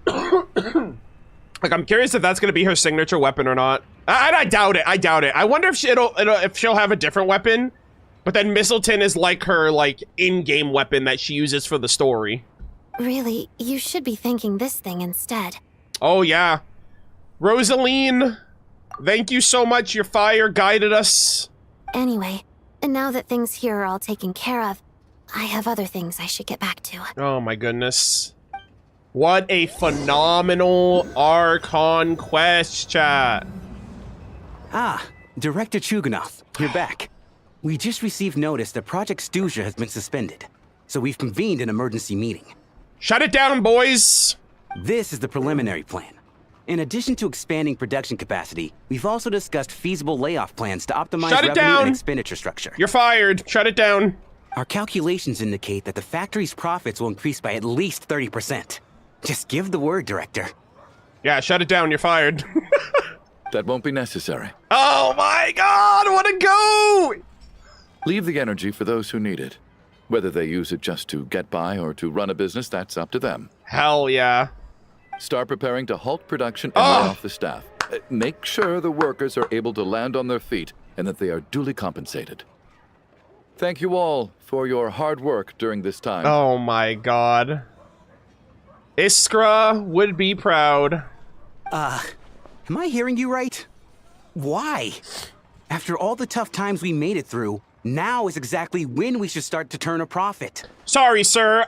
Like, I'm curious if that's gonna be her signature weapon or not. I doubt it. I doubt it. I wonder if if she'll have a different weapon, but then Mistleton is like her like in-game weapon that she uses for the story. Really, you should be thanking this thing instead. Oh yeah, Rosaline, thank you so much. Your fire guided us. Anyway, and now that things here are all taken care of, I have other things I should get back to. Oh my goodness. What a phenomenal Archon Quest, chat. Ah, Director Chuganov, you're back. We just received notice that Project Stuzia has been suspended, so we've convened an emergency meeting. Shut it down, boys! This is the preliminary plan. In addition to expanding production capacity, we've also discussed feasible layoff plans to optimize Shut it revenue down. and expenditure structure. You're fired. Shut it down. Our calculations indicate that the factory's profits will increase by at least 30%. Just give the word, Director. Yeah, shut it down. You're fired. That won't be necessary. Oh my god, what a go! Leave the energy for those who need it. Whether they use it just to get by or to run a business, that's up to them. Hell yeah. Start preparing to halt production and lay off the staff. Make sure the workers are able to land on their feet and that they are duly compensated. Thank you all for your hard work during this time. Oh my god. Iskra would be proud. Am I hearing you right? Why? After all the tough times we made it through, now is exactly when we should start to turn a profit. Sorry, sir.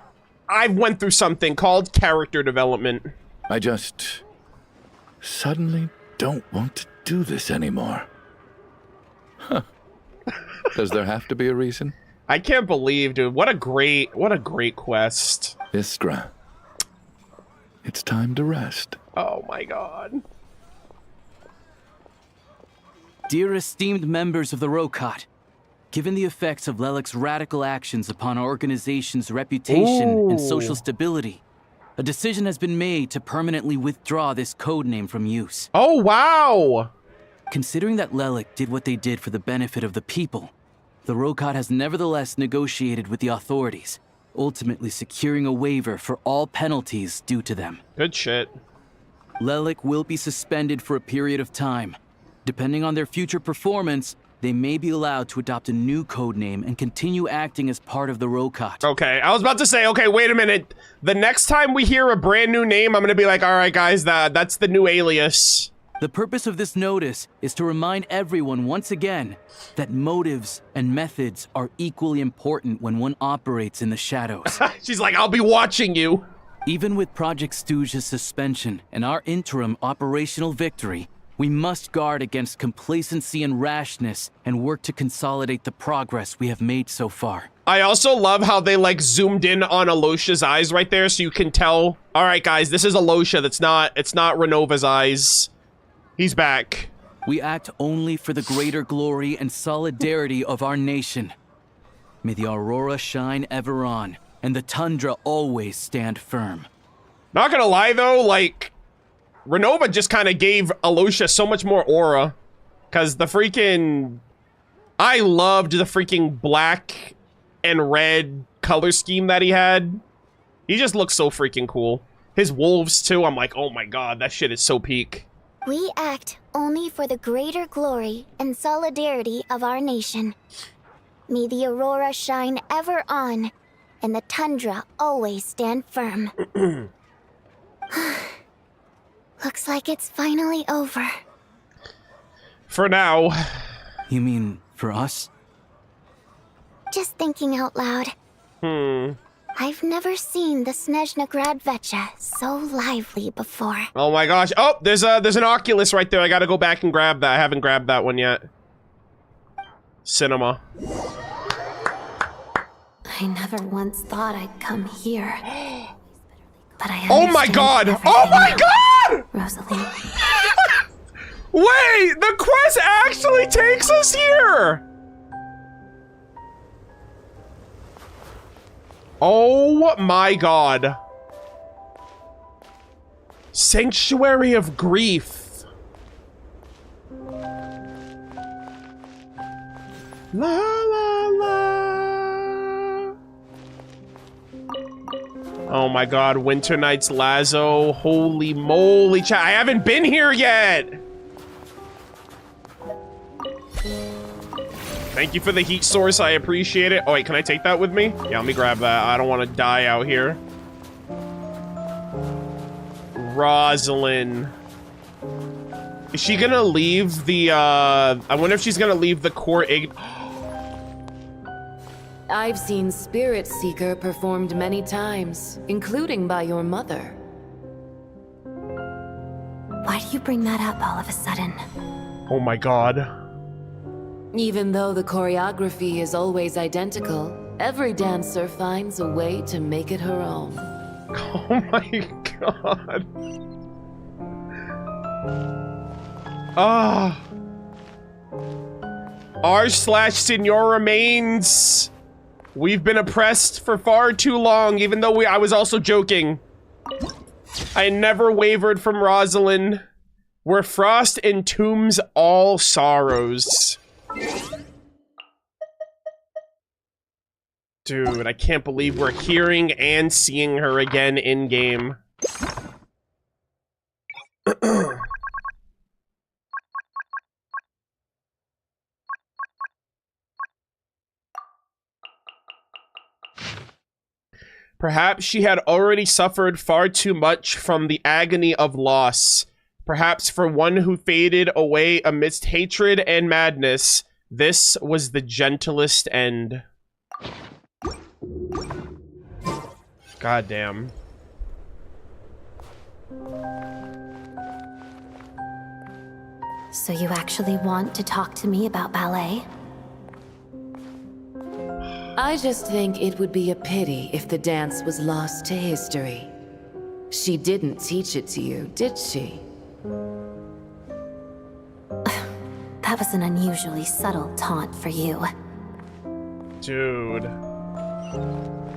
I went through something called character development. I just suddenly don't want to do this anymore. Huh. Does there have to be a reason? I can't believe, dude. What a great quest. Iskra, it's time to rest. Oh my god. Dear esteemed members of the Rokot, given the effects of Lelik's radical actions upon our organization's reputation and social stability, a decision has been made to permanently withdraw this codename from use. Oh, wow! Considering that Lelik did what they did for the benefit of the people, the Rokot has nevertheless negotiated with the authorities, ultimately securing a waiver for all penalties due to them. Good shit. Lelik will be suspended for a period of time. Depending on their future performance, they may be allowed to adopt a new codename and continue acting as part of the Rokot. Okay, I was about to say, okay, wait a minute. The next time we hear a brand new name, I'm gonna be like, all right, guys, that's the new alias. The purpose of this notice is to remind everyone once again that motives and methods are equally important when one operates in the shadows. She's like, I'll be watching you. Even with Project Stooge's suspension and our interim operational victory, we must guard against complacency and rashness and work to consolidate the progress we have made so far. I also love how they like zoomed in on Alosha's eyes right there so you can tell, all right, guys, this is Alosha. It's not Renova's eyes. He's back. We act only for the greater glory and solidarity of our nation. May the aurora shine ever on, and the tundra always stand firm. Not gonna lie though, like, Renova just kind of gave Alosha so much more aura. Cause the freaking... I loved the freaking black and red color scheme that he had. He just looks so freaking cool. His wolves too, I'm like, oh my god, that shit is so peak. We act only for the greater glory and solidarity of our nation. May the aurora shine ever on, and the tundra always stand firm. Looks like it's finally over. For now. You mean for us? Just thinking out loud. I've never seen the Snezhnaya Act so lively before. Oh my gosh. Oh, there's an Oculus right there. I gotta go back and grab that. I haven't grabbed that one yet. Cinema. I never once thought I'd come here. But I Oh my god! Oh my god! Rosalie. Wait! The quest actually takes us here! Oh my god. Sanctuary of Grief. La la la. Oh my god, Winter Night's Lazo. Holy moly, chat. I haven't been here yet. Thank you for the heat source. I appreciate it. Oh, wait, can I take that with me? Yeah, let me grab that. I don't want to die out here. Rosalind. Is she gonna leave the, I wonder if she's gonna leave the core I've seen Spirit Seeker performed many times, including by your mother. Why do you bring that up all of a sudden? Oh my god. Even though the choreography is always identical, every dancer finds a way to make it her own. Oh my god. Ah. R/Senor remains. We've been oppressed for far too long, even though I was also joking. I never wavered from Rosalind. Where frost entombs all sorrows. Dude, I can't believe we're hearing and seeing her again in-game. Perhaps she had already suffered far too much from the agony of loss. Perhaps for one who faded away amidst hatred and madness, this was the gentlest end. God damn. So you actually want to talk to me about ballet? I just think it would be a pity if the dance was lost to history. She didn't teach it to you, did she? That was an unusually subtle taunt for you. Dude.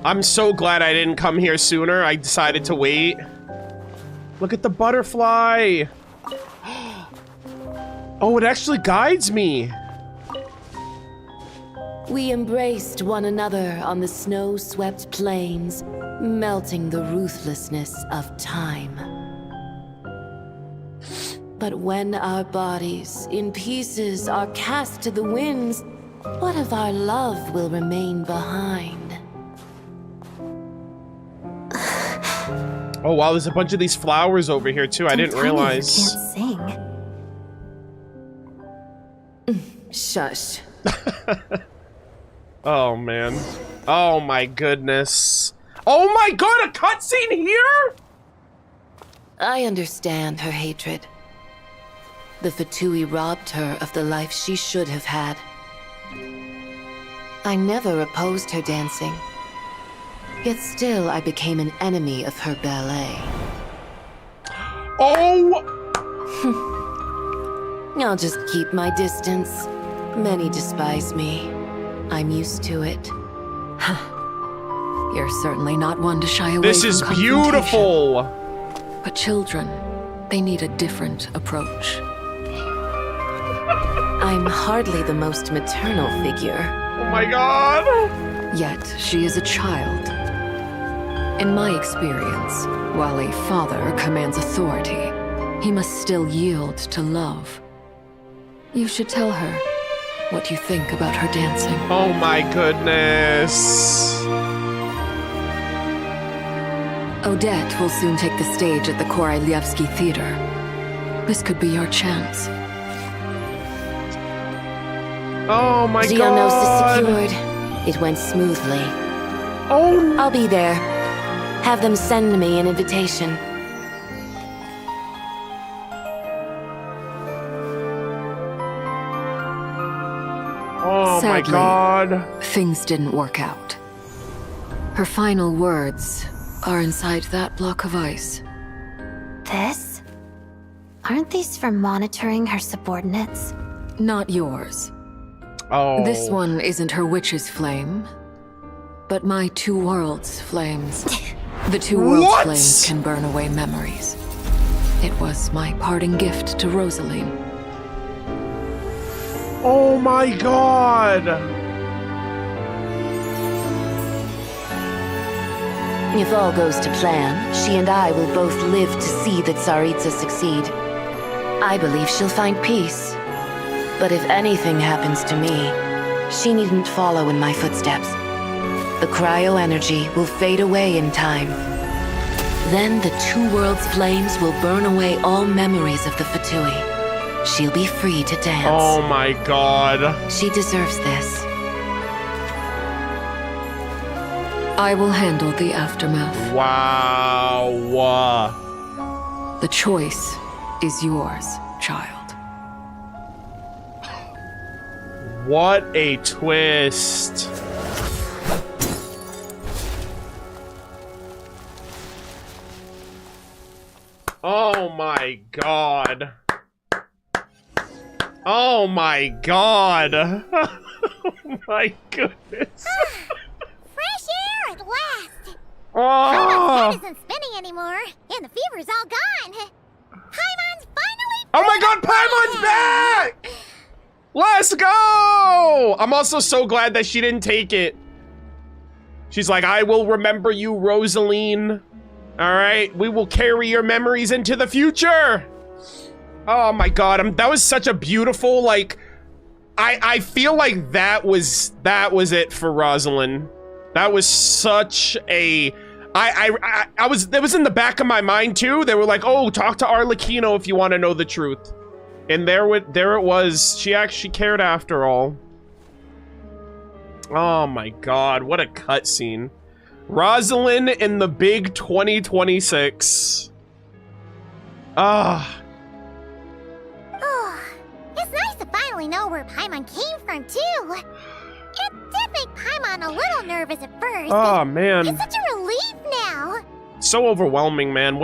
I'm so glad I didn't come here sooner. I decided to wait. Look at the butterfly. Oh, it actually guides me. We embraced one another on the snow-swept plains, melting the ruthlessness of time. But when our bodies, in pieces, are cast to the winds, what of our love will remain behind? Oh wow, there's a bunch of these flowers over here too. I didn't realize. You can't sing. Shush. Oh man. Oh my goodness. Oh my god, a cutscene here? I understand her hatred. The Fatui robbed her of the life she should have had. I never opposed her dancing. Yet still I became an enemy of her ballet. Oh! I'll just keep my distance. Many despise me. I'm used to it. You're certainly not one to shy away This is beautiful! But children, they need a different approach. I'm hardly the most maternal figure. Oh my god! Yet she is a child. In my experience, while a father commands authority, he must still yield to love. You should tell her what you think about her dancing. Oh my goodness. Odette will soon take the stage at the Koralyevsky Theater. This could be your chance. Oh my god. Geonosis secured. It went smoothly. Oh. I'll be there. Have them send me an invitation. Oh my god. Things didn't work out. Her final words are inside that block of ice. This? Aren't these for monitoring her subordinates? Not yours. Oh. This one isn't her witch's flame, but my two worlds' flames. The two worlds' flames can burn away memories. It was my parting gift to Rosaline. Oh my god! If all goes to plan, she and I will both live to see the Tsaritsa succeed. I believe she'll find peace. But if anything happens to me, she needn't follow in my footsteps. The cryo-energy will fade away in time. Then the two worlds' flames will burn away all memories of the Fatui. She'll be free to dance. Oh my god. She deserves this. I will handle the aftermath. Wow. The choice is yours, child. What a twist. Oh Oh my god. Oh my god. Oh my goodness. Fresh air at last. Oh. Paimon's head isn't spinning anymore, and the fever's all gone. Paimon's finally. Oh my god, Paimon's back! Let's go! I'm also so glad that she didn't take it. She's like, I will remember you, Rosaline. All right, we will carry your memories into the future. Oh my god, that was such a beautiful, like, I feel like that was it for Rosalind. That was such a, it was in the back of my mind too. They were like, oh, talk to Arlecchino if you want to know the truth. And there it was. She actually cared after all. Oh my god, what a cutscene. Rosalind in the big 2026. Ah. Oh, it's nice to finally know where Paimon came from too. It did make Paimon a little nervous at first. Oh man. It's such a relief now. So overwhelming, man.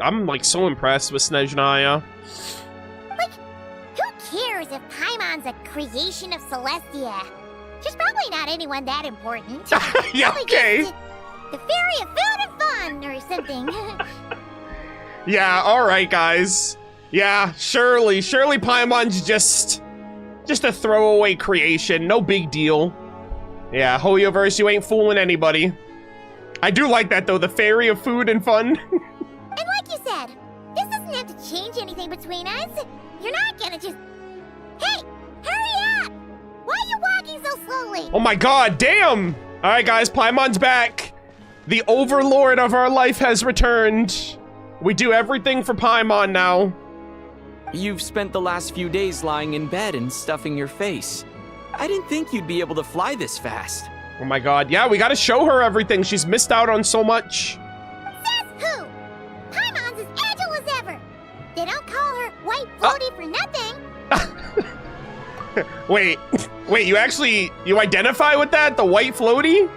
I'm like so impressed with Snezhnaya. Like, who cares if Paimon's a creation of Celestia? She's probably not anyone that important. Yeah, okay. The fairy of food and fun or something. Yeah, alright guys. Yeah, surely Paimon's just a throwaway creation, no big deal. Yeah, Hoyoverse, you ain't fooling anybody. I do like that though, the fairy of food and fun. And like you said, this doesn't have to change anything between us. You're not gonna just... Hey, hurry up! Why are you walking so slowly? Oh my god, damn! Alright guys, Paimon's back. The overlord of our life has returned. We do everything for Paimon now. You've spent the last few days lying in bed and stuffing your face. I didn't think you'd be able to fly this fast. Oh my god, yeah, we gotta show her everything. She's missed out on so much. Says who? Paimon's as agile as ever. They don't call her White Floaty for nothing. Wait, you identify with that? The white floaty?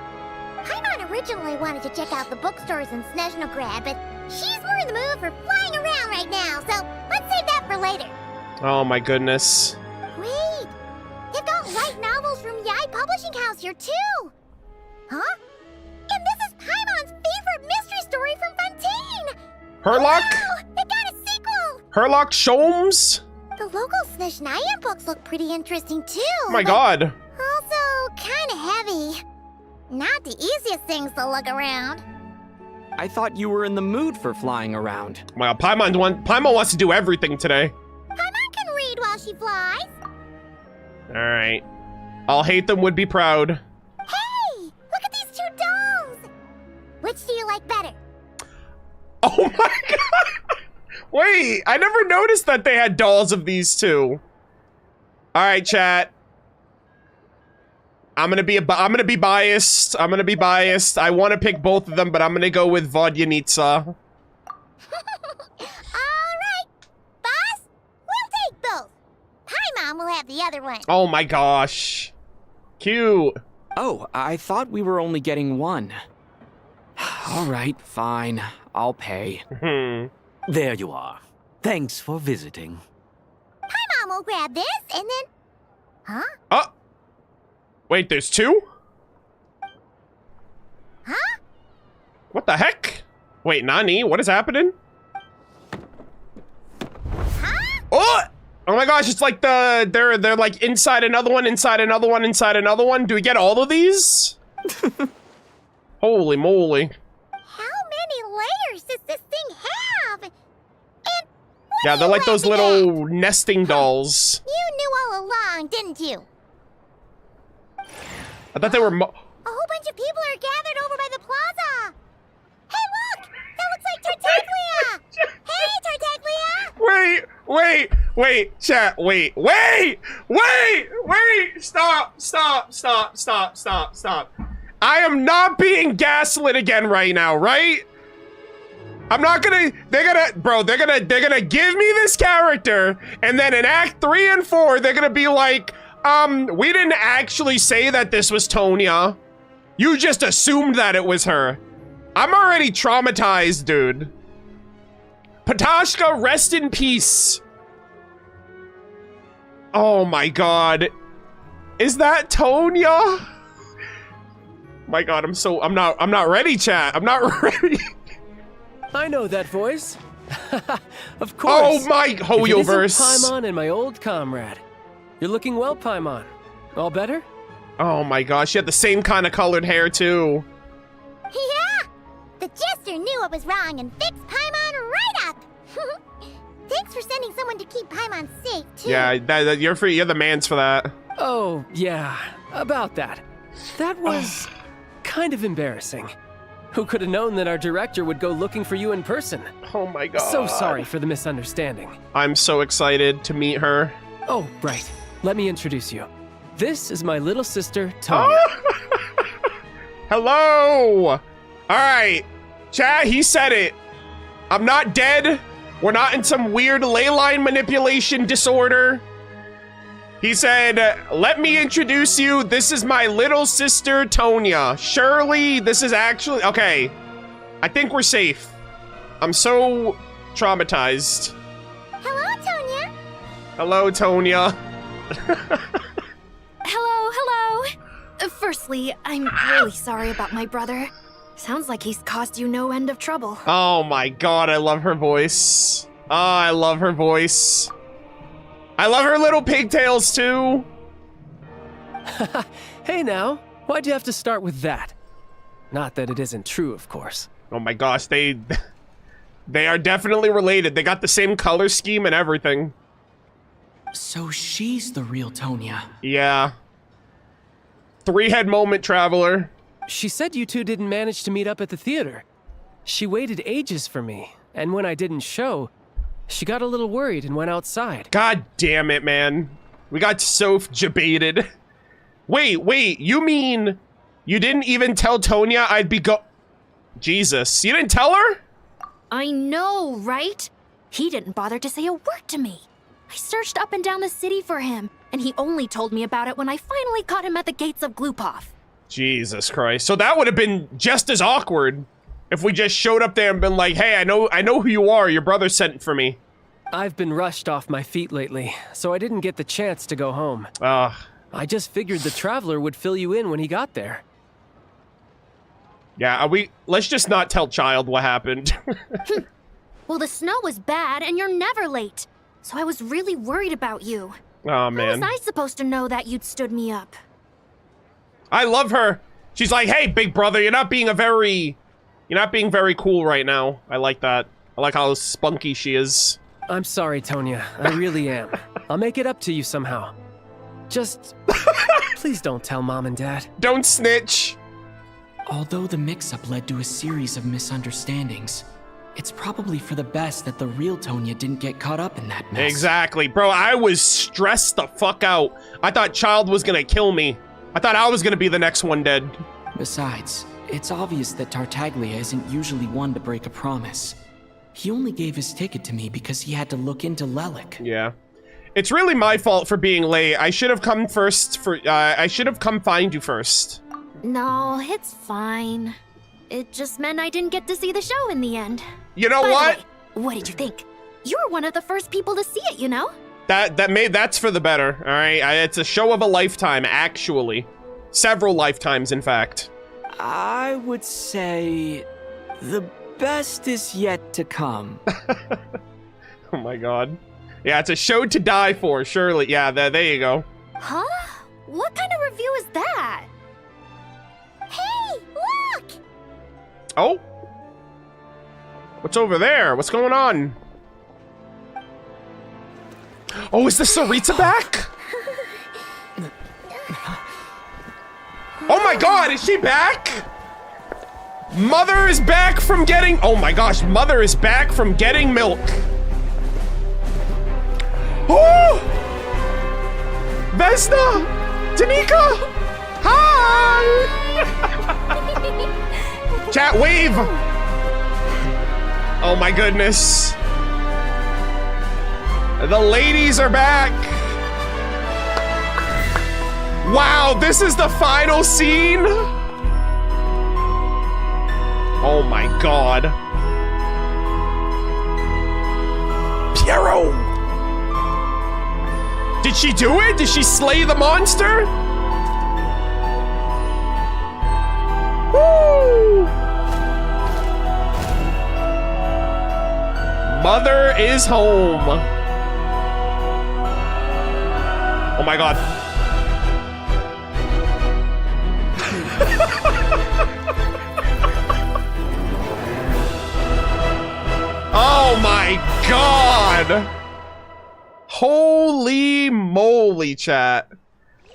Paimon originally wanted to check out the bookstores in Snezhnograd, but she's more in the mood for flying around right now, so let's save that for later. Oh my goodness. Wait, they've got light novels from Yai Publishing House here too. Huh? And this is Paimon's favorite mystery story from Fontaine. Herlock? Wow, it got a sequel. Herlock Sholmes? The local Snezhnaya books look pretty interesting too. Oh my god. Also, kind of heavy. Not the easiest things to look around. I thought you were in the mood for flying around. Well, Paimon wants to do everything today. Paimon can read while she flies. Alright. I'll hate them would be proud. Hey, look at these two dolls. Which do you like better? Oh my god. Wait, I never noticed that they had dolls of these two. Alright, chat. I'm gonna be biased. I want to pick both of them, but I'm gonna go with Vodyanitsa. All right, boss. We'll take both. Paimon will have the other one. Oh my gosh. Cute. Oh, I thought we were only getting one. All right, fine. I'll pay. There you are. Thanks for visiting. Paimon will grab this and then... Huh? Oh. Wait, there's two? Huh? What the heck? Wait, Nani, what is happening? Huh? Oh! Oh my gosh, it's like they're like inside another one, inside another one, inside another one. Do we get all of these? Holy moly. How many layers does this thing have? And yeah, they're like those little nesting dolls. You knew all along, didn't you? I thought they were A whole bunch of people are gathered over by the plaza. Hey, look! That looks like Tartaglia! Hey, Tartaglia! Wait, chat, wait, stop. I am not being gaslit again right now, right? I'm not gonna, they're gonna give me this character, and then in Act 3 and 4, they're gonna be like, we didn't actually say that this was Tonya. You just assumed that it was her. I'm already traumatized, dude. Patashka, rest in peace. Oh my god. Is that Tonya? My god, I'm not ready, chat. I'm not ready. I know that voice. Of Oh course. my Hoyoverse. Paimon and my old comrade. You're looking well, Paimon. All better? Oh my gosh, she had the same kind of colored hair too. Yeah! The Jester knew I was wrong and fixed Paimon right up! Thanks for sending someone to keep Paimon safe, too. Yeah, you're the mans for that. Oh, yeah. About that. That was kind of embarrassing. Who could have known that our director would go looking for you in person? Oh my god. So sorry for the misunderstanding. I'm so excited to meet her. Oh, right. Let me introduce you. This is my little sister, Tonya. Hello! Alright. Chat, he said it. I'm not dead. We're not in some weird ley line manipulation disorder. He said, let me introduce you. This is my little sister, Tonya. Shirley, this is actually... Okay. I think we're safe. I'm so traumatized. Hello, Tonya. Hello, Tonya. Hello. Firstly, I'm really sorry about my brother. Sounds like he's caused you no end of trouble. Oh my god, I love her voice. Oh, I love her voice. I love her little pigtails too. Hey now, why'd you have to start with that? Not that it isn't true, of course. Oh my gosh, they are definitely related. They got the same color scheme and everything. So she's the real Tonya. Yeah. Three-head moment, Traveler. She said you two didn't manage to meet up at the theater. She waited ages for me, and when I didn't show, she got a little worried and went outside. God damn it, man. We got so debated. Wait, you mean you didn't even tell Tonya I'd be Jesus, you didn't tell her? I know, right? He didn't bother to say a word to me. I searched up and down the city for him, and he only told me about it when I finally caught him at the gates of Glupov. Jesus Christ. So that would have been just as awkward if we just showed up there and been like, hey, I know who you are. Your brother sent for me. I've been rushed off my feet lately, so I didn't get the chance to go home. I just figured the Traveler would fill you in when he got there. Yeah, let's just not tell Child what happened. Well, the snow was bad, and you're never late. So I was really worried about you. Oh, man. How was I supposed to know that you'd stood me up? I love her. She's like, hey, big brother, you're not being very cool right now. I like that. I like how spunky she is. I'm sorry, Tonya. I really am. I'll make it up to you somehow. Just, please don't tell Mom and Dad. Don't snitch. Although the mix-up led to a series of misunderstandings, it's probably for the best that the real Tonya didn't get caught up in that mess. Exactly. Bro, I was stressed the fuck out. I thought Child was gonna kill me. I thought I was gonna be the next one dead. Besides, it's obvious that Tartaglia isn't usually one to break a promise. He only gave his ticket to me because he had to look into Lelik. Yeah. It's really my fault for being late. I should have come I should have come find you first. No, it's fine. It just meant I didn't get to see the show in the end. You know what? What did you think? You were one of the first people to see it, you know? That's for the better, all right? It's a show of a lifetime, actually. Several lifetimes, in fact. I would say the best is yet to come. Oh my god. Yeah, it's a show to die for, surely. Yeah, there you go. Huh? What kind of review is that? Hey, look! Oh? What's over there? What's going on? Oh, is the Tsaritsa back? Oh my god, is she back? Mother is back from getting... Oh my gosh, Mother is back from getting milk. Oh! Vesna! Tanika! Hi! Chat, wave! Oh my goodness. The ladies are back. Wow, this is the final scene? Oh my god. Did she do it? Did she slay the monster? Woo! Mother is home. Oh my god. Oh my god. Holy moly, chat.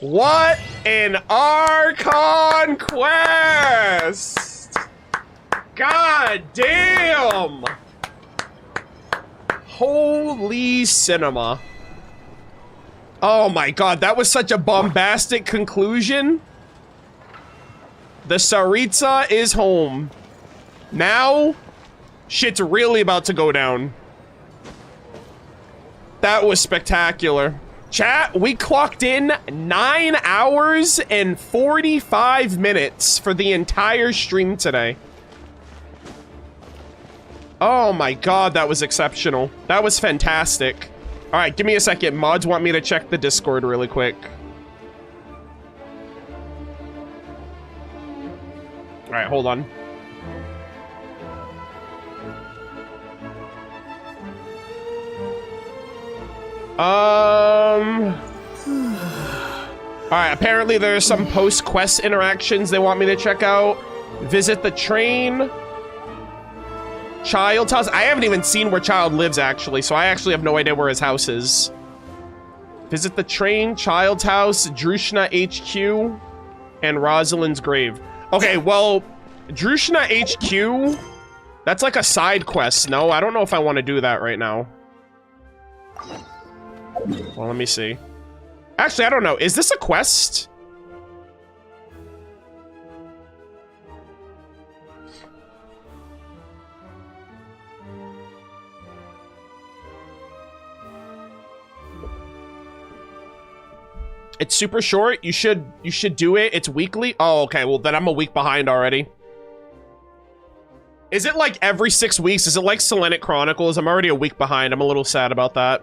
What an Archon Quest! God damn! Holy cinema. Oh my god, that was such a bombastic conclusion. The Tsaritsa is home. Now, shit's really about to go down. That was spectacular. Chat, we clocked in 9 hours and 45 minutes for the entire stream today. Oh my god, that was exceptional. That was fantastic. All right, give me a second. Mods want me to check the Discord really quick. All right, hold on. All right, apparently there's some post-quest interactions they want me to check out. Visit the train. Child's house. I haven't even seen where Child lives, actually, so I actually have no idea where his house is. Visit the train, Child's house, Snezhnaya HQ, and Rosalind's grave. Okay, well, Snezhnaya HQ, that's like a side quest. No, I don't know if I want to do that right now. Well, let me see. Actually, I don't know. Is this a quest? It's super short. You should do it. It's weekly. Oh, okay. Well, then I'm a week behind already. Is it like every 6 weeks? Is it like Selenic Chronicles? I'm already a week behind. I'm a little sad about that.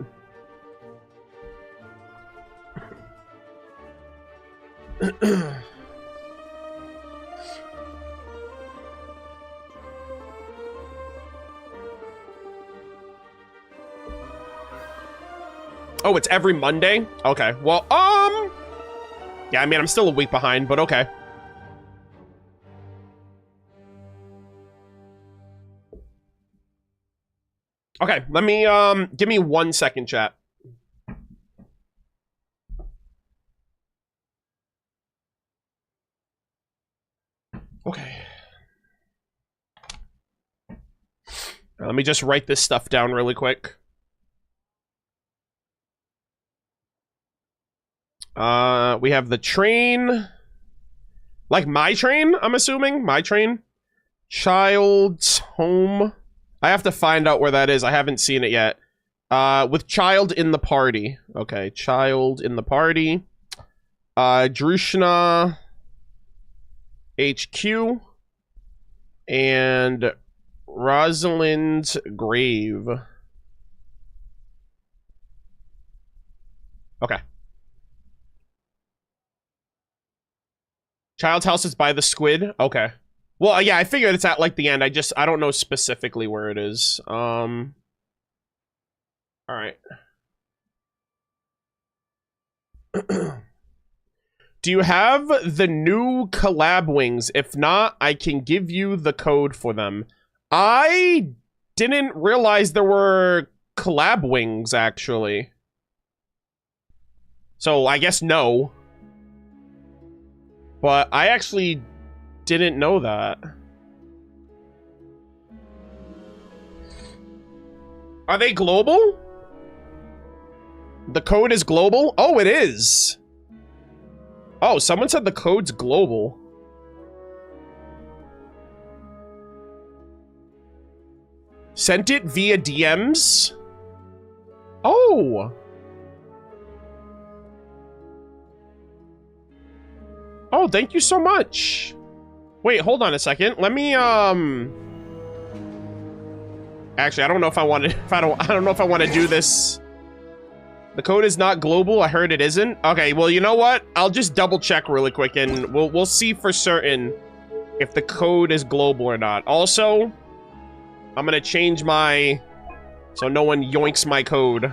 Oh, it's every Monday? Okay, well, yeah, I mean, I'm still a week behind, but okay. Okay, let me, give me 1 second, chat. Okay. Let me just write this stuff down really quick. We have the train. Like my train, I'm assuming? My train? Child's home. I have to find out where that is. I haven't seen it yet. With Child in the party. Okay, Child in the party. Snezhnaya HQ. And Rosalind's grave. Okay. Child's house is by the squid. Okay. Well, yeah, I figured it's at like the end. I don't know specifically where it is. All right. Do you have the new collab wings? If not, I can give you the code for them. I didn't realize there were collab wings, actually. So I guess no. But I actually didn't know that. Are they global? The code is global? Oh, it is. Oh, someone said the code's global. Sent it via DMs? Oh. Oh, thank you so much. Wait, hold on a second. Let me actually, I don't know if I want to I don't know if I want to do this. The code is not global. I heard it isn't. Okay, well, you know what? I'll just double check really quick and we'll see for certain if the code is global or not. Also, I'm gonna change my so no one yoinks my code.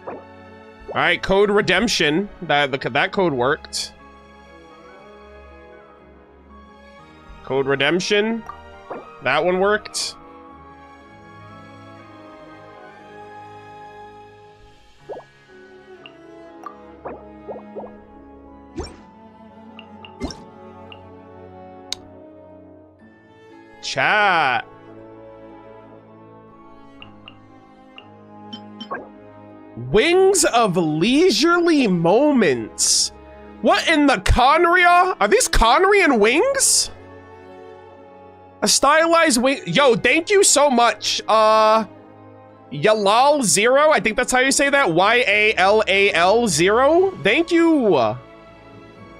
All right, code redemption. That code worked. Code redemption. That one worked. Chat. Wings of Leisurely Moments. What in the Conria? Are these Conrian wings? A stylized wing. Yo, thank you so much. Yalal Zero. I think that's how you say that. Y-A-L-A-L 0. Thank you.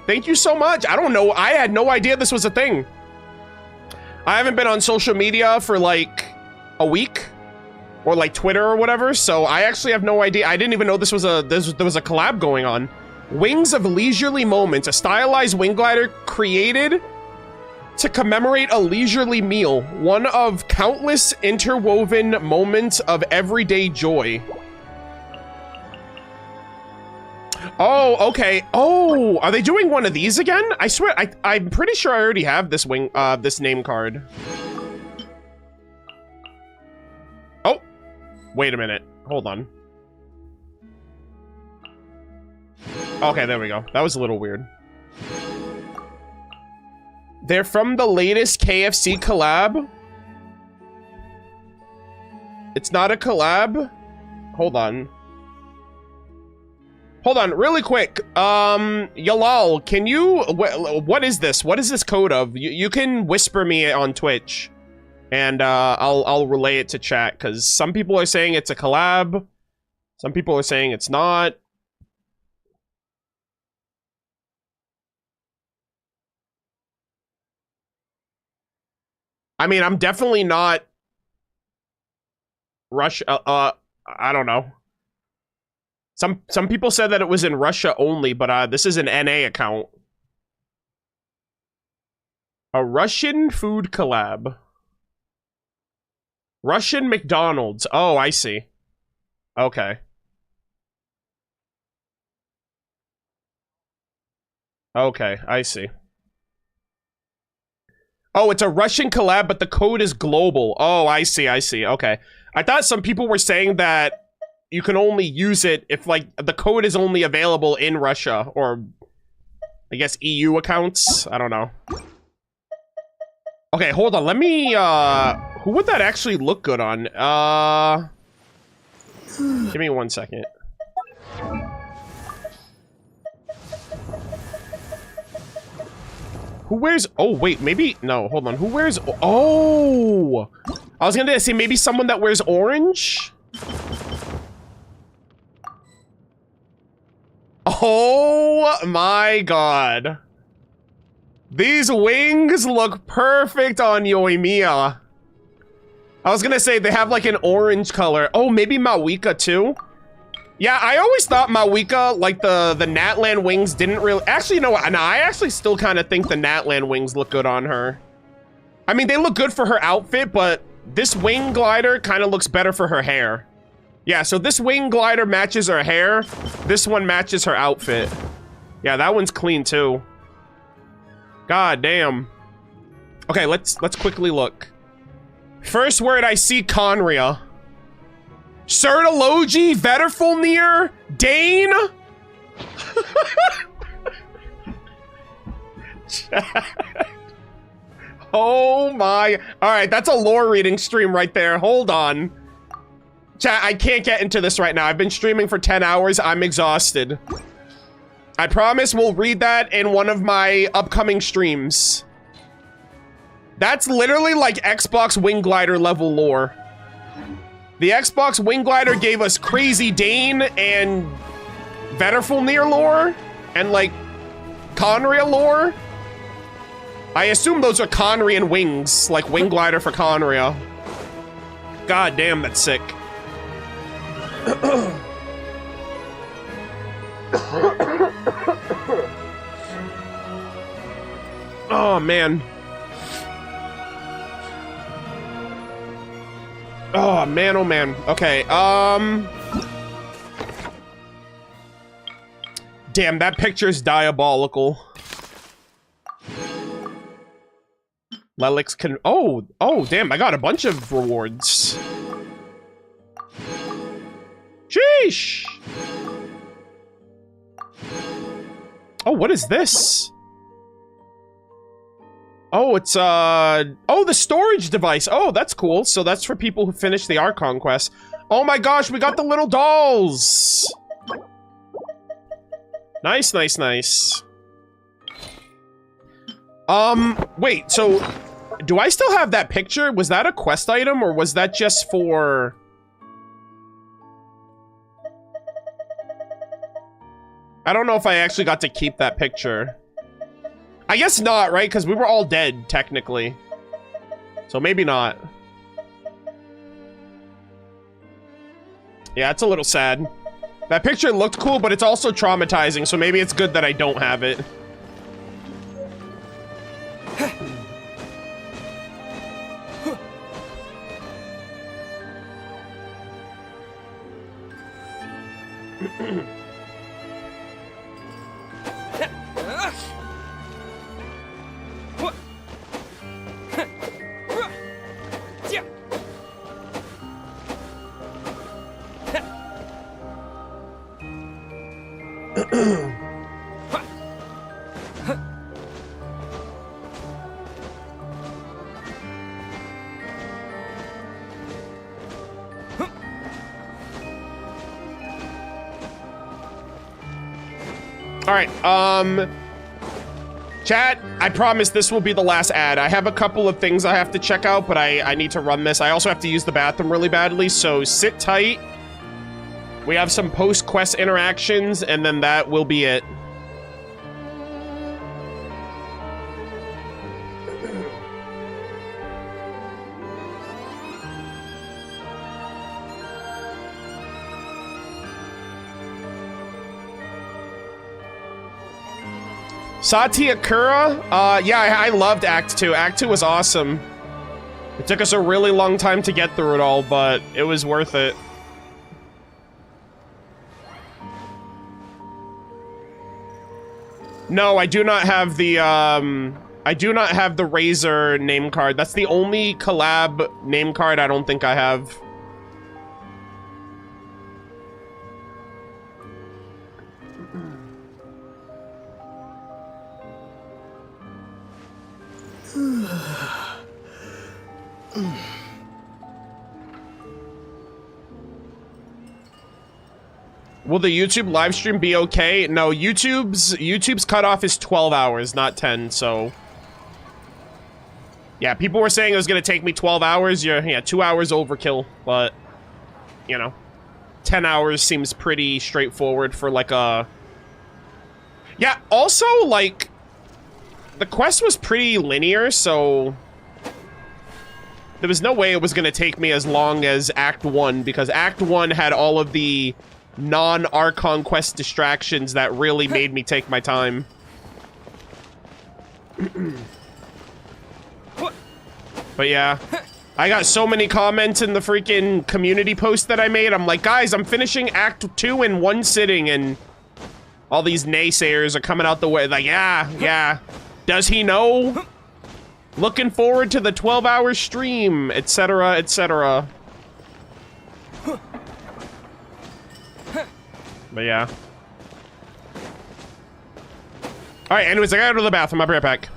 Thank you so much. I don't know. I had no idea this was a thing. I haven't been on social media for like a week. Or like Twitter or whatever, so I actually have no idea. I didn't even know this was there was a collab going on. Wings of Leisurely Moments, a stylized wing glider created to commemorate a leisurely meal, one of countless interwoven moments of everyday joy. Oh, okay. Oh, are they doing one of these again? I swear, I'm pretty sure I already have this this name card. Wait a minute. Hold on. Okay, there we go. That was a little weird. They're from the latest KFC collab. It's not a collab. Hold on. Hold on, really quick. Yalal, can you... What is this? What is this code of? You can whisper me on Twitch. And I'll relay it to chat, because some people are saying it's a collab. Some people are saying it's not. I mean, I'm definitely not Russia. I don't know. Some people said that it was in Russia only, but this is an NA account. A Russian food collab. Russian McDonald's. Oh, I see. Okay. Okay, I see. Oh, it's a Russian collab, but the code is global. Oh, I see, I see. Okay. I thought some people were saying that you can only use it if, like, the code is only available in Russia, or, I guess, EU accounts? I don't know. Okay, hold on. Let me, who would that actually look good on? Give me 1 second. Who wears... Oh, wait, maybe... No, hold on. Who wears... Oh! I was gonna say maybe someone that wears orange? Oh my god. These wings look perfect on Yoimiya. I was gonna say they have like an orange color. Oh, maybe Mawika too? Yeah, I always thought Mawika, like the Natlan wings didn't really... Actually, you know what? No, I actually still kind of think the Natlan wings look good on her. I mean, they look good for her outfit, but this wing glider kind of looks better for her hair. Yeah, so this wing glider matches her hair. This one matches her outfit. Yeah, that one's clean too. God damn. Okay, let's quickly look. First word I see, Conria. Sertologi, Vetterfulnir, Dane. Oh my. Alright, that's a lore reading stream right there. Hold on. Chat, I can't get into this right now. I've been streaming for 10 hours. I'm exhausted. I promise we'll read that in one of my upcoming streams. That's literally like Xbox Wing Glider level lore. The Xbox Wing Glider gave us crazy Dane and Vetterfulnir lore and like Conria lore. I assume those are Conrian wings, like Wing Glider for Conria. God damn, that's sick. Oh, man. Oh, man, oh, man. Okay, damn, that picture's diabolical. Lelix can... Oh, damn, I got a bunch of rewards. Sheesh! Oh, what is this? Oh, it's, oh, the storage device. Oh, that's cool. So that's for people who finish the Archon Quest. Oh my gosh, we got the little dolls! Nice, nice, nice. Wait, so... Do I still have that picture? Was that a quest item, or was that just for... I don't know if I actually got to keep that picture. I guess not, right? Because we were all dead, technically. So maybe not. Yeah, it's a little sad. That picture looked cool, but it's also traumatizing, so maybe it's good that I don't have it. Alright, chat, I promise this will be the last ad. I have a couple of things I have to check out, but I need to run this. I also have to use the bathroom really badly, so sit tight. We have some post-quest interactions, and then that will be it. Satyakura? Yeah, I loved Act 2. Act 2 was awesome. It took us a really long time to get through it all, but it was worth it. No, I do not have the, I do not have the Razor name card. That's the only collab name card I don't think I have. Will the YouTube live stream be okay? No, YouTube's cutoff is 12 hours, not 10, so... Yeah, people were saying it was gonna take me 12 hours. Yeah, 2 hours overkill, but... You know. 10 hours seems pretty straightforward for, like, a... Yeah, also, like... The quest was pretty linear, so... There was no way it was gonna take me as long as Act 1, because Act 1 had all of the non-Archon Quest distractions that really made me take my time. But yeah, I got so many comments in the freaking community post that I made. I'm like, guys, I'm finishing Act 2 in one sitting, and all these naysayers are coming out the way. Like, yeah. Does he know? Looking forward to the 12-hour stream, etc., etc. But yeah. Alright, anyways, I gotta go to the bathroom. I'll be right back.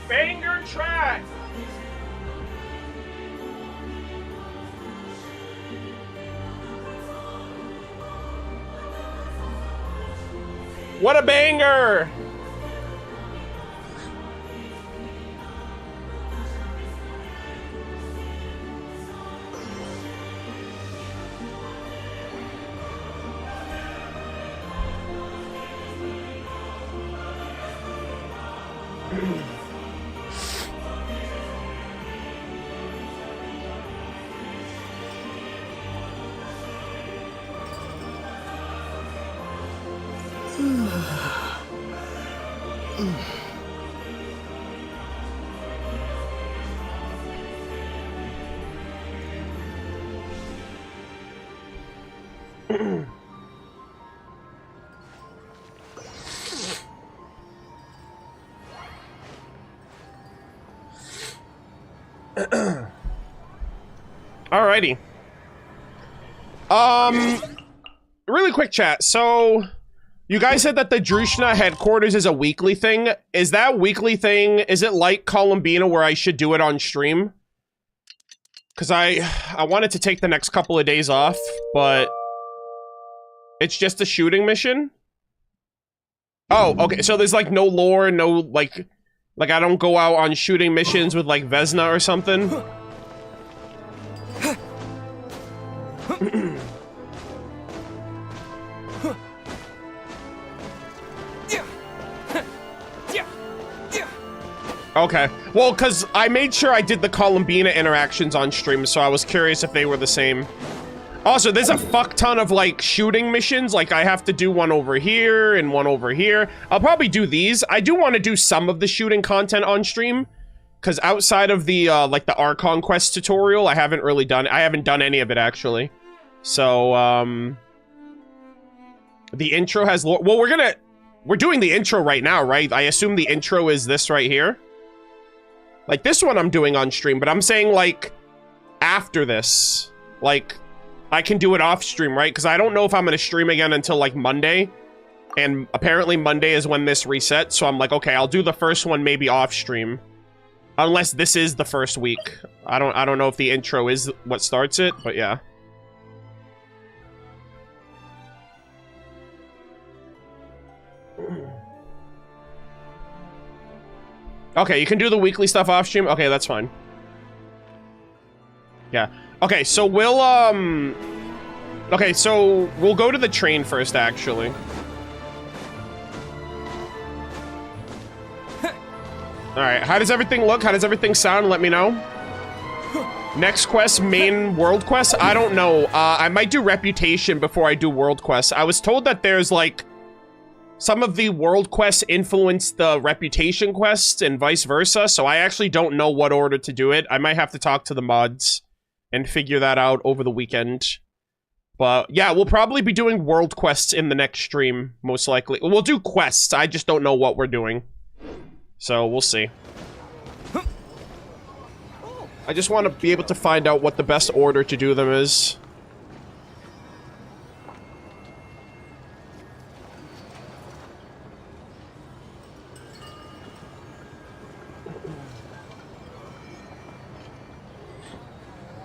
Banger track! What a banger! Alrighty. Really quick chat. So, you guys said that the Drushnaya headquarters is a weekly thing. Is that weekly thing, is it like Columbina where I should do it on stream? Because I wanted to take the next couple of days off, but it's just a shooting mission? Oh, okay, so there's like no lore, no like I don't go out on shooting missions with like Vesna or something? Okay. Well, because I made sure I did the Columbina interactions on stream, so I was curious if they were the same. Also, there's a fuck ton of, like, shooting missions. Like, I have to do one over here and one over here. I'll probably do these. I do want to do some of the shooting content on stream. Because outside of the, like, the Archon Quest tutorial, I haven't done any of it, actually. So, the intro has... Well, we're doing the intro right now, right? I assume the intro is this right here. Like, this one I'm doing on stream, but I'm saying, like, after this. Like, I can do it off stream, right? Because I don't know if I'm going to stream again until, like, Monday. And apparently Monday is when this resets, so I'm like, okay, I'll do the first one maybe off stream. Unless this is the first week. I don't know if the intro is what starts it, but yeah. Okay, you can do the weekly stuff off stream? Okay, that's fine. Yeah. Okay, so we'll, okay, so we'll go to the train first, actually. Alright, how does everything look? How does everything sound? Let me know. Next quest, main world quest? I don't know. I might do reputation before I do world quest. I was told that there's, like, some of the world quests influence the reputation quests and vice versa, so I actually don't know what order to do it. I might have to talk to the mods and figure that out over the weekend. But yeah, we'll probably be doing world quests in the next stream, most likely. We'll do quests, I just don't know what we're doing. So, we'll see. I just want to be able to find out what the best order to do them is.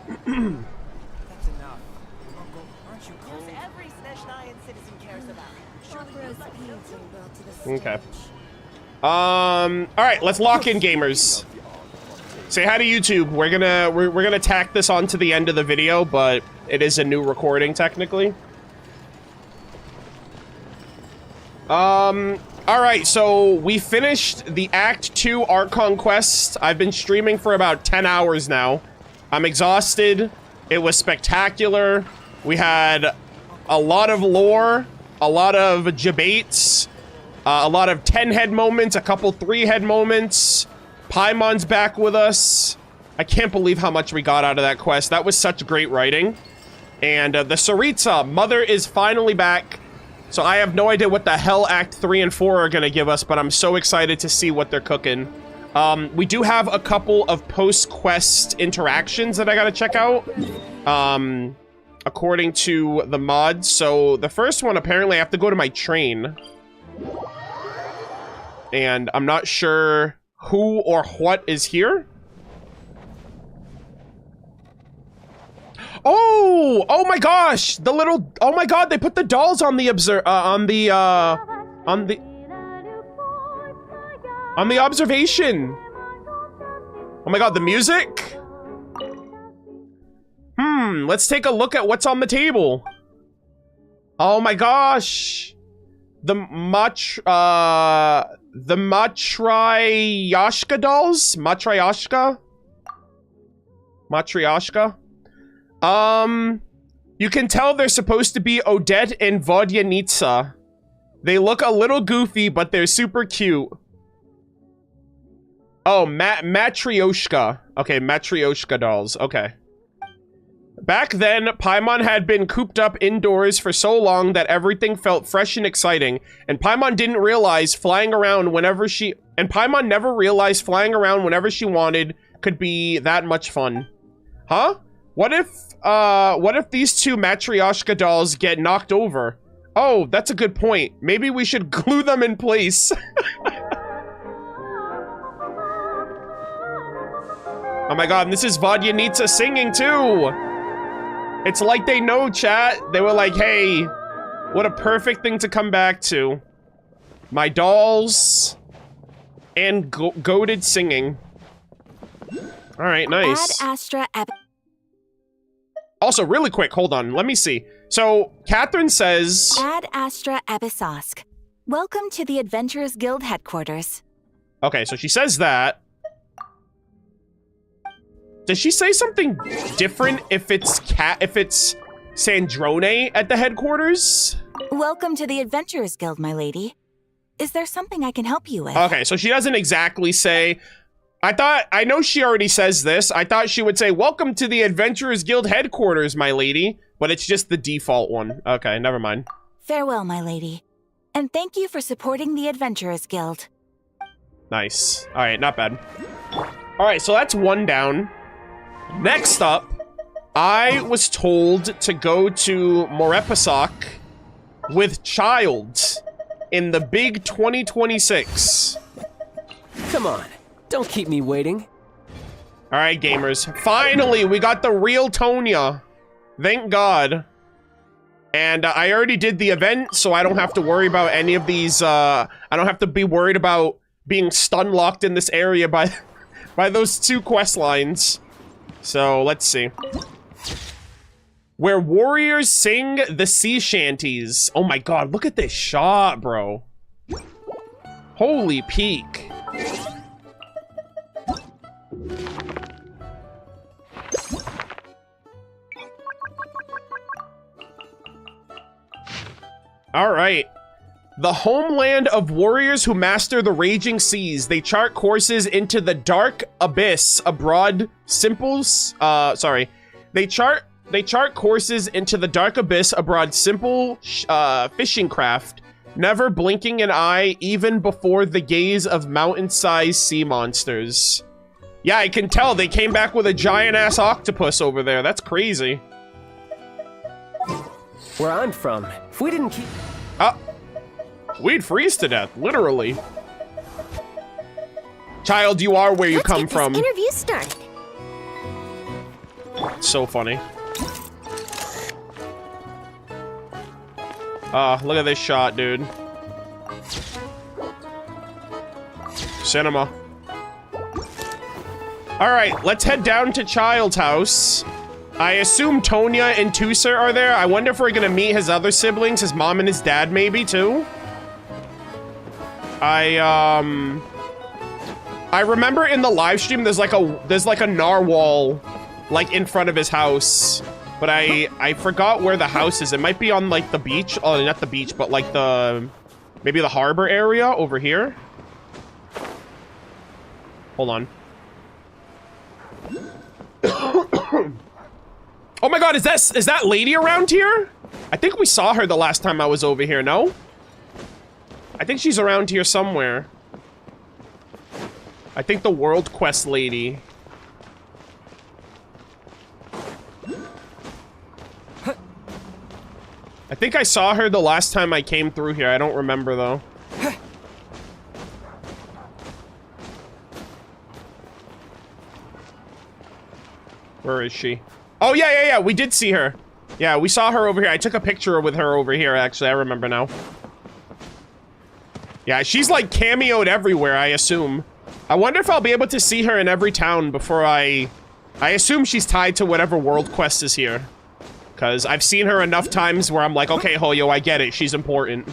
enough. Uncle, aren't you cold? Every Snezhnayan citizen cares about. Okay. All right, let's lock in, gamers. Say hi to YouTube. We're gonna tack this onto the end of the video, but it is a new recording technically. All right, so we finished the Act 2 Archon Quest. I've been streaming for about 10 hours now. I'm exhausted. It was spectacular. We had a lot of lore, a lot of debates, a lot of 10-head moments, a couple 3-head moments. Paimon's back with us. I can't believe how much we got out of that quest. That was such great writing. And the Tsaritsa, Mother, is finally back. So I have no idea what the hell Act 3 and 4 are gonna give us, but I'm so excited to see what they're cooking. We do have a couple of post-quest interactions that I gotta check out, according to the mods. So the first one, apparently I have to go to my train. And I'm not sure who or what is here. Oh my gosh, the little, oh my god, they put the dolls on the observation. Oh my god, the music. Let's take a look at what's on the table. Oh my gosh. The Matryoshka dolls? Matryoshka? You can tell they're supposed to be Odette and Vodyanitsa. They look a little goofy, but they're super cute. Oh, Matryoshka. Okay, Matryoshka dolls. Okay. Back then, Paimon had been cooped up indoors for so long that everything felt fresh and exciting, and Paimon didn't realize flying around whenever she... And Paimon never realized flying around whenever she wanted could be that much fun. Huh? What if these two Matryoshka dolls get knocked over? Oh, that's a good point. Maybe we should glue them in place. Oh my god, and this is Vodyanitsa singing too! It's like they know, chat. They were like, hey, what a perfect thing to come back to. My dolls and goated singing. Alright, nice. Ad Astra Also, really quick, hold on, let me see. So, Catherine says... Ad Astra Abyssosque. Welcome to the Adventurers Guild headquarters. Okay, so she says that. Does she say something different if it's Sandrone at the headquarters? Welcome to the Adventurers Guild, my lady. Is there something I can help you with? Okay, so she doesn't exactly say... I know she already says this. I thought she would say, welcome to the Adventurers Guild headquarters, my lady. But it's just the default one. Okay, never mind. Farewell, my lady. And thank you for supporting the Adventurers Guild. Nice. Alright, not bad. Alright, so that's one down. Next up, I was told to go to Morepasak with Child in the big 2026. Come on, don't keep me waiting. All right, gamers. Finally, we got the real Tonya. Thank God. And I already did the event, so I don't have to worry about any of these. I don't have to be worried about being stun locked in this area by those two quest lines. So, let's see. Where warriors sing the sea shanties. Oh my god, look at this shot, bro. Holy peak. Alright. The homeland of warriors who master the raging seas. They chart courses into the dark abyss abroad. They chart courses into the dark abyss abroad simple fishing craft, never blinking an eye even before the gaze of mountain-sized sea monsters. Yeah, I can tell they came back with a giant-ass octopus over there. That's crazy. Where I'm from, if we didn't keep... We'd freeze to death, literally. Child, you are where you come from. Let's get this interview started. So funny. Look at this shot, dude. Cinema. Alright, let's head down to Child's house. I assume Tonya and Tusa are there. I wonder if we're gonna meet his other siblings, his mom and his dad maybe, too. I remember in the live stream there's like a narwhal like in front of his house. But I forgot where the house is. It might be on like the beach. Oh, not the beach, but like maybe the harbor area over here. Hold on. Oh my god, is that lady around here? I think we saw her the last time I was over here, no? I think she's around here somewhere. I think the World Quest lady. I think I saw her the last time I came through here. I don't remember, though. Where is she? Oh, yeah. We did see her. Yeah, we saw her over here. I took a picture with her over here, actually. I remember now. Yeah, she's, like, cameoed everywhere, I assume. I wonder if I'll be able to see her in every town before I assume she's tied to whatever World Quest is here. Because I've seen her enough times where I'm like, okay, Hoyo, I get it. She's important.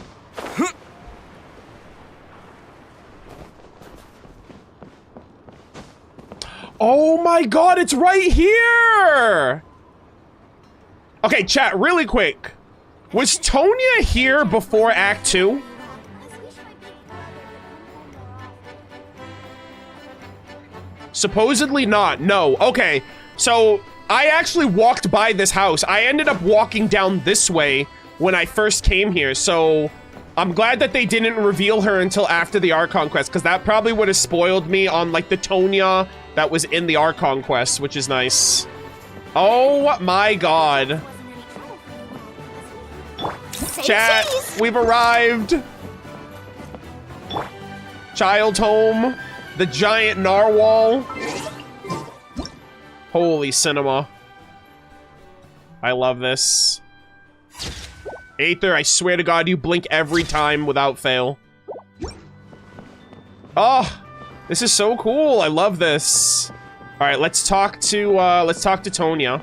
Oh my god, it's right here! Okay, chat, really quick. Was Tonya here before Act 2? Supposedly not, no. Okay, so I actually walked by this house. I ended up walking down this way when I first came here, so I'm glad that they didn't reveal her until after the Archon Quest, because that probably would have spoiled me on, like, the Tonya that was in the Archon Quest, which is nice. Oh my god. Chat, we've arrived. Child's home. The giant narwhal. Holy cinema. I love this. Aether, I swear to god, you blink every time without fail. Oh, this is so cool. I love this. All right, let's talk to Tonya.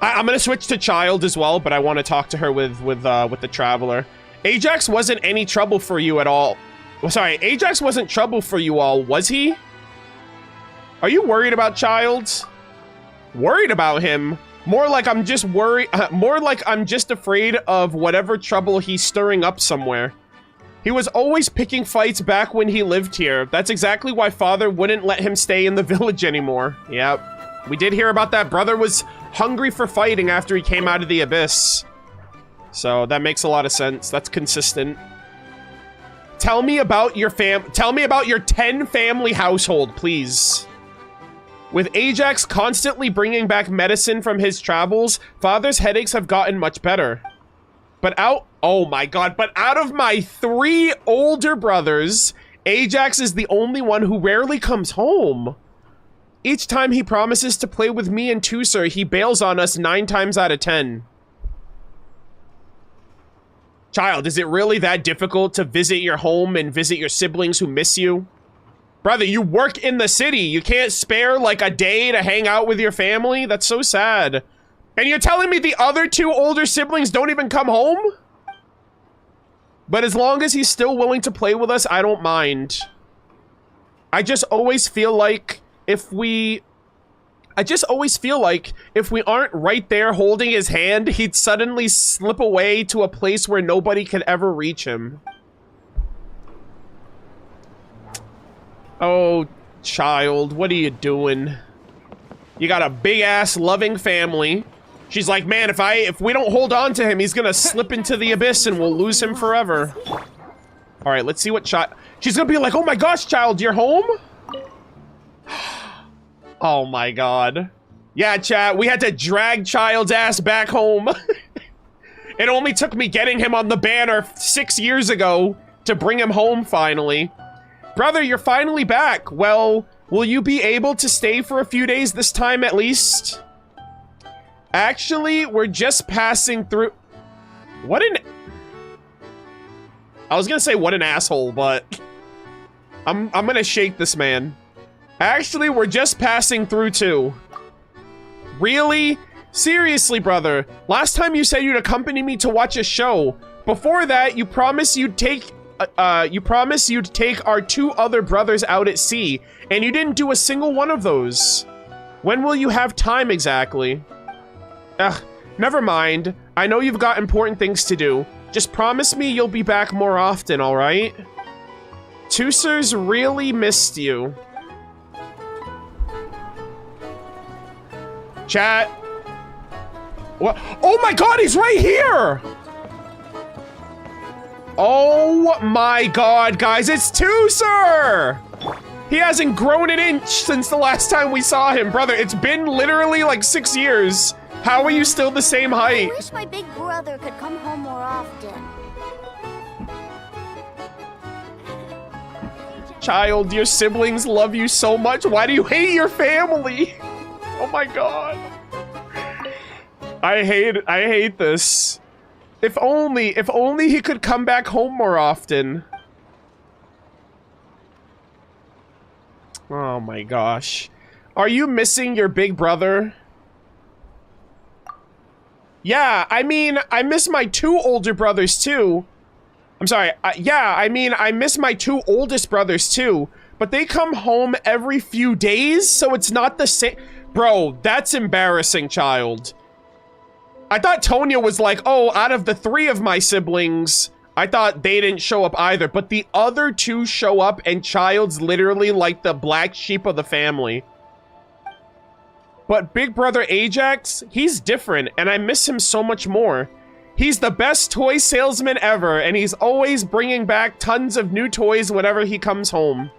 I'm gonna switch to Child as well, but I want to talk to her with the Traveler. Ajax wasn't any trouble for you at all. Well, sorry, Ajax wasn't trouble for you all, was he? Are you worried about Child? Worried about him? More like I'm just worried. More like I'm just afraid of whatever trouble he's stirring up somewhere. He was always picking fights back when he lived here. That's exactly why father wouldn't let him stay in the village anymore. Yep. We did hear about that. Brother was hungry for fighting after he came out of the abyss. So that makes a lot of sense. That's consistent. Tell me about your 10 family household, please. With Ajax constantly bringing back medicine from his travels, father's headaches have gotten much better. Oh my god, but out of my 3 older brothers, Ajax is the only one who rarely comes home. Each time he promises to play with me and Tusser, he bails on us 9 times out of 10. Child, is it really that difficult to visit your home and visit your siblings who miss you? Brother, you work in the city. You can't spare like a day to hang out with your family? That's so sad. And you're telling me the other 2 older siblings don't even come home? But as long as he's still willing to play with us, I don't mind. I just always feel like if we aren't right there holding his hand, he'd suddenly slip away to a place where nobody could ever reach him. Oh, Child, what are you doing? You got a big-ass loving family. She's like, man, if we don't hold on to him, he's gonna slip into the abyss and we'll lose him forever. All right, let's see what she's gonna be like, oh my gosh, Child, you're home? Oh my god. Yeah, chat, we had to drag Child's ass back home. It only took me getting him on the banner 6 years ago to bring him home finally. Brother, you're finally back. Well, Will you be able to stay for a few days this time at least? Actually, we're just passing through... What an... I was gonna say what an asshole, but... I'm gonna shake this man. Actually, we're just passing through too. Really? Seriously, brother. Last time you said you'd accompany me to watch a show. Before that, you promised you'd take our 2 other brothers out at sea, and you didn't do a single one of those. When will you have time exactly? Ugh, never mind. I know you've got important things to do. Just promise me you'll be back more often, alright? Tusser's really missed you. Chat. What? Oh my god, he's right here! Oh my god, guys, it's Tusser! He hasn't grown an inch since the last time we saw him. Brother, it's been literally like 6 years. How are you still the same height? I wish my big brother could come home more often. Child, your siblings love you so much. Why do you hate your family? Oh my god. I hate this. If only he could come back home more often. Oh my gosh. Are you missing your big brother? Yeah, I mean, I miss my 2 older brothers too. I'm sorry, yeah, I mean, I miss my 2 oldest brothers too, but they come home every few days, so it's not the same. Bro, that's embarrassing, child. I thought Tonya was like, oh, out of the 3 of my siblings, I thought they didn't show up either, but the other 2 show up, and Child's literally like the black sheep of the family. But big brother Ajax, he's different, and I miss him so much more. He's the best toy salesman ever, and he's always bringing back tons of new toys whenever he comes home.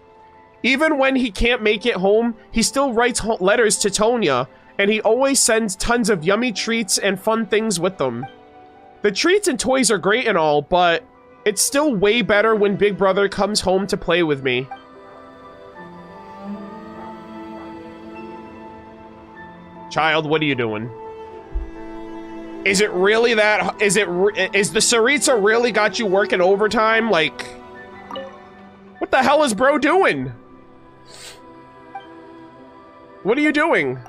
Even when he can't make it home, he still writes letters to Tonya, and he always sends tons of yummy treats and fun things with them. The treats and toys are great and all, but it's still way better when Big Brother comes home to play with me. Child, what are you doing? Is it really that? Is the Tsaritsa really got you working overtime? Like, what the hell is bro doing? What are you doing?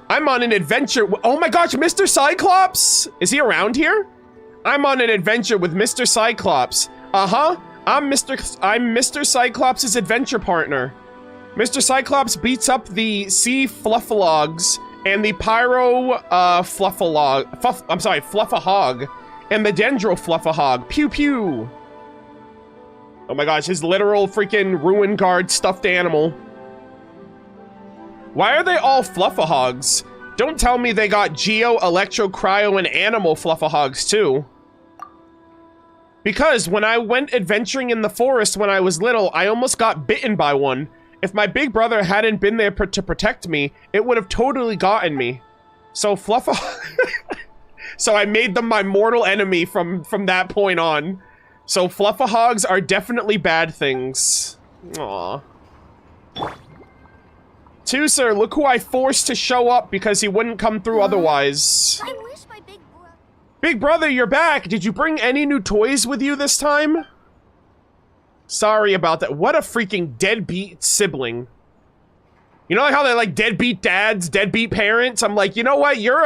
I'm on an adventure. Oh my gosh, Mr. Cyclops! Is he around here? I'm on an adventure with Mr. Cyclops. Uh-huh. I'm Mr. Cyclops' adventure partner. Mr. Cyclops beats up the sea fluffalogs and the pyro fluffahog and the dendro fluffahog. Pew pew. Oh my gosh, his literal freaking ruin guard stuffed animal. Why are they all fluffahogs? Don't tell me they got Geo, Electro, Cryo, and Animal fluffahogs too. Because when I went adventuring in the forest when I was little, I almost got bitten by one. If my big brother hadn't been there to protect me, it would have totally gotten me. So So I made them my mortal enemy from that point on. So fluffahogs are definitely bad things. Aww. Tusser, look who I forced to show up because he wouldn't come through otherwise. I wish my Big brother, you're back. Did you bring any new toys with you this time? Sorry about that. What a freaking deadbeat sibling. You know like how they're like deadbeat dads, deadbeat parents? I'm like, you know what? You're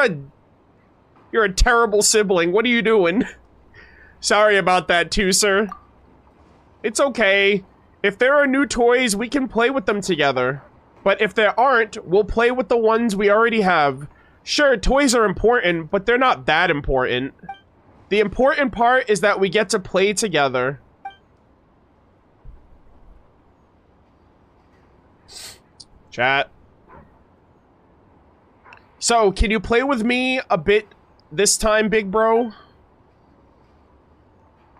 a terrible sibling. What are you doing? Sorry about that, Tusser. It's okay. If there are new toys, we can play with them together. But if there aren't, we'll play with the ones we already have. Sure, toys are important, but they're not that important. The important part is that we get to play together. Chat. So, can you play with me a bit this time, big bro?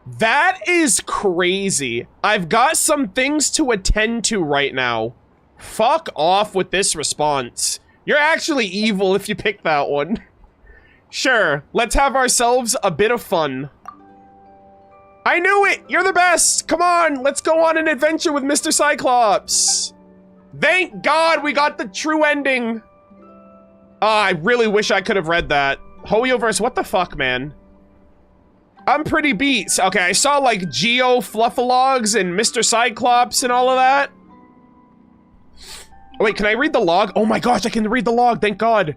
That is crazy. I've got some things to attend to right now. Fuck off with this response. You're actually evil if you pick that one. Sure, let's have ourselves a bit of fun. I knew it! You're the best! Come on, let's go on an adventure with Mr. Cyclops! Thank God we got the true ending. I really wish I could have read that. Hoyoverse, what the fuck, man? I'm pretty beat. Okay, I saw like Geo Fluffalogs and Mr. Cyclops and all of that. Wait, can I read the log? Oh my gosh, I can read the log, thank God.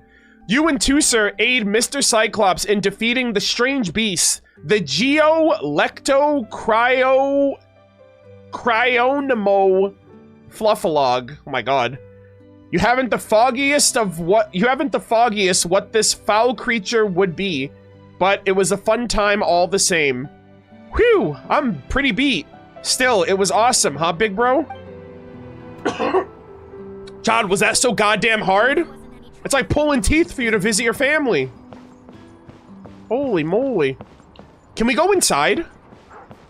You and Tusser aid Mr. Cyclops in defeating the strange beast, the Geo-Lecto Cryonemo Fluffalog. Oh my God. You haven't the foggiest what this foul creature would be, but it was a fun time all the same. Whew, I'm pretty beat. Still, it was awesome, huh, big bro? John, was that so goddamn hard? It's like pulling teeth for you to visit your family. Holy moly. Can we go inside?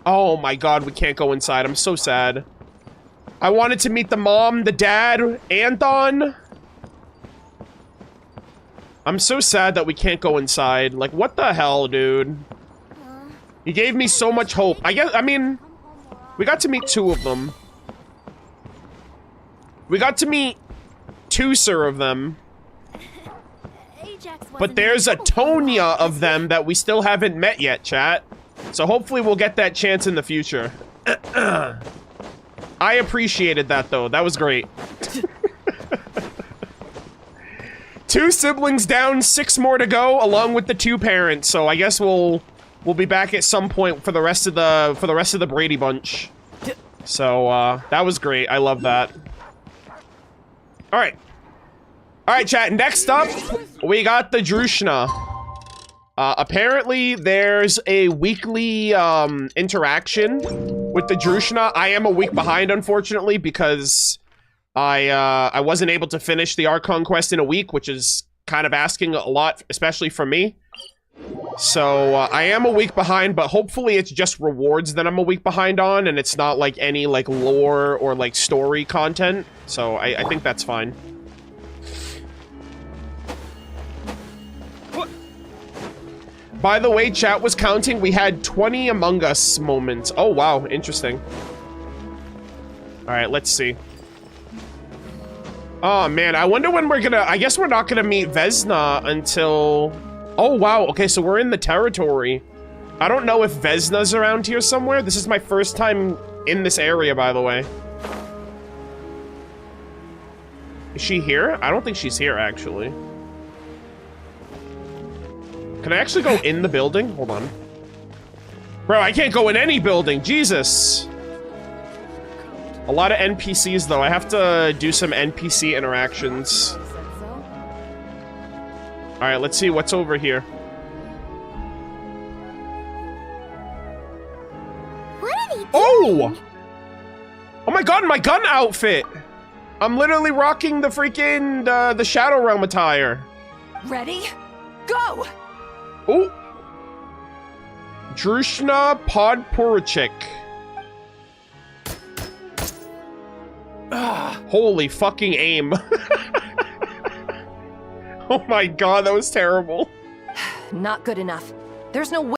Oh my God, we can't go inside. I'm so sad. I wanted to meet the mom, the dad, Anton. I'm so sad that we can't go inside. Like, what the hell, dude? You gave me so much hope. I mean, we got to meet 2 of them. We got to meet 2 of them. But there's a Tonya of them that we still haven't met yet, chat. So hopefully we'll get that chance in the future. I appreciated that, though. That was great. 2 siblings down, 6 more to go, along with the 2 parents. So I guess we'll be back at some point for the rest of the Brady Bunch. So that was great. I love that. All right. All right, chat. Next up, we got the Druzhna. Apparently, there's a weekly interaction with the Druzhna. I am a week behind, unfortunately, because I wasn't able to finish the Archon Quest in a week, which is kind of asking a lot, especially from me. So I am a week behind, but hopefully it's just rewards that I'm a week behind on, and it's not like any like lore or like story content. So I think that's fine. By the way, chat was counting. We had 20 Among Us moments. Oh, wow. Interesting. All right, let's see. Oh, man. I wonder when we're gonna... I guess we're not gonna meet Vesna until... Oh, wow. Okay, so we're in the territory. I don't know if Vesna's around here somewhere. This is my first time in this area, by the way. Is she here? I don't think she's here, actually. Can I actually go in the building? Hold on. Bro, I can't go in any building. Jesus. A lot of NPCs, though. I have to do some NPC interactions. Alright, let's see what's over here. What are they doing? Oh! Oh my God, my gun outfit! I'm literally rocking the freaking, the Shadow Realm attire. Ready? Go! Oh! Druzhna Podporachik. Holy fucking aim. Oh my God, that was terrible. Not good enough. There's no way.